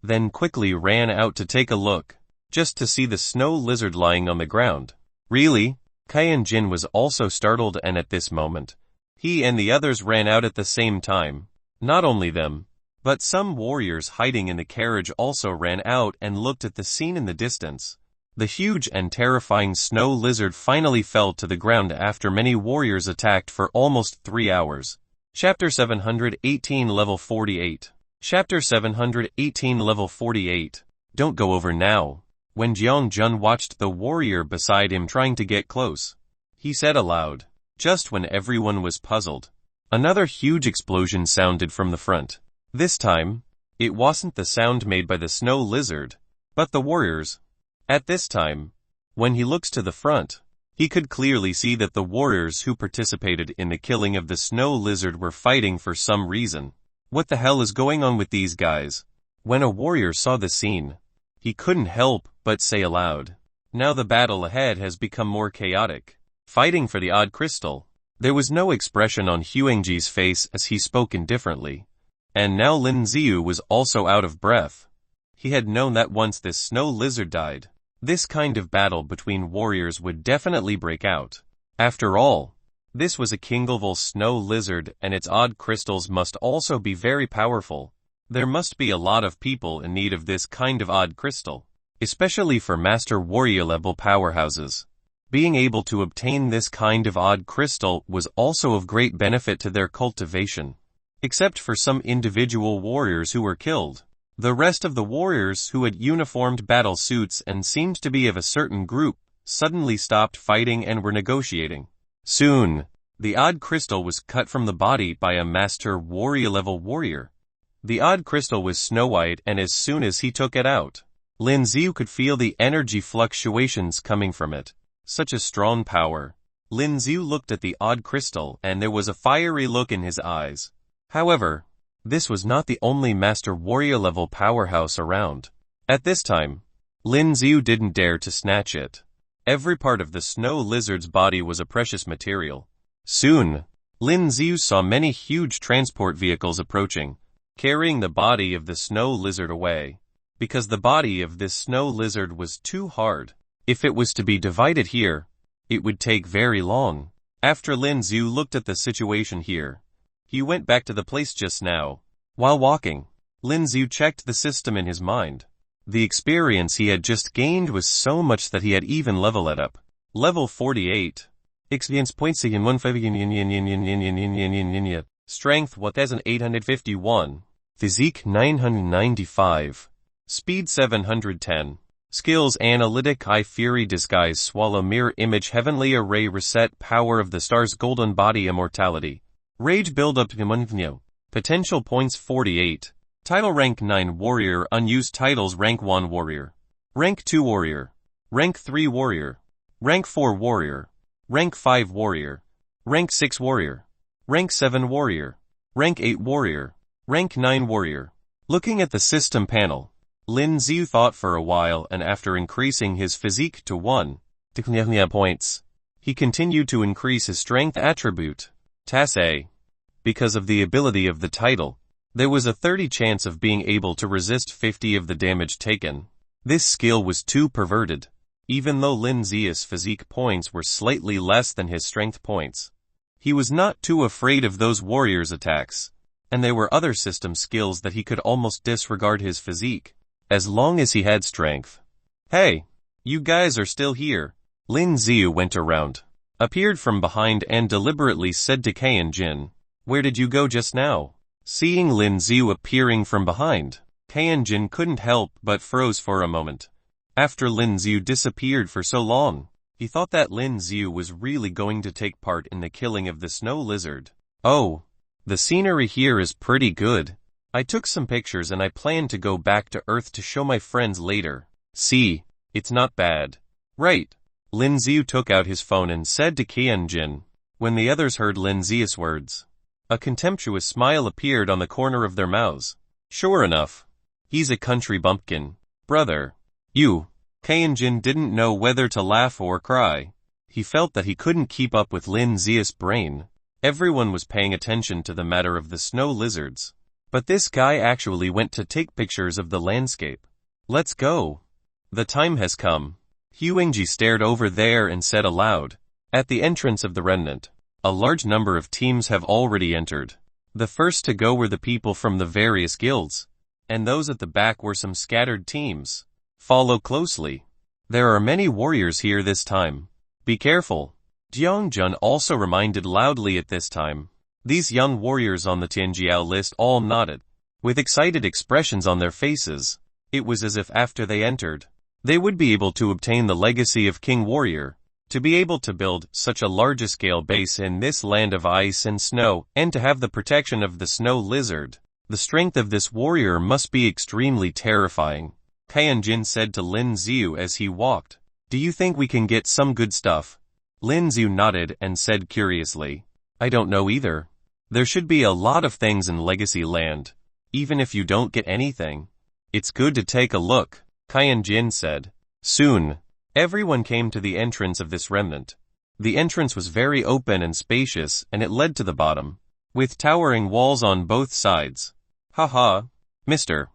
then quickly ran out to take a look, just to see the snow lizard lying on the ground. Really? Ken Jinn was also startled, and at this moment, he and the others ran out at the same time. Not only them, but some warriors hiding in the carriage also ran out and looked at the scene in the distance. The huge and terrifying snow lizard finally fell to the ground after many warriors attacked for almost 3 hours. Chapter 718 Level 48. Chapter 718 Level 48. Don't go over now. When Jiang Jun watched the warrior beside him trying to get close, he said aloud, just when everyone was puzzled. Another huge explosion sounded from the front. This time, it wasn't the sound made by the snow lizard, but the warriors. At this time, when he looks to the front, he could clearly see that the warriors who participated in the killing of the snow lizard were fighting for some reason. What the hell is going on with these guys? When a warrior saw the scene, he couldn't help but say aloud, now the battle ahead has become more chaotic. Fighting for the odd crystal. There was no expression on Huangji's face as he spoke indifferently. And now Lin Yu was also out of breath. He had known that once this snow lizard died, this kind of battle between warriors would definitely break out. After all, this was a kinglevel snow lizard and its odd crystals must also be very powerful. There must be a lot of people in need of this kind of odd crystal, especially for master warrior level powerhouses. Being able to obtain this kind of odd crystal was also of great benefit to their cultivation. Except for some individual warriors who were killed, the rest of the warriors who had uniformed battle suits and seemed to be of a certain group suddenly stopped fighting and were negotiating. Soon, the odd crystal was cut from the body by a master warrior level warrior. The odd crystal was snow white, and as soon as he took it out, Lin Yu could feel the energy fluctuations coming from it. Such a strong power. Lin Yu looked at the odd crystal and there was a fiery look in his eyes. However, this was not the only master warrior level powerhouse around. At this time, Lin Yu didn't dare to snatch it. Every part of the snow lizard's body was a precious material. Soon, Lin Yu saw many huge transport vehicles approaching. carrying the body of the snow lizard away, because the body of this snow lizard was too hard. If it was to be divided here, it would take very long. After Lin Yu looked at the situation here, he went back to the place just now. While walking, Lin Yu checked the system in his mind. The experience he had just gained was so much that he had even leveled it up. Level 48. Experience points in 15. Strength 1851. Physique 995. Speed 710. Skills Analytic Eye Fury Disguise Swallow Mirror Image Heavenly Array Reset Power of the Stars Golden Body Immortality. Rage Build-Up Potential Points 48. Title Rank 9 Warrior Unused Titles Rank 1 Warrior. Rank 2 Warrior. Rank 3 Warrior. Rank 4 Warrior. Rank 5 Warrior. Rank 6 Warrior. Rank 7 Warrior. Rank 8 Warrior. Rank 9 Warrior. Looking at the system panel, Lin Yu thought for a while, and after increasing his physique to 1 points, he continued to increase his strength attribute, TAS A. Because of the ability of the title, there was a 30 chance of being able to resist 50 of the damage taken. This skill was too perverted. Even though Lin Yu's physique points were slightly less than his strength points, he was not too afraid of those warriors' attacks, and there were other system skills that he could almost disregard his physique, as long as he had strength. Hey, you guys are still here. Lin Yu went around, appeared from behind and deliberately said to Ken Jinn, "Where did you go just now?" Seeing Lin Yu appearing from behind, Ken Jinn couldn't help but froze for a moment. After Lin Yu disappeared for so long, he thought that Lin Yu was really going to take part in the killing of the snow lizard. Oh, the scenery here is pretty good. I took some pictures and I plan to go back to Earth to show my friends later. See, it's not bad. Right. Lin Yu took out his phone and said to Ken Jinn. When the others heard Lin Yu's words, a contemptuous smile appeared on the corner of their mouths. Sure enough, he's a country bumpkin. Brother. You. Ken Jinn didn't know whether to laugh or cry. He felt that he couldn't keep up with Lin Yu's brain. Everyone was paying attention to the matter of the snow lizards. But this guy actually went to take pictures of the landscape. Let's go. The time has come. Huangji stared over there and said aloud. At the entrance of the remnant, a large number of teams have already entered. The first to go were the people from the various guilds, and those at the back were some scattered teams. Follow closely. There are many warriors here this time. Be careful. Jiang Jun also reminded loudly at this time. These young warriors on the Tianjiao list all nodded, with excited expressions on their faces. It was as if after they entered, they would be able to obtain the legacy of King Warrior, to be able to build such a large-scale base in this land of ice and snow, and to have the protection of the snow lizard. The strength of this warrior must be extremely terrifying. Ken Jinn said to Lin Yu as he walked. Do you think we can get some good stuff? Lin Yu nodded and said curiously. I don't know either. There should be a lot of things in Legacy Land. Even if you don't get anything, it's good to take a look, Ken Jinn said. Soon, everyone came to the entrance of this remnant. The entrance was very open and spacious, and it led to the bottom, with towering walls on both sides. Haha, Mr.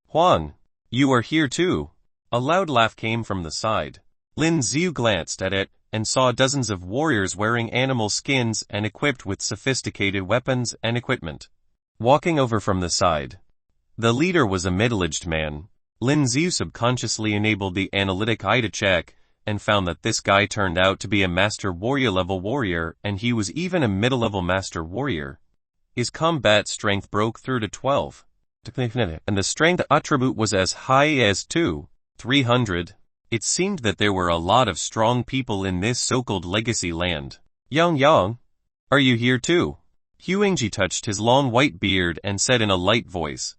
Huang, you are here too. A loud laugh came from the side. Lin Yu glanced at it, and saw dozens of warriors wearing animal skins and equipped with sophisticated weapons and equipment. Walking over from the side, the leader was a middle-aged man. Lin Yu subconsciously enabled the analytic eye to check, and found that this guy turned out to be a master warrior-level warrior, and he was even a middle-level master warrior. His combat strength broke through to 12, and the strength attribute was as high as 300. It seemed that there were a lot of strong people in this so-called legacy land. Yang, are you here too? Huangji touched his long white beard and said in a light voice.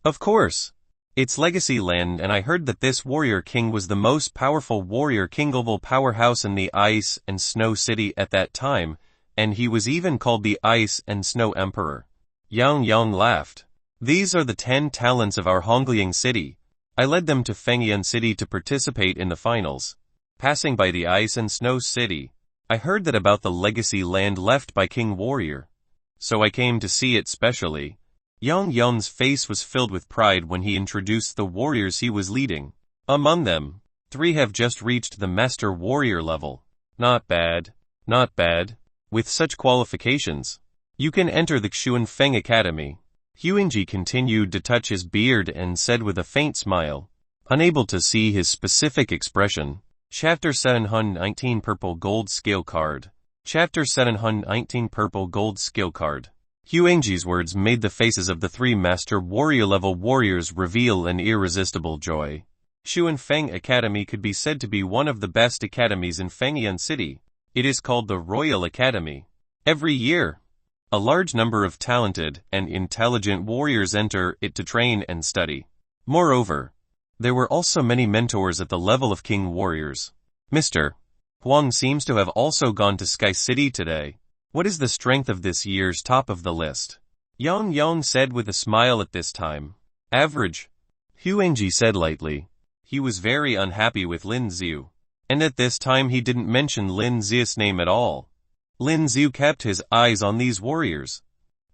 Of course. It's legacy land, and I heard that this warrior king was the most powerful warrior king global powerhouse in the ice and snow city at that time, and he was even called the ice and snow emperor. Yang laughed. These are the 10 talents of our Hongliang city. I led them to Fengyan City to participate in the finals. Passing by the ice and snow city, I heard that about the legacy land left by King Warrior. So I came to see it specially. Yang Yun's face was filled with pride when he introduced the warriors he was leading. Among them, 3 have just reached the Master Warrior level. Not bad. Not bad. With such qualifications, you can enter the Xuanfeng Academy. Huangji continued to touch his beard and said with a faint smile, unable to see his specific expression. Chapter 719 Purple Gold Skill Card. Chapter 719 Purple Gold Skill Card. Huangji's words made the faces of the 3 Master Warrior level warriors reveal an irresistible joy. Xuanfeng Academy could be said to be one of the best academies in Fengyan City. It is called the Royal Academy. Every year, a large number of talented and intelligent warriors enter it to train and study. Moreover, there were also many mentors at the level of King Warriors. Mr. Huang seems to have also gone to Sky City today. What is the strength of this year's top of the list? Yang Yang said with a smile at this time. Average. Huangji said lightly. He was very unhappy with Lin Xiu. And at this time he didn't mention Lin Xiu's name at all. Lin Xiu kept his eyes on these warriors.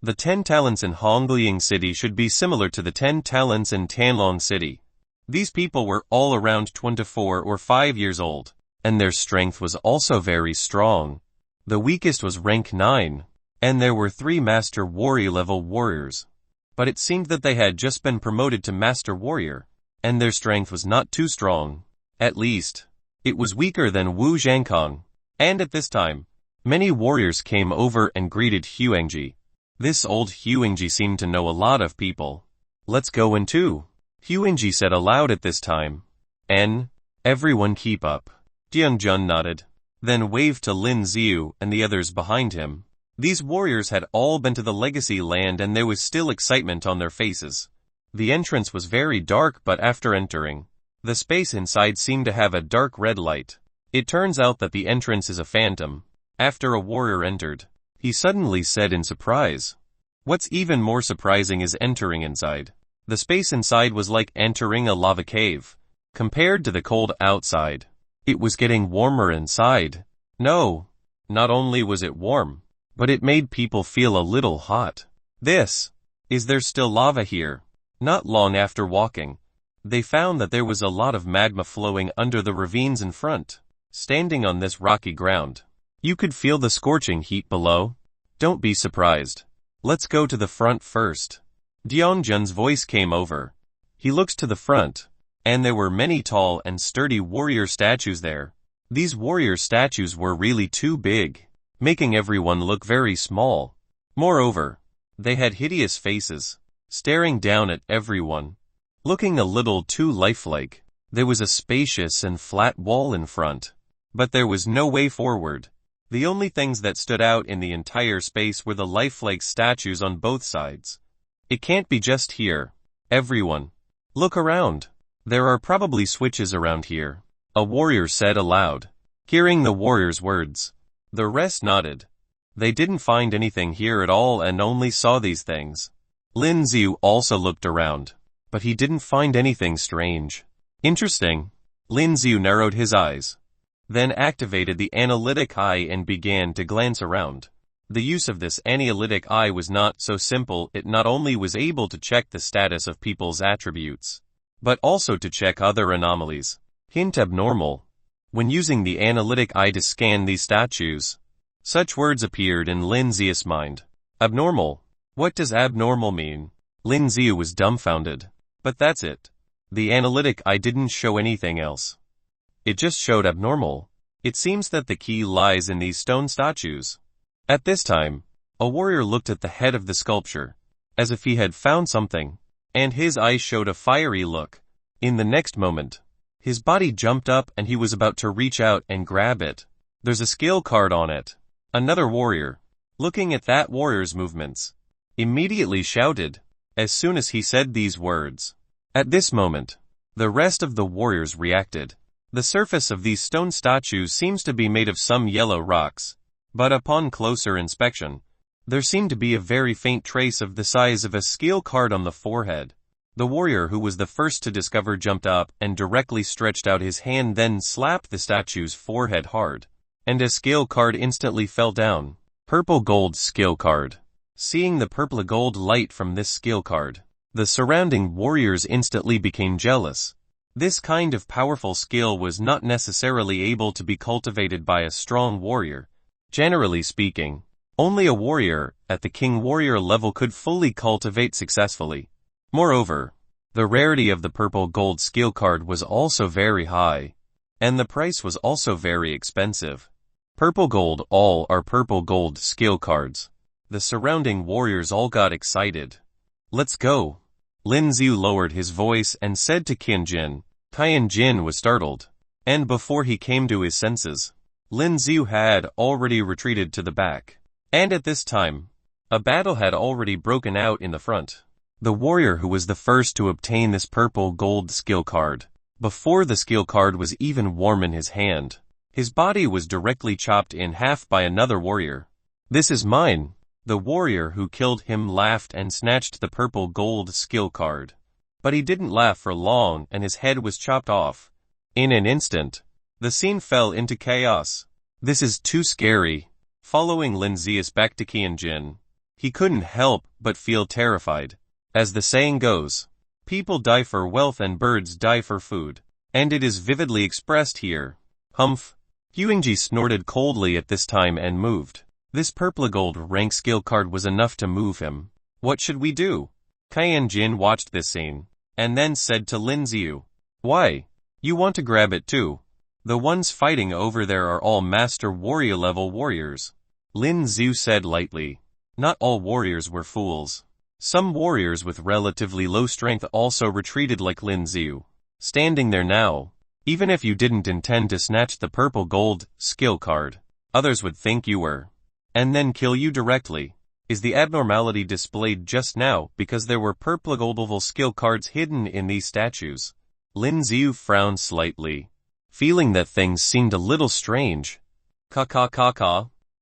The 10 talents in Hongliang City should be similar to the 10 talents in Tanon City. These people were all around 24 or 5 years old, and their strength was also very strong. The weakest was rank 9, and there were 3 Master Warrior level warriors. But it seemed that they had just been promoted to Master Warrior, and their strength was not too strong. At least, it was weaker than Wu Zhangkong. And at this time, many warriors came over and greeted Huangji. This old Huangji seemed to know a lot of people. Let's go in too, Huangji said aloud at this time. Everyone keep up. Jiangjun nodded, then waved to Lin Xiu and the others behind him. These warriors had all been to the Legacy Land and there was still excitement on their faces. The entrance was very dark, but after entering, the space inside seemed to have a dark red light. It turns out that the entrance is a phantom. After a warrior entered, he suddenly said in surprise. What's even more surprising is entering inside. The space inside was like entering a lava cave. Compared to the cold outside, it was getting warmer inside. No, not only was it warm, but it made people feel a little hot. Is there still lava here? Not long after walking, they found that there was a lot of magma flowing under the ravines in front. Standing on this rocky ground, you could feel the scorching heat below. Don't be surprised. Let's go to the front first. Diangjun's voice came over. He looked to the front, and there were many tall and sturdy warrior statues there. These warrior statues were really too big, making everyone look very small. Moreover, they had hideous faces, staring down at everyone, looking a little too lifelike. There was a spacious and flat wall in front, but there was no way forward. The only things that stood out in the entire space were the lifelike statues on both sides. It can't be just here. Everyone, look around. There are probably switches around here, a warrior said aloud. Hearing the warrior's words, the rest nodded. They didn't find anything here at all and only saw these things. Lin Xiu also looked around, but he didn't find anything strange. Interesting. Lin Xiu narrowed his eyes, then activated the analytic eye and began to glance around. The use of this analytic eye was not so simple. It not only was able to check the status of people's attributes, but also to check other anomalies. Hint: abnormal. When using the analytic eye to scan these statues, such words appeared in Lin Xiu's mind. Abnormal. What does abnormal mean? Lin Xiu was dumbfounded. But that's it. The analytic eye didn't show anything else. It just showed abnormal. It seems that the key lies in these stone statues. At this time, a warrior looked at the head of the sculpture, as if he had found something, and his eyes showed a fiery look. In the next moment, his body jumped up and he was about to reach out and grab it. There's a skill card on it. Another warrior, looking at that warrior's movements, immediately shouted, as soon as he said these words. At this moment, the rest of the warriors reacted. The surface of these stone statues seems to be made of some yellow rocks, but upon closer inspection, there seemed to be a very faint trace of the size of a skill card on the forehead. The warrior who was the first to discover jumped up and directly stretched out his hand, then slapped the statue's forehead hard, and a skill card instantly fell down. Purple gold skill card. Seeing the purple gold light from this skill card, the surrounding warriors instantly became jealous. This kind of powerful skill was not necessarily able to be cultivated by a strong warrior. Generally speaking, only a warrior at the king warrior level could fully cultivate successfully. Moreover, the rarity of the purple gold skill card was also very high, and the price was also very expensive. Purple gold, all are purple gold skill cards. The surrounding warriors all got excited. Let's go. Lin Yu lowered his voice and said to Ken Jinn. Ken Jinn was startled, and before he came to his senses, Lin Yu had already retreated to the back. And at this time, a battle had already broken out in the front. The warrior who was the first to obtain this purple gold skill card, before the skill card was even warm in his hand, his body was directly chopped in half by another warrior. This is mine. The warrior who killed him laughed and snatched the purple gold skill card. But he didn't laugh for long and his head was chopped off. In an instant, the scene fell into chaos. This is too scary. Following Lin Yu back to Ken Jinn, he couldn't help but feel terrified. As the saying goes, people die for wealth and birds die for food. And it is vividly expressed here. Humph. Leu Yu snorted coldly at this time and moved. This purple gold rank skill card was enough to move him. What should we do? Ken Jinn watched this scene, and then said to Lin Yu, "Why? You want to grab it too? The ones fighting over there are all master warrior level warriors." Lin Yu said lightly. Not all warriors were fools. Some warriors with relatively low strength also retreated like Lin Yu. Standing there now, even if you didn't intend to snatch the purple gold skill card, others would think you were, and then kill you directly. Is the abnormality displayed just now because there were purple gold level skill cards hidden in these statues? Lin Yu frowned slightly, feeling that things seemed a little strange. Ka.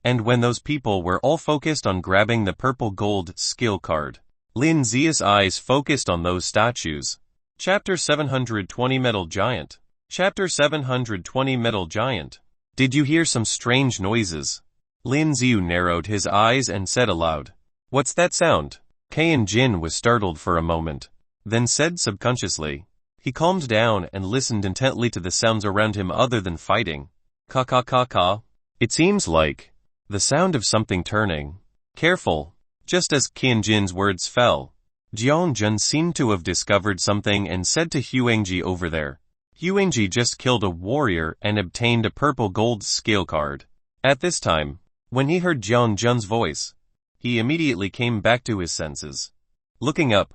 And when those people were all focused on grabbing the purple gold skill card, Lin Yu's eyes focused on those statues. Chapter 720 Metal Giant. Chapter 720 Metal Giant. Did you hear some strange noises? Lin Yu narrowed his eyes and said aloud. What's that sound? Ken Jinn was startled for a moment, then said subconsciously. He calmed down and listened intently to the sounds around him other than fighting. Ka. It seems like the sound of something turning. Careful. Just as Ken Jinn's words fell, Jiang Jun seemed to have discovered something and said to Leu Yu over there. Leu Yu just killed a warrior and obtained a purple gold skill card. At this time, when he heard Jiang Jun's voice, he immediately came back to his senses. Looking up,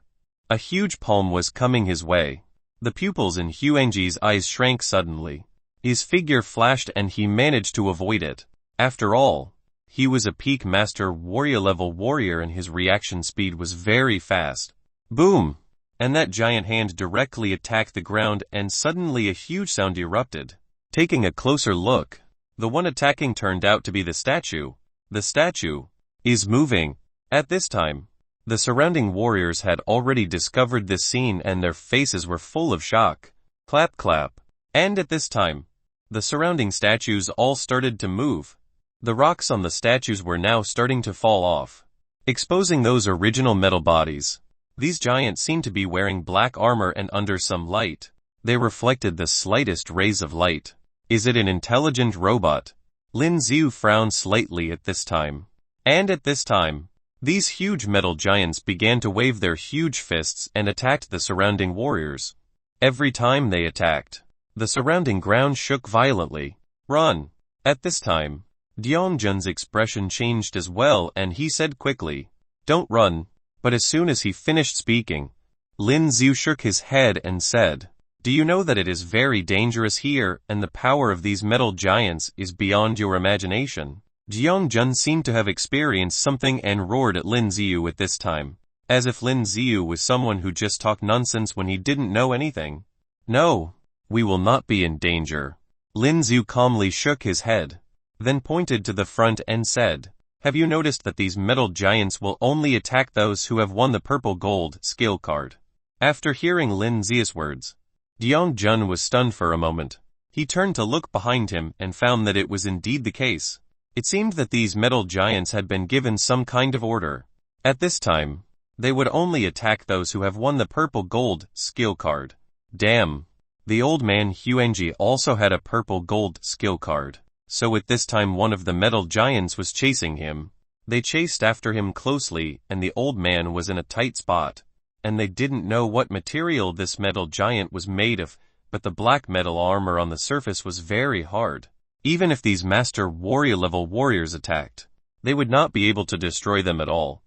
a huge palm was coming his way. The pupils in Leu Yu's eyes shrank suddenly. His figure flashed and he managed to avoid it. After all, he was a peak master warrior level warrior and his reaction speed was very fast. Boom! And that giant hand directly attacked the ground and suddenly a huge sound erupted. Taking a closer look, the one attacking turned out to be the statue. The statue is moving. At this time, the surrounding warriors had already discovered this scene and their faces were full of shock. Clap. And at this time, the surrounding statues all started to move. The rocks on the statues were now starting to fall off, exposing those original metal bodies. These giants seemed to be wearing black armor and under some light, they reflected the slightest rays of light. Is it an intelligent robot? Lin Yu frowned slightly at this time. And at this time, these huge metal giants began to wave their huge fists and attacked the surrounding warriors. Every time they attacked, the surrounding ground shook violently. Run! At this time, Jiang Jun's expression changed as well and he said quickly, Don't run. But as soon as he finished speaking, Lin Yu shook his head and said, Do you know that it is very dangerous here and the power of these metal giants is beyond your imagination? Jiang Jun seemed to have experienced something and roared at Lin Yu at this time, as if Lin Yu was someone who just talked nonsense when he didn't know anything. No, we will not be in danger. Lin Yu calmly shook his head, then pointed to the front and said, Have you noticed that these metal giants will only attack those who have won the purple gold skill card? After hearing Lin Yu's words, Jiang Jun was stunned for a moment. He turned to look behind him and found that it was indeed the case. It seemed that these metal giants had been given some kind of order. At this time, they would only attack those who have won the purple gold skill card. Damn. The old man Huangji also had a purple gold skill card. So at this time one of the metal giants was chasing him. They chased after him closely, and the old man was in a tight spot. And they didn't know what material this metal giant was made of, but the black metal armor on the surface was very hard. Even if these master warrior level warriors attacked, they would not be able to destroy them at all.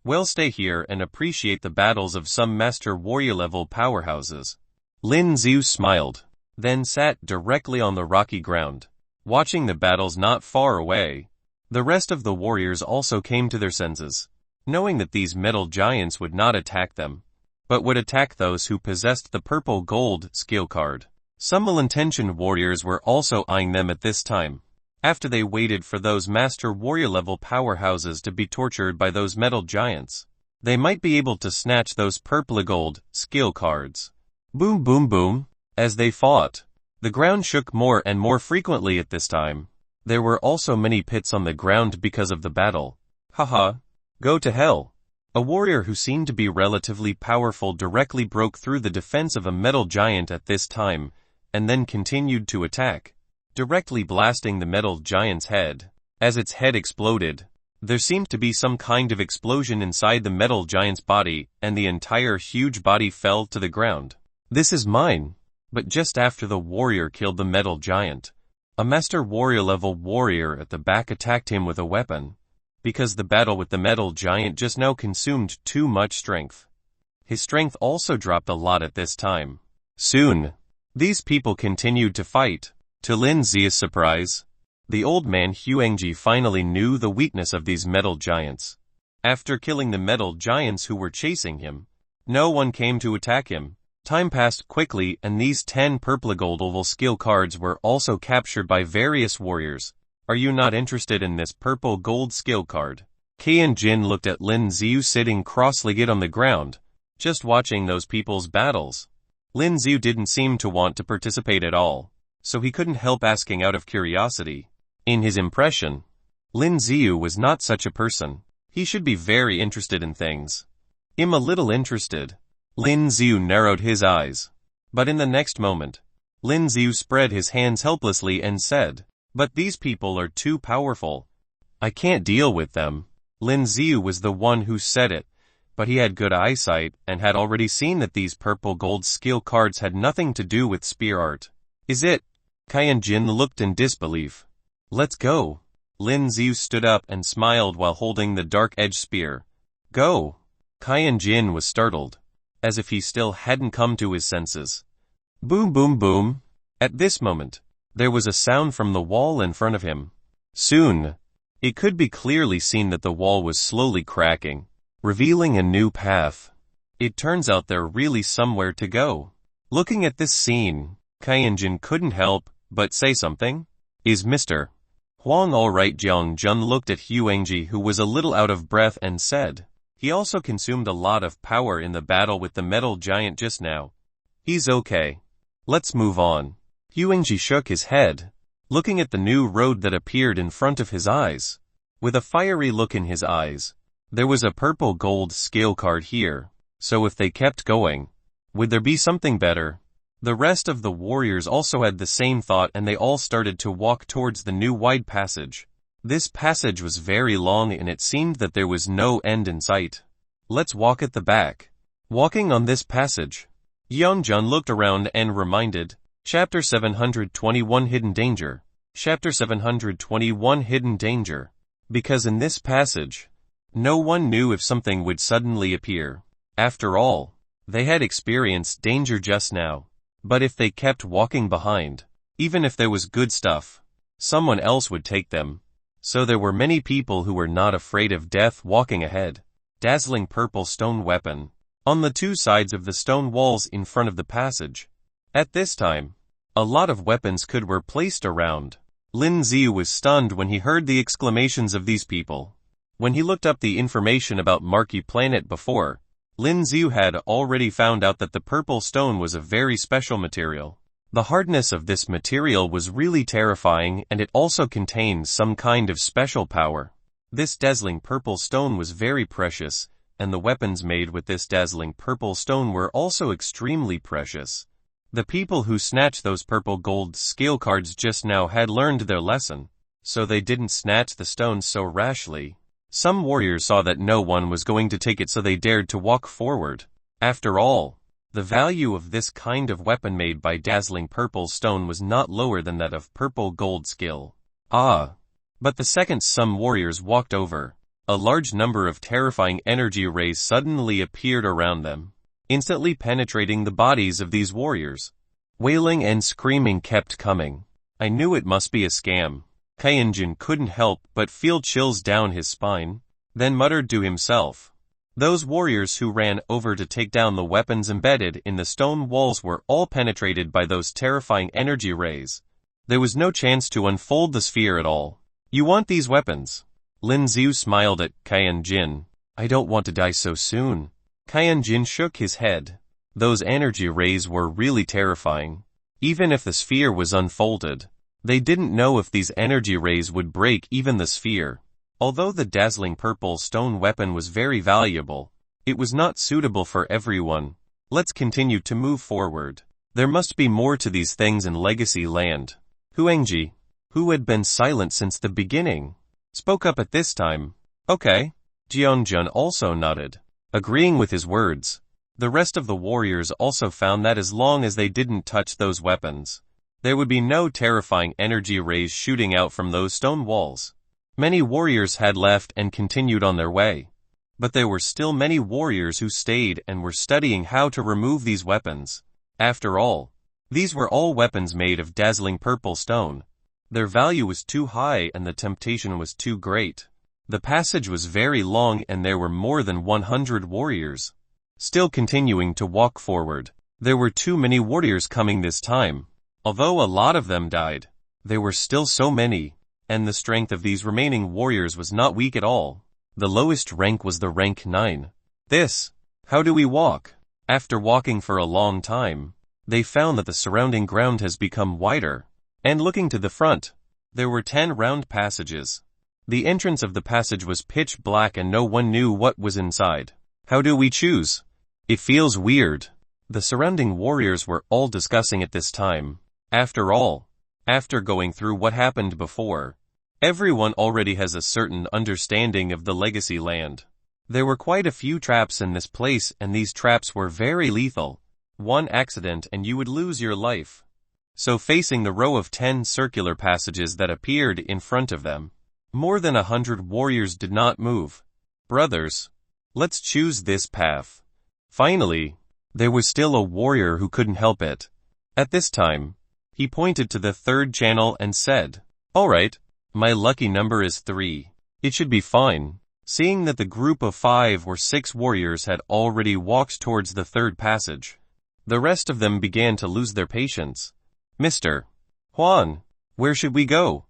Well, stay here and appreciate the battles of some master warrior level powerhouses. Lin Xiu smiled, then sat directly on the rocky ground, watching the battles not far away. The rest of the warriors also came to their senses, knowing that these metal giants would not attack them, but would attack those who possessed the purple gold skill card. Some well-intentioned warriors were also eyeing them at this time, after they waited for those master warrior level powerhouses to be tortured by those metal giants. They might be able to snatch those purple gold skill cards. Boom boom boom. As they fought, the ground shook more and more frequently at this time. There were also many pits on the ground because of the battle. Haha. Go to hell. A warrior who seemed to be relatively powerful directly broke through the defense of a metal giant at this time, and then continued to attack, directly blasting the metal giant's head. As its head exploded, there seemed to be some kind of explosion inside the metal giant's body, and the entire huge body fell to the ground. This is mine. But just after the warrior killed the metal giant, a master warrior level warrior at the back attacked him with a weapon, because the battle with the metal giant just now consumed too much strength. His strength also dropped a lot at this time. Soon, these people continued to fight. To Lin Xi's surprise, the old man Huangji finally knew the weakness of these metal giants. After killing the metal giants who were chasing him, no one came to attack him. Time passed quickly, and these 10 purple gold oval skill cards were also captured by various warriors. Are you not interested in this purple gold skill card? Ken Jinn looked at Lin Xiu sitting cross-legged on the ground, just watching those people's battles. Lin Xiu didn't seem to want to participate at all, so he couldn't help asking out of curiosity. In his impression, Lin Xiu was not such a person. He should be very interested in things. I'm a little interested. Lin Xiu narrowed his eyes. But in the next moment, Lin Xiu spread his hands helplessly and said, "But these people are too powerful. I can't deal with them." Lin Xiu was the one who said it, but he had good eyesight and had already seen that these purple gold skill cards had nothing to do with spear art. Is it? Ken Jinn looked in disbelief. Let's go. Lin Xiu stood up and smiled while holding the dark-edged spear. Go. Ken Jinn was startled, as if he still hadn't come to his senses. Boom boom boom. At this moment, there was a sound from the wall in front of him. Soon, it could be clearly seen that the wall was slowly cracking, revealing a new path. It turns out they're really somewhere to go. Looking at this scene, Ken Jinn couldn't help but say something. Is Mr. Huang alright? Jiang Jun looked at Huangji, who was a little out of breath, and said, he also consumed a lot of power in the battle with the metal giant just now. He's okay. Let's move on. Huangji shook his head, looking at the new road that appeared in front of his eyes. With a fiery look in his eyes, there was a purple gold skill card here, so if they kept going, would there be something better? The rest of the warriors also had the same thought, and they all started to walk towards the new wide passage. This passage was very long, and it seemed that there was no end in sight. Let's walk at the back. Walking on this passage, Yeongjun looked around and reminded, Chapter 721 Hidden Danger. Chapter 721 Hidden Danger. Because in this passage, no one knew if something would suddenly appear. After all, they had experienced danger just now. But if they kept walking behind, even if there was good stuff, someone else would take them. So there were many people who were not afraid of death walking ahead. Dazzling purple stone weapon on the two sides of the stone walls in front of the passage. At this time, a lot of weapons were placed around. Lin Xiu was stunned when he heard the exclamations of these people. When he looked up the information about Marquee planet before, Lin Xiu had already found out that the purple stone was a very special material. The hardness of this material was really terrifying, and it also contained some kind of special power. This dazzling purple stone was very precious, and the weapons made with this dazzling purple stone were also extremely precious. The people who snatched those purple gold scale cards just now had learned their lesson, so they didn't snatch the stones so rashly. Some warriors saw that no one was going to take it, so they dared to walk forward. After all, the value of this kind of weapon made by dazzling purple stone was not lower than that of purple gold skill. But the second some warriors walked over, a large number of terrifying energy rays suddenly appeared around them, instantly penetrating the bodies of these warriors. Wailing and screaming kept coming. I knew it must be a scam. Ken Jinn couldn't help but feel chills down his spine, then muttered to himself. Those warriors who ran over to take down the weapons embedded in the stone walls were all penetrated by those terrifying energy rays. There was no chance to unfold the sphere at all. You want these weapons? Lin Xiu smiled at Ken Jinn. I don't want to die so soon. Ken Jinn shook his head. Those energy rays were really terrifying. Even if the sphere was unfolded, they didn't know if these energy rays would break even the sphere. Although the dazzling purple stone weapon was very valuable, it was not suitable for everyone. Let's continue to move forward. There must be more to these things in Legacy Land. Huangji, who had been silent since the beginning, spoke up at this time. Okay. Jiangjun also nodded, agreeing with his words. The rest of the warriors also found that as long as they didn't touch those weapons, there would be no terrifying energy rays shooting out from those stone walls. Many warriors had left and continued on their way, but there were still many warriors who stayed and were studying how to remove these weapons. After all, these were all weapons made of dazzling purple stone. Their value was too high and the temptation was too great. The passage was very long and there were more than 100 warriors. Still continuing to walk forward, there were too many warriors coming this time. Although a lot of them died, there were still so many, and the strength of these remaining warriors was not weak at all. The lowest rank was the rank 9. How do we walk? After walking for a long time, they found that the surrounding ground has become wider. And looking to the front, there were 10 round passages. The entrance of the passage was pitch black and no one knew what was inside. How do we choose? It feels weird. The surrounding warriors were all discussing at this time. After all, after going through what happened before, everyone already has a certain understanding of the Legacy Land. There were quite a few traps in this place and these traps were very lethal. One accident and you would lose your life. So facing the row of 10 circular passages that appeared in front of them, more than 100 warriors did not move. Brothers, let's choose this path. Finally, there was still a warrior who couldn't help it. At this time, he pointed to the third channel and said, Alright, my lucky number is 3. It should be fine. Seeing that the group of 5 or 6 warriors had already walked towards the third passage, the rest of them began to lose their patience. Mr. Huan, where should we go?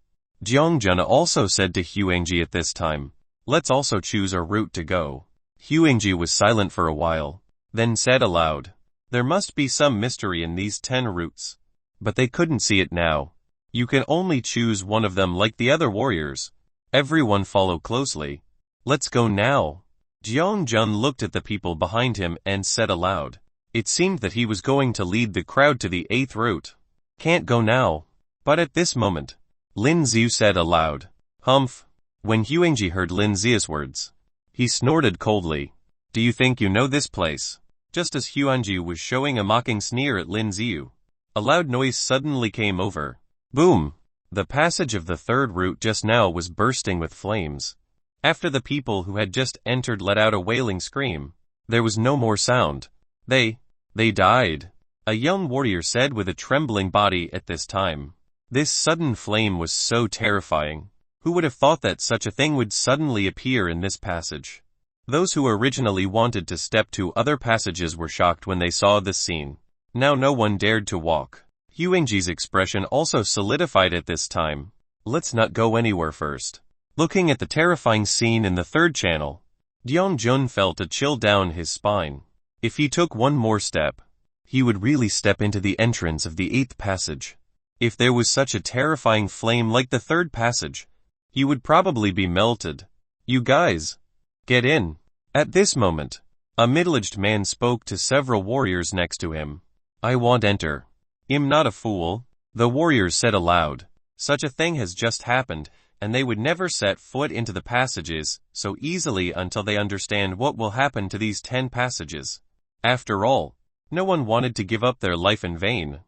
Jiangjun also said to Huangji at this time. Let's also choose a route to go. Huangji was silent for a while, then said aloud. There must be some mystery in these 10 routes. But they couldn't see it now. You can only choose one of them like the other warriors. Everyone follow closely. Let's go now. Jiangjun looked at the people behind him and said aloud. It seemed that he was going to lead the crowd to the 8th route. Can't go now. But at this moment, Lin Xiu said aloud. Humph. When Huangji heard Lin Xiu's words, he snorted coldly. Do you think you know this place? Just as Huangji was showing a mocking sneer at Lin Xiu, a loud noise suddenly came over. Boom! The passage of the third route just now was bursting with flames. After the people who had just entered let out a wailing scream, there was no more sound. They died. A young warrior said with a trembling body at this time. This sudden flame was so terrifying. Who would have thought that such a thing would suddenly appear in this passage? Those who originally wanted to step to other passages were shocked when they saw this scene. Now no one dared to walk. Huangji's expression also solidified at this time. Let's not go anywhere first. Looking at the terrifying scene in the third channel, Jiangjun felt a chill down his spine. If he took one more step, he would really step into the entrance of the 8th passage. If there was such a terrifying flame like the third passage, he would probably be melted. You guys, get in. At this moment, a middle-aged man spoke to several warriors next to him. I won't enter. I'm not a fool, the warriors said aloud. Such a thing has just happened, and they would never set foot into the passages so easily until they understand what will happen to these 10 passages. After all, no one wanted to give up their life in vain.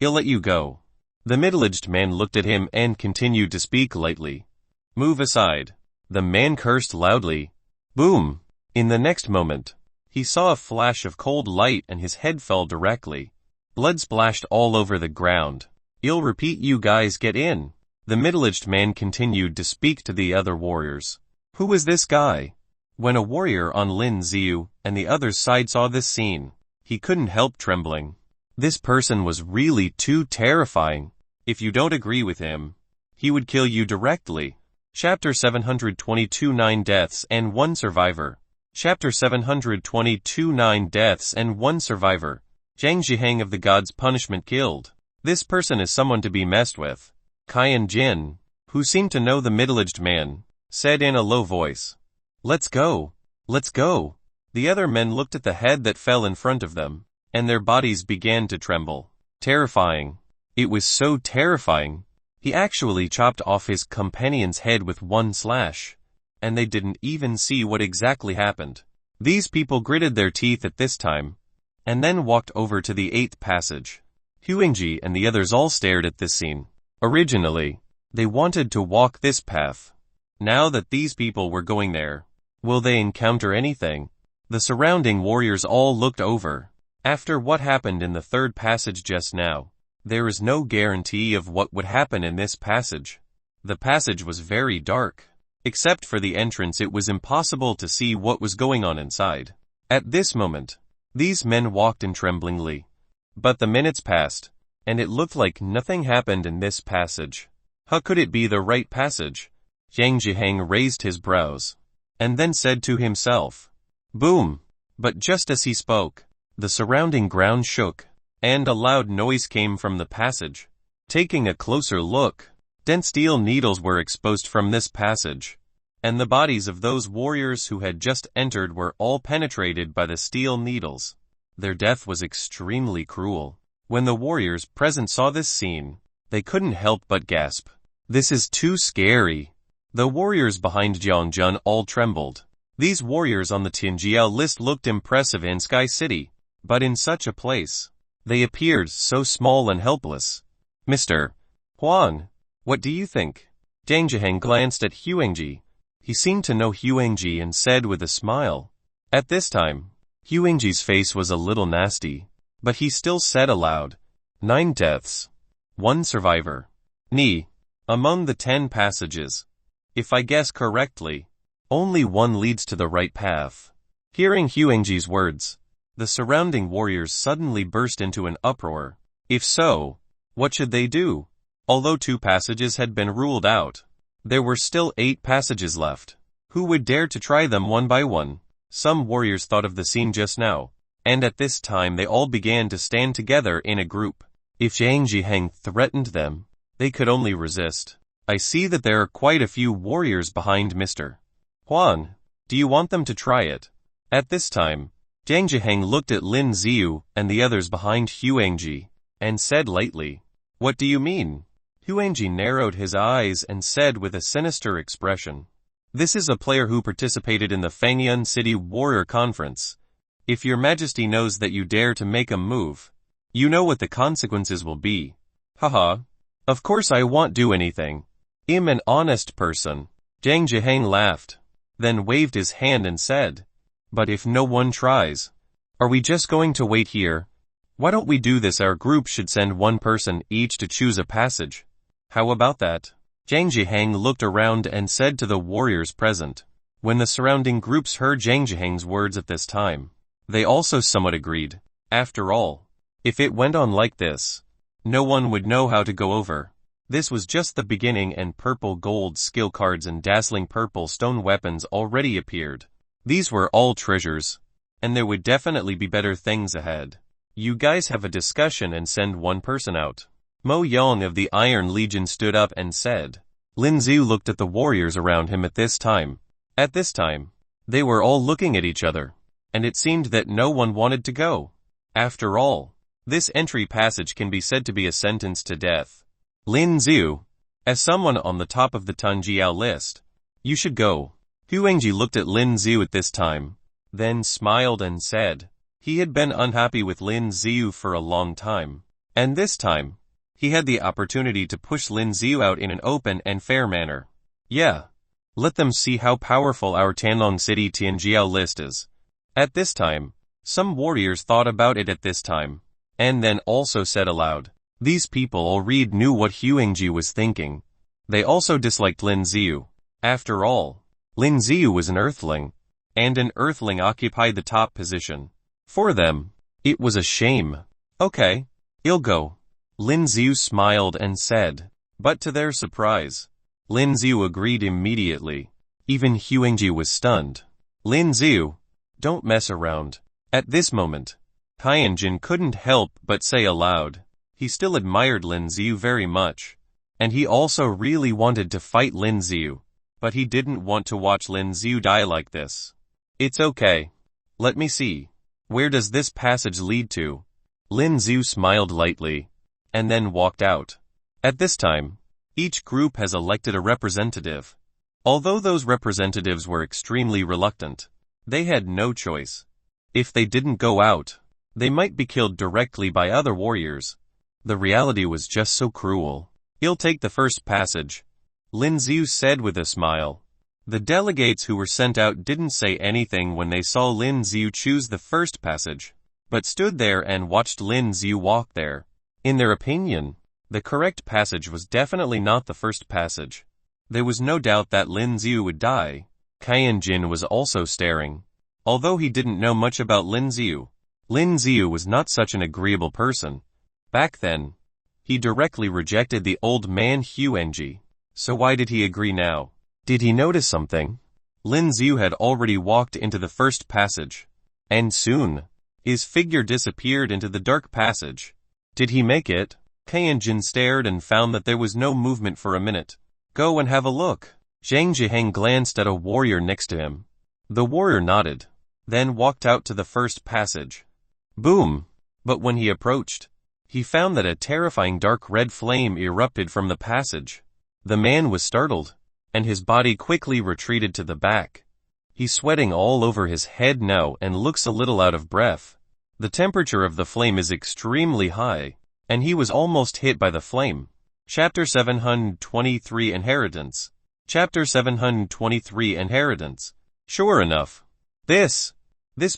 I'll let you go. The middle-aged man looked at him and continued to speak lightly. Move aside. The man cursed loudly. Boom! In the next moment, he saw a flash of cold light and his head fell directly. Blood splashed all over the ground. I'll repeat, you guys get in. The middle-aged man continued to speak to the other warriors. Who is this guy? When a warrior on Lin Xiu and the other side saw this scene, he couldn't help trembling. This person was really too terrifying. If you don't agree with him, he would kill you directly. Chapter 722 9 Deaths and 1 Survivor. Chapter 722 9 Deaths and 1 Survivor. Ken Jinn of the God's Punishment killed. This person is someone to be messed with. Ken Jinn, who seemed to know the middle-aged man, said in a low voice. Let's go. Let's go. The other men looked at the head that fell in front of them, and their bodies began to tremble. Terrifying. It was so terrifying. He actually chopped off his companion's head with one slash, and they didn't even see what exactly happened. These people gritted their teeth at this time, and then walked over to the 8th passage. Huangji and the others all stared at this scene. Originally, they wanted to walk this path. Now that these people were going there, will they encounter anything? The surrounding warriors all looked over. After what happened in the 3rd passage just now, there is no guarantee of what would happen in this passage. The passage was very dark. Except for the entrance, it was impossible to see what was going on inside. At this moment, these men walked in tremblingly. But the minutes passed, and it looked like nothing happened in this passage. How could it be the right passage? Ken Jinn raised his brows, and then said to himself, boom! But just as he spoke, the surrounding ground shook, and a loud noise came from the passage. Taking a closer look, dense steel needles were exposed from this passage, and the bodies of those warriors who had just entered were all penetrated by the steel needles. Their death was extremely cruel. When the warriors present saw this scene, they couldn't help but gasp. This is too scary. The warriors behind Jiang Jun all trembled. These warriors on the Tianjiao list looked impressive in Sky City, but in such a place, they appeared so small and helpless. Mr. Huang, what do you think? Ken Jinn glanced at Huangji. He seemed to know Huangji and said with a smile. At this time, Huangji's face was a little nasty, but he still said aloud, 9 deaths, 1 survivor. Ni. Among the 10 passages, if I guess correctly, only 1 leads to the right path. Hearing Huangji's words, the surrounding warriors suddenly burst into an uproar. If so, what should they do? Although 2 passages had been ruled out, there were still 8 passages left. Who would dare to try them one by one? Some warriors thought of the scene just now, and at this time they all began to stand together in a group. If Ken Jinn threatened them, they could only resist. I see that there are quite a few warriors behind Mr. Huang. Do you want them to try it? At this time, Ken Jinn looked at Lin Xiu and the others behind Huangji, and said lightly, what do you mean? Huangji narrowed his eyes and said with a sinister expression, this is a player who participated in the Fangyun City Warrior Conference. If your majesty knows that you dare to make a move, you know what the consequences will be. Haha. Of course I won't do anything. I'm an honest person. Ken Jinn laughed, then waved his hand and said, but if no one tries, are we just going to wait here? Why don't we do this? Our group should send 1 person each to choose a passage. How about that? Ken Jinn looked around and said to the warriors present. When the surrounding groups heard Ken Jinn's words at this time, they also somewhat agreed. After all, if it went on like this, no one would know how to go over. This was just the beginning, and purple gold skill cards and dazzling purple stone weapons already appeared. These were all treasures, and there would definitely be better things ahead. You guys have a discussion and send 1 person out. Mo Yong of the Iron Legion stood up and said. Lin Xiu looked at the warriors around him at this time, At this time, they were all looking at each other, and it seemed that no one wanted to go. After all, this entry passage can be said to be a sentence to death. Lin Xiu, as someone on the top of the Tanjiao list, you should go. Huangji looked at Lin Xiu at this time, then smiled and said, he had been unhappy with Lin Xiu for a long time, and this time, he had the opportunity to push Lin Xiu out in an open and fair manner. Yeah. Let them see how powerful our Tanon City Tianjiao list is. At this time, some warriors thought about it at this time, and then also said aloud. These people all knew what Huangji was thinking. They also disliked Lin Xiu. After all, Lin Xiu was an earthling, and an earthling occupied the top position. For them, it was a shame. Okay, I'll go. Lin Xiu smiled and said, but to their surprise, Lin Xiu agreed immediately. Even Huangji was stunned. Lin Xiu, don't mess around. At this moment, Ken Jinn couldn't help but say aloud. He still admired Lin Xiu very much, and he also really wanted to fight Lin Xiu, but he didn't want to watch Lin Xiu die like this. It's okay. Let me see. Where does this passage lead to? Lin Xiu smiled lightly, and then walked out. At this time, each group has elected a representative. Although those representatives were extremely reluctant, they had no choice. If they didn't go out, they might be killed directly by other warriors. The reality was just so cruel. I'll take the first passage, Lin Xiu said with a smile. The delegates who were sent out didn't say anything when they saw Lin Xiu choose the first passage, but stood there and watched Lin Xiu walk there. In their opinion, the correct passage was definitely not the first passage. There was no doubt that Lin Xiu would die. Ken Jinn was also staring. Although he didn't know much about Lin Xiu was not such an agreeable person. Back then, he directly rejected the old man Huangji. So why did he agree now? Did he notice something? Lin Xiu had already walked into the first passage, and soon, his figure disappeared into the dark passage. Did he make it? Ken Jinn stared and found that there was no movement for a minute. Go and have a look. Zhang Zhiheng glanced at a warrior next to him. The warrior nodded, then walked out to the first passage. Boom! But when he approached, he found that a terrifying dark red flame erupted from the passage. The man was startled, and his body quickly retreated to the back. He's sweating all over his head now and looks a little out of breath. The temperature of the flame is extremely high, and he was almost hit by the flame. Chapter 723 Inheritance. Chapter 723 Inheritance. Sure enough, this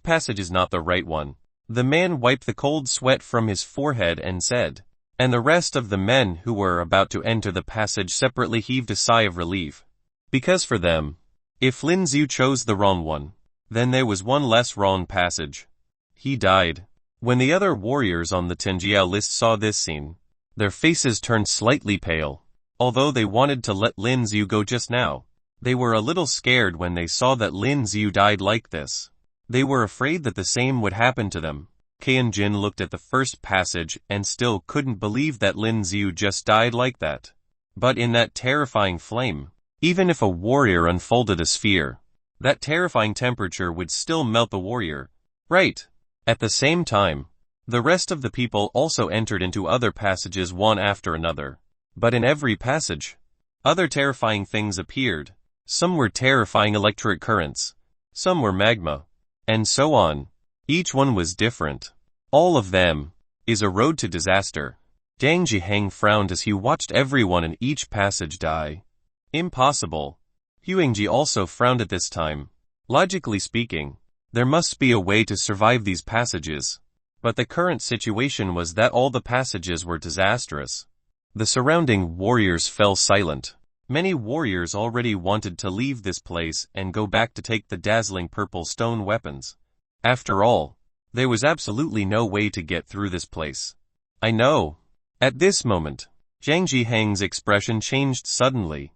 passage is not the right one. The man wiped the cold sweat from his forehead and said, and the rest of the men who were about to enter the passage separately heaved a sigh of relief. Because for them, if Lin Xiu chose the wrong one, then there was one less wrong passage. He died. When the other warriors on the Tianjiao list saw this scene, their faces turned slightly pale. Although they wanted to let Lin Xiu go just now, they were a little scared when they saw that Lin Xiu died like this. They were afraid that the same would happen to them. Ken Jinn looked at the first passage and still couldn't believe that Lin Xiu just died like that. But in that terrifying flame, even if a warrior unfolded a sphere, that terrifying temperature would still melt the warrior. Right. At the same time, the rest of the people also entered into other passages one after another. But in every passage, other terrifying things appeared. Some were terrifying electric currents, some were magma, and so on. Each one was different. All of them is a road to disaster. Zhang Zhiheng frowned as he watched everyone in each passage die. Impossible. Huangji also frowned at this time. Logically speaking, there must be a way to survive these passages. But the current situation was that all the passages were disastrous. The surrounding warriors fell silent. Many warriors already wanted to leave this place and go back to take the dazzling purple stone weapons. After all, there was absolutely no way to get through this place. I know. At this moment, Zhang Zhiheng's expression changed suddenly,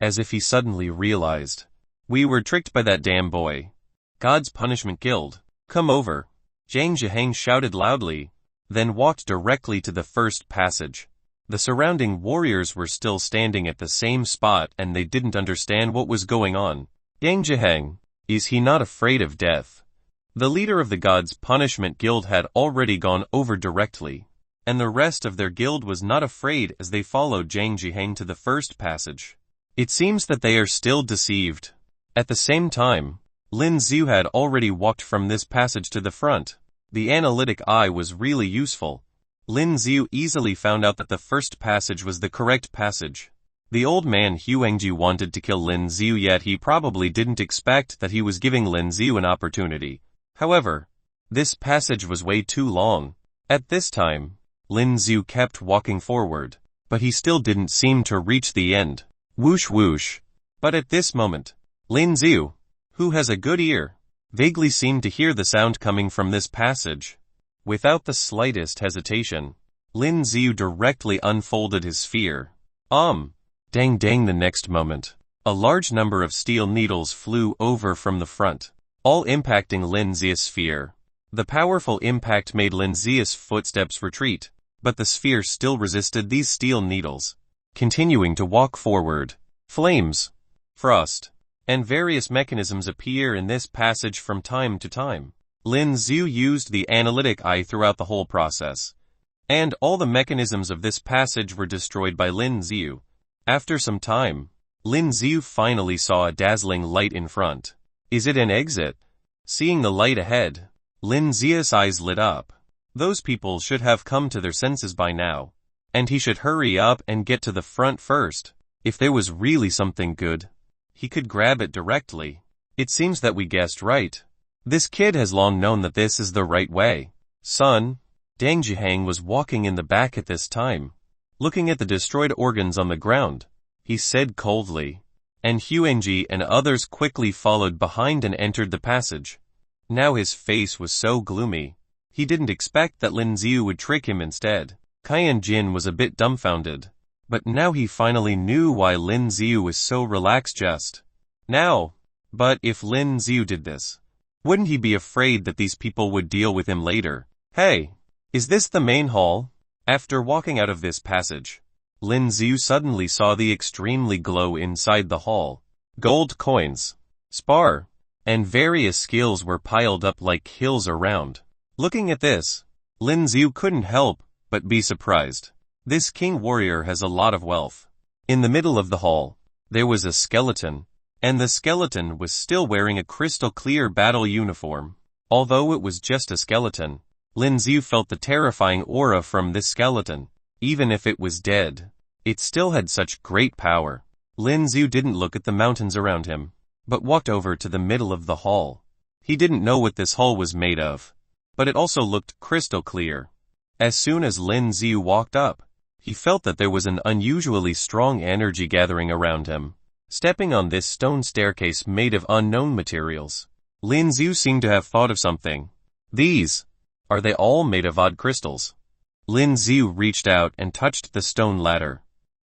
as if he suddenly realized. We were tricked by that damn boy. God's punishment guild. Come over. Zhang Zhiheng shouted loudly, then walked directly to the first passage. The surrounding warriors were still standing at the same spot and they didn't understand what was going on. Yang, is he not afraid of death? The leader of the gods' punishment guild had already gone over directly, and the rest of their guild was not afraid as they followed Yang Hang to the first passage. It seems that they are still deceived. At the same time, Lin Xiu had already walked from this passage to the front. The analytic eye was really useful. Lin Xiu easily found out that the first passage was the correct passage. The old man Huangji wanted to kill Lin Xiu, yet he probably didn't expect that he was giving Lin Xiu an opportunity. However, this passage was way too long. At this time, Lin Xiu kept walking forward, but he still didn't seem to reach the end. Whoosh whoosh. But at this moment, Lin Xiu, who has a good ear, vaguely seemed to hear the sound coming from this passage. Without the slightest hesitation, Lin Xiu directly unfolded his sphere. Dang the next moment, a large number of steel needles flew over from the front, all impacting Lin Xiu's sphere. The powerful impact made Lin Xiu's footsteps retreat, but the sphere still resisted these steel needles, continuing to walk forward. Flames, frost, and various mechanisms appear in this passage from time to time. Lin Xiu used the analytic eye throughout the whole process, and all the mechanisms of this passage were destroyed by Lin Xiu. After some time, Lin Xiu finally saw a dazzling light in front. Is it an exit? Seeing the light ahead, Lin Xiu's eyes lit up. Those people should have come to their senses by now, and he should hurry up and get to the front first. If there was really something good, he could grab it directly. It seems that we guessed right. This kid has long known that this is the right way. Son, Yang Hang was walking in the back at this time, looking at the destroyed organs on the ground. He said coldly, and Huangji and others quickly followed behind and entered the passage. Now his face was so gloomy. He didn't expect that Lin Xiu would trick him instead. Ken Jinn was a bit dumbfounded, but now he finally knew why Lin Xiu was so relaxed just now. But if Lin Xiu did this, wouldn't he be afraid that these people would deal with him later? Hey, is this the main hall? After walking out of this passage, Lin Xiu suddenly saw the extremely glow inside the hall. Gold coins, spar, and various skills were piled up like hills around. Looking at this, Lin Xiu couldn't help but be surprised. This king warrior has a lot of wealth. In the middle of the hall, there was a skeleton, and the skeleton was still wearing a crystal clear battle uniform. Although it was just a skeleton, Lin Xiu felt the terrifying aura from this skeleton. Even if it was dead, it still had such great power. Lin Xiu didn't look at the mountains around him, but walked over to the middle of the hall. He didn't know what this hall was made of, but it also looked crystal clear. As soon as Lin Xiu walked up, he felt that there was an unusually strong energy gathering around him. Stepping on this stone staircase made of unknown materials, Lin Xiu seemed to have thought of something. These, are they all made of odd crystals? Lin Xiu reached out and touched the stone ladder,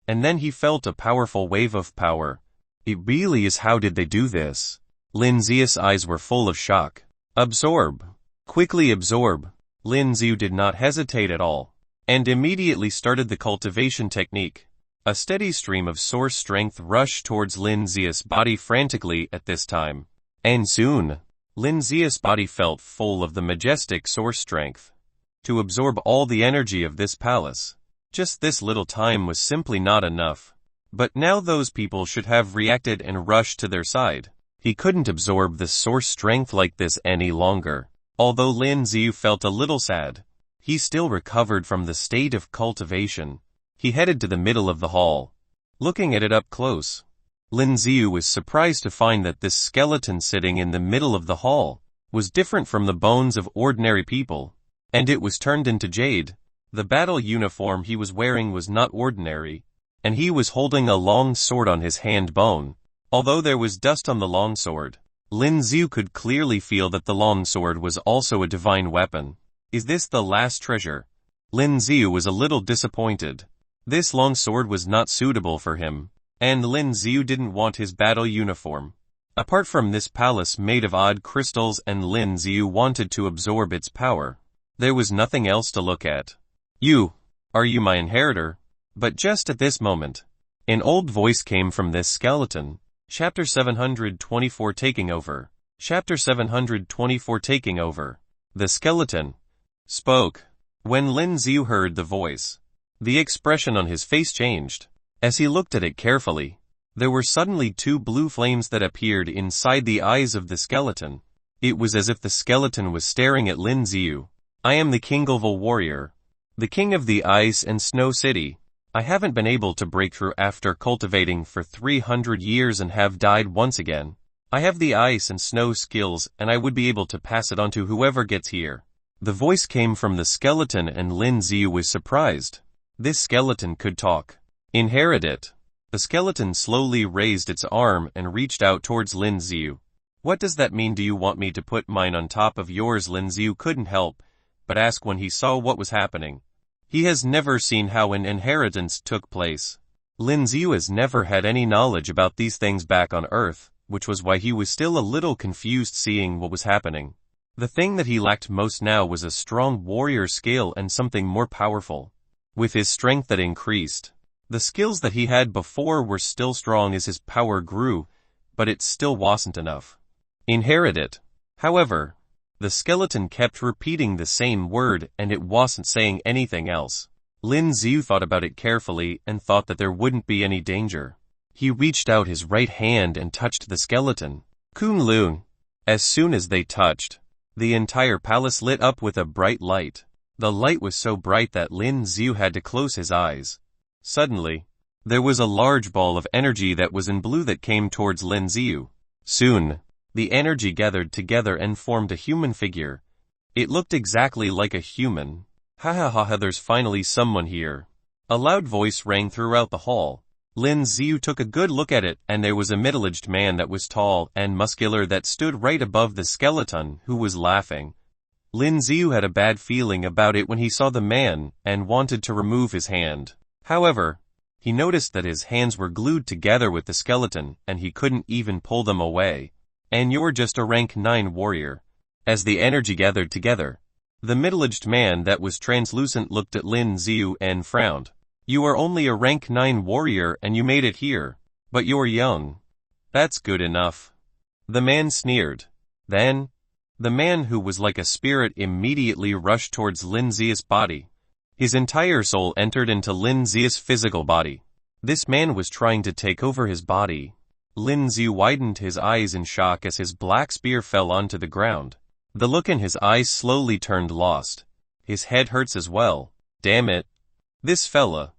and then he felt a powerful wave of power. It really is. How did they do this? Lin Xiu's eyes were full of shock. Absorb. Quickly absorb. Lin Xiu did not hesitate at all, and immediately started the cultivation technique. A steady stream of source strength rushed towards Lin Xiu's body frantically at this time, and soon, Lin Xiu's body felt full of the majestic source strength to absorb all the energy of this palace. Just this little time was simply not enough. But now those people should have reacted and rushed to their side. He couldn't absorb the source strength like this any longer. Although Lin Xiu felt a little sad, he still recovered from the state of cultivation. He headed to the middle of the hall. Looking at it up close, Lin Xiu was surprised to find that this skeleton sitting in the middle of the hall was different from the bones of ordinary people, and it was turned into jade. The battle uniform he was wearing was not ordinary, and he was holding a long sword on his hand bone. Although there was dust on the long sword, Lin Xiu could clearly feel that the long sword was also a divine weapon. Is this the last treasure? Lin Xiu was a little disappointed. This long sword was not suitable for him, and Lin Xiu didn't want his battle uniform. Apart from this palace made of odd crystals and Lin Xiu wanted to absorb its power, there was nothing else to look at. Are you my inheritor? But just at this moment, an old voice came from this skeleton. Chapter 724 Taking Over. Chapter 724 Taking Over. The skeleton spoke. When Lin Yu heard the voice, the expression on his face changed. As he looked at it carefully, there were suddenly two blue flames that appeared inside the eyes of the skeleton. It was as if the skeleton was staring at Lin Yu. I am the Engulfing warrior, the king of the ice and snow city. I haven't been able to break through after cultivating for 300 years and have died once again. I have the ice and snow skills and I would be able to pass it on to whoever gets here. The voice came from the skeleton and Lin Yu was surprised. This skeleton could talk. Inherit it. The skeleton slowly raised its arm and reached out towards Lin Yu. What does that mean? Do you want me to put mine on top of yours? Lin Yu couldn't help but ask when he saw what was happening. He has never seen how an inheritance took place. Lin Yu has never had any knowledge about these things back on Earth, which was why he was still a little confused seeing what was happening. The thing that he lacked most now was a strong warrior skill and something more powerful. With his strength that increased, the skills that he had before were still strong as his power grew, but it still wasn't enough. Inherit it. However, the skeleton kept repeating the same word and it wasn't saying anything else. Lin Yu thought about it carefully and thought that there wouldn't be any danger. He reached out his right hand and touched the skeleton. Kunlun. As soon as they touched, the entire palace lit up with a bright light. The light was so bright that Lin Yu had to close his eyes. Suddenly, there was a large ball of energy that was in blue that came towards Lin Yu. Soon, the energy gathered together and formed a human figure. It looked exactly like a human. Ha ha ha ha, there's finally someone here. A loud voice rang throughout the hall. Lin Yu took a good look at it and there was a middle-aged man that was tall and muscular that stood right above the skeleton who was laughing. Lin Yu had a bad feeling about it when he saw the man and wanted to remove his hand. However, he noticed that his hands were glued together with the skeleton and he couldn't even pull them away. And you're just a rank 9 warrior. As the energy gathered together, the middle-aged man that was translucent looked at Lin Yu and frowned. You are only a rank 9 warrior and you made it here. But you're young. That's good enough. The man sneered. Then, the man who was like a spirit immediately rushed towards Lin Yu's body. His entire soul entered into Lin Yu's physical body. This man was trying to take over his body. Lin Yu widened his eyes in shock as his black spear fell onto the ground. The look in his eyes slowly turned lost. His head hurts as well. Damn it. This fella.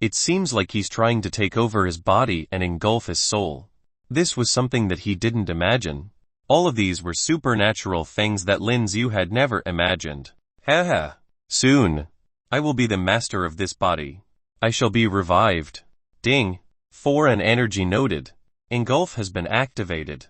It seems like he's trying to take over his body and engulf his soul. This was something that he didn't imagine. All of these were supernatural things that Lin Yu had never imagined. Haha. Soon, I will be the master of this body. I shall be revived. Ding. For an energy noted. Engulf has been activated.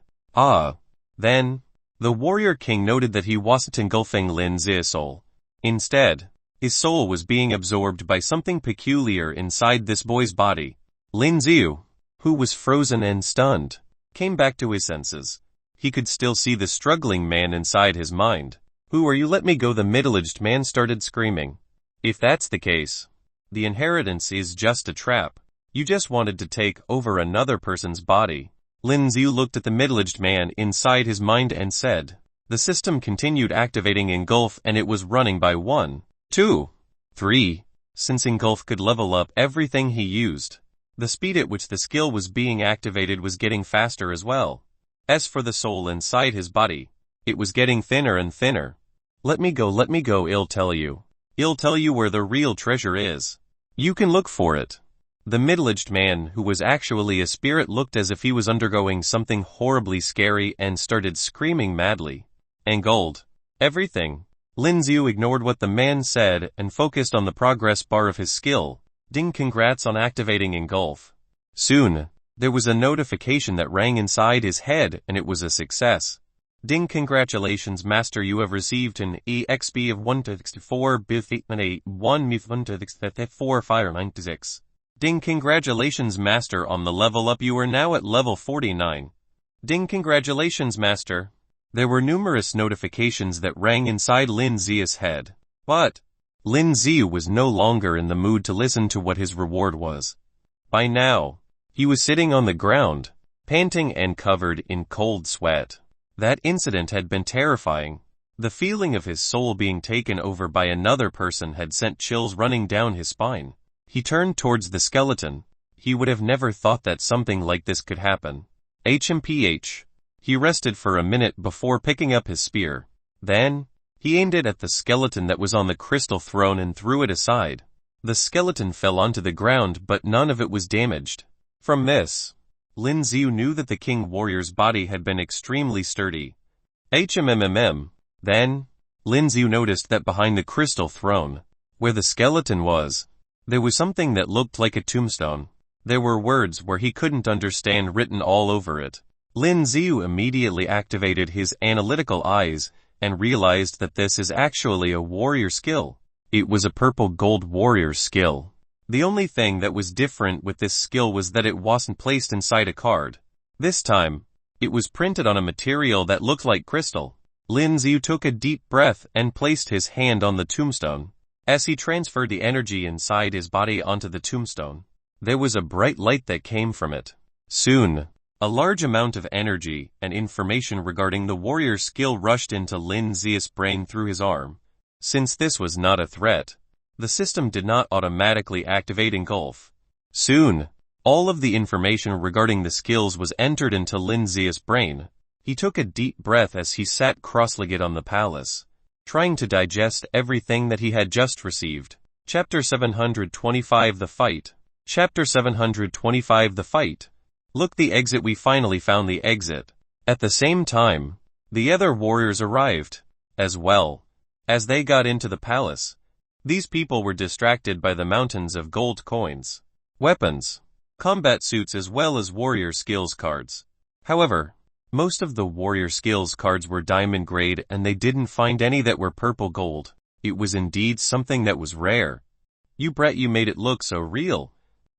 Then, the warrior king noted that he wasn't engulfing Lin Yu's soul. Instead, his soul was being absorbed by something peculiar inside this boy's body. Lin Yu, who was frozen and stunned, came back to his senses. He could still see the struggling man inside his mind. Who are you? Let me go. The middle-aged man started screaming. If that's the case, the inheritance is just a trap. You just wanted to take over another person's body. Lin Yu looked at the middle-aged man inside his mind and said. The system continued activating Engulf and it was running by 1, 2, 3. Since Engulf could level up everything he used, the speed at which the skill was being activated was getting faster as well. As for the soul inside his body, it was getting thinner and thinner. Let me go, I'll tell you. I'll tell you where the real treasure is. You can look for it. The middle-aged man, who was actually a spirit, looked as if he was undergoing something horribly scary and started screaming madly. Engulfed. Everything. Lin Yu ignored what the man said and focused on the progress bar of his skill. Ding, congrats on activating Engulf. Soon, there was a notification that rang inside his head and it was a success. Ding, congratulations master, you have received an EXP of 1-4 bit 1 4 fire 96. Ding, congratulations master on the level up, you are now at level 49. Ding, congratulations master. There were numerous notifications that rang inside Lin Yu's head. But Lin Yu was no longer in the mood to listen to what his reward was. By now, he was sitting on the ground, panting and covered in cold sweat. That incident had been terrifying. The feeling of his soul being taken over by another person had sent chills running down his spine. He turned towards the skeleton. He would have never thought that something like this could happen. HMPH. He rested for a minute before picking up his spear. Then, he aimed it at the skeleton that was on the crystal throne and threw it aside. The skeleton fell onto the ground, but none of it was damaged. From this, Lin Xiu knew that the king warrior's body had been extremely sturdy. Then, Lin Xiu noticed that behind the crystal throne, where the skeleton was, there was something that looked like a tombstone. There were words where he couldn't understand written all over it. Lin Xiu immediately activated his analytical eyes and realized that this is actually a warrior skill. It was a purple gold warrior skill. The only thing that was different with this skill was that it wasn't placed inside a card. This time, it was printed on a material that looked like crystal. Lin Xiu took a deep breath and placed his hand on the tombstone. As he transferred the energy inside his body onto the tombstone, there was a bright light that came from it. Soon, a large amount of energy and information regarding the warrior skill rushed into Lin Xiu's brain through his arm. Since this was not a threat, the system did not automatically activate Engulf. Soon, all of the information regarding the skills was entered into Lin Xiu's brain. He took a deep breath as he sat cross-legged on the palace, trying to digest everything that he had just received. Chapter 725 The Fight. Chapter 725 The Fight. Look, the exit. We finally found the exit. At the same time, the other warriors arrived, as well. As they got into the palace, these people were distracted by the mountains of gold coins, weapons, combat suits as well as warrior skills cards. However, most of the warrior skills cards were diamond grade and they didn't find any that were purple gold. It was indeed something that was rare. You made it look so real.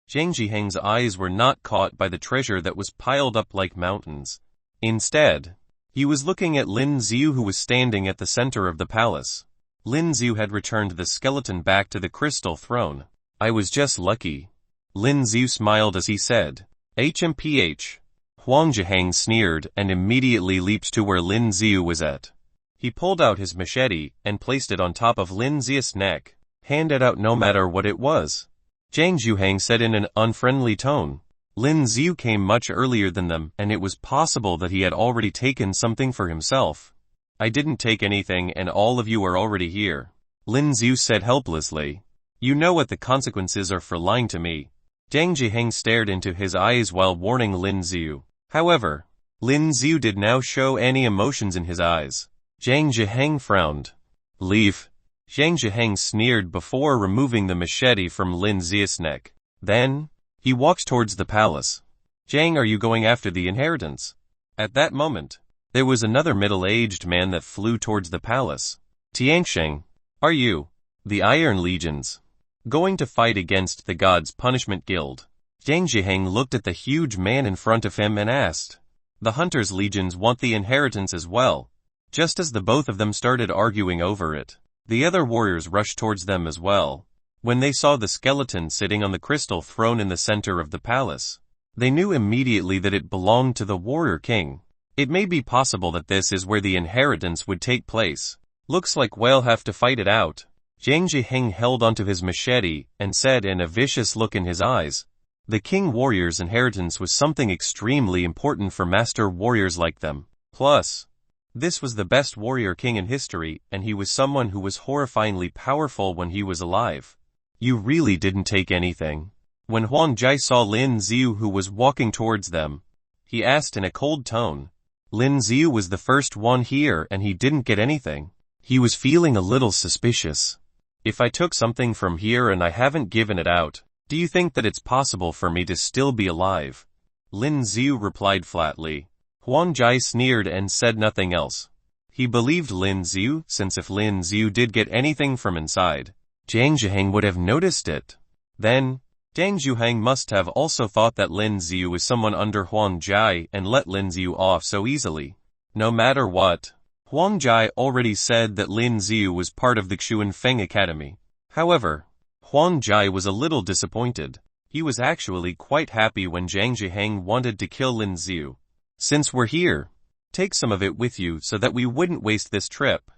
Zhang Zhiheng's eyes were not caught by the treasure that was piled up like mountains. Instead, he was looking at Lin Xiu, who was standing at the center of the palace. Lin Xiu had returned the skeleton back to the crystal throne. I was just lucky. Lin Xiu smiled as he said, HMPH. Huang Zhiheng sneered and immediately leaped to where Lin Xiu was at. He pulled out his machete and placed it on top of Lin Xiu's neck. Hand it out no matter what it was. Zhang Zhiheng said in an unfriendly tone. Lin Xiu came much earlier than them, and it was possible that he had already taken something for himself. I didn't take anything and all of you are already here. Lin Xiu said helplessly. You know what the consequences are for lying to me. Zhang Zhiheng stared into his eyes while warning Lin Xiu. However, Lin Xiu did not show any emotions in his eyes. Zhang Zhiheng frowned. Leave. Zhang Zhiheng sneered before removing the machete from Lin Xiu's neck. Then, he walked towards the palace. Zhang, are you going after the inheritance? At that moment, there was another middle-aged man that flew towards the palace. Tiansheng, are you, the Iron Legions, going to fight against the God's Punishment Guild? Zhang Zhiheng looked at the huge man in front of him and asked. The Hunter's Legions want the inheritance as well. Just as the both of them started arguing over it, the other warriors rushed towards them as well. When they saw the skeleton sitting on the crystal throne in the center of the palace, they knew immediately that it belonged to the warrior king. It may be possible that this is where the inheritance would take place. Looks like we'll have to fight it out. Zhang Zhiheng held onto his machete and said in a vicious look in his eyes. The king warrior's inheritance was something extremely important for master warriors like them. Plus, this was the best warrior king in history, and he was someone who was horrifyingly powerful when he was alive. You really didn't take anything. When Huang Jai saw Lin Xiu who was walking towards them, he asked in a cold tone. Lin Xiu was the first one here and he didn't get anything. He was feeling a little suspicious. If I took something from here and I haven't given it out, do you think that it's possible for me to still be alive? Lin Xiu replied flatly. Huang Jai sneered and said nothing else. He believed Lin Xiu, since if Lin Xiu did get anything from inside, Zhang Zhiheng would have noticed it. Then, Zhang Zhiheng must have also thought that Lin Xiu was someone under Huang Jai and let Lin Xiu off so easily. No matter what, Huang Jai already said that Lin Xiu was part of the Xuanfeng Academy. However, Huang Jai was a little disappointed. He was actually quite happy when Chang Jinn wanted to kill Lin Yu. Since we're here, take some of it with you so that we wouldn't waste this trip.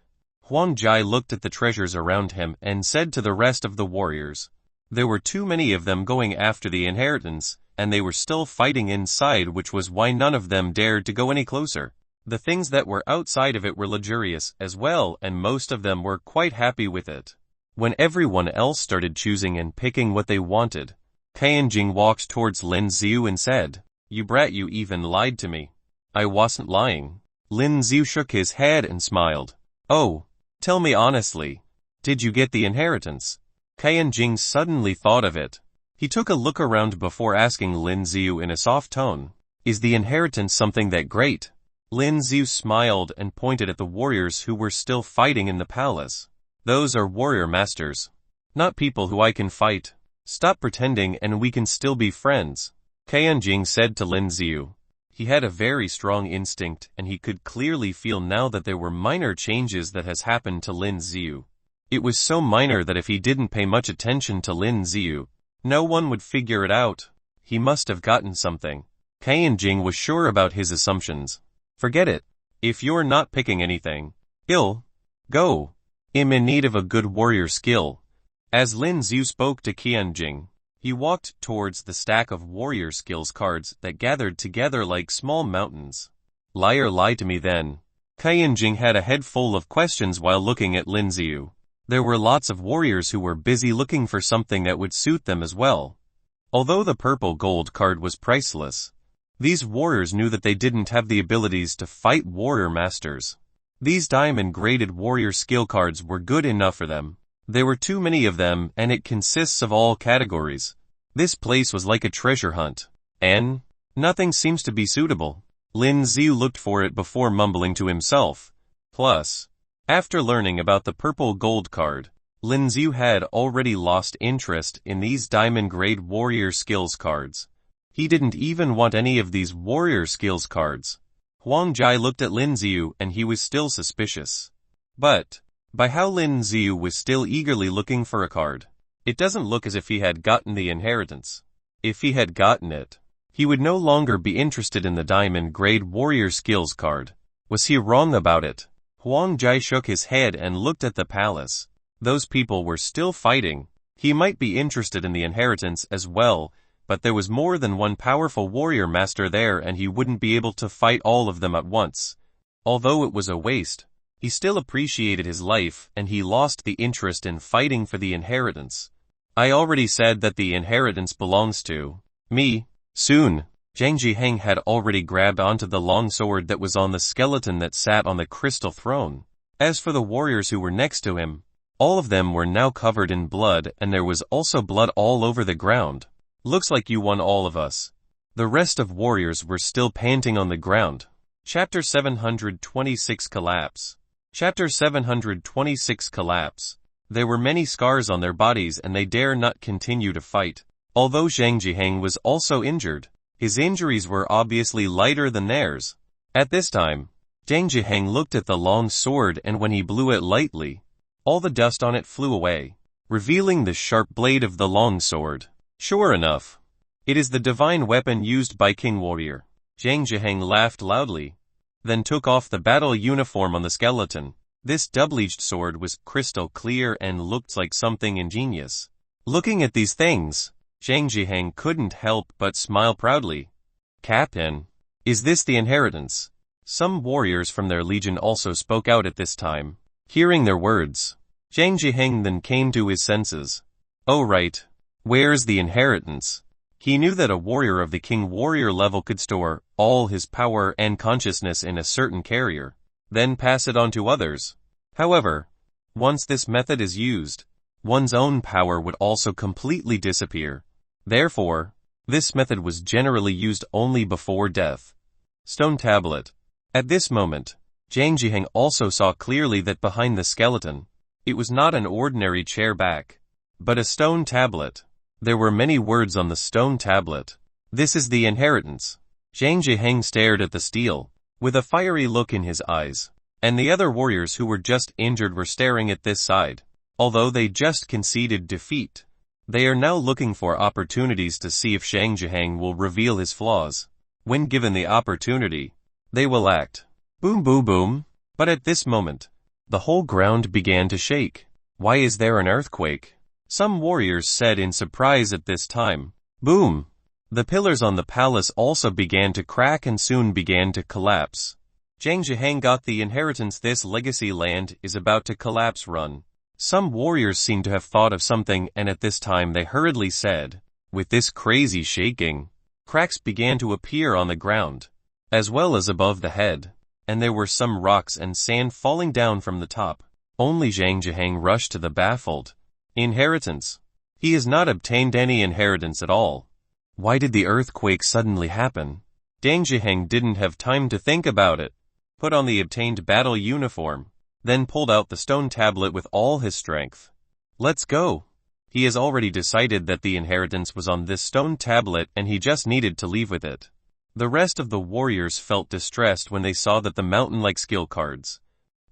Huang Jai looked at the treasures around him and said to the rest of the warriors. There were too many of them going after the inheritance, and they were still fighting inside, which was why none of them dared to go any closer. The things that were outside of it were luxurious as well, and most of them were quite happy with it. When everyone else started choosing and picking what they wanted, Ken Jinn walked towards Lin Yu and said, "You brat, you even lied to me." "I wasn't lying." Lin Yu shook his head and smiled. "Oh, tell me honestly, did you get the inheritance?" Ken Jinn suddenly thought of it. He took a look around before asking Lin Yu in a soft tone, "Is the inheritance something that great?" Lin Yu smiled and pointed at the warriors who were still fighting in the palace. "Those are warrior masters, not people who I can fight. Stop pretending and we can still be friends," Ken Jinn said to Lin Yu. He had a very strong instinct, and he could clearly feel now that there were minor changes that has happened to Lin Yu. It was so minor that if he didn't pay much attention to Lin Yu, no one would figure it out. He must have gotten something. Ken Jinn was sure about his assumptions. "Forget it. If you're not picking anything, go. I'm in need of a good warrior skill." As Lin Yu spoke to Ken Jinn, he walked towards the stack of warrior skills cards that gathered together like small mountains. "Liar, lie to me then." Ken Jinn had a head full of questions while looking at Lin Yu. There were lots of warriors who were busy looking for something that would suit them as well. Although the purple gold card was priceless, these warriors knew that they didn't have the abilities to fight warrior masters. These diamond-graded warrior skill cards were good enough for them. There were too many of them, and it consists of all categories. This place was like a treasure hunt, and nothing seems to be suitable. Lin Yu looked for it before mumbling to himself. Plus, after learning about the purple gold card, Lin Yu had already lost interest in these diamond-grade warrior skills cards. He didn't even want any of these warrior skills cards. Huang Jai looked at Lin Yu and he was still suspicious. But, by how Lin Yu was still eagerly looking for a card, it doesn't look as if he had gotten the inheritance. If he had gotten it, he would no longer be interested in the diamond-grade warrior skills card. Was he wrong about it? Huang Jai shook his head and looked at the palace. Those people were still fighting. He might be interested in the inheritance as well, but there was more than one powerful warrior master there and he wouldn't be able to fight all of them at once. Although it was a waste, he still appreciated his life and he lost the interest in fighting for the inheritance. "I already said that the inheritance belongs to me." Soon, Chang Jinn had already grabbed onto the long sword that was on the skeleton that sat on the crystal throne. As for the warriors who were next to him, all of them were now covered in blood and there was also blood all over the ground. "Looks like you won all of us." The rest of warriors were still panting on the ground. Chapter 726 Collapse. Chapter 726 Collapse. There were many scars on their bodies and they dare not continue to fight. Although Chang Jinn was also injured, his injuries were obviously lighter than theirs. At this time, Chang Jinn looked at the long sword and when he blew it lightly, all the dust on it flew away, revealing the sharp blade of the long sword. Sure enough, it is the divine weapon used by King Warrior. Chang Jinn laughed loudly, then took off the battle uniform on the skeleton. This double-edged sword was crystal clear and looked like something ingenious. Looking at these things, Chang Jinn couldn't help but smile proudly. "Captain, is this the inheritance?" Some warriors from their legion also spoke out at this time. Hearing their words, Chang Jinn then came to his senses. "Oh right, where's the inheritance?" He knew that a warrior of the King Warrior level could store all his power and consciousness in a certain carrier, then pass it on to others. However, once this method is used, one's own power would also completely disappear. Therefore, this method was generally used only before death. Stone tablet. At this moment, Chang Jinn also saw clearly that behind the skeleton, it was not an ordinary chair back, but a stone tablet. There were many words on the stone tablet. "This is the inheritance." Chang Jinn stared at the steel, with a fiery look in his eyes, and the other warriors who were just injured were staring at this side. Although they just conceded defeat, They are now looking for opportunities to see if Chang Jinn will reveal his flaws. When given the opportunity, they will act. Boom boom boom. But at this moment, the whole ground began to shake. Why is there an earthquake? Some warriors said in surprise at this time. Boom! The pillars on the palace also began to crack and soon began to collapse. Chang Jinn got the inheritance. This legacy land is about to collapse. Run. Some warriors seemed to have thought of something, and at this time they hurriedly said, with this crazy shaking, cracks began to appear on the ground, as well as above the head, and there were some rocks and sand falling down from the top. Only Chang Jinn rushed to the baffled. Inheritance. He has not obtained any inheritance at all. Why did the earthquake suddenly happen? Chang Jinn didn't have time to think about it. Put on the obtained battle uniform, then pulled out the stone tablet with all his strength. Let's go. He has already decided that the inheritance was on this stone tablet and he just needed to leave with it. The rest of the warriors felt distressed when they saw that the mountain-like skill cards,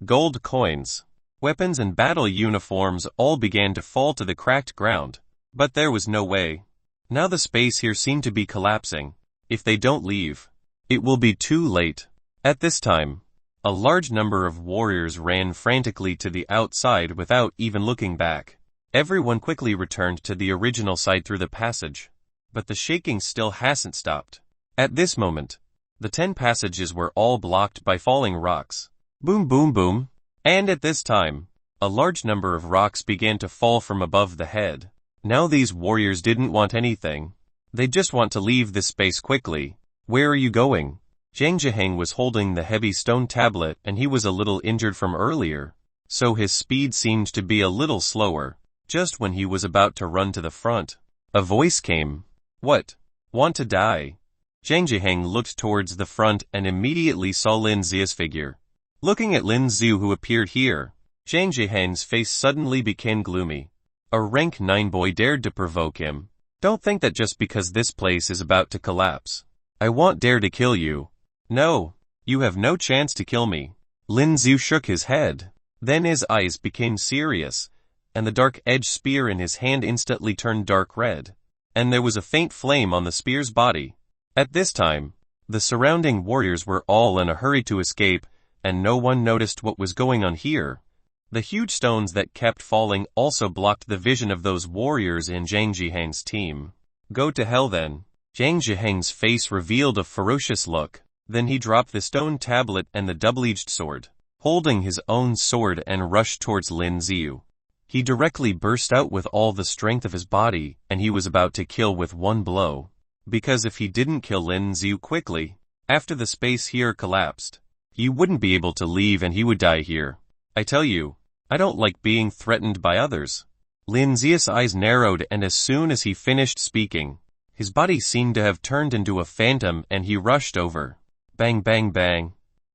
gold coins, weapons and battle uniforms all began to fall to the cracked ground. But there was no way. Now the space here seemed to be collapsing. If they don't leave, it will be too late. At this time, a large number of warriors ran frantically to the outside without even looking back. Everyone quickly returned to the original side through the passage. But the shaking still hasn't stopped. At this moment, the 10 passages were all blocked by falling rocks. Boom boom boom. And at this time, a large number of rocks began to fall from above the head. Now these warriors didn't want anything. They just want to leave this space quickly. Where are you going? Chang Jinn was holding the heavy stone tablet and he was a little injured from earlier, so his speed seemed to be a little slower. Just when he was about to run to the front, a voice came. What? Want to die? Chang Jinn looked towards the front and immediately saw Lin Zia's figure. Looking at Lin Ziu who appeared here, Chang Jinn's face suddenly became gloomy. A rank 9 boy dared to provoke him. Don't think that just because this place is about to collapse, I won't dare to kill you. No, you have no chance to kill me. Lin Ziu shook his head. Then his eyes became serious, and the dark-edged spear in his hand instantly turned dark red, and there was a faint flame on the spear's body. At this time, the surrounding warriors were all in a hurry to escape, and no one noticed what was going on here. The huge stones that kept falling also blocked the vision of those warriors in Chang Jinn's team. Go to hell then. Chang Jinn's face revealed a ferocious look. Then he dropped the stone tablet and the double-edged sword, holding his own sword and rushed towards Lin Ziu. He directly burst out with all the strength of his body, and he was about to kill with one blow. Because if he didn't kill Lin Ziu quickly, after the space here collapsed, he wouldn't be able to leave and he would die here. I tell you, I don't like being threatened by others. Lin Zia's eyes narrowed and as soon as he finished speaking, his body seemed to have turned into a phantom and he rushed over. Bang bang bang.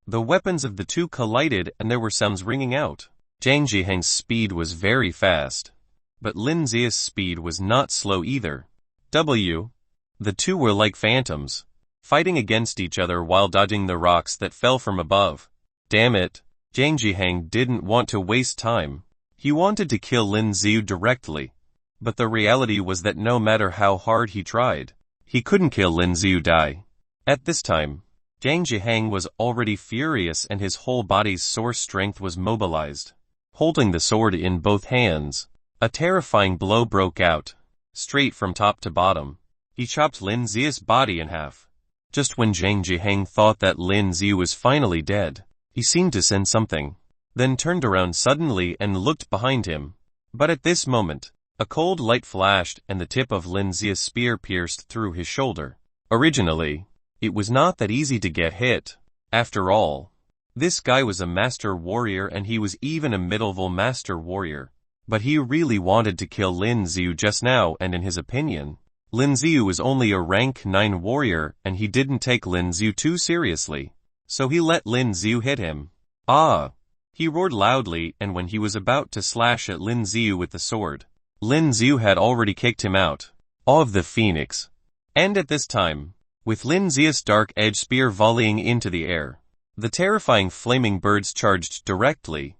The weapons of the two collided and there were sounds ringing out. Chang Jinn's speed was very fast, but Lin Zia's speed was not slow either. The two were like phantoms, fighting against each other while dodging the rocks that fell from above. Damn it, Chang Jinn didn't want to waste time. He wanted to kill Lin Ziu directly, but the reality was that no matter how hard he tried, he couldn't kill Lin Ziu die. At this time, Chang Jinn was already furious and his whole body's source strength was mobilized. Holding the sword in both hands, a terrifying blow broke out, straight from top to bottom. He chopped Lin Zia's body in half. Just when Chang Jinn thought that Lin Ziu was finally dead, he seemed to sense something, then turned around suddenly and looked behind him. But at this moment, a cold light flashed and the tip of Lin Zia's spear pierced through his shoulder. Originally, it was not that easy to get hit. After all, this guy was a master warrior and he was even a mid-level master warrior. But he really wanted to kill Lin Ziu just now and in his opinion, Lin Ziu was only a rank 9 warrior and he didn't take Lin Ziu too seriously. So he let Lin Ziu hit him. Ah! He roared loudly and when he was about to slash at Lin Ziu with the sword, Lin Ziu had already kicked him out. Awe of the Phoenix. And at this time, with Lin Zia's dark-edged spear volleying into the air, the terrifying flaming birds charged directly.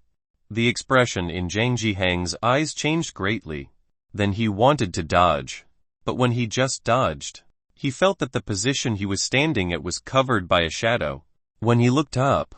The expression in Chang Jinn's eyes changed greatly. Then he wanted to dodge. But when he just dodged, he felt that the position he was standing at was covered by a shadow. When he looked up,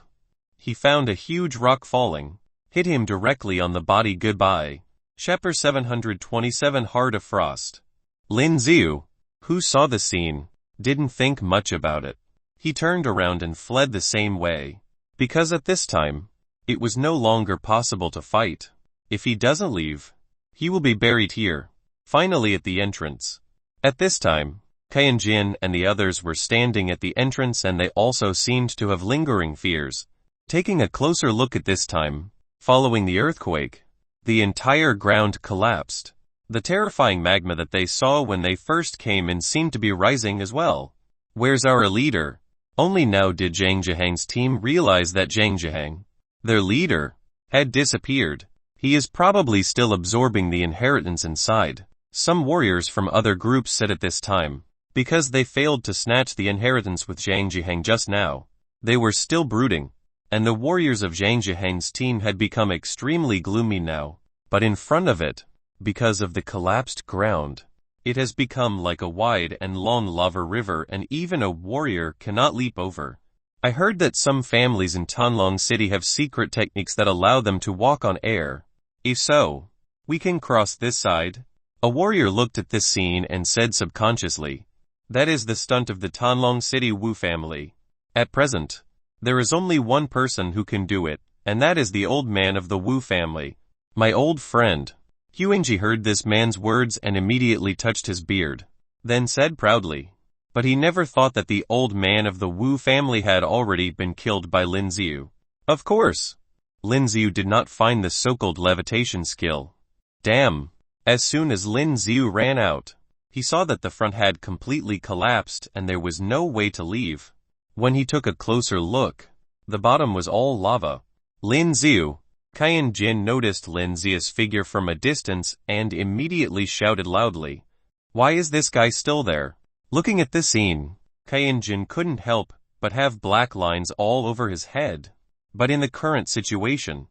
he found a huge rock falling, hit him directly on the body. Goodbye. Chapter 727 Heart of Frost. Lin Yu, who saw the scene, didn't think much about it. He turned around and fled the same way. Because at this time, it was no longer possible to fight. If he doesn't leave, he will be buried here. Finally at the entrance. At this time, Ken Jinn and the others were standing at the entrance, and they also seemed to have lingering fears. Taking a closer look at this time, following the earthquake, the entire ground collapsed. The terrifying magma that they saw when they first came in seemed to be rising as well. Where's our leader? Only now did Zhang Zhihang's team realize that Zhang Zhihang, their leader, had disappeared. He is probably still absorbing the inheritance inside. Some warriors from other groups said at this time, because they failed to snatch the inheritance with Zhang Zhihang just now, they were still brooding, and the warriors of Zhang Zhihang's team had become extremely gloomy now. But in front of it, because of the collapsed ground, it has become like a wide and long lava river, and even a warrior cannot leap over. I heard that some families in Tanon City have secret techniques that allow them to walk on air. If so, we can cross this side. A warrior looked at this scene and said subconsciously, that is the stunt of the Tanon City Wu family. At present, there is only one person who can do it, and that is the old man of the Wu family. My old friend. Yu Injured heard this man's words and immediately touched his beard, then said proudly, but he never thought that the old man of the Wu family had already been killed by Lin Yu. Of course, Lin Yu did not find the so-called levitation skill. Damn. As soon as Lin Yu ran out, he saw that the front had completely collapsed and there was no way to leave. When he took a closer look, the bottom was all lava. Lin Yu. Ken Jinn noticed Lin Yu's figure from a distance and immediately shouted loudly, "Why is this guy still there?" Looking at this scene, Ken Jinn couldn't help but have black lines all over his head. But in the current situation,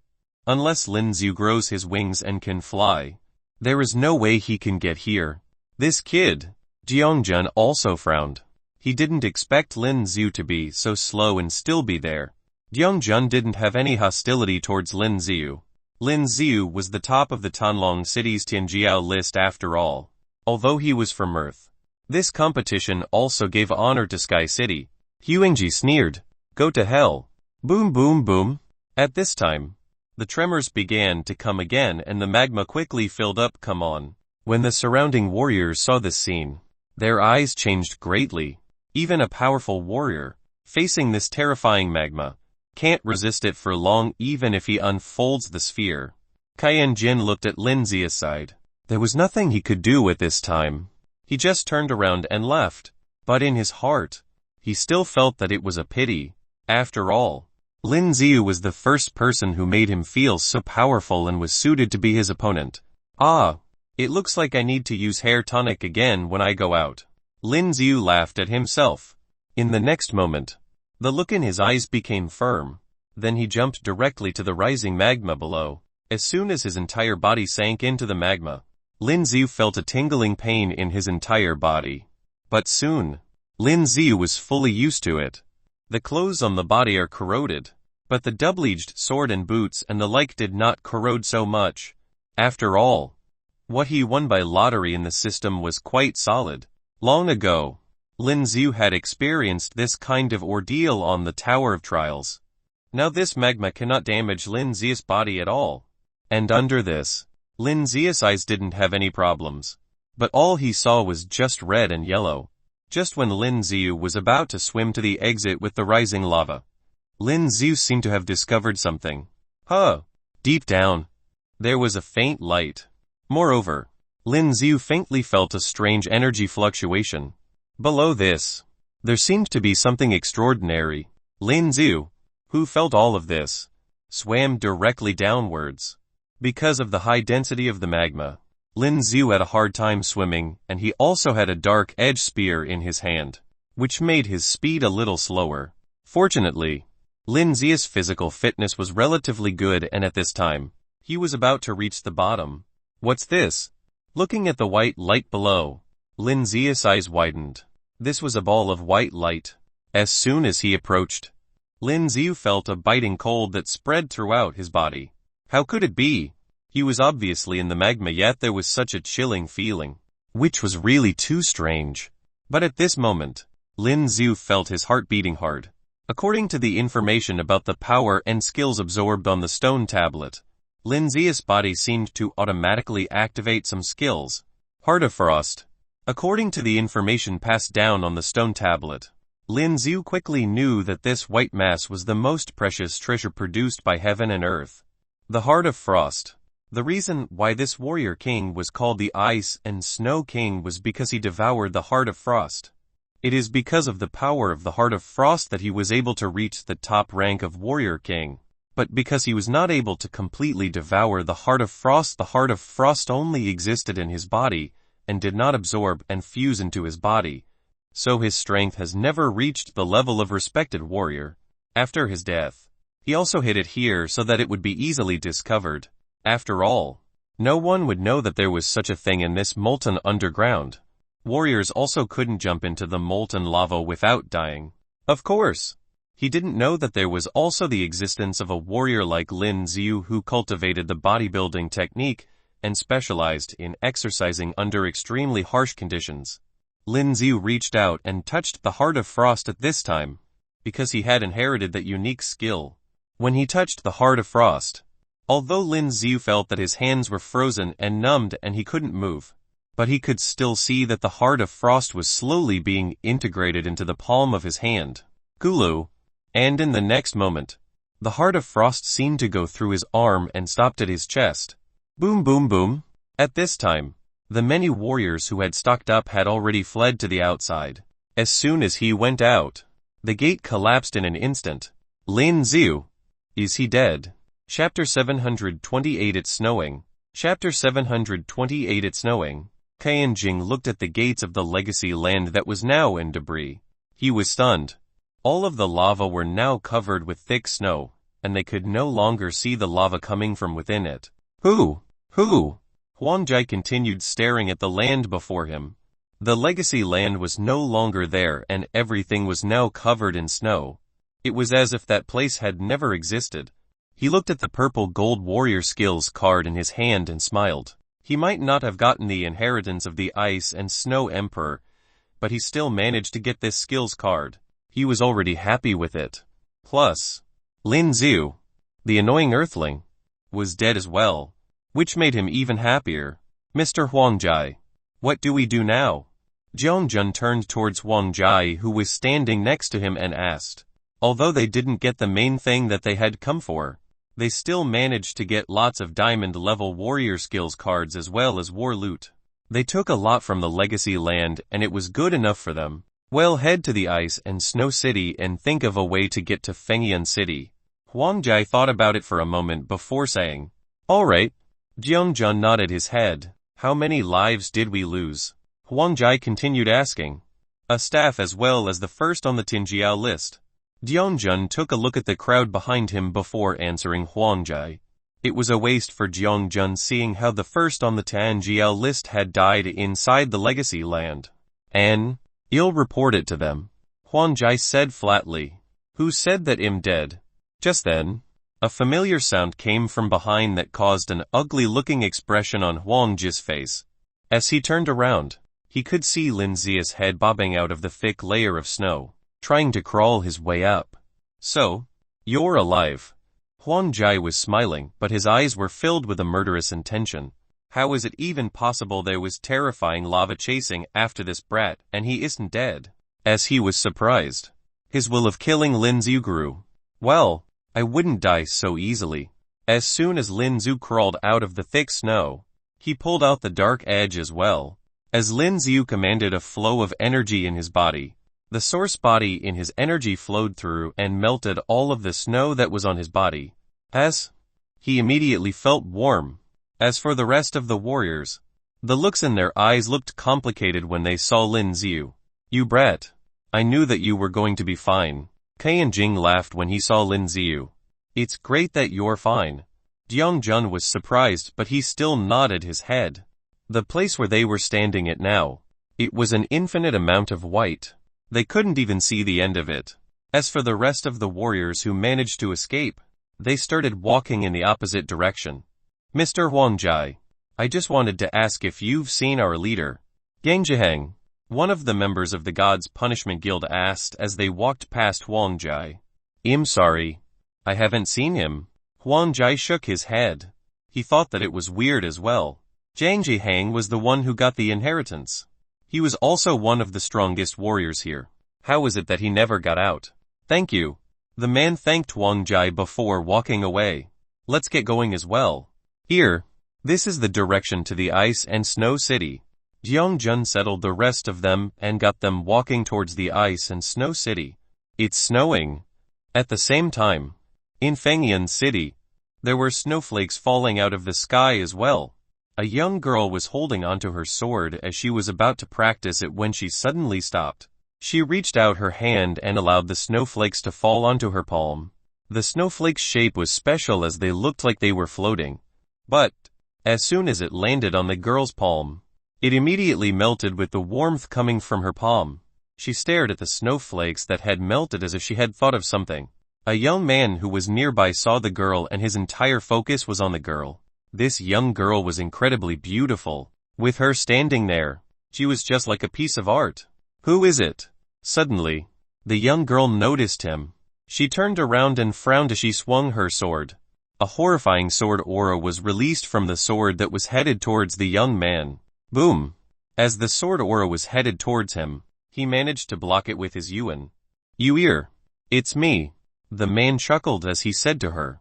unless Lin Yu grows his wings and can fly, there is no way he can get here. This kid, Jiangjun, also frowned. He didn't expect Lin Yu to be so slow and still be there. Jiangjun didn't have any hostility towards Lin Yu. Lin Yu was the top of the Tanon City's Tianjiao list after all, although he was from Earth. This competition also gave honor to Sky City. Yu Injured sneered, "Go to hell." Boom boom boom. At this time, the tremors began to come again and the magma quickly filled up. Come on. When the surrounding warriors saw this scene, their eyes changed greatly. Even a powerful warrior, facing this terrifying magma, can't resist it for long even if he unfolds the sphere. Ken Jinn looked at Lin Yu's side. There was nothing he could do at this time. He just turned around and left. But in his heart, he still felt that it was a pity. After all, Lin Yu was the first person who made him feel so powerful and was suited to be his opponent. Ah, it looks like I need to use hair tonic again when I go out. Lin Yu laughed at himself. In the next moment, the look in his eyes became firm. Then he jumped directly to the rising magma below. As soon as his entire body sank into the magma, Lin Yu felt a tingling pain in his entire body. But soon, Lin Yu was fully used to it. The clothes on the body are corroded, but the double-edged sword and boots and the like did not corrode so much. After all, what he won by lottery in the system was quite solid. Long ago, Lin Yu had experienced this kind of ordeal on the Tower of Trials. Now this magma cannot damage Lin Yu's body at all. And under this, Lin Yu's eyes didn't have any problems. But all he saw was just red and yellow. Just when Lin Yu was about to swim to the exit with the rising lava, Lin Yu seemed to have discovered something. Deep down, there was a faint light. Moreover, Lin Yu faintly felt a strange energy fluctuation. Below this, there seemed to be something extraordinary. Lin Yu, who felt all of this, swam directly downwards. Because of the high density of the magma, Lin Yu had a hard time swimming, and he also had a dark edge spear in his hand, which made his speed a little slower. Fortunately, Lin Yu's physical fitness was relatively good, and at this time, he was about to reach the bottom. What's this? Looking at the white light below, Lin Zia's eyes widened. This was a ball of white light. As soon as he approached, Lin Yu felt a biting cold that spread throughout his body. How could it be? He was obviously in the magma, yet there was such a chilling feeling, which was really too strange. But at this moment, Lin Yu felt his heart beating hard. According to the information about the power and skills absorbed on the stone tablet, Lin Zia's body seemed to automatically activate some skills. Heart of Frost. According to the information passed down on the stone tablet, Lin Yu quickly knew that this white mass was the most precious treasure produced by heaven and earth. The Heart of Frost. The reason why this warrior king was called the Ice and Snow King was because he devoured the Heart of Frost. It is because of the power of the Heart of Frost that he was able to reach the top rank of warrior king. But because he was not able to completely devour the Heart of Frost only existed in his body and did not absorb and fuse into his body. So his strength has never reached the level of respected warrior. After his death, he also hid it here so that it would be easily discovered. After all, no one would know that there was such a thing in this molten underground. Warriors also couldn't jump into the molten lava without dying. Of course, he didn't know that there was also the existence of a warrior like Lin Yu who cultivated the bodybuilding technique and specialized in exercising under extremely harsh conditions. Lin Yu reached out and touched the Heart of Frost at this time, because he had inherited that unique skill. When he touched the Heart of Frost, although Lin Yu felt that his hands were frozen and numbed and he couldn't move, but he could still see that the Heart of Frost was slowly being integrated into the palm of his hand. Gulu. And in the next moment, the Heart of Frost seemed to go through his arm and stopped at his chest. Boom boom boom. At this time, the many warriors who had stocked up had already fled to the outside. As soon as he went out, the gate collapsed in an instant. Lin Yu. Is he dead? Chapter 728 It's Snowing. Chapter 728 It's Snowing. Ken Jinn looked at the gates of the legacy land that was now in debris. He was stunned. All of the lava were now covered with thick snow, and they could no longer see the lava coming from within it. Who? Huang Jai continued staring at the land before him. The legacy land was no longer there and everything was now covered in snow. It was as if that place had never existed. He looked at the purple gold warrior skills card in his hand and smiled. He might not have gotten the inheritance of the Ice and Snow Emperor, but he still managed to get this skills card. He was already happy with it. Plus, Lin Yu, the annoying earthling, was dead as well, which made him even happier. Mr. Huang Jai, what do we do now? Jiang Jun turned towards Huang Jai who was standing next to him and asked. Although they didn't get the main thing that they had come for, they still managed to get lots of diamond-level warrior skills cards as well as war loot. They took a lot from the legacy land and it was good enough for them. Well, head to the Ice and Snow City and think of a way to get to Fengyan City. Huang Jai thought about it for a moment before saying, Alright. Jiang Jun nodded his head. How many lives did we lose? Huang Jai continued asking. A staff as well as the first on the Tinjiao list. Jiang Jun took a look at the crowd behind him before answering Huang Jai. It was a waste for Jiang Jun seeing how the first on the Tinjiao list had died inside the legacy land. And you'll report it to them. Huang Jai said flatly. Who said that I'm dead? Just then, a familiar sound came from behind that caused an ugly-looking expression on Huang Jai's face. As he turned around, he could see Lin Zia's head bobbing out of the thick layer of snow, trying to crawl his way up. So, you're alive. Huang Jai was smiling, but his eyes were filled with a murderous intention. How is it even possible there was terrifying lava chasing after this brat and he isn't dead? As he was surprised, his will of killing Lin Yu grew. Well, I wouldn't die so easily. As soon as Lin Yu crawled out of the thick snow, he pulled out the dark edge as well. As Lin Yu commanded a flow of energy in his body, the source body in his energy flowed through and melted all of the snow that was on his body. As he immediately felt warm. As for the rest of the warriors, the looks in their eyes looked complicated when they saw Lin Yu. You brat. I knew that you were going to be fine. Ken Jinn laughed when he saw Lin Yu. It's great that you're fine. Jiang Jun was surprised but he still nodded his head. The place where they were standing at now. It was an infinite amount of white. They couldn't even see the end of it. As for the rest of the warriors who managed to escape, they started walking in the opposite direction. Mr. Huangjai, I just wanted to ask if you've seen our leader, Yang Jihang, one of the members of the God's Punishment Guild asked as they walked past Huangjai. I'm sorry. I haven't seen him. Huangjai shook his head. He thought that it was weird as well. Yang Jihang was the one who got the inheritance. He was also one of the strongest warriors here. How was it that he never got out? Thank you. The man thanked Huangjai before walking away. Let's get going as well. Here. This is the direction to the ice and snow city. Jiang Jun settled the rest of them and got them walking towards the ice and snow city. It's snowing. At the same time, in Fengyan City, there were snowflakes falling out of the sky as well. A young girl was holding onto her sword as she was about to practice it when she suddenly stopped. She reached out her hand and allowed the snowflakes to fall onto her palm. The snowflake's shape was special as they looked like they were floating. But, as soon as it landed on the girl's palm, it immediately melted with the warmth coming from her palm. She stared at the snowflakes that had melted as if she had thought of something. A young man who was nearby saw the girl and his entire focus was on the girl. This young girl was incredibly beautiful. With her standing there, she was just like a piece of art. Who is it? Suddenly, the young girl noticed him. She turned around and frowned as she swung her sword. A horrifying sword aura was released from the sword that was headed towards the young man. Boom! As the sword aura was headed towards him, he managed to block it with his yuan. You ear. It's me. The man chuckled as he said to her.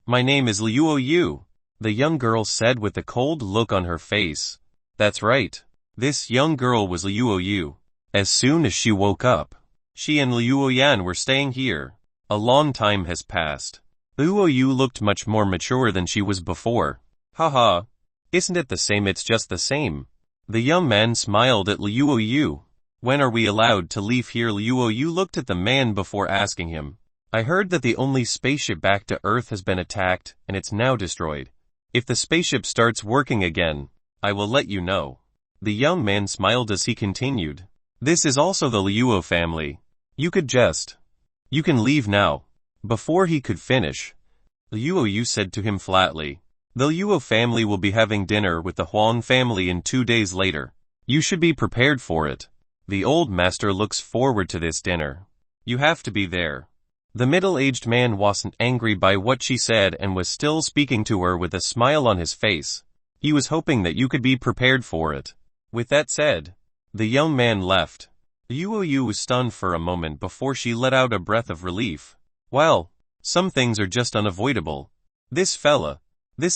My name is Leu Yu. The young girl said with a cold look on her face. That's right. This young girl was Leu Yu. As soon as she woke up, she and Liu Yan were staying here. A long time has passed. Leu Yu looked much more mature than she was before. Haha. Isn't it the same? It's just the same. The young man smiled at Leu Yu. When are we allowed to leave here? Leu Yu looked at the man before asking him. I heard that the only spaceship back to Earth has been attacked and it's now destroyed. If the spaceship starts working again, I will let you know. The young man smiled as he continued. This is also the Liu family. You can leave now. Before he could finish, Leu Yu said to him flatly, the Liu family will be having dinner with the Huang family in 2 days later. You should be prepared for it. The old master looks forward to this dinner. You have to be there. The middle-aged man wasn't angry by what she said and was still speaking to her with a smile on his face. He was hoping that you could be prepared for it. With that said, the young man left. Leu Yu was stunned for a moment before she let out a breath of relief. Well, some things are just unavoidable. This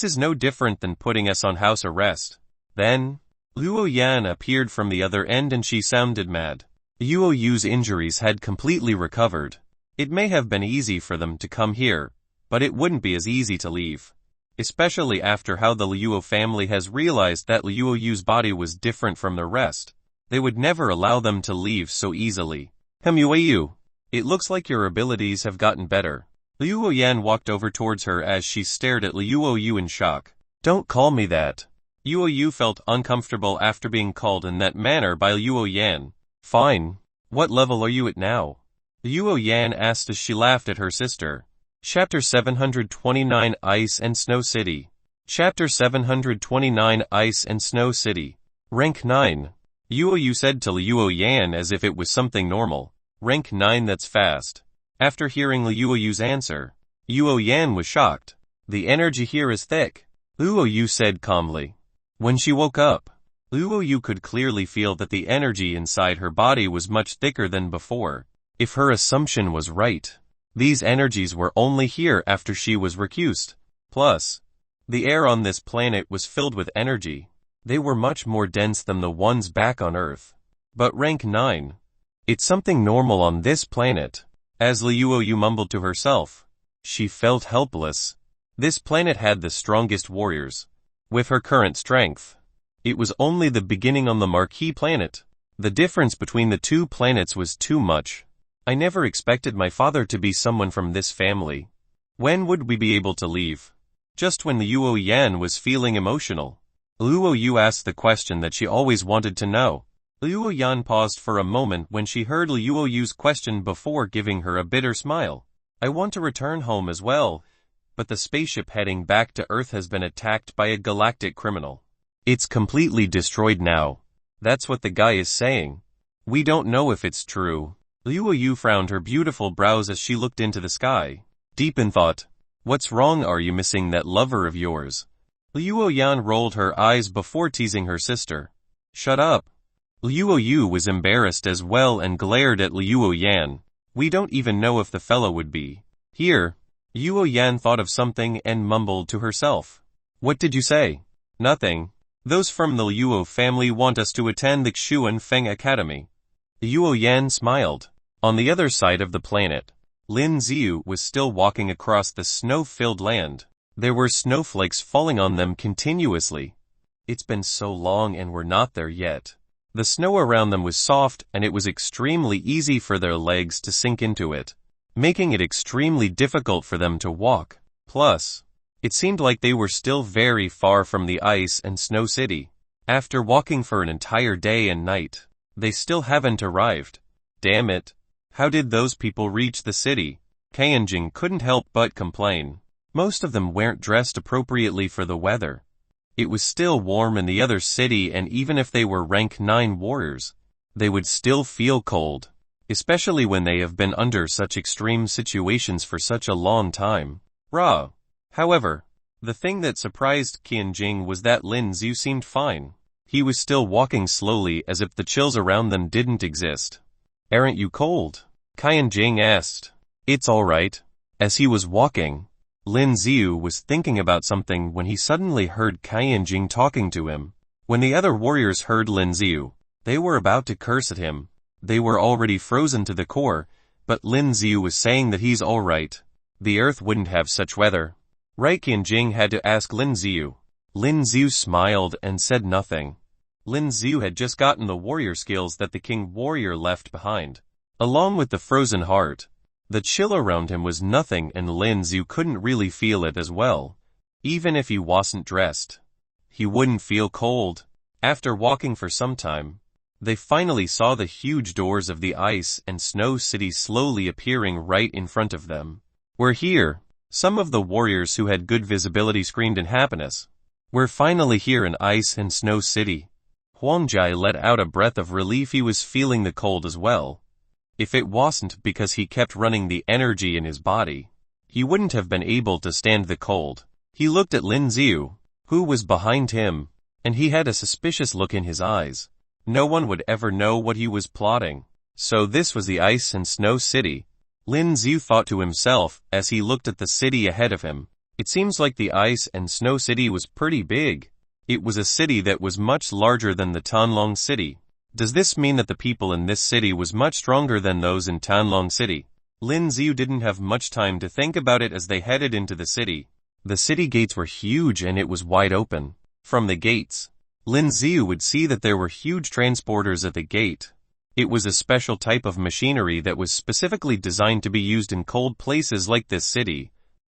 is no different than putting us on house arrest. Then, Luo Yan appeared from the other end and she sounded mad. Leu Yu's injuries had completely recovered. It may have been easy for them to come here, but it wouldn't be as easy to leave. Especially after how the Liu family has realized that Leu Yu's body was different from the rest. They would never allow them to leave so easily. Yu, it looks like your abilities have gotten better. Liu Yan walked over towards her as she stared at Leu Yu in shock. Don't call me that. Leu Yu felt uncomfortable after being called in that manner by Leu Yan. Fine. What level are you at now? Leu Yan asked as she laughed at her sister. Chapter 729 Ice and Snow City. Chapter 729 Ice and Snow City. Rank 9. Leu Yu said to Leu Yan as if it was something normal. Rank 9, that's fast. After hearing Leu Yu's answer, Leu Yan was shocked. The energy here is thick, Leu Yu said calmly. When she woke up, Leu Yu could clearly feel that the energy inside her body was much thicker than before. If her assumption was right, these energies were only here after she was recused. Plus, the air on this planet was filled with energy. They were much more dense than the ones back on Earth. But rank 9. It's something normal on this planet. As Leu Yu mumbled to herself, she felt helpless. This planet had the strongest warriors. With her current strength, it was only the beginning on the Marquee planet. The difference between the two planets was too much. I never expected my father to be someone from this family. When would we be able to leave? Just when Leu Yan was feeling emotional. Leu Yu asked the question that she always wanted to know. Leu Yan paused for a moment when she heard Leu Yu's question before giving her a bitter smile. I want to return home as well, but the spaceship heading back to Earth has been attacked by a galactic criminal. It's completely destroyed now. That's what the guy is saying. We don't know if it's true. Leu Yu frowned her beautiful brows as she looked into the sky, deep in thought. What's wrong? Are you missing that lover of yours? Leu Yan rolled her eyes before teasing her sister. Shut up. Leu Yu was embarrassed as well and glared at Leu Yan. We don't even know if the fellow would be here. Leu Yan thought of something and mumbled to herself. What did you say? Nothing. Those from the Leu family want us to attend the Xuan Feng Academy. Leu Yan smiled. On the other side of the planet, Lin Xiu was still walking across the snow-filled land. There were snowflakes falling on them continuously. It's been so long and we're not there yet. The snow around them was soft and it was extremely easy for their legs to sink into it, making it extremely difficult for them to walk. Plus, it seemed like they were still very far from the ice and snow city. After walking for an entire day and night, they still haven't arrived. Damn it. How did those people reach the city? Ken Jinn couldn't help but complain. Most of them weren't dressed appropriately for the weather. It was still warm in the other city, and even if they were rank 9 warriors, they would still feel cold, especially when they have been under such extreme situations for such a long time. However, the thing that surprised Ken Jinn was that Lin Xiu seemed fine. He was still walking slowly as if the chills around them didn't exist. Aren't you cold? Ken Jinn asked. It's alright. As he was walking, Lin Xiu was thinking about something when he suddenly heard Ken Jinn talking to him. When the other warriors heard Lin Xiu, they were about to curse at him. They were already frozen to the core, but Lin Xiu was saying that he's alright. The earth wouldn't have such weather. Right? Ken Jinn had to ask Lin Xiu. Lin Xiu smiled and said nothing. Lin Xiu had just gotten the warrior skills that the king warrior left behind. Along with the frozen heart, the chill around him was nothing, and Lin Xiu couldn't really feel it as well. Even if he wasn't dressed, he wouldn't feel cold. After walking for some time, they finally saw the huge doors of the ice and snow city slowly appearing right in front of them. We're here. Some of the warriors who had good visibility screamed in happiness. We're finally here in ice and snow city. Huangjai let out a breath of relief. He was feeling the cold as well. If it wasn't because he kept running the energy in his body, he wouldn't have been able to stand the cold. He looked at Lin Xiu, who was behind him, and he had a suspicious look in his eyes. No one would ever know what he was plotting. So this was the ice and snow city. Lin Xiu thought to himself as he looked at the city ahead of him. It seems like the ice and snow city was pretty big. It was a city that was much larger than the Tanlong city. Does this mean that the people in this city was much stronger than those in Tanlong city? Lin Xiu didn't have much time to think about it as they headed into the city. The city gates were huge and it was wide open. From the gates, Lin Xiu would see that there were huge transporters at the gate. It was a special type of machinery that was specifically designed to be used in cold places like this city.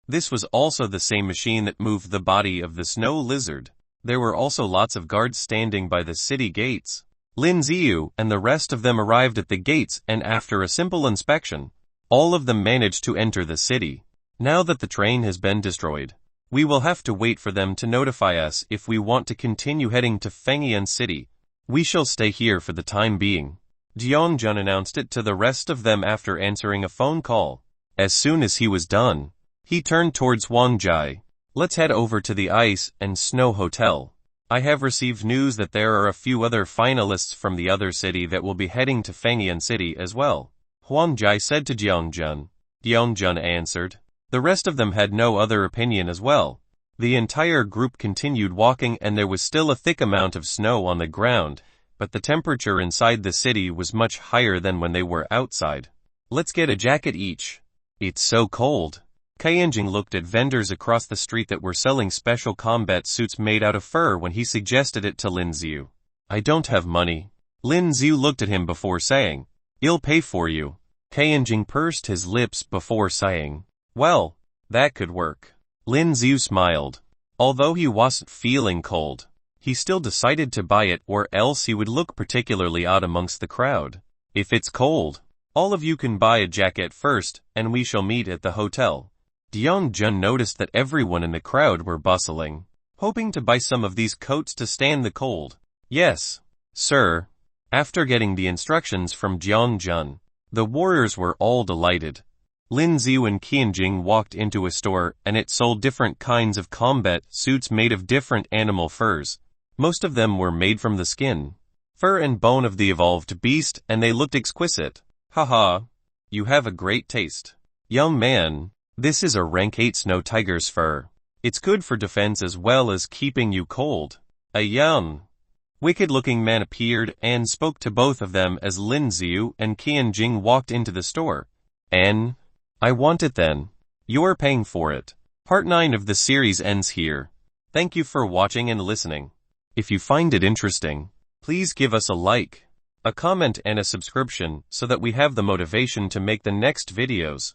This was also the same machine that moved the body of the snow lizard. There were also lots of guards standing by the city gates. Lin Xiu and the rest of them arrived at the gates, and after a simple inspection, all of them managed to enter the city. Now that the train has been destroyed, we will have to wait for them to notify us if we want to continue heading to Fengyan City. We shall stay here for the time being. Jiang Jun announced it to the rest of them after answering a phone call. As soon as he was done, he turned towards Wang Jai. Let's head over to the Ice and Snow Hotel. I have received news that there are a few other finalists from the other city that will be heading to Fengyan City as well. Huang Jai said to Jiang Jun. Jiang Jun answered. The rest of them had no other opinion as well. The entire group continued walking, and there was still a thick amount of snow on the ground, but the temperature inside the city was much higher than when they were outside. Let's get a jacket each. It's so cold. Ken Jinn looked at vendors across the street that were selling special combat suits made out of fur when he suggested it to Lin Xiu. I don't have money. Lin Xiu looked at him before saying, I'll pay for you. Ken Jinn pursed his lips before saying, well, that could work. Lin Xiu smiled. Although he wasn't feeling cold, He still decided to buy it, or else he would look particularly odd amongst the crowd. If it's cold, all of you can buy a jacket first, and we shall meet at the hotel. Ken Jinn noticed that everyone in the crowd were bustling, hoping to buy some of these coats to stand the cold. Yes, sir. After getting the instructions from Ken Jinn, the warriors were all delighted. Lin Xiu and Ken Jinn walked into a store, and it sold different kinds of combat suits made of different animal furs. Most of them were made from the skin, fur and bone of the evolved beast, and they looked exquisite. Haha, you have a great taste. Young man, this is a rank 8 snow tiger's fur. It's good for defense as well as keeping you cold. A young, wicked-looking man appeared and spoke to both of them as Lin Xiu and Ken Jinn walked into the store. I want it then. You're paying for it. Part 9 of the series ends here. Thank you for watching and listening. If you find it interesting, please give us a like, a comment and a subscription so that we have the motivation to make the next videos.